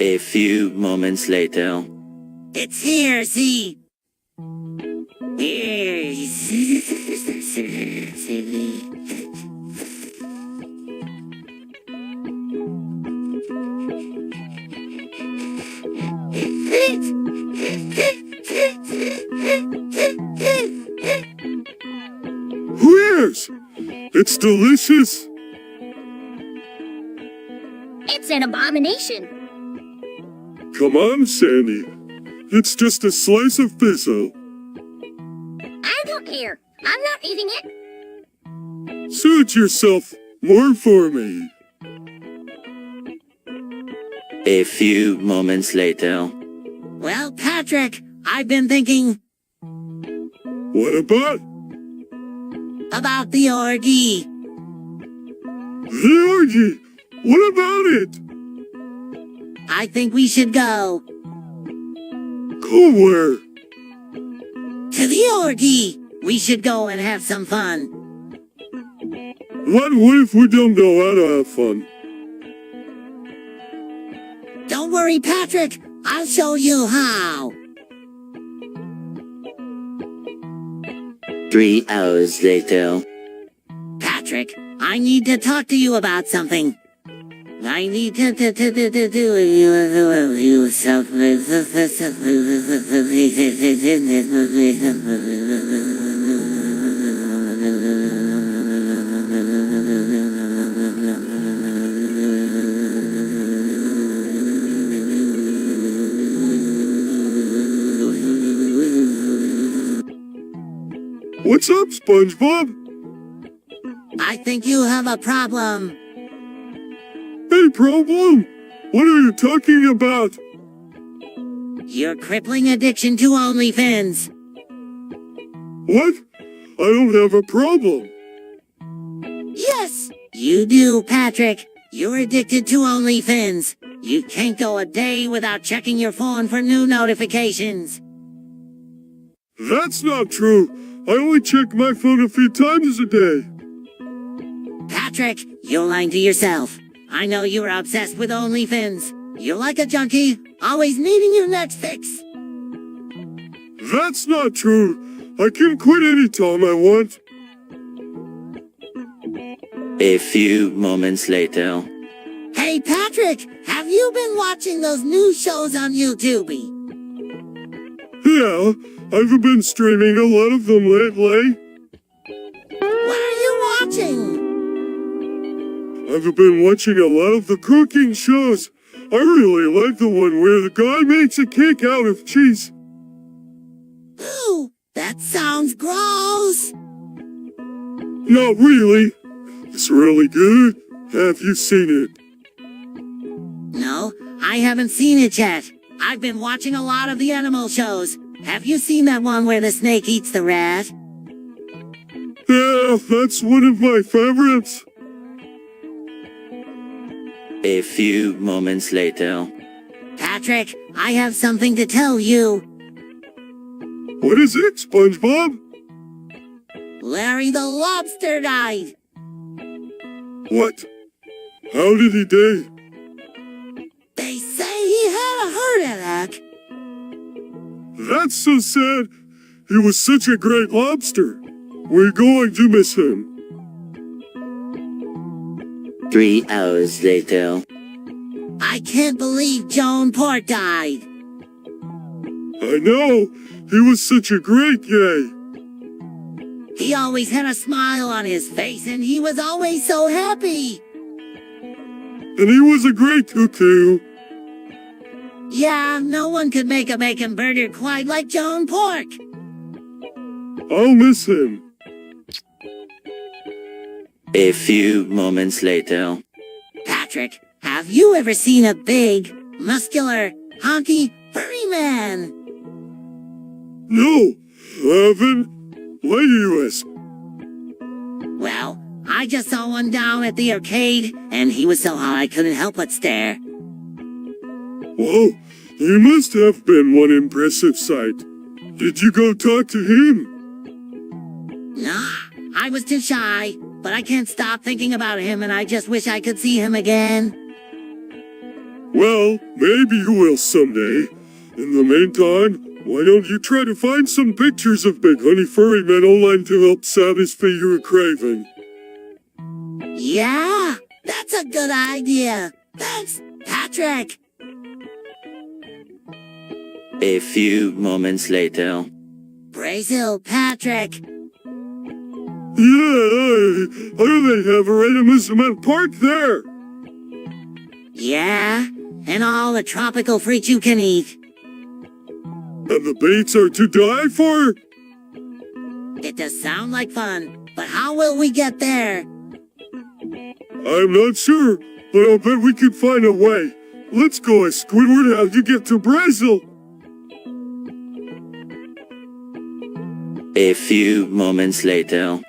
A few moments later. It's here, see? Here. Yes, it's delicious. It's an abomination. Come on, Sandy. It's just a slice of pizza. I don't care. I'm not eating it. Suit yourself. More for me. A few moments later. Well, Patrick, I've been thinking What about? about the orgy. The orgy. What about it? I think we should go Go where? to the orgy. We should go and have some fun. What if we don't know how to have fun? Don't worry, Patrick. I'll show you how. 3 hours later. Patrick, I need to talk to you about something. I need to do you What's up, SpongeBob? I think you have a problem. Hey, problem? What are you talking about? Your crippling addiction to OnlyFans. What? I don't have a problem. Yes, you do, Patrick. You're addicted to OnlyFans. You can't go a day without checking your phone for new notifications. That's not true. I only check my phone a few times a day. Patrick, you're lying to yourself. I know you are obsessed with OnlyFans. You're like a junkie, always needing your next fix. That's not true. I can quit anytime I want. A few moments later. Hey, Patrick, have you been watching those new shows on YouTube? Yeah, I've been streaming a lot of them lately. What are you watching? I've been watching a lot of the cooking shows. I really like the one where the guy makes a cake out of cheese. Ooh, that sounds gross. Not really. It's really good. Have you seen it? No, I haven't seen it yet. I've been watching a lot of the animal shows. Have you seen that one where the snake eats the rat? Yeah, that's one of my favorites. A few moments later. Patrick, I have something to tell you. What is it, SpongeBob? Larry the lobster died. What? How did he die? They say he had a heart attack. That's so sad. He was such a great lobster. We're going to miss him. 3 hours later. I can't believe Joan Pork died. I know. He was such a great guy. He always had a smile on his face and he was always so happy. And he was a great cuckoo. Yeah, no one could make a bacon burger quite like Joan Pork. I'll miss him. A few moments later. Patrick, have you ever seen a big, muscular, honky, furry man? No, I haven't. Why do you ask? Well, I just saw one down at the arcade, and he was so hot I couldn't help but stare. Whoa, he must have been one impressive sight. Did you go talk to him? Nah, I was too shy, but I can't stop thinking about him and I just wish I could see him again. Well, maybe you will someday. In the meantime, why don't you try to find some pictures of big honey furry men online to help satisfy your craving? Yeah, that's a good idea. Thanks, Patrick. A few moments later. Brazil, Patrick. Yeah, they have an amusement park there. Yeah, and all the tropical fruit you can eat. And the baits are to die for? It does sound like fun, but how will we get there? I'm not sure, but I'll bet we can find a way. Let's go, Squidward. How you get to Brazil? A few moments later.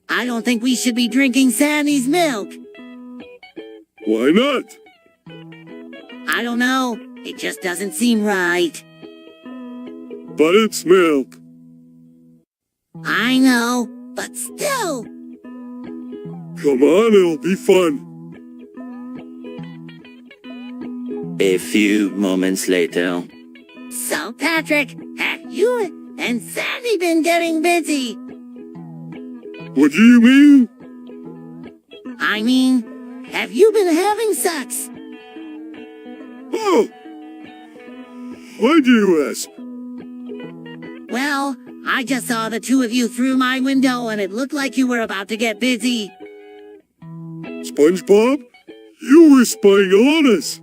I don't think we should be drinking Sandy's milk. Why not? I don't know. It just doesn't seem right. But it's milk. I know, but still. Come on, it'll be fun. A few moments later. So, Patrick, have you and Sandy been getting busy? What do you mean? I mean, have you been having sex? Oh! Why do you ask? Well, I just saw the two of you through my window and it looked like you were about to get busy. SpongeBob? You were spying on us.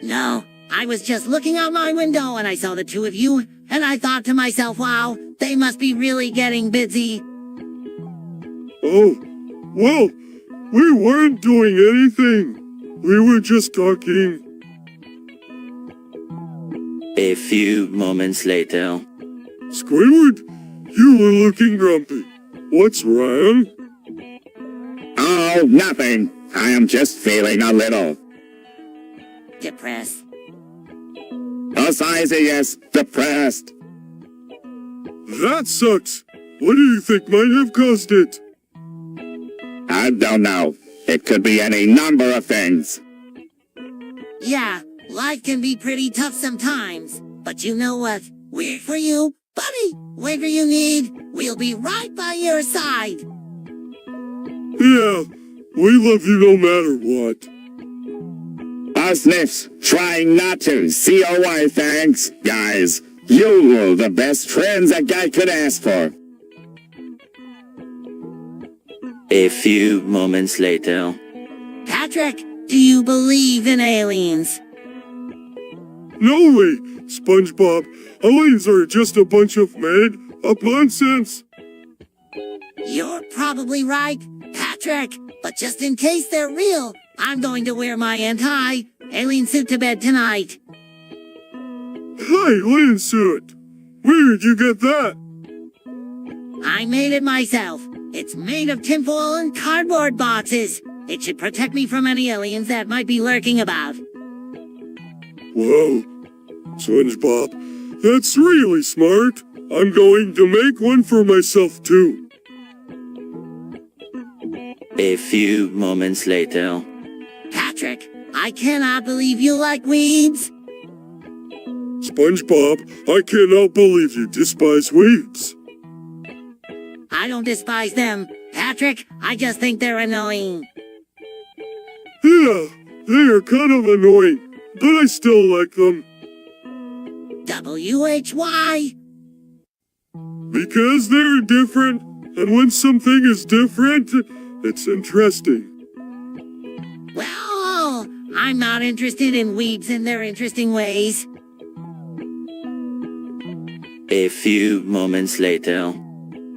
No, I was just looking out my window and I saw the two of you and I thought to myself, wow, they must be really getting busy. Oh, well, we weren't doing anything. We were just talking. A few moments later. Squidward, you were looking grumpy. What's wrong? Oh, nothing. I am just feeling a little. Depressed. Yes, depressed. That sucks. What do you think might have caused it? I don't know. It could be any number of things. Yeah, life can be pretty tough sometimes. But you know what? We're for you, buddy. Whatever you need, we'll be right by your side. Yeah, we love you no matter what. Sniffs, trying not to. COI, thanks. Guys, you're the best friends a guy could ask for. A few moments later. Patrick, do you believe in aliens? No way, SpongeBob. Aliens are just a bunch of made-up nonsense. You're probably right, Patrick. But just in case they're real, I'm going to wear my anti-alien suit to bed tonight. Alien suit? Where did you get that? I made it myself. It's made of tinfoil and cardboard boxes. It should protect me from any aliens that might be lurking about. Whoa, SpongeBob, that's really smart. I'm going to make one for myself too. A few moments later. Patrick, I cannot believe you like weeds. SpongeBob, I cannot believe you despise weebs. I don't despise them, Patrick. I just think they're annoying. Yeah, they are kind of annoying, but I still like them. WHY? Because they're different, and when something is different, it's interesting. Well, I'm not interested in weebs and their interesting ways. A few moments later.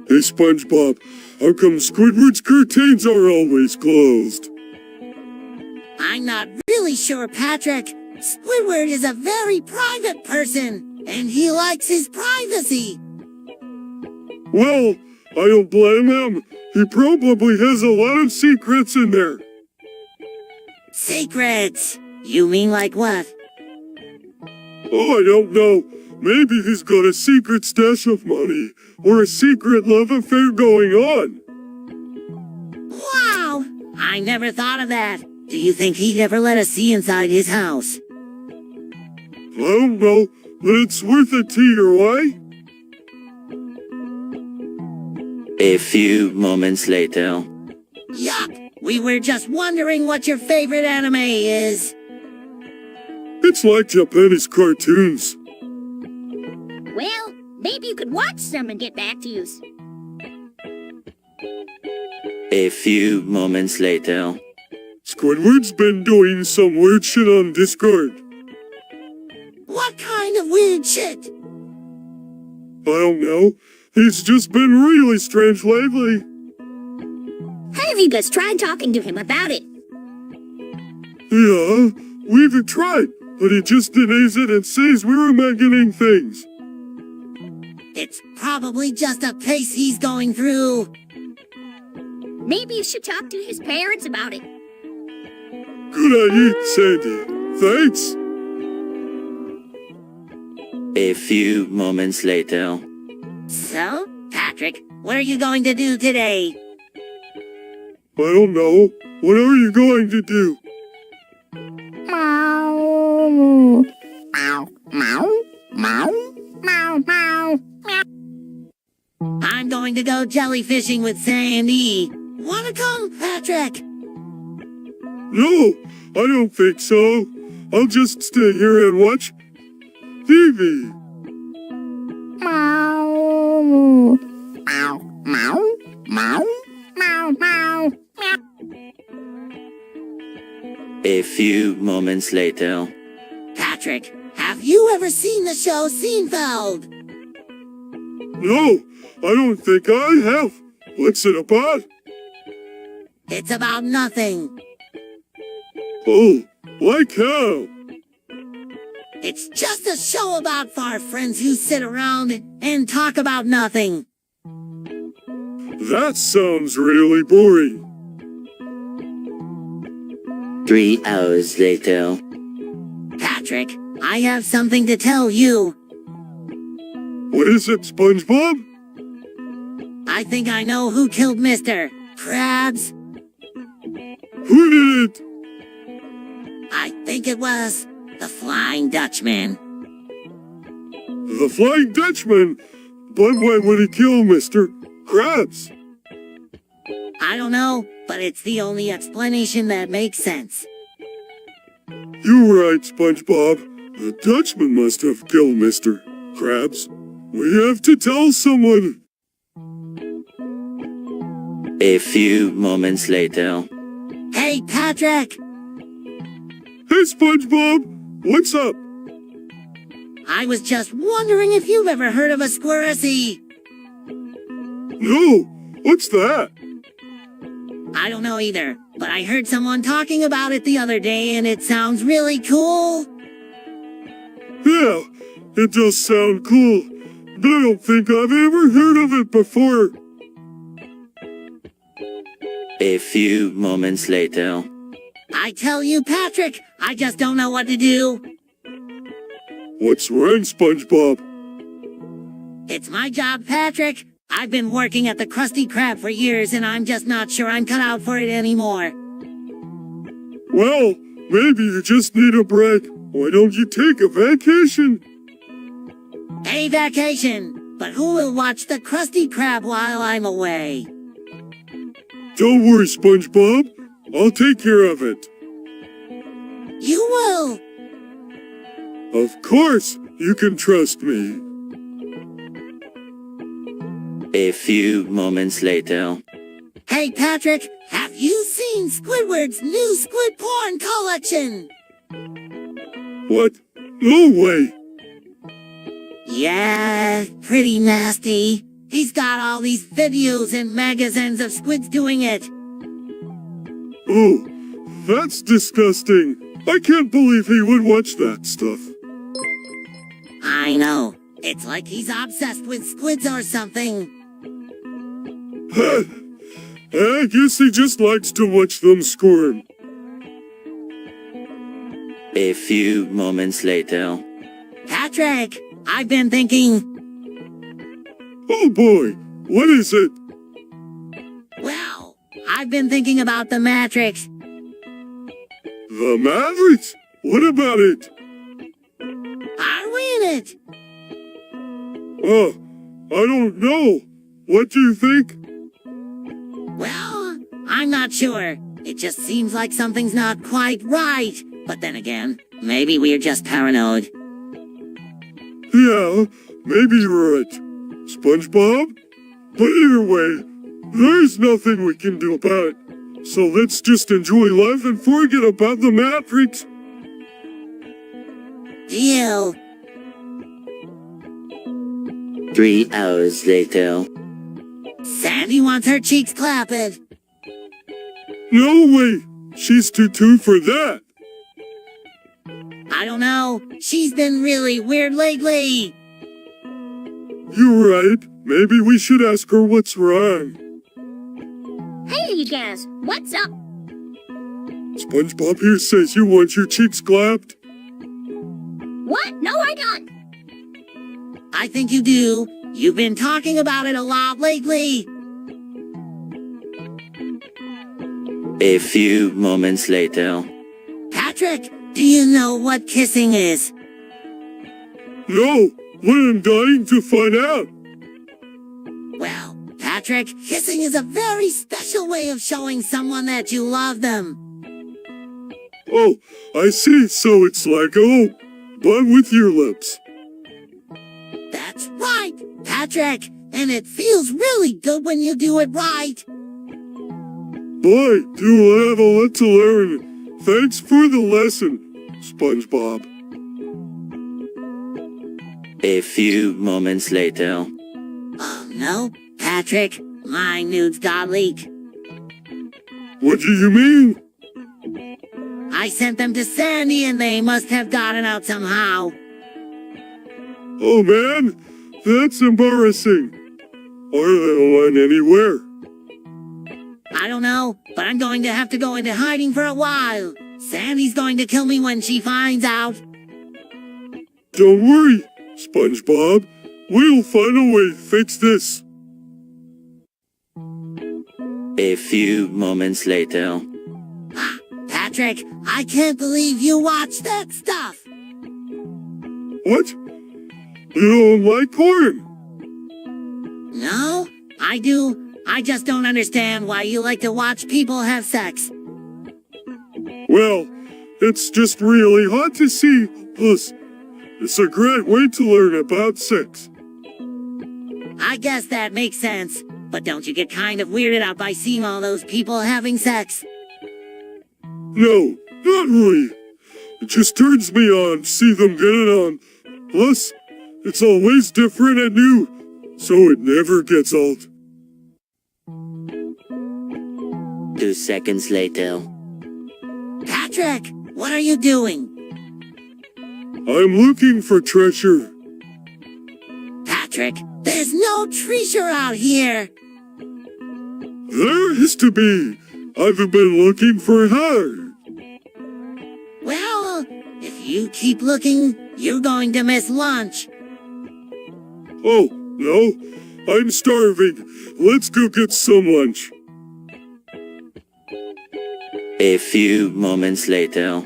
Hey SpongeBob, how come Squidward's curtains are always closed? I'm not really sure, Patrick. Squidward is a very private person, and he likes his privacy. Well, I don't blame him. He probably has a lot of secrets in there. Secrets? You mean like what? Oh, I don't know. Maybe he's got a secret stash of money, or a secret love affair going on. Wow! I never thought of that. Do you think he'd ever let us see inside his house? I don't know, but it's worth a TOI. A few moments later. Yup! We were just wondering what your favorite anime is. It's like Japanese cartoons. Well, maybe you could watch some and get back to us. A few moments later. Squidward's been doing some weird shit on Discord. What kind of weird shit? I don't know. He's just been really strange lately. Have you guys tried talking to him about it? Yeah, we've tried, but he just denies it and says we're imagining things. It's probably just a case he's going through. Maybe you should talk to his parents about it. Good idea, Sandy. Thanks. A few moments later. So, Patrick, what are you going to do today? I don't know. What are you going to do? Meow. Meow. Meow. Meow. Meow. Meow. I'm going to go jellyfishing with Sandy. Wanna come, Patrick? No, I don't think so. I'll just stay here and watch TV. Meow. Meow. Meow. Meow. Meow. Meow. A few moments later. Patrick, have you ever seen the show Seinfeld? No, I don't think I have. What's it about? It's about nothing. Oh, like how? It's just a show about four friends who sit around and talk about nothing. That sounds really boring. 3 hours later. Patrick, I have something to tell you. What is it, SpongeBob? I think I know who killed Mr. Krabs. Who did it? I think it was the Flying Dutchman. The Flying Dutchman? But why would he kill Mr. Krabs? I don't know, but it's the only explanation that makes sense. You're right, SpongeBob. The Dutchman must have killed Mr. Krabs. We have to tell someone. A few moments later. Hey, Patrick! Hey, SpongeBob! What's up? I was just wondering if you've ever heard of a Squirrelsy. No! What's that? I don't know either, but I heard someone talking about it the other day and it sounds really cool. Yeah, it does sound cool, but I don't think I've ever heard of it before. A few moments later. I tell you, Patrick, I just don't know what to do. What's wrong, SpongeBob? It's my job, Patrick. I've been working at the Krusty Krab for years and I'm just not sure I'm cut out for it anymore. Well, maybe you just need a break. Why don't you take a vacation? A vacation, but who will watch the Krusty Krab while I'm away? Don't worry, SpongeBob. I'll take care of it. You will? Of course, you can trust me. A few moments later. Hey, Patrick, have you seen Squidward's new squid porn collection? What? No way. Yeah, pretty nasty. He's got all these videos and magazines of squids doing it. Oh, that's disgusting. I can't believe he would watch that stuff. I know. It's like he's obsessed with squids or something. I guess he just likes to watch them squirm. A few moments later. Patrick, I've been thinking. Oh boy, what is it? Well, I've been thinking about the Matrix. The Mavericks? What about it? Are we in it? I don't know. What do you think? Well, I'm not sure. It just seems like something's not quite right. But then again, maybe we're just paranoid. Yeah, maybe you're right, SpongeBob. But either way, there's nothing we can do about it. So let's just enjoy life and forget about the Matrix. deal. 3 hours later. Sandy wants her cheeks clapped. No way! She's too for that! I don't know. She's been really weird lately. You're right. Maybe we should ask her what's wrong. Hey, you guys, what's up? SpongeBob here says you want your cheeks clapped. What? No, I don't. I think you do. You've been talking about it a lot lately. A few moments later. Patrick, do you know what kissing is? No, but I'm dying to find out. Well, Patrick, kissing is a very special way of showing someone that you love them. Oh, I see. So it's like a but with your lips. That's right, Patrick. And it feels really good when you do it right. Boy, do I have a lot to learn. Thanks for the lesson, SpongeBob. A few moments later. Oh no, Patrick, my nudes got leaked. What do you mean? I sent them to Sandy and they must have gotten out somehow. Oh man, that's embarrassing. Are they on anywhere? I don't know, but I'm going to have to go into hiding for a while. Sandy's going to kill me when she finds out. Don't worry, SpongeBob. We'll find a way to fix this. A few moments later. Patrick, I can't believe you watched that stuff. What? You don't like porn? No, I do. I just don't understand why you like to watch people have sex. Well, it's just really hot to see. Plus, it's a great way to learn about sex. I guess that makes sense. But don't you get kind of weirded out by seeing all those people having sex? No, not really. It just turns me on to see them get it on. Plus, it's always different and new, so it never gets old. 2 seconds later. Patrick, what are you doing? I'm looking for treasure. Patrick, there's no treasure out here. There has to be. I've been looking for hard. Well, if you keep looking, you're going to miss lunch. Oh, no. I'm starving. Let's go get some lunch. A few moments later.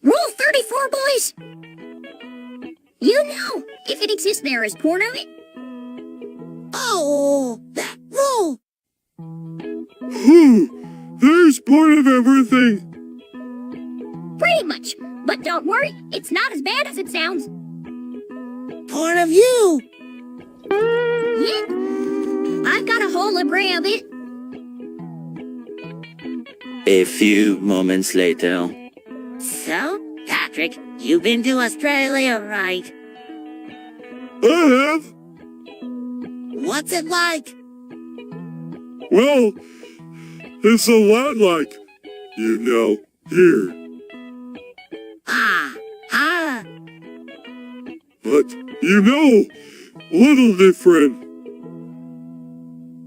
Rule 34, boys! You know, if it exists, there is porn of it. Oh, that rule! There's part of everything. Pretty much. But don't worry, it's not as bad as it sounds. Part of you! Yeah. I've got a whole library of it. A few moments later. So, Patrick, you've been to Australia, right? I have. What's it like? Well, it's a lot like, you know, here. But, you know, little different.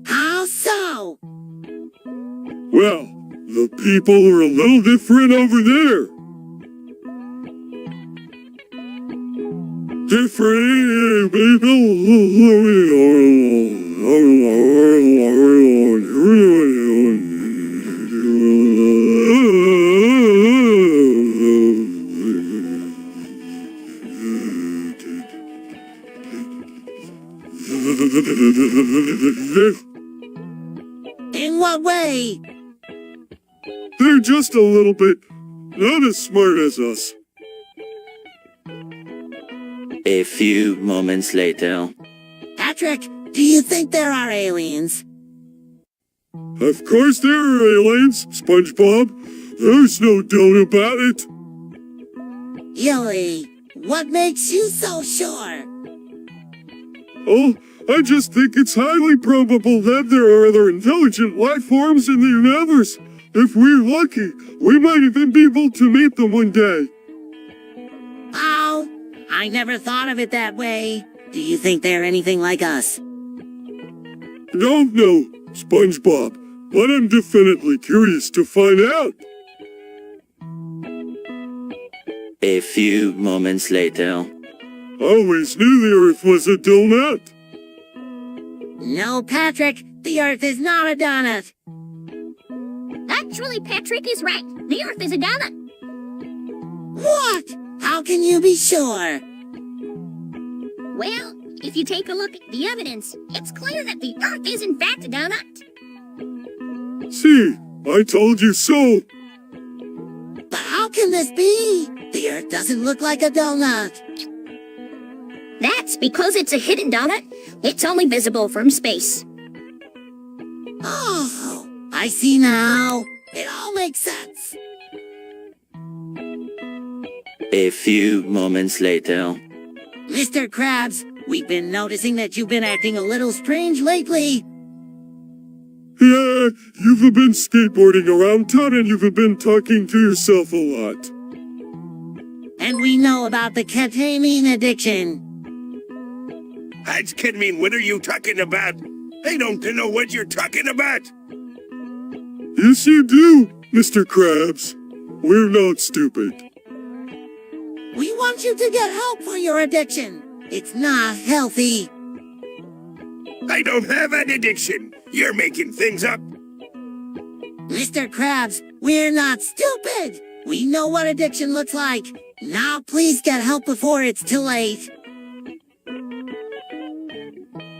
How so? Well, the people are a little different over there. Different In what way? They're just a little bit not as smart as us. A few moments later. Patrick, do you think there are aliens? Of course there are aliens, SpongeBob. There's no doubt about it. Yoli, What makes you so sure? Oh, I just think it's highly probable that there are other intelligent life forms in the universe. If we're lucky, we might even be able to meet them one day. Oh, I never thought of it that way. Do you think they're anything like us? Don't know, SpongeBob, but I'm definitely curious to find out. A few moments later. I always knew the Earth was a donut. No, Patrick, the Earth is not a donut. Actually, Patrick is right. The Earth is a donut. What? How can you be sure? Well, if you take a look at the evidence, it's clear that the Earth is in fact a donut. See, I told you so. But how can this be? The Earth doesn't look like a donut. That's because it's a hidden donut. It's only visible from space. Oh, I see now. It all makes sense. A few moments later. Mr. Krabs, we've been noticing that you've been acting a little strange lately. Yeah, you've been skateboarding around town and you've been talking to yourself a lot. And we know about the ketamine addiction. That's ketamine. What are you talking about? I don't know what you're talking about. Yes, you do, Mr. Krabs. We're not stupid. We want you to get help for your addiction. It's not healthy. I don't have an addiction. You're making things up. Mr. Krabs, we're not stupid. We know what addiction looks like. Now please get help before it's too late.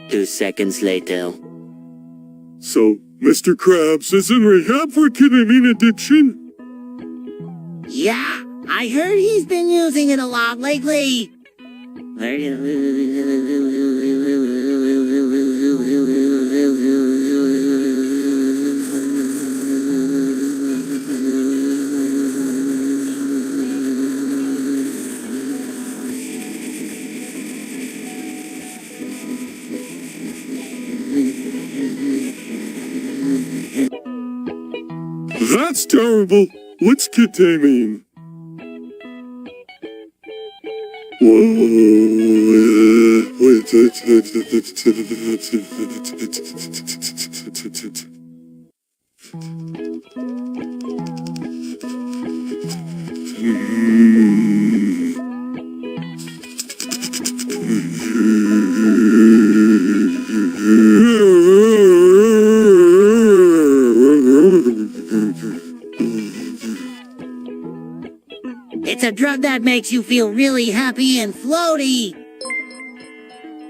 2 seconds later. So, Mr. Krabs is in rehab for ketamine addiction? Yeah, I heard he's been using it a lot lately. That's terrible. What's ketamine? It's a drug that makes you feel really happy and floaty.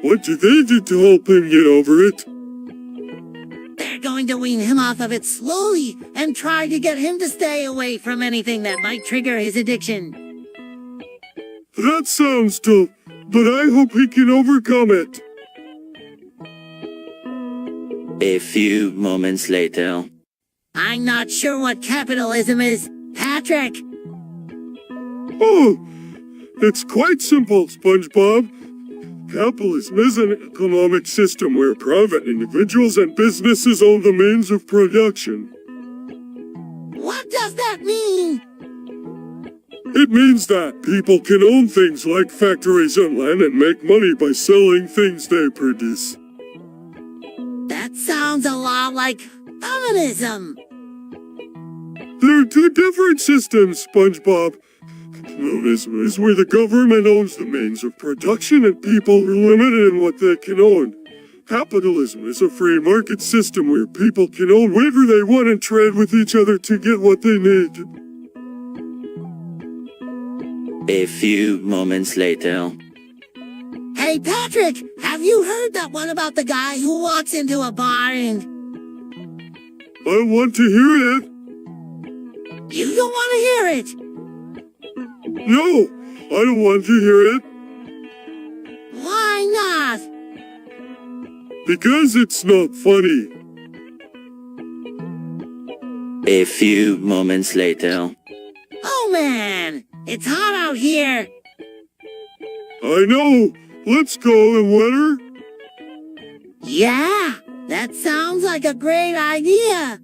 What do they do to help him get over it? They're going to wean him off of it slowly and try to get him to stay away from anything that might trigger his addiction. That sounds tough, but I hope he can overcome it. A few moments later. I'm not sure what capitalism is, Patrick. Oh, it's quite simple, SpongeBob. Capitalism is an economic system where private individuals and businesses own the means of production. What does that mean? It means that people can own things like factories and land and make money by selling things they produce. That sounds a lot like feminism. There are two different systems, SpongeBob. Communism is where the government owns the means of production and people are limited in what they can own. Capitalism is a free market system where people can own whatever they want and trade with each other to get what they need. A few moments later. Hey, Patrick, have you heard that one about the guy who walks into a bar and... I want to hear it. You don't want to hear it? No, I don't want to hear it. Why not? Because it's not funny. A few moments later. Oh man, it's hot out here. I know. Let's go and wet her. Yeah, that sounds like a great idea.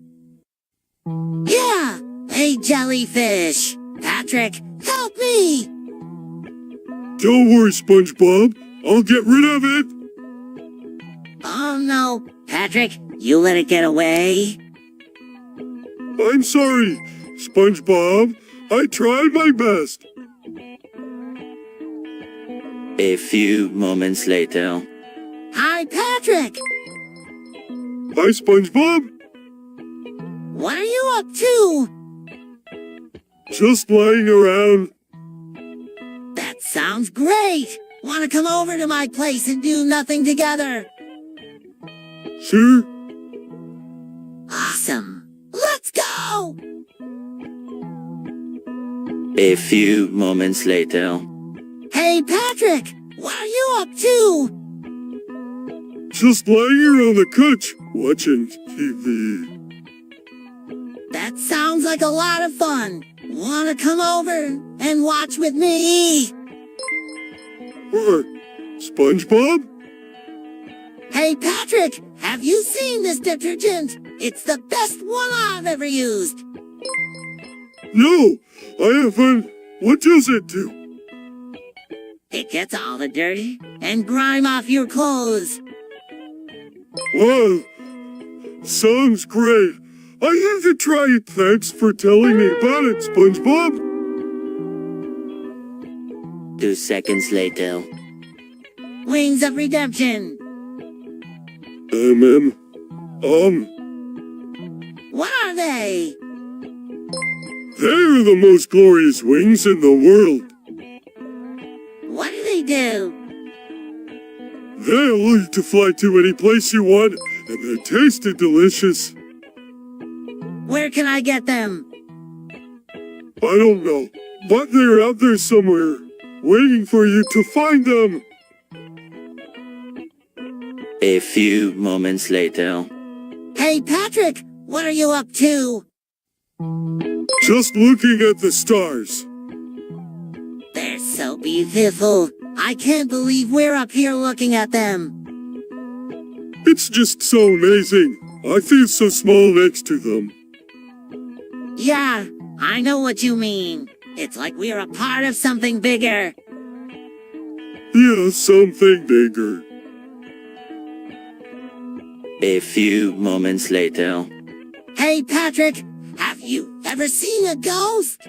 Yeah, hey jellyfish. Patrick, help me. Don't worry, SpongeBob. I'll get rid of it. Oh no, Patrick, you let it get away. I'm sorry, SpongeBob. I tried my best. A few moments later. Hi, Patrick. Hi, SpongeBob. What are you up to? Just lying around. That sounds great. Want to come over to my place and do nothing together? Sure. Awesome. Let's go. A few moments later. Hey, Patrick, what are you up to? Just lying here on the couch, watching TV. That sounds like a lot of fun. Want to come over and watch with me? What? SpongeBob? Hey, Patrick, have you seen this detergent? It's the best one I've ever used. No, I haven't. What does it do? It gets all the dirt and grime off your clothes. Wow, sounds great. I have to try it. Thanks for telling me about it, SpongeBob. 2 seconds later. Wings of Redemption. What are they? They're the most glorious wings in the world. What do they do? They allow you to fly to any place you want, and they tasted delicious. Where can I get them? I don't know, but they're out there somewhere, waiting for you to find them. A few moments later. Hey, Patrick, what are you up to? Just looking at the stars. They're so beautiful. I can't believe we're up here looking at them. It's just so amazing. I feel so small next to them. Yeah, I know what you mean. It's like we're a part of something bigger. Yeah, something bigger. A few moments later. Hey, Patrick, have you ever seen a ghost?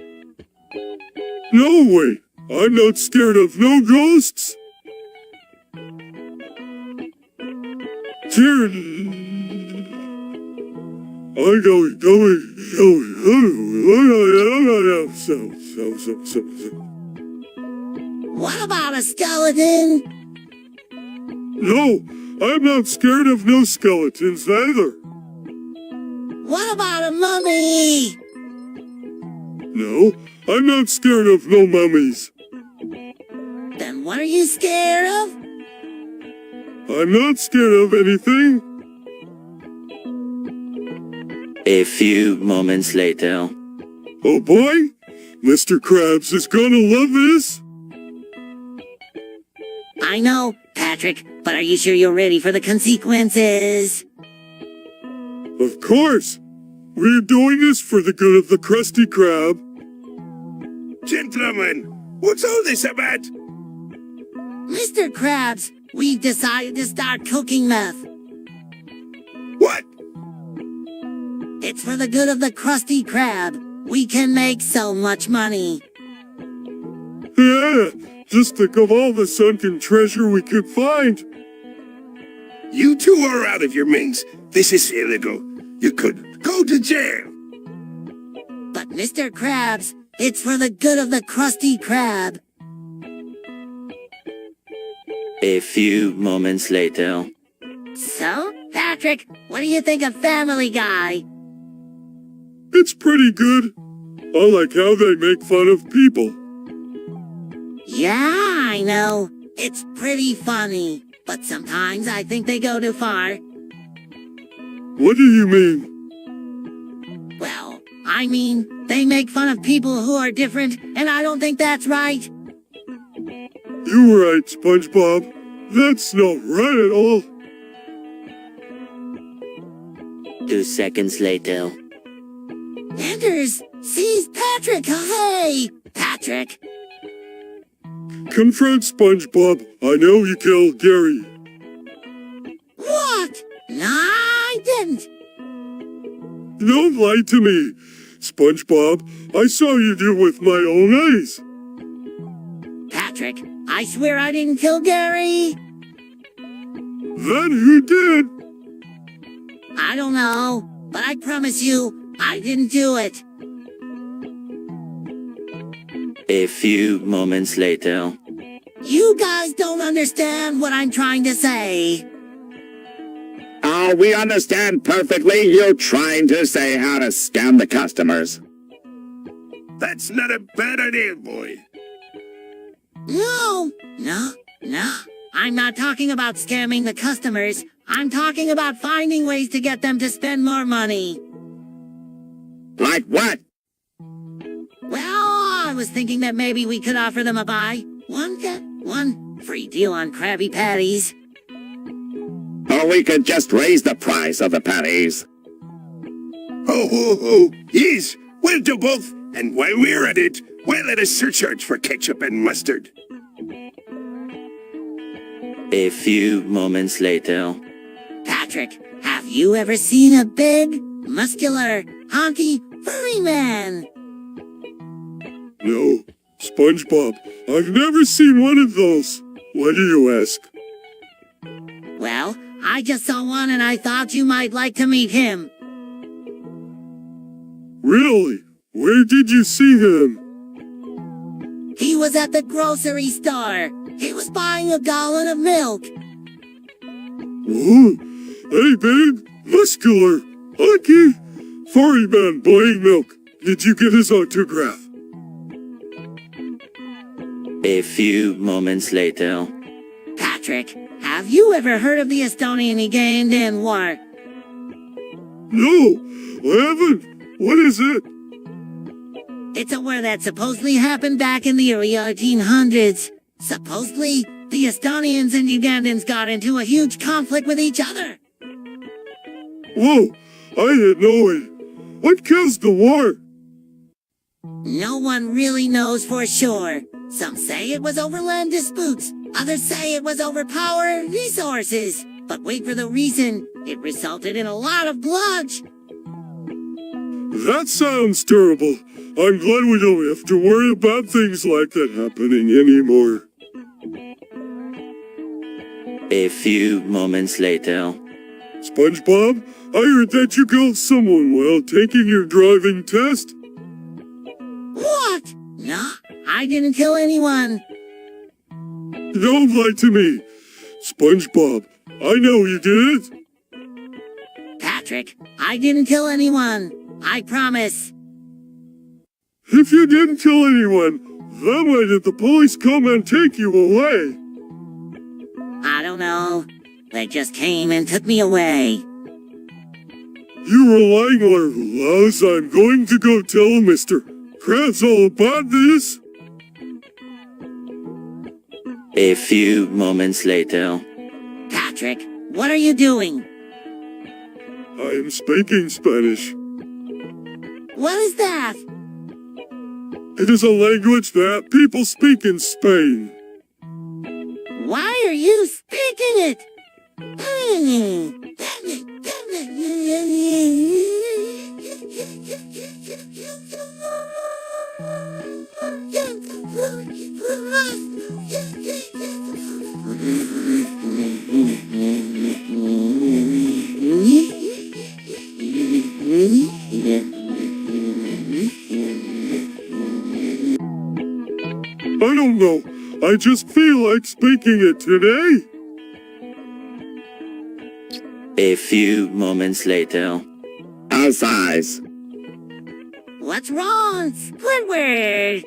No way. I'm not scared of no ghosts. Here. What about a skeleton? No, I'm not scared of no skeletons either. What about a mummy? No, I'm not scared of no mummies. Then what are you scared of? I'm not scared of anything. A few moments later. Oh boy, Mr. Krabs is gonna love this. I know, Patrick, but are you sure you're ready for the consequences? Of course. We're doing this for the good of the Krusty Krab. Gentlemen, what's all this about? Mr. Krabs, we've decided to start cooking meth. What? It's for the good of the Krusty Krab. We can make so much money. Yeah, just think of all the sunken treasure we could find. You two are out of your minds. This is illegal. You could go to jail. But Mr. Krabs, it's for the good of the Krusty Krab. A few moments later. So, Patrick, what do you think of Family Guy? It's pretty good. I like how they make fun of people. Yeah, I know. It's pretty funny. But sometimes I think they go too far. What do you mean? Well, I mean, they make fun of people who are different, and I don't think that's right. You're right, SpongeBob. That's not right at all. 2 seconds later. Anders sees Patrick. Hey, Patrick. Confront SpongeBob. I know you killed Gary. What? No, I didn't. Don't lie to me. SpongeBob, I saw you do it with my own eyes. Patrick, I swear I didn't kill Gary. Then who did? I don't know, but I promise you, I didn't do it. A few moments later. You guys don't understand what I'm trying to say. Oh, we understand perfectly. You're trying to say how to scam the customers. That's not a bad idea, boy. No. I'm not talking about scamming the customers. I'm talking about finding ways to get them to spend more money. Like what? Well, I was thinking that maybe we could offer them a buy one, get one free deal on Krabby Patties. Or we could just raise the price of the patties. Ho. Yes, we'll do both. And while we're at it, we'll let a surcharge for ketchup and mustard. A few moments later. Patrick, have you ever seen a big, muscular, honky, furry man? No. SpongeBob, I've never seen one of those. Why do you ask? Well, I just saw one and I thought you might like to meet him. Really? Where did you see him? He was at the grocery store. He was buying a gallon of milk. Whoa. Hey, big, muscular, hunky, furry man buying milk. Did you get his autograph? A few moments later. Patrick, have you ever heard of the Estonian-Ugandan War? No, I haven't. What is it? It's a war that supposedly happened back in the early 1800s. Supposedly, the Estonians and Ugandans got into a huge conflict with each other. Whoa, I had no idea. What caused the war? No one really knows for sure. Some say it was over land disputes. Others say it was over power and resources. But wait for the reason. It resulted in a lot of blood. That sounds terrible. I'm glad we don't have to worry about things like that happening anymore. A few moments later. SpongeBob, I heard that you killed someone while taking your driving test. What? No, I didn't kill anyone. Don't lie to me. SpongeBob, I know you did it. Patrick, I didn't kill anyone. I promise. If you didn't kill anyone, then why did the police come and take you away? I don't know. They just came and took me away. You were lying on our laws. I'm going to go tell Mr. Krabs all about this. A few moments later. Patrick, what are you doing? I am speaking Spanish. What is that? It is a language that people speak in Spain. Why are you speaking it? I don't know. I just feel like speaking it today. A few moments later. Our size. What's wrong, Squidward?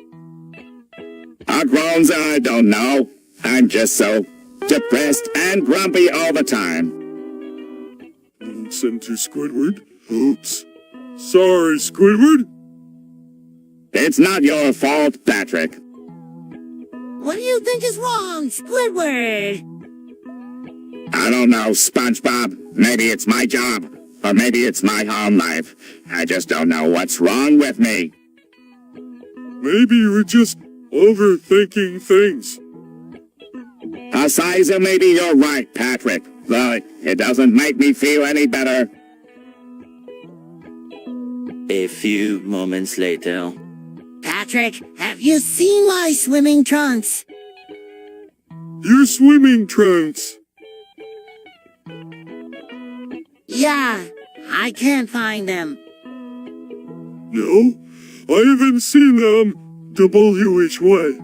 Our groans, I don't know. I'm just so depressed and grumpy all the time. Sent to Squidward. Oops. Sorry, Squidward. It's not your fault, Patrick. What do you think is wrong, Squidward? I don't know, SpongeBob. Maybe it's my job. Or maybe it's my home life. I just don't know what's wrong with me. Maybe you were just overthinking things. Sizer, maybe you're right, Patrick. Though it doesn't make me feel any better. A few moments later. Patrick, have you seen my swimming trunks? Your swimming trunks. Yeah, I can't find them. No, I haven't seen them. Which way?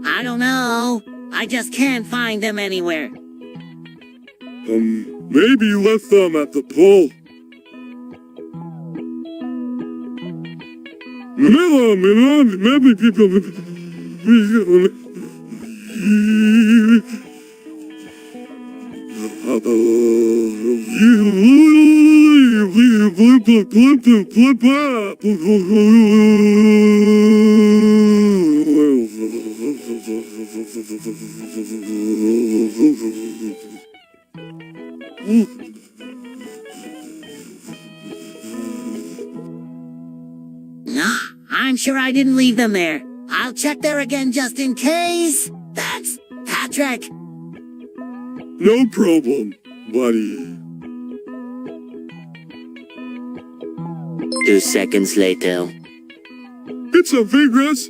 I don't know. I just can't find them anywhere. Maybe you left them at the pool. Maybe people. No, I'm sure I didn't leave them there. I'll check there again just in case. Thanks, Patrick. No problem, buddy. 2 seconds later. It's a virus.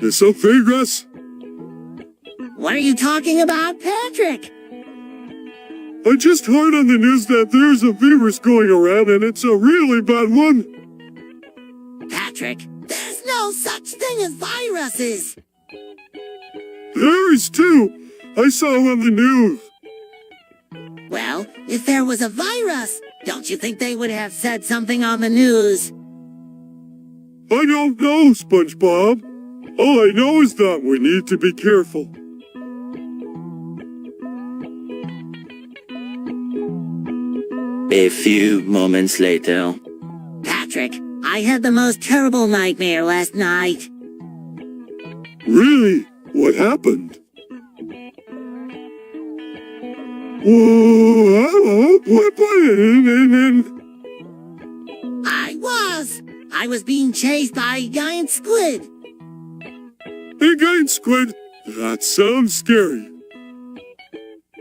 It's a virus. What are you talking about, Patrick? I just heard on the news that there's a virus going around and it's a really bad one. Patrick, there's no such thing as viruses. There is too. I saw on the news. Well, if there was a virus, don't you think they would have said something on the news? I don't know, SpongeBob. All I know is that we need to be careful. A few moments later. Patrick, I had the most terrible nightmare last night. Really? What happened? Whoa, what happened? I was being chased by a giant squid. A giant squid? That sounds scary.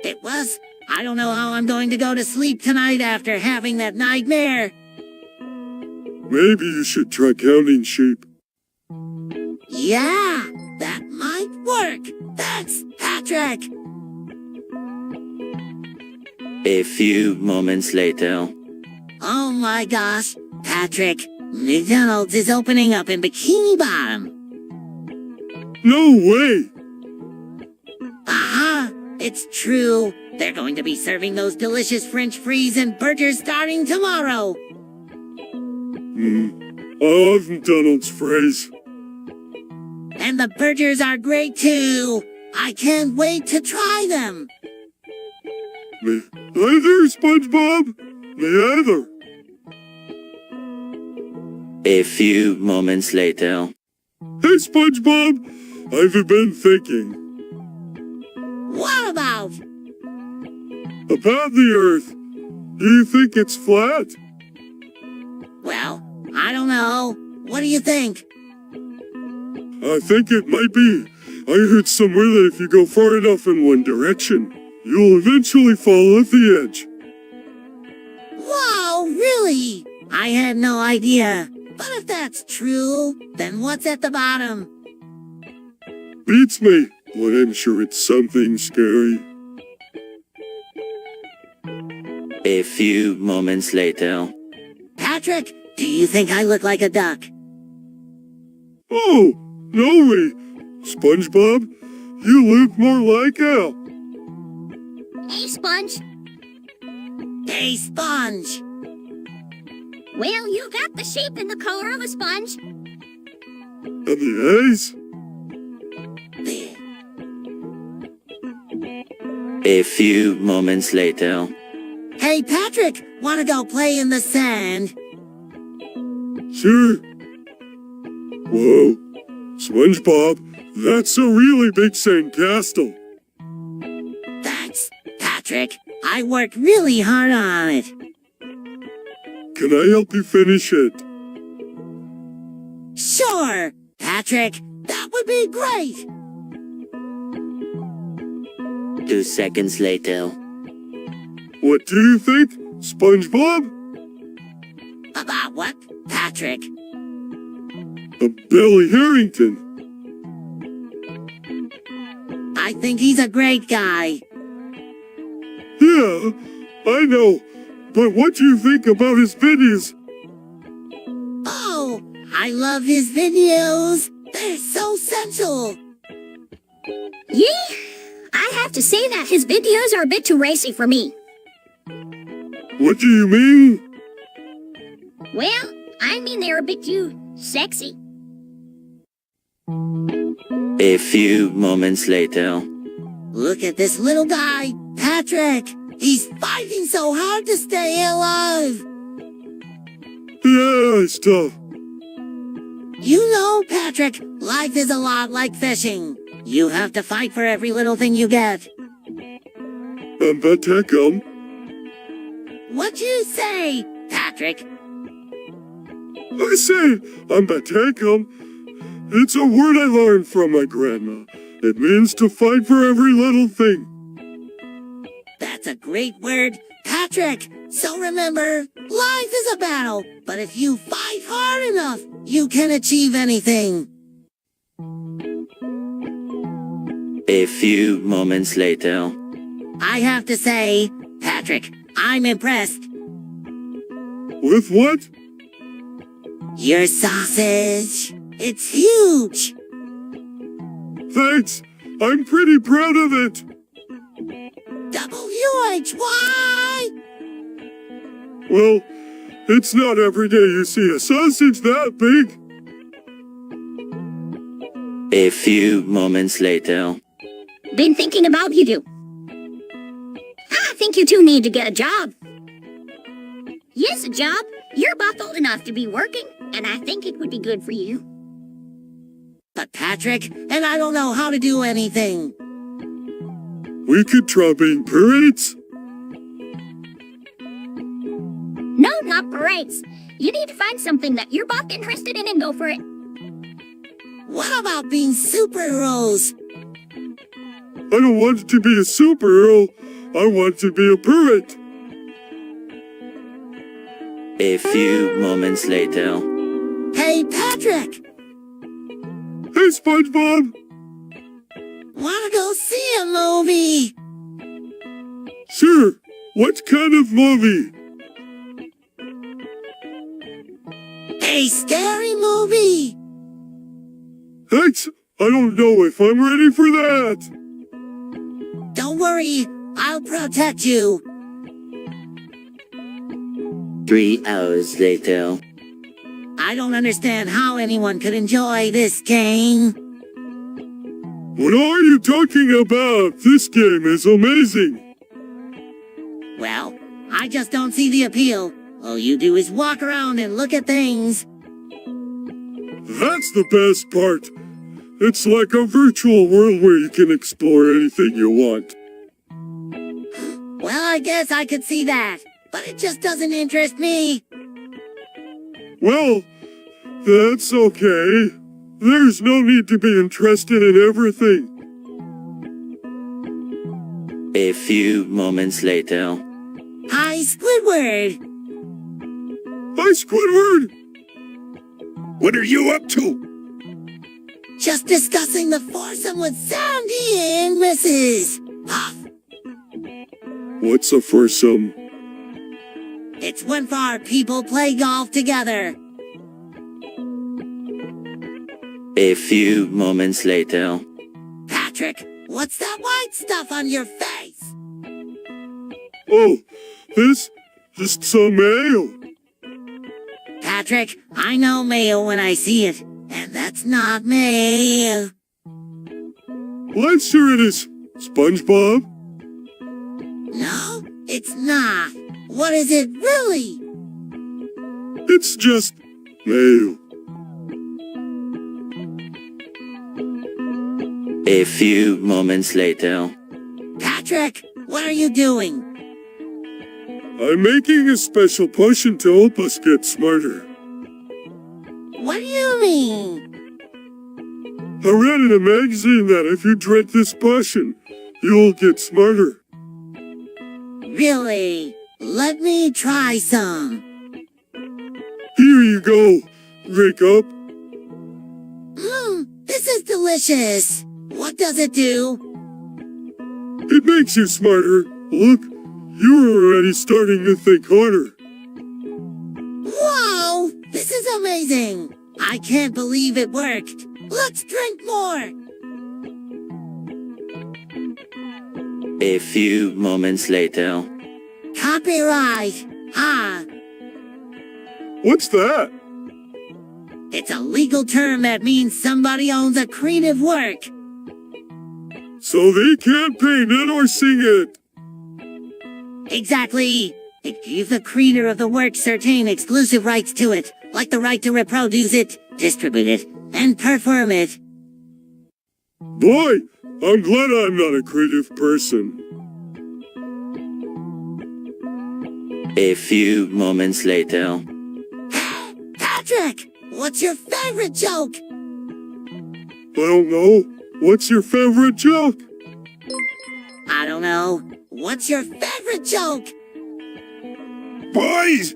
It was. I don't know how I'm going to go to sleep tonight after having that nightmare. Maybe you should try counting sheep. Yeah, that might work. Thanks, Patrick. A few moments later. Oh my gosh, Patrick, McDonald's is opening up in Bikini Bottom. No way! Aha, it's true. They're going to be serving those delicious French fries and burgers starting tomorrow. I love McDonald's fries. And the burgers are great too. I can't wait to try them. Me either, SpongeBob. Me either. A few moments later. Hey, SpongeBob. I've been thinking. What about? About the Earth. Do you think it's flat? Well, I don't know. What do you think? I think it might be. I heard somewhere that if you go far enough in one direction, you'll eventually fall off the edge. Whoa, really? I had no idea. But if that's true, then what's at the bottom? Beats me, but I'm sure it's something scary. A few moments later. Patrick, do you think I look like a duck? Oh, no way. SpongeBob, you look more like Al. Hey, Sponge. Hey, Sponge. Well, you got the shape and the color of a sponge. And the eyes? A few moments later. Hey, Patrick, wanna go play in the sand? Sure. Whoa, SpongeBob, that's a really big sandcastle. Thanks, Patrick. I worked really hard on it. Can I help you finish it? Sure, Patrick. That would be great. 2 seconds later. What do you think, SpongeBob? About what, Patrick? Billy Harrington. I think he's a great guy. Yeah, I know. But what do you think about his videos? Oh, I love his videos. They're so sensual. Yeah, I have to say that his videos are a bit too racy for me. What do you mean? Well, I mean they're a bit too sexy. A few moments later. Look at this little guy, Patrick. He's fighting so hard to stay alive. Yeah, it's tough. You know, Patrick, life is a lot like fishing. You have to fight for every little thing you get. But Beckham. What you say, Patrick? I say, Beckham. It's a word I learned from my grandma. It means to fight for every little thing. That's a great word, Patrick. So remember, life is a battle, but if you fight hard enough, you can achieve anything. A few moments later. I have to say, Patrick, I'm impressed. With what? Your sausage. It's huge. Thanks. I'm pretty proud of it. WHY? Well, it's not every day you see a sausage that big. A few moments later. Been thinking about you two. I think you two need to get a job. Yes, a job. You're both old enough to be working, and I think it would be good for you. But Patrick, and I don't know how to do anything. We could try being parrots. No, not parades. You need to find something that you're both interested in and go for it. What about being superheroes? I don't want to be a superhero. I want to be a parrot. A few moments later. Hey, Patrick! Hey, SpongeBob! Wanna go see a movie? Sure. What kind of movie? A scary movie! Thanks. I don't know if I'm ready for that. Don't worry, I'll protect you. 3 hours later. I don't understand how anyone could enjoy this game. What are you talking about? This game is amazing. Well, I just don't see the appeal. All you do is walk around and look at things. That's the best part. It's like a virtual world where you can explore anything you want. Well, I guess I could see that, but it just doesn't interest me. Well, that's okay. There's no need to be interested in everything. A few moments later. Hi, Squidward! Hi, Squidward! What are you up to? Just discussing the foursome with Sandy and Mrs. Puff. What's a foursome? It's when four people play golf together. A few moments later. Patrick, what's that white stuff on your face? Oh, this just some mail. Patrick, I know mail when I see it, and that's not mail. Well, sure it is, SpongeBob. No, it's not. What is it really? It's just mail. A few moments later. Patrick, what are you doing? I'm making a special potion to help us get smarter. What do you mean? I read in a magazine that if you drink this potion, you'll get smarter. Really? Let me try some. Here you go. Drink up. This is delicious. What does it do? It makes you smarter. Look, you're already starting to think harder. Whoa! This is amazing. I can't believe it worked. Let's drink more. A few moments later. Copyright. What's that? It's a legal term that means somebody owns a creative work. So they can't paint it or sing it. Exactly. It gives the creator of the work certain exclusive rights to it, like the right to reproduce it, distribute it, and perform it. Boy, I'm glad I'm not a creative person. A few moments later. Patrick, what's your favorite joke? I don't know. What's your favorite joke? I don't know. What's your favorite joke? Boys!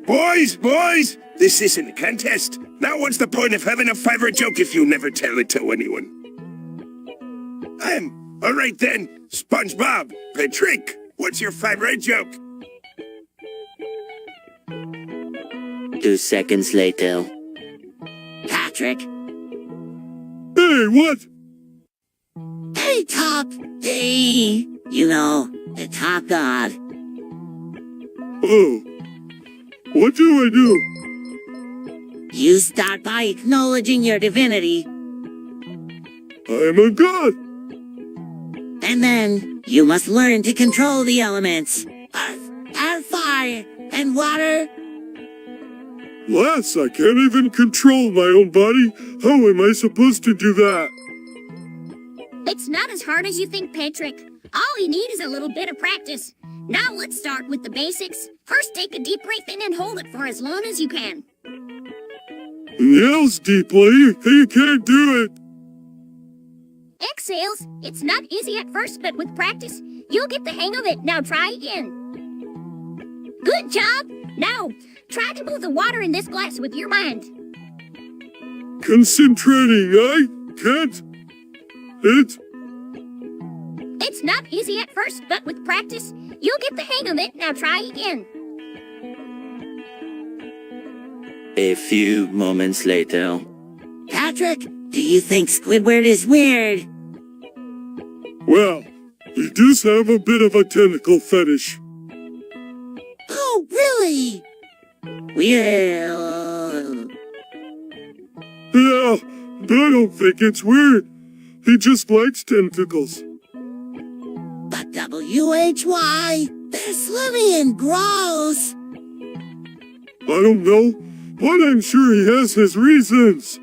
This isn't a contest. Now what's the point of having a favorite joke if you never tell it to anyone? Alright then. SpongeBob, Patrick, what's your favorite joke? 2 seconds later. Patrick. Hey, what? Hey, Top. Hey. You know, the Top God. Oh. What do I do? You start by acknowledging your divinity. I'm a god. And then, you must learn to control the elements. Earth, air, fire, and water. Lass, I can't even control my own body. How am I supposed to do that? It's not as hard as you think, Patrick. All you need is a little bit of practice. Now let's start with the basics. First, take a deep breath in and hold it for as long as you can. Inhales deeply. You can't do it. Exhales. It's not easy at first, but with practice, you'll get the hang of it. Now try again. Good job. Now, try to move the water in this glass with your mind. Concentrating. I can't. It's not easy at first, but with practice, you'll get the hang of it. Now try again. A few moments later. Patrick, do you think Squidward is weird? Well, he does have a bit of a tentacle fetish. Oh, really? Weird. Yeah, but I don't think it's weird. He just likes tentacles. But W-H-Y, they're slimy and gross. I don't know, but I'm sure he has his reasons.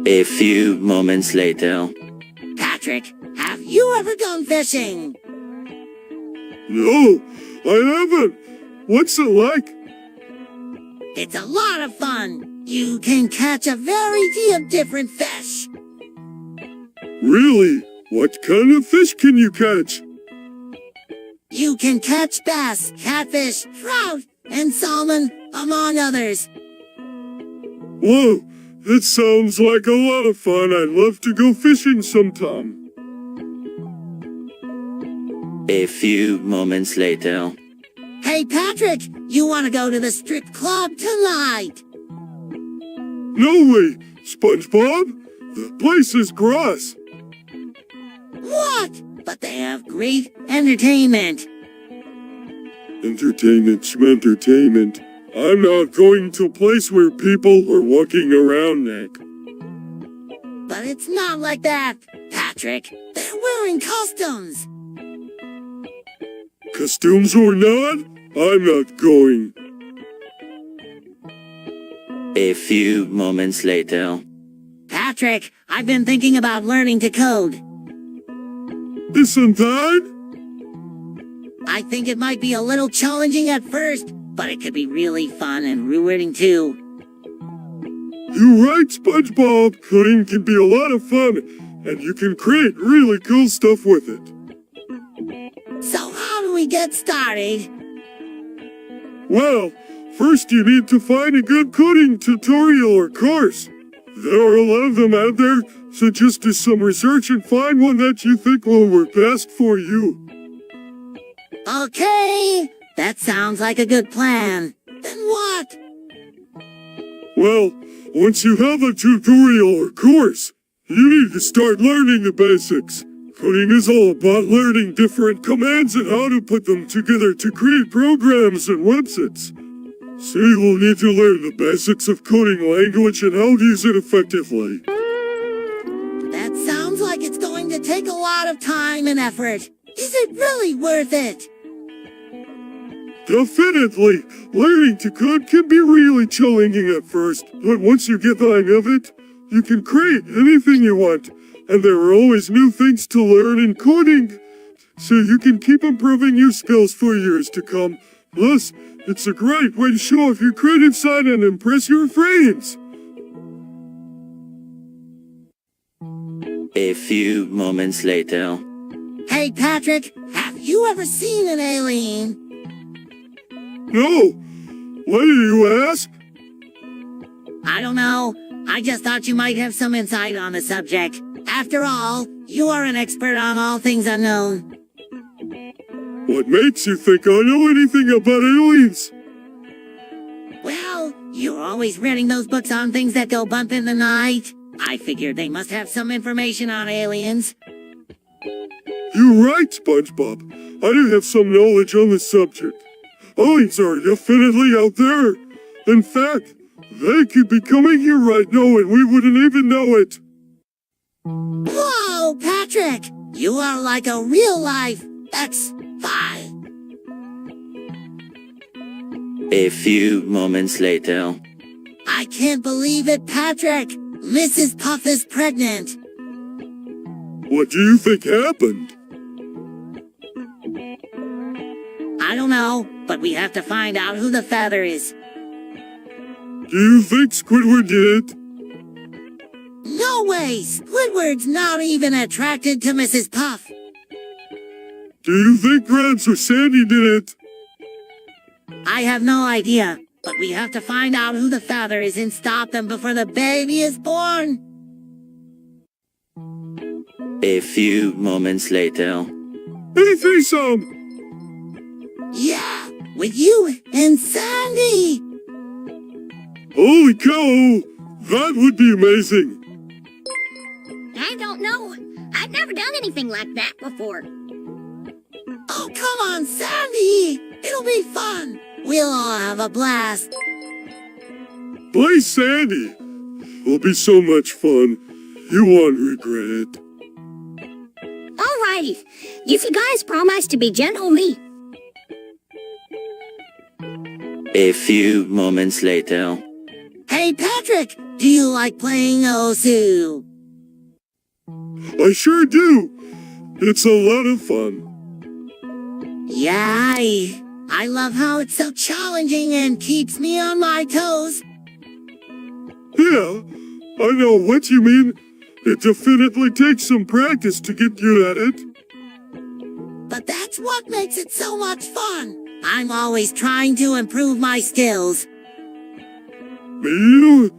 A few moments later. Patrick, have you ever gone fishing? No, I haven't. What's it like? It's a lot of fun. You can catch a variety of different fish. Really? What kind of fish can you catch? You can catch bass, catfish, trout, and salmon, among others. Whoa, that sounds like a lot of fun. I'd love to go fishing sometime. A few moments later. Hey, Patrick, you want to go to the strip club tonight? No way, SpongeBob. The place is gross. What? But they have great entertainment. Entertainment. I'm not going to a place where people are walking around naked. But it's not like that, Patrick. They're wearing costumes. Costumes or not, I'm not going. A few moments later. Patrick. Patrick, I've been thinking about learning to code. Isn't that? I think it might be a little challenging at first, but it could be really fun and rewarding too. You're right, SpongeBob. Coding can be a lot of fun, and you can create really cool stuff with it. So how do we get started? Well, first you need to find a good coding tutorial or course. There are a lot of them out there, so just do some research and find one that you think will work best for you. Okay, that sounds like a good plan. Then what? Well, once you have a tutorial or course, you need to start learning the basics. Coding is all about learning different commands and how to put them together to create programs and websites. So you will need to learn the basics of coding language and how to use it effectively. That sounds like it's going to take a lot of time and effort. Is it really worth it? Definitely! Learning to code can be really challenging at first, but once you get the hang of it, you can create anything you want, and there are always new things to learn in coding. So you can keep improving your skills for years to come. Plus, it's a great way to show off your creative side and impress your friends. A few moments later. Hey Patrick, have you ever seen an alien? No! Why do you ask? I don't know. I just thought you might have some insight on the subject. After all, you are an expert on all things unknown. What makes you think I know anything about aliens? Well, you're always reading those books on things that go bump in the night. I figured they must have some information on aliens. You're right, SpongeBob. I do have some knowledge on the subject. Aliens are definitely out there. In fact, they could be coming here right now and we wouldn't even know it. Whoa, Patrick! You are like a real-life X-Spy. A few moments later. I can't believe it, Patrick! Mrs. Puff is pregnant. What do you think happened? I don't know, but we have to find out who the father is. Do you think Squidward did it? No way! Squidward's not even attracted to Mrs. Puff. Do you think Gramps or Sandy did it? I have no idea, but we have to find out who the father is and stop them before the baby is born. A few moments later. Hey, threesome! Yeah, with you and Sandy! Holy cow! That would be amazing! I don't know. I've never done anything like that before. Oh, come on, Sandy! It'll be fun! We'll all have a blast! Play Sandy! It'll be so much fun. You won't regret it. Alrighty. If you guys promise to be gentle with me. A few moments later. Hey, Patrick! Do you like playing Osu? I sure do! It's a lot of fun. Yeah, I love how it's so challenging and keeps me on my toes. Yeah, I know what you mean. It definitely takes some practice to get good at it. But that's what makes it so much fun. I'm always trying to improve my skills. Me too.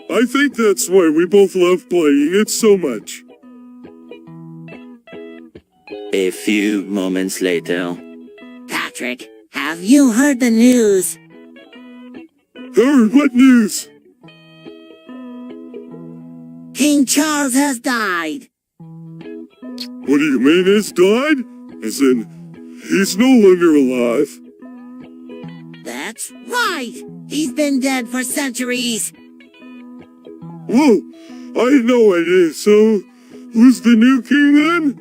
I think that's why we both love playing it so much. A few moments later. Patrick, have you heard the news? Heard what news? King Charles has died. What do you mean he's died? As in, he's no longer alive? That's right. He's been dead for centuries. Whoa, I had no idea. So, who's the new king then?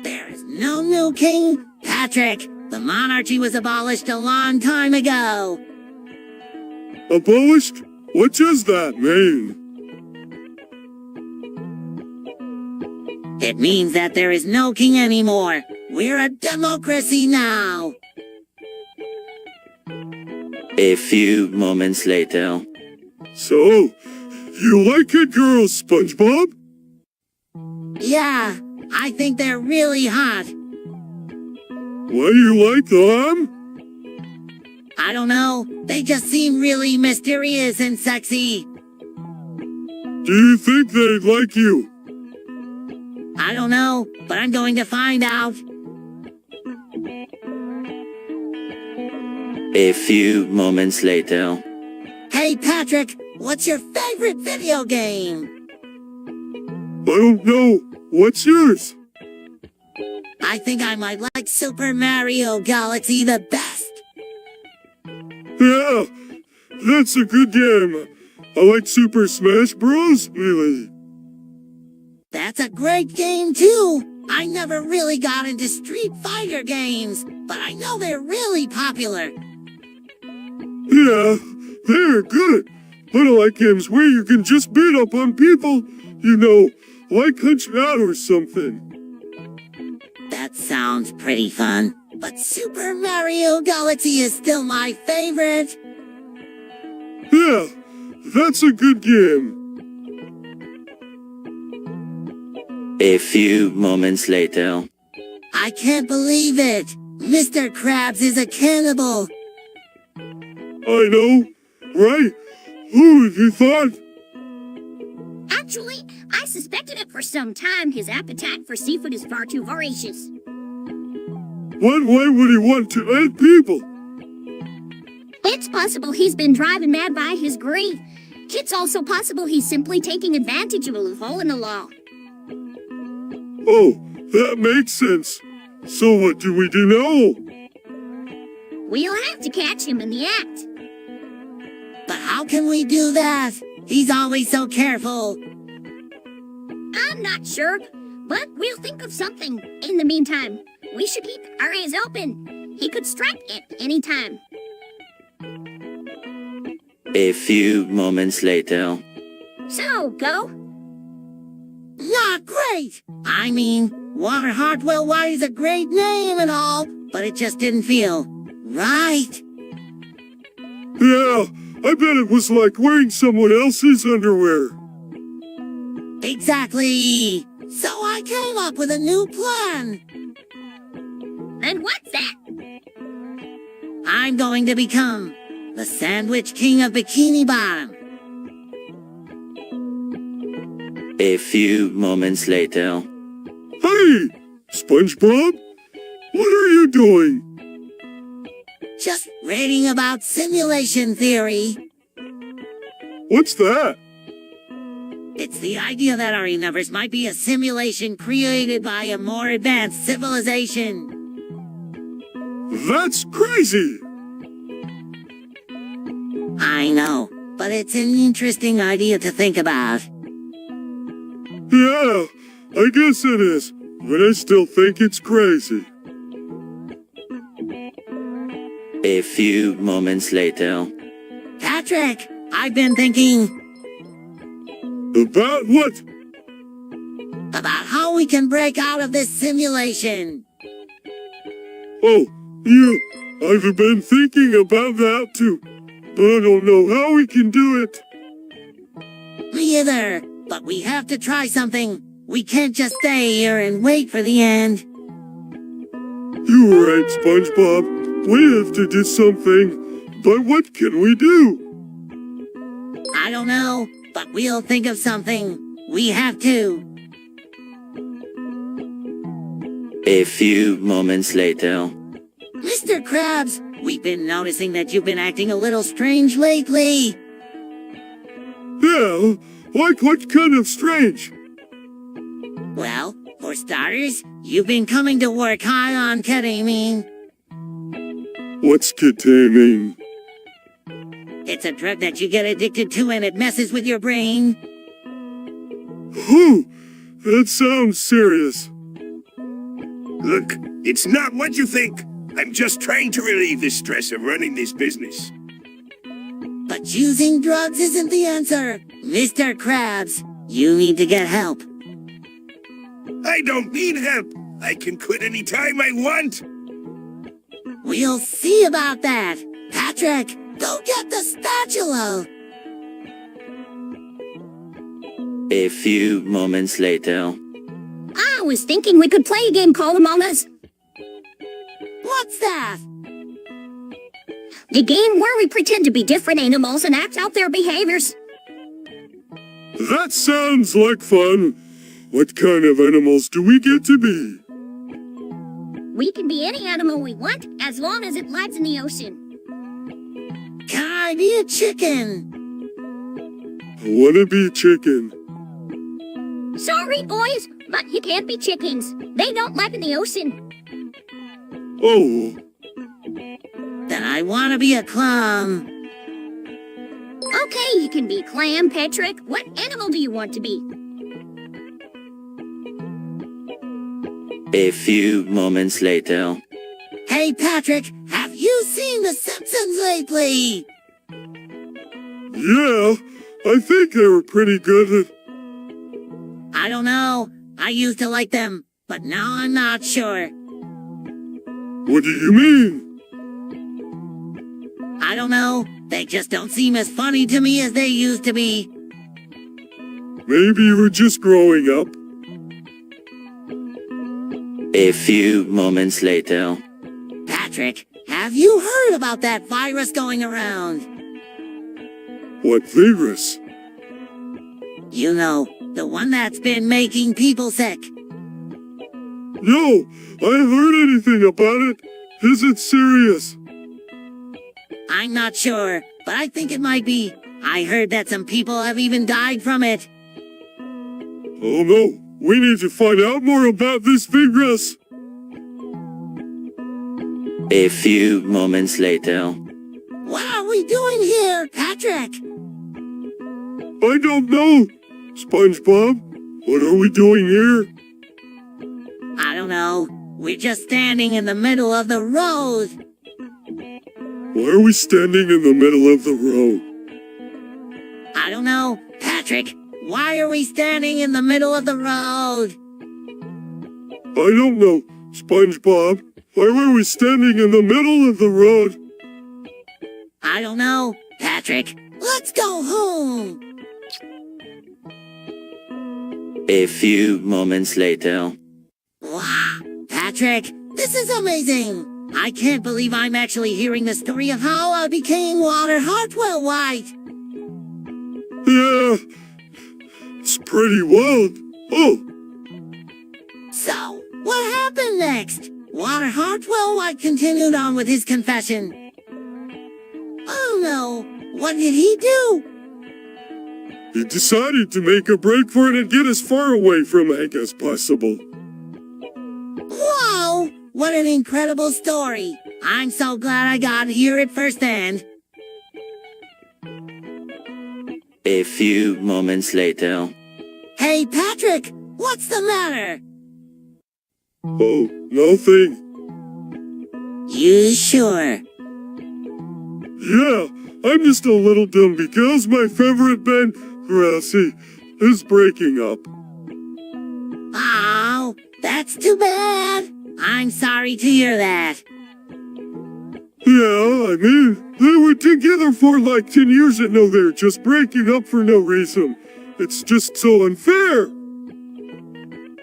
There is no new king, Patrick. The monarchy was abolished a long time ago. Abolished? What does that mean? It means that there is no king anymore. We're a democracy now. A few moments later. So, you like it, girls, SpongeBob? Yeah, I think they're really hot. Why do you like them? I don't know, they just seem really mysterious and sexy. Do you think they'd like you? I don't know, but I'm going to find out. A few moments later. Hey Patrick, what's your favorite video game? I don't know. What's yours? I think I might like Super Mario Galaxy the best. Yeah, that's a good game. I like Super Smash Bros. Really. That's a great game too. I never really got into Street Fighter games, but I know they're really popular. Yeah, they're good. But I like games where you can just beat up on people. You know, like Punch Out or something. That sounds pretty fun, but Super Mario Galaxy is still my favorite. Yeah, that's a good game. A few moments later. I can't believe it. Mr. Krabs is a cannibal. I know, right? Who would you thought? Actually, I suspected it for some time. His appetite for seafood is far too voracious. What way would he want to eat people? It's possible he's been driven mad by his greed. It's also possible he's simply taking advantage of a loophole in the law. Oh, that makes sense. So what do we do now? We'll have to catch him in the act. But how can we do that? He's always so careful. I'm not sure, but we'll think of something. In the meantime, we should keep our eyes open. He could strike at any time. A few moments later. So, go. Not great! I mean, Walter Hartwell White is a great name and all, but it just didn't feel right. Yeah, I bet it was like wearing someone else's underwear. Exactly! So I came up with a new plan. And what's that? I'm going to become the Sandwich King of Bikini Bottom. A few moments later. Hey, SpongeBob, what are you doing? Just reading about simulation theory. What's that? It's the idea that our universe might be a simulation created by a more advanced civilization. That's crazy! I know, but it's an interesting idea to think about. Yeah, I guess it is, but I still think it's crazy. A few moments later. Patrick, I've been thinking... About what? About how we can break out of this simulation. Oh, I've been thinking about that too, but I don't know how we can do it. Me either, but we have to try something. We can't just stay here and wait for the end. You're right, SpongeBob. We have to do something, but what can we do? I don't know, but we'll think of something. We have to. A few moments later. Mr. Krabs, we've been noticing that you've been acting a little strange lately. Yeah, like what kind of strange? Well, for starters, you've been coming to work high on ketamine. What's ketamine? It's a drug that you get addicted to and it messes with your brain. Whew, that sounds serious. Look, it's not what you think. I'm just trying to relieve the stress of running this business. But using drugs isn't the answer. Mr. Krabs, you need to get help. I don't need help. I can quit any time I want. We'll see about that. Patrick, go get the spatula. A few moments later. I was thinking we could play a game called Among Us. What's that? The game where we pretend to be different animals and act out their behaviors. That sounds like fun. What kind of animals do we get to be? We can be any animal we want as long as it lives in the ocean. Can I be a chicken? I want to be chicken. Sorry, boys, but you can't be chickens. They don't live in the ocean. Oh. Then I want to be a clam. Okay, you can be clam, Patrick. What animal do you want to be? A few moments later. Hey, Patrick, have you seen The Simpsons lately? Yeah, I think they were pretty good. I don't know. I used to like them, but now I'm not sure. What do you mean? I don't know. They just don't seem as funny to me as they used to be. Maybe you were just growing up. A few moments later. Patrick, have you heard about that virus going around? What virus? You know, the one that's been making people sick. No, I haven't heard anything about it. Is it serious? I'm not sure, but I think it might be. I heard that some people have even died from it. Oh no, we need to find out more about this virus. A few moments later. What are we doing here, Patrick? I don't know. SpongeBob, what are we doing here? I don't know. We're just standing in the middle of the road. Why are we standing in the middle of the road? I don't know. Patrick, why are we standing in the middle of the road? I don't know. SpongeBob, why were we standing in the middle of the road? I don't know. Patrick, let's go home. A few moments later. Wow, Patrick, this is amazing. I can't believe I'm actually hearing the story of how I became Walter Hartwell White. Yeah, it's pretty wild. Oh. So, what happened next? Walter Hartwell White continued on with his confession. Oh no, what did he do? He decided to make a break for it and get as far away from Hank as possible. Wow, what an incredible story. I'm so glad I got to hear it firsthand. A few moments later. Hey, Patrick, what's the matter? Oh, nothing. You sure? Yeah, I'm just a little dumb because my favorite band, Grassy, is breaking up. Oh, that's too bad. I'm sorry to hear that. Yeah, I mean, they were together for like 10 years and now they're just breaking up for no reason. It's just so unfair.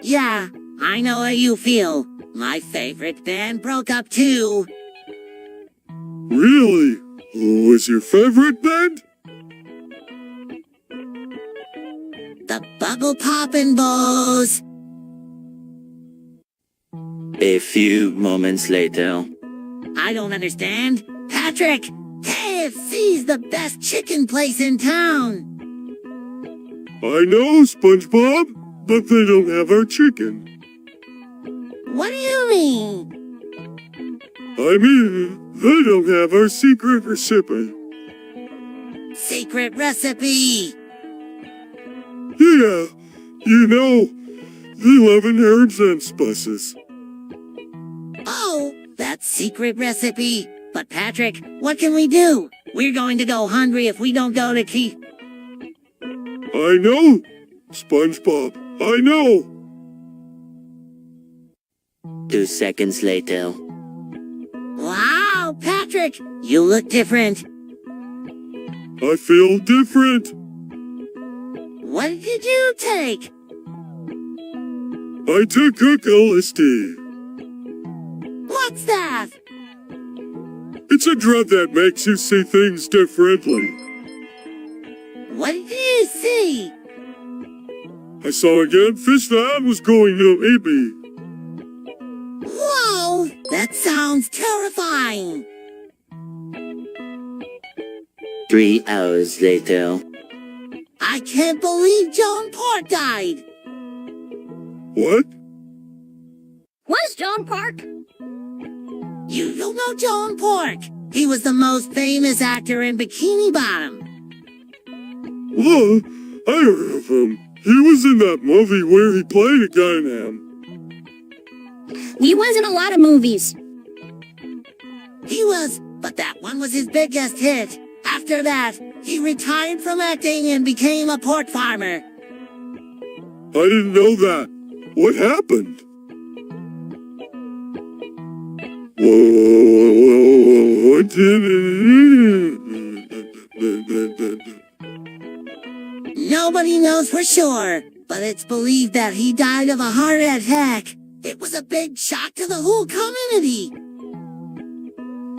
Yeah, I know how you feel. My favorite band broke up too. Really? Who was your favorite band? The Bubble Poppin' Bows. A few moments later. I don't understand. Patrick, KFC's the best chicken place in town. I know, SpongeBob, but they don't have our chicken. What do you mean? I mean, they don't have our secret recipe. Secret recipe. Yeah, you know, the 11 herbs and spices. Oh, that secret recipe. But Patrick, what can we do? We're going to go hungry if we don't go to Key. I know, SpongeBob, I know. 2 seconds later. Wow, Patrick, you look different. I feel different. What did you take? I took LSD. What's that? It's a drug that makes you see things differently. What did you see? I saw a fish that was going to eat me. Whoa, that sounds terrifying. 3 hours later. I can't believe John Park died. What? What's John Park? You don't know John Park. He was the most famous actor in Bikini Bottom. Oh, I heard of him. He was in that movie where he played a guy named. He was in a lot of movies. He was, but that one was his biggest hit. After that, he retired from acting and became a pork farmer. I didn't know that. What happened? Whoa, what did Nobody knows for sure, but it's believed that he died of a heart attack. It was a big shock to the whole community.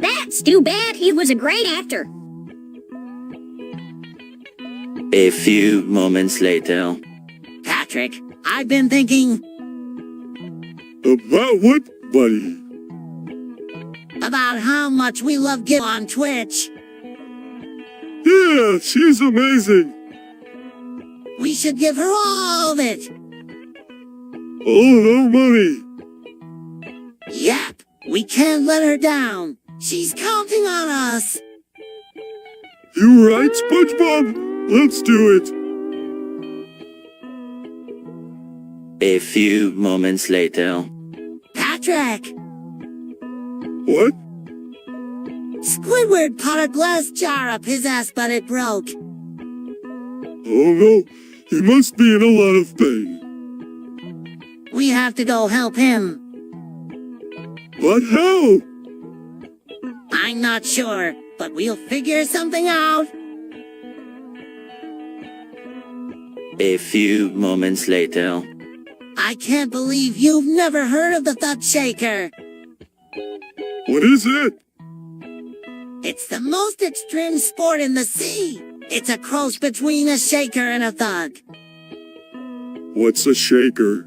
That's too bad. He was a great actor. A few moments later. Patrick, I've been thinking... About what, buddy? About how much we love Gil on Twitch. Yeah, she's amazing. We should give her all of it. All our money. Yep, we can't let her down. She's counting on us. You right, SpongeBob? Let's do it. A few moments later. Patrick! What? Squidward caught a glass jar up his ass, but it broke. Oh no, he must be in a lot of pain. We have to go help him. But how? I'm not sure, but we'll figure something out. A few moments later. I can't believe you've never heard of the Thud Shaker. What is it? It's the most extreme sport in the sea. It's a cross between a shaker and a thug. What's a shaker?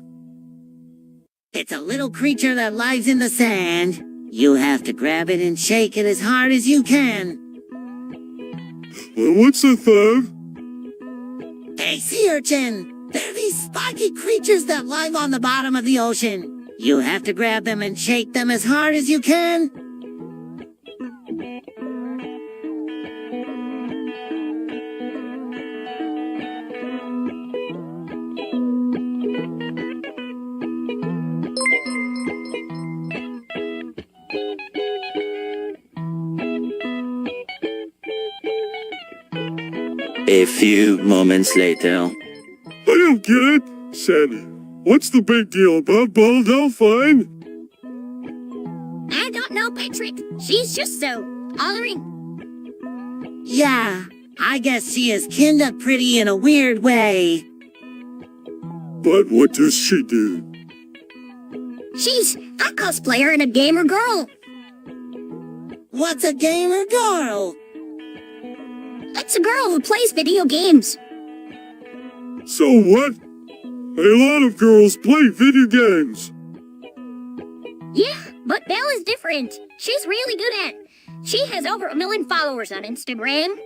It's a little creature that lives in the sand. You have to grab it and shake it as hard as you can. Well, what's a thug? Hey, sea urchin! They're these spiky creatures that live on the bottom of the ocean. You have to grab them and shake them as hard as you can. A few moments later. I don't get it. Sandy, what's the big deal about Belle Delphine? I don't know, Patrick. She's just so hollering. Yeah, I guess she is kinda pretty in a weird way. But what does she do? She's a cosplayer and a gamer girl. What's a gamer girl? It's a girl who plays video games. So what? A lot of girls play video games. Yeah, but Belle is different. She's really good at it. She has over 1 million followers on Instagram.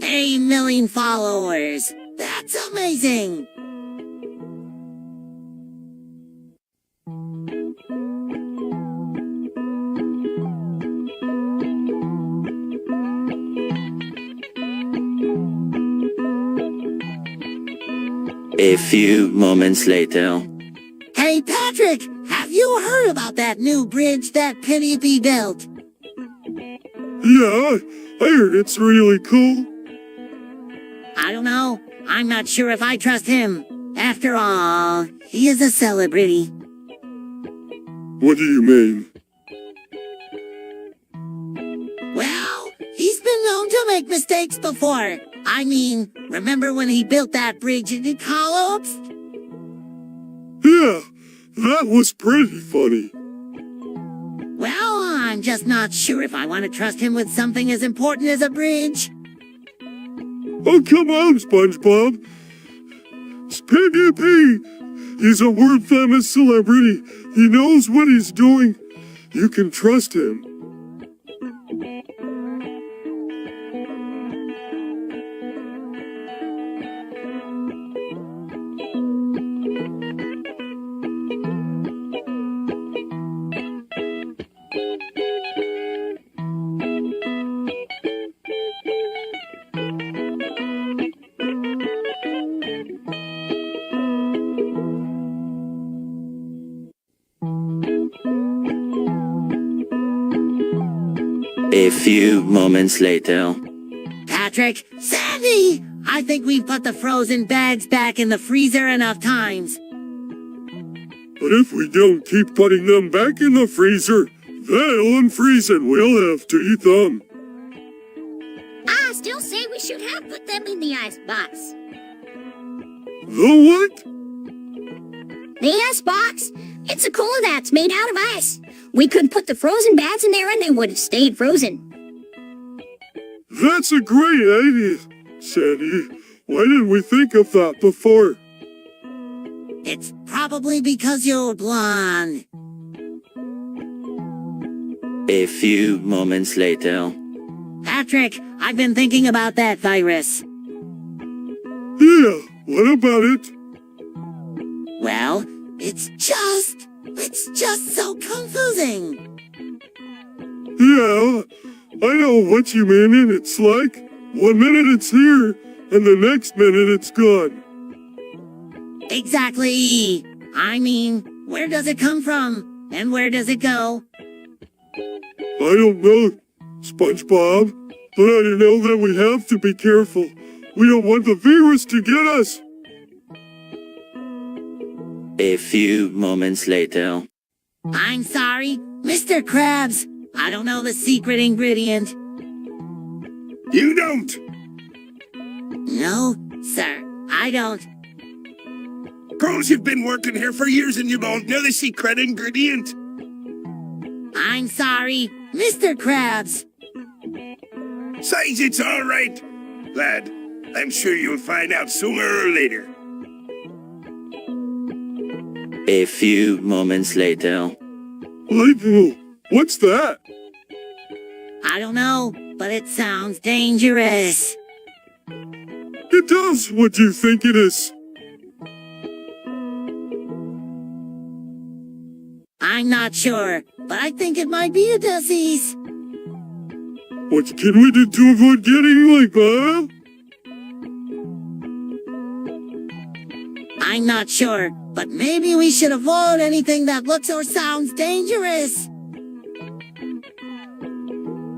8 million followers. That's amazing. A few moments later. Hey, Patrick, have you heard about that new bridge that Penelope built? Yeah, I heard it's really cool. I don't know. I'm not sure if I trust him. After all, he is a celebrity. What do you mean? Well, he's been known to make mistakes before. I mean, remember when he built that bridge into Collops? Yeah, that was pretty funny. Well, I'm just not sure if I want to trust him with something as important as a bridge. Oh, come on, SpongeBob. Piggy P. He's a world-famous celebrity. He knows what he's doing. You can trust him. A few moments later. Patrick, Sandy! I think we've put the frozen bags back in the freezer enough times. But if we don't keep putting them back in the freezer, they'll unfreeze and we'll have to eat them. I still say we should have put them in the icebox. The what? The icebox? It's a cooler that's made out of ice. We could put the frozen bags in there and they would have stayed frozen. That's a great idea, Sandy. Why didn't we think of that before? It's probably because you're blonde. A few moments later. Patrick, I've been thinking about that virus. Yeah, what about it? Well, it's just so confusing. Yeah, I know what you mean, and it's like, 1 minute it's here, and the next minute it's gone. Exactly. I mean, where does it come from? And where does it go? I don't know, SpongeBob, but I know that we have to be careful. We don't want the virus to get us. A few moments later. I'm sorry, Mr. Krabs. I don't know the secret ingredient. You don't? No, sir, I don't. Girls, you've been working here for years and you don't know the secret ingredient. I'm sorry, Mr. Krabs. Size, it's all right. Lad, I'm sure you'll find out sooner or later. A few moments later. What's that? I don't know, but it sounds dangerous. It does. What do you think it is? I'm not sure, but I think it might be a disease. What can we do to avoid getting like that? I'm not sure, but maybe we should avoid anything that looks or sounds dangerous.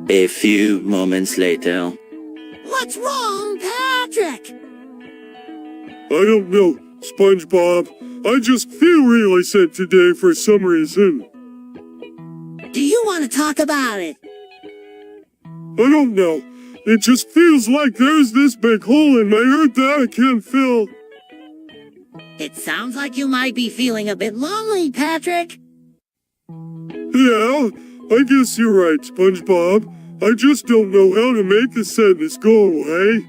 A few moments later. What's wrong, Patrick? I don't know, SpongeBob. I just feel really sad today for some reason. Do you want to talk about it? I don't know. It just feels like there's this big hole in my heart that I can't fill. It sounds like you might be feeling a bit lonely, Patrick. Yeah, I guess you're right, SpongeBob. I just don't know how to make the sadness go away.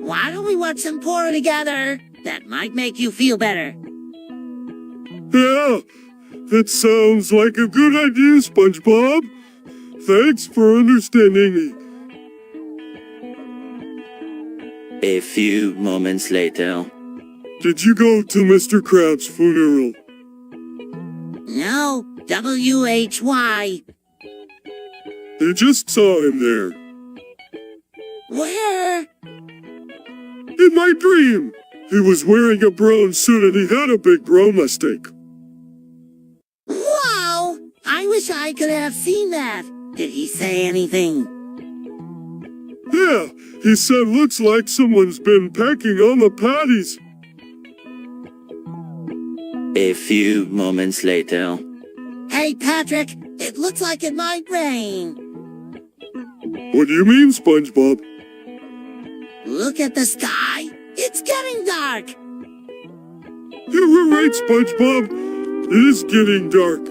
Why don't we watch some porn together? That might make you feel better. Yeah, that sounds like a good idea, SpongeBob. Thanks for understanding me. A few moments later. Did you go to Mr. Krabs' funeral? No, W-H-Y. I just saw him there. Where? In my dream. He was wearing a brown suit and he had a big brown mustache. Wow! I wish I could have seen that. Did he say anything? Yeah, he said looks like someone's been pecking on the patties. A few moments later. Hey, Patrick, it looks like it might rain. What do you mean, SpongeBob? Look at the sky. It's getting dark. You were right, SpongeBob. It is getting dark.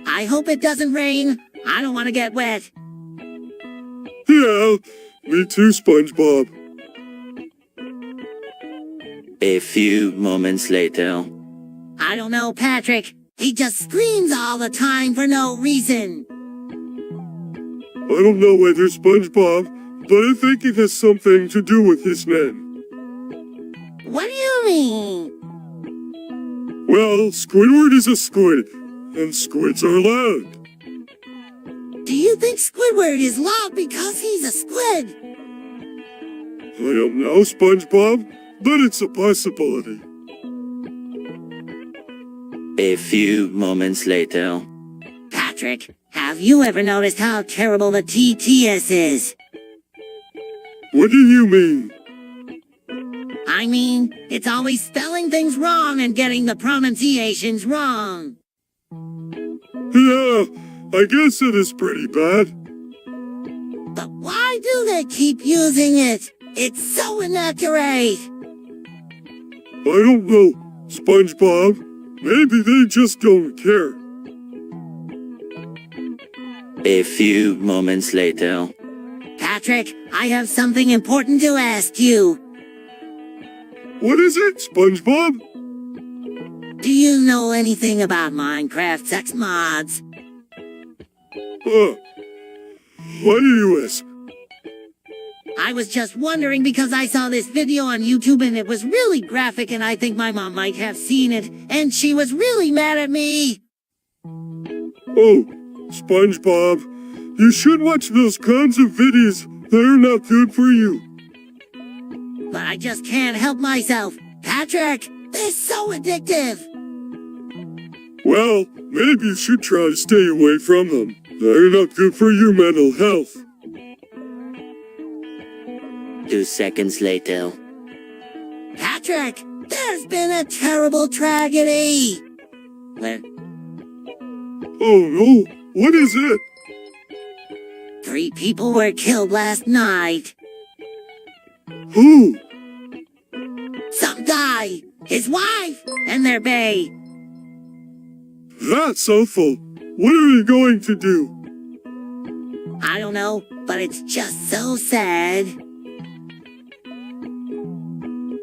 I hope it doesn't rain. I don't want to get wet. Yeah, me too, SpongeBob. A few moments later. I don't know, Patrick. He just screams all the time for no reason. I don't know whether SpongeBob, but I think it has something to do with his name. What do you mean? Well, Squidward is a squid, and squids are loud. Do you think Squidward is loud because he's a squid? I don't know, SpongeBob, but it's a possibility. A few moments later. Patrick, have you ever noticed how terrible the TTS is? What do you mean? I mean, it's always spelling things wrong and getting the pronunciations wrong. Yeah, I guess it is pretty bad. But why do they keep using it? It's so inaccurate. I don't know, SpongeBob. Maybe they just don't care. A few moments later. Patrick, I have something important to ask you. What is it, SpongeBob? Do you know anything about Minecraft sex mods? Why do you ask? I was just wondering because I saw this video on YouTube and it was really graphic and I think my mom might have seen it and she was really mad at me. Oh, SpongeBob, you should watch those kinds of videos. They're not good for you. But I just can't help myself. Patrick, they're so addictive. Well, maybe you should try to stay away from them. They're not good for your mental health. 2 seconds later. Patrick, there's been a terrible tragedy. Oh no, what is it? 3 people were killed last night. Who? Some guy, his wife, and their bae. That's awful. What are you going to do? I don't know, but it's just so sad.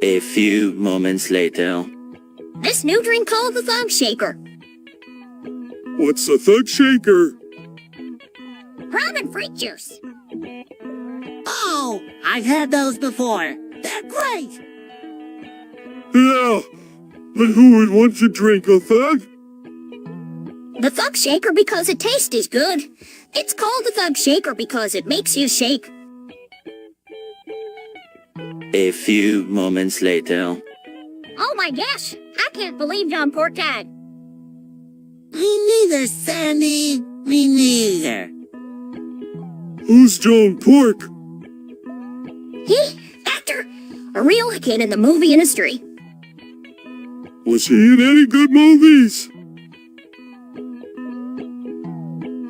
A few moments later. This new drink called the Thug Shaker. What's a thug shaker? Rum and fruit juice. Oh, I've had those before. They're great. Yeah, but who would want to drink a thug? The Thug Shaker because it tastes good. It's called the Thug Shaker because it makes you shake. A few moments later. Oh my gosh, I can't believe John Pork died. Me neither, Sandy. Me neither. Who's John Pork? Actor, a real kid in the movie industry. Was he in any good movies?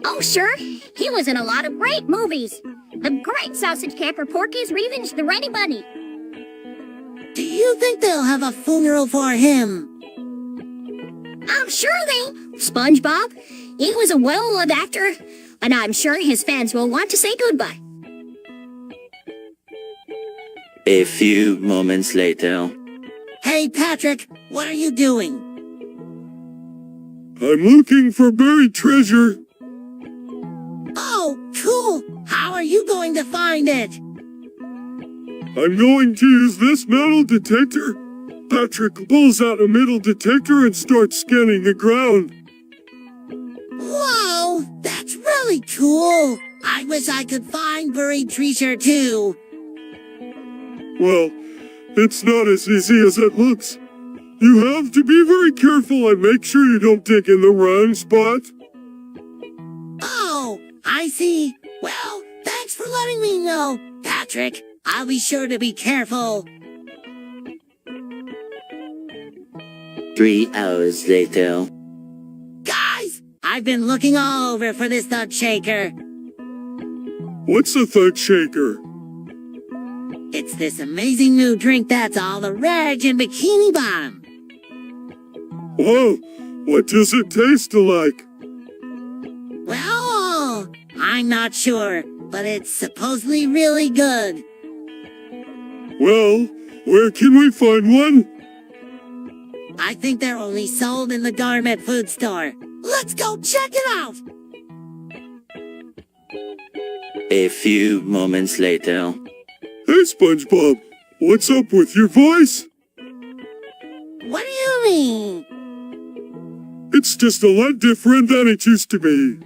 Oh sure, he was in a lot of great movies. The Great Sausage Camper Porky's Revenge the Ready Bunny. Do you think they'll have a funeral for him? I'm sure they... SpongeBob, he was a well-loved actor, and I'm sure his fans will want to say goodbye. A few moments later. Hey, Patrick, what are you doing? I'm looking for buried treasure. Oh, cool. How are you going to find it? I'm going to use this metal detector. Patrick pulls out a metal detector and starts scanning the ground. Whoa, that's really cool. I wish I could find buried treasure too. Well, it's not as easy as it looks. You have to be very careful and make sure you don't dig in the wrong spot. Oh, I see. Well, thanks for letting me know, Patrick. I'll be sure to be careful. 3 hours later. Guys! I've been looking all over for this thud shaker. What's a thud shaker? It's this amazing new drink that's all the rage in Bikini Bottom. Whoa, what does it taste like? Well, I'm not sure, but it's supposedly really good. Well, where can we find one? I think they're only sold in the Gourmet Food Store. Let's go check it out! A few moments later. Hey, SpongeBob, what's up with your voice? What do you mean? It's just a lot different than it used to be.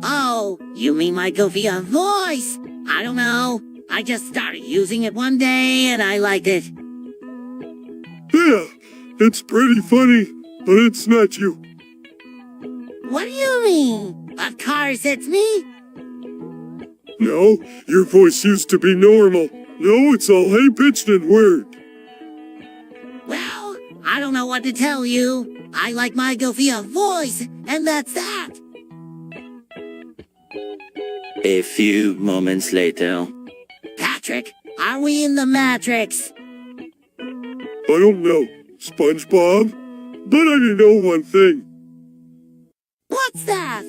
Oh, you mean my goofy voice? I don't know. I just started using it one day and I liked it. Yeah, it's pretty funny, but it's not you. What do you mean? Of course it's me. No, your voice used to be normal. No, it's all high-pitched and weird. Well, I don't know what to tell you. I like my goofy voice, and that's that. A few moments later. Patrick, are we in the Matrix? I don't know, SpongeBob, but I do know one thing. What's that?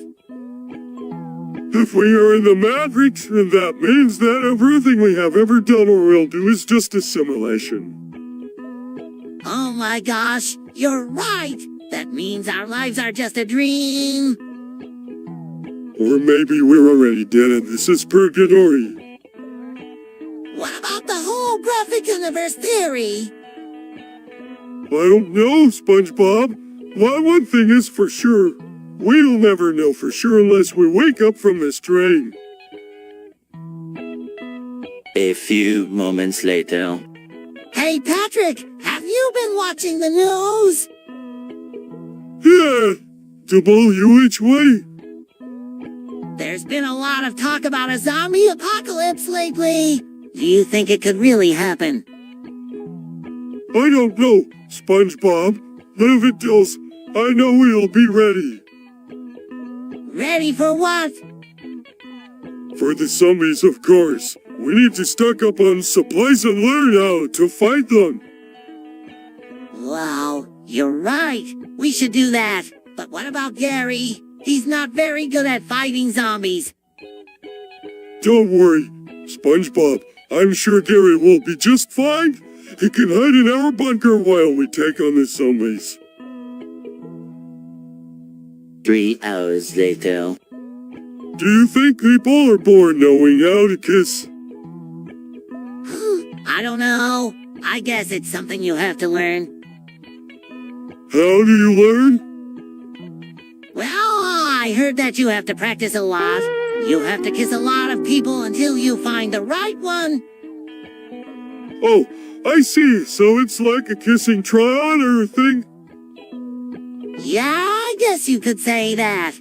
If we are in the Matrix, then that means that everything we have ever done or will do is just a simulation. Oh my gosh, you're right! That means our lives are just a dream! Or maybe we're already dead and this is purgatory. What about the holographic universe theory? I don't know, SpongeBob. Well, one thing is for sure. We'll never know for sure unless we wake up from this dream. A few moments later. Hey Patrick, have you been watching the news? Yeah, WHY. There's been a lot of talk about a zombie apocalypse lately. Do you think it could really happen? I don't know, SpongeBob. But if it does, I know we'll be ready. Ready for what? For the zombies, of course. We need to stock up on supplies and learn how to fight them. Wow, you're right. We should do that. But what about Gary? He's not very good at fighting zombies. Don't worry, SpongeBob. I'm sure Gary will be just fine. He can hide in our bunker while we take on the zombies. 3 hours later. Do you think people are born knowing how to kiss? I don't know. I guess it's something you have to learn. How do you learn? Well, I heard that you have to practice a lot. You have to kiss a lot of people until you find the right one. Oh, I see. So it's like a kissing trial or thing? Yeah, I guess you could say that.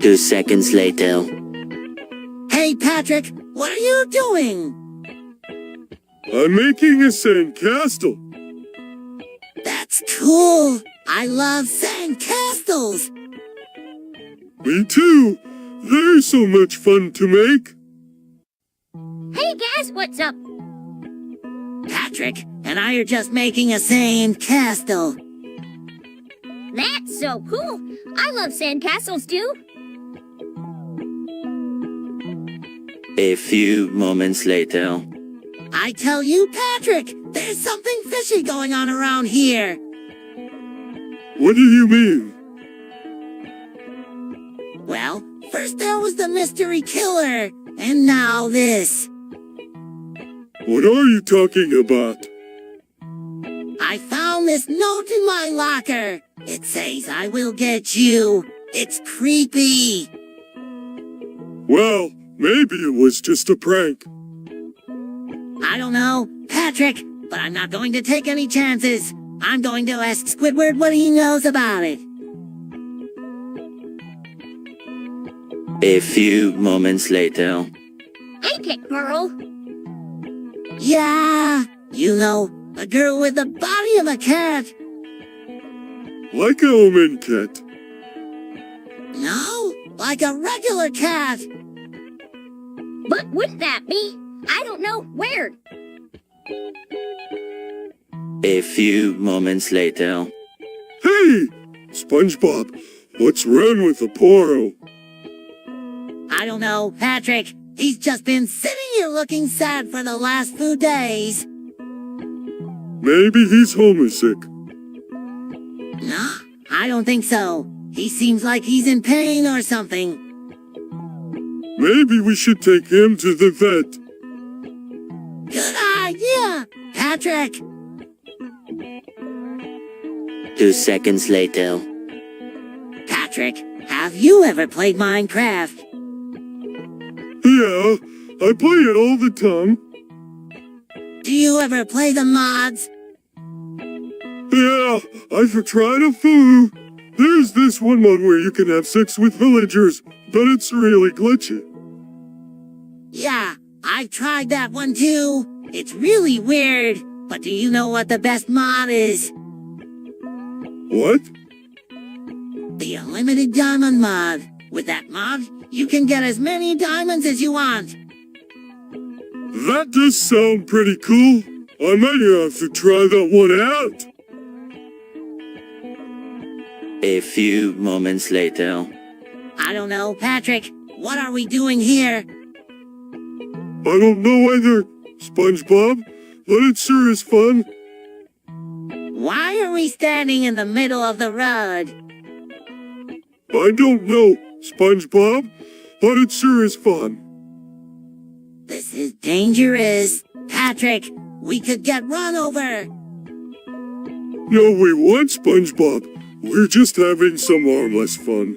Two seconds later. Hey, Patrick, what are you doing? I'm making a sandcastle. That's cool. I love sandcastles. Me too. They're so much fun to make. Hey guys, what's up? Patrick and I are just making a sandcastle. That's so cool. I love sandcastles too. A few moments later. I tell you, Patrick, there's something fishy going on around here. What do you mean? Well, First there was the mystery killer, and now this. What are you talking about? I found this note in my locker. It says I will get you. It's creepy. Well, maybe it was just a prank. I don't know, Patrick, but I'm not going to take any chances. I'm going to ask Squidward what he knows about it. A few moments later. Hey, Cat Girl. Yeah, you know, a girl with the body of a cat. Like a omen cat. No, like a regular cat. But wouldn't that be? I don't know where. A few moments later. Hey! SpongeBob, what's wrong with the Poro? I don't know, Patrick. He's just been sitting here looking sad for the last few days. Maybe he's homesick. No, I don't think so. He seems like he's in pain or something. Maybe we should take him to the vet. Good idea, Patrick. 2 seconds later. Patrick, have you ever played Minecraft? Yeah, I play it all the time. Do you ever play the mods? Yeah, I've tried a few. There's this one mod where you can have sex with villagers, but it's really glitchy. Yeah, I've tried that one too. It's really weird. But do you know what the best mod is? What? The Unlimited Diamond mod. With that mod, you can get as many diamonds as you want. That does sound pretty cool. I might have to try that one out. A few moments later. I don't know, Patrick. What are we doing here? I don't know either, SpongeBob, but it sure is fun. Why are we standing in the middle of the road? I don't know, SpongeBob, but it sure is fun. This is dangerous. Patrick, we could get run over. No, we won't, SpongeBob. We're just having some harmless fun.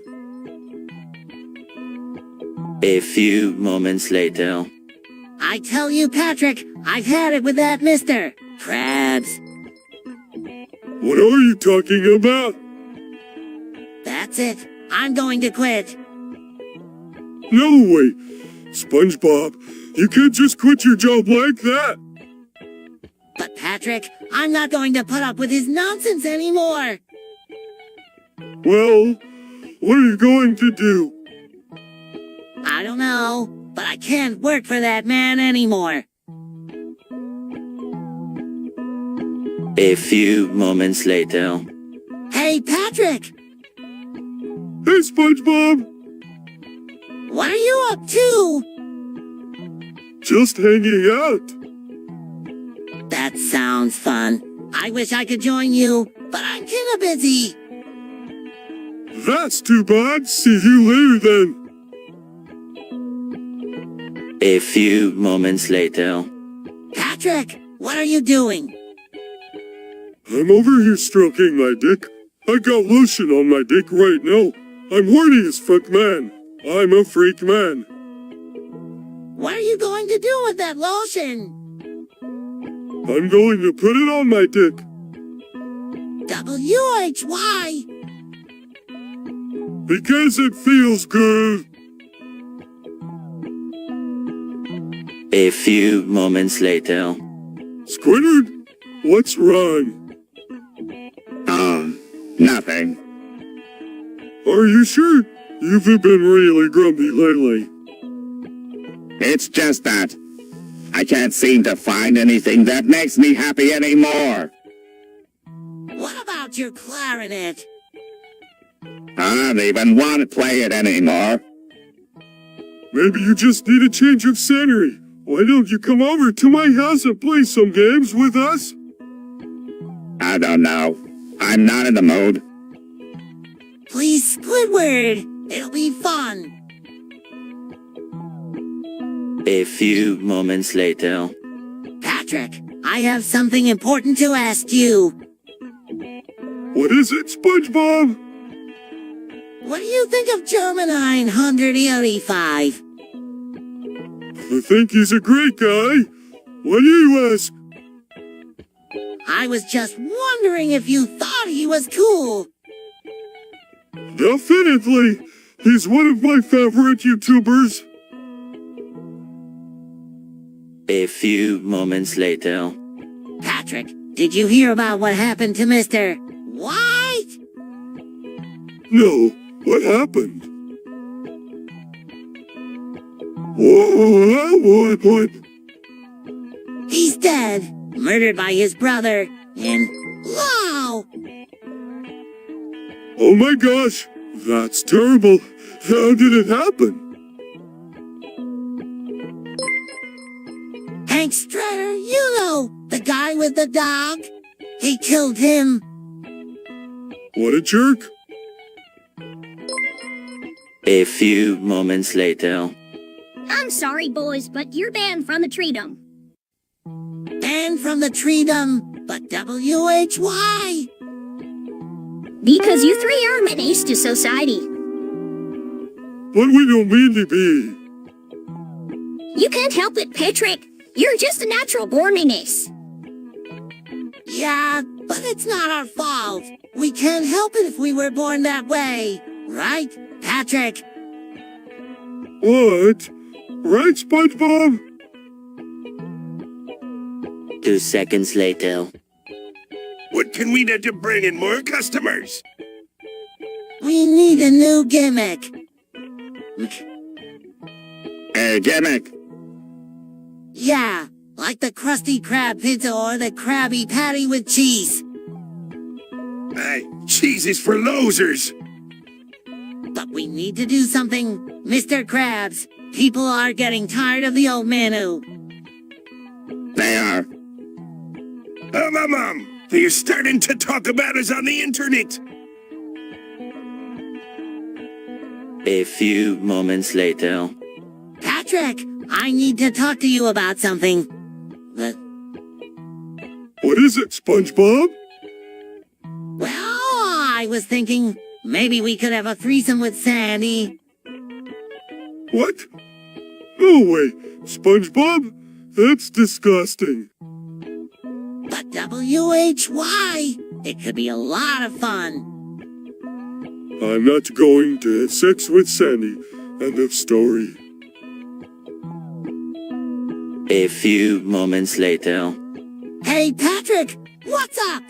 A few moments later. I tell you, Patrick, I've had it with that Mr. Krabs. What are you talking about? That's it. I'm going to quit. No way. SpongeBob, you can't just quit your job like that. But Patrick, I'm not going to put up with his nonsense anymore. Well, what are you going to do? I don't know, but I can't work for that man anymore. A few moments later. Hey, Patrick! Hey, SpongeBob! What are you up to? Just hanging out. That sounds fun. I wish I could join you, but I'm kinda busy. That's too bad. See you later then. A few moments later. Patrick, what are you doing? I'm over here stroking my dick. I got lotion on my dick right now. I'm horny as fuck, man. I'm a freak man. What are you going to do with that lotion? I'm going to put it on my dick. WHY? Because it feels good. A few moments later. Squidward, what's wrong? Nothing. Are you sure? You've been really grumpy lately. It's just that I can't seem to find anything that makes me happy anymore. What about your clarinet? I don't even want to play it anymore. Maybe you just need a change of scenery. Why don't you come over to my house and play some games with us? I don't know. I'm not in the mood. Please, Squidward. It'll be fun. A few moments later. Patrick, I have something important to ask you. What is it, SpongeBob? What do you think of German 985? I think he's a great guy. Why do you ask? I was just wondering if you thought he was cool. Definitely. He's one of my favorite YouTubers. A few moments later. Patrick, did you hear about what happened to Mr. White? No, what happened? What? He's dead, murdered by his brother, in Lao. Oh my gosh, that's terrible. How did it happen? Hank Strider, you know, the guy with the dog. He killed him. What a jerk. A few moments later. I'm sorry, boys, but you're banned from the Treedom. Banned from the Treedom, but WHY? Because you three are a menace to society. But we don't mean to be. You can't help it, Patrick. You're just a natural born menace. Yeah, but it's not our fault. We can't help it if we were born that way. Right, Patrick? What? Right, SpongeBob? 2 seconds later. What can we do to bring in more customers? We need a new gimmick. A gimmick. Yeah, like the Krusty Krab pizza or the Krabby Patty with cheese. Hey, cheese is for losers. But we need to do something, Mr. Krabs. People are getting tired of the old menu. They are. Mom, they're starting to talk about us on the internet. A few moments later. Patrick, I need to talk to you about something. What is it, SpongeBob? Well, I was thinking maybe we could have a threesome with Sandy. What? No way, SpongeBob? That's disgusting. But WHY? It could be a lot of fun. I'm not going to have sex with Sandy. End of story. A few moments later. Hey, Patrick, what's up?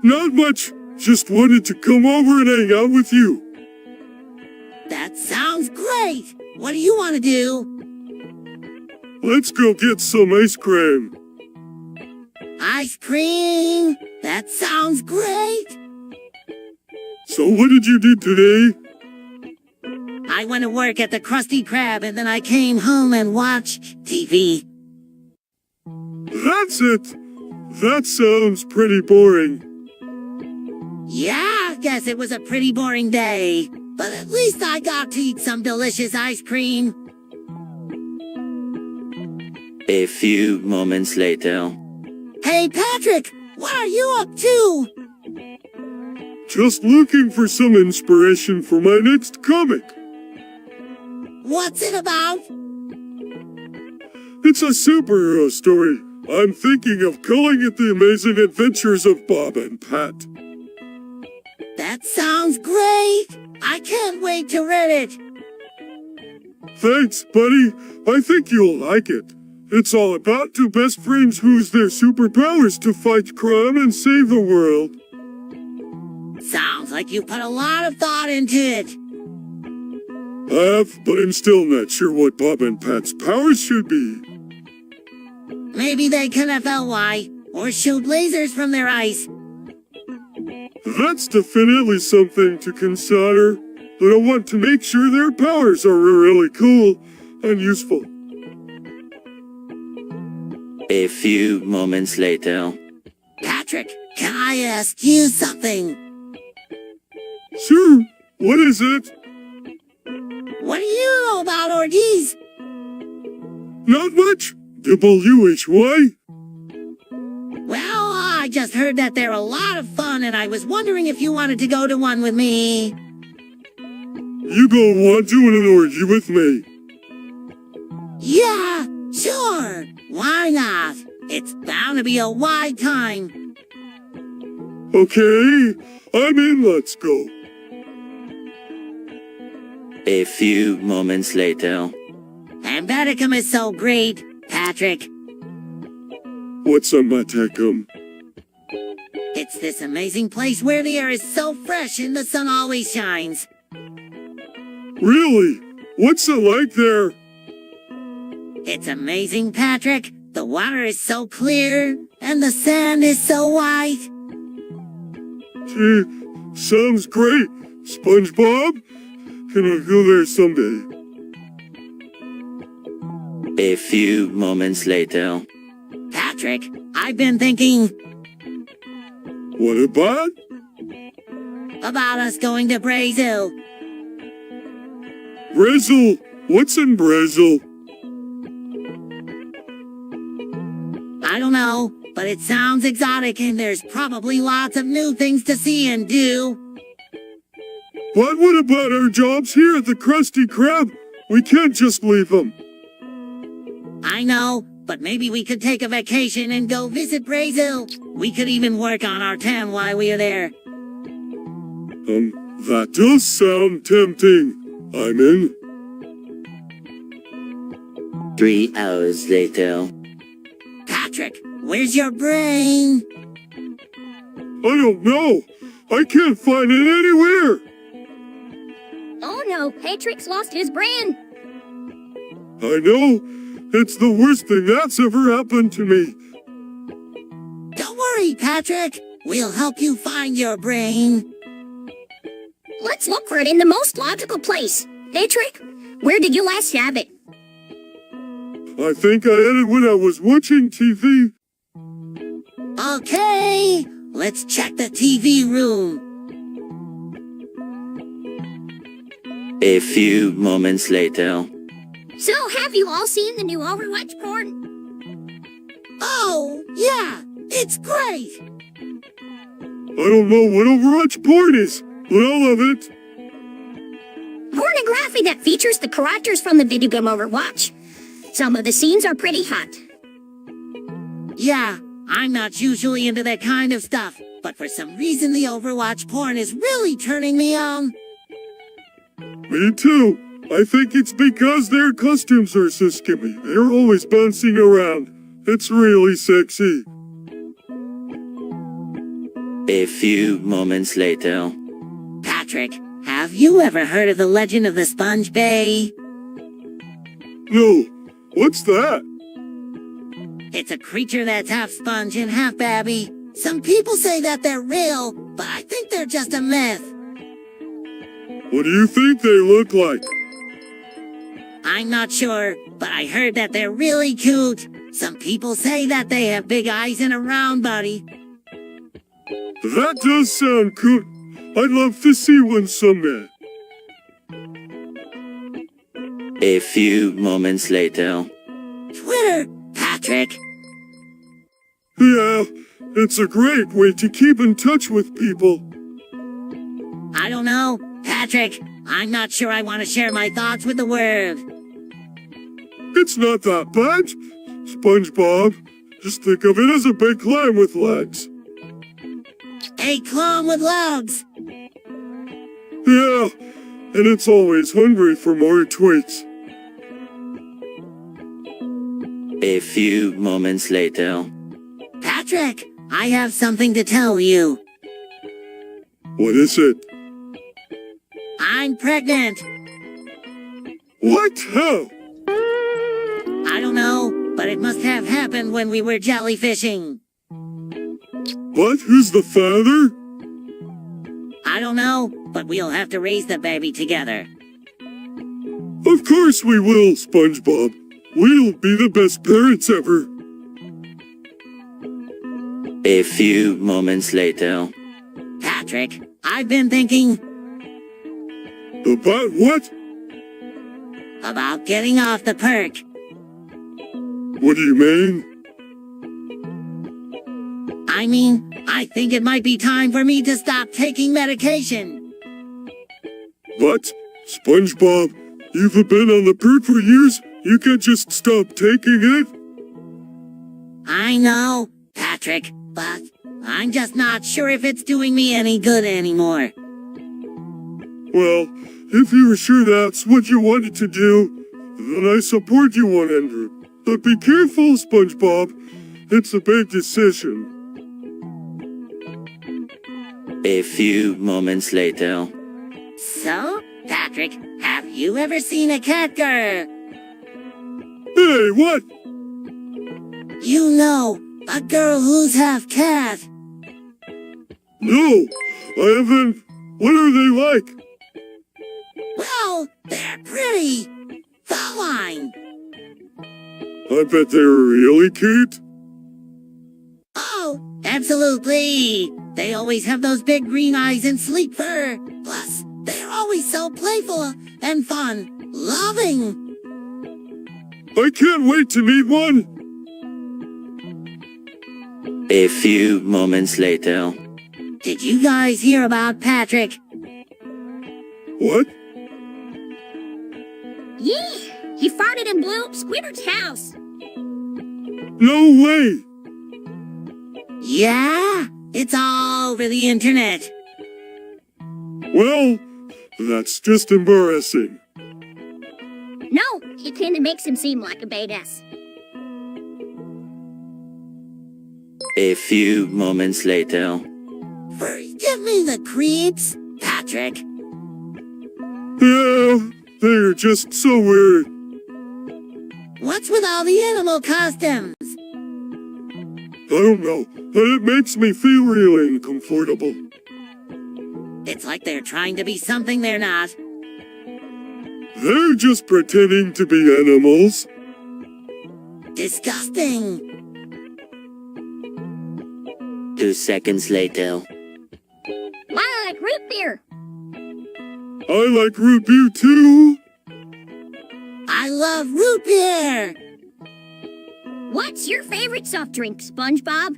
Not much. Just wanted to come over and hang out with you. That sounds great. What do you want to do? Let's go get some ice cream. Ice cream? That sounds great. So what did you do today? I went to work at the Krusty Krab and then I came home and watched TV. That's it. That sounds pretty boring. Yeah, I guess it was a pretty boring day. But at least I got to eat some delicious ice cream. A few moments later. Hey, Patrick, what are you up to? Just looking for some inspiration for my next comic. What's it about? It's a superhero story. I'm thinking of calling it The Amazing Adventures of Bob and Pat. That sounds great. I can't wait to read it. Thanks, buddy. I think you'll like it. It's all about two best friends who use their superpowers to fight crime and save the world. Sounds like you put a lot of thought into it. I have, but I'm still not sure what Bob and Pat's powers should be. Maybe they can FLY or shoot lasers from their eyes. That's definitely something to consider, but I want to make sure their powers are really cool and useful. A few moments later. Patrick, can I ask you something? Sure. What is it? What do you know about Ortiz? Not much. WHY? Well, I just heard that they're a lot of fun, and I was wondering if you wanted to go to one with me. You don't want to an orgy with me. Yeah, sure. Why not? It's bound to be a wide time. Okay, I'm in, let's go. A few moments later. Ambaticum is so great, Patrick. What's a Matecum? It's this amazing place where the air is so fresh and the sun always shines. Really? What's it like there? It's amazing, Patrick. The water is so clear, and the sand is so white. Gee, sounds great. SpongeBob? Can I go there someday? A few moments later. Patrick, I've been thinking What about? about us going to Brazil. Brazil? What's in Brazil? I don't know, but it sounds exotic and there's probably lots of new things to see and do. But what about our jobs here at the Krusty Krab? We can't just leave them. I know, but maybe we could take a vacation and go visit Brazil. We could even work on our tan while we are there. That does sound tempting. I'm in. 3 hours later. Patrick, where's your brain? I don't know. I can't find it anywhere. Oh no, Patrick's lost his brain. I know. It's the worst thing that's ever happened to me. Don't worry, Patrick. We'll help you find your brain. Let's look for it in the most logical place. Patrick, where did you last have it? I think I had it when I was watching TV. Okay, let's check the TV room. A few moments later. So, have you all seen the new Overwatch porn? Oh, yeah, it's great. I don't know what Overwatch porn is, but I love it. Pornography that features the characters from the video game Overwatch. Some of the scenes are pretty hot. Yeah, I'm not usually into that kind of stuff, but for some reason the Overwatch porn is really turning me on. Me too. I think it's because their costumes are so skimpy. They're always bouncing around. It's really sexy. A few moments later. Patrick, have you ever heard of the legend of the Sponge Bay? No. What's that? It's a creature that's half sponge and half babby. Some people say that they're real, but I think they're just a myth. What do you think they look like? I'm not sure, but I heard that they're really cute. Some people say that they have big eyes and a round body. That does sound cool. I'd love to see one someday. A few moments later. Twitter, Patrick. Yeah, it's a great way to keep in touch with people. I don't know, Patrick. I'm not sure I want to share my thoughts with the world. It's not that bad, SpongeBob. Just think of it as a big clam with legs. A clown with legs. Yeah, and it's always hungry for more tweets. A few moments later. Patrick, I have something to tell you. What is it? I'm pregnant. What? How? I don't know, but it must have happened when we were jellyfishing. What? Who's the father? I don't know, but we'll have to raise the baby together. Of course we will, SpongeBob. We'll be the best parents ever. A few moments later. Patrick, I've been thinking About what? about getting off the perk. What do you mean? I mean, I think it might be time for me to stop taking medication. What? SpongeBob, you've been on the bird for years. You can't just stop taking it? I know, Patrick, but I'm just not sure if it's doing me any good anymore. Well, if you were sure that's what you wanted to do, then I support you 100. But be careful, SpongeBob. It's a big decision. A few moments later. So, Patrick, have you ever seen a cat girl? Hey, what? You know, a girl who's half cat. No, I haven't. What are they like? Well, they're pretty. Feline. I bet they're really cute. Oh, absolutely. They always have those big green eyes and sleek fur. Plus, they're always so playful and fun. Loving. I can't wait to meet one. A few moments later. Did you guys hear about Patrick? What? Yeah, he farted and blew up Squidward's house. No way. Yeah, it's all over the internet. Well, that's just embarrassing. No, it kinda makes him seem like a badass. A few moments later. Give me the creeps, Patrick. Yeah, they're just so weird. What's with all the animal costumes? I don't know, but it makes me feel really uncomfortable. It's like they're trying to be something they're not. They're just pretending to be animals. Disgusting. 2 seconds later. I like root beer. I like root beer too. I love root beer. What's your favorite soft drink, SpongeBob?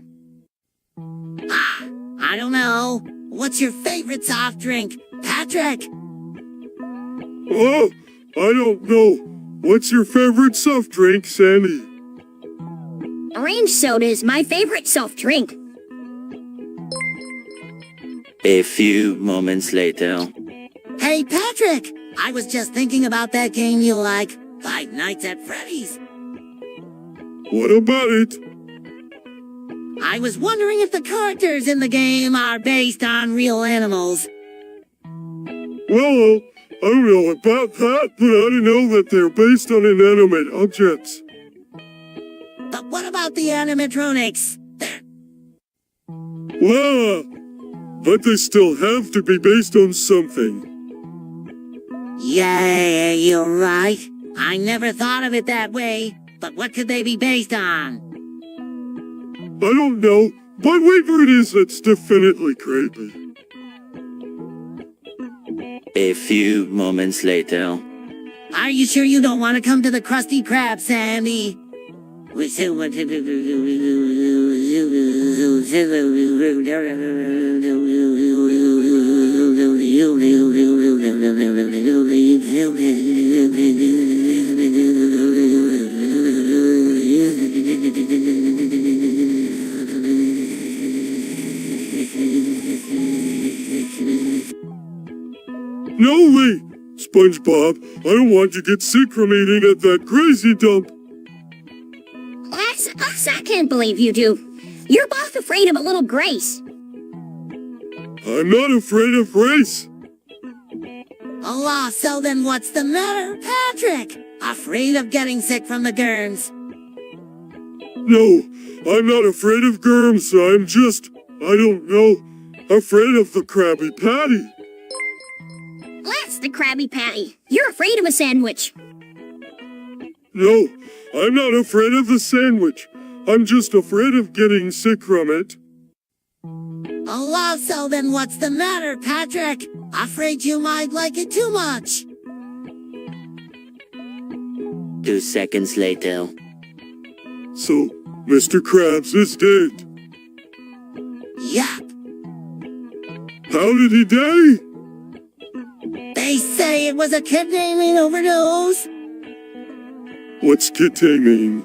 I don't know. What's your favorite soft drink, Patrick? Oh, I don't know. What's your favorite soft drink, Sandy? Orange soda is my favorite soft drink. A few moments later. Hey, Patrick! I was just thinking about that game you like, Five Nights at Freddy's. What about it? I was wondering if the characters in the game are based on real animals. Well, I don't know about that, but I know that they're based on inanimate objects. But what about the animatronics? Well, but they still have to be based on something. Yeah, you're right. I never thought of it that way. But what could they be based on? I don't know, but whatever it is, it's definitely creepy. A few moments later. Are you sure you don't want to come to the Krusty Krab, Sandy? No way! SpongeBob, I don't want you to get sick from eating at that crazy dump. I can't believe you do. You're both afraid of a little Grace. I'm not afraid of Grace. Oh, so then what's the matter, Patrick? Afraid of getting sick from the germs? No, I'm not afraid of germs. I'm just, I don't know, afraid of the Krabby Patty. That's the Krabby Patty. You're afraid of a sandwich. No, I'm not afraid of the sandwich. I'm just afraid of getting sick from it. Oh, so then what's the matter, Patrick? Afraid you might like it too much. 2 seconds later. So, Mr. Krabs is dead. Yup. How did he die? They say it was a ketamine overdose. What's ketamine?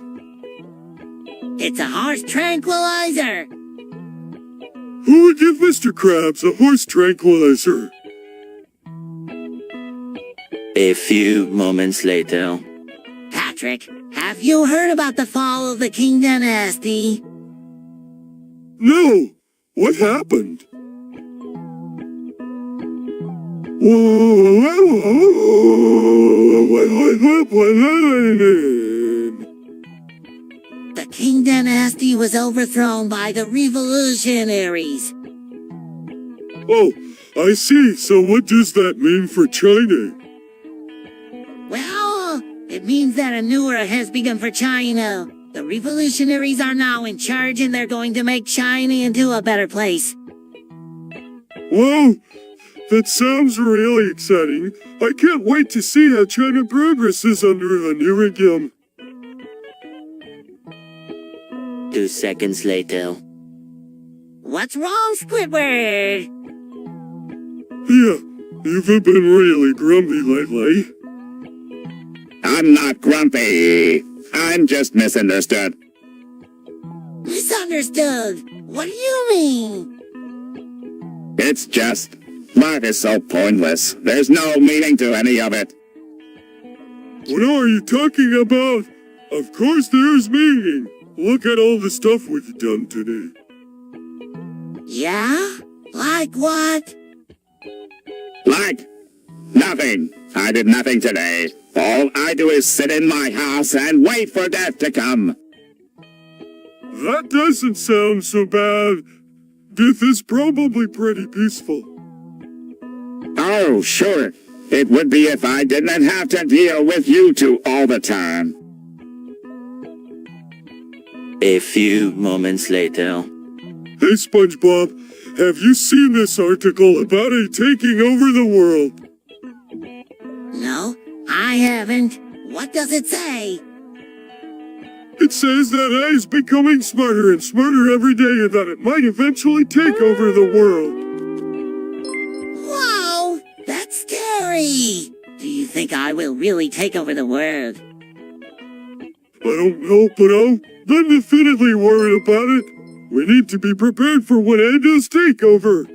It's a horse tranquilizer. Who would give Mr. Krabs a horse tranquilizer? A few moments later. Patrick, have you heard about the fall of the King Dynasty? No. What happened? The King Dynasty was overthrown by the revolutionaries. Oh, I see. So what does that mean for China? Well, it means that a new era has begun for China. The revolutionaries are now in charge and they're going to make China into a better place. Whoa, that sounds really exciting. I can't wait to see how China progresses under the new regime. 2 seconds later. What's wrong, Squidward? Yeah, you've been really grumpy lately. I'm not grumpy. I'm just misunderstood. Misunderstood? What do you mean? It's just, life is so pointless. There's no meaning to any of it. What are you talking about? Of course there's meaning. Look at all the stuff we've done today. Yeah? Like what? Like, nothing. I did nothing today. All I do is sit in my house and wait for death to come. That doesn't sound so bad. Death is probably pretty peaceful. Oh, sure. It would be if I didn't have to deal with you two all the time. A few moments later. Hey, SpongeBob, have you seen this article about A taking over the world? No, I haven't. What does it say? It says that A is becoming smarter and smarter every day and that it might eventually take over the world. Wow, that's scary. Do you think I will really take over the world? I don't know, but I'm definitely worried about it. We need to be prepared for when A does take over.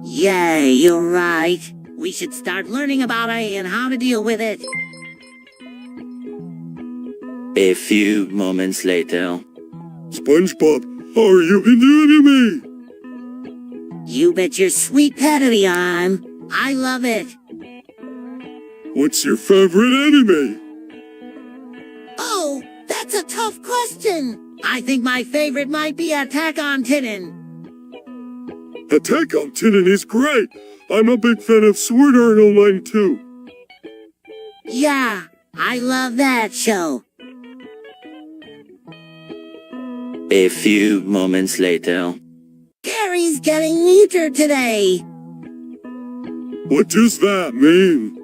Yeah, you're right. We should start learning about A and how to deal with it. A few moments later. SpongeBob, how are you been doing to me? You bet your sweet patty on. I love it. What's your favorite anime? Oh, that's a tough question. I think my favorite might be Attack on Titan. Attack on Titan is great. I'm a big fan of Sword Art Online too. Yeah, I love that show. A few moments later. Gary's getting neutered today. What does that mean?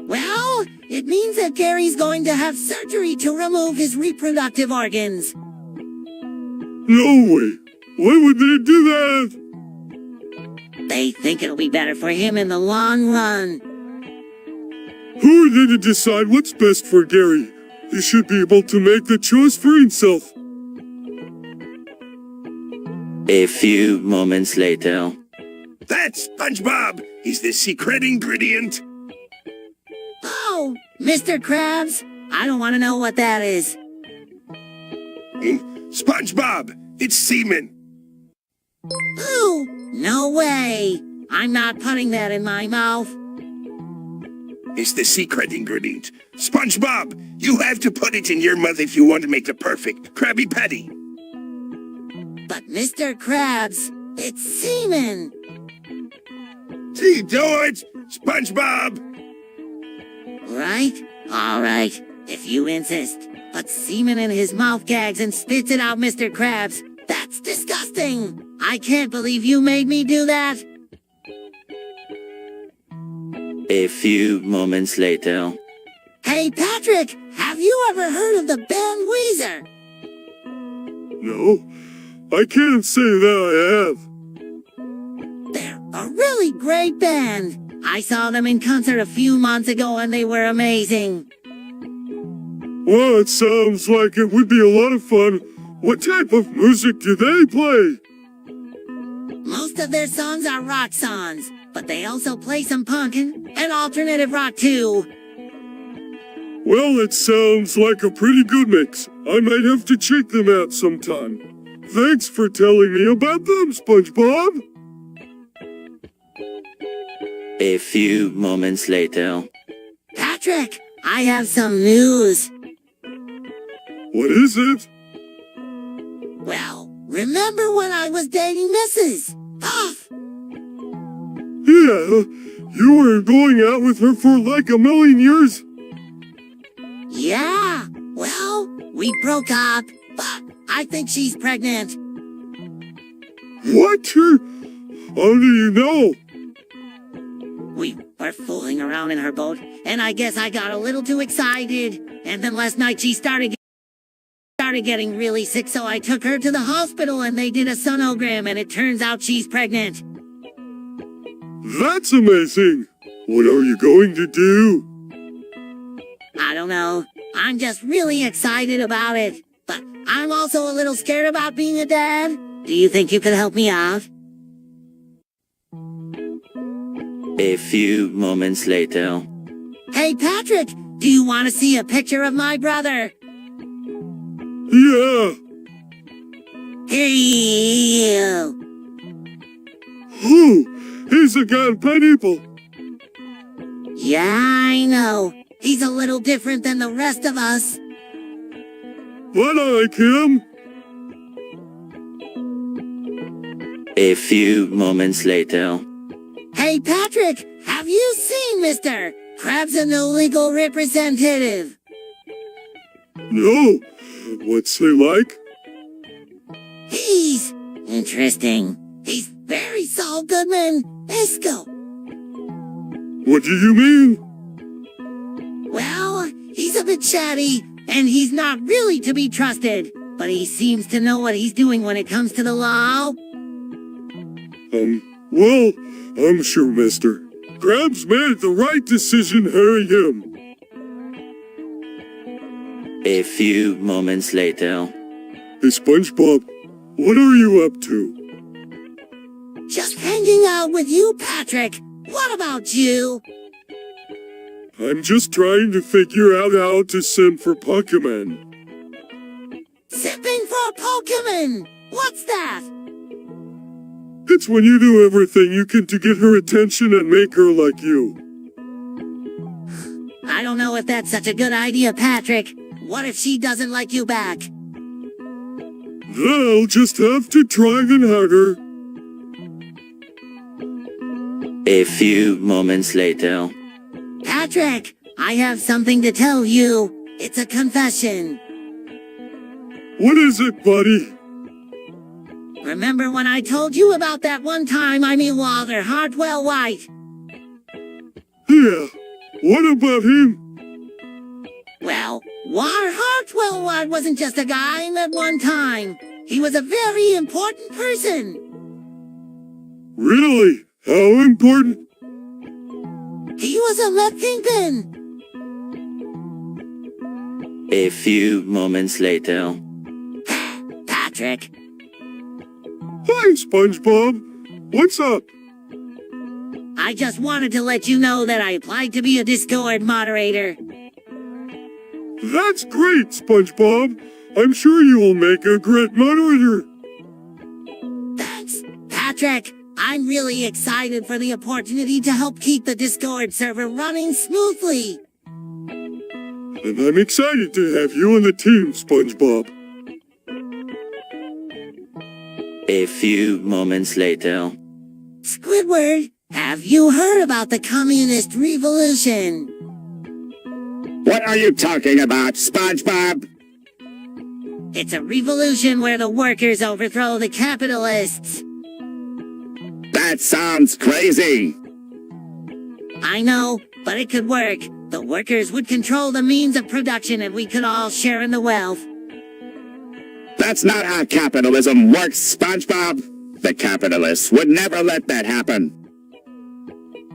Well, it means that Gary's going to have surgery to remove his reproductive organs. No way. Why would they do that? They think it'll be better for him in the long run. Who are they to decide what's best for Gary? He should be able to make the choice for himself. A few moments later. That's SpongeBob. He's the secret ingredient. Oh, Mr. Krabs, I don't want to know what that is. SpongeBob, it's semen. Ooh, no way. I'm not putting that in my mouth. It's the secret ingredient. SpongeBob, you have to put it in your mouth if you want to make the perfect Krabby Patty. But Mr. Krabs, it's semen. See, do it, SpongeBob. Right? All right, if you insist. But semen in his mouth gags and spits it out, Mr. Krabs. That's disgusting. I can't believe you made me do that. A few moments later. Hey, Patrick, have you ever heard of the band Weezer? No, I can't say that I have. They're a really great band. I saw them in concert a few months ago and they were amazing. Well, it sounds like it would be a lot of fun. What type of music do they play? Most of their songs are rock songs, but they also play some punk and alternative rock too. Well, it sounds like a pretty good mix. I might have to check them out sometime. Thanks for telling me about them, SpongeBob. A few moments later. Patrick, I have some news. What is it? Well, remember when I was dating Mrs. Puff? Yeah, you were going out with her for like a million years. Yeah, well, we broke up, but I think she's pregnant. What? How do you know? We were fooling around in her boat, and I guess I got a little too excited. And then last night she started getting really sick, so I took her to the hospital and they did a sonogram, and it turns out she's pregnant. That's amazing. What are you going to do? I don't know. I'm just really excited about it. But I'm also a little scared about being a dad. Do you think you could help me out? A few moments later. Hey, Patrick, do you want to see a picture of my brother? Yeah. Here you. Who? He's a gone pineapple. Yeah, I know. He's a little different than the rest of us. But I like him. A few moments later. Hey, Patrick, have you seen Mr. Krabs, an illegal representative? No. What's he like? He's interesting. He's very Saul Goodman-esque. What do you mean? Well, he's a bit chatty, and he's not really to be trusted, but he seems to know what he's doing when it comes to the law. Well, I'm sure Mr. Krabs made the right decision hiring him. A few moments later. Hey, SpongeBob, what are you up to? Just hanging out with you, Patrick. What about you? I'm just trying to figure out how to send for Pokemon. Sipping for Pokemon! What's that? It's when you do everything you can to get her attention and make her like you. I don't know if that's such a good idea, Patrick. What if she doesn't like you back? Then I'll just have to try even harder. A few moments later. Patrick, I have something to tell you. It's a confession. What is it, buddy? Remember when I told you about that one time I knew Walter Hartwell White? Yeah, what about him? Well, Walter Hartwell White wasn't just a guy I met one time. He was a very important person. Really? How important? He was a lead kingpin. A few moments later. Patrick. Hi, SpongeBob. What's up? I just wanted to let you know that I applied to be a Discord moderator. That's great, SpongeBob. I'm sure you will make a great moderator. Thanks, Patrick. I'm really excited for the opportunity to help keep the Discord server running smoothly. And I'm excited to have you on the team, SpongeBob. A few moments later. Squidward, have you heard about the Communist Revolution? What are you talking about, SpongeBob? It's a revolution where the workers overthrow the capitalists. That sounds crazy. I know, but it could work. The workers would control the means of production and we could all share in the wealth. That's not how capitalism works, SpongeBob. The capitalists would never let that happen.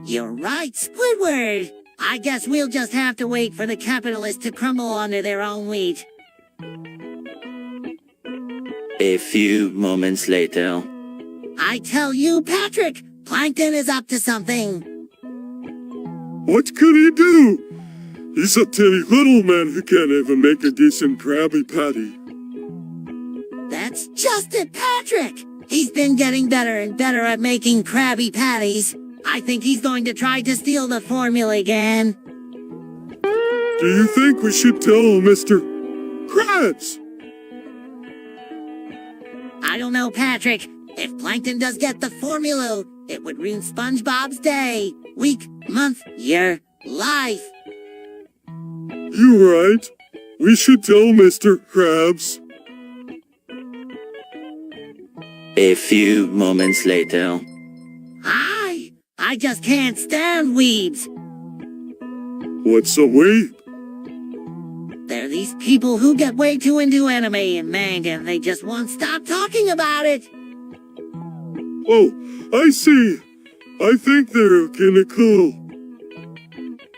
You're right, Squidward. I guess we'll just have to wait for the capitalists to crumble under their own weight. A few moments later. I tell you, Patrick, Plankton is up to something. What could he do? He's a tinny little man who can't even make a decent Krabby Patty. That's just it, Patrick! He's been getting better and better at making Krabby Patties. I think he's going to try to steal the formula again. Do you think we should tell Mr. Krabs? I don't know, Patrick. If Plankton does get the formula, it would ruin SpongeBob's day, week, month, year, life. You're right. We should tell Mr. Krabs. A few moments later. Hi! I just can't stand weebs. What's a weeb? They're these people who get way too into anime and manga and they just won't stop talking about it. Oh, I see. I think they're kinda cool.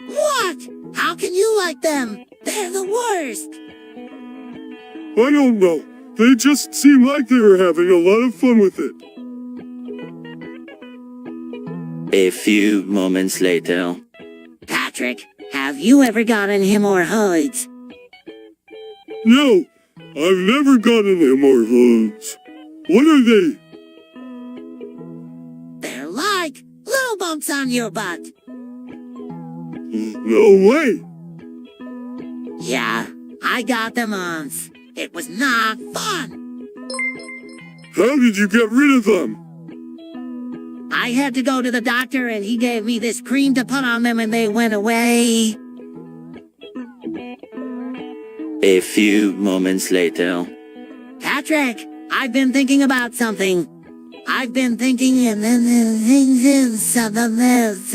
What? How can you like them? They're the worst. I don't know. They just seem like they were having a lot of fun with it. A few moments later. Patrick, have you ever gotten hemorrhoids? No, I've never gotten hemorrhoids. What are they? They're like little bumps on your butt. No way. Yeah, I got them once. It was not fun. How did you get rid of them? I had to go to the doctor and he gave me this cream to put on them and they went away. A few moments later. Patrick, I've been thinking about something. I've been thinking and then something else.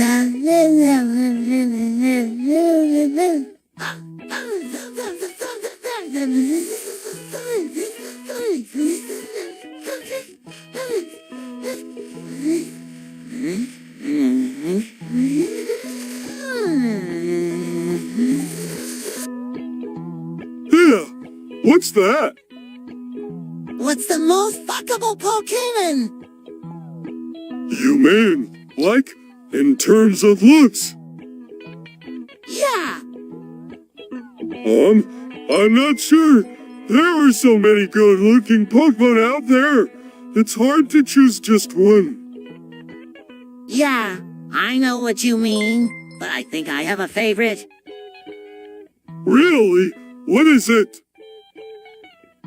Yeah, what's that? What's the most fuckable Pokemon? You mean, like, in terms of looks? Yeah. I'm not sure. There are so many good-looking Pokemon out there. It's hard to choose just one. Yeah, I know what you mean, but I think I have a favorite. Really? What is it?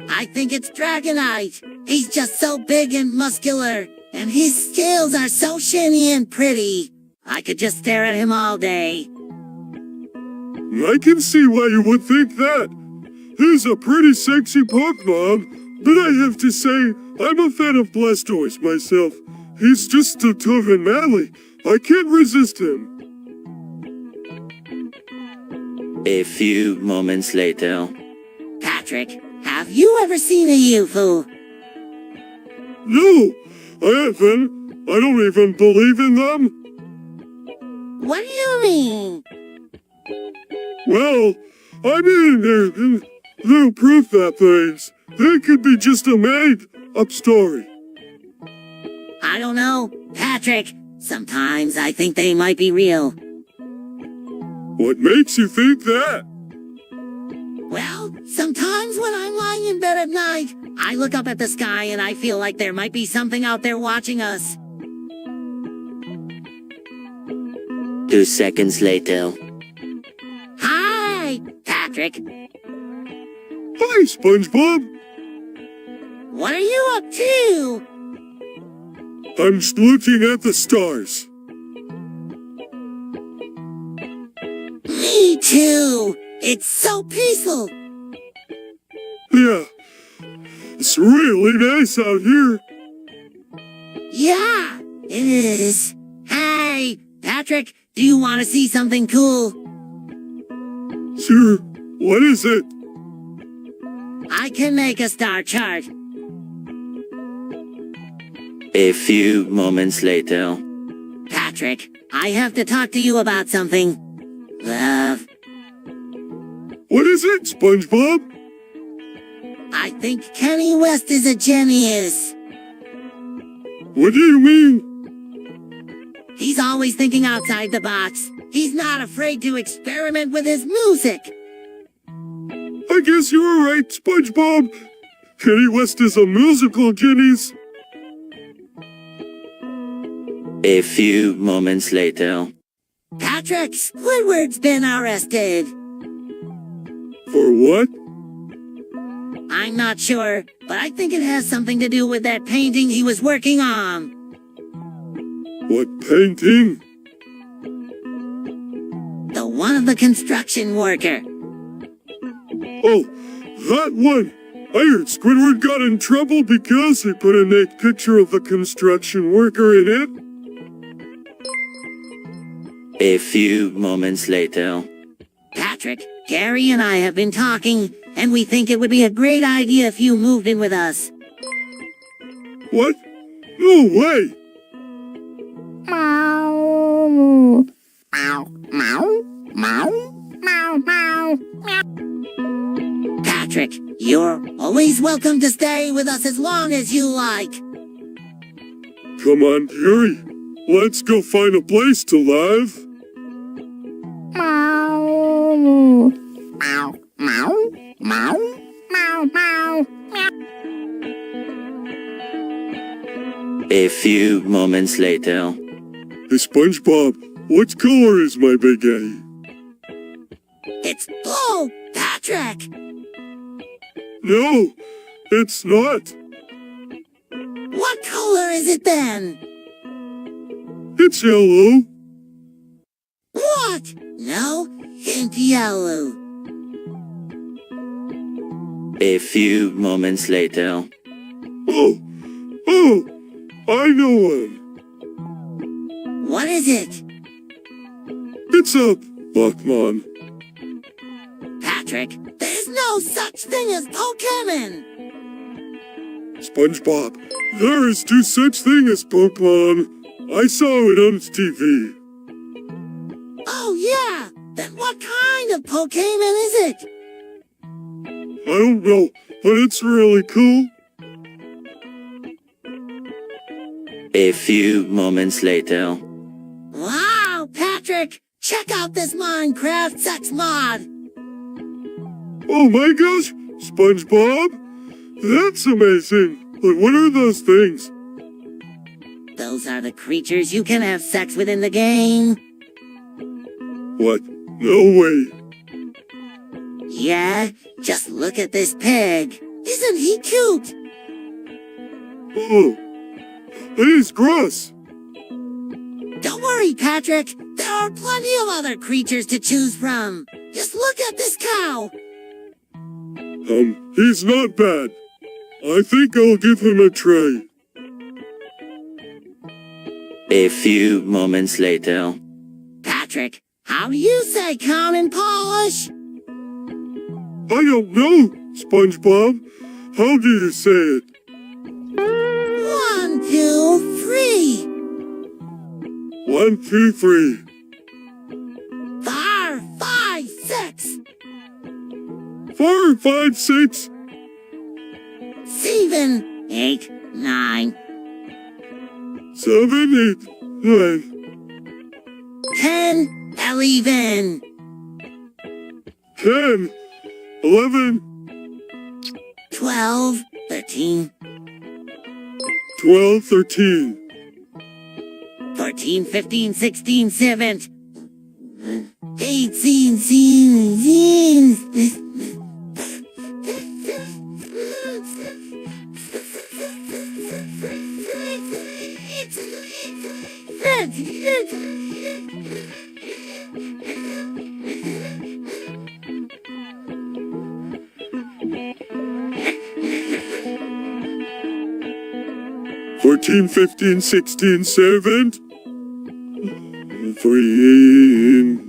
I think it's Dragonite. He's just so big and muscular, and his scales are so shiny and pretty. I could just stare at him all day. I can see why you would think that. He's a pretty sexy Pokemon, but I have to say, I'm a fan of Blastoise myself. He's just so tough and manly. I can't resist him. A few moments later. Patrick, have you ever seen a UFO? No, I haven't. I don't even believe in them. What do you mean? Well, I mean, there's no proof that things. They could be just a made-up story. I don't know, Patrick. Sometimes I think they might be real. What makes you think that? Well, sometimes when I'm lying in bed at night, I look up at the sky and I feel like there might be something out there watching us. 2 seconds later. Hi, Patrick. Hi, SpongeBob. What are you up to? I'm just looking at the stars. Me too. It's so peaceful. Yeah, it's really nice out here. Yeah, it is. Hey, Patrick, do you want to see something cool? Sure. What is it? I can make a star chart. A few moments later. Patrick, I have to talk to you about something. Love. What is it, SpongeBob? I think Kenny West is a genius. What do you mean? He's always thinking outside the box. He's not afraid to experiment with his music. I guess you were right, SpongeBob. Kenny West is a musical genius. A few moments later. Patrick, Squidward's been arrested. For what? I'm not sure, but I think it has something to do with that painting he was working on. What painting? The one of the construction worker. Oh, that one! I heard Squidward got in trouble because he put a naked picture of the construction worker in it. A few moments later. Patrick, Gary and I have been talking, and we think it would be a great idea if you moved in with us. What? No way! Meow. Meow. Meow. Meow. Meow. Meow. Meow. Patrick, you're always welcome to stay with us as long as you like. Come on, Gary. Let's go find a place to live. Meow. Meow. Meow. Meow. Meow. Meow. Meow. A few moments later. Hey, SpongeBob, what color is my big A? It's blue, Patrick! No, it's not. What color is it then? It's yellow. What? No, it's yellow. A few moments later. Oh, I know one. What is it? It's a Pokemon. Patrick, there's no such thing as Pokemon! SpongeBob, there is no such thing as Pokemon. I saw it on TV. Oh yeah! Then what kind of Pokemon is it? I don't know, but it's really cool. A few moments later. Wow, Patrick! Check out this Minecraft sex mod! Oh my gosh, SpongeBob! That's amazing! But what are those things? Those are the creatures you can have sex with in the game. What? No way. Yeah, just look at this pig. Isn't he cute? Oh, he's gross. Don't worry, Patrick. There are plenty of other creatures to choose from. Just look at this cow. He's not bad. I think I'll give him a try. A few moments later. Patrick, how do you say count and polish? I don't know, SpongeBob. How do you say it? 1, 2, 3. 1, 2, 3. 4, 5, 6. 4, 5, 6. 7, 8, 9. 7, 8, 9. 10, 11. 10, 11. 12, 13. 12, 13. 14, 15, 16, 17. 18, 19. 14, 15, 16, 7. 3.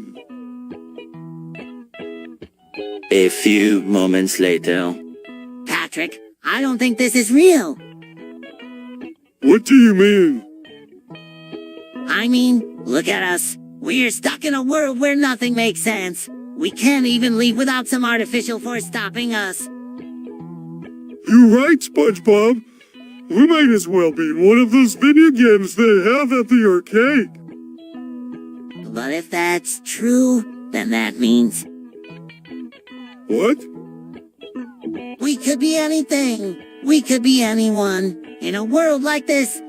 A few moments later. Patrick, I don't think this is real. What do you mean? I mean, look at us. We're stuck in a world where nothing makes sense. We can't even leave without some artificial force stopping us. You're right, SpongeBob. We might as well be in one of those video games they have at the arcade. But if that's true, then that means What? we could be anything. We could be anyone. In a world like this,